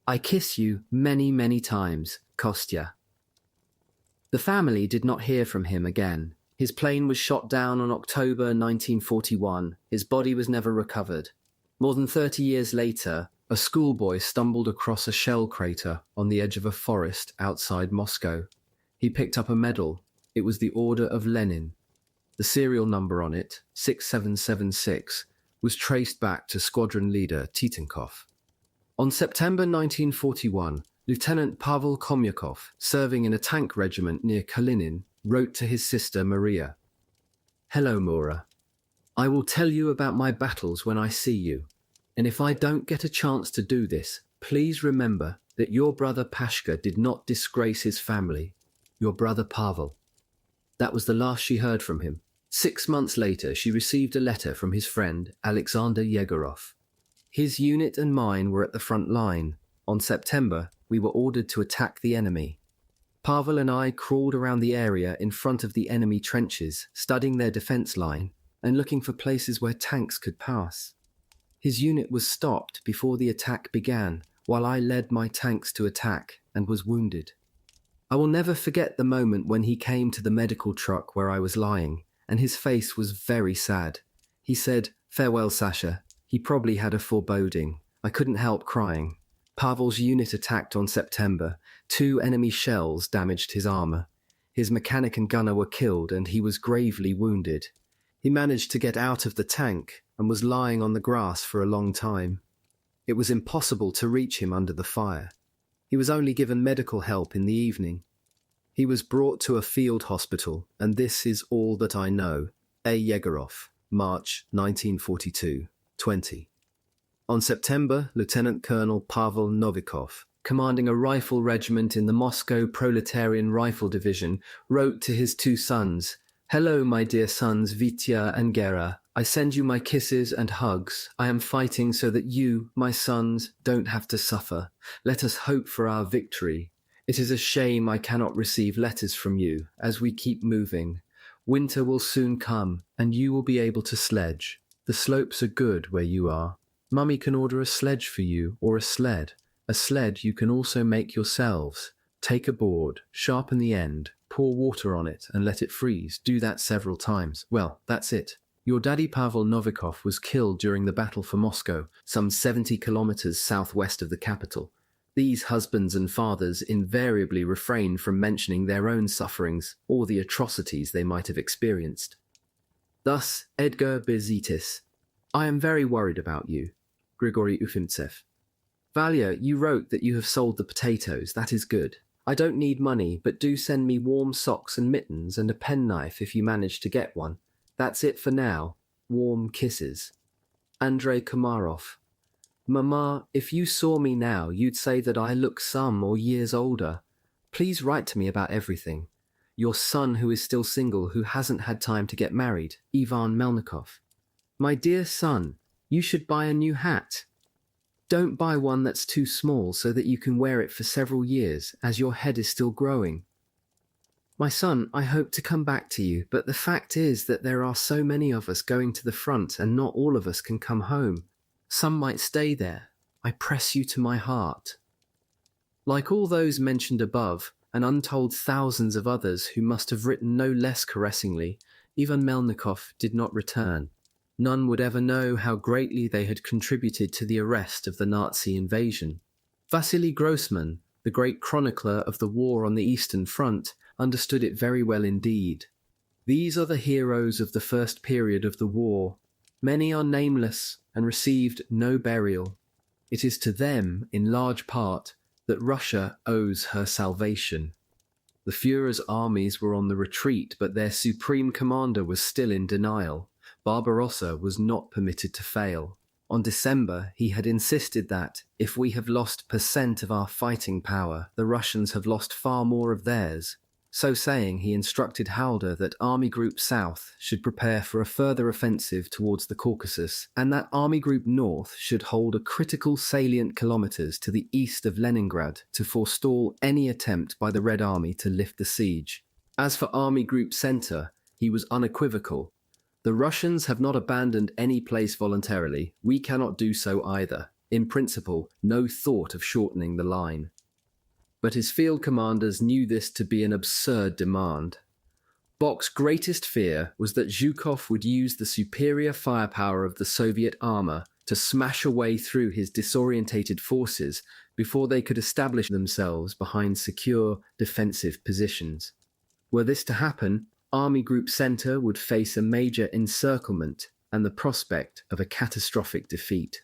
I kiss you many, many times, Kostya." The family did not hear from him again. His plane was shot down on October 1941. His body was never recovered. More than 30 years later, a schoolboy stumbled across a shell crater on the edge of a forest outside Moscow. He picked up a medal. It was the Order of Lenin. The serial number on it, 6776, was traced back to squadron leader Titenkov. On September 1941, Lieutenant Pavel Komyakov, serving in a tank regiment near Kalinin, wrote to his sister Maria. "Hello, Maura. I will tell you about my battles when I see you. And if I don't get a chance to do this, please remember that your brother Pashka did not disgrace his family. Your brother Pavel." That was the last she heard from him. 6 months later, she received a letter from his friend, Alexander Yegorov. His unit and mine were at the front line. On September, we were ordered to attack the enemy. Pavel and I crawled around the area in front of the enemy trenches, studying their defense line and looking for places where tanks could pass. His unit was stopped before the attack began, while I led my tanks to attack and was wounded. I will never forget the moment when he came to the medical truck where I was lying, and his face was very sad. He said, "Farewell, Sasha." He probably had a foreboding. I couldn't help crying. Pavel's unit attacked on September. 2 enemy shells damaged his armor. His mechanic and gunner were killed, and he was gravely wounded. He managed to get out of the tank and was lying on the grass for a long time. It was impossible to reach him under the fire. He was only given medical help in the evening. He was brought to a field hospital, and this is all that I know. A. Yegorov, March 1942, 20. On September, Lieutenant Colonel Pavel Novikov, commanding a rifle regiment in the Moscow Proletarian Rifle Division, wrote to his 2 sons, "Hello, my dear sons Vitya and Gera. I send you my kisses and hugs. I am fighting so that you, my sons, don't have to suffer. Let us hope for our victory. It is a shame I cannot receive letters from you as we keep moving. Winter will soon come, and you will be able to sledge. The slopes are good where you are. Mummy can order a sledge for you, or a sled. A sled you can also make yourselves. Take a board, sharpen the end, pour water on it, and let it freeze. Do that several times. Well, that's it. Your daddy Pavel Novikov was killed during the battle for Moscow, some 70 kilometers southwest of the capital. These husbands and fathers invariably refrain from mentioning their own sufferings or the atrocities they might have experienced. Thus, Edgar Bezitis. I am very worried about you. Grigory Ufimtsev. Valia, you wrote that you have sold the potatoes. That is good. I don't need money, but do send me warm socks and mittens and a penknife if you manage to get one. That's it for now. Warm kisses. Andrei Komarov. Mama, if you saw me now, you'd say that I look some or years older. Please write to me about everything. Your son who is still single, who hasn't had time to get married, Ivan Melnikov. My dear son, you should buy a new hat. Don't buy one that's too small so that you can wear it for several years, as your head is still growing. My son, I hope to come back to you, but the fact is that there are so many of us going to the front and not all of us can come home. Some might stay there. I press you to my heart. Like all those mentioned above, and untold thousands of others who must have written no less caressingly, Ivan Melnikov did not return. None would ever know how greatly they had contributed to the arrest of the Nazi invasion. Vasily Grossman, the great chronicler of the war on the Eastern Front, understood it very well indeed. These are the heroes of the first period of the war. Many are nameless and received no burial. It is to them, in large part, that Russia owes her salvation. The Führer's armies were on the retreat, but their supreme commander was still in denial. Barbarossa was not permitted to fail. On December, he had insisted that, if we have lost % of our fighting power, the Russians have lost far more of theirs. So saying, he instructed Halder that Army Group South should prepare for a further offensive towards the Caucasus, and that Army Group North should hold a critical salient kilometers to the east of Leningrad to forestall any attempt by the Red Army to lift the siege. As for Army Group Center, he was unequivocal. The Russians have not abandoned any place voluntarily. We cannot do so either. In principle, no thought of shortening the line. But his field commanders knew this to be an absurd demand. Bock's greatest fear was that Zhukov would use the superior firepower of the Soviet armor to smash a way through his disorientated forces before they could establish themselves behind secure defensive positions. Were this to happen, Army Group Center would face a major encirclement and the prospect of a catastrophic defeat.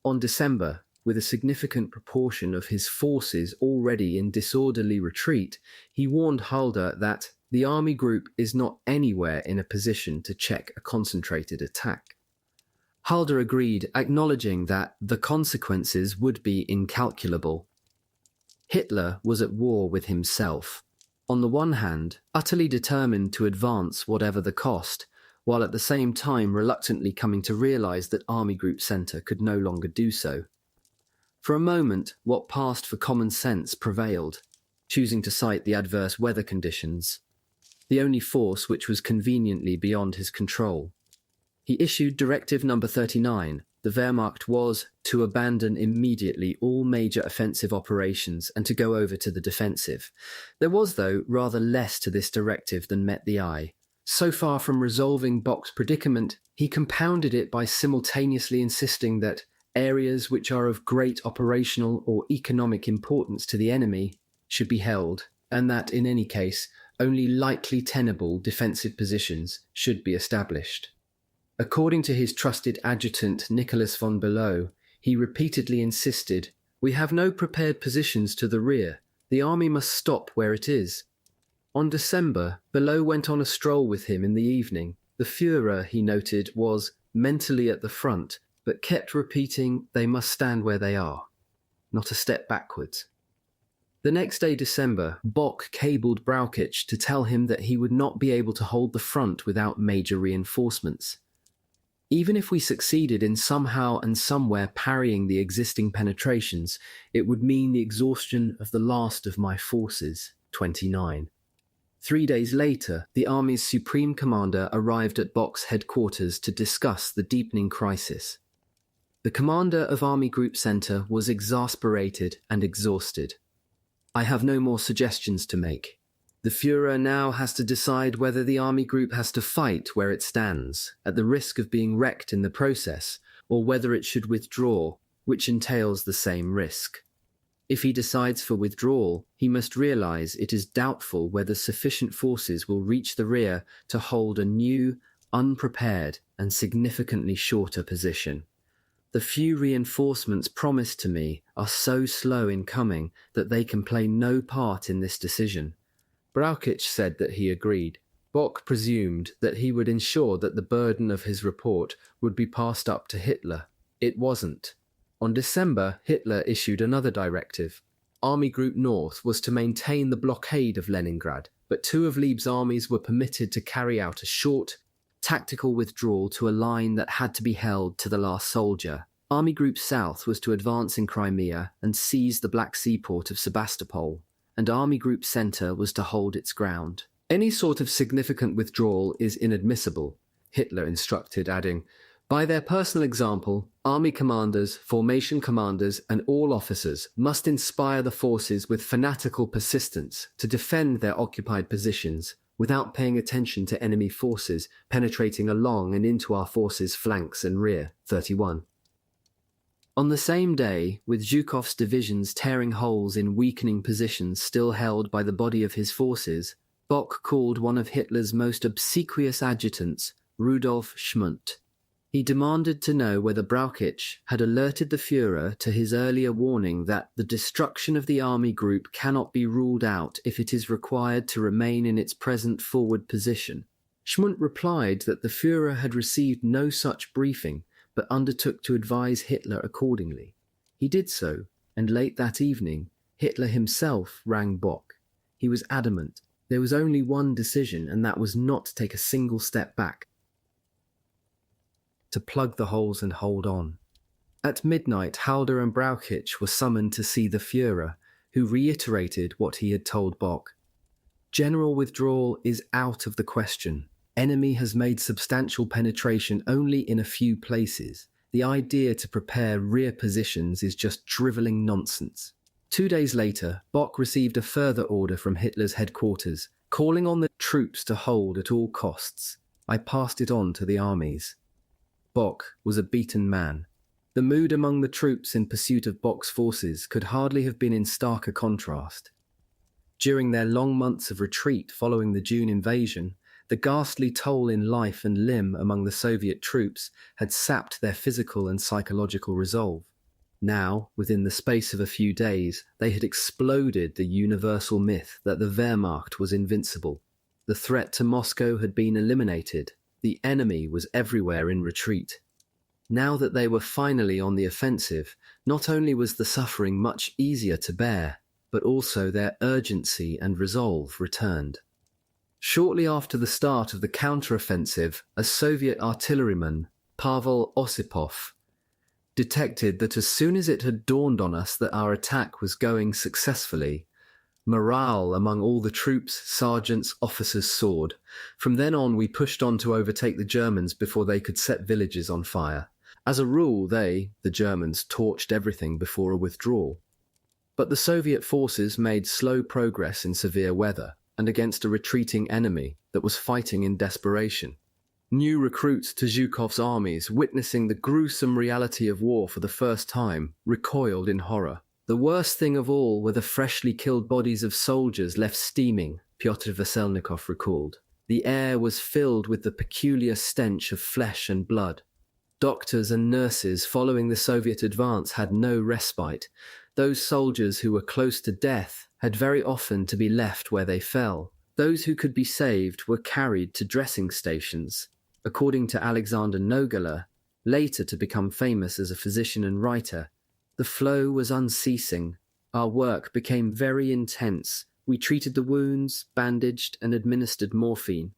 On December, with a significant proportion of his forces already in disorderly retreat, he warned Halder that the army group is not anywhere in a position to check a concentrated attack. Halder agreed, acknowledging that the consequences would be incalculable. Hitler was at war with himself. On the one hand, utterly determined to advance whatever the cost, while at the same time reluctantly coming to realize that Army Group Center could no longer do so. For a moment, what passed for common sense prevailed, choosing to cite the adverse weather conditions, the only force which was conveniently beyond his control. He issued Directive No. 39. The Wehrmacht was to abandon immediately all major offensive operations and to go over to the defensive. There was, though, rather less to this directive than met the eye. So far from resolving Bock's predicament, he compounded it by simultaneously insisting that areas which are of great operational or economic importance to the enemy should be held, and that, in any case, only lightly tenable defensive positions should be established. According to his trusted adjutant Nicholas von Below, he repeatedly insisted, "We have no prepared positions to the rear. The army must stop where it is." On December, Below went on a stroll with him in the evening. The Führer, he noted, was mentally at the front, but kept repeating they must stand where they are, not a step backwards. The next day, December, Bock cabled Brauchitsch to tell him that he would not be able to hold the front without major reinforcements. Even if we succeeded in somehow and somewhere parrying the existing penetrations, it would mean the exhaustion of the last of my forces. 29. 3 days later, the army's supreme commander arrived at Bock's headquarters to discuss the deepening crisis. The commander of Army Group Center was exasperated and exhausted. "I have no more suggestions to make. The Führer now has to decide whether the army group has to fight where it stands, at the risk of being wrecked in the process, or whether it should withdraw, which entails the same risk. If he decides for withdrawal, he must realize it is doubtful whether sufficient forces will reach the rear to hold a new, unprepared, and significantly shorter position. The few reinforcements promised to me are so slow in coming that they can play no part in this decision." Brauchitsch said that he agreed. Bock presumed that he would ensure that the burden of his report would be passed up to Hitler. It wasn't. On December, Hitler issued another directive. Army Group North was to maintain the blockade of Leningrad, but 2 of Lieb's armies were permitted to carry out a short, tactical withdrawal to a line that had to be held to the last soldier. Army Group South was to advance in Crimea and seize the Black Sea port of Sebastopol, and Army Group Center was to hold its ground. "Any sort of significant withdrawal is inadmissible," Hitler instructed, adding, "By their personal example, army commanders, formation commanders, and all officers must inspire the forces with fanatical persistence to defend their occupied positions without paying attention to enemy forces penetrating along and into our forces' flanks and rear." 31. On the same day, with Zhukov's divisions tearing holes in weakening positions still held by the body of his forces, Bock called one of Hitler's most obsequious adjutants, Rudolf Schmundt. He demanded to know whether Brauchitsch had alerted the Führer to his earlier warning that the destruction of the army group cannot be ruled out if it is required to remain in its present forward position. Schmundt replied that the Führer had received no such briefing, but undertook to advise Hitler accordingly. He did so, and late that evening, Hitler himself rang Bock. He was adamant. There was only one decision, and that was not to take a single step back, to plug the holes and hold on. At midnight, Halder and Brauchitsch were summoned to see the Führer, who reiterated what he had told Bock. General withdrawal is out of the question. Enemy has made substantial penetration only in a few places. The idea to prepare rear positions is just drivelling nonsense. 2 days later, Bock received a further order from Hitler's headquarters, calling on the troops to hold at all costs. I passed it on to the armies. Bock was a beaten man. The mood among the troops in pursuit of Bock's forces could hardly have been in starker contrast. During their long months of retreat following the June invasion, the ghastly toll in life and limb among the Soviet troops had sapped their physical and psychological resolve. Now, within the space of a few days, they had exploded the universal myth that the Wehrmacht was invincible. The threat to Moscow had been eliminated. The enemy was everywhere in retreat. Now that they were finally on the offensive, not only was the suffering much easier to bear, but also their urgency and resolve returned. Shortly after the start of the counter-offensive, a Soviet artilleryman, Pavel Osipov, detected that as soon as it had dawned on us that our attack was going successfully, morale among all the troops, sergeants, officers soared. From then on, we pushed on to overtake the Germans before they could set villages on fire. As a rule, they, the Germans, torched everything before a withdrawal. But the Soviet forces made slow progress in severe weather, and against a retreating enemy that was fighting in desperation. New recruits to Zhukov's armies, witnessing the gruesome reality of war for the first time, recoiled in horror. The worst thing of all were the freshly killed bodies of soldiers left steaming, Pyotr Veselnikov recalled. The air was filled with the peculiar stench of flesh and blood. Doctors and nurses following the Soviet advance had no respite. Those soldiers who were close to death had very often to be left where they fell. Those who could be saved were carried to dressing stations. According to Alexander Nogala, later to become famous as a physician and writer, the flow was unceasing. Our work became very intense. We treated the wounds, bandaged, and administered morphine.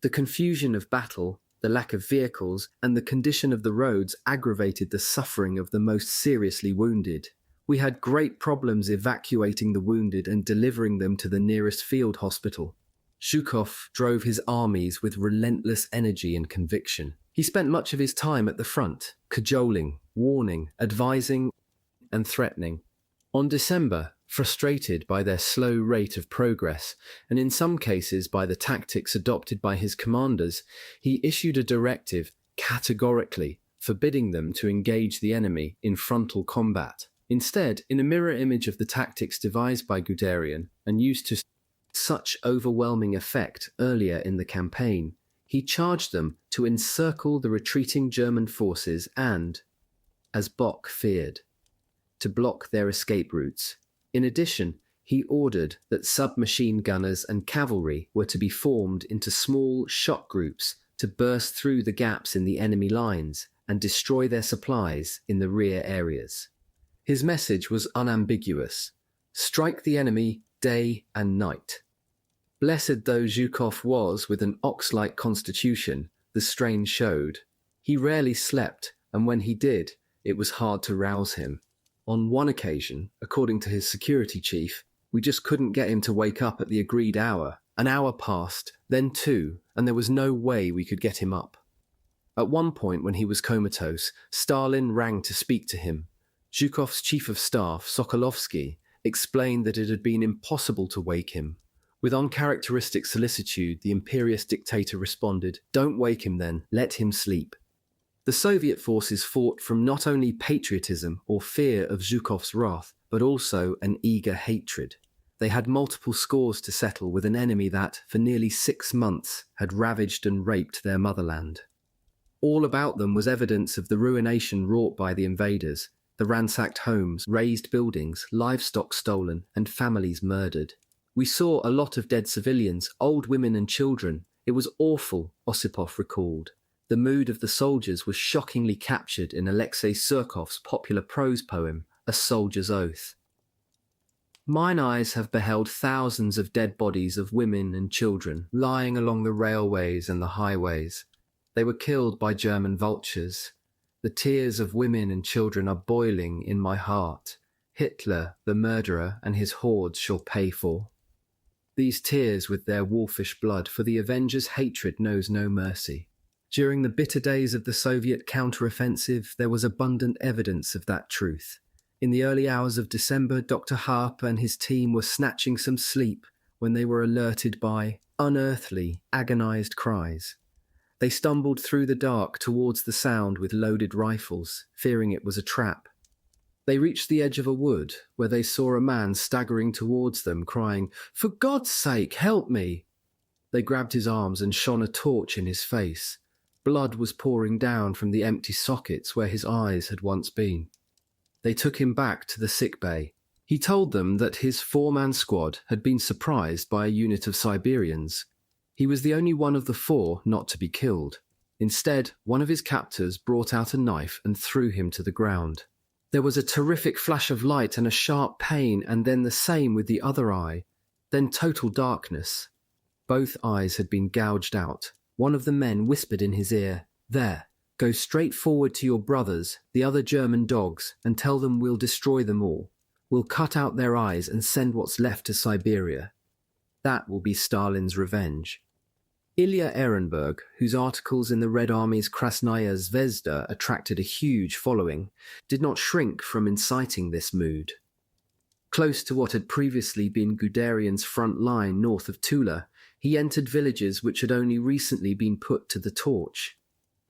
The confusion of battle, the lack of vehicles, and the condition of the roads aggravated the suffering of the most seriously wounded. We had great problems evacuating the wounded and delivering them to the nearest field hospital. Zhukov drove his armies with relentless energy and conviction. He spent much of his time at the front, cajoling, warning, advising, and threatening. On December, frustrated by their slow rate of progress, and in some cases by the tactics adopted by his commanders, he issued a directive categorically forbidding them to engage the enemy in frontal combat. Instead, in a mirror image of the tactics devised by Guderian and used to such overwhelming effect earlier in the campaign, he charged them to encircle the retreating German forces and, as Bock feared, to block their escape routes. In addition, he ordered that submachine gunners and cavalry were to be formed into small shot groups to burst through the gaps in the enemy lines and destroy their supplies in the rear areas. His message was unambiguous. Strike the enemy day and night. Blessed though Zhukov was with an ox-like constitution, the strain showed. He rarely slept, and when he did, it was hard to rouse him. On one occasion, according to his security chief, we just couldn't get him to wake up at the agreed hour. An hour passed, then 2, and there was no way we could get him up. At one point when he was comatose, Stalin rang to speak to him. Zhukov's chief of staff, Sokolovsky, explained that it had been impossible to wake him. With uncharacteristic solicitude, the imperious dictator responded, "Don't wake him then, let him sleep." The Soviet forces fought from not only patriotism or fear of Zhukov's wrath, but also an eager hatred. They had multiple scores to settle with an enemy that, for nearly 6 months, had ravaged and raped their motherland. All about them was evidence of the ruination wrought by the invaders, the ransacked homes, razed buildings, livestock stolen, and families murdered. We saw a lot of dead civilians, old women and children. It was awful, Osipov recalled. The mood of the soldiers was shockingly captured in Alexei Surkov's popular prose poem, A Soldier's Oath. Mine eyes have beheld thousands of dead bodies of women and children lying along the railways and the highways. They were killed by German vultures. The tears of women and children are boiling in my heart. Hitler, the murderer, and his hordes shall pay for. These tears with their wolfish blood, for the avenger's hatred knows no mercy. During the bitter days of the Soviet counteroffensive, there was abundant evidence of that truth. In the early hours of December, Dr. Harp and his team were snatching some sleep when they were alerted by unearthly, agonized cries. They stumbled through the dark towards the sound with loaded rifles, fearing it was a trap. They reached the edge of a wood, where they saw a man staggering towards them, crying, "For God's sake, help me!" They grabbed his arms and shone a torch in his face. Blood was pouring down from the empty sockets where his eyes had once been. They took him back to the sick bay. He told them that his 4-man squad had been surprised by a unit of Siberians. He was the only one of the 4 not to be killed. Instead, one of his captors brought out a knife and threw him to the ground. There was a terrific flash of light and a sharp pain, and then the same with the other eye. Then total darkness. Both eyes had been gouged out. One of the men whispered in his ear, "There, go straight forward to your brothers, the other German dogs, and tell them we'll destroy them all. We'll cut out their eyes and send what's left to Siberia. That will be Stalin's revenge." Ilya Ehrenberg, whose articles in the Red Army's Krasnaya Zvezda attracted a huge following, did not shrink from inciting this mood. Close to what had previously been Guderian's front line north of Tula, he entered villages which had only recently been put to the torch.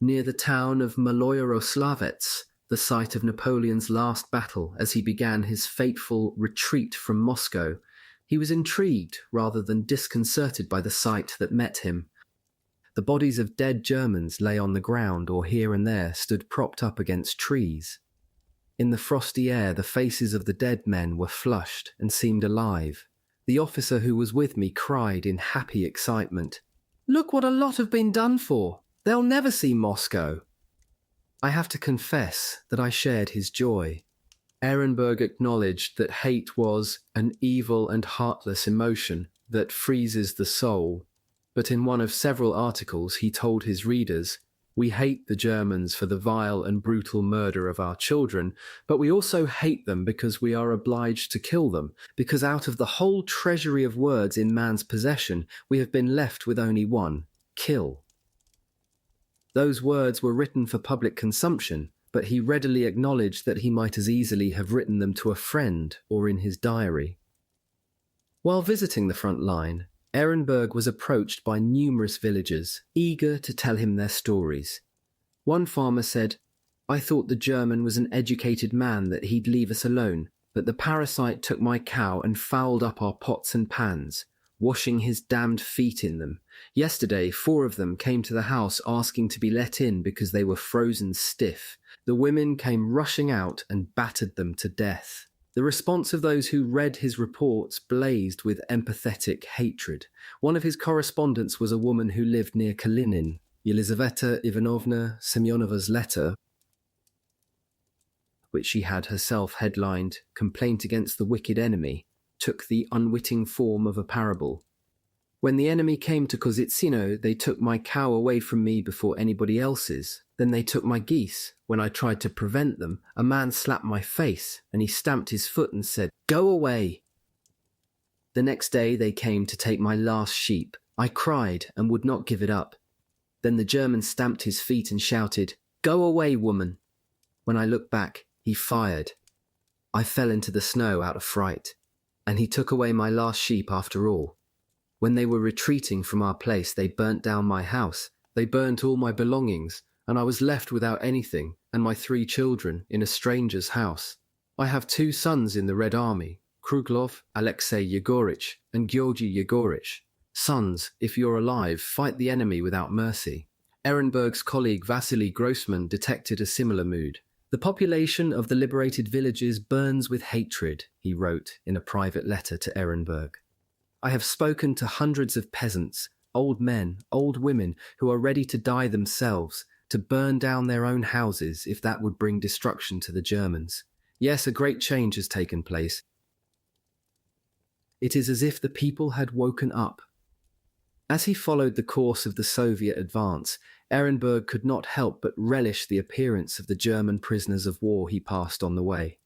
Near the town of Maloyoroslavets, the site of Napoleon's last battle as he began his fateful retreat from Moscow, he was intrigued rather than disconcerted by the sight that met him. The bodies of dead Germans lay on the ground or here and there stood propped up against trees. In the frosty air, the faces of the dead men were flushed and seemed alive. The officer who was with me cried in happy excitement, "Look what a lot have been done for! They'll never see Moscow!" I have to confess that I shared his joy. Ehrenberg acknowledged that hate was an evil and heartless emotion that freezes the soul, but in one of several articles he told his readers, "We hate the Germans for the vile and brutal murder of our children, but we also hate them because we are obliged to kill them, because out of the whole treasury of words in man's possession, we have been left with only one, kill." Those words were written for public consumption, but he readily acknowledged that he might as easily have written them to a friend or in his diary. While visiting the front line, Ehrenberg was approached by numerous villagers, eager to tell him their stories. One farmer said, "I thought the German was an educated man that he'd leave us alone, but the parasite took my cow and fouled up our pots and pans, washing his damned feet in them. Yesterday, 4 of them came to the house asking to be let in because they were frozen stiff. The women came rushing out and battered them to death." The response of those who read his reports blazed with empathetic hatred. One of his correspondents was a woman who lived near Kalinin. Yelizaveta Ivanovna Semyonova's letter, which she had herself headlined "Complaint Against the Wicked Enemy," took the unwitting form of a parable. "When the enemy came to Kozitsino, they took my cow away from me before anybody else's. Then they took my geese. When I tried to prevent them, a man slapped my face, and he stamped his foot and said, 'Go away!' The next day they came to take my last sheep. I cried and would not give it up. Then the German stamped his feet and shouted, 'Go away, woman!' When I looked back, he fired. I fell into the snow out of fright, and he took away my last sheep after all. When they were retreating from our place, they burnt down my house. They burnt all my belongings. and I was left without anything and my 3 children in a stranger's house. I have 2 sons in the Red Army, Kruglov, Alexei Yegorich, and Georgy Yegorich. Sons, if you're alive, fight the enemy without mercy. Ehrenberg's colleague Vasily Grossman detected a similar mood. The population of the liberated villages burns with hatred, he wrote in a private letter to Ehrenberg. I have spoken to hundreds of peasants, old men, old women, who are ready to die themselves, to burn down their own houses if that would bring destruction to the Germans. Yes, a great change has taken place. It is as if the people had woken up. As he followed the course of the Soviet advance, Ehrenberg could not help but relish the appearance of the German prisoners of war he passed on the way.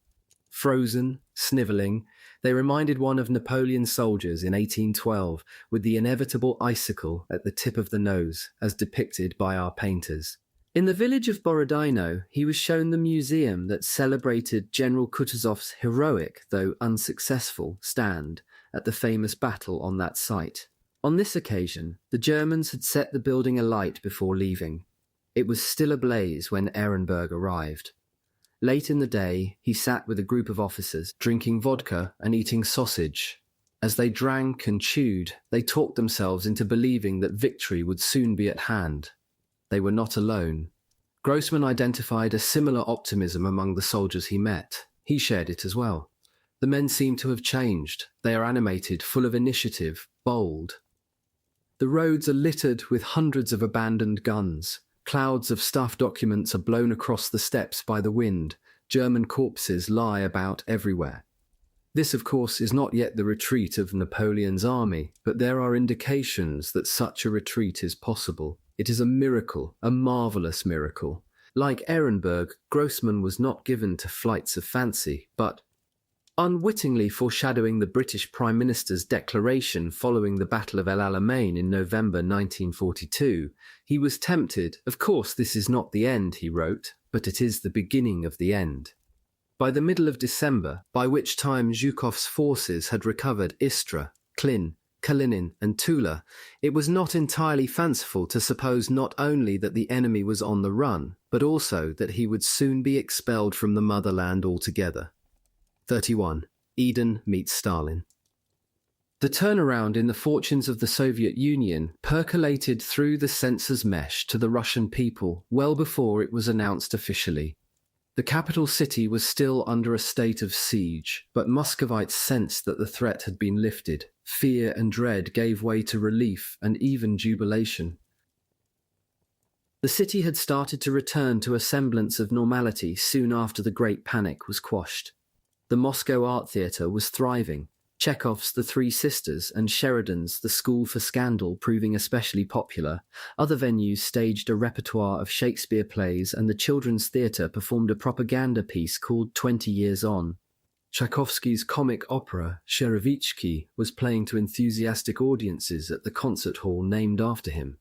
Frozen, snivelling, they reminded one of Napoleon's soldiers in 1812 with the inevitable icicle at the tip of the nose, as depicted by our painters. In the village of Borodino, he was shown the museum that celebrated General Kutuzov's heroic, though unsuccessful, stand at the famous battle on that site. On this occasion, the Germans had set the building alight before leaving. It was still ablaze when Ehrenberg arrived. Late in the day, he sat with a group of officers, drinking vodka and eating sausage. As they drank and chewed, they talked themselves into believing that victory would soon be at hand. They were not alone. Grossman identified a similar optimism among the soldiers he met. He shared it as well. The men seem to have changed. They are animated, full of initiative, bold. The roads are littered with hundreds of abandoned guns. Clouds of staff documents are blown across the steppes by the wind. German corpses lie about everywhere. This, of course, is not yet the retreat of Napoleon's army, but there are indications that such a retreat is possible. It is a miracle, a marvellous miracle. Like Ehrenberg, Grossman was not given to flights of fancy, but unwittingly foreshadowing the British Prime Minister's declaration following the Battle of El Alamein in November 1942, he was tempted. Of course, this is not the end, he wrote, but it is the beginning of the end. By the middle of December, by which time Zhukov's forces had recovered Istra, Klin, Kalinin and Tula, it was not entirely fanciful to suppose not only that the enemy was on the run, but also that he would soon be expelled from the motherland altogether. 31. Eden meets Stalin. The turnaround in the fortunes of the Soviet Union percolated through the censor's mesh to the Russian people well before it was announced officially. The capital city was still under a state of siege, but Muscovites sensed that the threat had been lifted. Fear and dread gave way to relief and even jubilation. The city had started to return to a semblance of normality soon after the Great Panic was quashed. The Moscow Art Theatre was thriving, Chekhov's The Three Sisters and Sheridan's The School for Scandal proving especially popular. Other venues staged a repertoire of Shakespeare plays, and the Children's Theatre performed a propaganda piece called 20 Years On. Tchaikovsky's comic opera, Cherevichki, was playing to enthusiastic audiences at the concert hall named after him.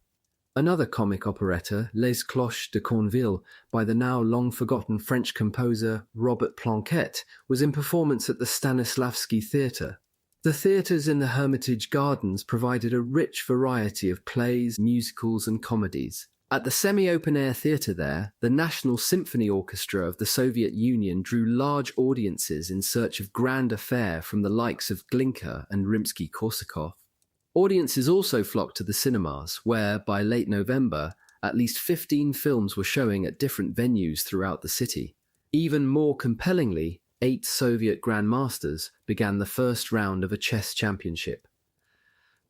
Another comic operetta, Les Cloches de Corneville, by the now long-forgotten French composer Robert Planquette, was in performance at the Stanislavski Theatre. The theatres in the Hermitage Gardens provided a rich variety of plays, musicals and comedies. At the semi-open-air theatre there, the National Symphony Orchestra of the Soviet Union drew large audiences in search of grander fare from the likes of Glinka and Rimsky-Korsakov. Audiences also flocked to the cinemas, where, by late November, at least 15 films were showing at different venues throughout the city. Even more compellingly, 8 Soviet grandmasters began the first round of a chess championship.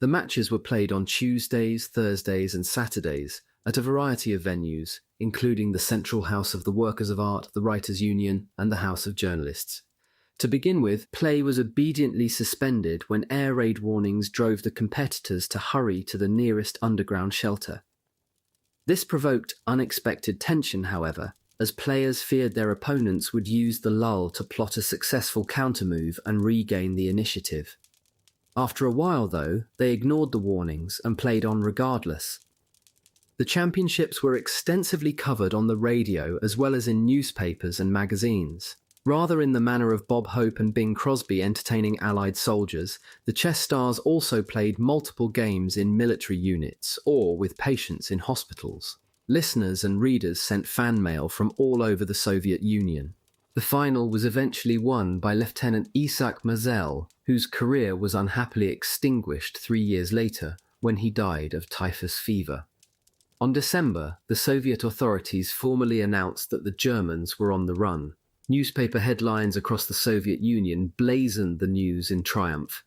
The matches were played on Tuesdays, Thursdays and Saturdays at a variety of venues, including the Central House of the Workers of Art, the Writers' Union and the House of Journalists. To begin with, play was obediently suspended when air raid warnings drove the competitors to hurry to the nearest underground shelter. This provoked unexpected tension, however, as players feared their opponents would use the lull to plot a successful countermove and regain the initiative. After a while, though, they ignored the warnings and played on regardless. The championships were extensively covered on the radio as well as in newspapers and magazines. Rather in the manner of Bob Hope and Bing Crosby entertaining Allied soldiers, the chess stars also played multiple games in military units or with patients in hospitals. Listeners and readers sent fan mail from all over the Soviet Union. The final was eventually won by Lieutenant Isak Mazel, whose career was unhappily extinguished 3 years later when he died of typhus fever. On December, the Soviet authorities formally announced that the Germans were on the run. Newspaper headlines across the Soviet Union blazoned the news in triumph.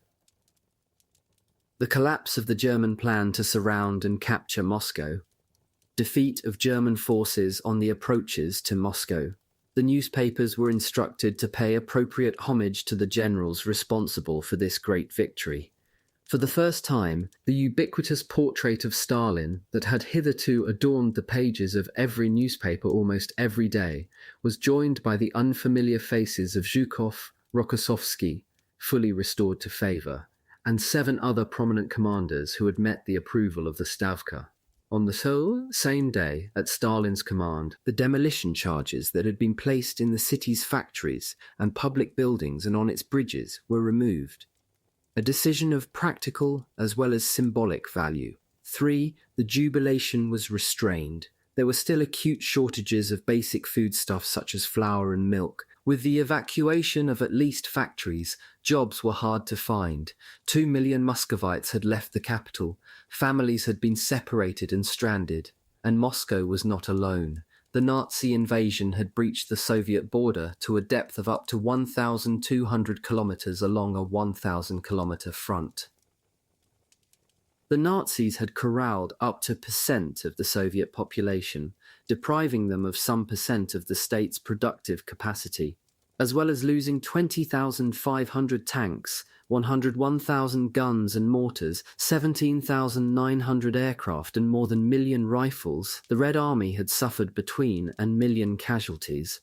The collapse of the German plan to surround and capture Moscow. Defeat of German forces on the approaches to Moscow. The newspapers were instructed to pay appropriate homage to the generals responsible for this great victory. For the first time, the ubiquitous portrait of Stalin that had hitherto adorned the pages of every newspaper almost every day was joined by the unfamiliar faces of Zhukov, Rokossovsky, fully restored to favour, and 7 other prominent commanders who had met the approval of the Stavka. On the same day, at Stalin's command, the demolition charges that had been placed in the city's factories and public buildings and on its bridges were removed. A decision of practical as well as symbolic value. 3. The jubilation was restrained. There were still acute shortages of basic foodstuffs such as flour and milk. With the evacuation of at least factories, jobs were hard to find. 2 million Muscovites had left the capital. Families had been separated and stranded. And Moscow was not alone. The Nazi invasion had breached the Soviet border to a depth of up to 1,200 kilometers along a 1,000-kilometer front. The Nazis had corralled up to % of the Soviet population, depriving them of some % of the state's productive capacity, as well as losing 20,500 tanks, 101,000 guns and mortars, 17,900 aircraft and more than 1 million rifles. The Red Army had suffered between and million casualties.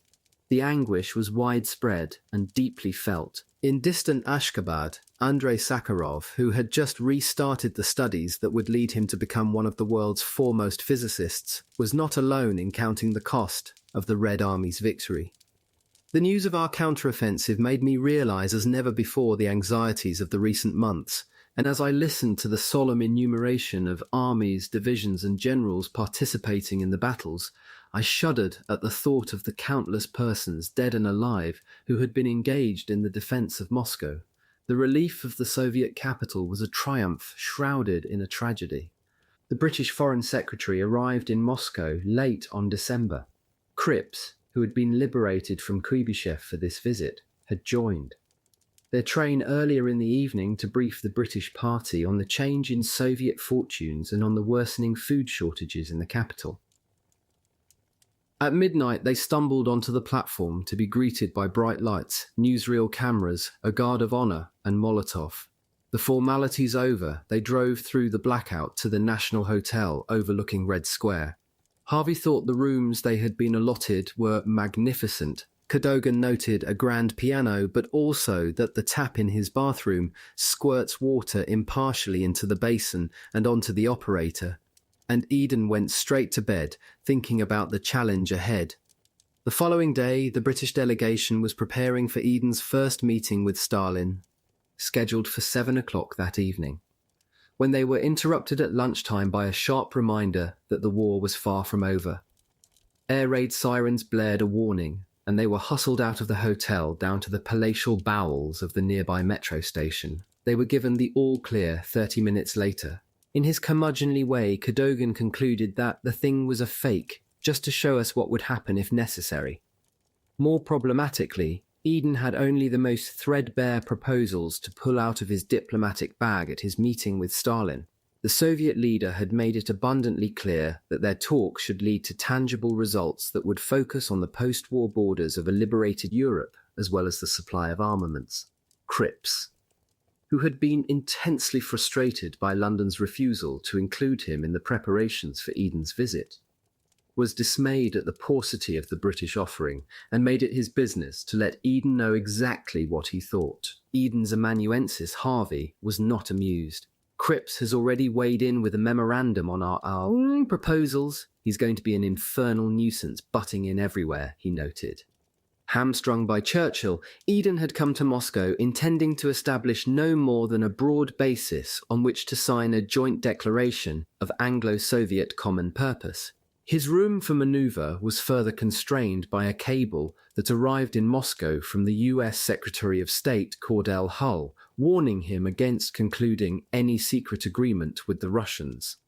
The anguish was widespread and deeply felt. In distant Ashgabat, Andrei Sakharov, who had just restarted the studies that would lead him to become one of the world's foremost physicists, was not alone in counting the cost of the Red Army's victory. The news of our counteroffensive made me realize as never before the anxieties of the recent months, and as I listened to the solemn enumeration of armies, divisions, and generals participating in the battles, I shuddered at the thought of the countless persons, dead and alive, who had been engaged in the defense of Moscow. The relief of the Soviet capital was a triumph shrouded in a tragedy. The British Foreign Secretary arrived in Moscow late on December. Cripps, who had been liberated from Kuibyshev for this visit, had joined. Their train earlier in the evening to brief the British party on the change in Soviet fortunes and on the worsening food shortages in the capital. At midnight, they stumbled onto the platform to be greeted by bright lights, newsreel cameras, a guard of honour, and Molotov. The formalities over, they drove through the blackout to the National Hotel overlooking Red Square. Harvey thought the rooms they had been allotted were magnificent. Cadogan noted a grand piano, but also that the tap in his bathroom squirts water impartially into the basin and onto the operator. And Eden went straight to bed, thinking about the challenge ahead. The following day, the British delegation was preparing for Eden's first meeting with Stalin, scheduled for 7 o'clock that evening, when they were interrupted at lunchtime by a sharp reminder that the war was far from over. Air raid sirens blared a warning, and they were hustled out of the hotel down to the palatial bowels of the nearby metro station. They were given the all-clear 30 minutes later. In his curmudgeonly way, Cadogan concluded that the thing was a fake, just to show us what would happen if necessary. More problematically, Eden had only the most threadbare proposals to pull out of his diplomatic bag at his meeting with Stalin. The Soviet leader had made it abundantly clear that their talk should lead to tangible results that would focus on the post-war borders of a liberated Europe, as well as the supply of armaments. Cripps, who had been intensely frustrated by London's refusal to include him in the preparations for Eden's visit, was dismayed at the paucity of the British offering and made it his business to let Eden know exactly what he thought. Eden's amanuensis, Harvey, was not amused. Cripps has already weighed in with a memorandum on our proposals. He's going to be an infernal nuisance, butting in everywhere, he noted. Hamstrung by Churchill, Eden had come to Moscow intending to establish no more than a broad basis on which to sign a joint declaration of Anglo-Soviet common purpose. His room for maneuver was further constrained by a cable that arrived in Moscow from the US Secretary of State Cordell Hull, warning him against concluding any secret agreement with the Russians.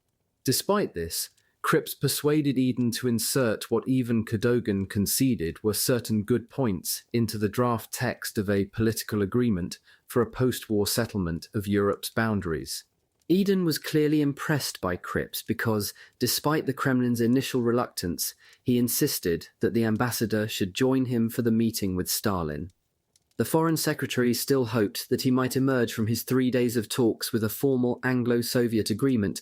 Despite this, Cripps persuaded Eden to insert what even Cadogan conceded were certain good points into the draft text of a political agreement for a post-war settlement of Europe's boundaries. Eden was clearly impressed by Cripps because, despite the Kremlin's initial reluctance, he insisted that the ambassador should join him for the meeting with Stalin. The Foreign Secretary still hoped that he might emerge from his 3 days of talks with a formal Anglo-Soviet agreement,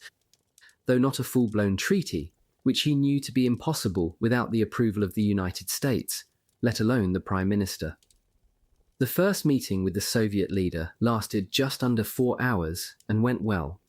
though not a full-blown treaty, which he knew to be impossible without the approval of the United States, let alone the Prime Minister. The first meeting with the Soviet leader lasted just under 4 hours and went well.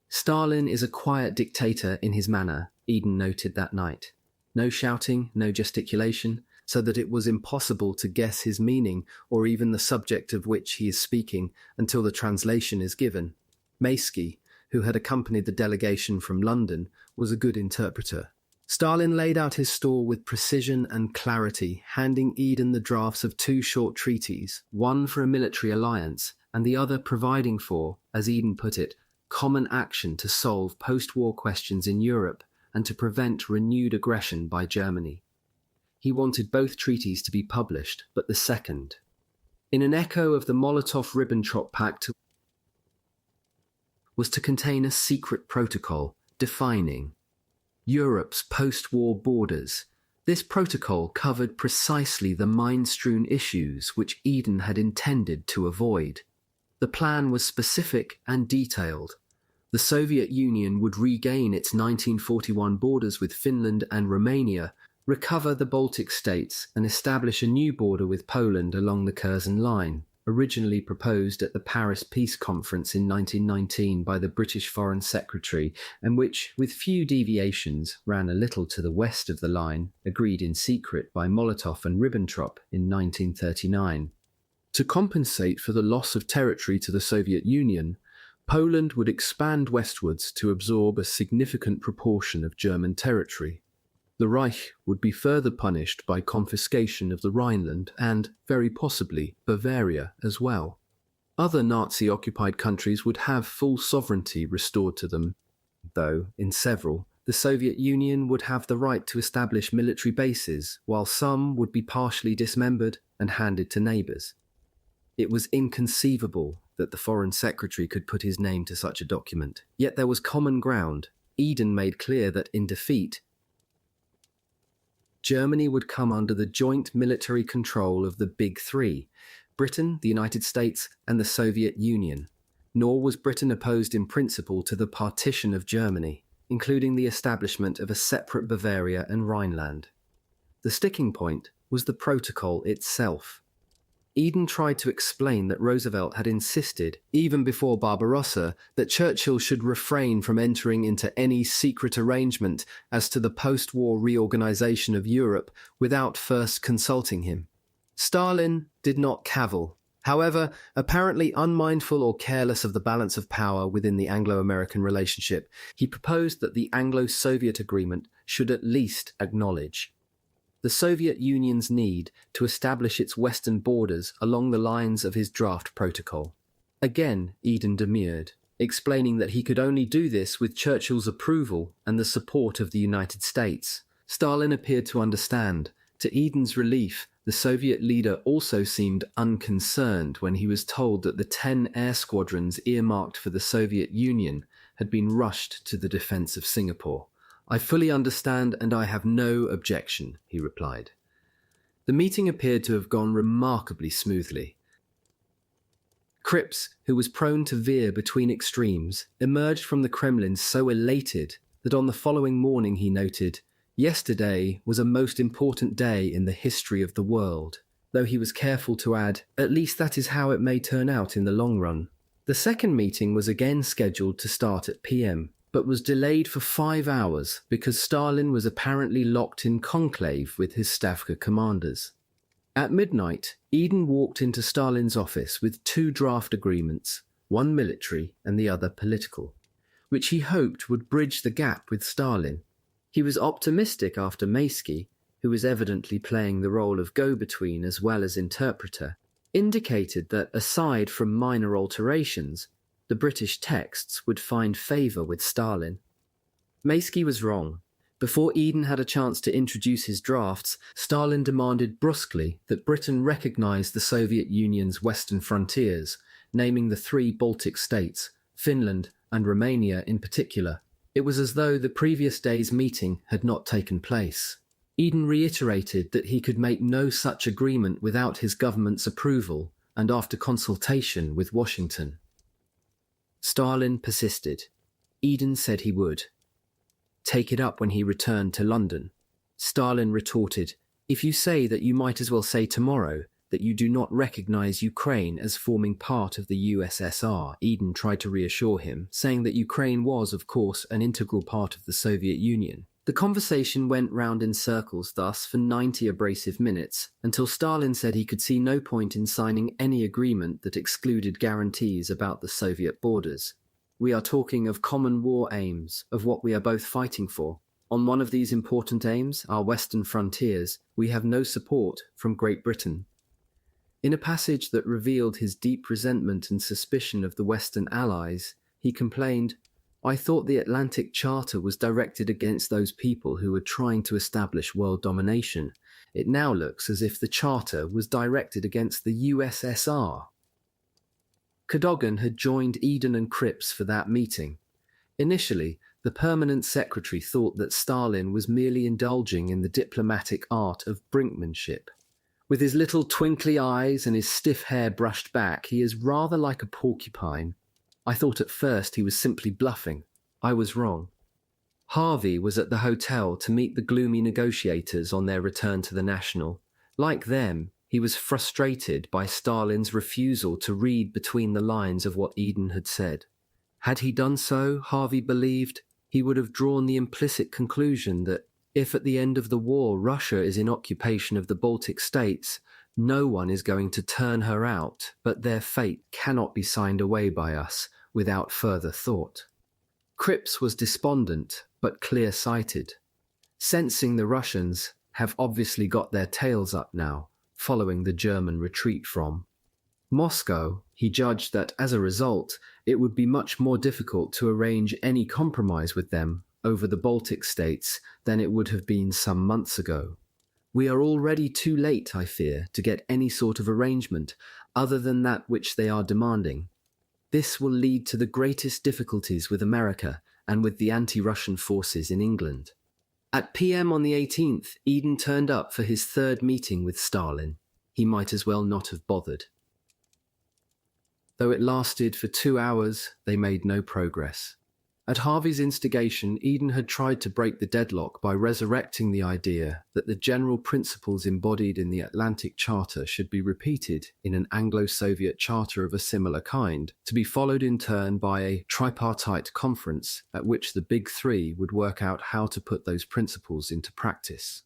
Stalin is a quiet dictator in his manner, Eden noted that night. No shouting, no gesticulation, so that it was impossible to guess his meaning or even the subject of which he is speaking until the translation is given. Maysky, who had accompanied the delegation from London, was a good interpreter. Stalin laid out his stall with precision and clarity, handing Eden the drafts of 2 short treaties, one for a military alliance and the other providing for, as Eden put it, common action to solve post-war questions in Europe and to prevent renewed aggression by Germany. He wanted both treaties to be published, but the second, in an echo of the Molotov-Ribbentrop Pact, was to contain a secret protocol defining Europe's post-war borders. This protocol covered precisely the mine-strewn issues which Eden had intended to avoid. The plan was specific and detailed. The Soviet Union would regain its 1941 borders with Finland and Romania, recover the Baltic states, and establish a new border with Poland along the Curzon Line, originally proposed at the Paris Peace Conference in 1919 by the British Foreign Secretary, and which, with few deviations, ran a little to the west of the line, agreed in secret by Molotov and Ribbentrop in 1939. To compensate for the loss of territory to the Soviet Union, Poland would expand westwards to absorb a significant proportion of German territory. The Reich would be further punished by confiscation of the Rhineland and, very possibly, Bavaria as well. Other Nazi-occupied countries would have full sovereignty restored to them, though, in several, the Soviet Union would have the right to establish military bases, while some would be partially dismembered and handed to neighbours. It was inconceivable that the Foreign Secretary could put his name to such a document, yet there was common ground. Eden made clear that, in defeat, Germany would come under the joint military control of the Big Three, Britain, the United States, and the Soviet Union. Nor was Britain opposed in principle to the partition of Germany, including the establishment of a separate Bavaria and Rhineland. The sticking point was the protocol itself. Eden tried to explain that Roosevelt had insisted, even before Barbarossa, that Churchill should refrain from entering into any secret arrangement as to the post-war reorganization of Europe without first consulting him. Stalin did not cavil. However, apparently unmindful or careless of the balance of power within the Anglo-American relationship, he proposed that the Anglo-Soviet agreement should at least acknowledge the Soviet Union's need to establish its western borders along the lines of his draft protocol. Again, Eden demurred, explaining that he could only do this with Churchill's approval and the support of the United States. Stalin appeared to understand. To Eden's relief, the Soviet leader also seemed unconcerned when he was told that the 10 air squadrons earmarked for the Soviet Union had been rushed to the defense of Singapore. "I fully understand and I have no objection," he replied. The meeting appeared to have gone remarkably smoothly. Cripps, who was prone to veer between extremes, emerged from the Kremlin so elated that on the following morning he noted, "Yesterday was a most important day in the history of the world," though he was careful to add, "At least that is how it may turn out in the long run." The second meeting was again scheduled to start at PM, but was delayed for 5 hours because Stalin was apparently locked in conclave with his Stavka commanders. At midnight, Eden walked into Stalin's office with 2 draft agreements, one military and the other political, which he hoped would bridge the gap with Stalin. He was optimistic after Maysky, who was evidently playing the role of go-between as well as interpreter, indicated that aside from minor alterations, the British texts would find favour with Stalin. Maysky was wrong. Before Eden had a chance to introduce his drafts, Stalin demanded brusquely that Britain recognise the Soviet Union's western frontiers, naming the 3 Baltic states, Finland and Romania in particular. It was as though the previous day's meeting had not taken place. Eden reiterated that he could make no such agreement without his government's approval and after consultation with Washington. Stalin persisted. Eden said he would take it up when he returned to London. Stalin retorted, "If you say that, you might as well say tomorrow that you do not recognise Ukraine as forming part of the USSR. Eden tried to reassure him, saying that Ukraine was, of course, an integral part of the Soviet Union. The conversation went round in circles thus for 90 abrasive minutes, until Stalin said he could see no point in signing any agreement that excluded guarantees about the Soviet borders. We are talking of common war aims, of what we are both fighting for. On one of these important aims, our western frontiers, we have no support from Great Britain." In a passage that revealed his deep resentment and suspicion of the Western Allies, he complained, "I thought the Atlantic Charter was directed against those people who were trying to establish world domination. It now looks as if the Charter was directed against the USSR." Cadogan had joined Eden and Cripps for that meeting. Initially, the permanent secretary thought that Stalin was merely indulging in the diplomatic art of brinkmanship. With his little twinkly eyes and his stiff hair brushed back, he is rather like a porcupine. I thought at first he was simply bluffing. I was wrong. Harvey was at the hotel to meet the gloomy negotiators on their return to the National. Like them, he was frustrated by Stalin's refusal to read between the lines of what Eden had said. Had he done so, Harvey believed, he would have drawn the implicit conclusion that if at the end of the war Russia is in occupation of the Baltic states, no one is going to turn her out, but their fate cannot be signed away by us without further thought. Cripps was despondent, but clear-sighted. Sensing the Russians have obviously got their tails up now, following the German retreat from Moscow, he judged that as a result, it would be much more difficult to arrange any compromise with them over the Baltic states than it would have been some months ago. We are already too late, I fear, to get any sort of arrangement other than that which they are demanding. This will lead to the greatest difficulties with America and with the anti-Russian forces in England. At PM on the 18th, Eden turned up for his 3rd meeting with Stalin. He might as well not have bothered. Though it lasted for 2 hours, they made no progress. At Harvey's instigation, Eden had tried to break the deadlock by resurrecting the idea that the general principles embodied in the Atlantic Charter should be repeated in an Anglo-Soviet charter of a similar kind, to be followed in turn by a tripartite conference at which the Big Three would work out how to put those principles into practice.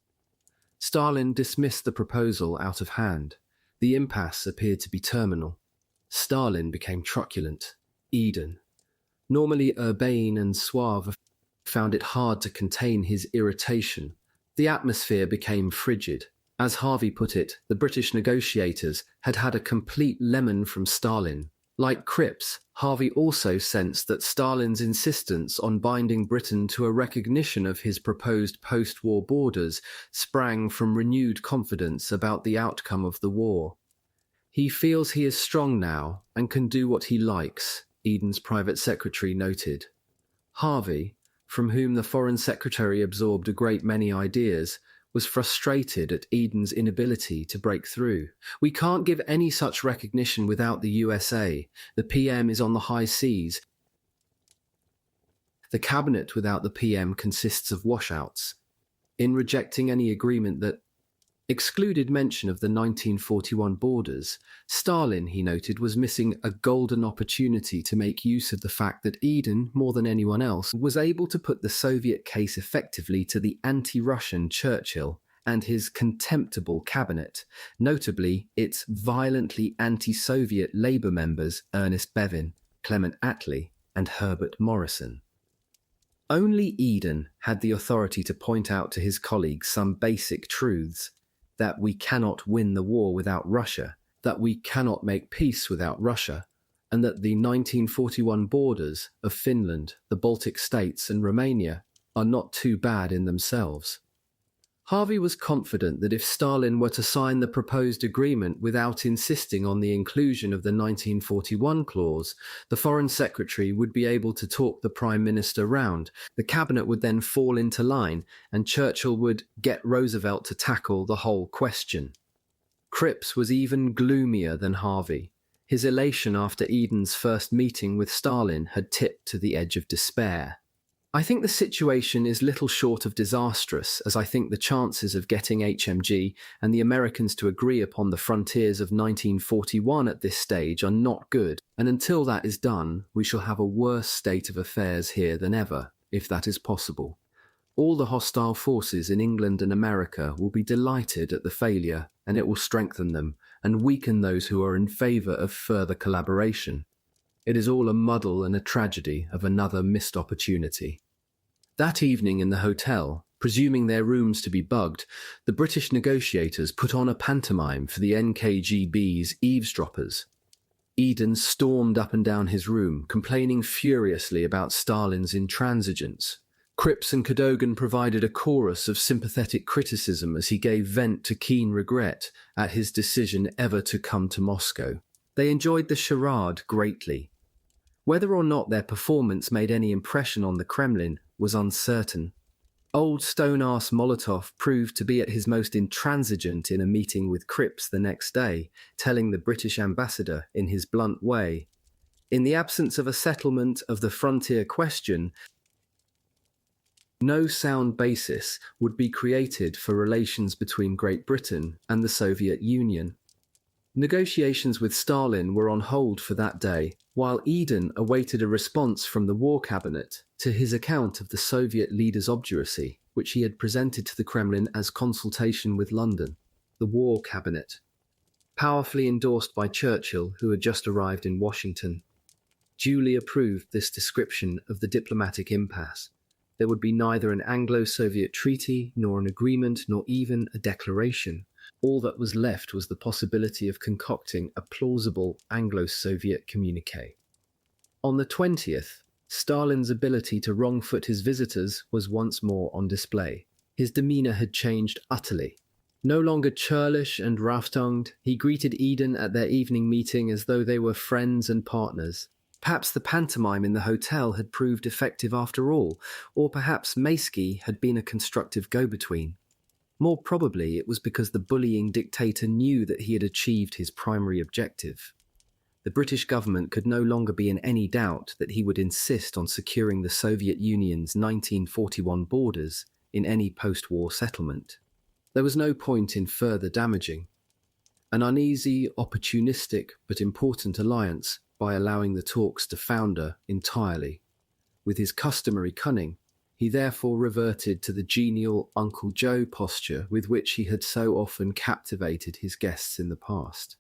Stalin dismissed the proposal out of hand. The impasse appeared to be terminal. Stalin became truculent. Eden, normally urbane and suave, found it hard to contain his irritation. The atmosphere became frigid. As Harvey put it, the British negotiators had had a complete lemon from Stalin. Like Cripps, Harvey also sensed that Stalin's insistence on binding Britain to a recognition of his proposed post-war borders sprang from renewed confidence about the outcome of the war. He feels he is strong now and can do what he likes, Eden's private secretary noted. Harvey, from whom the Foreign Secretary absorbed a great many ideas, was frustrated at Eden's inability to break through. "We can't give any such recognition without the USA. The PM is on the high seas. The cabinet without the PM consists of washouts. In rejecting any agreement that excluded mention of the 1941 borders, Stalin, he noted, was missing a golden opportunity to make use of the fact that Eden, more than anyone else, was able to put the Soviet case effectively to the anti-Russian Churchill and his contemptible cabinet, notably its violently anti-Soviet Labour members Ernest Bevin, Clement Attlee, and Herbert Morrison. Only Eden had the authority to point out to his colleagues some basic truths: that we cannot win the war without Russia, that we cannot make peace without Russia, and that the 1941 borders of Finland, the Baltic states, and Romania are not too bad in themselves. Harvey was confident that if Stalin were to sign the proposed agreement without insisting on the inclusion of the 1941 clause, the Foreign Secretary would be able to talk the Prime Minister round. The cabinet would then fall into line, and Churchill would get Roosevelt to tackle the whole question. Cripps was even gloomier than Harvey. His elation after Eden's first meeting with Stalin had tipped to the edge of despair. I think the situation is little short of disastrous, as I think the chances of getting HMG and the Americans to agree upon the frontiers of 1941 at this stage are not good, and until that is done, we shall have a worse state of affairs here than ever, if that is possible. All the hostile forces in England and America will be delighted at the failure, and it will strengthen them and weaken those who are in favour of further collaboration. It is all a muddle and a tragedy of another missed opportunity. That evening in the hotel, presuming their rooms to be bugged, the British negotiators put on a pantomime for the NKGB's eavesdroppers. Eden stormed up and down his room, complaining furiously about Stalin's intransigence. Cripps and Cadogan provided a chorus of sympathetic criticism as he gave vent to keen regret at his decision ever to come to Moscow. They enjoyed the charade greatly. Whether or not their performance made any impression on the Kremlin was uncertain. Old stone-arse Molotov proved to be at his most intransigent in a meeting with Cripps the next day, telling the British ambassador in his blunt way, "In the absence of a settlement of the frontier question, no sound basis would be created for relations between Great Britain and the Soviet Union." Negotiations with Stalin were on hold for that day, while Eden awaited a response from the War Cabinet to his account of the Soviet leader's obduracy, which he had presented to the Kremlin as consultation with London. The War Cabinet, powerfully endorsed by Churchill, who had just arrived in Washington, duly approved this description of the diplomatic impasse. There would be neither an Anglo-Soviet treaty, nor an agreement, nor even a declaration. All that was left was the possibility of concocting a plausible Anglo-Soviet communique. On the 20th, Stalin's ability to wrong-foot his visitors was once more on display. His demeanour had changed utterly. No longer churlish and rough-tongued, he greeted Eden at their evening meeting as though they were friends and partners. Perhaps the pantomime in the hotel had proved effective after all, or perhaps Maysky had been a constructive go-between. More probably, it was because the bullying dictator knew that he had achieved his primary objective. The British government could no longer be in any doubt that he would insist on securing the Soviet Union's 1941 borders in any post-war settlement. There was no point in further damaging an uneasy, opportunistic, but important alliance by allowing the talks to founder entirely. With his customary cunning, he therefore reverted to the genial Uncle Joe posture with which he had so often captivated his guests in the past.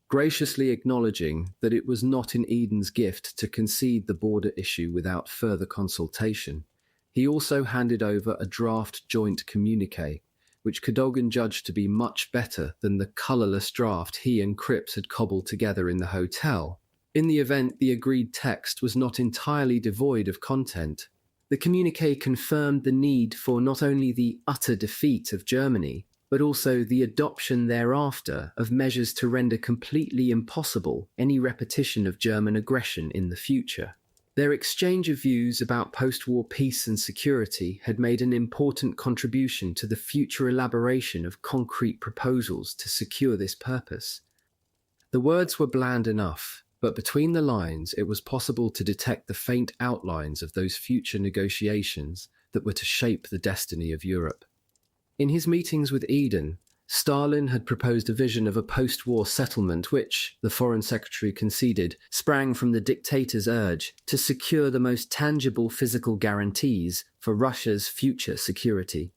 Graciously acknowledging that it was not in Eden's gift to concede the border issue without further consultation, he also handed over a draft joint communique, which Cadogan judged to be much better than the colourless draft he and Cripps had cobbled together in the hotel. In the event, the agreed text was not entirely devoid of content. The communique confirmed the need for not only the utter defeat of Germany, but also the adoption thereafter of measures to render completely impossible any repetition of German aggression in the future. Their exchange of views about post-war peace and security had made an important contribution to the future elaboration of concrete proposals to secure this purpose. The words were bland enough, but between the lines it was possible to detect the faint outlines of those future negotiations that were to shape the destiny of Europe. In his meetings with Eden, Stalin had proposed a vision of a post-war settlement which, the Foreign Secretary conceded, sprang from the dictator's urge to secure the most tangible physical guarantees for Russia's future security.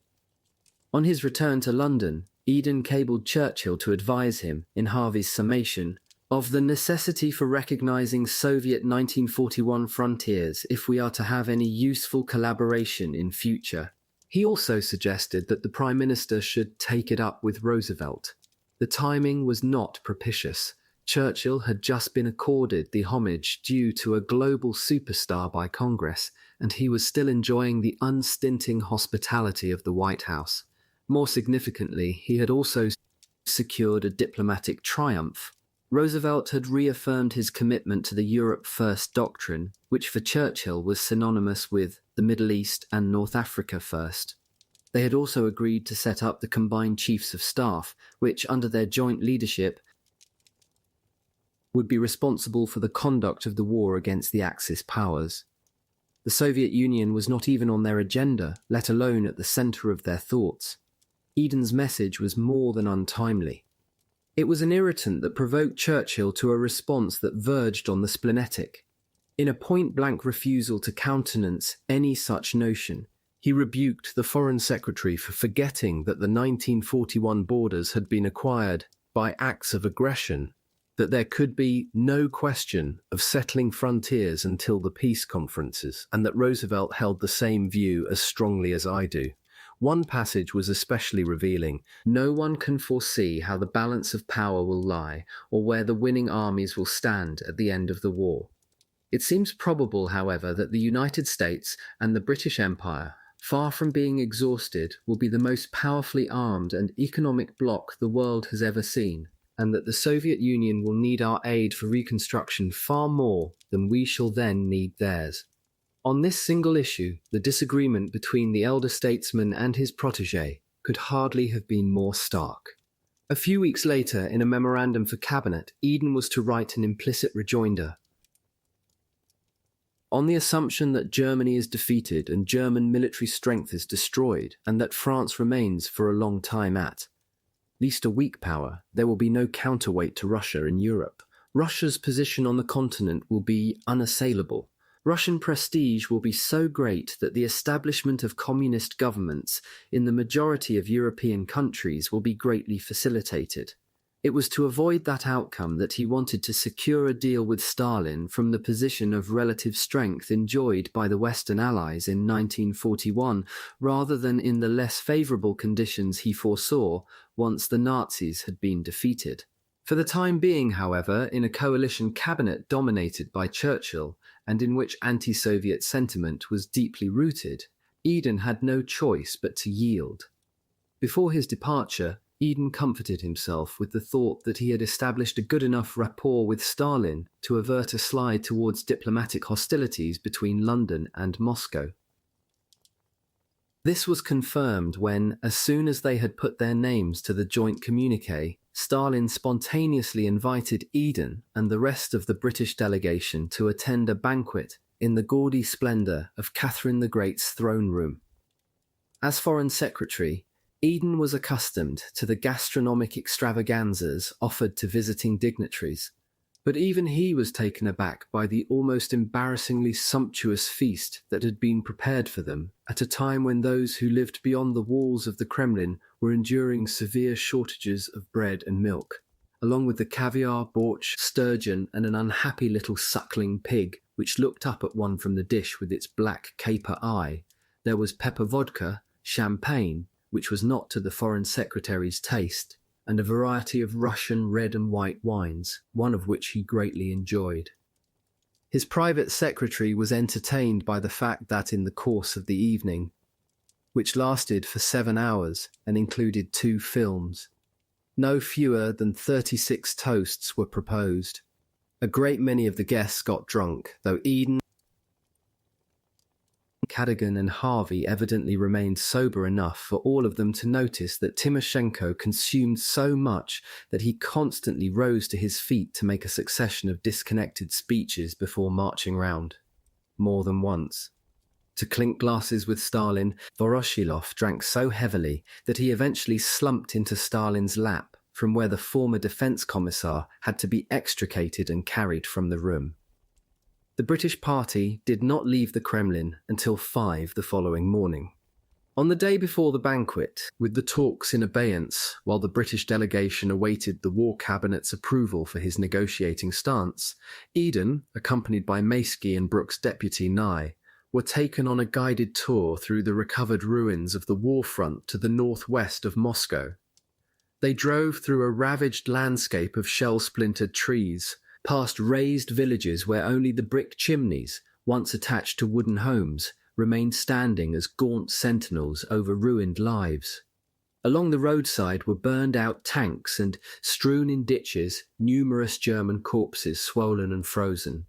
On his return to London, Eden cabled Churchill to advise him, in Harvey's summation, of the necessity for recognizing Soviet 1941 frontiers if we are to have any useful collaboration in future. He also suggested that the Prime Minister should take it up with Roosevelt. The timing was not propitious. Churchill had just been accorded the homage due to a global superstar by Congress, and he was still enjoying the unstinting hospitality of the White House. More significantly, he had also secured a diplomatic triumph. Roosevelt had reaffirmed his commitment to the Europe First doctrine, which for Churchill was synonymous with the Middle East and North Africa First. They had also agreed to set up the Combined Chiefs of Staff, which, under their joint leadership, would be responsible for the conduct of the war against the Axis powers. The Soviet Union was not even on their agenda, let alone at the centre of their thoughts. Eden's message was more than untimely. It was an irritant that provoked Churchill to a response that verged on the splenetic. In a point-blank refusal to countenance any such notion, he rebuked the Foreign Secretary for forgetting that the 1941 borders had been acquired by acts of aggression, that there could be no question of settling frontiers until the peace conferences, and that Roosevelt held the same view as strongly as I do. One passage was especially revealing. No one can foresee how the balance of power will lie, or where the winning armies will stand at the end of the war. It seems probable, however, that the United States and the British Empire, far from being exhausted, will be the most powerfully armed and economic bloc the world has ever seen, and that the Soviet Union will need our aid for reconstruction far more than we shall then need theirs. On this single issue, the disagreement between the elder statesman and his protégé could hardly have been more stark. A few weeks later, in a memorandum for Cabinet, Eden was to write an implicit rejoinder. On the assumption that Germany is defeated and German military strength is destroyed, and that France remains for a long time at least a weak power, there will be no counterweight to Russia in Europe. Russia's position on the continent will be unassailable. Russian prestige will be so great that the establishment of communist governments in the majority of European countries will be greatly facilitated. It was to avoid that outcome that he wanted to secure a deal with Stalin from the position of relative strength enjoyed by the Western Allies in 1941, rather than in the less favourable conditions he foresaw once the Nazis had been defeated. For the time being, however, in a coalition cabinet dominated by Churchill, and in which anti-Soviet sentiment was deeply rooted, Eden had no choice but to yield. Before his departure, Eden comforted himself with the thought that he had established a good enough rapport with Stalin to avert a slide towards diplomatic hostilities between London and Moscow. This was confirmed when, as soon as they had put their names to the joint communiqué, Stalin spontaneously invited Eden and the rest of the British delegation to attend a banquet in the gaudy splendour of Catherine the Great's throne room. As Foreign Secretary, Eden was accustomed to the gastronomic extravaganzas offered to visiting dignitaries, but even he was taken aback by the almost embarrassingly sumptuous feast that had been prepared for them at a time when those who lived beyond the walls of the Kremlin were enduring severe shortages of bread and milk. Along with the caviar, borscht, sturgeon, and an unhappy little suckling pig which looked up at one from the dish with its black caper eye, there was pepper vodka, champagne, which was not to the Foreign Secretary's taste, and a variety of Russian red and white wines, one of which he greatly enjoyed. His private secretary was entertained by the fact that in the course of the evening, which lasted for 7 hours and included 2 films, no fewer than 36 toasts were proposed. A great many of the guests got drunk, though Eden, Cadogan and Harvey evidently remained sober enough for all of them to notice that Timoshenko consumed so much that he constantly rose to his feet to make a succession of disconnected speeches before marching round. More than once. To clink glasses with Stalin, Voroshilov drank so heavily that he eventually slumped into Stalin's lap, from where the former defense commissar had to be extricated and carried from the room. The British party did not leave the Kremlin until 5 the following morning. On the day before the banquet, with the talks in abeyance while the British delegation awaited the War Cabinet's approval for his negotiating stance, Eden, accompanied by Maysky and Brooks' deputy Nye, were taken on a guided tour through the recovered ruins of the war front to the northwest of Moscow. They drove through a ravaged landscape of shell-splintered trees, past raised villages where only the brick chimneys, once attached to wooden homes, remained standing as gaunt sentinels over ruined lives. Along the roadside were burned-out tanks and, strewn in ditches, numerous German corpses swollen and frozen.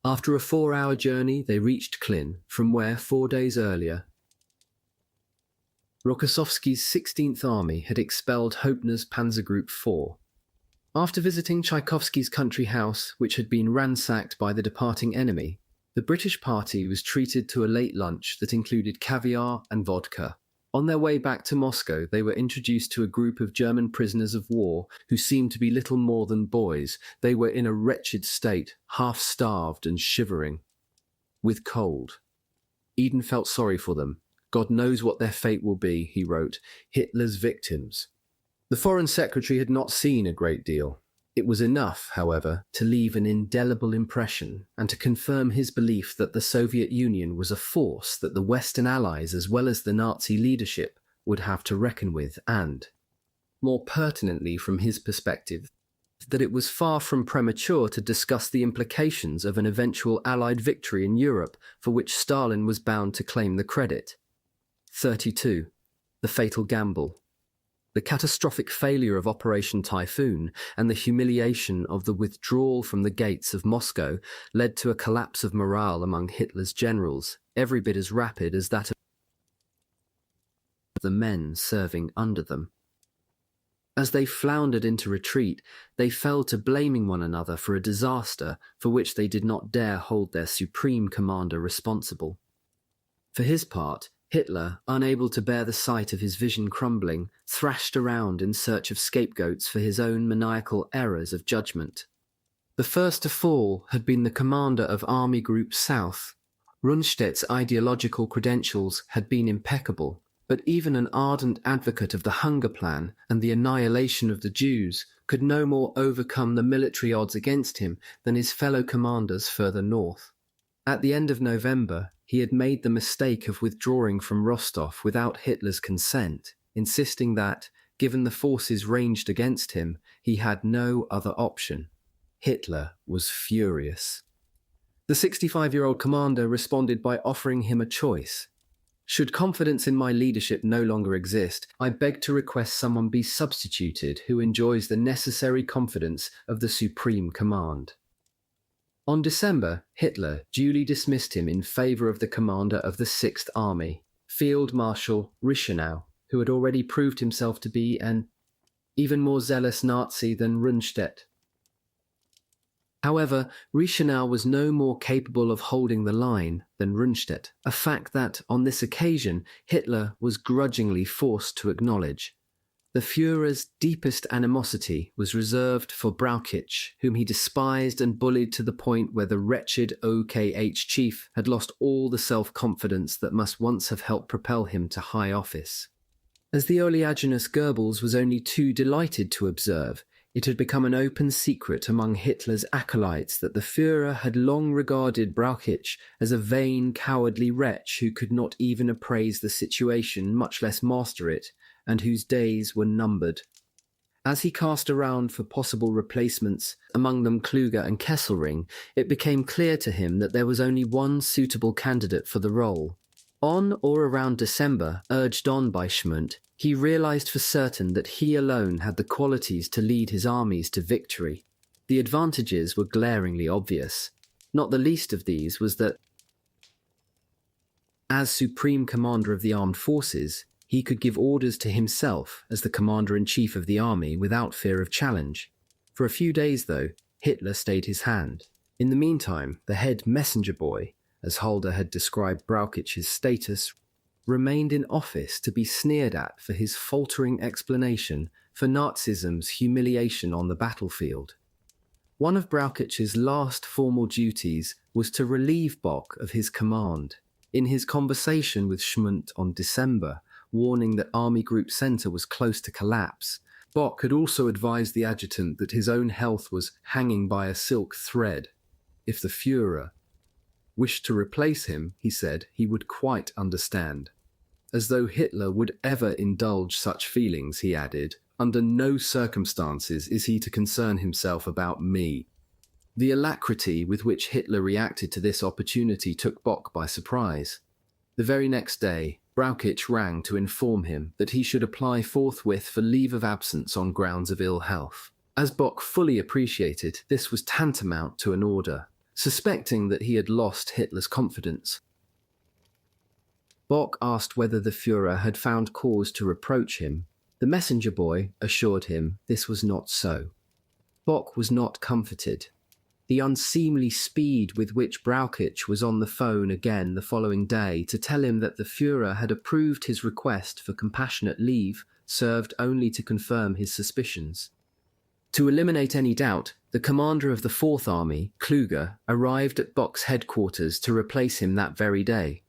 After a 4-hour journey, they reached Klin, from where, 4 days earlier, Rokossovsky's 16th Army had expelled Hoepner's Panzer Group 4. After visiting Tchaikovsky's country house, which had been ransacked by the departing enemy, the British party was treated to a late lunch that included caviar and vodka. On their way back to Moscow, they were introduced to a group of German prisoners of war who seemed to be little more than boys. They were in a wretched state, half-starved and shivering with cold. Eden felt sorry for them. God knows what their fate will be, he wrote, Hitler's victims. The Foreign Secretary had not seen a great deal. It was enough, however, to leave an indelible impression and to confirm his belief that the Soviet Union was a force that the Western Allies as well as the Nazi leadership would have to reckon with and, more pertinently from his perspective, that it was far from premature to discuss the implications of an eventual Allied victory in Europe for which Stalin was bound to claim the credit. 32. The fatal gamble. The catastrophic failure of Operation Typhoon and the humiliation of the withdrawal from the gates of Moscow led to a collapse of morale among Hitler's generals, every bit as rapid as that of the men serving under them. As they floundered into retreat, they fell to blaming one another for a disaster for which they did not dare hold their supreme commander responsible. For his part, Hitler, unable to bear the sight of his vision crumbling, thrashed around in search of scapegoats for his own maniacal errors of judgment. The first to fall had been the commander of Army Group South. Rundstedt's ideological credentials had been impeccable, but even an ardent advocate of the hunger plan and the annihilation of the Jews could no more overcome the military odds against him than his fellow commanders further north. At the end of November, he had made the mistake of withdrawing from Rostov without Hitler's consent, insisting that, given the forces ranged against him, he had no other option. Hitler was furious. The 65-year-old commander responded by offering him a choice. Should confidence in my leadership no longer exist, I beg to request someone be substituted who enjoys the necessary confidence of the Supreme Command. On December, Hitler duly dismissed him in favour of the commander of the 6th Army, Field Marshal Reichenau, who had already proved himself to be an even more zealous Nazi than Rundstedt. However, Reichenau was no more capable of holding the line than Rundstedt, a fact that, on this occasion, Hitler was grudgingly forced to acknowledge. The Führer's deepest animosity was reserved for Brauchitsch, whom he despised and bullied to the point where the wretched OKH chief had lost all the self-confidence that must once have helped propel him to high office. As the oleaginous Goebbels was only too delighted to observe, it had become an open secret among Hitler's acolytes that the Führer had long regarded Brauchitsch as a vain, cowardly wretch who could not even appraise the situation, much less master it, and whose days were numbered. As he cast around for possible replacements, among them Kluge and Kesselring, it became clear to him that there was only one suitable candidate for the role. On or around December, urged on by Schmundt, he realized for certain that he alone had the qualities to lead his armies to victory. The advantages were glaringly obvious. Not the least of these was that, as Supreme Commander of the Armed Forces, he could give orders to himself as the Commander-in-Chief of the army without fear of challenge. For a few days, though, Hitler stayed his hand. In the meantime, the head messenger boy, as Halder had described Brauchitsch's status, remained in office to be sneered at for his faltering explanation for Nazism's humiliation on the battlefield. One of Brauchitsch's last formal duties was to relieve Bock of his command. In his conversation with Schmundt on December, warning that Army Group Center was close to collapse, Bock had also advised the adjutant that his own health was hanging by a silk thread. If the Führer wished to replace him, he said, he would quite understand. As though Hitler would ever indulge such feelings, he added, under no circumstances is he to concern himself about me. The alacrity with which Hitler reacted to this opportunity took Bock by surprise. The very next day, Brauchitsch rang to inform him that he should apply forthwith for leave of absence on grounds of ill health. As Bock fully appreciated, this was tantamount to an order. Suspecting that he had lost Hitler's confidence, Bock asked whether the Führer had found cause to reproach him. The messenger boy assured him this was not so. Bock was not comforted. The unseemly speed with which Brauchitsch was on the phone again the following day to tell him that the Führer had approved his request for compassionate leave served only to confirm his suspicions. To eliminate any doubt, the commander of the Fourth Army, Kluge, arrived at Bock's headquarters to replace him that very day.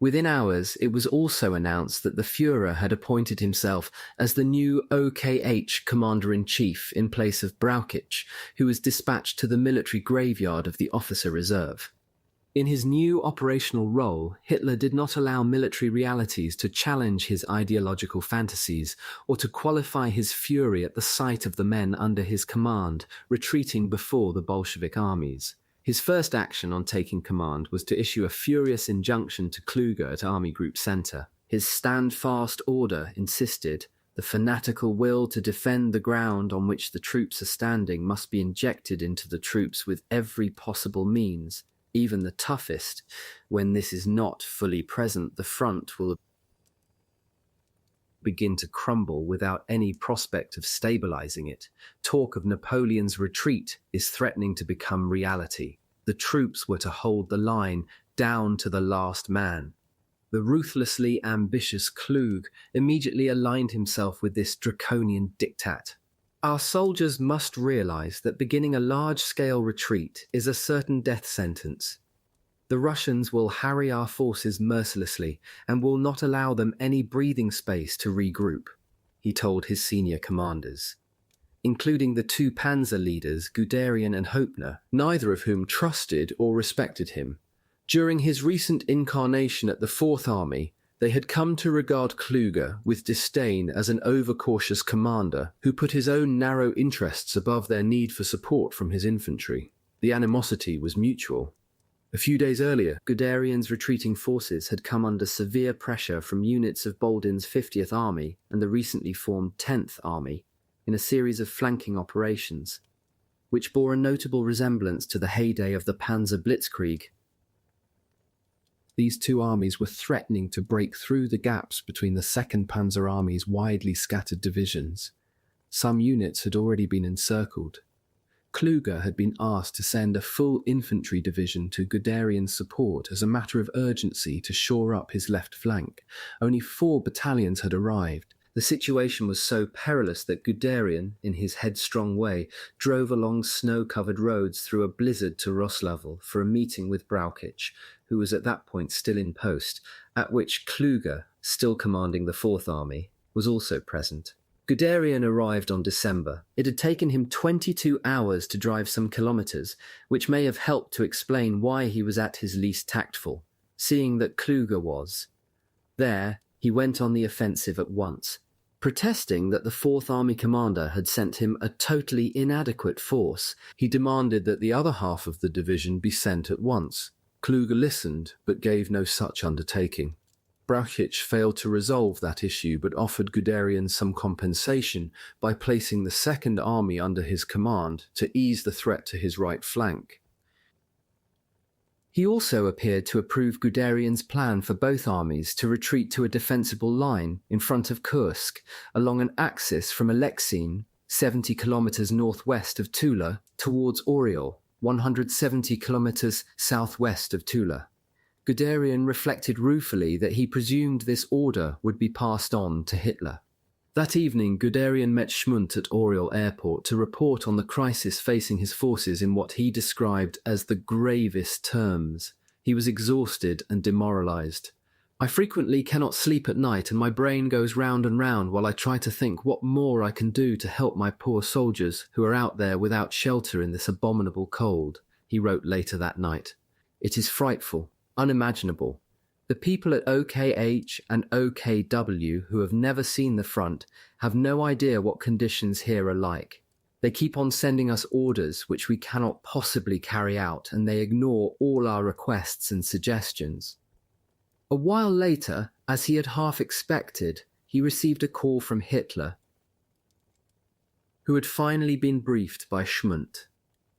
Within hours, it was also announced that the Führer had appointed himself as the new OKH Commander-in-Chief in place of Brauchitsch, who was dispatched to the military graveyard of the officer reserve. In his new operational role, Hitler did not allow military realities to challenge his ideological fantasies or to qualify his fury at the sight of the men under his command retreating before the Bolshevik armies. His first action on taking command was to issue a furious injunction to Kluge at Army Group Center. His stand-fast order insisted the fanatical will to defend the ground on which the troops are standing must be injected into the troops with every possible means, even the toughest. When this is not fully present, the front will begin to crumble without any prospect of stabilizing it. Talk of Napoleon's retreat is threatening to become reality. The troops were to hold the line down to the last man. The ruthlessly ambitious Kluge immediately aligned himself with this draconian diktat. Our soldiers must realize that beginning a large-scale retreat is a certain death sentence. The Russians will harry our forces mercilessly and will not allow them any breathing space to regroup, he told his senior commanders, including the two panzer leaders, Guderian and Höppner, neither of whom trusted or respected him. During his recent incarnation at the Fourth Army, they had come to regard Kluge with disdain as an overcautious commander who put his own narrow interests above their need for support from his infantry. The animosity was mutual. A few days earlier, Guderian's retreating forces had come under severe pressure from units of Boldin's 50th Army and the recently formed 10th Army in a series of flanking operations, which bore a notable resemblance to the heyday of the Panzer Blitzkrieg. These two armies were threatening to break through the gaps between the 2nd Panzer Army's widely scattered divisions. Some units had already been encircled. Kluge had been asked to send a full infantry division to Guderian's support as a matter of urgency to shore up his left flank. Only 4 battalions had arrived. The situation was so perilous that Guderian, in his headstrong way, drove along snow-covered roads through a blizzard to Roslavel for a meeting with Brauchitsch, who was at that point still in post, at which Kluge, still commanding the Fourth Army, was also present. Guderian arrived on December. It had taken him 22 hours to drive some kilometers, which may have helped to explain why he was at his least tactful, seeing that Kluge was. There, he went on the offensive at once. Protesting that the Fourth Army commander had sent him a totally inadequate force, he demanded that the other half of the division be sent at once. Kluge listened, but gave no such undertaking. Brauchitsch failed to resolve that issue, but offered Guderian some compensation by placing the 2nd Army under his command to ease the threat to his right flank. He also appeared to approve Guderian's plan for both armies to retreat to a defensible line in front of Kursk, along an axis from Alexine, 70 kilometers northwest of Tula, towards Oriol, 170 kilometers southwest of Tula. Guderian reflected ruefully that he presumed this order would be passed on to Hitler. That evening, Guderian met Schmundt at Oriol airport to report on the crisis facing his forces in what he described as the gravest terms. He was exhausted and demoralized. I frequently cannot sleep at night, and my brain goes round and round while I try to think what more I can do to help my poor soldiers who are out there without shelter in this abominable cold, he wrote later that night. It is frightful, unimaginable. The people at OKH and OKW who have never seen the front have no idea what conditions here are like. They keep on sending us orders which we cannot possibly carry out, and they ignore all our requests and suggestions. A while later, as he had half expected, he received a call from Hitler, who had finally been briefed by Schmundt.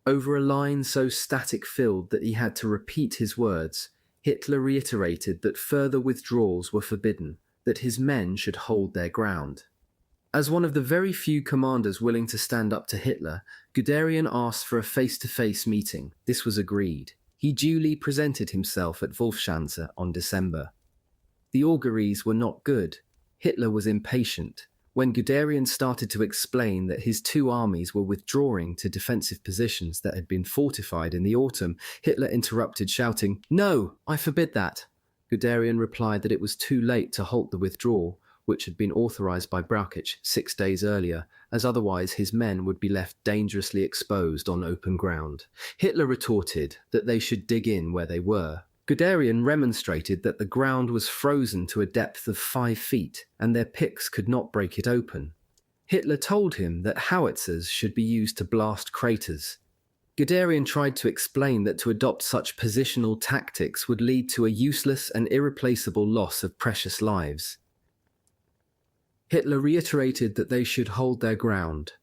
Over a line so static-filled that he had to repeat his words, Hitler reiterated that further withdrawals were forbidden, that his men should hold their ground. As one of the very few commanders willing to stand up to Hitler, Guderian asked for a face-to-face meeting. This was agreed. He duly presented himself at Wolfschanze on December. The auguries were not good. Hitler was impatient. When Guderian started to explain that his two armies were withdrawing to defensive positions that had been fortified in the autumn, Hitler interrupted, shouting, "No, I forbid that." Guderian replied that it was too late to halt the withdrawal, which had been authorized by Brauchitsch 6 days earlier, as otherwise his men would be left dangerously exposed on open ground. Hitler retorted that they should dig in where they were. Guderian remonstrated that the ground was frozen to a depth of 5 feet, and their picks could not break it open. Hitler told him that howitzers should be used to blast craters. Guderian tried to explain that to adopt such positional tactics would lead to a useless and irreplaceable loss of precious lives. Hitler reiterated that they should hold their ground.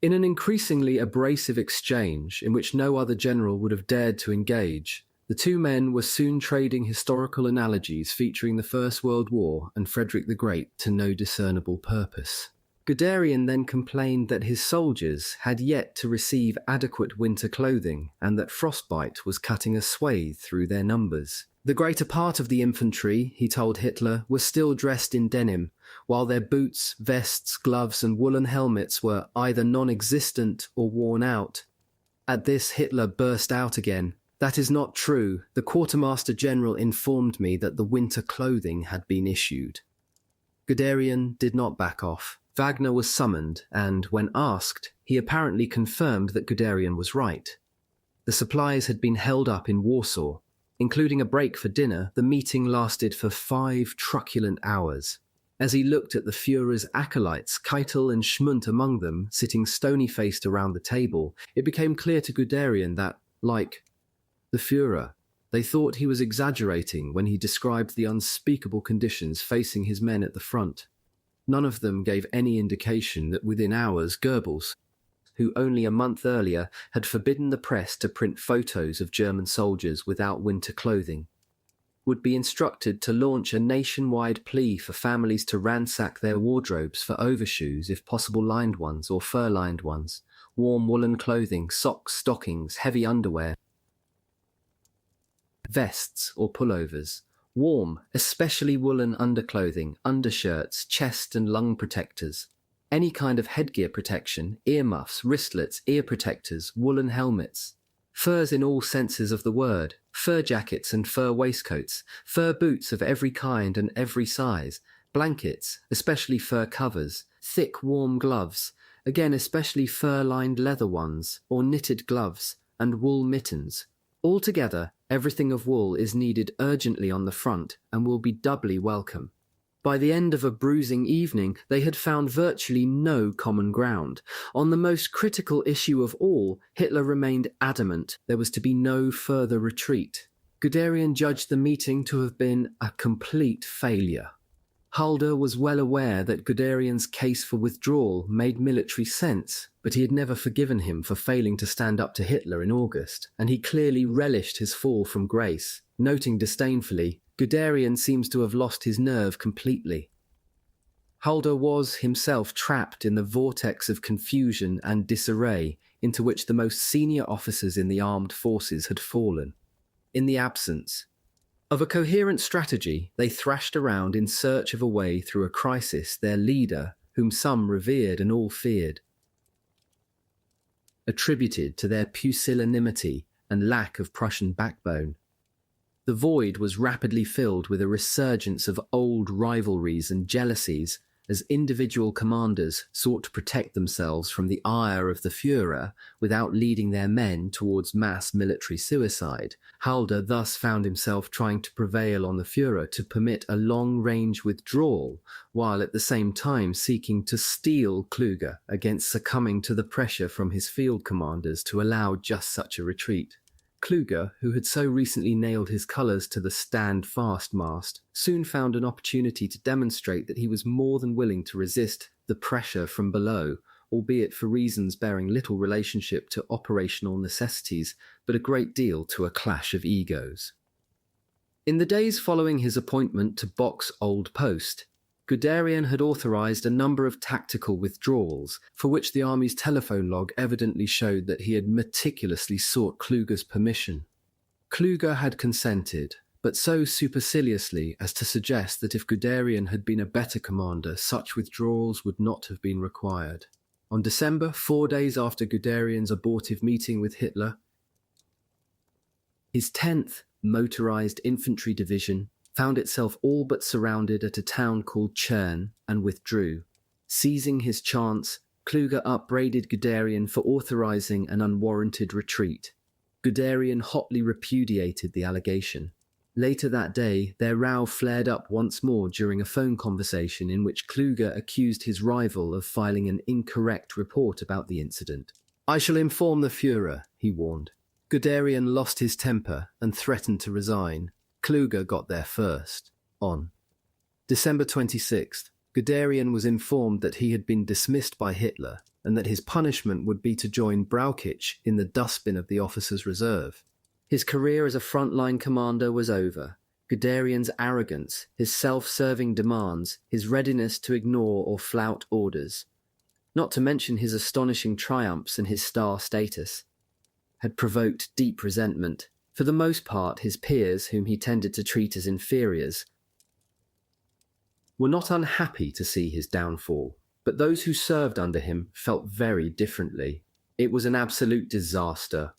In an increasingly abrasive exchange, in which no other general would have dared to engage, the two men were soon trading historical analogies featuring the First World War and Frederick the Great to no discernible purpose. Guderian then complained that his soldiers had yet to receive adequate winter clothing and that frostbite was cutting a swathe through their numbers. The greater part of the infantry, he told Hitler, were still dressed in denim, while their boots, vests, gloves and woolen helmets were either non-existent or worn out. At this, Hitler burst out again. "That is not true. The Quartermaster General informed me that the winter clothing had been issued." Guderian did not back off. Wagner was summoned, and, when asked, he apparently confirmed that Guderian was right. The supplies had been held up in Warsaw. Including a break for dinner, the meeting lasted for 5 truculent hours. As he looked at the Führer's acolytes, Keitel and Schmundt among them, sitting stony-faced around the table, it became clear to Guderian that, like the Führer, they thought he was exaggerating when he described the unspeakable conditions facing his men at the front. None of them gave any indication that within hours Goebbels, who only a month earlier had forbidden the press to print photos of German soldiers without winter clothing, would be instructed to launch a nationwide plea for families to ransack their wardrobes for overshoes, if possible lined ones or fur-lined ones, warm woolen clothing, socks, stockings, heavy underwear, vests or pullovers, warm, especially woolen underclothing, undershirts, chest and lung protectors, any kind of headgear protection, earmuffs, wristlets, ear protectors, woolen helmets, furs in all senses of the word, fur jackets and fur waistcoats, fur boots of every kind and every size, blankets, especially fur covers, thick warm gloves, again especially fur-lined leather ones, or knitted gloves, and wool mittens. Altogether, everything of wool is needed urgently on the front and will be doubly welcome. By the end of a bruising evening, they had found virtually no common ground. On the most critical issue of all, Hitler remained adamant there was to be no further retreat. Guderian judged the meeting to have been a complete failure. Halder was well aware that Guderian's case for withdrawal made military sense, but he had never forgiven him for failing to stand up to Hitler in August, and he clearly relished his fall from grace, noting disdainfully, "Guderian seems to have lost his nerve completely." Halder was himself trapped in the vortex of confusion and disarray into which the most senior officers in the armed forces had fallen. In the absence of a coherent strategy, they thrashed around in search of a way through a crisis their leader, whom some revered and all feared, attributed to their pusillanimity and lack of Prussian backbone. The void was rapidly filled with a resurgence of old rivalries and jealousies as individual commanders sought to protect themselves from the ire of the Führer without leading their men towards mass military suicide. Halder thus found himself trying to prevail on the Führer to permit a long-range withdrawal, while at the same time seeking to steel Kluge against succumbing to the pressure from his field commanders to allow just such a retreat. Kluge, who had so recently nailed his colours to the stand fast mast, soon found an opportunity to demonstrate that he was more than willing to resist the pressure from below, albeit for reasons bearing little relationship to operational necessities, but a great deal to a clash of egos. In the days following his appointment to Bock's old post, Guderian had authorised a number of tactical withdrawals, for which the army's telephone log evidently showed that he had meticulously sought Kluge's permission. Kluge had consented, but so superciliously as to suggest that if Guderian had been a better commander, such withdrawals would not have been required. On December, 4 days after Guderian's abortive meeting with Hitler, his 10th Motorized Infantry Division found itself all but surrounded at a town called Chern and withdrew. Seizing his chance, Kluge upbraided Guderian for authorizing an unwarranted retreat. Guderian hotly repudiated the allegation. Later that day, their row flared up once more during a phone conversation in which Kluge accused his rival of filing an incorrect report about the incident. "I shall inform the Führer," he warned. Guderian lost his temper and threatened to resign. Kluge got there first. On December 26th, Guderian was informed that he had been dismissed by Hitler and that his punishment would be to join Brauchitsch in the dustbin of the officers' reserve. His career as a frontline commander was over. Guderian's arrogance, his self-serving demands, his readiness to ignore or flout orders, not to mention his astonishing triumphs and his star status, had provoked deep resentment. For the most part, his peers, whom he tended to treat as inferiors, were not unhappy to see his downfall, but those who served under him felt very differently. It was an absolute disaster.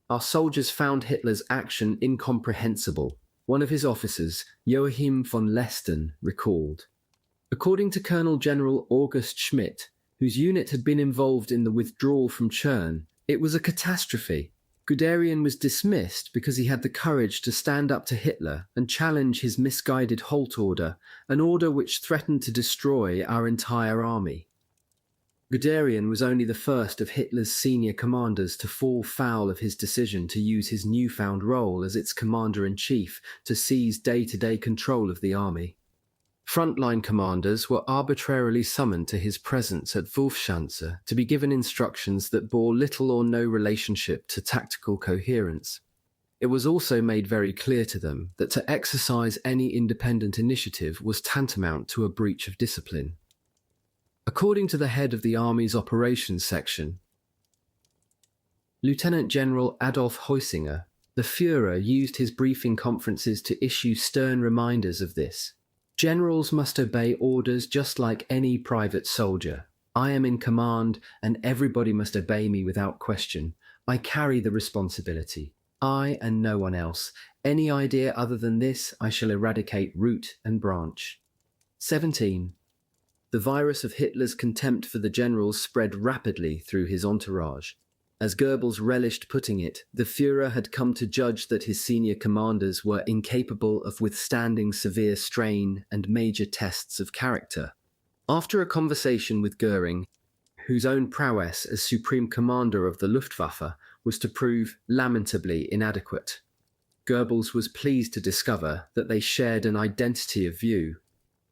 Our soldiers found Hitler's action incomprehensible, one of his officers, Joachim von Lesten, recalled. According to Colonel General August Schmidt, whose unit had been involved in the withdrawal from Chern, it was a catastrophe. Guderian was dismissed because he had the courage to stand up to Hitler and challenge his misguided halt order, an order which threatened to destroy our entire army. Guderian was only the first of Hitler's senior commanders to fall foul of his decision to use his newfound role as its commander-in-chief to seize day-to-day control of the army. Frontline commanders were arbitrarily summoned to his presence at Wolfschanze to be given instructions that bore little or no relationship to tactical coherence. It was also made very clear to them that to exercise any independent initiative was tantamount to a breach of discipline. According to the head of the Army's operations section, Lieutenant General Adolf Heusinger, the Führer used his briefing conferences to issue stern reminders of this. Generals must obey orders just like any private soldier. I am in command, and everybody must obey me without question. I carry the responsibility. I and no one else. Any idea other than this, I shall eradicate root and branch. 17. The virus of Hitler's contempt for the generals spread rapidly through his entourage. As Goebbels relished putting it, the Führer had come to judge that his senior commanders were incapable of withstanding severe strain and major tests of character. After a conversation with Goering, whose own prowess as supreme commander of the Luftwaffe was to prove lamentably inadequate, Goebbels was pleased to discover that they shared an identity of view.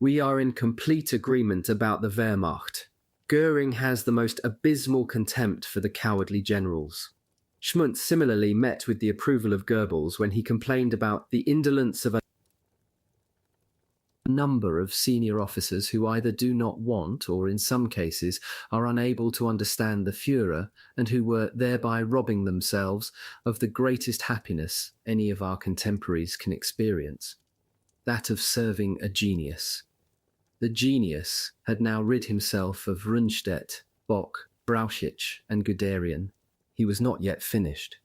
"We are in complete agreement about the Wehrmacht. Goering has the most abysmal contempt for the cowardly generals." Schmuntz similarly met with the approval of Goebbels when he complained about the indolence of a number of senior officers who either do not want or in some cases are unable to understand the Führer and who were thereby robbing themselves of the greatest happiness any of our contemporaries can experience, that of serving a genius. The genius had now rid himself of Rundstedt, Bock, Brauchitsch, and Guderian. He was not yet finished.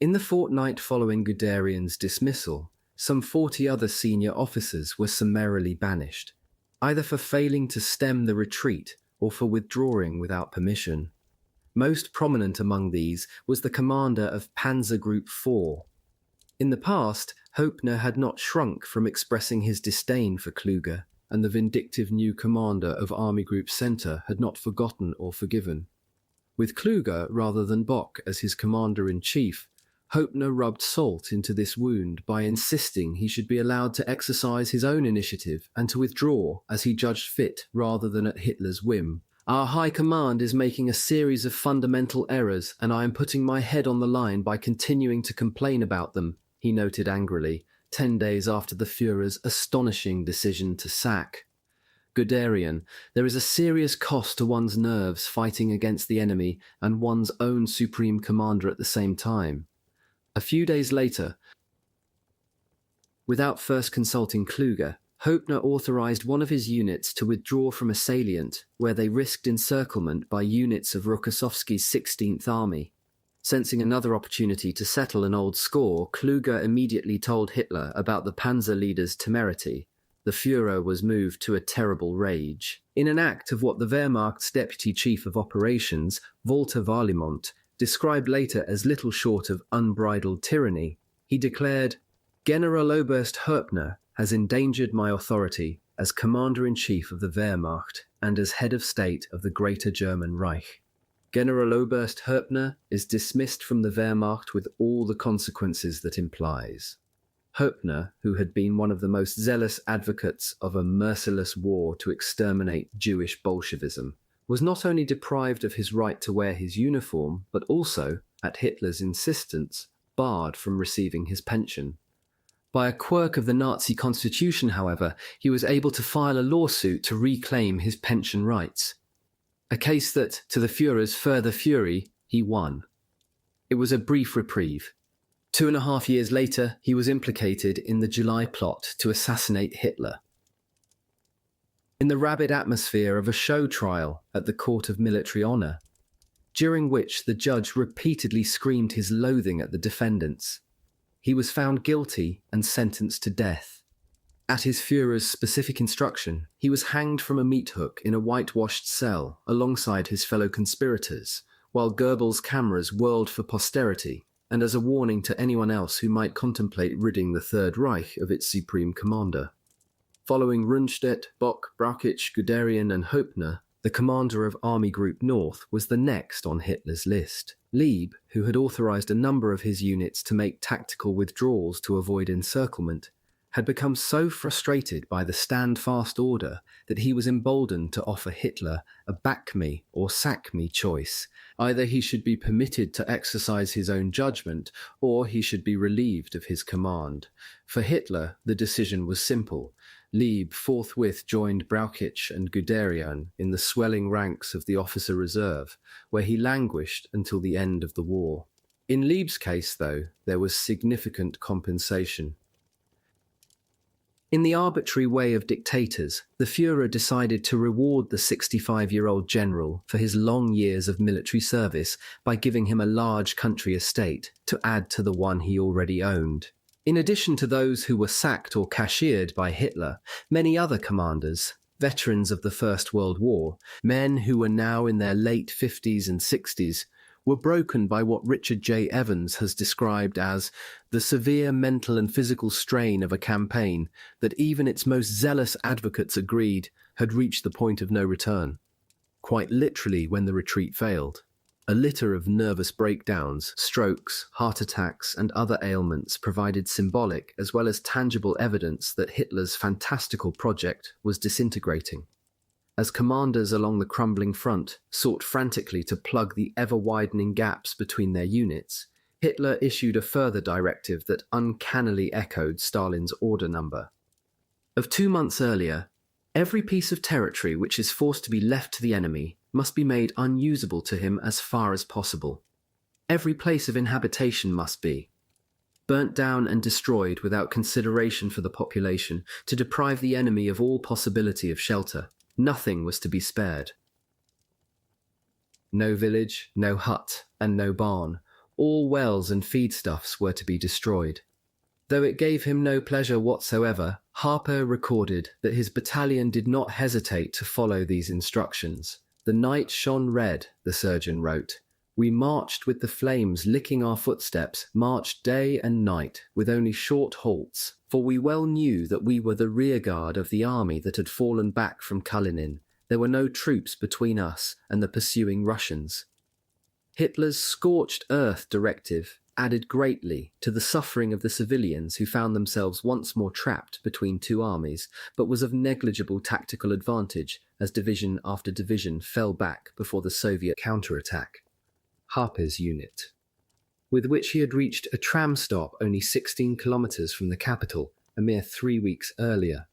In the fortnight following Guderian's dismissal, Some 40 other senior officers were summarily banished, either for failing to stem the retreat or for withdrawing without permission. Most prominent among these was the commander of Panzer Group 4. In the past, Hoepner had not shrunk from expressing his disdain for Kluge, and the vindictive new commander of Army Group Center had not forgotten or forgiven. With Kluge rather than Bock as his commander-in-chief, Hoepner rubbed salt into this wound by insisting he should be allowed to exercise his own initiative and to withdraw as he judged fit rather than at Hitler's whim. "Our High Command is making a series of fundamental errors, and I am putting my head on the line by continuing to complain about them," he noted angrily, 10 days after the Führer's astonishing decision to sack. Guderian, there is a serious cost to one's nerves fighting against the enemy and one's own supreme commander at the same time. A few days later, without first consulting Kluge, Hoepner authorized one of his units to withdraw from a salient where they risked encirclement by units of Rokossovsky's 16th Army. Sensing another opportunity to settle an old score, Kluge immediately told Hitler about the panzer leader's temerity. The Führer was moved to a terrible rage. In an act of what the Wehrmacht's deputy chief of operations, Walter Warlimont, described later as little short of unbridled tyranny, he declared, "Generaloberst Hoepner has endangered my authority as Commander-in-Chief of the Wehrmacht and as head of state of the Greater German Reich. Generaloberst Hoepner is dismissed from the Wehrmacht with all the consequences that implies." Hoepner, who had been one of the most zealous advocates of a merciless war to exterminate Jewish Bolshevism, was not only deprived of his right to wear his uniform, but also, at Hitler's insistence, barred from receiving his pension. By a quirk of the Nazi constitution, however, he was able to file a lawsuit to reclaim his pension rights. A case that, to the Führer's further fury, he won. It was a brief reprieve. 2.5 years later, he was implicated in the July plot to assassinate Hitler. In the rabid atmosphere of a show trial at the Court of Military Honor, during which the judge repeatedly screamed his loathing at the defendants, he was found guilty and sentenced to death. At his Führer's specific instruction, he was hanged from a meat hook in a whitewashed cell alongside his fellow conspirators, while Goebbels' cameras whirled for posterity, and as a warning to anyone else who might contemplate ridding the Third Reich of its supreme commander. Following Rundstedt, Bock, Brauchitsch, Guderian and Hoepner, the commander of Army Group North was the next on Hitler's list. Lieb, who had authorized a number of his units to make tactical withdrawals to avoid encirclement, had become so frustrated by the stand-fast order that he was emboldened to offer Hitler a back me or sack me choice. Either he should be permitted to exercise his own judgment, or he should be relieved of his command. For Hitler, the decision was simple. Lieb forthwith joined Brauchitsch and Guderian in the swelling ranks of the officer reserve, where he languished until the end of the war. In Lieb's case, though, there was significant compensation. In the arbitrary way of dictators, the Führer decided to reward the 65-year-old general for his long years of military service by giving him a large country estate to add to the one he already owned. In addition to those who were sacked or cashiered by Hitler, many other commanders, veterans of the First World War, men who were now in their late 50s and 60s, were broken by what Richard J. Evans has described as the severe mental and physical strain of a campaign that even its most zealous advocates agreed had reached the point of no return. Quite literally when the retreat failed. A litter of nervous breakdowns, strokes, heart attacks, and other ailments provided symbolic as well as tangible evidence that Hitler's fantastical project was disintegrating. As commanders along the crumbling front sought frantically to plug the ever-widening gaps between their units, Hitler issued a further directive that uncannily echoed Stalin's order number. Of 2 months earlier, every piece of territory which is forced to be left to the enemy must be made unusable to him as far as possible. Every place of inhabitation must be burnt down and destroyed without consideration for the population to deprive the enemy of all possibility of shelter. Nothing was to be spared. No village, no hut, and no barn. All wells and feedstuffs were to be destroyed. Though it gave him no pleasure whatsoever, Harper recorded that his battalion did not hesitate to follow these instructions. "The night shone red," the surgeon wrote. "We marched with the flames licking our footsteps, marched day and night, with only short halts, for we well knew that we were the rearguard of the army that had fallen back from Kalinin. There were no troops between us and the pursuing Russians." Hitler's scorched earth directive added greatly to the suffering of the civilians who found themselves once more trapped between two armies, but was of negligible tactical advantage as division after division fell back before the Soviet counterattack. Harper's unit, with which he had reached a tram stop only 16 kilometers from the capital a mere 3 weeks earlier,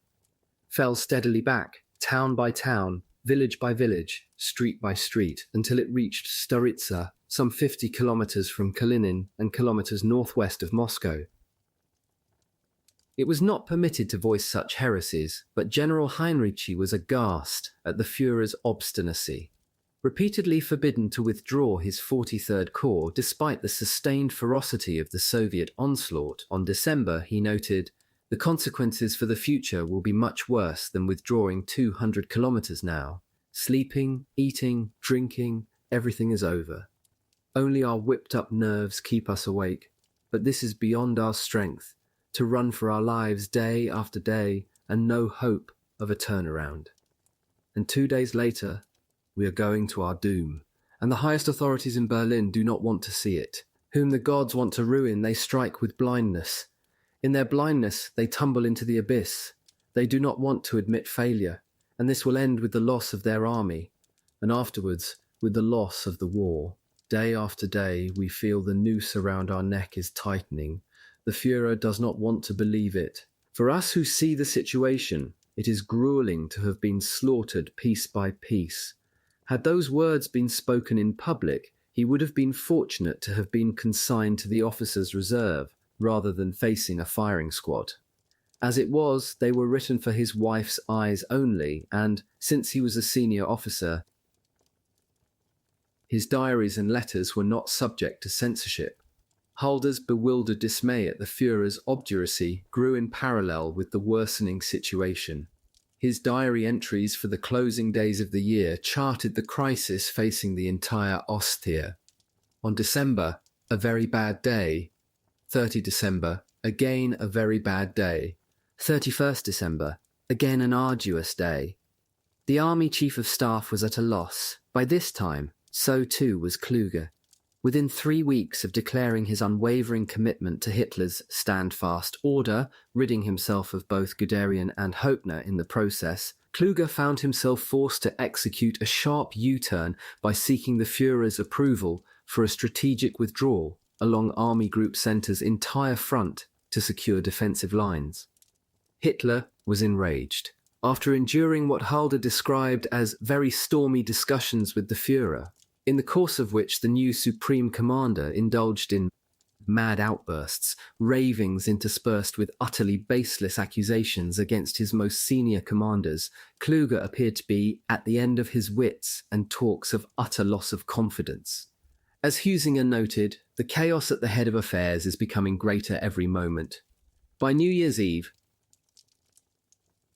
fell steadily back, town by town, village by village, street by street, until it reached Staritsa, some 50 kilometers from Kalinin and kilometers northwest of Moscow. It was not permitted to voice such heresies, but General Heinrici was aghast at the Führer's obstinacy. Repeatedly forbidden to withdraw his 43rd Corps despite the sustained ferocity of the Soviet onslaught, on December he noted, "The consequences for the future will be much worse than withdrawing 200 kilometers now. Sleeping, eating, drinking, everything is over. Only our whipped-up nerves keep us awake, but this is beyond our strength, to run for our lives day after day and no hope of a turnaround. And 2 days later, we are going to our doom, and the highest authorities in Berlin do not want to see it. Whom the gods want to ruin, they strike with blindness. In their blindness, they tumble into the abyss. They do not want to admit failure, and this will end with the loss of their army, and afterwards with the loss of the war. Day after day, we feel the noose around our neck is tightening. The Führer does not want to believe it. For us who see the situation, it is grueling to have been slaughtered piece by piece. Had those words been spoken in public, he would have been fortunate to have been consigned to the officers' reserve, rather than facing a firing squad. As it was, they were written for his wife's eyes only, and, since he was a senior officer, his diaries and letters were not subject to censorship. Halder's bewildered dismay at the Führer's obduracy grew in parallel with the worsening situation. His diary entries for the closing days of the year charted the crisis facing the entire Ostheer. On December, a very bad day. 30 December, again a very bad day. 31st December, again an arduous day. The Army Chief of Staff was at a loss. By this time, so too was Kluge. Within 3 weeks of declaring his unwavering commitment to Hitler's stand-fast order, ridding himself of both Guderian and Hoepner in the process, Kluge found himself forced to execute a sharp U-turn by seeking the Führer's approval for a strategic withdrawal along Army Group Center's entire front to secure defensive lines. Hitler was enraged. After enduring what Halder described as very stormy discussions with the Führer, in the course of which the new Supreme Commander indulged in mad outbursts, ravings interspersed with utterly baseless accusations against his most senior commanders, Kluge appeared to be at the end of his wits and talks of utter loss of confidence. As Husinger noted, the chaos at the head of affairs is becoming greater every moment. By New Year's Eve,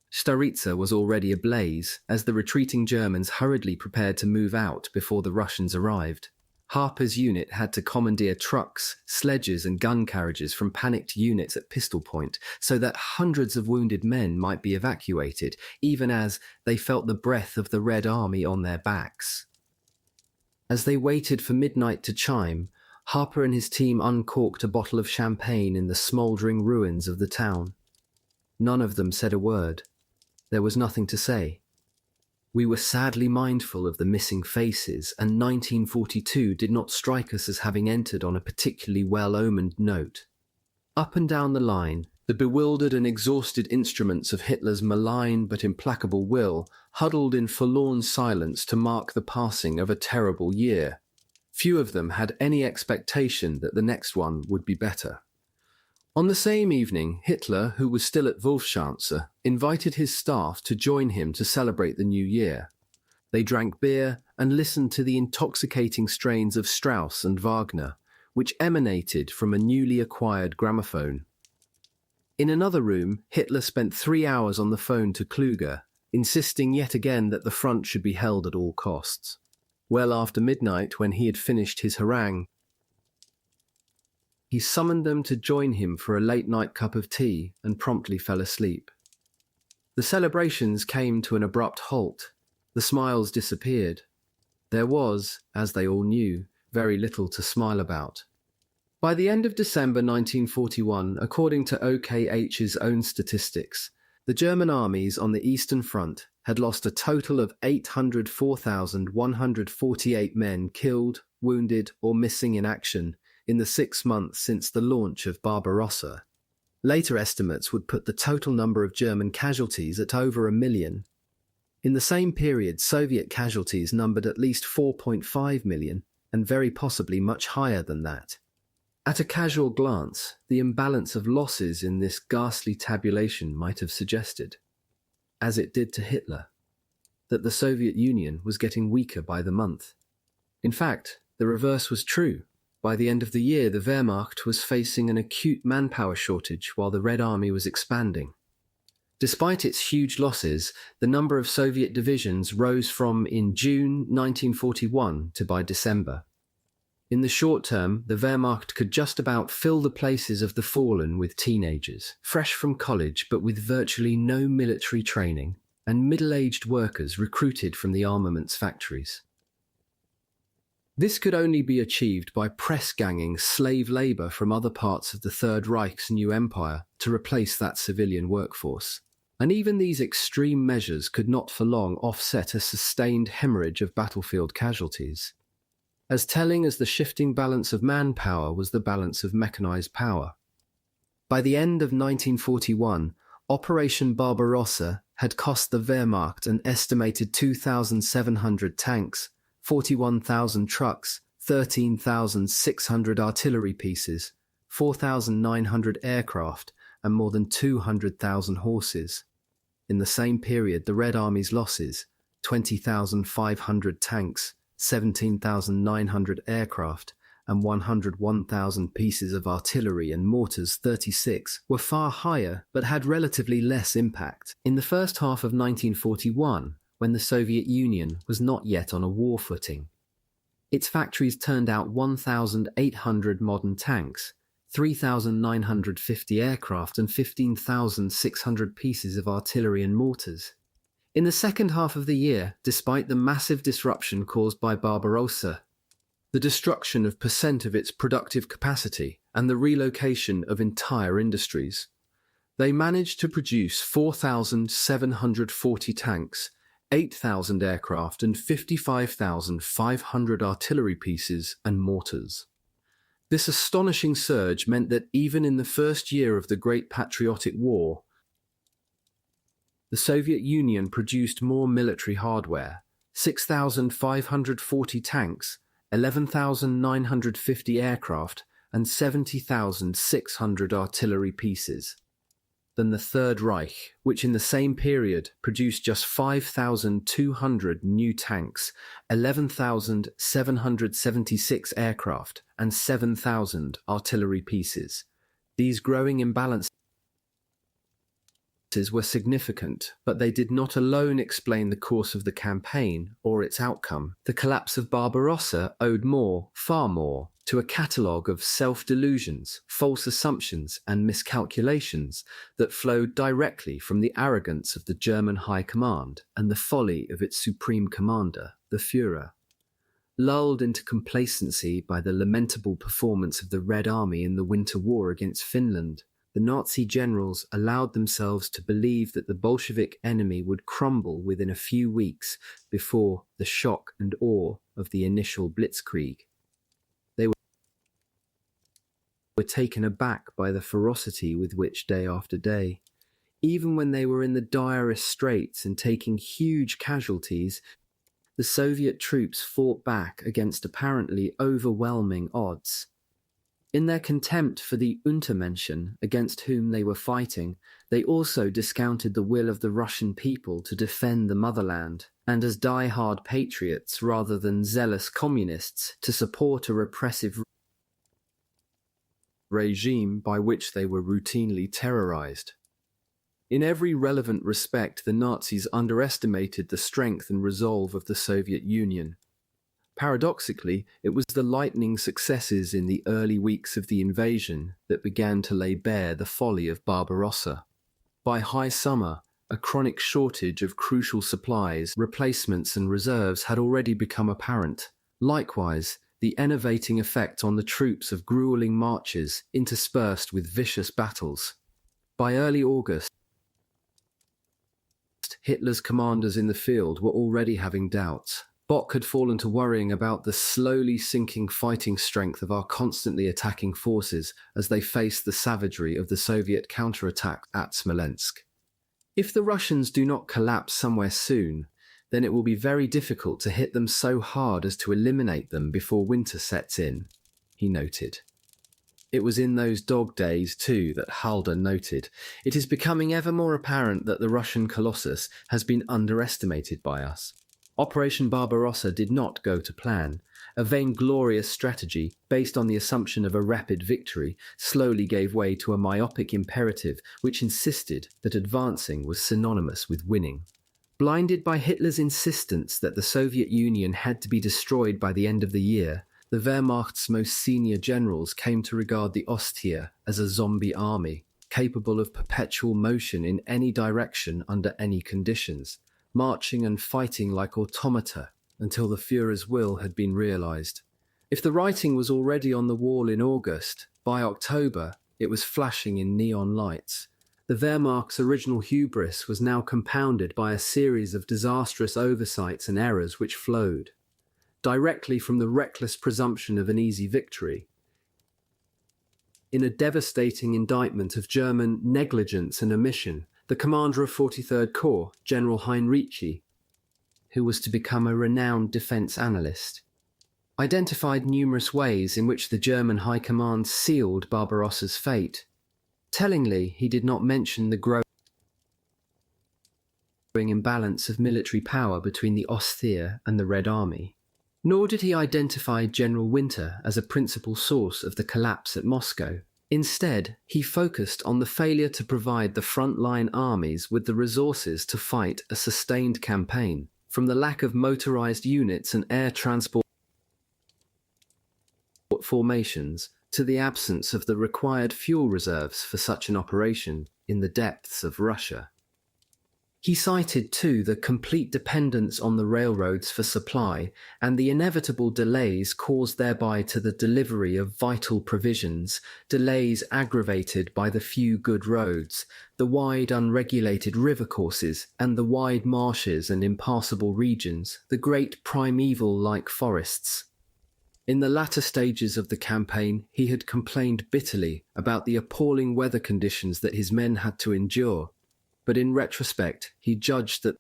Staritsa was already ablaze as the retreating Germans hurriedly prepared to move out before the Russians arrived. Harper's unit had to commandeer trucks, sledges and gun carriages from panicked units at pistol point so that hundreds of wounded men might be evacuated, even as they felt the breath of the Red Army on their backs. As they waited for midnight to chime, Harper and his team uncorked a bottle of champagne in the smouldering ruins of the town. None of them said a word. There was nothing to say. We were sadly mindful of the missing faces, and 1942 did not strike us as having entered on a particularly well-omened note. Up and down the line, the bewildered and exhausted instruments of Hitler's malign but implacable will huddled in forlorn silence to mark the passing of a terrible year. Few of them had any expectation that the next one would be better. On the same evening, Hitler, who was still at Wolfschanze, invited his staff to join him to celebrate the new year. They drank beer and listened to the intoxicating strains of Strauss and Wagner, which emanated from a newly acquired gramophone. In another room, Hitler spent 3 hours on the phone to Kluge, insisting yet again that the front should be held at all costs. Well after midnight, when he had finished his harangue, he summoned them to join him for a late-night cup of tea and promptly fell asleep. The celebrations came to an abrupt halt. The smiles disappeared. There was, as they all knew, very little to smile about. By the end of December 1941, according to OKH's own statistics, the German armies on the Eastern Front had lost a total of 804,148 men killed, wounded, or missing in action in the 6 months since the launch of Barbarossa. Later estimates would put the total number of German casualties at over 1 million. In the same period, Soviet casualties numbered at least 4.5 million, and very possibly much higher than that. At a casual glance, the imbalance of losses in this ghastly tabulation might have suggested, as it did to Hitler, that the Soviet Union was getting weaker by the month. In fact, the reverse was true. By the end of the year, the Wehrmacht was facing an acute manpower shortage while the Red Army was expanding. Despite its huge losses, the number of Soviet divisions rose from in June 1941 to by December. In the short term, the Wehrmacht could just about fill the places of the fallen with teenagers, fresh from college but with virtually no military training, and middle-aged workers recruited from the armaments factories. This could only be achieved by press-ganging slave labour from other parts of the Third Reich's new empire to replace that civilian workforce. And even these extreme measures could not for long offset a sustained hemorrhage of battlefield casualties. As telling as the shifting balance of manpower was the balance of mechanized power. By the end of 1941, Operation Barbarossa had cost the Wehrmacht an estimated 2,700 tanks, 41,000 trucks, 13,600 artillery pieces, 4,900 aircraft, and more than 200,000 horses. In the same period, the Red Army's losses, 20,500 tanks, 17,900 aircraft, and 101,000 pieces of artillery and mortars 36 were far higher but had relatively less impact. In the first half of 1941, when the Soviet Union was not yet on a war footing, its factories turned out 1,800 modern tanks, 3,950 aircraft, and 15,600 pieces of artillery and mortars. In the second half of the year, despite the massive disruption caused by Barbarossa, the destruction of % of its productive capacity, and the relocation of entire industries, they managed to produce 4,740 tanks, 8,000 aircraft, and 55,500 artillery pieces and mortars. This astonishing surge meant that even in the first year of the Great Patriotic War, the Soviet Union produced more military hardware, 6,540 tanks, 11,950 aircraft, and 70,600 artillery pieces, than the Third Reich, which in the same period produced just 5,200 new tanks, 11,776 aircraft, and 7,000 artillery pieces. These growing imbalances were significant, but they did not alone explain the course of the campaign or its outcome. The collapse of Barbarossa owed more, far more, to a catalogue of self-delusions, false assumptions, and miscalculations that flowed directly from the arrogance of the German High Command and the folly of its supreme commander, the Führer. Lulled into complacency by the lamentable performance of the Red Army in the Winter War against Finland, the Nazi generals allowed themselves to believe that the Bolshevik enemy would crumble within a few weeks before the shock and awe of the initial blitzkrieg. They were taken aback by the ferocity with which day after day, even when they were in the direst straits and taking huge casualties, the Soviet troops fought back against apparently overwhelming odds. In their contempt for the Untermenschen against whom they were fighting, they also discounted the will of the Russian people to defend the motherland, and as die-hard patriots rather than zealous communists to support a repressive regime by which they were routinely terrorized. In every relevant respect, the Nazis underestimated the strength and resolve of the Soviet Union. Paradoxically, it was the lightning successes in the early weeks of the invasion that began to lay bare the folly of Barbarossa. By high summer, a chronic shortage of crucial supplies, replacements and reserves had already become apparent. Likewise, the enervating effect on the troops of grueling marches interspersed with vicious battles. By early August, Hitler's commanders in the field were already having doubts. Bock had fallen to worrying about the slowly sinking fighting strength of our constantly attacking forces as they faced the savagery of the Soviet counterattack at Smolensk. If the Russians do not collapse somewhere soon, then it will be very difficult to hit them so hard as to eliminate them before winter sets in, he noted. It was in those dog days, too, that Halder noted, "It is becoming ever more apparent that the Russian colossus has been underestimated by us." Operation Barbarossa did not go to plan. A vainglorious strategy, based on the assumption of a rapid victory, slowly gave way to a myopic imperative which insisted that advancing was synonymous with winning. Blinded by Hitler's insistence that the Soviet Union had to be destroyed by the end of the year, the Wehrmacht's most senior generals came to regard the Ostheer as a zombie army, capable of perpetual motion in any direction under any conditions, marching and fighting like automata until the Führer's will had been realized. If the writing was already on the wall in August, by October it was flashing in neon lights. The Wehrmacht's original hubris was now compounded by a series of disastrous oversights and errors which flowed directly from the reckless presumption of an easy victory. In a devastating indictment of German negligence and omission, the commander of 43rd Corps, General Heinrici, who was to become a renowned defense analyst, identified numerous ways in which the German High Command sealed Barbarossa's fate. Tellingly, he did not mention the growing imbalance of military power between the Ostheer and the Red Army. Nor did he identify General Winter as a principal source of the collapse at Moscow. Instead, he focused on the failure to provide the front-line armies with the resources to fight a sustained campaign, from the lack of motorized units and air transport formations to the absence of the required fuel reserves for such an operation in the depths of Russia. He cited, too, the complete dependence on the railroads for supply and the inevitable delays caused thereby to the delivery of vital provisions, delays aggravated by the few good roads, the wide unregulated river courses, and the wide marshes and impassable regions, the great primeval-like forests. In the latter stages of the campaign, he had complained bitterly about the appalling weather conditions that his men had to endure. But in retrospect, he judged that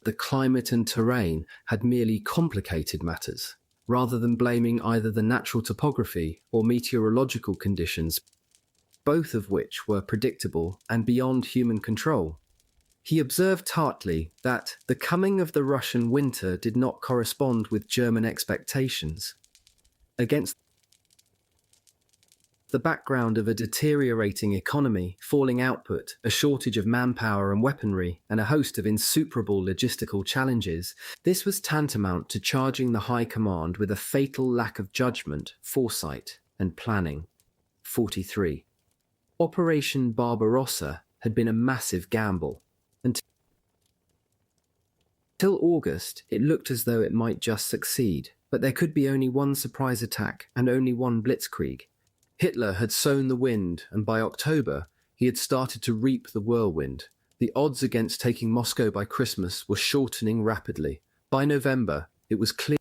the climate and terrain had merely complicated matters, rather than blaming either the natural topography or meteorological conditions, both of which were predictable and beyond human control. He observed tartly that the coming of the Russian winter did not correspond with German expectations. Against the background of a deteriorating economy, falling output, a shortage of manpower and weaponry, and a host of insuperable logistical challenges, this was tantamount to charging the High Command with a fatal lack of judgment, foresight, and planning. 43. Operation Barbarossa had been a massive gamble. Until August, it looked as though it might just succeed, but there could be only one surprise attack and only one blitzkrieg. Hitler had sown the wind, and by October, he had started to reap the whirlwind. The odds against taking Moscow by Christmas were shortening rapidly. By November, it was clear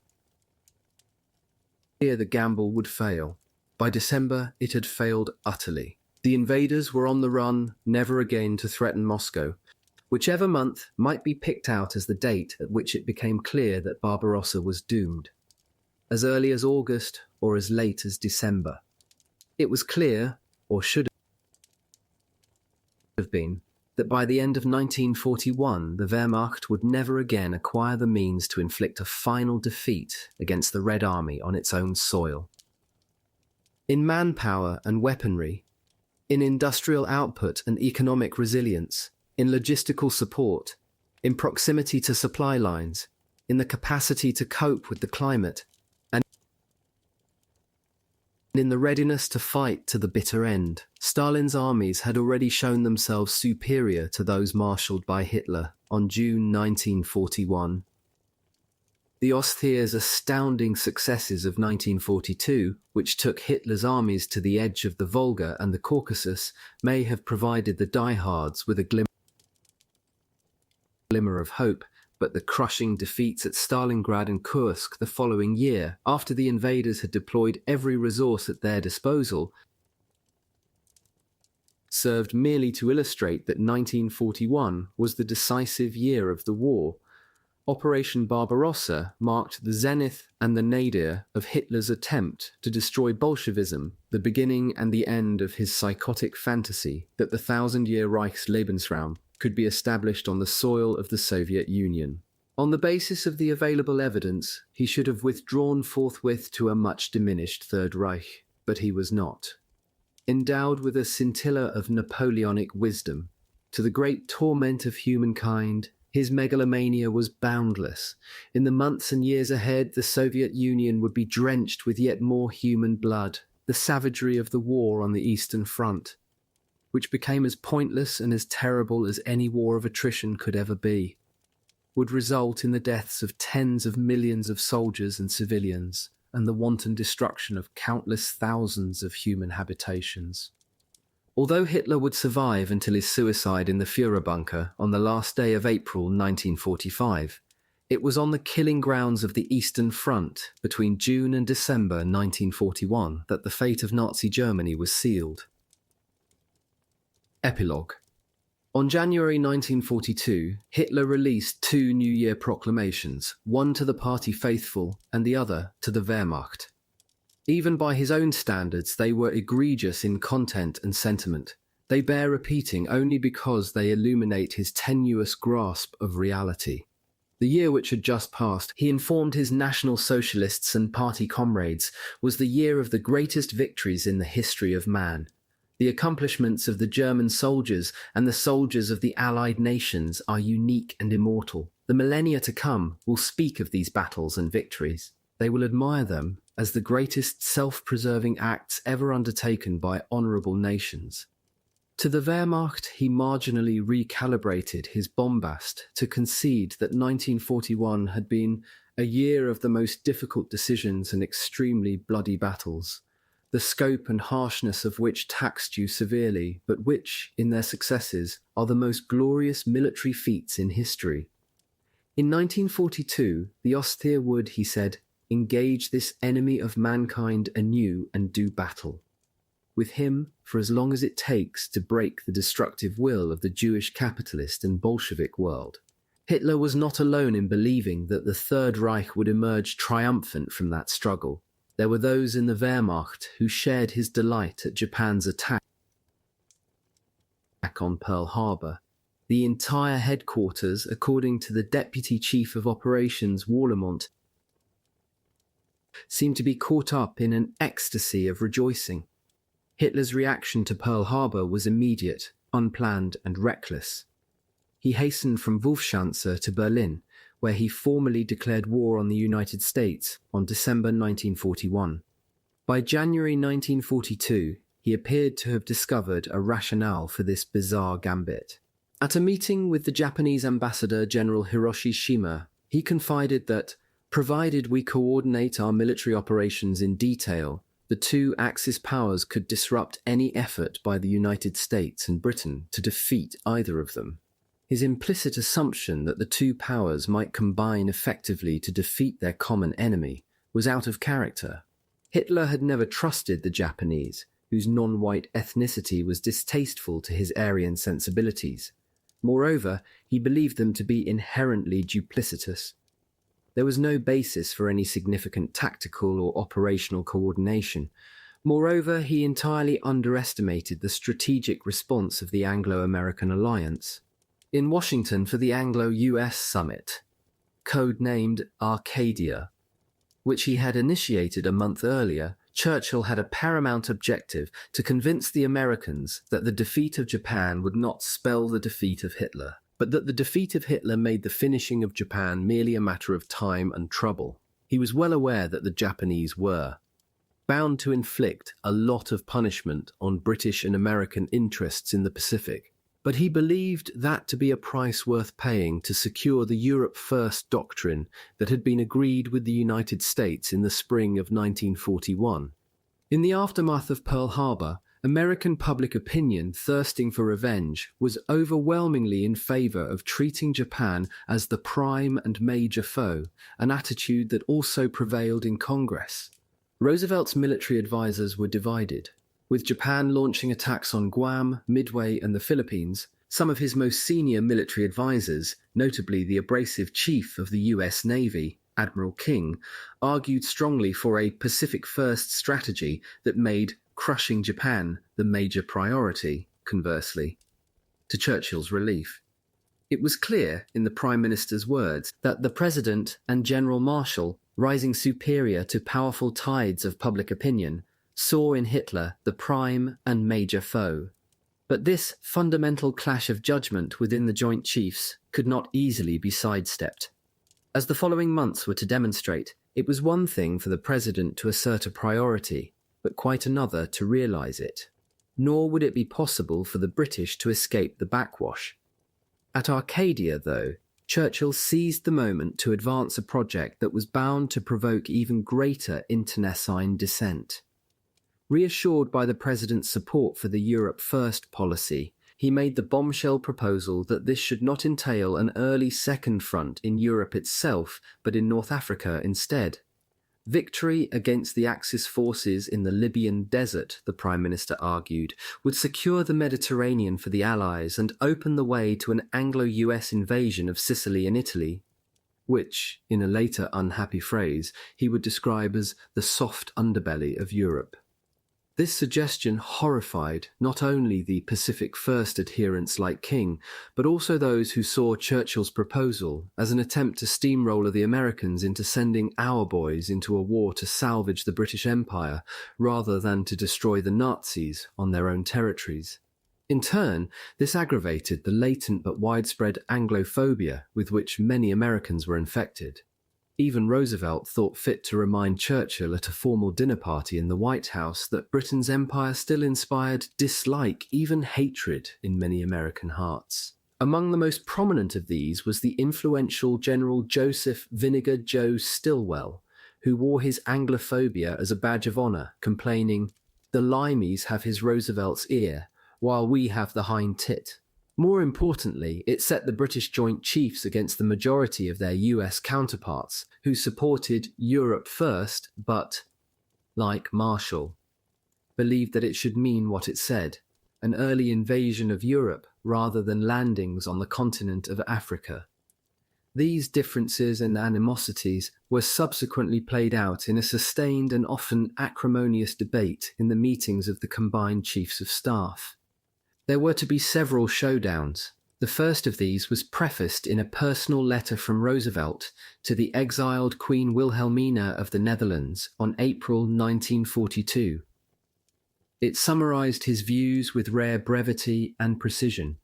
the gamble would fail. By December, it had failed utterly. The invaders were on the run, never again to threaten Moscow. Whichever month might be picked out as the date at which it became clear that Barbarossa was doomed. As early as August or as late as December. It was clear, or should have been, that by the end of 1941 the Wehrmacht would never again acquire the means to inflict a final defeat against the Red Army on its own soil. in manpower and weaponry, in industrial output and economic resilience, in logistical support, in proximity to supply lines, in the capacity to cope with the climate, and in the readiness to fight to the bitter end. Stalin's armies had already shown themselves superior to those marshalled by Hitler on June 1941. The Ostheer's astounding successes of 1942, which took Hitler's armies to the edge of the Volga and the Caucasus, may have provided the diehards with a glimmer of hope, but the crushing defeats at Stalingrad and Kursk the following year, after the invaders had deployed every resource at their disposal, served merely to illustrate that 1941 was the decisive year of the war. Operation Barbarossa marked the zenith and the nadir of Hitler's attempt to destroy Bolshevism, the beginning and the end of his psychotic fantasy that the thousand-year Reichslebensraum could be established on the soil of the Soviet Union. On the basis of the available evidence, he should have withdrawn forthwith to a much diminished Third Reich, but he was not. Endowed with a scintilla of Napoleonic wisdom, to the great torment of humankind, his megalomania was boundless. In the months and years ahead, the Soviet Union would be drenched with yet more human blood, the savagery of the war on the Eastern Front, which became as pointless and as terrible as any war of attrition could ever be, would result in the deaths of tens of millions of soldiers and civilians, and the wanton destruction of countless thousands of human habitations. Although Hitler would survive until his suicide in the Führer bunker on the last day of April 1945, it was on the killing grounds of the Eastern Front between June and December 1941 that the fate of Nazi Germany was sealed. Epilogue. On January 1942, Hitler released two New Year proclamations, one to the party faithful and the other to the Wehrmacht. Even by his own standards, they were egregious in content and sentiment. They bear repeating only because they illuminate his tenuous grasp of reality. The year which had just passed, he informed his National Socialists and party comrades, was the year of the greatest victories in the history of man. The accomplishments of the German soldiers and the soldiers of the Allied nations are unique and immortal. The millennia to come will speak of these battles and victories. They will admire them as the greatest self-preserving acts ever undertaken by honourable nations. To the Wehrmacht, he marginally recalibrated his bombast to concede that 1941 had been a year of the most difficult decisions and extremely bloody battles, the scope and harshness of which taxed you severely, but which, in their successes, are the most glorious military feats in history. In 1942, the Ostheer would, he said, engage this enemy of mankind anew and do battle. With him, for as long as it takes to break the destructive will of the Jewish capitalist and Bolshevik world. Hitler was not alone in believing that the Third Reich would emerge triumphant from that struggle. There were those in the Wehrmacht who shared his delight at Japan's attack on Pearl Harbor. The entire headquarters, according to the Deputy Chief of Operations Warlimont, seemed to be caught up in an ecstasy of rejoicing. Hitler's reaction to Pearl Harbor was immediate, unplanned, and reckless. He hastened from Wolfschanze to Berlin, where he formally declared war on the United States on December 1941. By January 1942, he appeared to have discovered a rationale for this bizarre gambit. At a meeting with the Japanese ambassador General Hiroshi Shima, he confided that, provided we coordinate our military operations in detail, the two Axis powers could disrupt any effort by the United States and Britain to defeat either of them. His implicit assumption that the two powers might combine effectively to defeat their common enemy was out of character. Hitler had never trusted the Japanese, whose non-white ethnicity was distasteful to his Aryan sensibilities. Moreover, he believed them to be inherently duplicitous. There was no basis for any significant tactical or operational coordination. Moreover, he entirely underestimated the strategic response of the Anglo-American alliance. In Washington for the Anglo-US Summit, codenamed Arcadia, which he had initiated a month earlier, Churchill had a paramount objective to convince the Americans that the defeat of Japan would not spell the defeat of Hitler, but that the defeat of Hitler made the finishing of Japan merely a matter of time and trouble. He was well aware that the Japanese were bound to inflict a lot of punishment on British and American interests in the Pacific, but he believed that to be a price worth paying to secure the Europe First doctrine that had been agreed with the United States in the spring of 1941. In the aftermath of Pearl Harbor, American public opinion, thirsting for revenge, was overwhelmingly in favor of treating Japan as the prime and major foe, an attitude that also prevailed in Congress. Roosevelt's military advisors were divided. With Japan launching attacks on Guam, Midway, and the Philippines, some of his most senior military advisors, notably the abrasive chief of the US Navy, Admiral King, argued strongly for a Pacific First strategy that made crushing Japan the major priority, conversely, to Churchill's relief. It was clear, in the Prime Minister's words, that the President and General Marshall, rising superior to powerful tides of public opinion, saw in Hitler the prime and major foe. But this fundamental clash of judgment within the Joint Chiefs could not easily be sidestepped. As the following months were to demonstrate, it was one thing for the President to assert a priority, but quite another to realise it. Nor would it be possible for the British to escape the backwash. At Arcadia, though, Churchill seized the moment to advance a project that was bound to provoke even greater internecine dissent. Reassured by the President's support for the Europe First policy, he made the bombshell proposal that this should not entail an early second front in Europe itself, but in North Africa instead. Victory against the Axis forces in the Libyan desert, the Prime Minister argued, would secure the Mediterranean for the Allies and open the way to an Anglo-US invasion of Sicily and Italy, which, in a later unhappy phrase, he would describe as the soft underbelly of Europe. This suggestion horrified not only the Pacific First adherents like King, but also those who saw Churchill's proposal as an attempt to steamroller the Americans into sending our boys into a war to salvage the British Empire, rather than to destroy the Nazis on their own territories. In turn, this aggravated the latent but widespread Anglophobia with which many Americans were infected. Even Roosevelt thought fit to remind Churchill at a formal dinner party in the White House that Britain's empire still inspired dislike, even hatred, in many American hearts. Among the most prominent of these was the influential General Joseph Vinegar Joe Stilwell, who wore his Anglophobia as a badge of honour, complaining, "The limeys have his Roosevelt's ear, while we have the hind tit." More importantly, it set the British Joint Chiefs against the majority of their US counterparts, who supported Europe First, but, like Marshall, believed that it should mean what it said, an early invasion of Europe rather than landings on the continent of Africa. These differences and animosities were subsequently played out in a sustained and often acrimonious debate in the meetings of the combined Chiefs of Staff. There were to be several showdowns. The first of these was prefaced in a personal letter from Roosevelt to the exiled Queen Wilhelmina of the Netherlands on April 1942. It summarized his views with rare brevity and precision.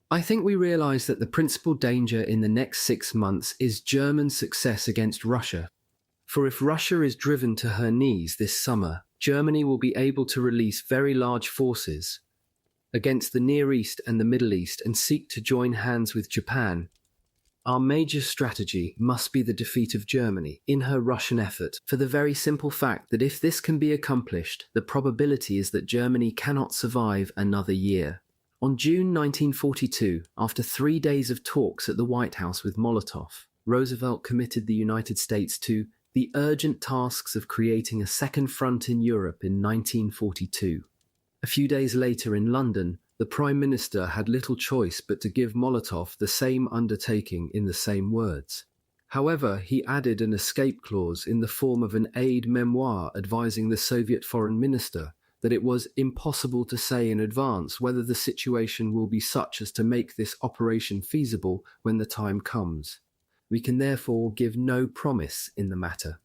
"I think we realize that the principal danger in the next 6 months is German success against Russia. For if Russia is driven to her knees this summer, Germany will be able to release very large forces against the Near East and the Middle East and seek to join hands with Japan. Our major strategy must be the defeat of Germany in her Russian effort, for the very simple fact that if this can be accomplished, the probability is that Germany cannot survive another year." On June 1942, after 3 days of talks at the White House with Molotov, Roosevelt committed the United States to the urgent tasks of creating a second front in Europe in 1942. A few days later in London, the Prime Minister had little choice but to give Molotov the same undertaking in the same words. However, he added an escape clause in the form of an aide memoire advising the Soviet Foreign Minister that it was impossible to say in advance whether the situation will be such as to make this operation feasible when the time comes. We can therefore give no promise in the matter.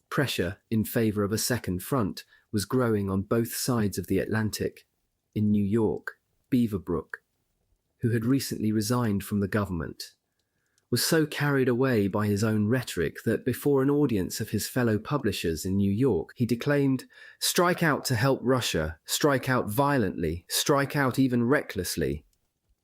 Pressure in favor of a second front was growing on both sides of the Atlantic. In New York, Beaverbrook, who had recently resigned from the government, was so carried away by his own rhetoric that before an audience of his fellow publishers in New York, he declaimed, "Strike out to help Russia, strike out violently, strike out even recklessly."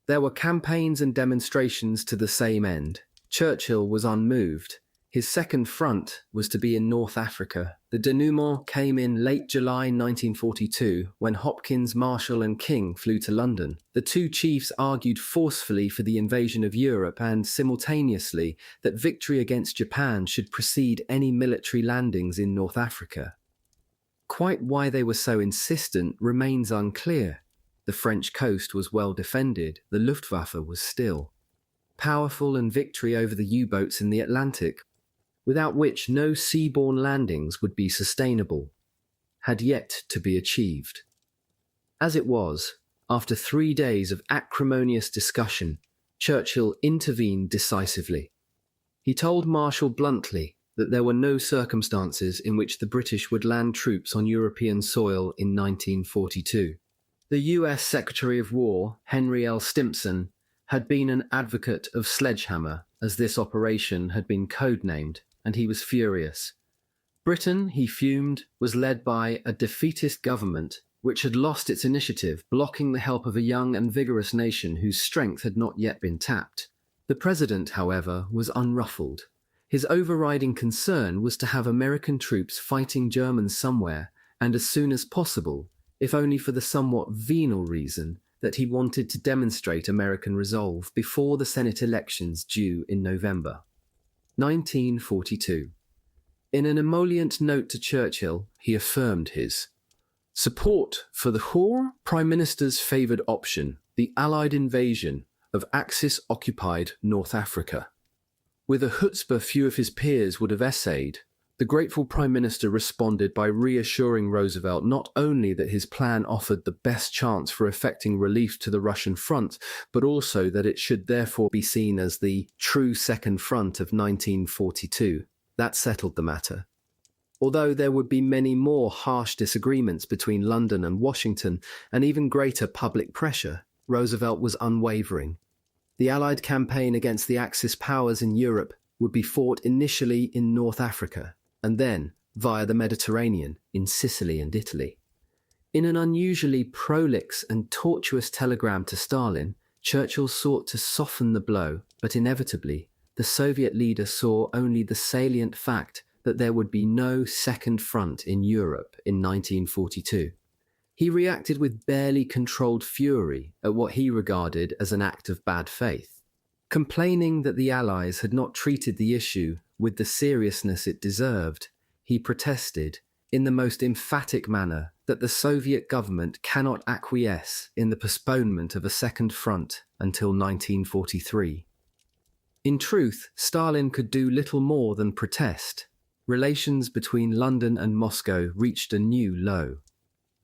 There were campaigns and demonstrations to the same end. Churchill was unmoved. His second front was to be in North Africa. The denouement came in late July 1942 when Hopkins, Marshall and King flew to London. The two chiefs argued forcefully for the invasion of Europe and, simultaneously, that victory against Japan should precede any military landings in North Africa. Quite why they were so insistent remains unclear. The French coast was well defended, the Luftwaffe was still powerful, and victory over the U-boats in the Atlantic, without which no seaborne landings would be sustainable, had yet to be achieved. As it was, after 3 days of acrimonious discussion, Churchill intervened decisively. He told Marshall bluntly that there were no circumstances in which the British would land troops on European soil in 1942. The US Secretary of War, Henry L. Stimson, had been an advocate of Sledgehammer, as this operation had been codenamed, and he was furious. Britain, he fumed, was led by a defeatist government which had lost its initiative, blocking the help of a young and vigorous nation whose strength had not yet been tapped. The president, however, was unruffled. His overriding concern was to have American troops fighting Germans somewhere, and as soon as possible, if only for the somewhat venal reason that he wanted to demonstrate American resolve before the Senate elections due in November 1942. In an emollient note to Churchill, he affirmed his support for the Hoare Prime Minister's favoured option, the Allied invasion of Axis-occupied North Africa. With a chutzpah few of his peers would have essayed, the grateful Prime Minister responded by reassuring Roosevelt not only that his plan offered the best chance for effecting relief to the Russian front, but also that it should therefore be seen as the true Second Front of 1942. That settled the matter. Although there would be many more harsh disagreements between London and Washington, and even greater public pressure, Roosevelt was unwavering. The Allied campaign against the Axis powers in Europe would be fought initially in North Africa, and then, via the Mediterranean, in Sicily and Italy. In an unusually prolix and tortuous telegram to Stalin, Churchill sought to soften the blow, but inevitably, the Soviet leader saw only the salient fact that there would be no second front in Europe in 1942. He reacted with barely controlled fury at what he regarded as an act of bad faith. Complaining that the Allies had not treated the issue with the seriousness it deserved, he protested, in the most emphatic manner, that the Soviet government cannot acquiesce in the postponement of a second front until 1943. In truth, Stalin could do little more than protest. Relations between London and Moscow reached a new low.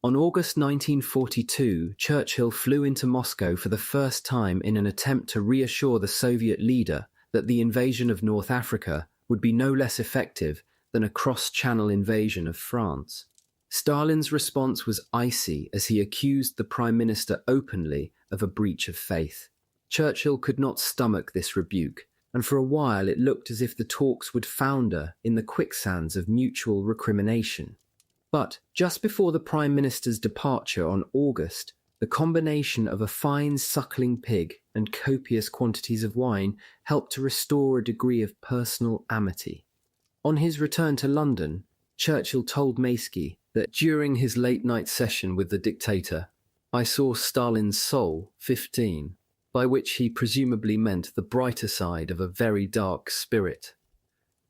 On August 1942, Churchill flew into Moscow for the first time in an attempt to reassure the Soviet leader that the invasion of North Africa would be no less effective than a cross-channel invasion of France. Stalin's response was icy as he accused the Prime Minister openly of a breach of faith. Churchill could not stomach this rebuke, and for a while it looked as if the talks would founder in the quicksands of mutual recrimination. But just before the Prime Minister's departure on August, the combination of a fine suckling pig and copious quantities of wine helped to restore a degree of personal amity. On his return to London, Churchill told Maysky that during his late-night session with the dictator, "I saw Stalin's soul, 15, by which he presumably meant the brighter side of a very dark spirit.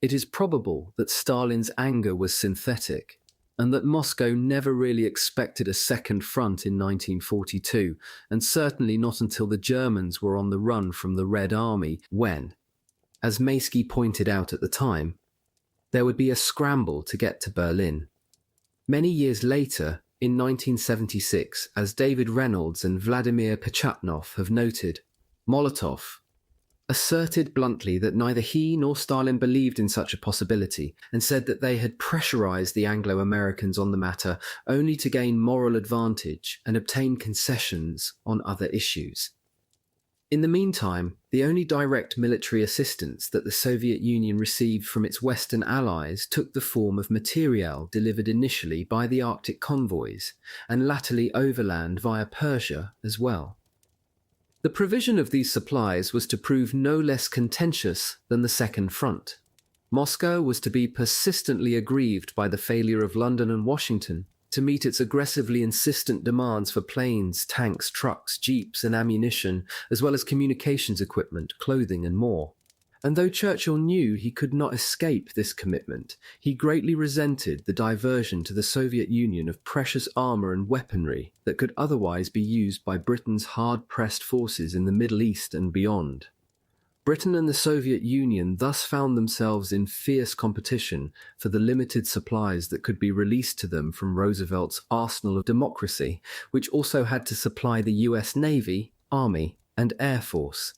It is probable that Stalin's anger was synthetic, and that Moscow never really expected a second front in 1942, and certainly not until the Germans were on the run from the Red Army when, as Maysky pointed out at the time, there would be a scramble to get to Berlin." Many years later, in 1976, as David Reynolds and Vladimir Pechatnov have noted, Molotov, asserted bluntly that neither he nor Stalin believed in such a possibility, and said that they had pressurized the Anglo-Americans on the matter only to gain moral advantage and obtain concessions on other issues. In the meantime, the only direct military assistance that the Soviet Union received from its Western allies took the form of materiel delivered initially by the Arctic convoys, and latterly overland via Persia as well. The provision of these supplies was to prove no less contentious than the Second Front. Moscow was to be persistently aggrieved by the failure of London and Washington to meet its aggressively insistent demands for planes, tanks, trucks, jeeps, and ammunition, as well as communications equipment, clothing, and more. And though Churchill knew he could not escape this commitment, he greatly resented the diversion to the Soviet Union of precious armour and weaponry that could otherwise be used by Britain's hard-pressed forces in the Middle East and beyond. Britain and the Soviet Union thus found themselves in fierce competition for the limited supplies that could be released to them from Roosevelt's arsenal of democracy, which also had to supply the US Navy, Army, and Air Force.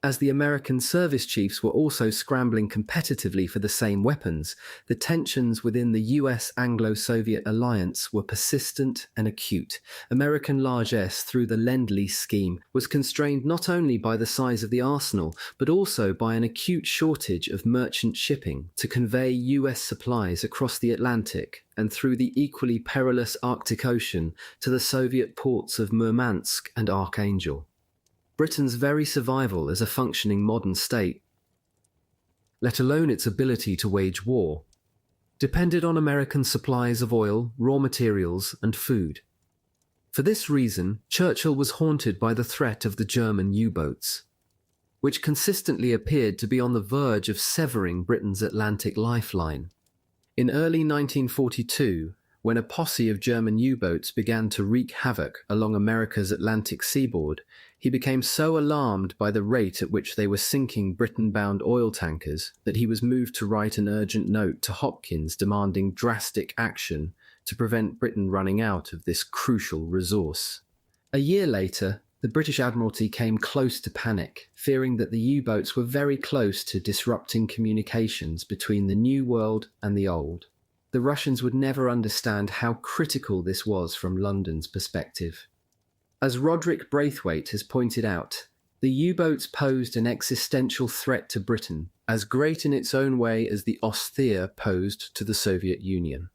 As the American service chiefs were also scrambling competitively for the same weapons, the tensions within the US Anglo-Soviet alliance were persistent and acute. American largesse through the Lend-Lease scheme was constrained not only by the size of the arsenal, but also by an acute shortage of merchant shipping to convey US supplies across the Atlantic and through the equally perilous Arctic Ocean to the Soviet ports of Murmansk and Archangel. Britain's very survival as a functioning modern state, let alone its ability to wage war, depended on American supplies of oil, raw materials, and food. For this reason, Churchill was haunted by the threat of the German U-boats, which consistently appeared to be on the verge of severing Britain's Atlantic lifeline. In early 1942, when a posse of German U-boats began to wreak havoc along America's Atlantic seaboard, he became so alarmed by the rate at which they were sinking Britain-bound oil tankers that he was moved to write an urgent note to Hopkins demanding drastic action to prevent Britain running out of this crucial resource. A year later, the British Admiralty came close to panic, fearing that the U-boats were very close to disrupting communications between the New World and the Old. The Russians would never understand how critical this was from London's perspective. As Roderick Braithwaite has pointed out, the U-boats posed an existential threat to Britain, as great in its own way as the Ostseer posed to the Soviet Union.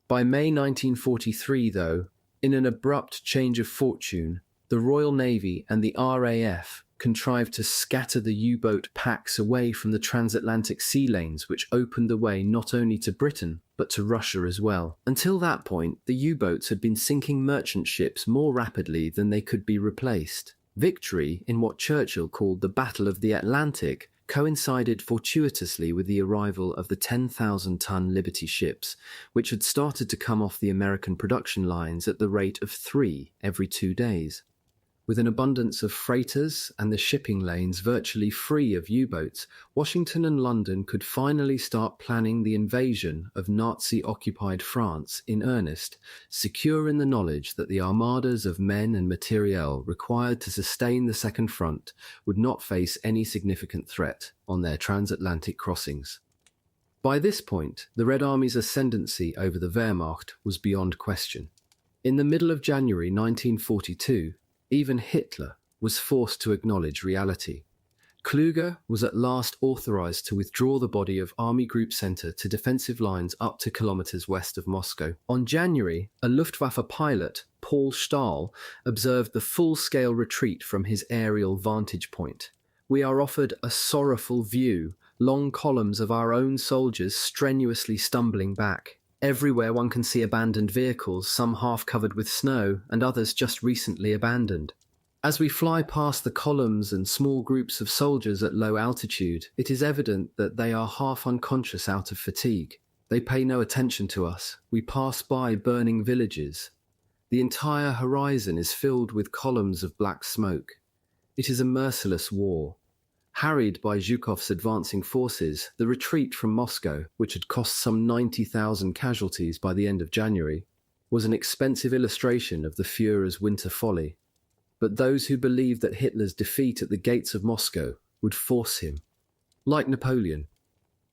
By May 1943, though, in an abrupt change of fortune, the Royal Navy and the RAF contrived to scatter the U-boat packs away from the transatlantic sea lanes which opened the way not only to Britain, but to Russia as well. Until that point, the U-boats had been sinking merchant ships more rapidly than they could be replaced. Victory in what Churchill called the Battle of the Atlantic coincided fortuitously with the arrival of the 10,000-ton Liberty ships, which had started to come off the American production lines at the rate of 3 every 2 days. With an abundance of freighters and the shipping lanes virtually free of U-boats, Washington and London could finally start planning the invasion of Nazi-occupied France in earnest, secure in the knowledge that the armadas of men and materiel required to sustain the Second Front would not face any significant threat on their transatlantic crossings. By this point, the Red Army's ascendancy over the Wehrmacht was beyond question. In the middle of January 1942, even Hitler was forced to acknowledge reality. Kluge was at last authorized to withdraw the body of Army Group Center to defensive lines up to kilometers west of Moscow. On January, a Luftwaffe pilot, Paul Stahl, observed the full-scale retreat from his aerial vantage point. "We are offered a sorrowful view, long columns of our own soldiers strenuously stumbling back. Everywhere one can see abandoned vehicles, some half covered with snow, and others just recently abandoned. As we fly past the columns and small groups of soldiers at low altitude, it is evident that they are half unconscious out of fatigue. They pay no attention to us. We pass by burning villages. The entire horizon is filled with columns of black smoke. It is a merciless war." Harried by Zhukov's advancing forces, the retreat from Moscow, which had cost some 90,000 casualties by the end of January, was an expensive illustration of the Führer's winter folly. but those who believed that Hitler's defeat at the gates of Moscow would force him, like Napoleon,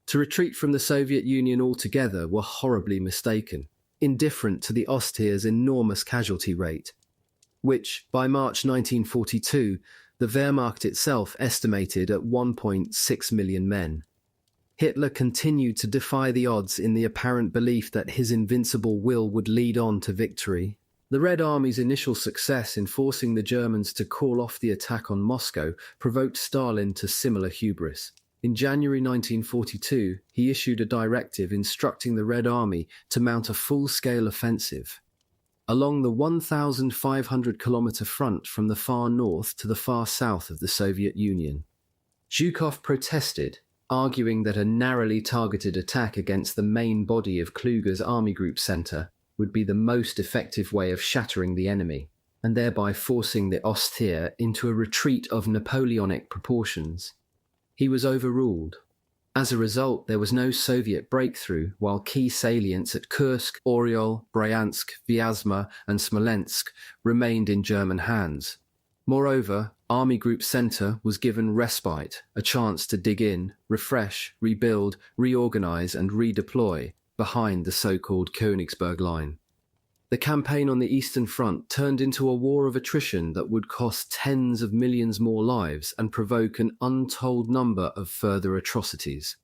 to retreat from the Soviet Union altogether were horribly mistaken, indifferent to the Ostseer's enormous casualty rate, which, by March 1942, the Wehrmacht itself estimated at 1.6 million men. Hitler continued to defy the odds in the apparent belief that his invincible will would lead on to victory. The Red Army's initial success in forcing the Germans to call off the attack on Moscow provoked Stalin to similar hubris. In January 1942, he issued a directive instructing the Red Army to mount a full-scale offensive along the 1,500-kilometer front from the far north to the far south of the Soviet Union. Zhukov protested, arguing that a narrowly targeted attack against the main body of Kluger's Army Group Center would be the most effective way of shattering the enemy, and thereby forcing the Ostseer into a retreat of Napoleonic proportions. He was overruled. As a result, there was no Soviet breakthrough, while key salients at Kursk, Oryol, Bryansk, Vyazma, and Smolensk remained in German hands. Moreover, Army Group Center was given respite, a chance to dig in, refresh, rebuild, reorganize, and redeploy behind the so-called Königsberg Line. The campaign on the Eastern Front turned into a war of attrition that would cost tens of millions more lives and provoke an untold number of further atrocities.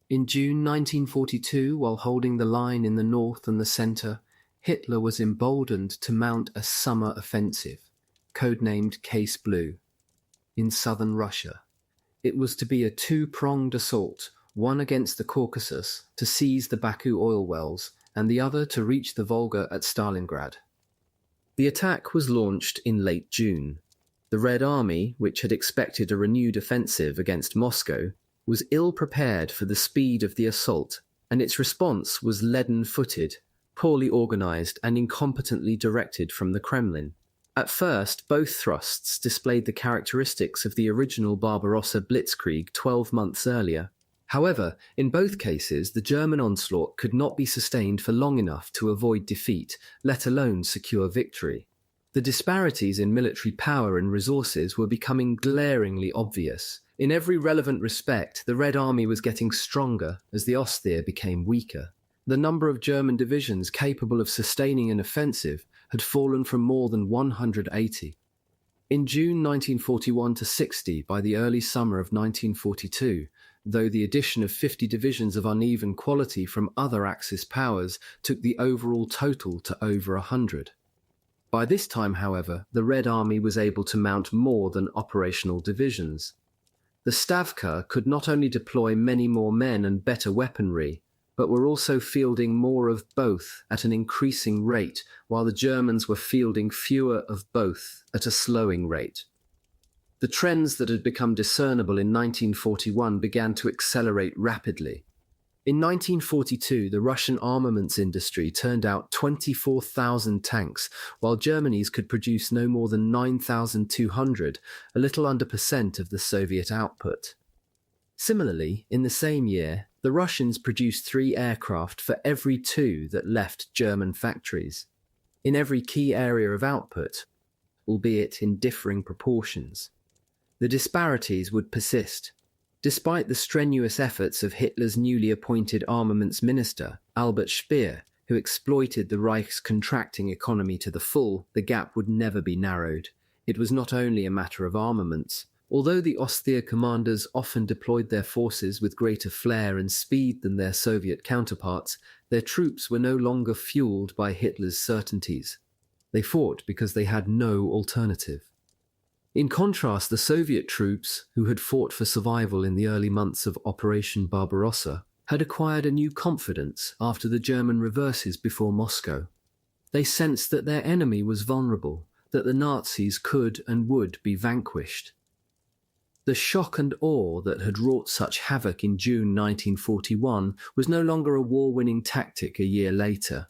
In June 1942, while holding the line in the north and the centre, Hitler was emboldened to mount a summer offensive, codenamed Case Blue, in southern Russia. It was to be a two-pronged assault, one against the Caucasus to seize the Baku oil wells, and the other to reach the Volga at Stalingrad. The attack was launched in late June. The Red Army, which had expected a renewed offensive against Moscow, was ill-prepared for the speed of the assault, and its response was leaden-footed, poorly organised and incompetently directed from the Kremlin. At first, both thrusts displayed the characteristics of the original Barbarossa blitzkrieg 12 months earlier. However, in both cases, the German onslaught could not be sustained for long enough to avoid defeat, let alone secure victory. The disparities in military power and resources were becoming glaringly obvious. In every relevant respect, the Red Army was getting stronger as the Ostseer became weaker. The number of German divisions capable of sustaining an offensive had fallen from more than 180. In June 1941-60, by the early summer of 1942, though the addition of 50 divisions of uneven quality from other Axis powers took the overall total to over 100. By this time, however, the Red Army was able to mount more than operational divisions. The Stavka could not only deploy many more men and better weaponry, but were also fielding more of both at an increasing rate, while the Germans were fielding fewer of both at a slowing rate. The trends that had become discernible in 1941 began to accelerate rapidly. In 1942, the Russian armaments industry turned out 24,000 tanks, while Germany's could produce no more than 9,200, a little under % of the Soviet output. Similarly, in the same year, the Russians produced 3 aircraft for every 2 that left German factories, in every key area of output, albeit in differing proportions. The disparities would persist. Despite the strenuous efforts of Hitler's newly appointed armaments minister, Albert Speer, who exploited the Reich's contracting economy to the full, the gap would never be narrowed. It was not only a matter of armaments. Although the Ostseer commanders often deployed their forces with greater flair and speed than their Soviet counterparts, their troops were no longer fueled by Hitler's certainties. They fought because they had no alternative. In contrast, the Soviet troops, who had fought for survival in the early months of Operation Barbarossa, had acquired a new confidence after the German reverses before Moscow. They sensed that their enemy was vulnerable, that the Nazis could and would be vanquished. The shock and awe that had wrought such havoc in June 1941 was no longer a war-winning tactic a year later.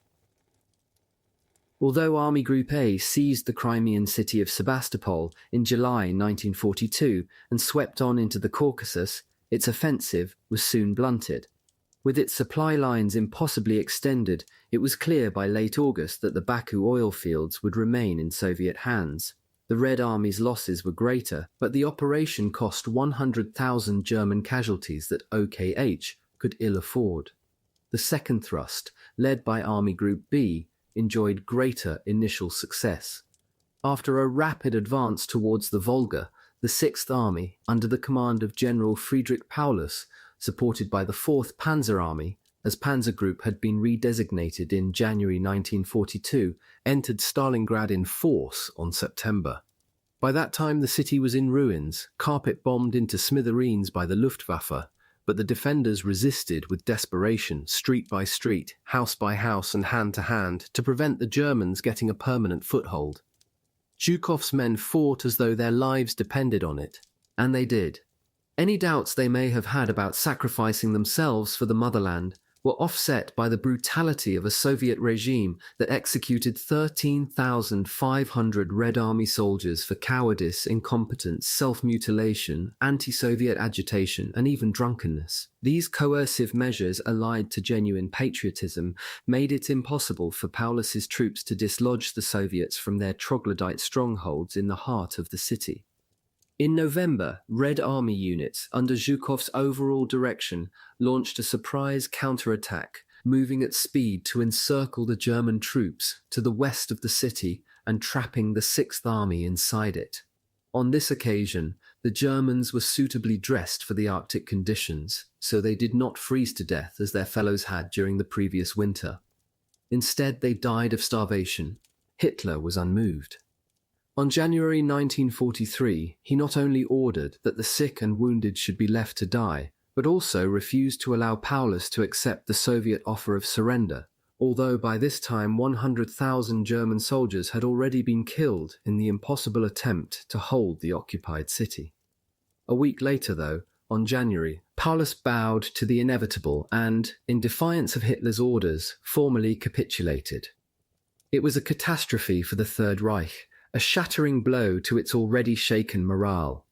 Although Army Group A seized the Crimean city of Sebastopol in July 1942 and swept on into the Caucasus, its offensive was soon blunted. With its supply lines impossibly extended, it was clear by late August that the Baku oil fields would remain in Soviet hands. The Red Army's losses were greater, but the operation cost 100,000 German casualties that OKH could ill afford. The second thrust, led by Army Group B, enjoyed greater initial success. After a rapid advance towards the Volga, the Sixth Army, under the command of General Friedrich Paulus, supported by the 4th Panzer Army, as Panzer Group had been redesignated in January 1942, entered Stalingrad in force on September. By that time the city was in ruins, carpet-bombed into smithereens by the Luftwaffe, but the defenders resisted with desperation, street by street, house by house and hand to hand, to prevent the Germans getting a permanent foothold. Zhukov's men fought as though their lives depended on it, and they did. Any doubts they may have had about sacrificing themselves for the motherland were offset by the brutality of a Soviet regime that executed 13,500 Red Army soldiers for cowardice, incompetence, self-mutilation, anti-Soviet agitation, and even drunkenness. These coercive measures, allied to genuine patriotism, made it impossible for Paulus's troops to dislodge the Soviets from their troglodyte strongholds in the heart of the city. In November, Red Army units, under Zhukov's overall direction, launched a surprise counterattack, moving at speed to encircle the German troops to the west of the city and trapping the Sixth Army inside it. On this occasion, the Germans were suitably dressed for the Arctic conditions, so they did not freeze to death as their fellows had during the previous winter. Instead, they died of starvation. Hitler was unmoved. On January 1943, he not only ordered that the sick and wounded should be left to die, but also refused to allow Paulus to accept the Soviet offer of surrender, although by this time 100,000 German soldiers had already been killed in the impossible attempt to hold the occupied city. A week later, though, on January, Paulus bowed to the inevitable and, in defiance of Hitler's orders, formally capitulated. It was a catastrophe for the Third Reich, a shattering blow to its already shaken morale.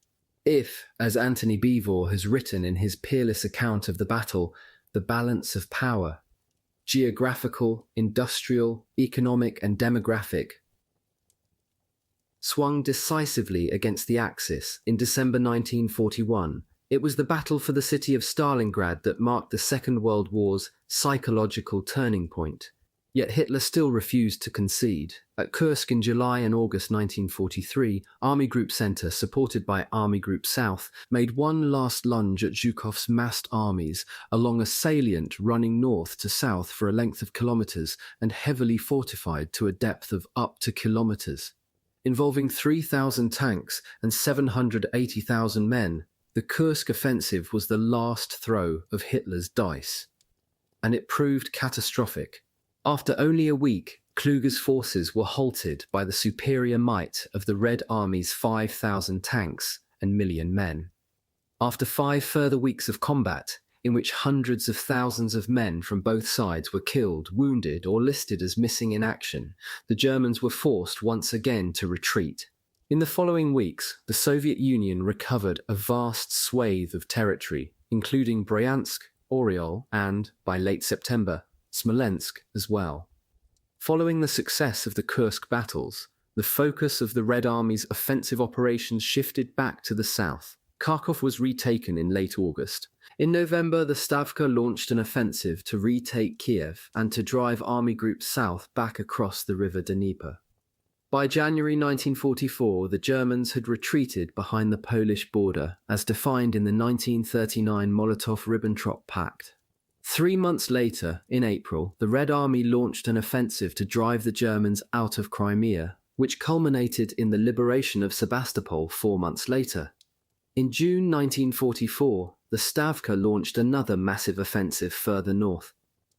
If, as Anthony Beevor has written in his peerless account of the battle, the balance of power, geographical, industrial, economic and demographic, swung decisively against the Axis in December 1941, it was the battle for the city of Stalingrad that marked the Second World War's psychological turning point. Yet Hitler still refused to concede. At Kursk in July and August 1943, Army Group Center, supported by Army Group South, made one last lunge at Zhukov's massed armies along a salient running north to south for a length of kilometers and heavily fortified to a depth of up to kilometers. Involving 3,000 tanks and 780,000 men, the Kursk offensive was the last throw of Hitler's dice. And it proved catastrophic. After only a week, Kluge's forces were halted by the superior might of the Red Army's 5,000 tanks and million men. After 5 further weeks of combat, in which hundreds of thousands of men from both sides were killed, wounded, or listed as missing in action, the Germans were forced once again to retreat. In the following weeks, the Soviet Union recovered a vast swathe of territory, including Bryansk, Oryol, and, by late September, Smolensk as well. Following the success of the Kursk battles, the focus of the Red Army's offensive operations shifted back to the south. Kharkov was retaken in late August. In November, the Stavka launched an offensive to retake Kiev and to drive Army Group South back across the river Dnieper. By January 1944, the Germans had retreated behind the Polish border, as defined in the 1939 Molotov-Ribbentrop Pact. 3 months later, in April, the Red Army launched an offensive to drive the Germans out of Crimea, which culminated in the liberation of Sebastopol 4 months later. In June 1944, the Stavka launched another massive offensive further north.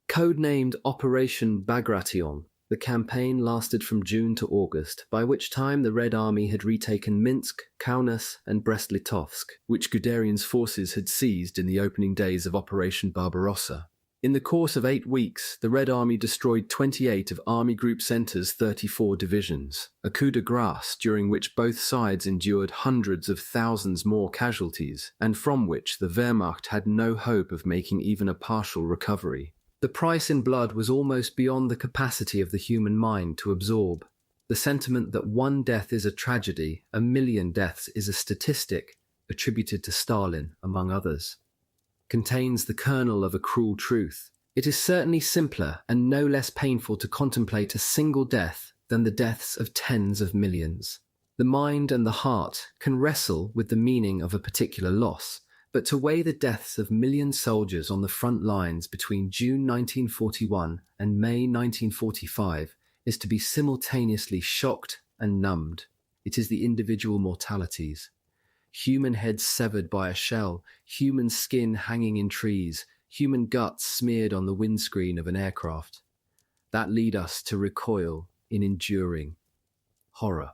Codenamed Operation Bagration, the campaign lasted from June to August, by which time the Red Army had retaken Minsk, Kaunas, and Brest-Litovsk, which Guderian's forces had seized in the opening days of Operation Barbarossa. In the course of 8 weeks, the Red Army destroyed 28 of Army Group Center's 34 divisions, a coup de grace during which both sides endured hundreds of thousands more casualties, and from which the Wehrmacht had no hope of making even a partial recovery. The price in blood was almost beyond the capacity of the human mind to absorb. The The sentiment that one death is a tragedy, a million deaths is a statistic, attributed to Stalin, among others, contains the kernel of a cruel truth. It is certainly simpler and no less painful to contemplate a single death than the deaths of tens of millions. The mind and the heart can wrestle with the meaning of a particular loss, but to weigh the deaths of million soldiers on the front lines between June 1941 and May 1945 is to be simultaneously shocked and numbed. It is the individual mortalities. Human heads severed by a shell, human skin hanging in trees, human guts smeared on the windscreen of an aircraft, that lead us to recoil in enduring horror.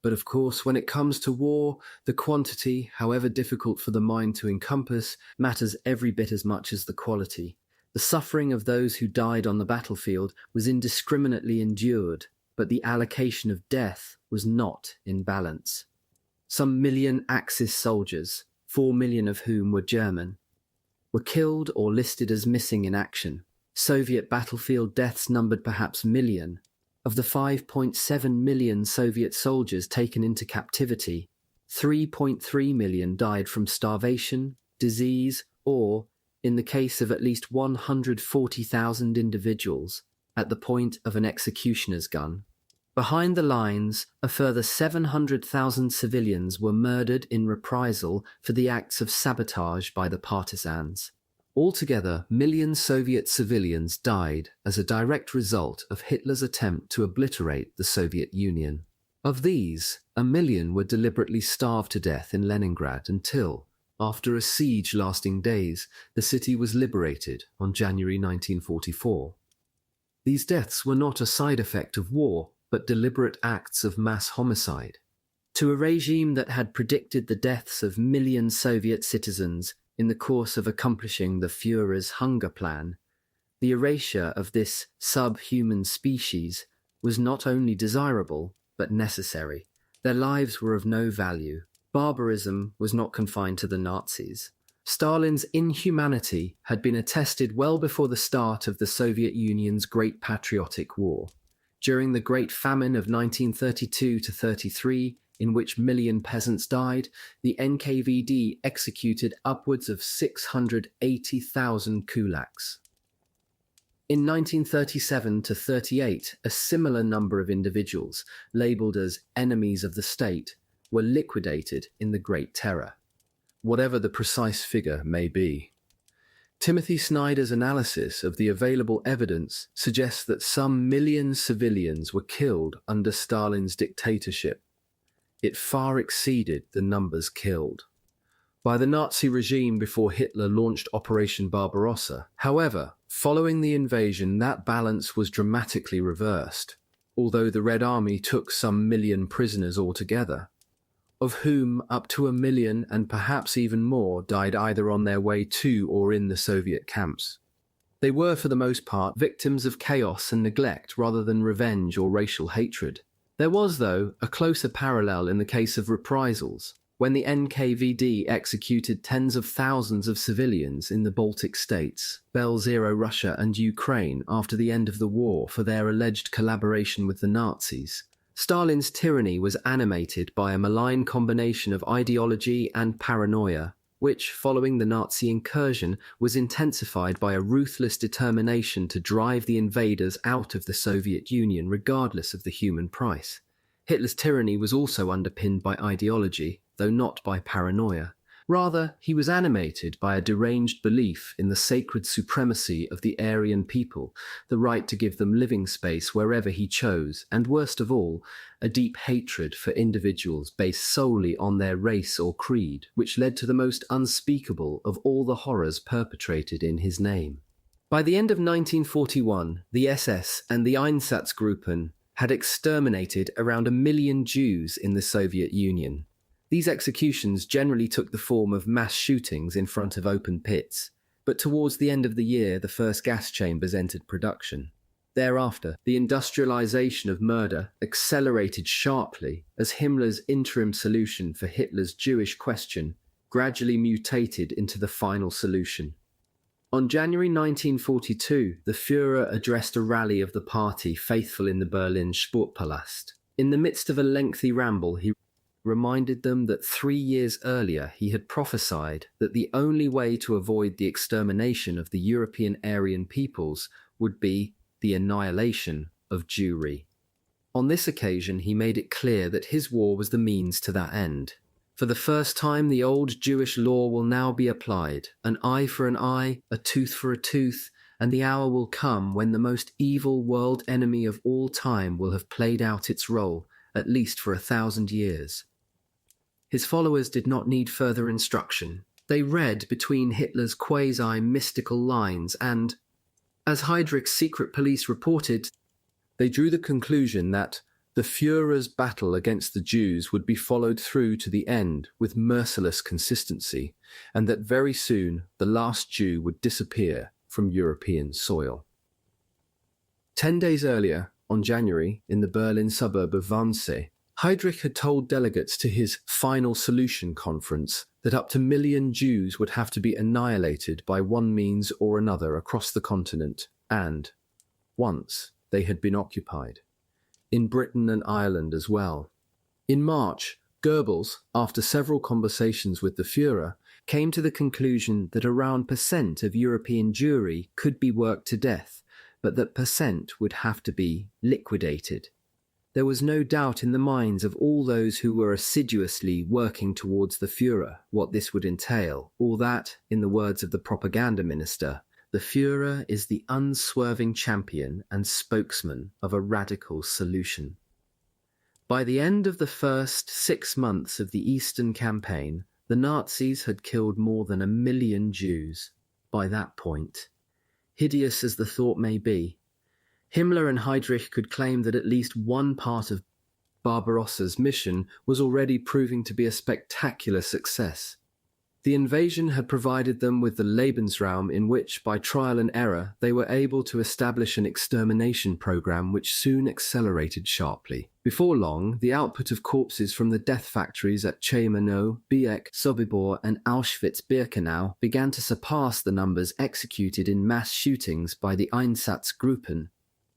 But of course, when it comes to war, the quantity, however difficult for the mind to encompass, matters every bit as much as the quality. The suffering of those who died on the battlefield was indiscriminately endured, but the allocation of death was not in balance. Some million Axis soldiers, 4 million of whom were German, were killed or listed as missing in action. Soviet battlefield deaths numbered perhaps a million. Of the 5.7 million Soviet soldiers taken into captivity, 3.3 million died from starvation, disease, or, in the case of at least 140,000 individuals, at the point of an executioner's gun. Behind the lines, a further 700,000 civilians were murdered in reprisal for the acts of sabotage by the partisans. Altogether, millions Soviet civilians died as a direct result of Hitler's attempt to obliterate the Soviet Union. Of these, 1 million were deliberately starved to death in Leningrad until, after a siege lasting days, the city was liberated on January 1944. These deaths were not a side effect of war, but deliberate acts of mass homicide. To a regime that had predicted the deaths of million Soviet citizens in the course of accomplishing the Führer's hunger plan, the erasure of this subhuman species was not only desirable, but necessary. Their lives were of no value. Barbarism was not confined to the Nazis. Stalin's inhumanity had been attested well before the start of the Soviet Union's Great Patriotic War. During the Great Famine of 1932-33, in which million peasants died, the NKVD executed upwards of 680,000 kulaks. In 1937-38, a similar number of individuals, labelled as enemies of the state, were liquidated in the Great Terror, whatever the precise figure may be. Timothy Snyder's analysis of the available evidence suggests that some million civilians were killed under Stalin's dictatorship. It far exceeded the numbers killed by the Nazi regime before Hitler launched Operation Barbarossa. However, following the invasion, that balance was dramatically reversed, although the Red Army took some million prisoners altogether, of whom up to 1 million and perhaps even more died either on their way to or in the Soviet camps. They were, for the most part, victims of chaos and neglect rather than revenge or racial hatred. There was, though, a closer parallel in the case of reprisals, when the NKVD executed tens of thousands of civilians in the Baltic states, Bel-Zero Russia and Ukraine after the end of the war for their alleged collaboration with the Nazis. Stalin's tyranny was animated by a malign combination of ideology and paranoia, which, following the Nazi incursion, was intensified by a ruthless determination to drive the invaders out of the Soviet Union regardless of the human price. Hitler's tyranny was also underpinned by ideology, though not by paranoia. Rather, he was animated by a deranged belief in the sacred supremacy of the Aryan people, the right to give them living space wherever he chose, and worst of all, a deep hatred for individuals based solely on their race or creed, which led to the most unspeakable of all the horrors perpetrated in his name. By the end of 1941, the SS and the Einsatzgruppen had exterminated around 1 million Jews in the Soviet Union. These executions generally took the form of mass shootings in front of open pits, but towards the end of the year the first gas chambers entered production. Thereafter, the industrialization of murder accelerated sharply as Himmler's interim solution for Hitler's Jewish question gradually mutated into the final solution. On January 1942, the Führer addressed a rally of the party faithful in the Berlin Sportpalast. In the midst of a lengthy ramble, he reminded them that 3 years earlier he had prophesied that the only way to avoid the extermination of the European Aryan peoples would be the annihilation of Jewry. On this occasion, he made it clear that his war was the means to that end. For the first time, the old Jewish law will now be applied, an eye for an eye, a tooth for a tooth, and the hour will come when the most evil world enemy of all time will have played out its role, at least for 1,000 years. His followers did not need further instruction. They read between Hitler's quasi-mystical lines and, as Heydrich's secret police reported, they drew the conclusion that the Führer's battle against the Jews would be followed through to the end with merciless consistency, and that very soon the last Jew would disappear from European soil. 10 days earlier, on January, in the Berlin suburb of Wannsee, Heydrich had told delegates to his Final Solution conference that up to 1 million Jews would have to be annihilated by one means or another across the continent, and, once, they had been occupied. In Britain and Ireland as well. In March, Goebbels, after several conversations with the Führer, came to the conclusion that around % of European Jewry could be worked to death, but that % would have to be liquidated. There was no doubt in the minds of all those who were assiduously working towards the Führer what this would entail, or that, in the words of the propaganda minister, the Führer is the unswerving champion and spokesman of a radical solution. By the end of the first 6 months of the Eastern Campaign, the Nazis had killed more than 1 million Jews. By that point, hideous as the thought may be, Himmler and Heydrich could claim that at least one part of Barbarossa's mission was already proving to be a spectacular success. The invasion had provided them with the Lebensraum in which, by trial and error, they were able to establish an extermination program which soon accelerated sharply. Before long, the output of corpses from the death factories at Chełmno, Biek, Sobibor and Auschwitz-Birkenau began to surpass the numbers executed in mass shootings by the Einsatzgruppen.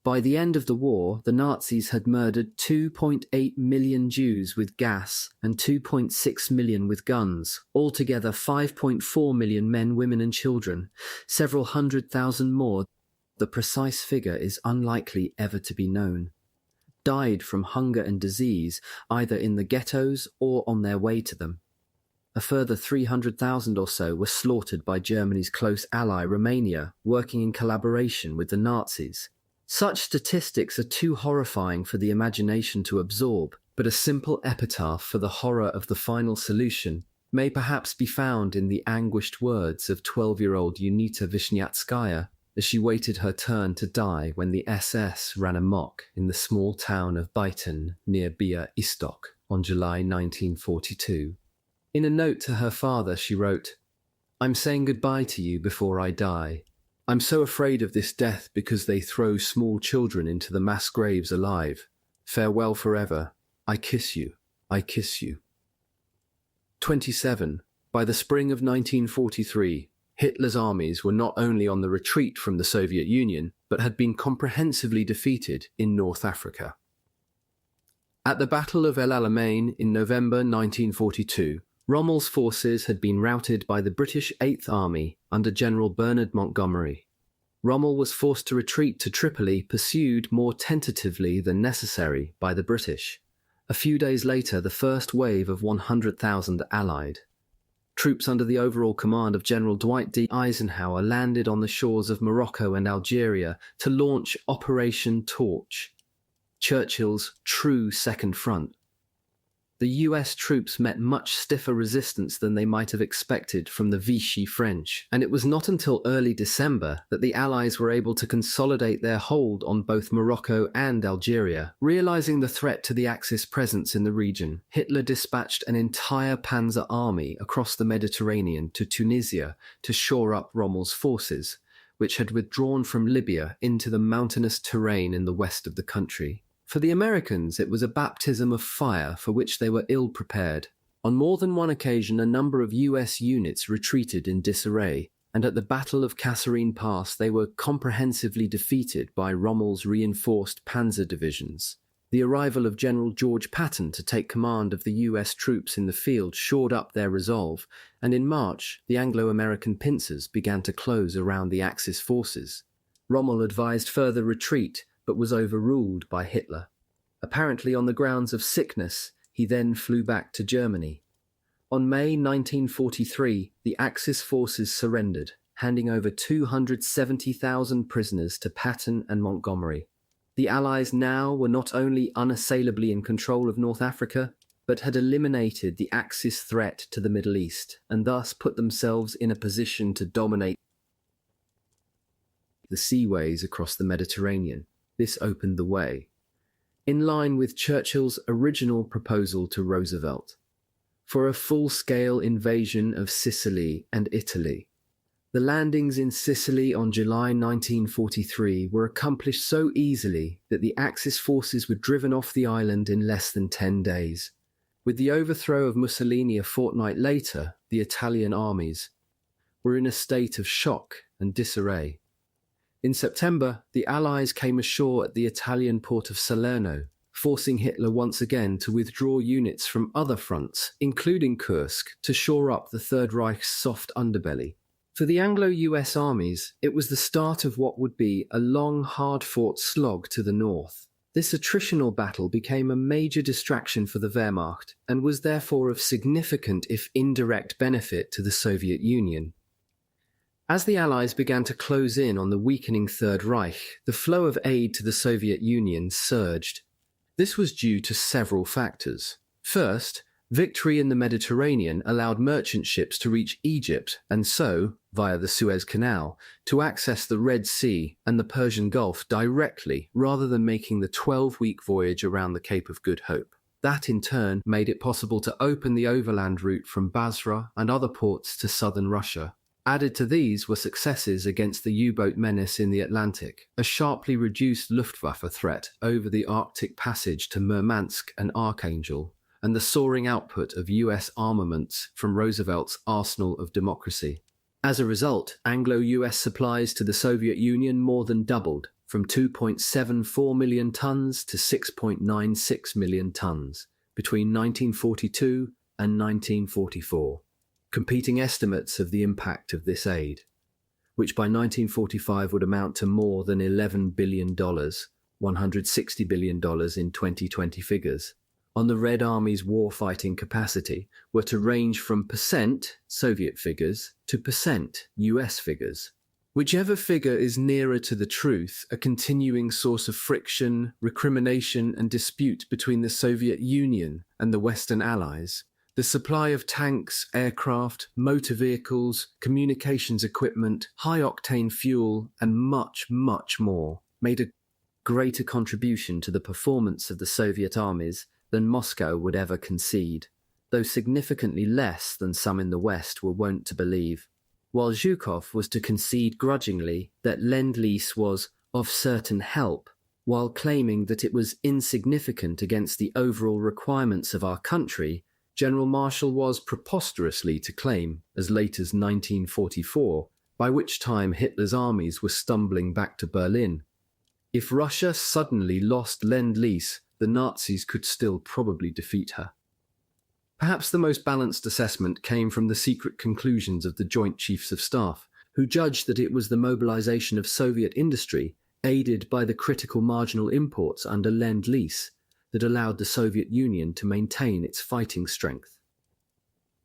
By the end of the war, the Nazis had murdered 2.8 million Jews with gas and 2.6 million with guns, altogether 5.4 million men, women and children, several 100,000 more. The precise figure is unlikely ever to be known. Died from hunger and disease, either in the ghettos or on their way to them. A further 300,000 or so were slaughtered by Germany's close ally Romania, working in collaboration with the Nazis. Such statistics are too horrifying for the imagination to absorb, but a simple epitaph for the horror of the Final Solution may perhaps be found in the anguished words of 12-year-old Unita Wisniewskaja as she waited her turn to die when the SS ran amok in the small town of Byton near Białystok on July 1942. In a note to her father, she wrote, "I'm saying goodbye to you before I die. I'm so afraid of this death because they throw small children into the mass graves alive. Farewell forever. I kiss you. I kiss you." 27. By the spring of 1943, Hitler's armies were not only on the retreat from the Soviet Union, but had been comprehensively defeated in North Africa. At the Battle of El Alamein in November 1942, Rommel's forces had been routed by the British 8th Army under General Bernard Montgomery. Rommel was forced to retreat to Tripoli, pursued more tentatively than necessary by the British. A few days later, the first wave of 100,000 allied troops under the overall command of General Dwight D. Eisenhower landed on the shores of Morocco and Algeria to launch Operation Torch, Churchill's true second front. The US troops met much stiffer resistance than they might have expected from the Vichy French, and it was not until early December that the Allies were able to consolidate their hold on both Morocco and Algeria. Realizing the threat to the Axis presence in the region, Hitler dispatched an entire panzer army across the Mediterranean to Tunisia to shore up Rommel's forces, which had withdrawn from Libya into the mountainous terrain in the west of the country. For the Americans, it was a baptism of fire for which they were ill-prepared. On more than one occasion, a number of US units retreated in disarray. and at the Battle of Kasserine Pass they were comprehensively defeated by Rommel's reinforced panzer divisions. The arrival of General George Patton to take command of the US troops in the field shored up their resolve, and in March the Anglo-American pincers began to close around the Axis forces. Rommel advised further retreat, but was overruled by Hitler. Apparently on the grounds of sickness, he then flew back to Germany. On May 1943, the Axis forces surrendered, handing over 270,000 prisoners to Patton and Montgomery. The Allies now were not only unassailably in control of North Africa, but had eliminated the Axis threat to the Middle East, and thus put themselves in a position to dominate the seaways across the Mediterranean. This opened the way, in line with Churchill's original proposal to Roosevelt, for a full-scale invasion of Sicily and Italy. The landings in Sicily on July 1943 were accomplished so easily that the Axis forces were driven off the island in less than 10 days. With the overthrow of Mussolini a fortnight later, the Italian armies were in a state of shock and disarray. In September, the Allies came ashore at the Italian port of Salerno, forcing Hitler once again to withdraw units from other fronts, including Kursk, to shore up the Third Reich's soft underbelly. For the Anglo-US armies, it was the start of what would be a long, hard-fought slog to the north. This attritional battle became a major distraction for the Wehrmacht and was therefore of significant, if indirect, benefit to the Soviet Union. As the Allies began to close in on the weakening Third Reich, the flow of aid to the Soviet Union surged. This was due to several factors. First, victory in the Mediterranean allowed merchant ships to reach Egypt and so, via the Suez Canal, to access the Red Sea and the Persian Gulf directly rather than making the 12-week voyage around the Cape of Good Hope. That in turn made it possible to open the overland route from Basra and other ports to southern Russia. Added to these were successes against the U-boat menace in the Atlantic, a sharply reduced Luftwaffe threat over the Arctic passage to Murmansk and Archangel, and the soaring output of US armaments from Roosevelt's arsenal of democracy. As a result, Anglo-US supplies to the Soviet Union more than doubled, from 2.74 million tons to 6.96 million tons, between 1942 and 1944. Competing estimates of the impact of this aid, which by 1945 would amount to more than $11 billion, $160 billion in 2020 figures, on the Red Army's warfighting capacity were to range from percent, Soviet figures, to percent, US figures. Whichever figure is nearer to the truth, a continuing source of friction, recrimination and dispute between the Soviet Union and the Western Allies. The supply of tanks, aircraft, motor vehicles, communications equipment, high-octane fuel, and much, much more made a greater contribution to the performance of the Soviet armies than Moscow would ever concede, though significantly less than some in the West were wont to believe. While Zhukov was to concede grudgingly that Lend-Lease was of certain help, while claiming that it was insignificant against the overall requirements of our country, General Marshall was preposterously to claim, as late as 1944, by which time Hitler's armies were stumbling back to Berlin. If Russia suddenly lost Lend-Lease, the Nazis could still probably defeat her. Perhaps the most balanced assessment came from the secret conclusions of the Joint Chiefs of Staff, who judged that it was the mobilization of Soviet industry, aided by the critical marginal imports under Lend-Lease, that allowed the Soviet Union to maintain its fighting strength.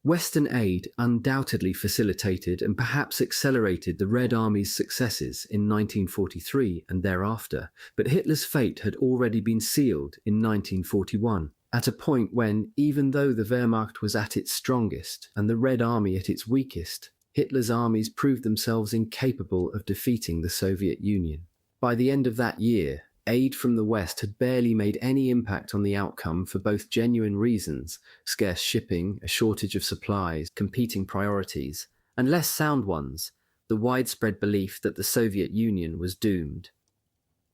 Western aid undoubtedly facilitated and perhaps accelerated the Red Army's successes in 1943 and thereafter, but Hitler's fate had already been sealed in 1941, at a point when, even though the Wehrmacht was at its strongest and the Red Army at its weakest, Hitler's armies proved themselves incapable of defeating the Soviet Union. By the end of that year, aid from the West had barely made any impact on the outcome for both genuine reasons, scarce shipping, a shortage of supplies, competing priorities, and less sound ones, the widespread belief that the Soviet Union was doomed.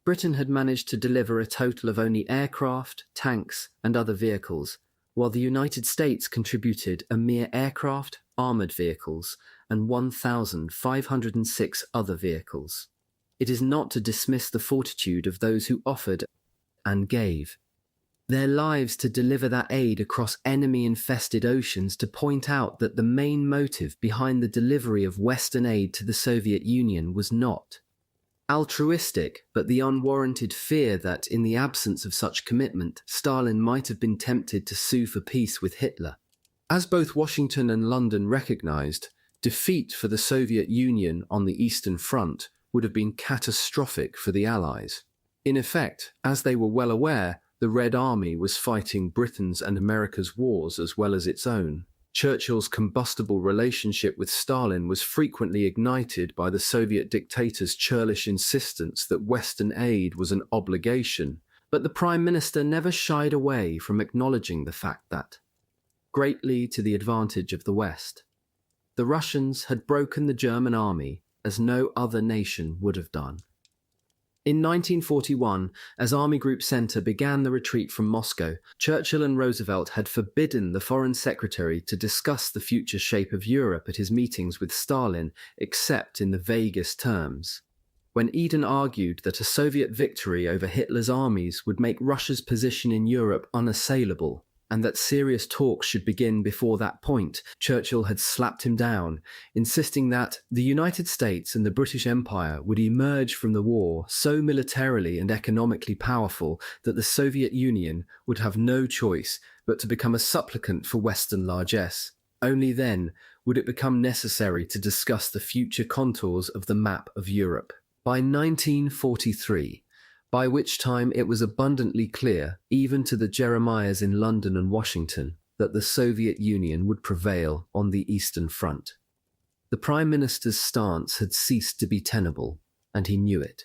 Britain had managed to deliver a total of only aircraft, tanks, and other vehicles, while the United States contributed a mere aircraft, armoured vehicles, and 1,506 other vehicles. It is not to dismiss the fortitude of those who offered and gave their lives to deliver that aid across enemy-infested oceans, to point out that the main motive behind the delivery of Western aid to the Soviet Union was not altruistic, but the unwarranted fear that, in the absence of such commitment, Stalin might have been tempted to sue for peace with Hitler. As both Washington and London recognized, defeat for the Soviet Union on the Eastern Front would have been catastrophic for the Allies. In effect, as they were well aware, the Red Army was fighting Britain's and America's wars as well as its own. Churchill's combustible relationship with Stalin was frequently ignited by the Soviet dictator's churlish insistence that Western aid was an obligation, but the Prime Minister never shied away from acknowledging the fact that, greatly to the advantage of the West, the Russians had broken the German army as no other nation would have done. In 1941, as Army Group Center began the retreat from Moscow, Churchill and Roosevelt had forbidden the Foreign Secretary to discuss the future shape of Europe at his meetings with Stalin, except in the vaguest terms. When Eden argued that a Soviet victory over Hitler's armies would make Russia's position in Europe unassailable, and that serious talks should begin before that point, Churchill had slapped him down, insisting that the United States and the British Empire would emerge from the war so militarily and economically powerful that the Soviet Union would have no choice but to become a supplicant for Western largesse. Only then would it become necessary to discuss the future contours of the map of Europe. By 1943, by which time it was abundantly clear, even to the Jeremiahs in London and Washington, that the Soviet Union would prevail on the Eastern Front. The Prime Minister's stance had ceased to be tenable, and he knew it.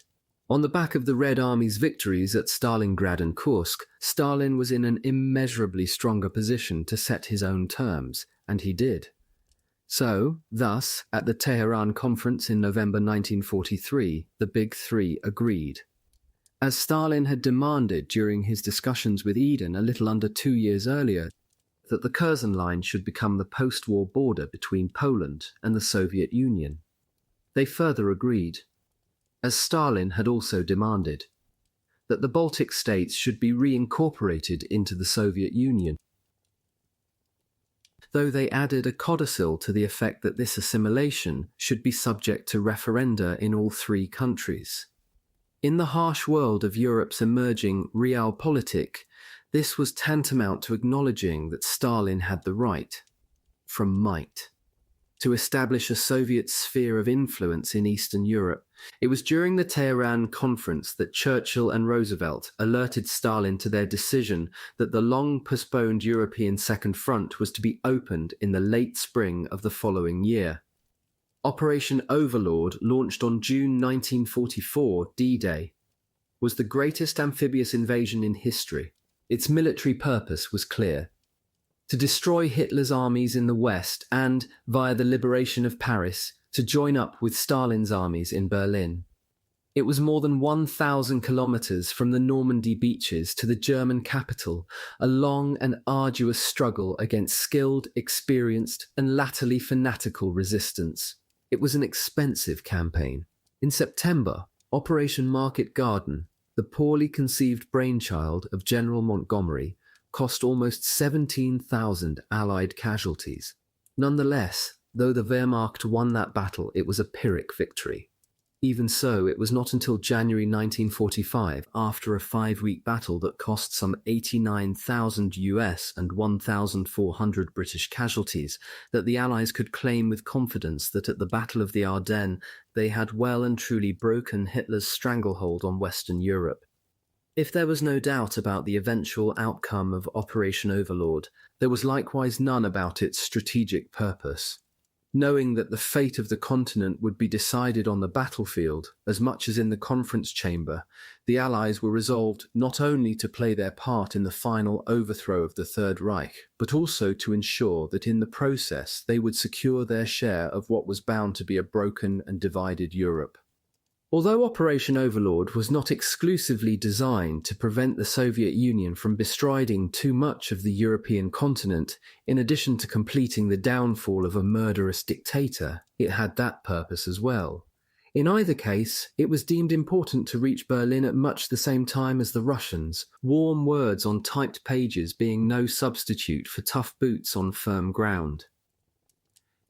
On the back of the Red Army's victories at Stalingrad and Kursk, Stalin was in an immeasurably stronger position to set his own terms, and he did. So, thus, at the Tehran Conference in November 1943, the Big Three agreed. As Stalin had demanded during his discussions with Eden a little under 2 years earlier, that the Curzon Line should become the post-war border between Poland and the Soviet Union. They further agreed, as Stalin had also demanded, that the Baltic states should be reincorporated into the Soviet Union, though they added a codicil to the effect that this assimilation should be subject to referenda in all three countries. In the harsh world of Europe's emerging realpolitik, this was tantamount to acknowledging that Stalin had the right, from might, to establish a Soviet sphere of influence in Eastern Europe. It was during the Tehran Conference that Churchill and Roosevelt alerted Stalin to their decision that the long-postponed European Second Front was to be opened in the late spring of the following year. Operation Overlord, launched on June 1944, D-Day, was the greatest amphibious invasion in history. Its military purpose was clear: to destroy Hitler's armies in the West and, via the liberation of Paris, to join up with Stalin's armies in Berlin. It was more than 1,000 kilometers from the Normandy beaches to the German capital, a long and arduous struggle against skilled, experienced, and latterly fanatical resistance. It was an expensive campaign. In September, Operation Market Garden, the poorly conceived brainchild of General Montgomery, cost almost 17,000 Allied casualties. Nonetheless, though the Wehrmacht won that battle, it was a Pyrrhic victory. Even so, it was not until January 1945, after a 5-week battle that cost some 89,000 US and 1,400 British casualties, that the Allies could claim with confidence that at the Battle of the Ardennes they had well and truly broken Hitler's stranglehold on Western Europe. If there was no doubt about the eventual outcome of Operation Overlord, there was likewise none about its strategic purpose. Knowing that the fate of the continent would be decided on the battlefield as much as in the conference chamber, the Allies were resolved not only to play their part in the final overthrow of the Third Reich, but also to ensure that in the process they would secure their share of what was bound to be a broken and divided Europe. Although Operation Overlord was not exclusively designed to prevent the Soviet Union from bestriding too much of the European continent, in addition to completing the downfall of a murderous dictator, it had that purpose as well. In either case, it was deemed important to reach Berlin at much the same time as the Russians, warm words on typed pages being no substitute for tough boots on firm ground.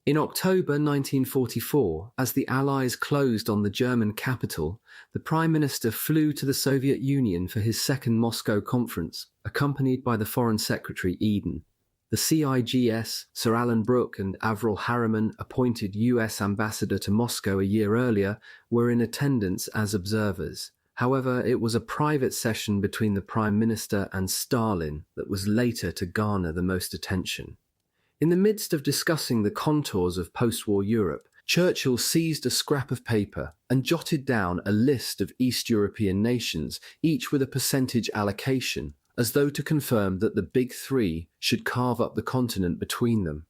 In October 1944, as the Allies closed on the German capital, the Prime Minister flew to the Soviet Union for his second Moscow conference, accompanied by the Foreign Secretary Eden. The CIGS, Sir Alan Brooke and Avril Harriman, appointed US ambassador to Moscow a year earlier, were in attendance as observers. However, it was a private session between the Prime Minister and Stalin that was later to garner the most attention. In the midst of discussing the contours of post-war Europe, Churchill seized a scrap of paper and jotted down a list of East European nations, each with a percentage allocation, as though to confirm that the Big Three should carve up the continent between them.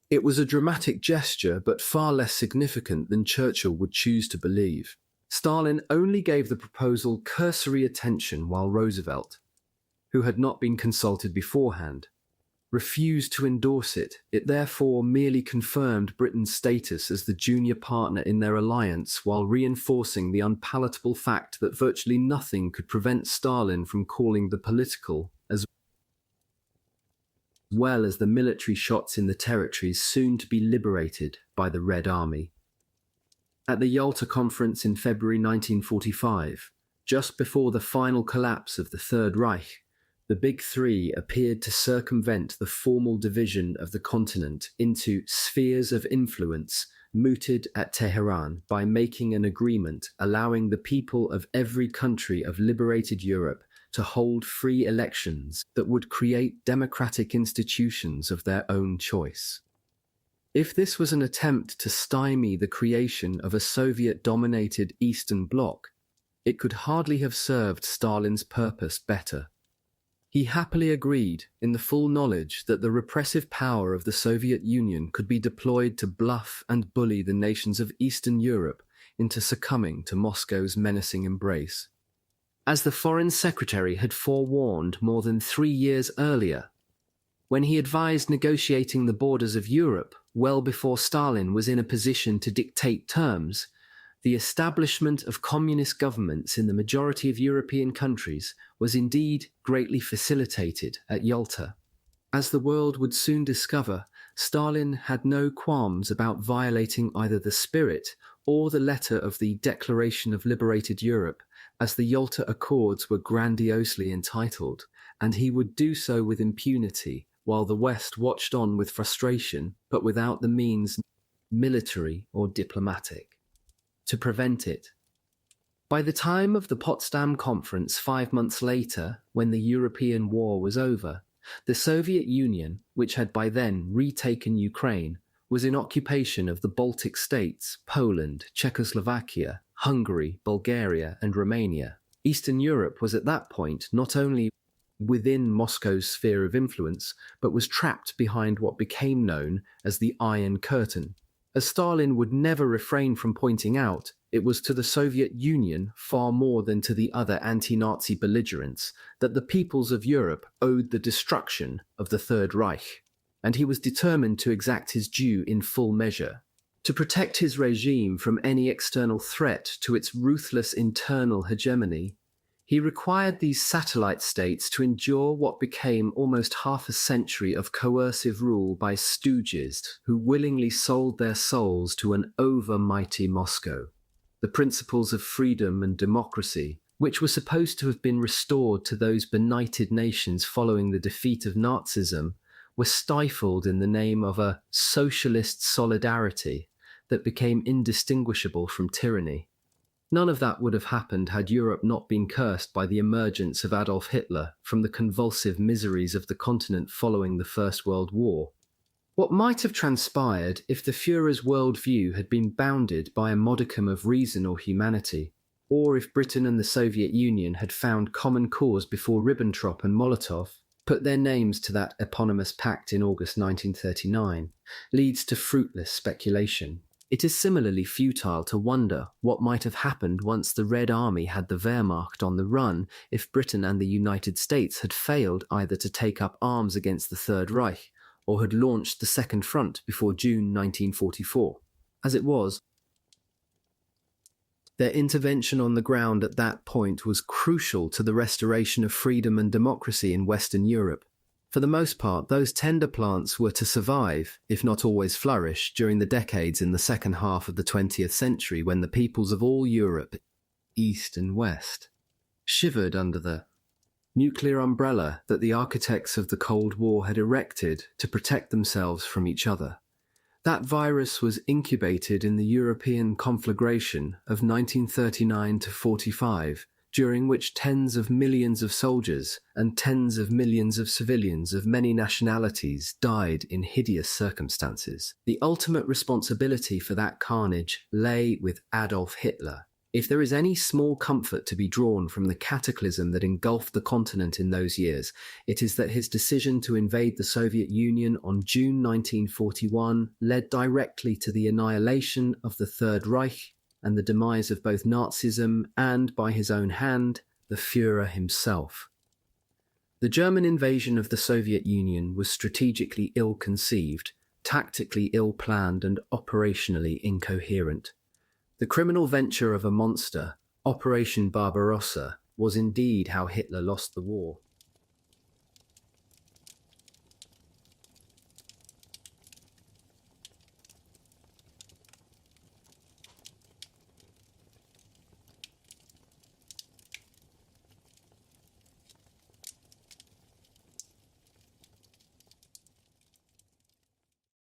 It was a dramatic gesture, but far less significant than Churchill would choose to believe. Stalin only gave the proposal cursory attention, while Roosevelt, who had not been consulted beforehand, refused to endorse it. It therefore merely confirmed Britain's status as the junior partner in their alliance, while reinforcing the unpalatable fact that virtually nothing could prevent Stalin from calling the political as well as the military shots in the territories soon to be liberated by the Red Army. At the Yalta Conference in February 1945, just before the final collapse of the Third Reich, the Big Three appeared to circumvent the formal division of the continent into spheres of influence mooted at Tehran by making an agreement allowing the people of every country of liberated Europe to hold free elections that would create democratic institutions of their own choice. If this was an attempt to stymie the creation of a Soviet-dominated Eastern Bloc, it could hardly have served Stalin's purpose better. He happily agreed, in the full knowledge that the repressive power of the Soviet Union could be deployed to bluff and bully the nations of Eastern Europe into succumbing to Moscow's menacing embrace. As the Foreign Secretary had forewarned more than 3 years earlier, when he advised negotiating the borders of Europe well before Stalin was in a position to dictate terms, the establishment of communist governments in the majority of European countries was indeed greatly facilitated at Yalta. As the world would soon discover, Stalin had no qualms about violating either the spirit or the letter of the Declaration of Liberated Europe, as the Yalta Accords were grandiosely entitled, and he would do so with impunity, while the West watched on with frustration, but without the means, military or diplomatic, to prevent it. By the time of the Potsdam Conference 5 months later, when the European war was over, the Soviet Union, which had by then retaken Ukraine, was in occupation of the Baltic states, Poland, Czechoslovakia, Hungary, Bulgaria, and Romania. Eastern Europe was at that point not only within Moscow's sphere of influence, but was trapped behind what became known as the Iron Curtain. As Stalin would never refrain from pointing out, it was to the Soviet Union, far more than to the other anti-Nazi belligerents, that the peoples of Europe owed the destruction of the Third Reich, and he was determined to exact his due in full measure. To protect his regime from any external threat to its ruthless internal hegemony, he required these satellite states to endure what became almost half a century of coercive rule by stooges who willingly sold their souls to an over-mighty Moscow. The principles of freedom and democracy, which were supposed to have been restored to those benighted nations following the defeat of Nazism, were stifled in the name of a socialist solidarity that became indistinguishable from tyranny. None of that would have happened had Europe not been cursed by the emergence of Adolf Hitler from the convulsive miseries of the continent following the First World War. What might have transpired if the Führer's worldview had been bounded by a modicum of reason or humanity, or if Britain and the Soviet Union had found common cause before Ribbentrop and Molotov put their names to that eponymous pact in August 1939, leads to fruitless speculation. It is similarly futile to wonder what might have happened once the Red Army had the Wehrmacht on the run if Britain and the United States had failed either to take up arms against the Third Reich or had launched the Second Front before June 1944. As it was, their intervention on the ground at that point was crucial to the restoration of freedom and democracy in Western Europe. For the most part, those tender plants were to survive, if not always flourish, during the decades in the second half of the 20th century when the peoples of all Europe, East and West, shivered under the nuclear umbrella that the architects of the Cold War had erected to protect themselves from each other. That virus was incubated in the European conflagration of 1939 to 45, during which tens of millions of soldiers and tens of millions of civilians of many nationalities died in hideous circumstances. The ultimate responsibility for that carnage lay with Adolf Hitler. If there is any small comfort to be drawn from the cataclysm that engulfed the continent in those years, it is that his decision to invade the Soviet Union on June 1941 led directly to the annihilation of the Third Reich and the demise of both Nazism and, by his own hand, the Führer himself. The German invasion of the Soviet Union was strategically ill-conceived, tactically ill-planned, and operationally incoherent. The criminal venture of a monster, Operation Barbarossa, was indeed how Hitler lost the war.